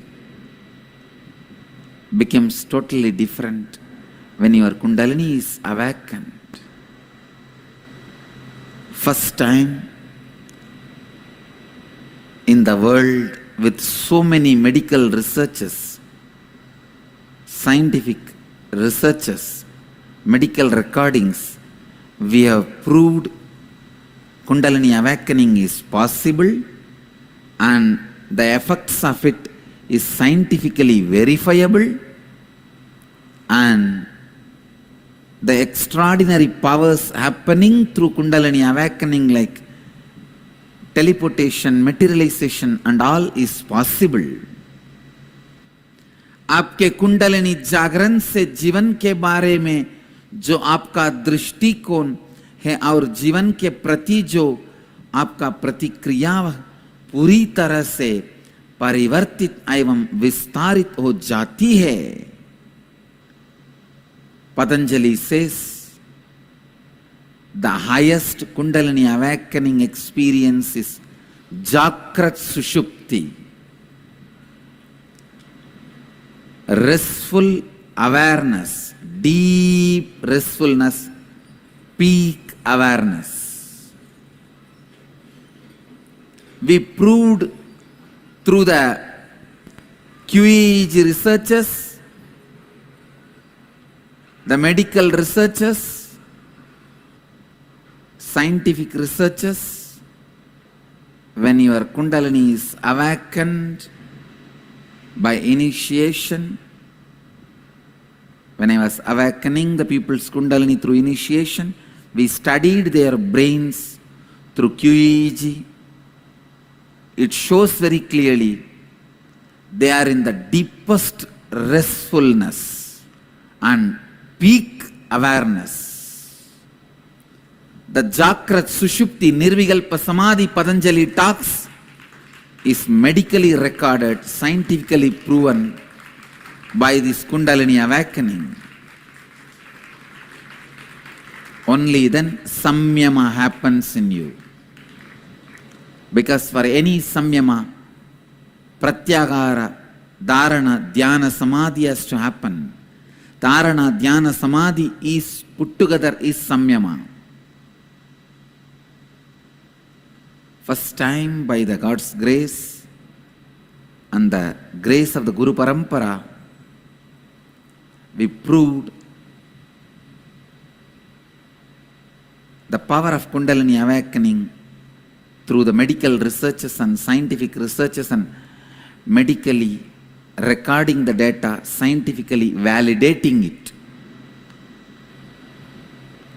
becomes totally different when your Kundalini is awakened. First time in the world, with so many medical researches, scientific researches, medical recordings, we have proved Kundalini awakening is possible and the effects of it is scientifically verifiable, and the extraordinary powers happening through Kundalini awakening like teleportation, materialization and all is possible. आपके कुंडलिनी जागरण से जीवन के बारे में जो आपका दृष्टिकोण है और जीवन के प्रति जो आपका प्रतिक्रिया पूरी तरह से परिवर्तित एवं विस्तारित हो जाती है. Patanjali says the highest Kundalini awakening experience is Jakrat Sushupti, restful awareness, deep restfulness, peak awareness. We proved through the QEEG researches, the medical researches, scientific researches, when your Kundalini is awakened by initiation. When I was awakening the people's Kundalini through initiation, we studied their brains through QEEG. It shows very clearly they are in the deepest restfulness and peak awareness. The Jakrat Sushupti Nirvikalpa Samadhi Patanjali talks is medically recorded, scientifically proven by this Kundalini awakening. Only then samyama happens in you. Because for any samyama, pratyagara, dharana, dhyana, samadhi has to happen. Dharana, dhyana, samadhi is put together is samyama. First time by the God's grace and the grace of the Guru Parampara, we proved the power of Kundalini awakening through the medical researches and scientific researches and medically recording the data, scientifically validating it.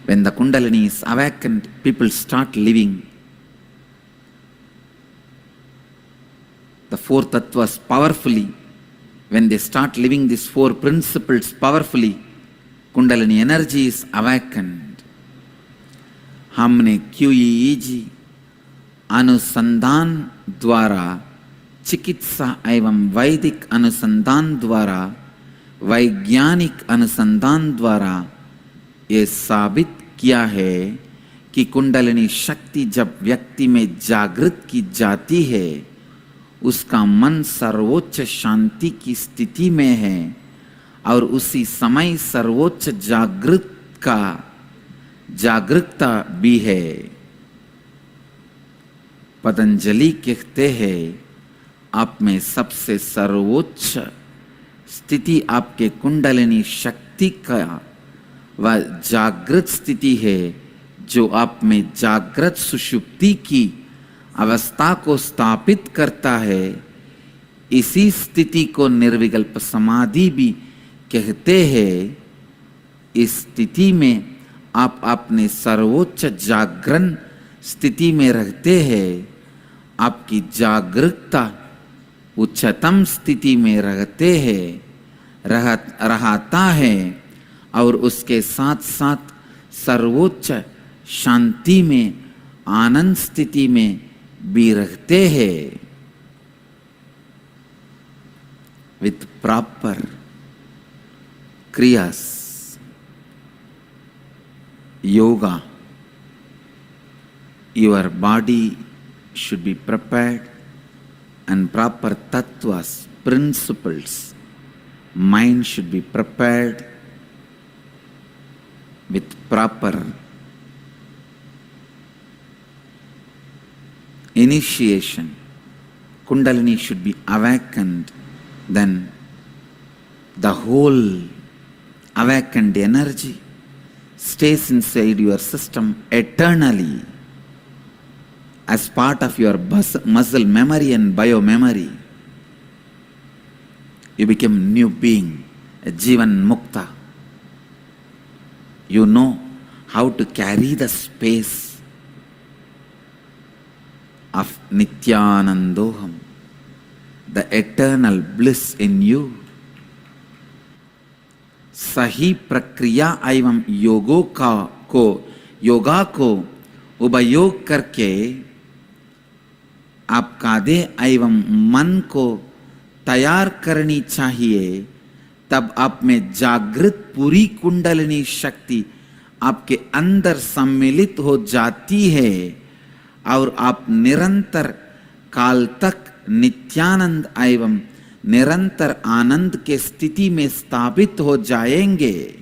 When the Kundalini is awakened, people start living the four tattvas powerfully. When they start living these four principles powerfully, Kundalini energy is awakened. हमने QEEG अनुसंधान द्वारा, चिकित्सा एवं वैदिक अनुसंधान द्वारा, वैज्ञानिक अनुसंधान द्वारा ये साबित किया है कि कुंडलिनी शक्ति जब व्यक्ति में जागृत की जाती है, उसका मन सर्वोच्च शांति की स्थिति में है और उसी समय सर्वोच्च जागरूकता भी है. पतंजलि कहते हैं आप में सबसे सर्वोच्च स्थिति आपके कुंडलिनी शक्ति का वह जागृत स्थिति है जो आप में जागृत सुषुप्ति की अवस्था को स्थापित करता है. इसी स्थिति को निर्विकल्प समाधि भी कहते हैं. इस स्थिति में आप अपने सर्वोच्च जागरण स्थिति में रहते हैं. आपकी जागरूकता उच्चतम स्थिति में रहता है और उसके साथ साथ सर्वोच्च शांति में, आनंद स्थिति में भी रहते हैं with proper kriyas, yoga. Your body should be prepared and proper tattvas, principles. Mind should be prepared with proper initiation. Kundalini should be awakened. Then the whole awakened energy stays inside your system eternally as part of your muscle memory and biomemory. You become new being, a Jivan Mukta. You know how to carry the space of Nithyanandoham, the eternal bliss in you. सही प्रक्रिया एवं योगा को उपयोग करके आप कादे एवं मन को तैयार करनी चाहिए, तब आप में जागृत पूरी कुंडलिनी शक्ति आपके अंदर सम्मिलित हो जाती है और आप निरंतर काल तक नित्यानंद एवं निरंतर आनंद के स्थिति में स्थापित हो जाएंगे.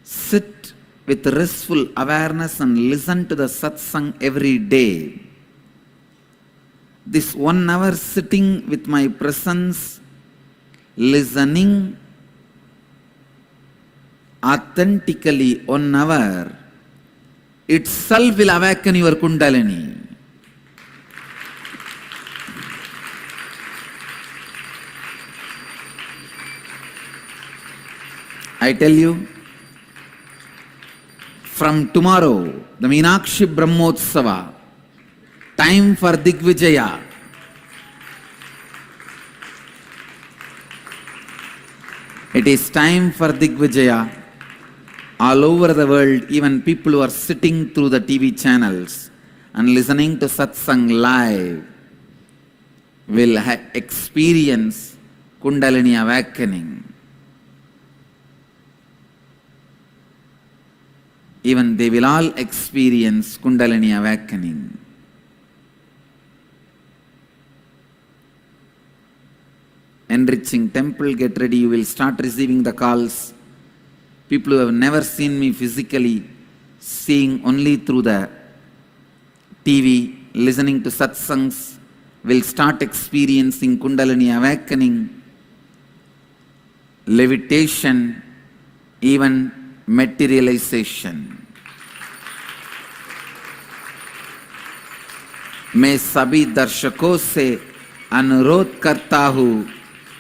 Sit with restful awareness and listen to the satsang every day. This 1 hour sitting with my presence, listening authentically 1 hour, itself will awaken your Kundalini. I tell you, from tomorrow, the Meenakshi Brahmotsava, time for Digvijaya. It is time for Digvijaya. All over the world, even people who are sitting through the TV channels and listening to satsang live will experience Kundalini awakening. Even they will all experience Kundalini awakening. Enriching temple, get ready, you will start receiving the calls. People who have never seen me physically, seeing only through the TV, listening to satsangs, will start experiencing Kundalini awakening, levitation, even materialization. मैं सभी दर्शकों से अनुरोध करता हूँ,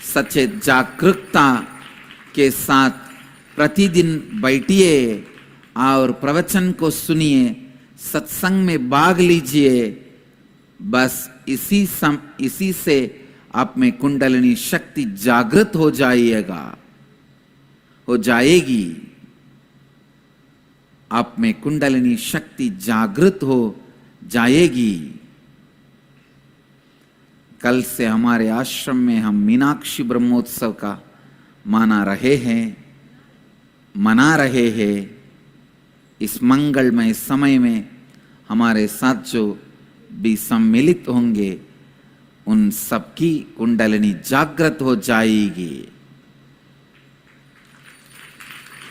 सचेत जागरूकता के साथ प्रतिदिन बैठिए और प्रवचन को सुनिए, सत्संग में भाग लीजिए. बस इसी से आप में कुंडलिनी शक्ति जागृत हो जाएगी. आप में कुंडलिनी शक्ति जागृत हो जाएगी. कल से हमारे आश्रम में हम मीनाक्षी ब्रह्मोत्सव का मना रहे हैं. इस मंगलमय समय में हमारे साथ जो भी सम्मिलित होंगे, उन सबकी कुंडलिनी जागृत हो जाएगी.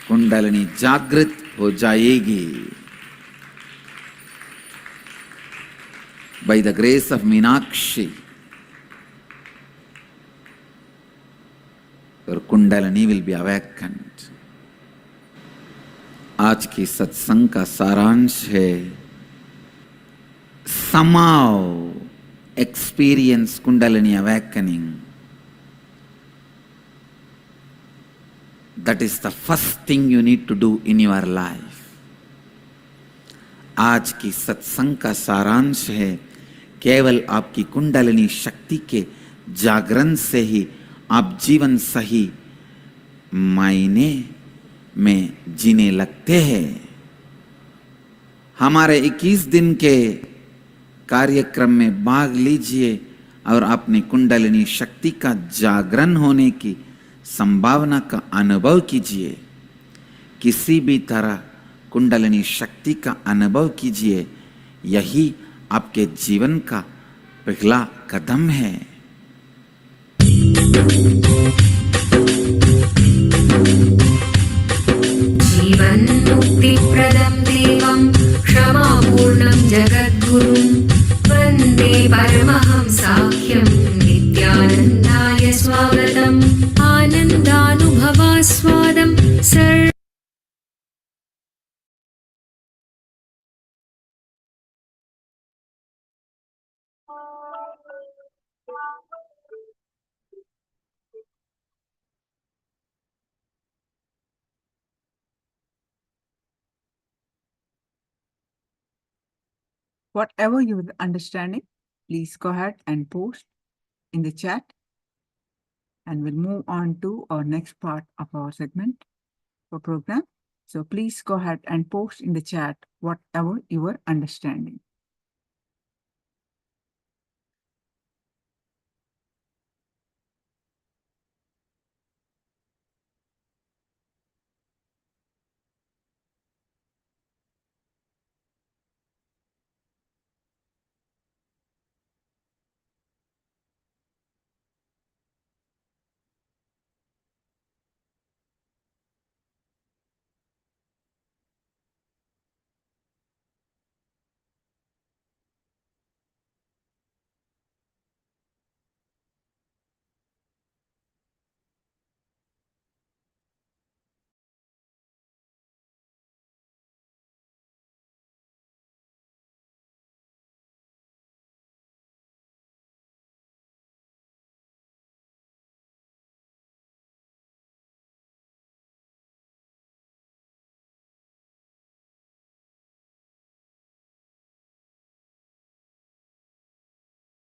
कुंडलिनी जागृत हो जाएगी. By the grace of Meenakshi, your Kundalini will be awakened. आज की सत्संग का सारांश है, somehow experience Kundalini awakening. That is the first thing you need to do in your life. आज की सत्संग का सारांश है, केवल आपकी कुंडलिनी शक्ति के जागरण से ही आप जीवन सही मायने में जीने लगते हैं. हमारे 21 दिन के कार्यक्रम में भाग लीजिए और अपनी कुंडलिनी शक्ति का जागरण होने की संभावना का अनुभव कीजिए। किसी भी तरह कुंडलिनी शक्ति का अनुभव कीजिए, यही आपके जीवन का पहला कदम है। जीवन मुक्तिप्रदं देवं क्षमापूर्णं जगद्गुरुं वन्दे परमहंसाख्यं नित्यानन्दाय स्वागतम् आनन्दानुभवास्वादं सर्व Whatever your understanding, please go ahead and post in the chat, and we'll move on to our next part of our segment or program. So please go ahead and post in the chat whatever your understanding.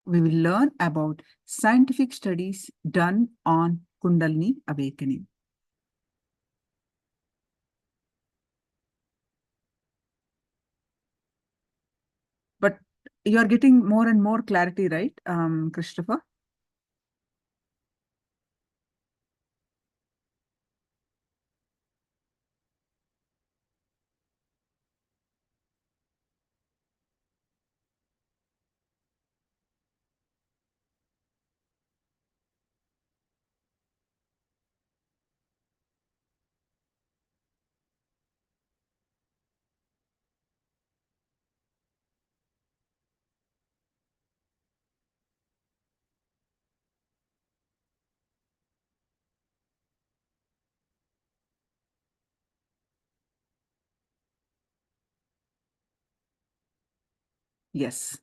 We will learn about scientific studies done on Kundalini awakening. But you are getting more and more clarity, right, Christopher? Yes.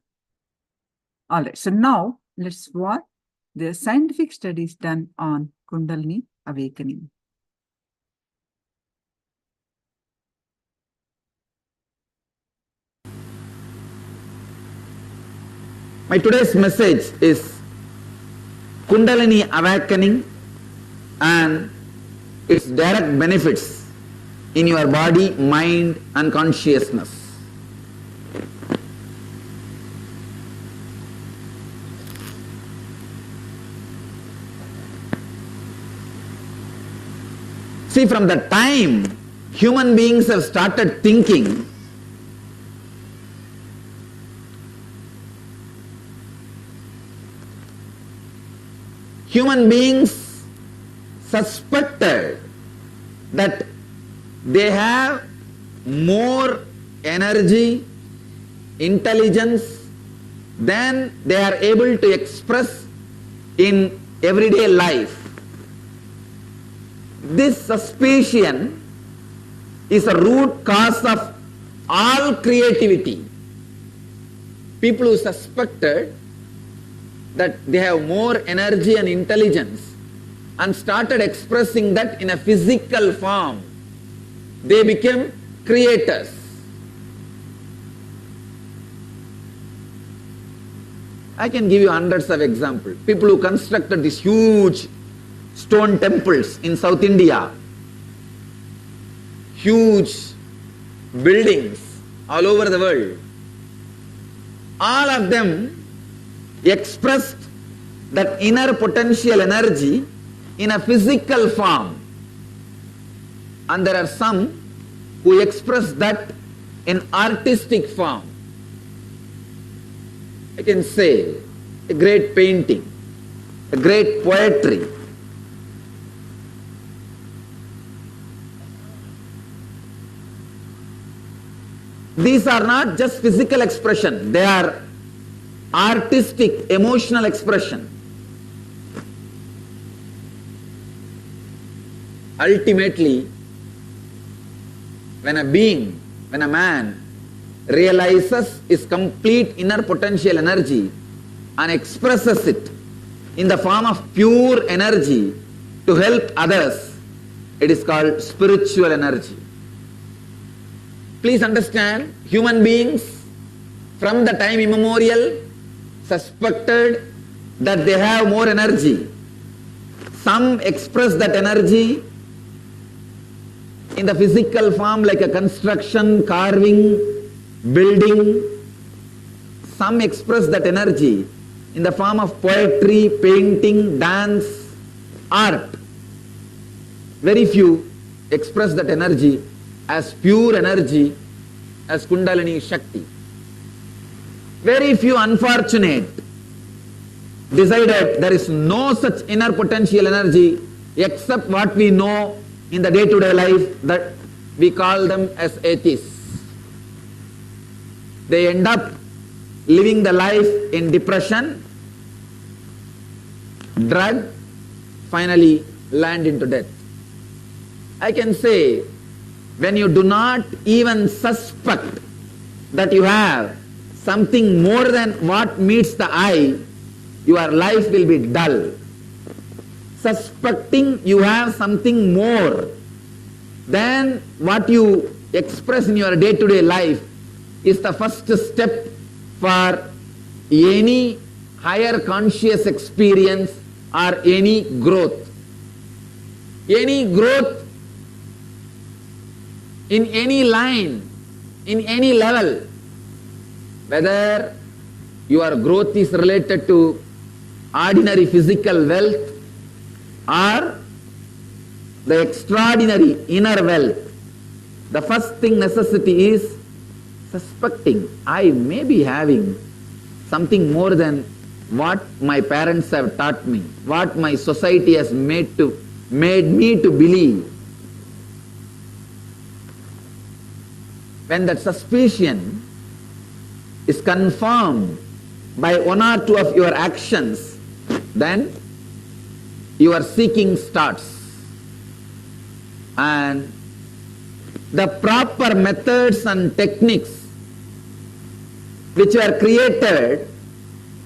All right. So now let's watch the scientific studies done on Kundalini awakening. My today's message is Kundalini awakening and its direct benefits in your body, mind and consciousness. See, from the time human beings have started thinking, human beings suspected that they have more energy, intelligence than they are able to express in everyday life. This suspicion is a root cause of all creativity. People who suspected that they have more energy and intelligence and started expressing that in a physical form, they became creators. I can give you hundreds of examples. People who constructed these huge stone temples in South India, huge buildings all over the world, all of them expressed that inner potential energy in a physical form. And there are some who express that in artistic form. I can say a great painting, a great poetry. These are not just physical expression, they are artistic, emotional expression. Ultimately, when a man realizes his complete inner potential energy and expresses it in the form of pure energy to help others, it is called spiritual energy. Please understand, human beings from the time immemorial suspected that they have more energy. Some express that energy in the physical form like a construction, carving, building. Some express that energy in the form of poetry, painting, dance, art. Very few express that energy as pure energy, as Kundalini Shakti. Very few unfortunate decided there is no such inner potential energy except what we know in the day-to-day life, that we call them as atheists. They end up living the life in depression, drug, finally land into death. I can say, when you do not even suspect that you have something more than what meets the eye, your life will be dull. Suspecting you have something more than what you express in your day-to-day life is the first step for any higher conscious experience or any growth. Any growth in any line, in any level, whether your growth is related to ordinary physical wealth or the extraordinary inner wealth, the first thing necessity is suspecting I may be having something more than what my parents have taught me, what my society has made me to believe. When that suspicion is confirmed by one or two of your actions, then your seeking starts. And the proper methods and techniques which were created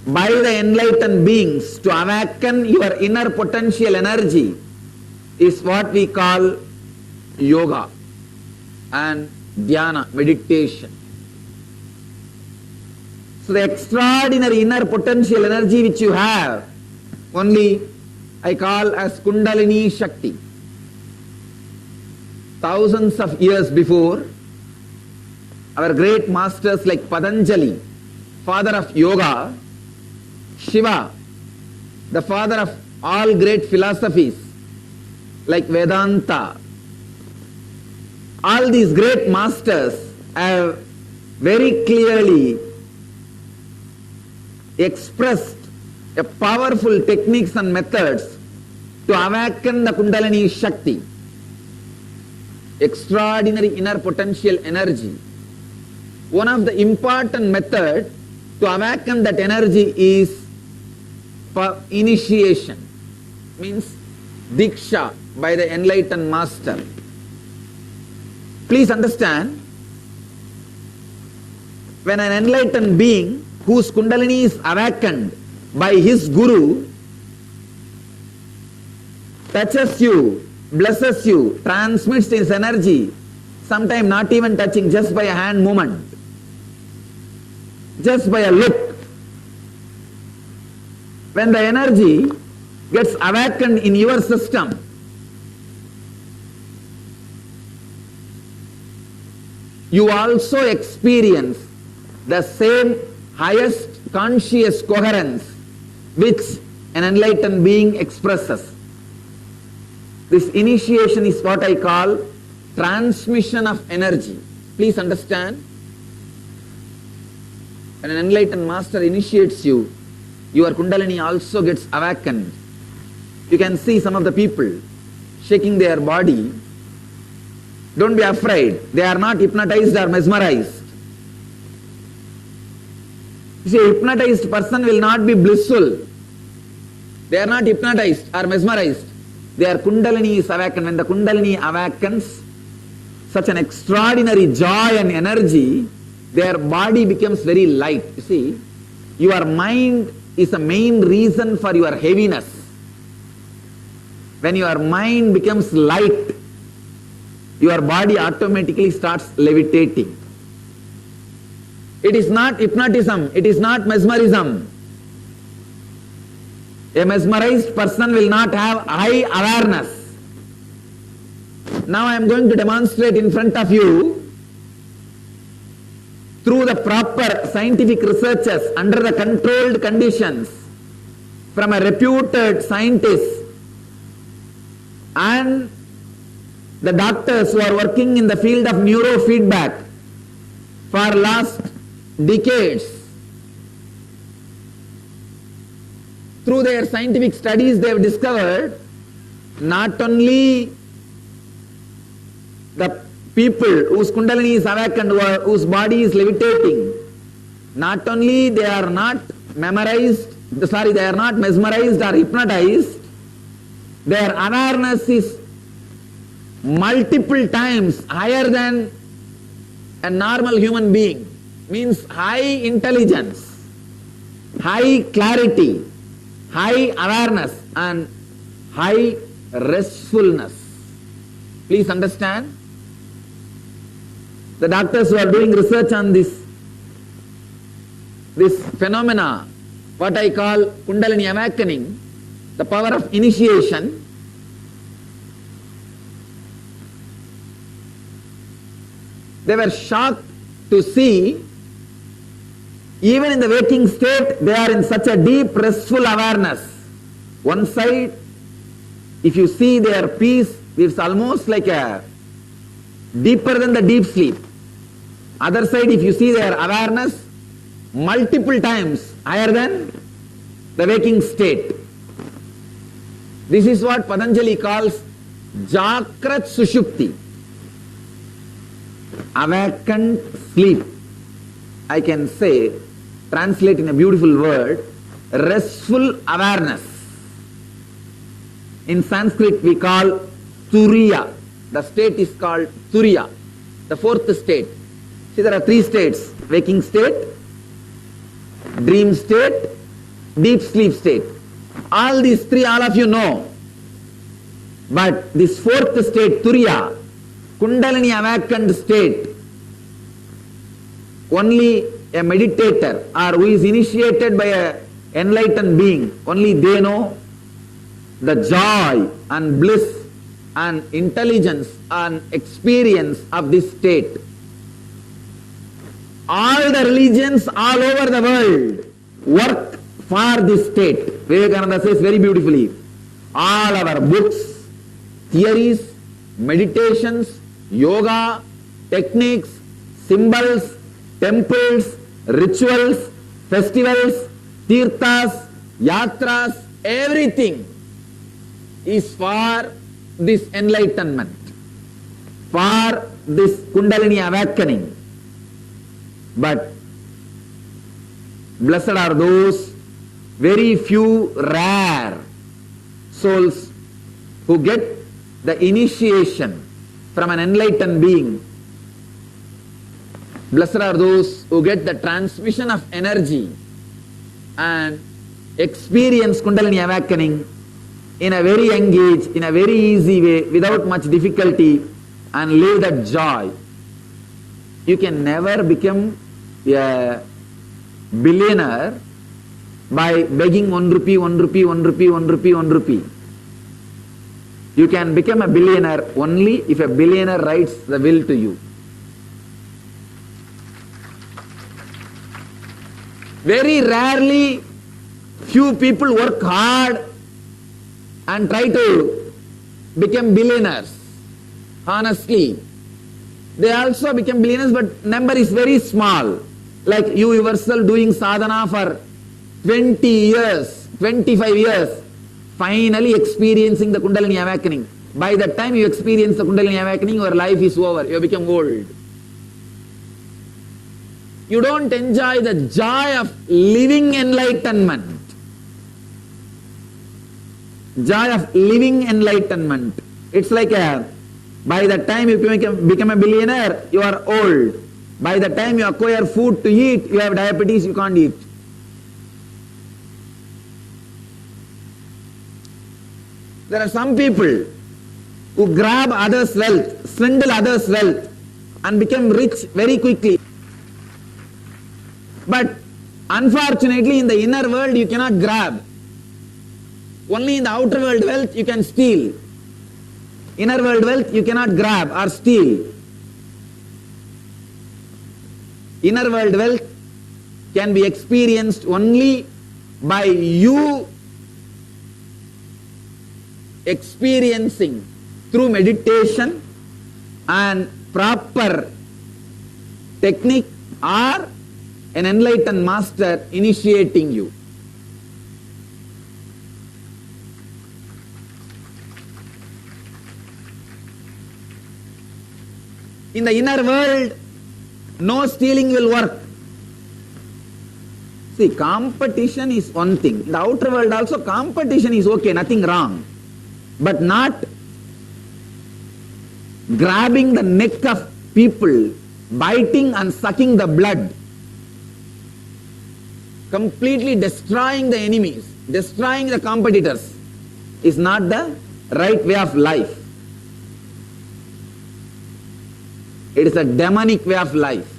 by the enlightened beings to awaken your inner potential energy is what we call yoga and dhyana, meditation. So the extraordinary inner potential energy which you have, only I call as Kundalini Shakti. Thousands of years before, our great masters like Patanjali, father of yoga, Shiva, the father of all great philosophies like Vedanta, all these great masters have very clearly expressed a powerful techniques and methods to awaken the Kundalini Shakti, extraordinary inner potential energy. One of the important methods to awaken that energy is for initiation, means diksha by the enlightened master. Please understand, when an enlightened being whose Kundalini is awakened by his guru touches you, blesses you, transmits his energy, sometimes not even touching, just by a hand movement, just by a look. When the energy gets awakened in your system, you also experience the same highest conscious coherence which an enlightened being expresses. This initiation is what I call transmission of energy. Please understand, when an enlightened master initiates you, your Kundalini also gets awakened. You can see some of the people shaking their body. Don't be afraid. They are not hypnotized or mesmerized. You see, a hypnotized person will not be blissful. They are not hypnotized or mesmerized. Their Kundalini is awakened. When the Kundalini awakens, such an extraordinary joy and energy, their body becomes very light. You see, your mind is the main reason for your heaviness. When your mind becomes light, your body automatically starts levitating. It is not hypnotism, it is not mesmerism. A mesmerized person will not have high awareness. Now I am going to demonstrate in front of you, through the proper scientific researches under the controlled conditions from a reputed scientist and the doctors who are working in the field of neurofeedback for last decades. Through their scientific studies, they have discovered not only the people whose Kundalini is awakened, whose body is levitating, not only they are not mesmerized or hypnotized, their awareness is multiple times higher than a normal human being. Means high intelligence, high clarity, high awareness and high restfulness. Please understand, the doctors who are doing research on this phenomena, what I call Kundalini awakening, the power of initiation, they were shocked to see, even in the waking state, they are in such a deep restful awareness. One side, if you see their peace, it's almost like a deeper than the deep sleep. Other side, if you see their awareness, multiple times higher than the waking state. This is what Patanjali calls Jakrat Sushupti, awakened sleep. I can say, translate in a beautiful word, restful awareness. In Sanskrit we call Turiya. The state is called Turiya, the fourth state. See, there are three states: waking state, dream state, deep sleep state. All these three, all of you know. But this fourth state, Turiya, Kundalini awakened state, only a meditator or who is initiated by an enlightened being, only they know the joy and bliss and intelligence and experience of this state. All the religions all over the world work for this state. Vivekananda says very beautifully, all our books, theories, meditations, yoga, techniques, symbols, temples, rituals, festivals, tirthas, yatras, everything is for this enlightenment, for this Kundalini awakening. But blessed are those very few rare souls who get the initiation from an enlightened being. Blessed are those who get the transmission of energy and experience Kundalini awakening in a very young age, in a very easy way, without much difficulty, and live that joy. You can never become a billionaire by begging 1 rupee, 1 rupee, 1 rupee, 1 rupee, 1 rupee. You can become a billionaire only if a billionaire writes the will to you. Very rarely few people work hard and try to become billionaires. Honestly, they also become billionaires, but number is very small. Like you yourself doing sadhana for 20 years, 25 years, finally experiencing the Kundalini awakening. By the time you experience the Kundalini awakening, your life is over. You become old. You don't enjoy the joy of living enlightenment. Joy of living enlightenment. It's like by the time you become a billionaire, you are old. By the time you acquire food to eat, you have diabetes, you can't eat. There are some people who grab others' wealth, swindle others' wealth, and become rich very quickly. But unfortunately, in the inner world, you cannot grab. Only in the outer world wealth, you can steal. Inner world wealth, you cannot grab or steal. Inner world wealth can be experienced only by you experiencing through meditation and proper technique or an enlightened master initiating you. In the inner world, no stealing will work. See, competition is one thing. In the outer world also, competition is okay, nothing wrong. But not grabbing the neck of people, biting and sucking the blood, completely destroying the enemies, destroying the competitors is not the right way of life. It is a demonic way of life.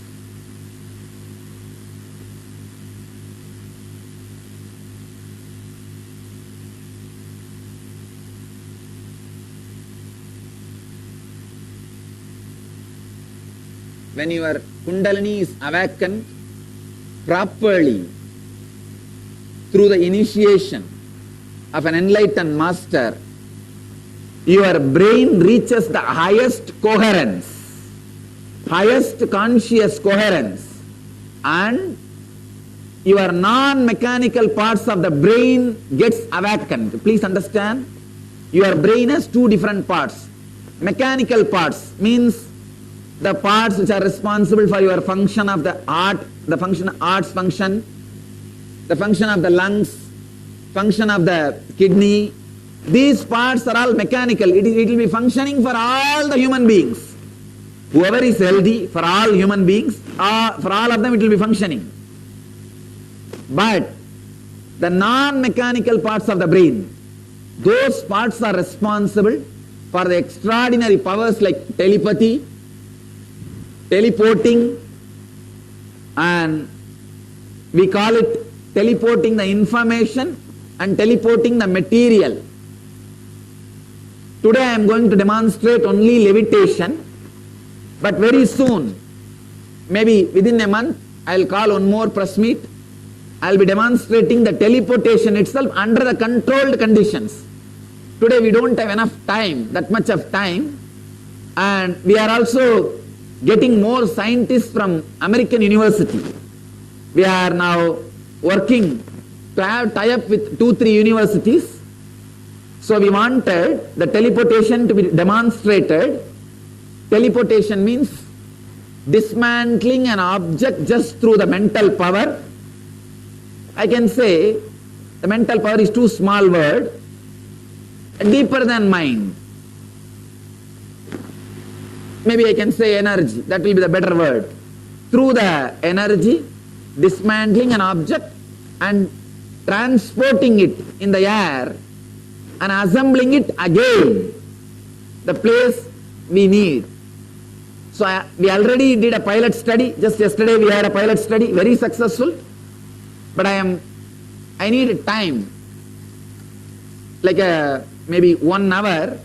When your Kundalini is awakened properly through the initiation of an enlightened master, your brain reaches the highest coherence, highest conscious coherence, and your non-mechanical parts of the brain gets awakened. Please understand, your brain has two different parts. Mechanical parts means the parts which are responsible for your function of the heart, the heart's function, the function of the lungs, function of the kidney. These parts are all mechanical. It will be functioning for all the human beings. Whoever is healthy, for all human beings, for all of them it will be functioning. But the non-mechanical parts of the brain, those parts are responsible for the extraordinary powers like telepathy, teleporting, and we call it teleporting the information and teleporting the material. Today I am going to demonstrate only levitation, but very soon, maybe within a month, I will call one more press meet. I will be demonstrating the teleportation itself under the controlled conditions. Today we don't have enough time, that much of time, and we are also getting more scientists from American University. We are now working to have tie-up with 2-3 universities. So we wanted the teleportation to be demonstrated. Teleportation means dismantling an object just through the mental power. I can say the mental power is too small word, deeper than mind. Maybe I can say energy, that will be the better word. Through the energy, dismantling an object and transporting it in the air and assembling it again, the place we need. So we already did a pilot study, just yesterday we had a pilot study, very successful, but I need time, like maybe 1 hour.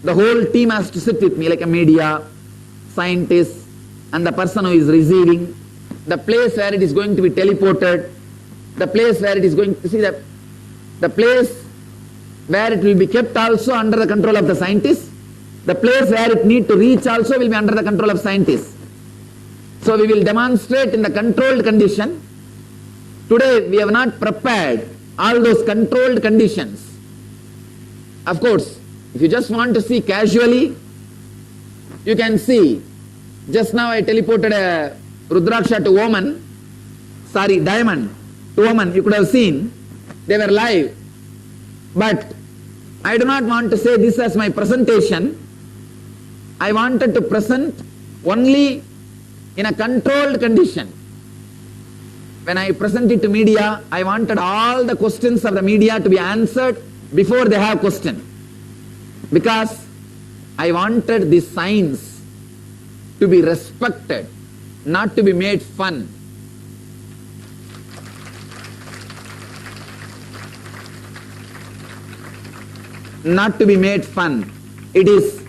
The whole team has to sit with me, like a media, scientist, and the person who is receiving. the place where it is going to be teleported, the place where it is going to see the place where it will be kept also under the control of the scientists, the place where it need to reach also will be under the control of scientists. So we will demonstrate in the controlled condition. Today we have not prepared all those controlled conditions. Of course, if you just want to see casually, you can see. Just now I teleported a Rudraksha to woman, diamond to woman, you could have seen, they were live. But I do not want to say this as my presentation. I wanted to present only in a controlled condition. When I present it to media, I wanted all the questions of the media to be answered before they have question. Because I wanted the science to be respected, not to be made fun. Not to be made fun. It is,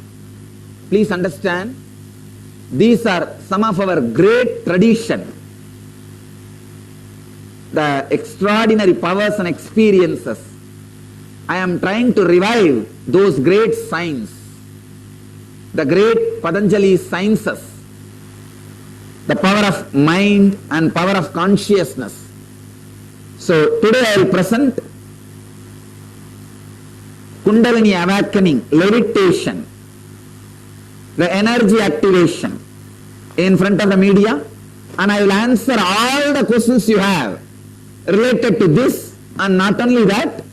please understand, these are some of our great tradition. The extraordinary powers and experiences. I am trying to revive those great science, the great Patanjali sciences, the power of mind and power of consciousness. So today I will present Kundalini awakening, levitation, the energy activation in front of the media, and I will answer all the questions you have related to this. And not only that,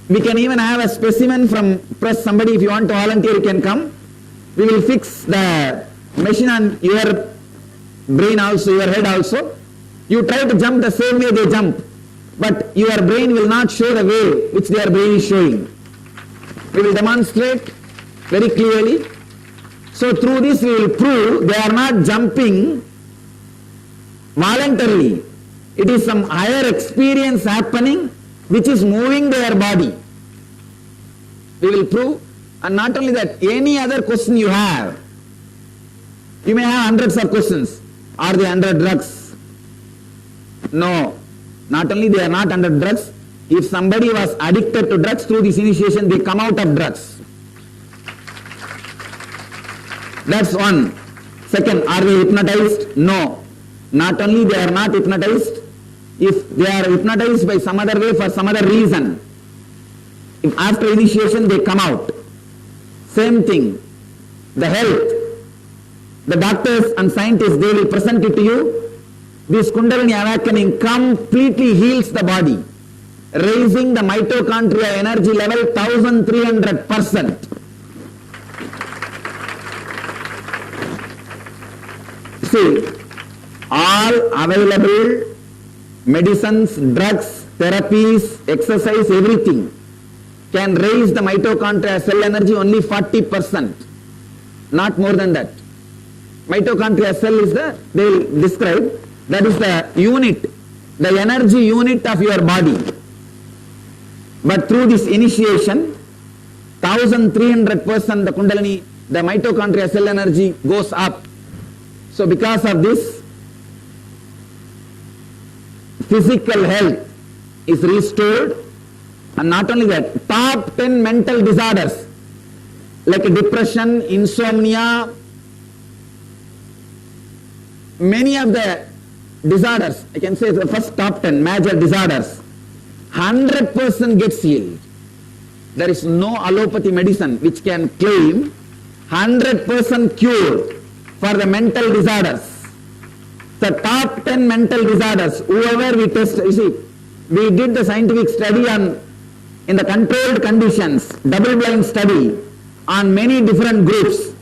we can even have a specimen from press. Somebody, if you want to volunteer, you can come. We will fix the machine on your brain also, your head also. You try to jump the same way they jump, but your brain will not show the way which their brain is showing. We will demonstrate very clearly. So through this we will prove they are not jumping voluntarily. It is some higher experience happening which is moving their body. We will prove. And not only that, any other question you have, you may have hundreds of questions. Are they under drugs? No. Not only they are not under drugs, if somebody was addicted to drugs, through this initiation they come out of drugs. That's one. Second, are they hypnotized? No. Not only they are not hypnotized, if they are hypnotized by some other way for some other reason, if after initiation they come out. Same thing. The health, the doctors and scientists, they will present it to you. This Kundalini awakening completely heals the body, raising the mitochondria energy level 1300%. See, all available medicines, drugs, therapies, exercise, everything can raise the mitochondria cell energy only 40%, not more than that. Mitochondria cell is they will describe, that is the unit, the energy unit of your body. But through this initiation, 1300% the Kundalini, the mitochondria cell energy goes up. So because of this, physical health is restored. And not only that, top 10 mental disorders like depression, insomnia, many of the disorders, I can say the first top 10 major disorders, 100% gets healed. There is no allopathy medicine which can claim 100% cure for the mental disorders. The top 10 mental disorders, whoever we test, you see, we did the scientific study on, in the controlled conditions, double-blind study on many different groups.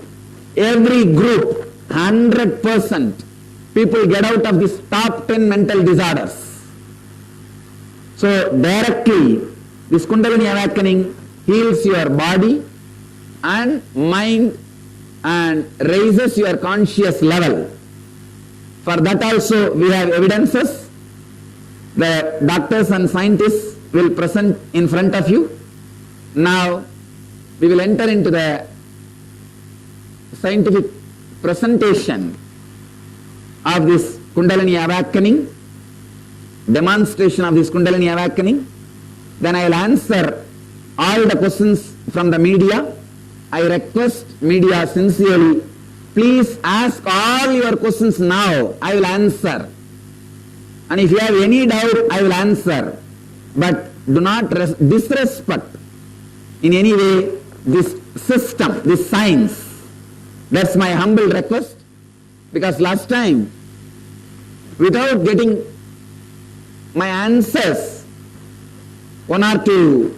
Every group, 100% people get out of this top 10 mental disorders. So directly, this Kundalini awakening heals your body and mind and raises your conscious level. For that also we have evidences. The doctors and scientists will present in front of you. Now we will enter into the scientific presentation of this Kundalini awakening, demonstration of this Kundalini awakening. Then I will answer all the questions from the media. I request media sincerely, please ask all your questions now. I will answer. And if you have any doubt, I will answer. But do not disrespect in any way this system, this science. That's my humble request. Because last time, without getting my answers, one or two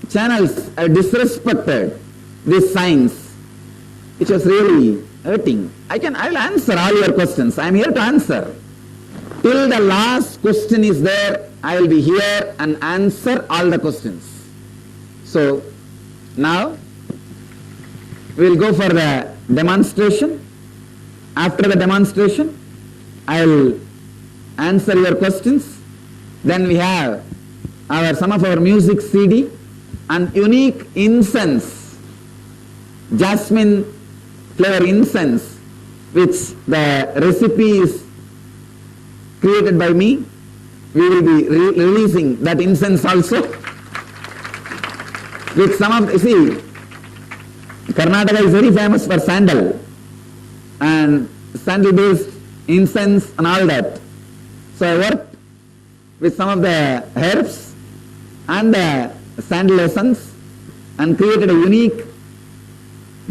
channels disrespected this science, which was really hurting. I will answer all your questions. I am here to answer. Till the last question is there, I will be here and answer all the questions. So, now, we will go for the demonstration. After the demonstration, I will answer your questions. Then we have some of our music CD and unique incense, jasmine flavor incense, which the recipe is created by me. We will be releasing that incense also. With some of, you see, Karnataka is very famous for sandal and sandal-based incense and all that. So I worked with some of the herbs and the sandal essence and created a unique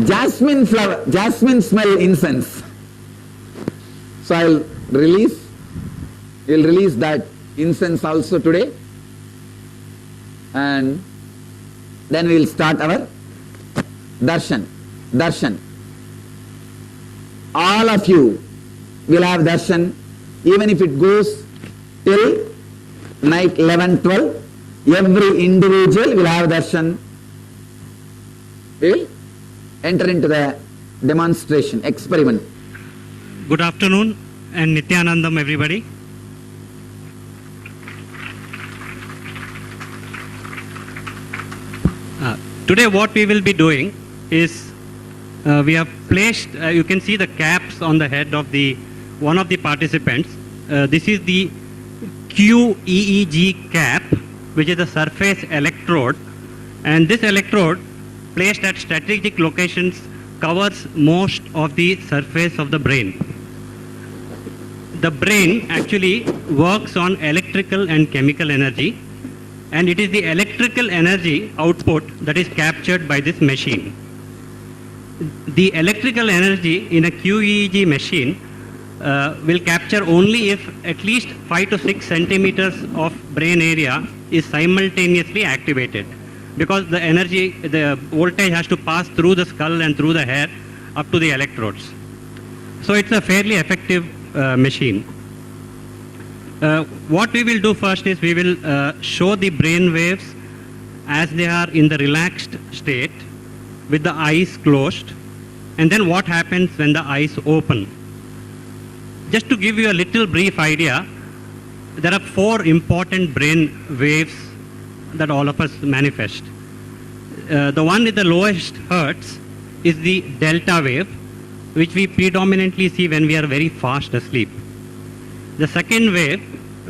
jasmine smell incense. So I will release that incense also today, and then we will start our darshan. All of you will have darshan, even if it goes till night 11-12. Every individual will have darshan. We will enter into the demonstration, experiment. Good afternoon and Nithyanandam everybody. Today what we will be doing is we have placed, you can see the caps on the head of one of the participants. This is the QEEG cap, which is a surface electrode, and this electrode placed at strategic locations covers most of the surface of the brain. The brain actually works on electrical and chemical energy, and it is the electrical energy output that is captured by this machine. The electrical energy in a QEEG machine will capture only if at least 5 to 6 centimeters of brain area is simultaneously activated, because the energy, the voltage has to pass through the skull and through the hair up to the electrodes. So it's a fairly effective machine. What we will do first is we will show the brain waves as they are in the relaxed state with the eyes closed, and then what happens when the eyes open. Just to give you a little brief idea, there are 4 important brain waves that all of us manifest. The one with the lowest hertz is the delta wave, which we predominantly see when we are very fast asleep. The second wave,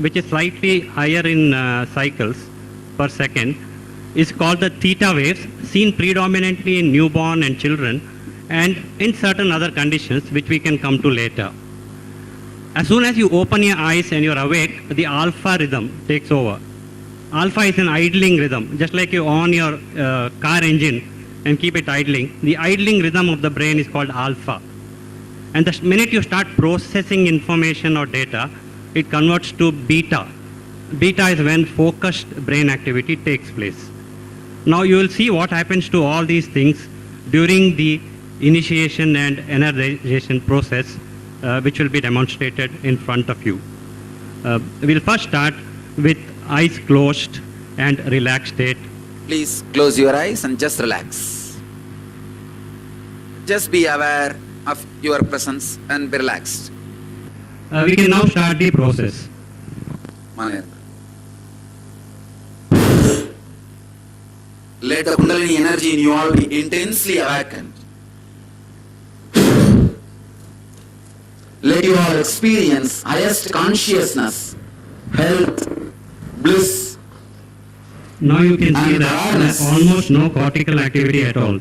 which is slightly higher in cycles per second, is called the theta waves, seen predominantly in newborn and children, and in certain other conditions which we can come to later. As soon as you open your eyes and you're awake, the alpha rhythm takes over. Alpha is an idling rhythm, just like you on your car engine and keep it idling. The idling rhythm of the brain is called alpha. And the minute you start processing information or data, it converts to beta. Beta is when focused brain activity takes place. Now you will see what happens to all these things during the initiation and energization process, which will be demonstrated in front of you. We'll first start with eyes closed and relaxed state. Please close your eyes and just relax. Just be aware of your presence and be relaxed. We can now start the process. Let the Kundalini energy in you all be intensely awakened. Let you all experience highest consciousness, health, bliss. Now you can see And that awareness. almost no cortical activity at all.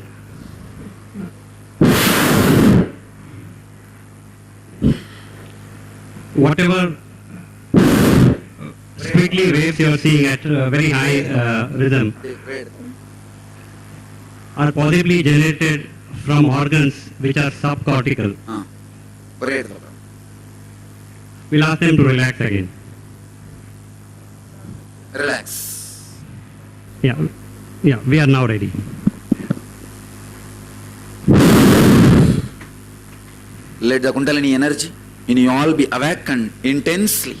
Whatever squiggly waves you are seeing at very high rhythm are possibly generated from organs which are subcortical. We'll ask them to relax again. Relax. Yeah, we are now ready. Let the Kundalini energy in you all be awakened intensely.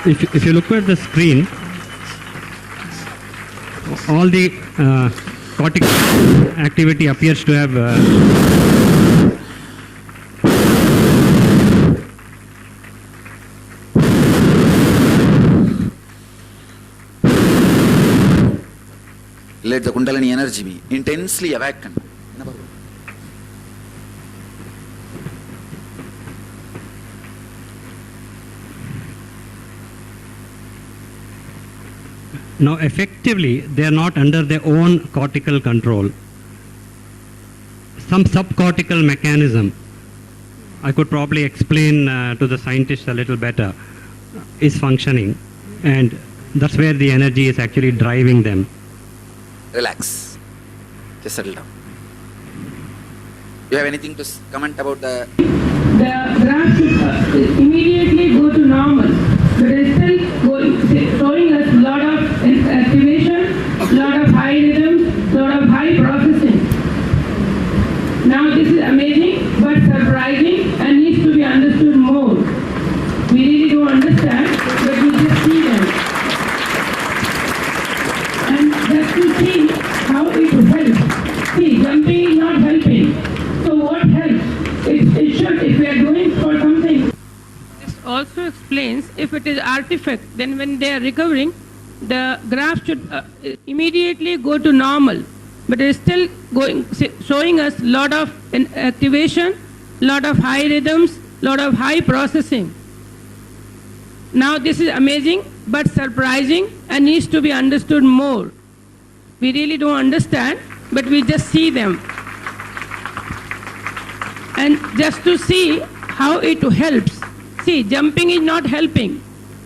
If you look at the screen, all the cortical activity appears to have Let the Kundalini energy be intensely awakened. now effectively they are not under their own cortical control. Some subcortical mechanism, I could probably explain to the scientists a little better, is functioning, and that's where the energy is actually driving them. Relax. Just settle down. You have anything to comment about the... The graph should immediately go to normal, but it's still showing us a lot of activation, lot of high rhythms, lot of high processing. Now this is amazing but surprising and needs to be understood more. We really don't understand, but we just see them. And just to see how it helps. See, jumping is not helping. So what helps? It should, if we are doing for something. This also explains if it is artifact, then when they are recovering, the graph should immediately go to normal. But it is still showing us lot of activation, lot of high rhythms, lot of high processing. Now this is amazing but surprising and needs to be understood more. We really don't understand, but we just see them. And just to see how it helps. See, jumping is not helping.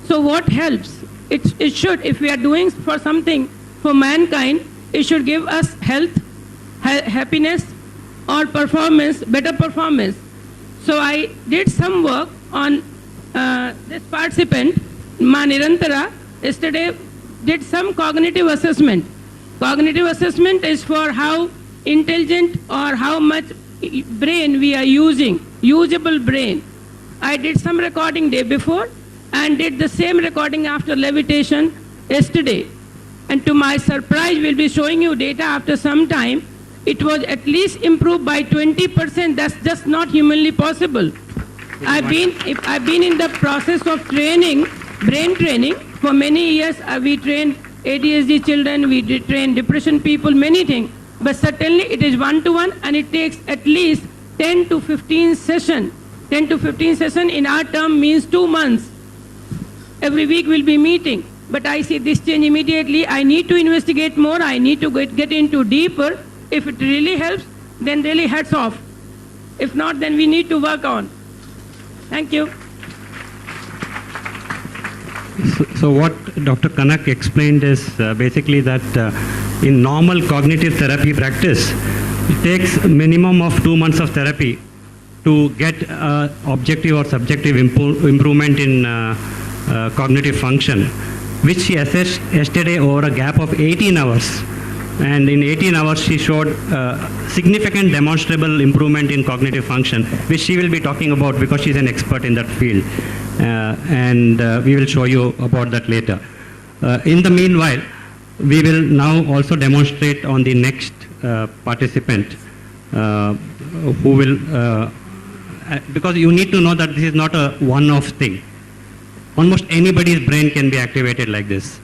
So what helps? It should, if we are doing for something for mankind, it should give us health, happiness, or performance, better performance. So I did some work on this participant, Ma Nirantara, yesterday did some cognitive assessment. Cognitive assessment is for how intelligent or how much brain we are using, usable brain. I did some recording day before and did the same recording after levitation yesterday. And to my surprise, we'll be showing you data after some time. It was at least improved by 20%. That's just not humanly possible. I've been in the process of training, brain training. For many years, we trained ADHD children, we train depression people, many things. But certainly it is one-to-one and it takes at least 10 to 15 sessions. 10 to 15 sessions in our term means 2 months. Every week we'll be meeting. But I see this change immediately. I need to investigate more. I need to get into deeper. If it really helps, then really hats off. If not, then we need to work on. Thank you. So what Dr. Kanak explained is basically that in normal cognitive therapy practice, it takes a minimum of 2 months of therapy to get objective or subjective improvement in cognitive function, which she assessed yesterday over a gap of 18 hours. And in 18 hours, she showed significant demonstrable improvement in cognitive function, which she will be talking about because she's an expert in that field. And we will show you about that later. In the meanwhile, we will now also demonstrate on the next participant who will, because you need to know that this is not a one-off thing. Almost anybody's brain can be activated like this.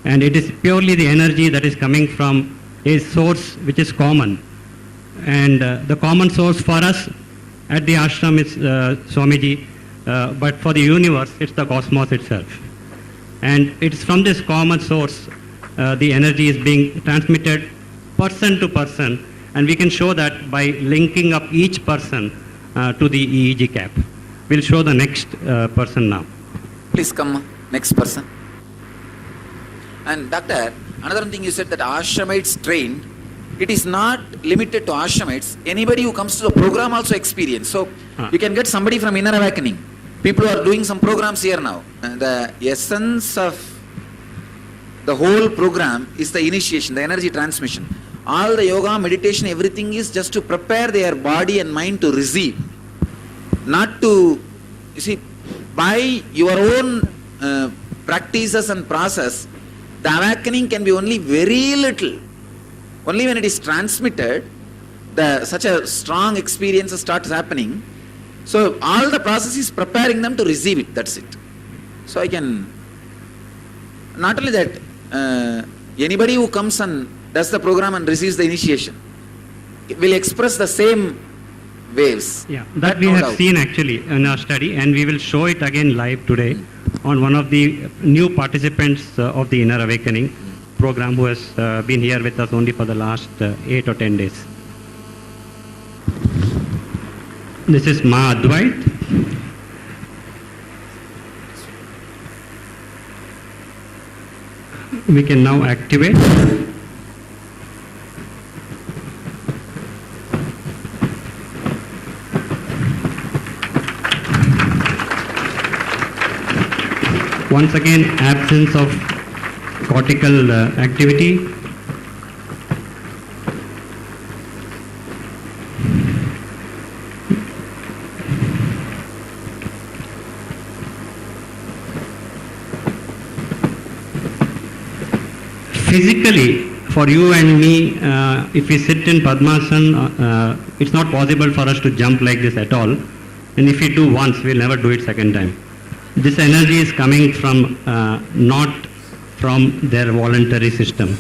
And it is purely the energy that is coming from is source which is common. And the common source for us at the ashram is Swamiji, but for the universe, it's the cosmos itself. And it's from this common source, the energy is being transmitted person to person, and we can show that by linking up each person to the EEG cap. We'll show the next person now. Please come, next person. And doctor, another thing you said that ashramites trained, it is not limited to ashramites. Anybody who comes to the program also experience. So you can get somebody from Inner Awakening. People are doing some programs here now. And the essence of the whole program is the initiation, the energy transmission. All the yoga, meditation, everything is just to prepare their body and mind to receive. Not to, you see, by your own practices and process, the awakening can be only very little. Only when it is transmitted, such a strong experience starts happening. So all the process is preparing them to receive it, that's it. So I can, not only that, anybody who comes and does the program and receives the initiation will express the same waves. Yeah, that we have seen actually in our study, and we will show it again live today on one of the new participants of the Inner Awakening program who has been here with us only for the last 8 or 10 days. This is Ma Advait. We can now activate. Once again, absence of cortical activity. Physically, for you and me, if we sit in Padmasana, it's not possible for us to jump like this at all. And if we do once, we'll never do it second time. This energy is coming from, not from their voluntary system.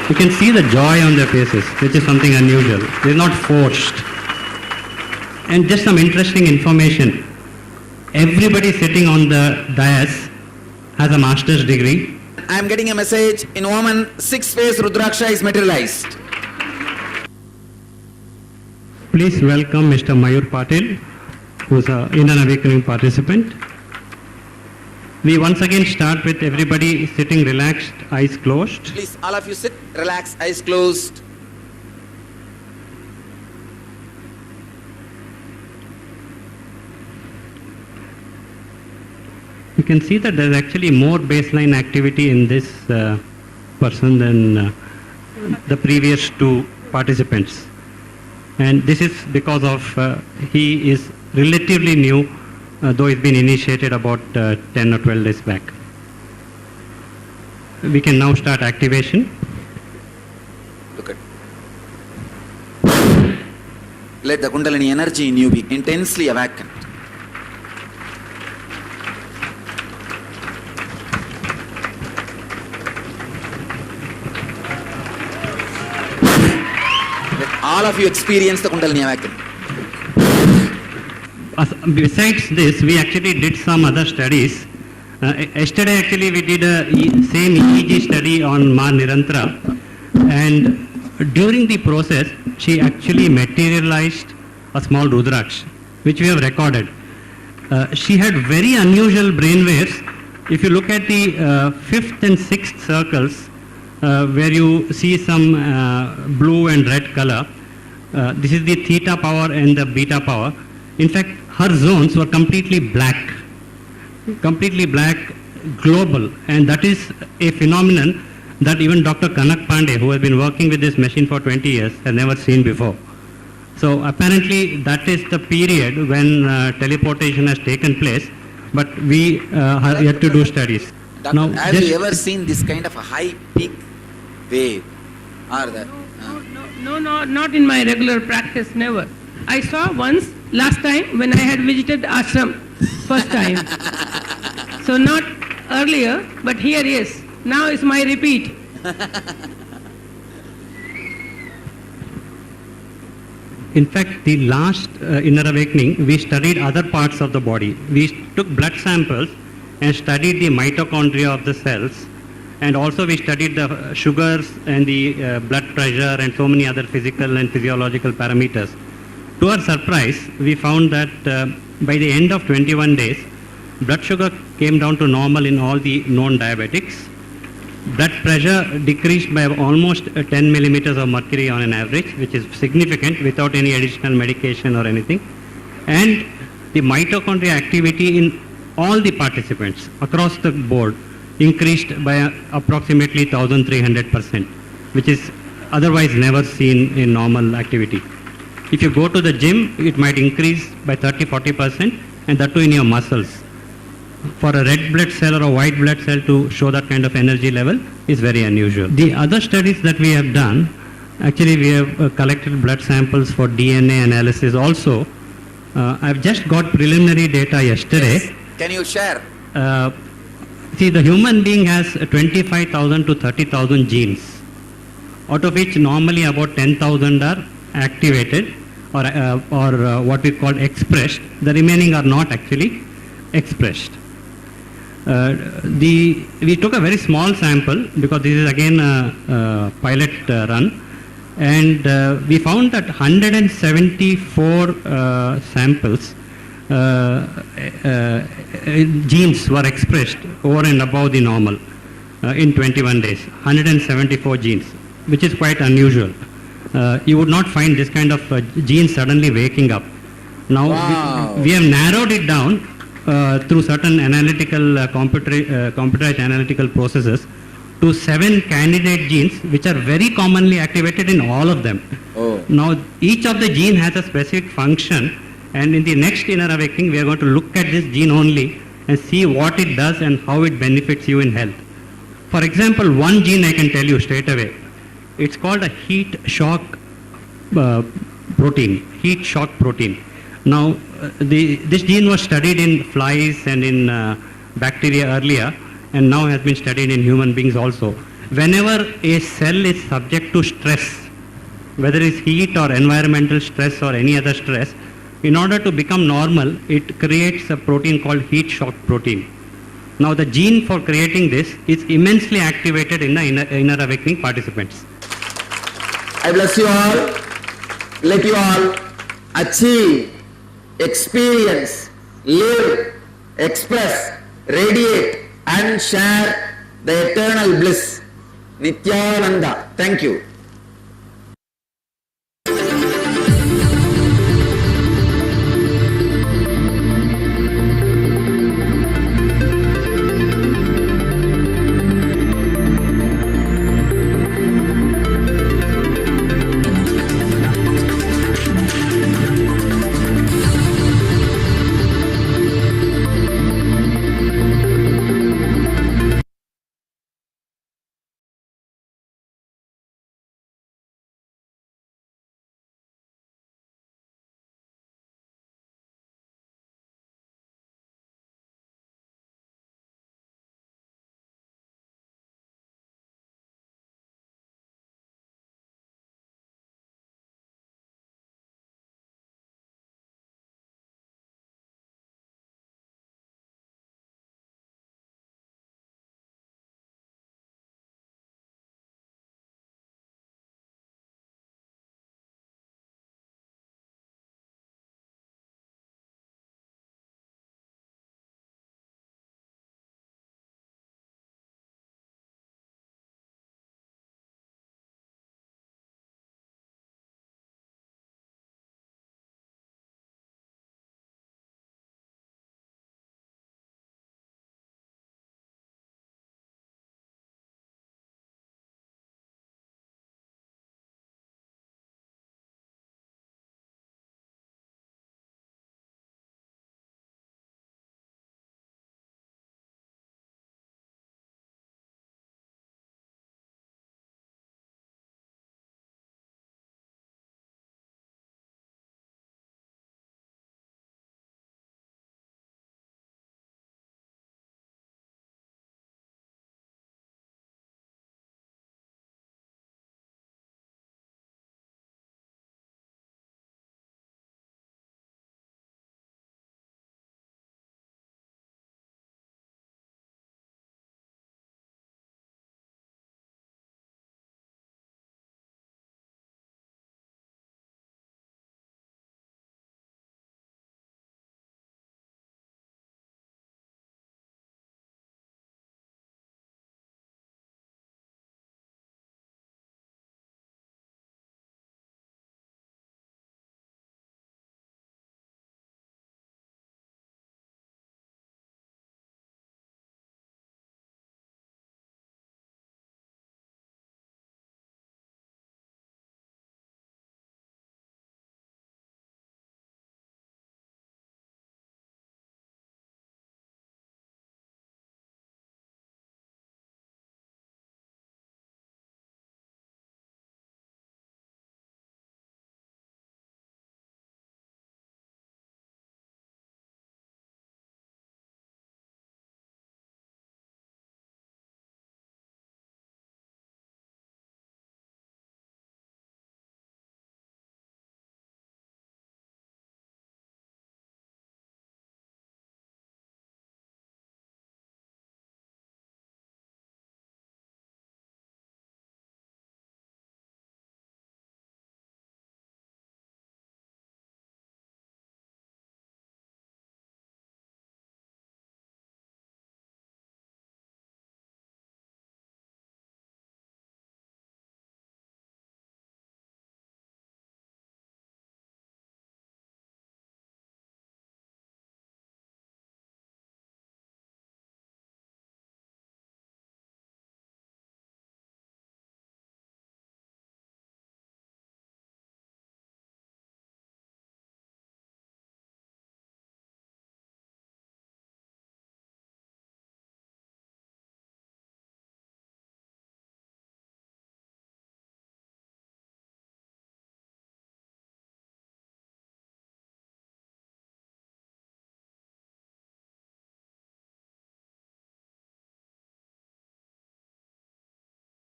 You can see the joy on their faces, which is something unusual. They're not forced. And just some interesting information. Everybody sitting on the dais has a master's degree. I am getting a message, in Oman, 6-phase Rudraksha is materialized. Please welcome Mr. Mayur Patil, who's an Inner Awakening participant. We once again start with everybody sitting relaxed, eyes closed. Please, all of you sit, relax, eyes closed. You can see that there's actually more baseline activity in this person than the previous two participants. And this is because of he is relatively new, though he's been initiated about 10 or 12 days back. We can now start activation. Look at. Let the Kundalini energy in you be intensely awakened. all of you experienced the Kundalini awakening? Besides this, we actually did some other studies. Yesterday, actually, we did a same EEG study on Ma Nirantara, and during the process, she actually materialized a small Rudraksh, which we have recorded. She had very unusual brain waves. If you look at the fifth and sixth circles, where you see some blue and red color, this is the theta power and the beta power. In fact, her zones were completely black, global, and that is a phenomenon that even Dr. Kanak Pandey, who has been working with this machine for 20 years, has never seen before. So apparently that is the period when teleportation has taken place, but we are yet to do studies. Doctor, Now, have you ever seen this kind of a high peak wave? Or the, No, not in my regular practice, never. I saw once, last time, when I had visited ashram, first time. So not earlier, but here, yes. Now is my repeat. In fact, the last inner awakening, we studied other parts of the body. We took blood samples and studied the mitochondria of the cells, and also we studied the sugars and the blood pressure and so many other physical and physiological parameters. To our surprise, we found that by the end of 21 days, blood sugar came down to normal in all the known diabetics. Blood pressure decreased by almost 10 millimeters of mercury on an average, which is significant without any additional medication or anything. And the mitochondria activity in all the participants across the board increased by approximately 1300%, which is otherwise never seen in normal activity. If you go to the gym, it might increase by 30-40%, and that too in your muscles. For a red blood cell or a white blood cell to show that kind of energy level is very unusual. The other studies that we have done, actually we have collected blood samples for DNA analysis also. I've just got preliminary data yesterday. yes. Can you share? See, the human being has 25,000 to 30,000 genes, out of which normally about 10,000 are activated or what we call expressed. The remaining are not actually expressed. We took a very small sample because this is again a pilot run, and we found that 174 samples genes were expressed over and above the normal in 21 days. 174 genes, which is quite unusual. You would not find this kind of genes suddenly waking up. Now Wow. we have narrowed it down through certain analytical computerized analytical processes to 7 candidate genes which are very commonly activated in all of them. Oh. Now each of the gene has a specific function, and in the next inner awakening we are going to look at this gene only and see what it does and how it benefits you in health. For example, one gene I can tell you straight away. It's called a heat shock protein. Heat shock protein. Now, this gene was studied in flies and in bacteria earlier, and now has been studied in human beings also. Whenever a cell is subject to stress, whether it's heat or environmental stress or any other stress, in order to become normal, it creates a protein called heat shock protein. Now, the gene for creating this is immensely activated in the inner awakening participants. I bless you all. Let you all achieve, experience, live, express, radiate and share the eternal bliss. Nithyananda. Thank you.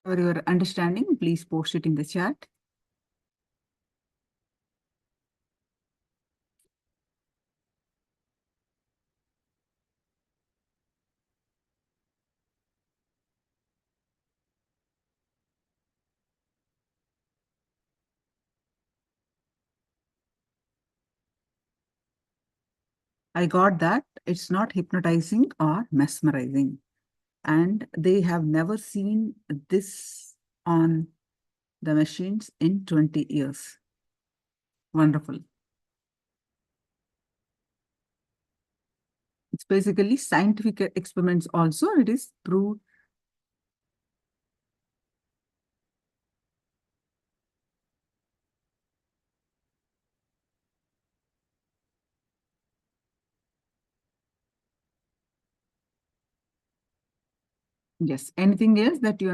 For your understanding, please post it in the chat. I got that. It's not hypnotizing or mesmerizing. And they have never seen this on the machines in 20 years. Wonderful. It's basically scientific experiments also. It is proved. Yes. Anything else that you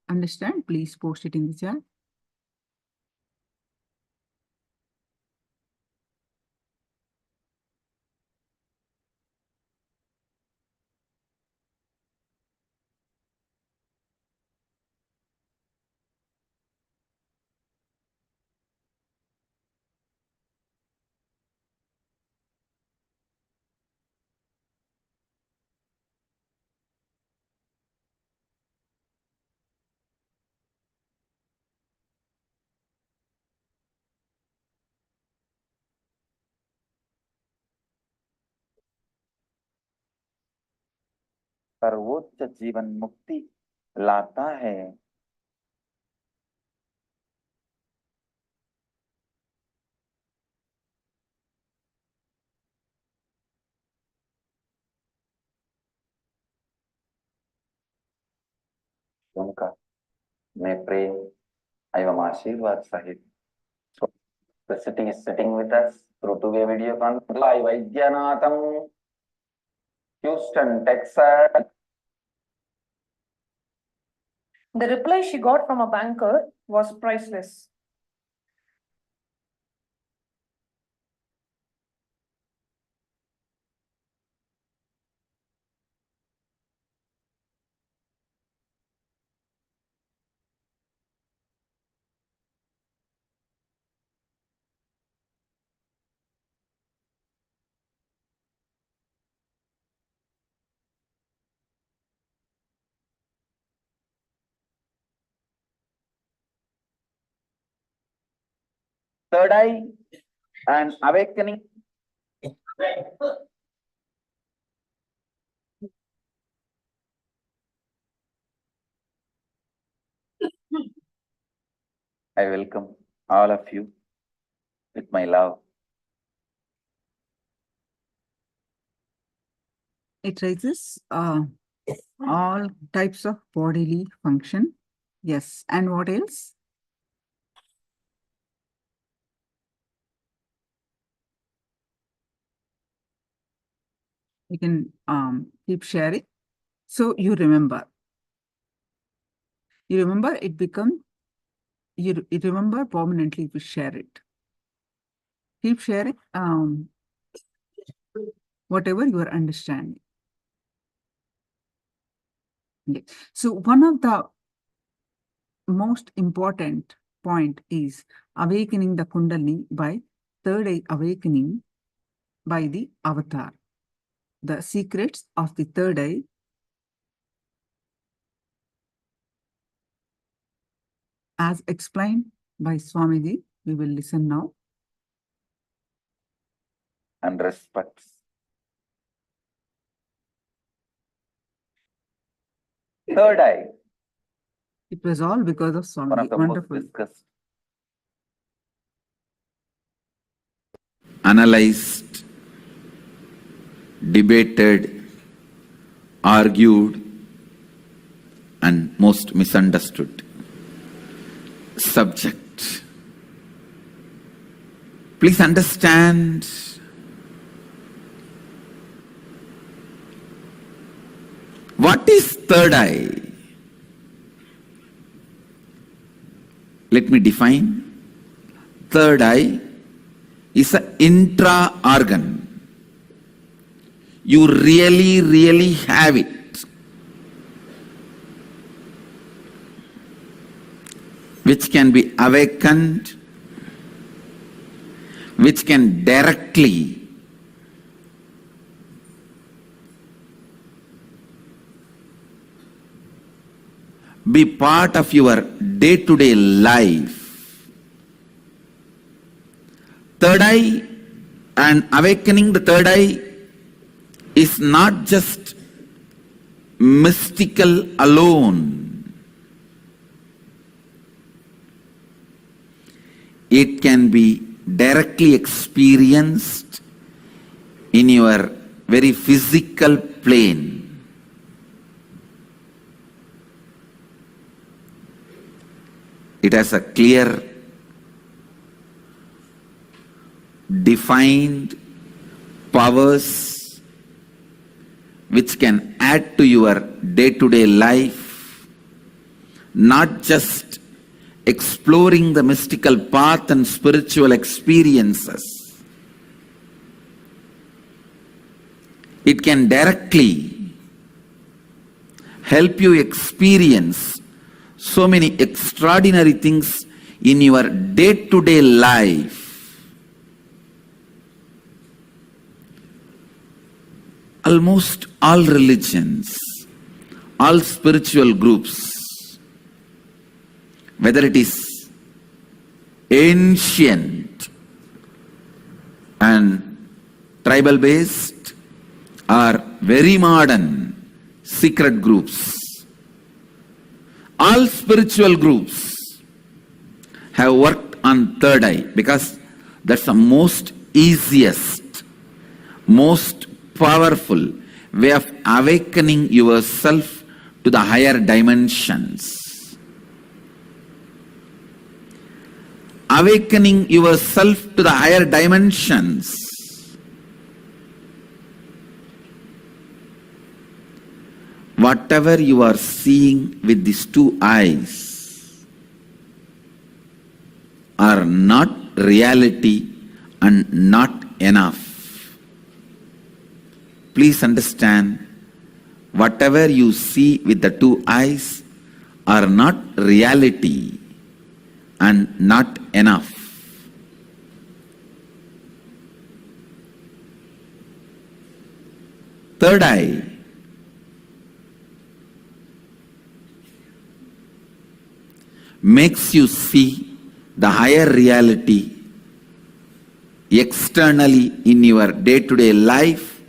understand, please post it in the chat. सर्वोच्च जीवन मुक्ति लाता है। उनका मैं प्रेम एवं आशीर्वाद सहित the sitting is sitting with us through two-way video conference live Vaidyanathan, Houston, Texas. The reply she got from a banker was priceless. Third eye and awakening. I welcome all of you with my love. It raises all types of bodily function. Yes. And what else? You can keep sharing. So you remember. You remember it become, you remember permanently if you share it. Keep sharing whatever you are understanding. Yes. So one of the most important point is awakening the Kundalini by third eye awakening by the avatar. The secrets of the third eye as explained by Swamiji. We will listen now. And respects. Third eye. It was all because of Swamiji. One of the wonderful. most discussed. Analyzed, debated, argued, and most misunderstood subject. Please understand what is third eye. Let me define. Third eye is an intra-organ. You really have it. which can be awakened, which can directly be part of your day-to-day life. Third eye and awakening the third eye is not just mystical alone. It can be directly experienced in your very physical plane. It has a clear, defined powers which can add to your day-to-day life, not just exploring the mystical path and spiritual experiences. It can directly help you experience so many extraordinary things in your day-to-day life. Almost all religions, all spiritual groups, whether it is ancient and tribal based or very modern secret groups, all spiritual groups have worked on third eye because that's the most easiest, most powerful way of awakening yourself to the higher dimensions. Awakening yourself to the higher dimensions whatever you are seeing with these two eyes are not reality and not enough. Please understand, whatever you see with the two eyes are not reality and not enough. Third eye makes you see the higher reality externally in your day-to-day life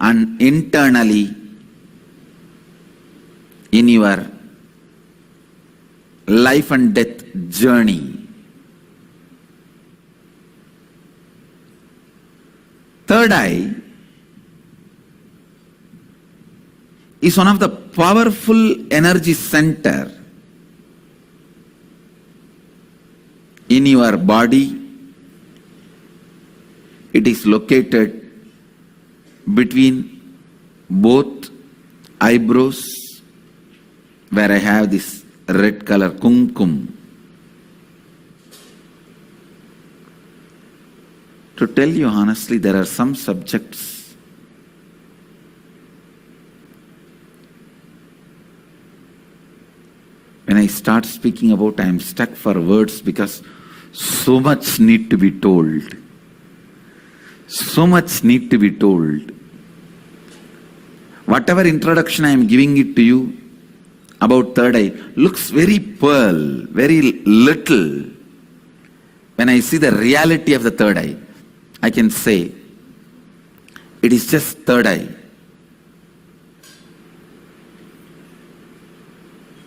and internally in your life and death journey. Third eye is one of the powerful energy center in your body. It is located between both eyebrows, where I have this red color kumkum. To tell you honestly, there are some subjects when I start speaking about, I am stuck for words because so much need to be told. So much need to be told. Whatever introduction I am giving it to you about third eye looks very pearl, very little. When I see the reality of the third eye, I can say it is just third eye.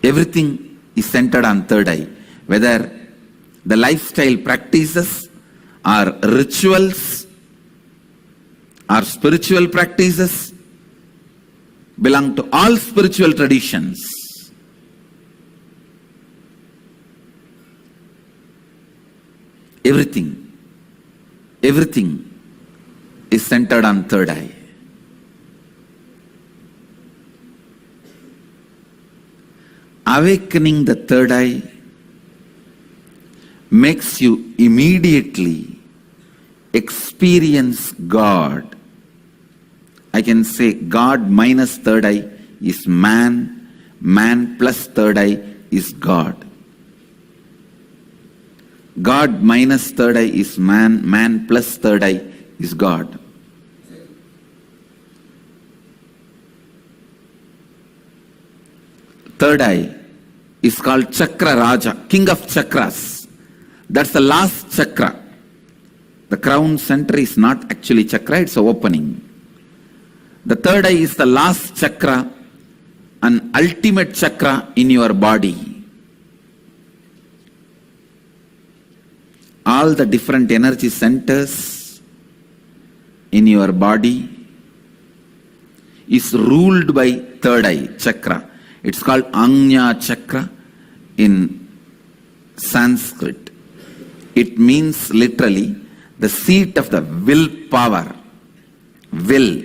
Everything is centered on third eye, whether the lifestyle practices or rituals or spiritual practices belong to all spiritual traditions. Everything is centered on third eye. Awakening the third eye makes you immediately experience God. I can say God minus third eye is man, man plus third eye is God. God minus third eye is man, man plus third eye is God. Third eye is called Chakra Raja, king of chakras. That's the last chakra. The crown center is not actually chakra, it's an opening. The third eye is the last chakra, an ultimate chakra in your body. All the different energy centers in your body is ruled by third eye chakra. It's called Ajna chakra in Sanskrit. It means literally the seat of the will power. Will.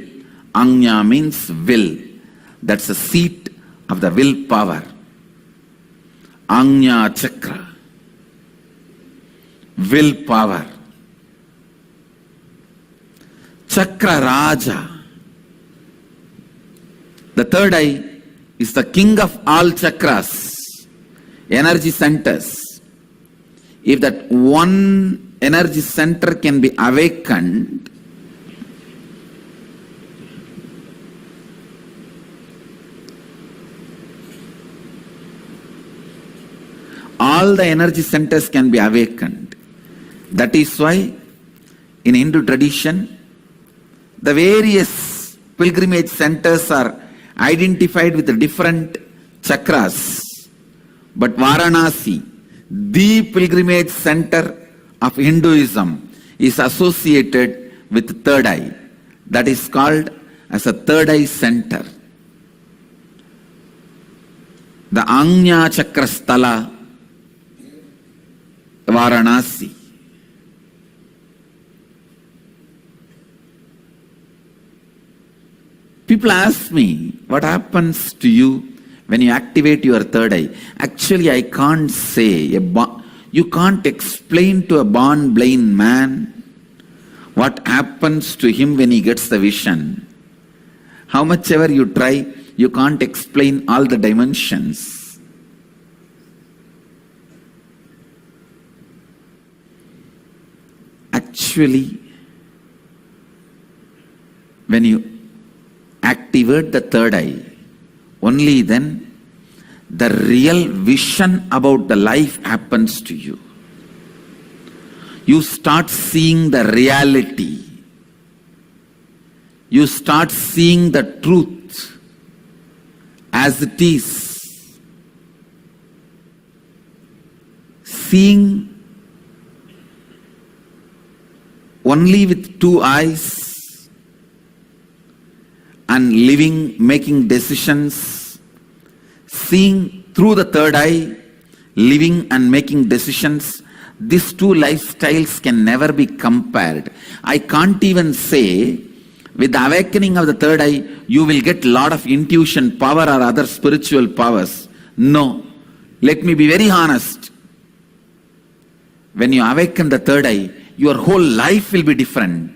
Ajna means will. That's the seat of the will power. Ajna chakra. Will power. Chakra Raja. The third eye is the king of all chakras, energy centers. If that one energy center can be awakened, all the energy centers can be awakened. That is why in Hindu tradition, the various pilgrimage centers are identified with the different chakras. But Varanasi, the pilgrimage center of Hinduism, is associated with third eye. That is called as a third eye center. The Ajna Chakra Sthala, Varanasi. People ask me, what happens to you when you activate your third eye? Actually, I can't say. You can't explain to a born blind man what happens to him when he gets the vision. How much ever you try, you can't explain all the dimensions. Actually, when you activate the third eye, only then the real vision about the life happens to you. You start seeing the reality. You start seeing the truth as it is. Seeing only with two eyes and living, making decisions, seeing through the third eye, living and making decisions, these two lifestyles can never be compared. I can't even say, with the awakening of the third eye, you will get a lot of intuition power or other spiritual powers. No. Let me be very honest. When you awaken the third eye, your whole life will be different.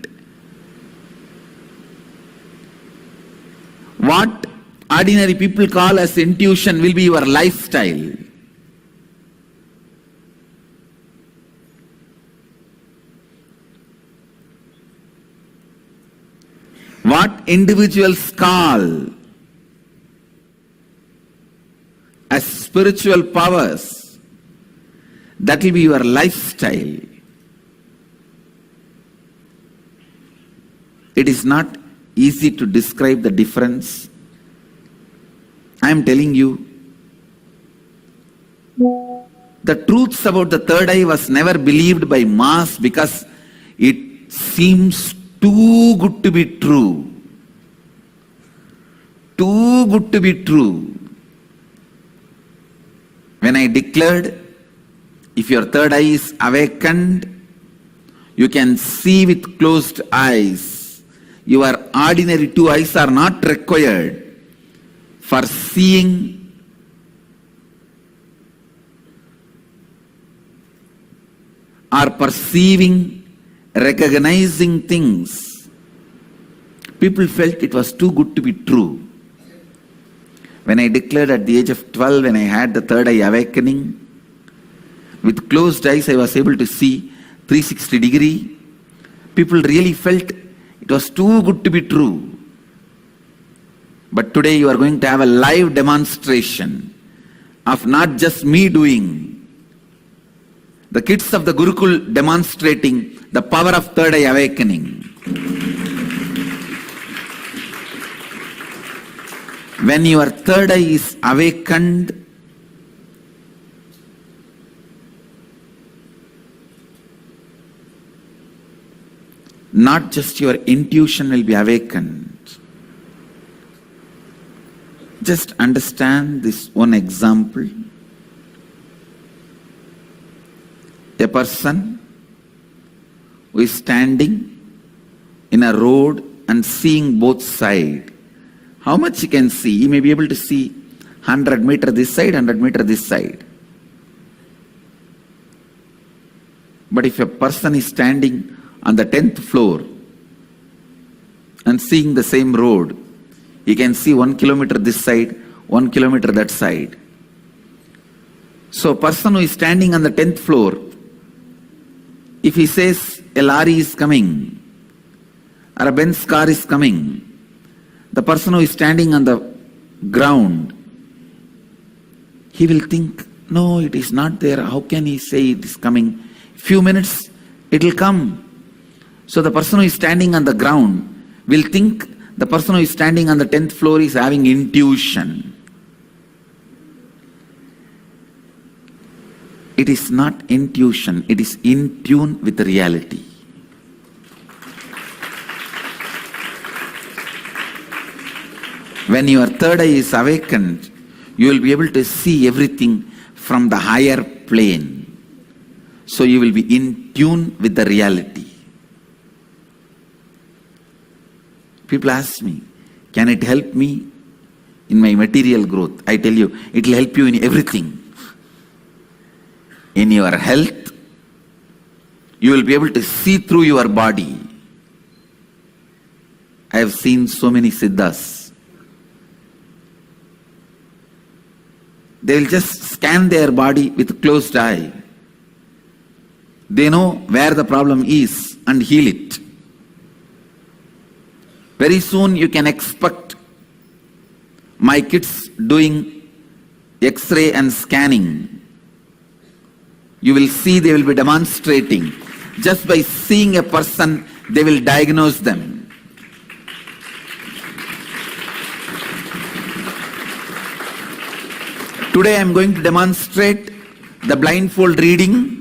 What ordinary people call as intuition will be your lifestyle. What individuals call as spiritual powers, that will be your lifestyle. It is not easy to describe the difference. I am telling you, the truths about the third eye was never believed by mass because it seems too good to be true. Too good to be true. When I declared, if your third eye is awakened, you can see with closed eyes. Your ordinary two eyes are not required for seeing or perceiving, recognizing things. People felt it was too good to be true. When I declared at the age of 12, when I had the third eye awakening, With closed eyes, I was able to see 360 degree. People really felt it was too good to be true. But today you are going to have a live demonstration of not just me doing, the kids of the Gurukul demonstrating the power of third eye awakening. When your third eye is awakened, not just your intuition will be awakened. Just understand this one example. A person who is standing in a road and seeing both sides. How much he can see? He may be able to see 100 meters this side, 100 meters this side. But if a person is standing on the 10th floor and seeing the same road, he can see 1 kilometer this side, 1 kilometer that side. So a person who is standing on the 10th floor, if he says a lorry is coming or a Benz car is coming, the person who is standing on the ground, he will think, no, it is not there. How can he say it is coming? Few minutes, it will come. So the person who is standing on the ground will think the person who is standing on the 10th floor is having intuition. It is not intuition, it is in tune with the reality. When your third eye is awakened, you will be able to see everything from the higher plane. So you will be in tune with the reality. People ask me, can it help me in my material growth? I tell you, it will help you in everything. In your health, you will be able to see through your body. I have seen so many siddhas. They will just scan their body with closed eye. They know where the problem is and heal it. Very soon you can expect my kids doing X-ray and scanning. You will see they will be demonstrating. Just by seeing a person, they will diagnose them. Today I am going to demonstrate the blindfold reading.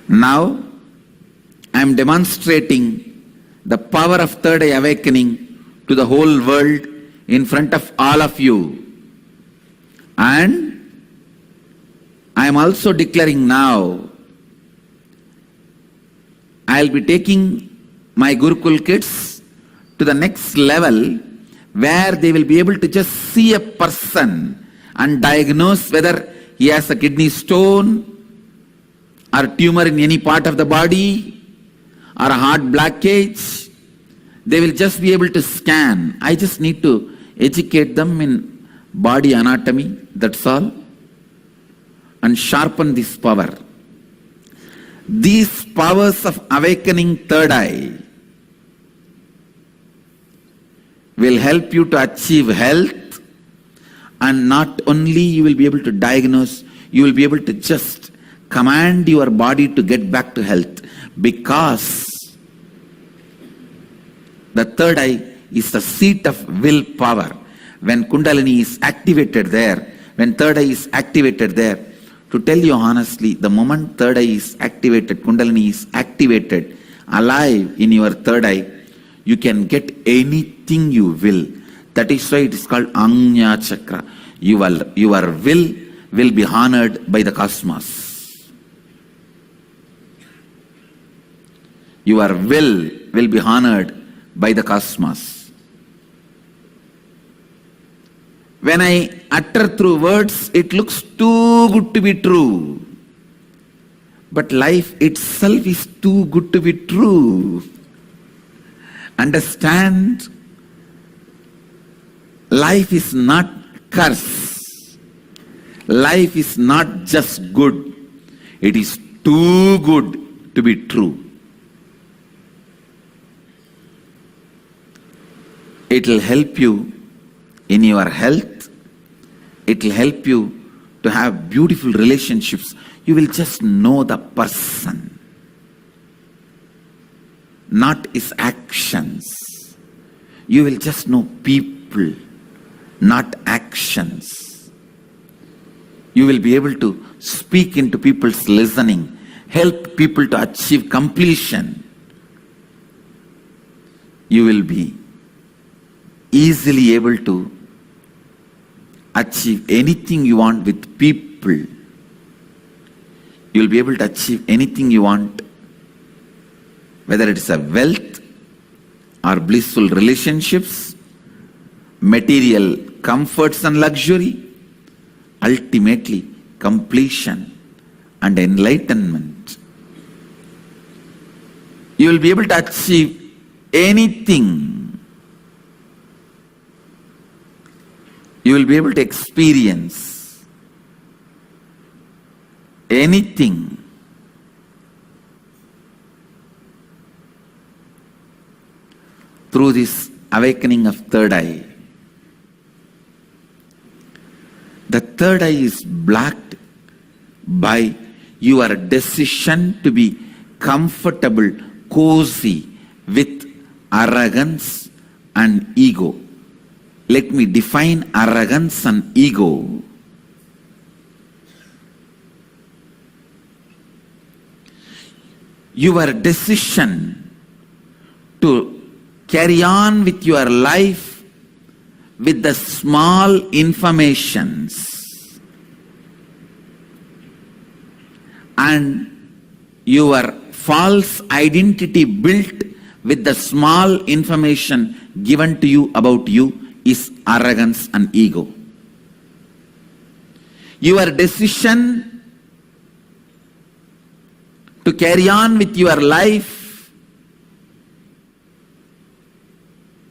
Now I am demonstrating the power of third eye awakening to the whole world in front of all of you. And I am also declaring now, I will be taking my Gurukul kids to the next level where they will be able to just see a person and diagnose whether he has a kidney stone or tumor in any part of the body or a heart blockage. They will just be able to scan. I just need to educate them in body anatomy, that's all, and sharpen this power. These powers of awakening third eye will help you to achieve health, and not only you will be able to diagnose, you will be able to just command your body to get back to health, because the third eye is the seat of willpower. When Kundalini is activated there, when third eye is activated there, to tell you honestly, the moment third eye is activated, Kundalini is activated, alive in your third eye, you can get anything you will. That is why it is called Anya Chakra. Your will be honored by the cosmos. Your will be honored by the cosmos. When I utter through words, it looks too good to be true. But life itself is too good to be true. Understand, life is not curse. Life is not just good, it is too good to be true. It will help you in your health. It will help you to have beautiful relationships. You will just know the person, not his actions. You will just know people, not actions. You will be able to speak into people's listening, help people to achieve completion. You will be easily able to achieve anything you want with people. You will be able to achieve anything you want, whether it is a wealth or blissful relationships, material comforts and luxury, ultimately completion and enlightenment. You will be able to achieve anything. You will be able to experience anything. Through this awakening of third eye. The third eye is blocked by your decision to be comfortable, cozy with arrogance and ego. Let me define arrogance and ego. Your decision to carry on with your life with the small informations and your false identity built with the small information given to you about you is arrogance and ego. Your decision to carry on with your life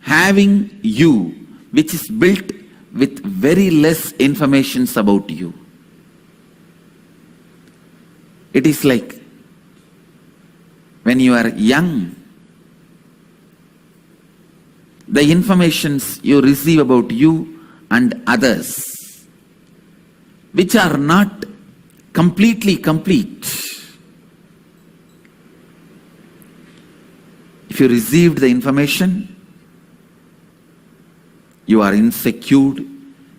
having you, which is built with very less informations about you. It is like when you are young, the informations you receive about you and others, which are not completely complete. If you received the information, you are insecure,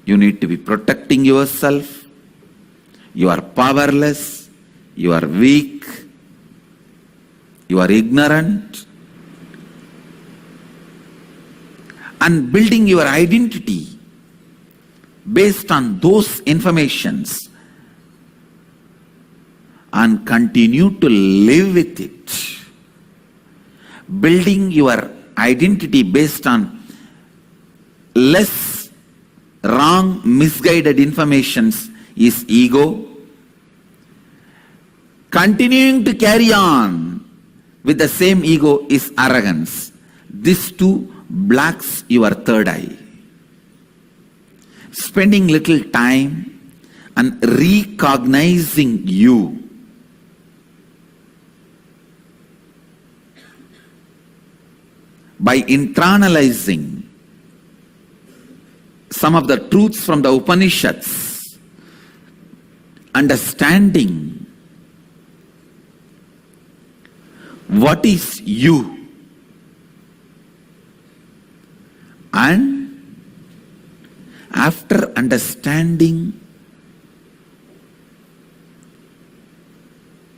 you need to be protecting yourself, you are powerless, you are weak, you are ignorant, and building your identity based on those informations and continue to live with it. Building your identity based on less wrong, misguided informations is ego. Continuing to carry on with the same ego is arrogance. This too blocks your third eye. Spending little time and recognizing you. By internalizing some of the truths from the Upanishads, understanding what is you, and after understanding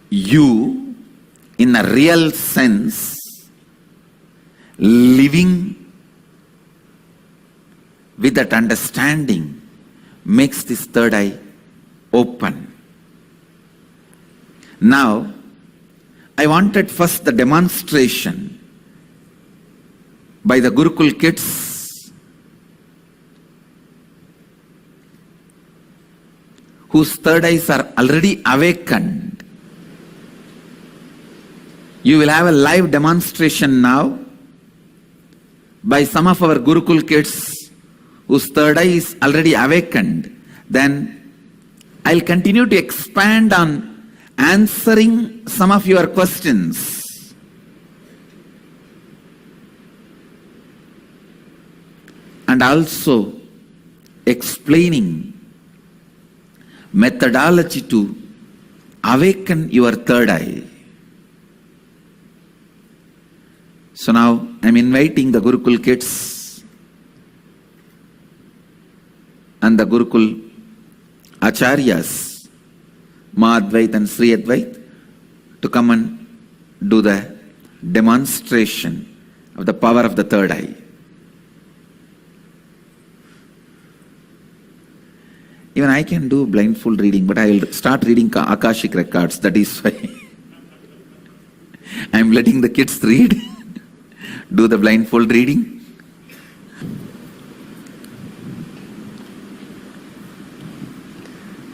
you in a real sense, living with that understanding makes this third eye open. Now, I wanted first the demonstration by the Gurukul kids whose third eyes are already awakened. You will have a live demonstration now by some of our Gurukul kids whose third eye is already awakened, then I'll continue to expand on answering some of your questions. And also explaining methodology to awaken your third eye. So now I'm inviting the Gurukul kids and the Gurukul Acharyas, Ma Advait and Sri Advait, to come and do the demonstration of the power of the third eye. Even I can do blindfold reading, but I will start reading Akashic records. That is why I am letting the kids read, do the blindfold reading.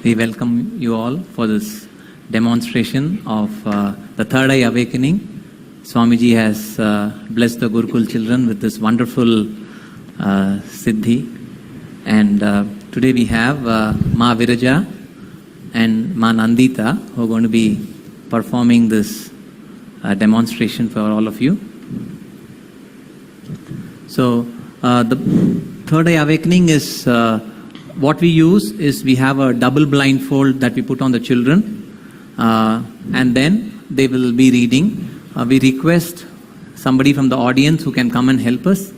We welcome you all for this demonstration of the third eye awakening. Swamiji has blessed the Gurukul children with this wonderful Siddhi. And today we have Ma Viraja and Ma Nandita who are going to be performing this demonstration for all of you. So the third eye awakening is what we use is we have a double blindfold that we put on the children and then they will be reading. We request somebody from the audience who can come and help us.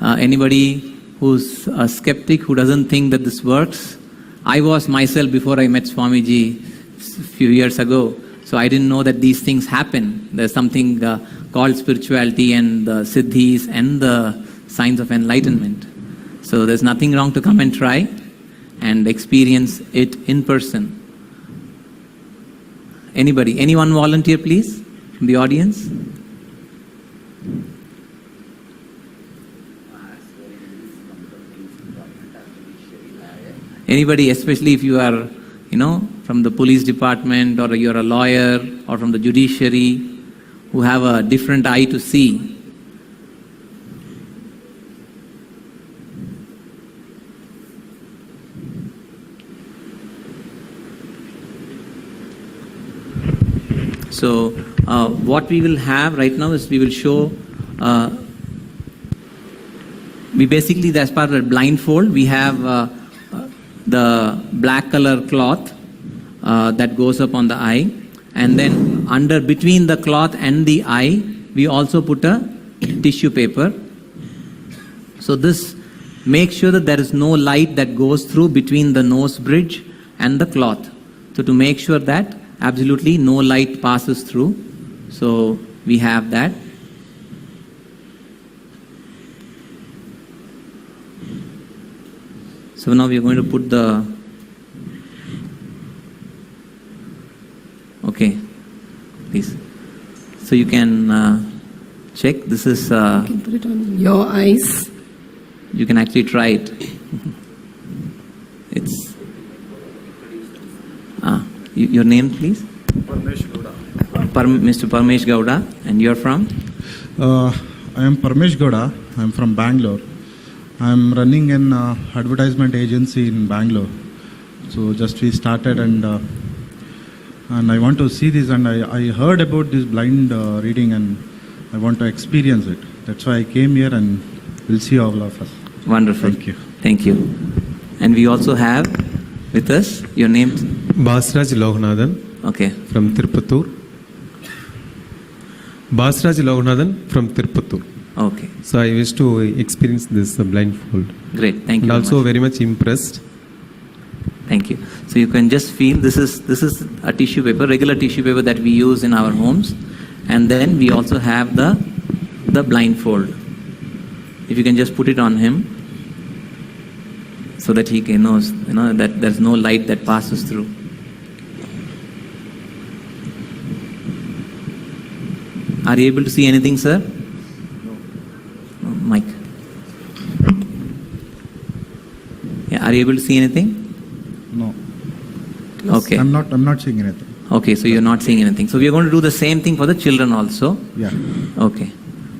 Anybody who's a skeptic, who doesn't think that this works. I was myself before I met Swamiji a few years ago, so I didn't know that these things happen. There's something called spirituality and the siddhis and the signs of enlightenment. So there's nothing wrong to come and try and experience it in person. Anybody? Anyone volunteer, please, from the audience? Anybody, especially if you are, from the police department or you're a lawyer or from the judiciary who have a different eye to see. So what we will have right now is we will show, we basically, as part of the blindfold, we have the black color cloth that goes up on the eye, and then between the cloth and the eye we also put a tissue paper. So this makes sure that there is no light that goes through between the nose bridge and the cloth. So to make sure that absolutely no light passes through, so we have that. So now we are going to put the, okay, please. So you can check, this is... you can put it on your eyes. You can actually try it. It's... your name, please? Paramesh Gowda. Mr. Paramesh Gowda, and you're from? I am Paramesh Gowda. I am from Bangalore. I am running an advertisement agency in Bangalore. So just we started and I want to see this, and I heard about this blind reading and I want to experience it. That's why I came here, and we'll see all of us. Wonderful. Thank you. Thank you. And we also have with us your name? Basraj Loganathan. Okay. From Tirupattur. Basraj Loganathan from Tirupattur. Okay. So I wish to experience this blindfold. Great, thank you. And also very much impressed. Thank you. So you can just feel this is a tissue paper, regular tissue paper that we use in our homes, and then we also have the blindfold. If you can just put it on him, so that he can knows that there's no light that passes through. Are you able to see anything, sir? Mike. Yeah, are you able to see anything? No. Okay. I'm not seeing anything. Okay, so you're not seeing anything. So we are going to do the same thing for the children also. Yeah. Okay.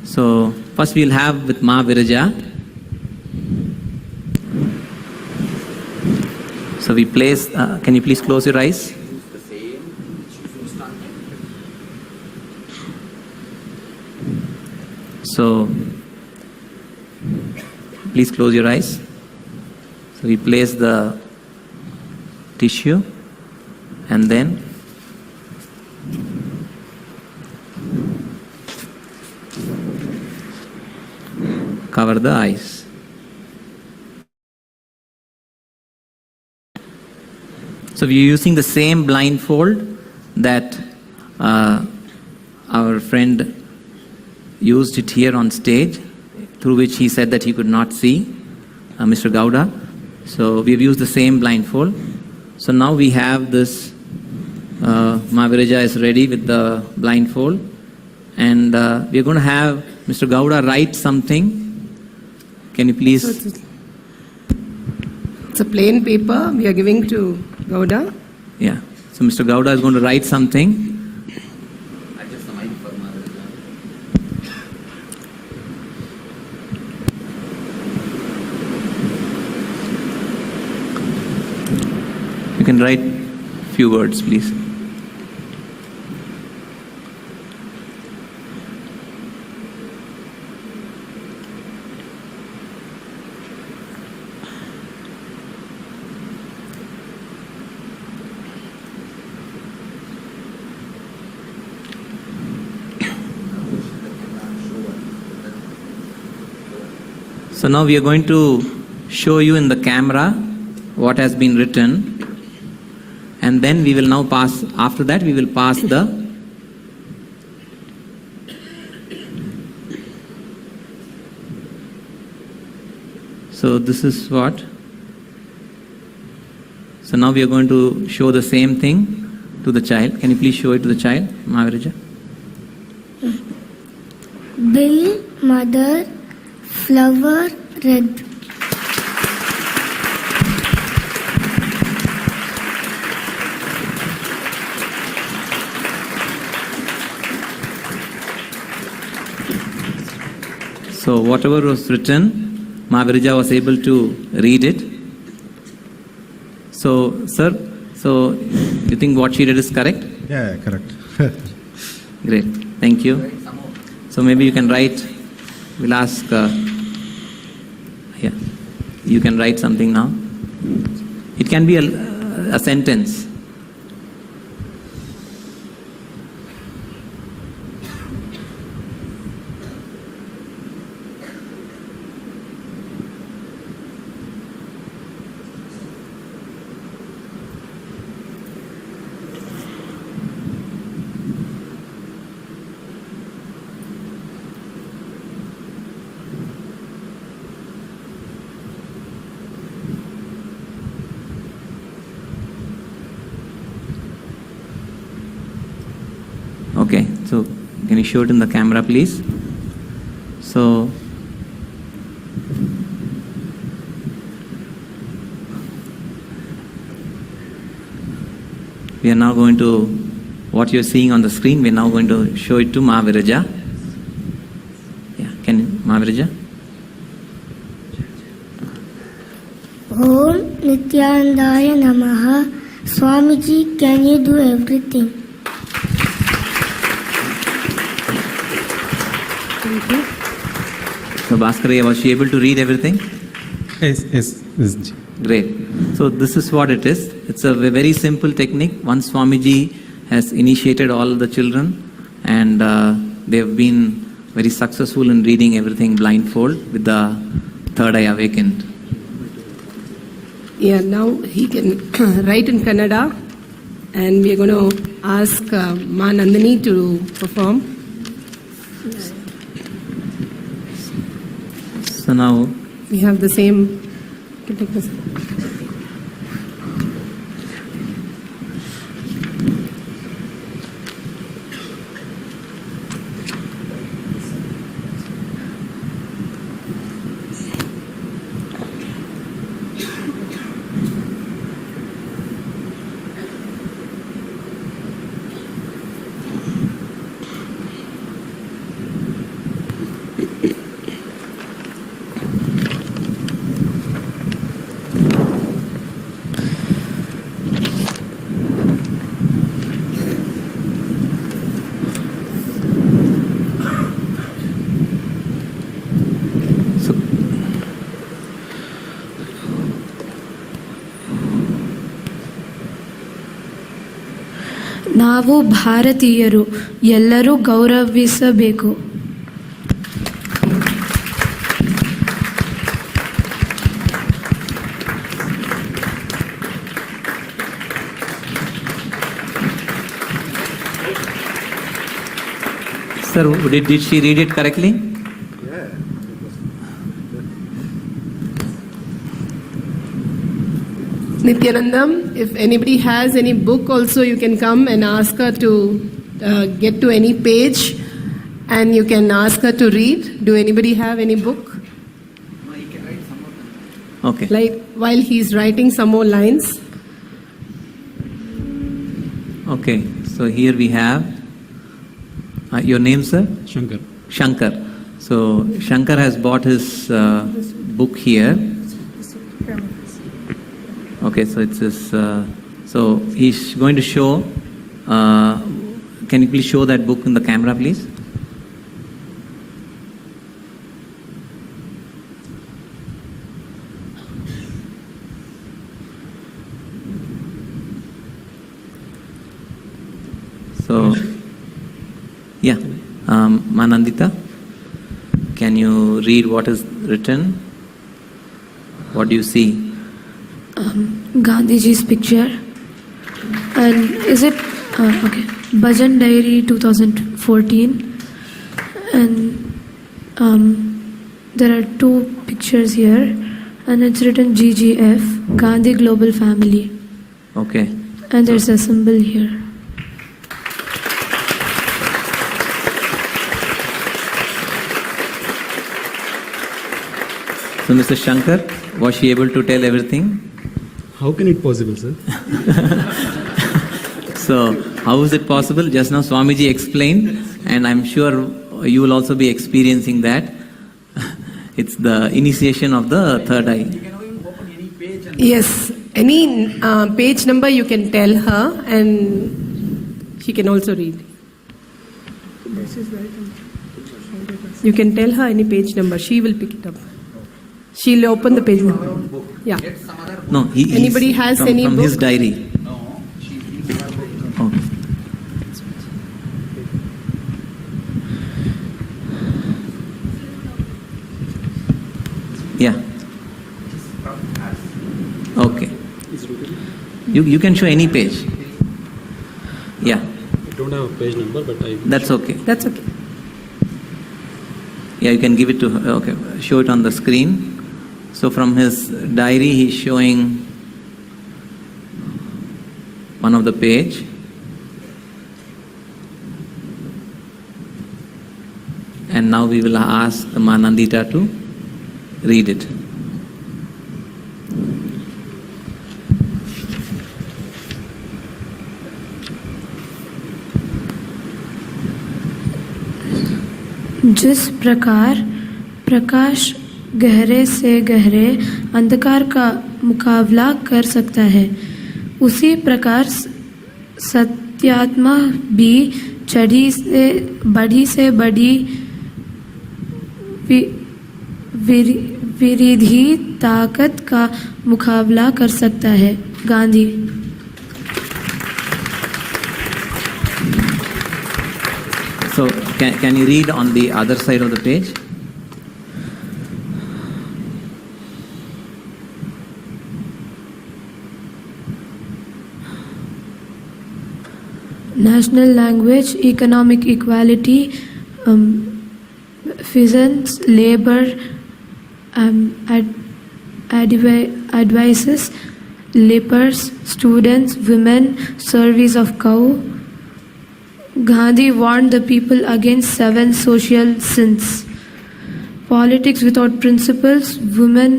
So first we'll have with Ma Viraja. So we place, can you please close your eyes? So, please close your eyes. So we place the tissue and then cover the eyes. So we are using the same blindfold that our friend used it here on stage, through which he said that he could not see, Mr. Gowda. So we've used the same blindfold. So now we have this, Mahaviraja is ready with the blindfold, and we're going to have Mr. Gowda write something. Can you please? It's a plain paper we are giving to Gowda. Yeah. So Mr. Gowda is going to write something. You can write few words, please. So now we are going to show you in the camera what has been written, and then we will now pass, after that we will pass the so this is what. So now we are going to show the same thing to the child. Can you please show it to the child, Mahaviraja? Bill, mother, flower, red. So whatever was written, Mahaviraja was able to read it. So, sir, so you think what she read is correct? Yeah, correct. Great, thank you. So maybe you can write, we'll ask, yeah, you can write something now. It can be a sentence. Okay, so can you show it in the camera, please? So, we are now going to, what you're seeing on the screen, we're now going to show it to Mahaviraja. Yeah, can you, Mahaviraja? Om Nithyanandaya Namaha. Swamiji, can you do everything? So Bhaskara, was she able to read everything? Yes. Great. So this is what it is. It's a very simple technique. Once Swamiji has initiated all the children, and they have been very successful in reading everything blindfold with the third eye awakened. Yeah, now he can write in Kannada, and we are going to ask Ma Nandini to perform. So now we have the same. You can take this. ನಾವು ಭಾರತೀಯರು ಎಲ್ಲರೂ ಗೌರವಿಸಬೇಕು. Sir, did she read it correctly? Nithyanandam, if anybody has any book also, you can come and ask her to get to any page and you can ask her to read. Do anybody have any book? Okay. Like while he's writing some more lines. Okay, so here we have your name, sir? Shankar. Shankar. So Shankar has bought his book here. Okay, so it's his. So he's going to show. Can you please show that book in the camera, please? So, yeah, Manandita, can you read what is written? What do you see? Gandhiji's picture. And is it okay? Bhajan Diary 2014. And there are two pictures here, and it's written GGF, Gandhi Global Family. Okay. And there's a symbol here. So, Mr. Shankar, was she able to tell everything? How can it possible, sir? So, how is it possible? Just now Swamiji explained, and I'm sure you will also be experiencing that. It's the initiation of the third eye. Yes, any page number you can tell her and she can also read. You can tell her any page number, she will pick it up. She'll open the page number. Yeah. No, anybody has from, any from book? his diary. Okay. Yeah. Okay. You can show any page. Yeah. I don't have a page number, but I. That's okay. That's okay. Yeah, you can give it to her. Okay, show it on the screen. So from his diary, he's showing one of the page. And now we will ask the Manandita to read it. जिस प्रकार प्रकाश गहरे से गहरे अंधकार का मुकाबला कर सकता है, उसी प्रकार सत्यात्मा भी बड़ी से बड़ी विरोधी ताकत का मुकाबला कर सकता है. Gandhi. So can you read on the other side of the page? National language, economic equality, pheasants, labor, advices, lepers, students, women, service of cow. Gandhi warned the people against 7 social sins: politics without principles, women,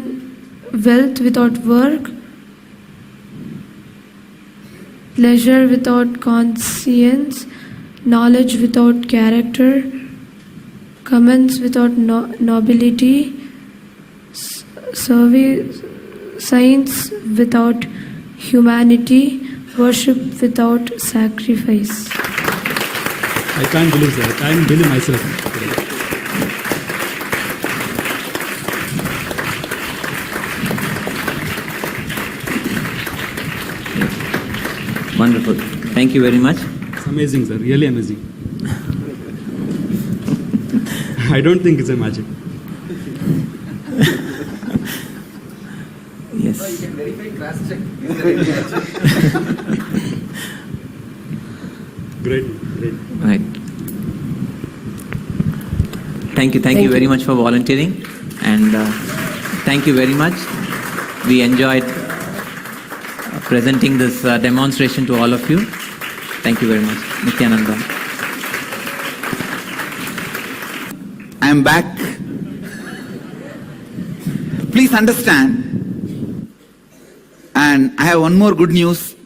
wealth without work, pleasure without conscience, knowledge without character, commons without nobility, science without humanity, worship without sacrifice. I can't believe, sir. I can't believe myself. Wonderful. Thank you very much. Amazing, sir. Really amazing. I don't think it's a magic. Yes. No, you can verify, cross-check. Great. Right. Thank you very much for volunteering, and thank you very much. We enjoyed presenting this demonstration to all of you. Thank you very much. Nithyananda. I am back. Please understand, and I have one more good news.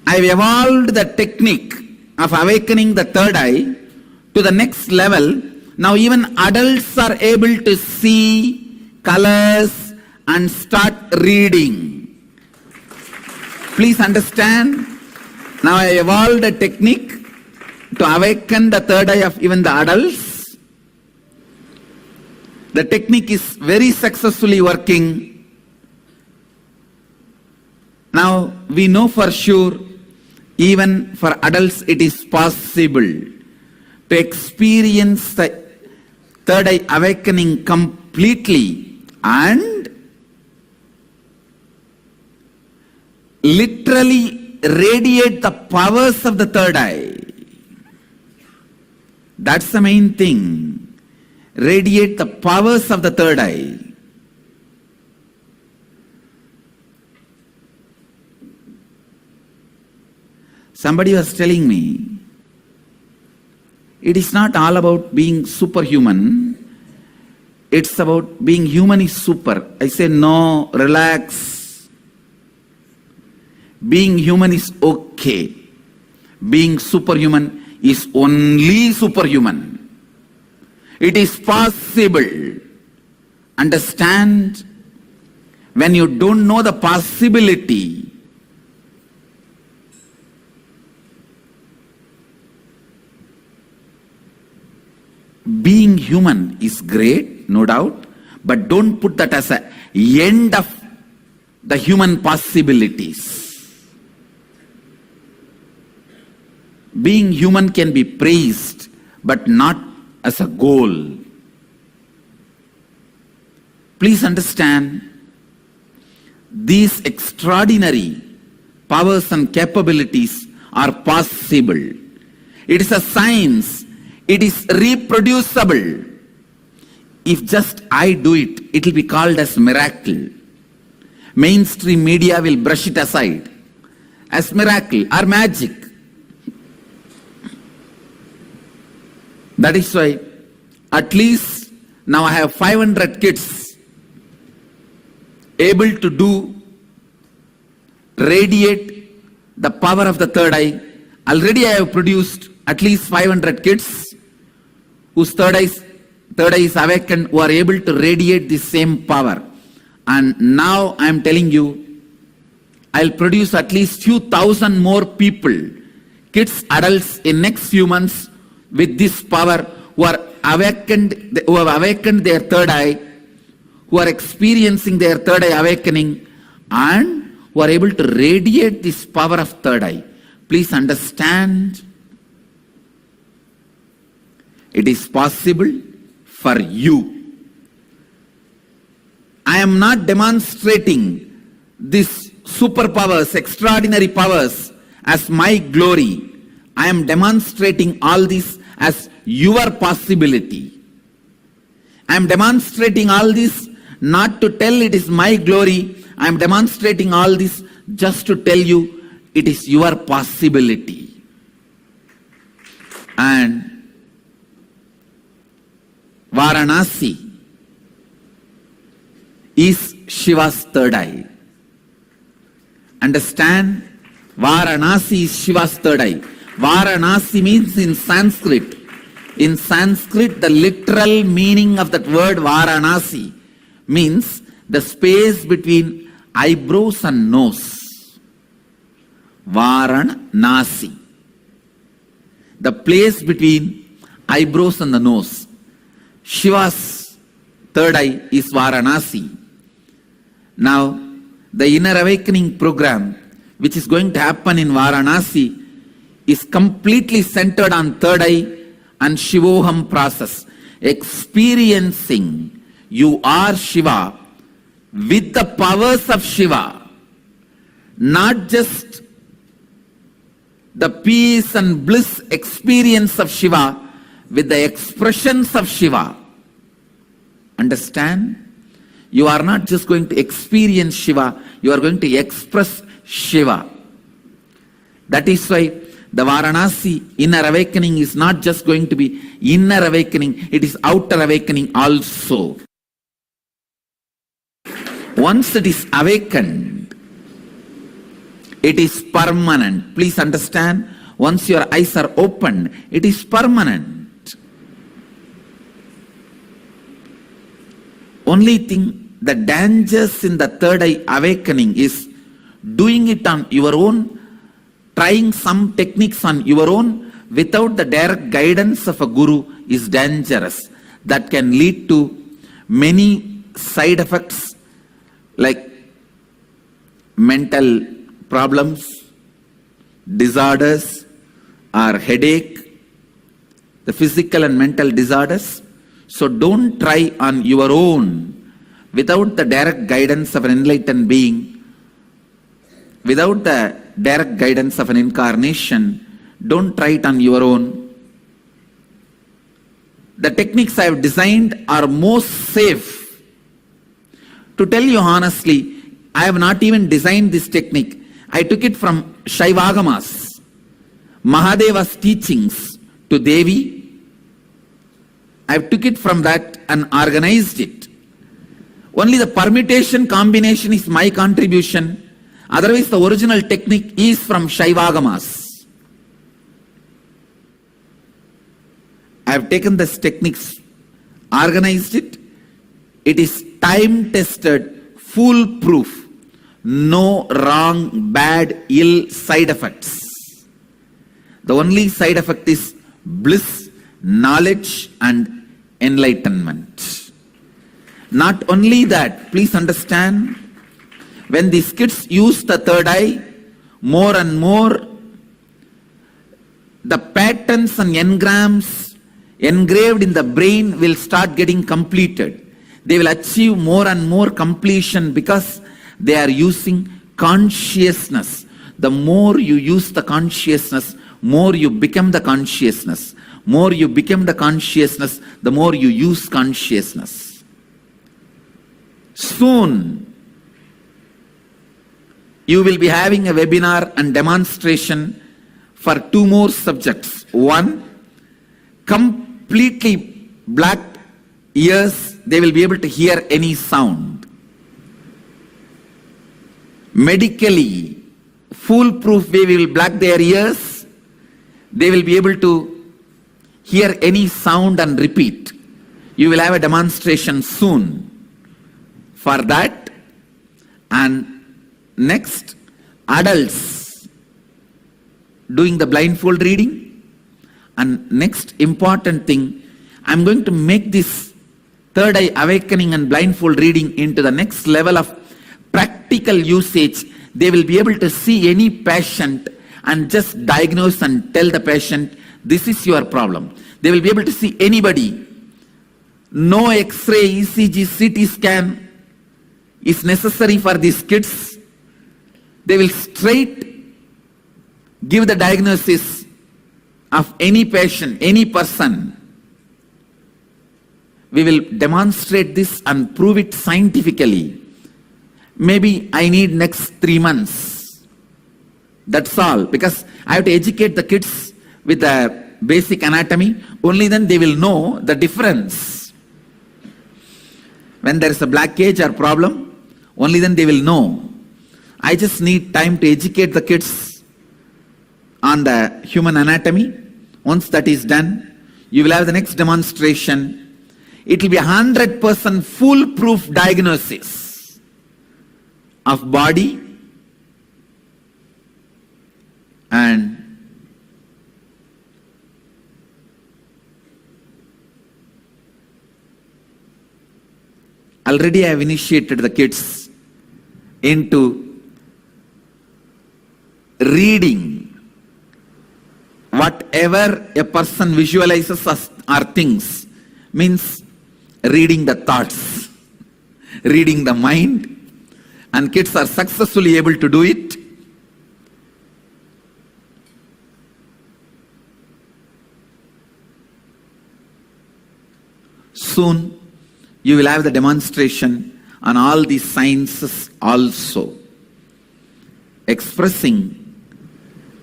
I have evolved the technique of awakening the third eye to the next level. Now even adults are able to see colors and start reading. Please understand, now I evolved a technique to awaken the third eye of even the adults. The technique is very successfully working. Now we know for sure, even for adults it is possible to experience the third eye awakening completely and literally radiate the powers of the third eye. That's the main thing. Radiate the powers of the third eye. Somebody was telling me, it is not all about being superhuman. It's about being human is super. I say, no, relax. Being human is okay. Being superhuman is only superhuman. It is possible. Understand? When you don't know the possibility, being human is great, no doubt, but don't put that as an end of the human possibilities. Being human can be praised, but not as a goal. Please understand, these extraordinary powers and capabilities are possible. It is a science. It is reproducible. If just I do it, it will be called as miracle. Mainstream media will brush it aside as miracle or magic. That is why at least now I have 500 kids able to do radiate the power of the third eye. Already I have produced at least 500 kids whose third eye is awakened, who are able to radiate the same power. And now I am telling you, I'll produce at least few thousand more people, kids, adults, in next few months with this power, who are awakened, who have awakened their third eye, who are experiencing their third eye awakening, and who are able to radiate this power of third eye. Please understand, it is possible for you. I am not demonstrating these superpowers, extraordinary powers as my glory. I am demonstrating all this as your possibility. I am demonstrating all this not to tell it is my glory. I am demonstrating all this just to tell you it is your possibility. And Varanasi is Shiva's third eye. Understand? Varanasi is Shiva's third eye. Varanasi means in Sanskrit. In Sanskrit, the literal meaning of that word Varanasi means the space between eyebrows and nose. Varanasi. The place between eyebrows and the nose. Shiva's third eye is Varanasi. Now, the inner awakening program, which is going to happen in Varanasi, is completely centered on third eye and Shivoham process. Experiencing you are Shiva with the powers of Shiva, not just the peace and bliss experience of Shiva with the expressions of Shiva. Understand? You are not just going to experience Shiva, you are going to express Shiva. That is why the Varanasi inner awakening is not just going to be inner awakening, it is outer awakening also. Once it is awakened, it is permanent. Please understand, once your eyes are opened, it is permanent. Only thing, the dangers in the third eye awakening is doing it on your own, trying some techniques on your own without the direct guidance of a guru is dangerous. That can lead to many side effects like mental problems, disorders, or headache, the physical and mental disorders. So don't try on your own without the direct guidance of an enlightened being, without the direct guidance of an incarnation. Don't try it on your own. The techniques I have designed are most safe. To tell you honestly, I have not even designed this technique. I took it from Shaivagamas, Mahadeva's teachings to Devi. I took it from that and organized it. Only the permutation combination is my contribution. Otherwise, the original technique is from Shaivagamas. I have taken this techniques, organized it. It is time-tested, foolproof. No wrong, bad, ill side effects. The only side effect is bliss, knowledge, and enlightenment. Not only that, please understand, when these kids use the third eye, more and more, the patterns and engrams engraved in the brain will start getting completed. They will achieve more and more completion because they are using consciousness. The more you use the consciousness, more you become the consciousness. More you become the consciousness, the more you use consciousness. Soon, you will be having a webinar and demonstration for 2 more subjects. One, completely black ears, they will be able to hear any sound. Medically, foolproof way we will black their ears, they will be able to hear any sound and repeat. You will have a demonstration soon for that. And next, adults doing the blindfold reading. And next important thing, I'm going to make this third eye awakening and blindfold reading into the next level of practical usage. They will be able to see any patient and just diagnose and tell the patient, this is your problem. They will be able to see anybody. No X-ray, ECG, CT scan is necessary for these kids. They will straight give the diagnosis of any patient, any person. We will demonstrate this and prove it scientifically. Maybe I need next 3 months. That's all, because I have to educate the kids with the basic anatomy. Only then they will know the difference. When there is a blockage or problem, only then they will know. I just need time to educate the kids on the human anatomy. Once that is done, you will have the next demonstration. It will be 100% foolproof diagnosis of body and already I have initiated the kids into reading whatever a person visualizes are things, means reading the thoughts, reading the mind, and kids are successfully able to do it. Soon you will have the demonstration on all these sciences also, expressing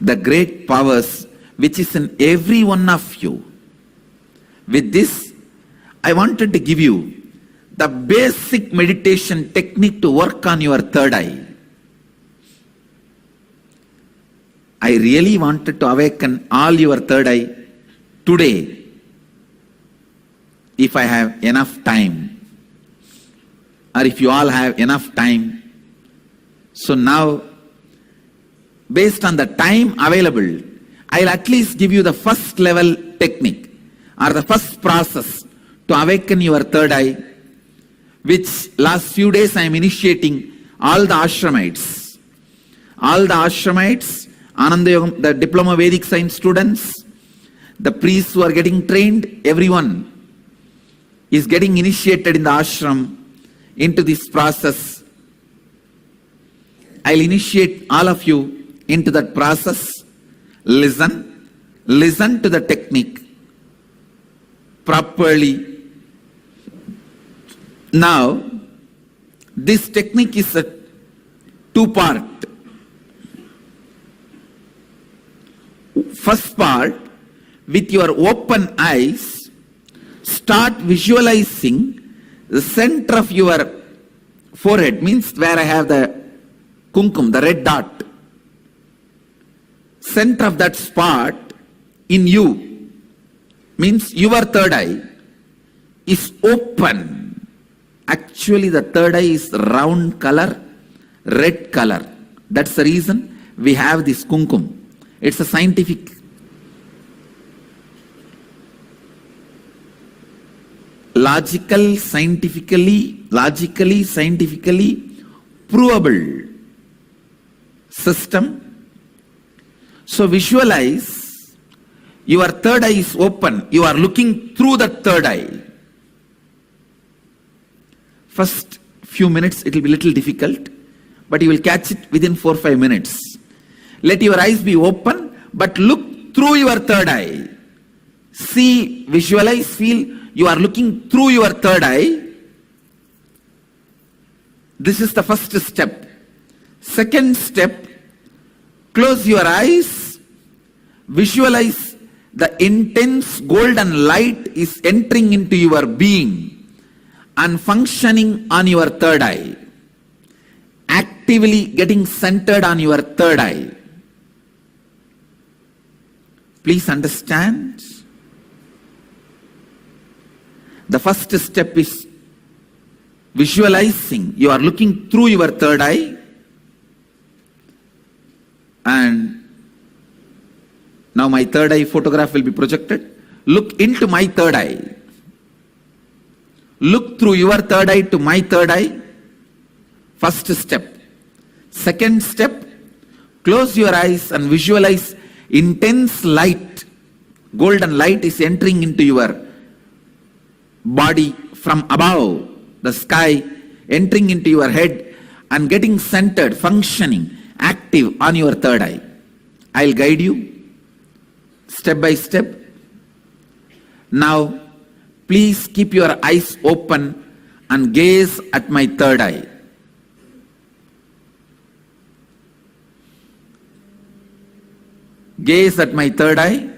the great powers which is in every one of you. With this, I wanted to give you the basic meditation technique to work on your third eye. I really wanted to awaken all your third eye today, if I have enough time, or if you all have enough time. So now, based on the time available, I'll at least give you the first level technique or the first process to awaken your third eye, which last few days I am initiating all the ashramites. All the ashramites, Ananda Yogam, the Diploma Vedic Science students, the priests who are getting trained, everyone is getting initiated in the ashram into this process. I'll initiate all of you into that process. Listen to the technique properly. Now, this technique is a two-part. First part, with your open eyes, start visualizing the center of your forehead, means where I have the kumkum, the red dot. Center of that spot in you, means your third eye is open. Actually, the third eye is round color, red color. That's the reason we have this kumkum. It's a scientifically scientifically provable system. So visualize your third eye is open. You are looking through the third eye. First few minutes it will be little difficult, but you will catch it within 4 or 5 minutes. Let your eyes be open, but look through your third eye. See, visualize, feel you are looking through your third eye. This is the first step. Second step, close your eyes. Visualize the intense golden light is entering into your being and functioning on your third eye. Actively getting centered on your third eye. Please understand. The first step is visualizing. You are looking through your third eye. And now my third eye photograph will be projected. Look into my third eye. Look through your third eye to my third eye. First step. Second step, close your eyes and visualize intense light. Golden light is entering into your body from above, the sky, entering into your head and getting centered, functioning, active on your third eye. I'll guide you step by step. Now, please keep your eyes open and gaze at my third eye. Gaze at my third eye.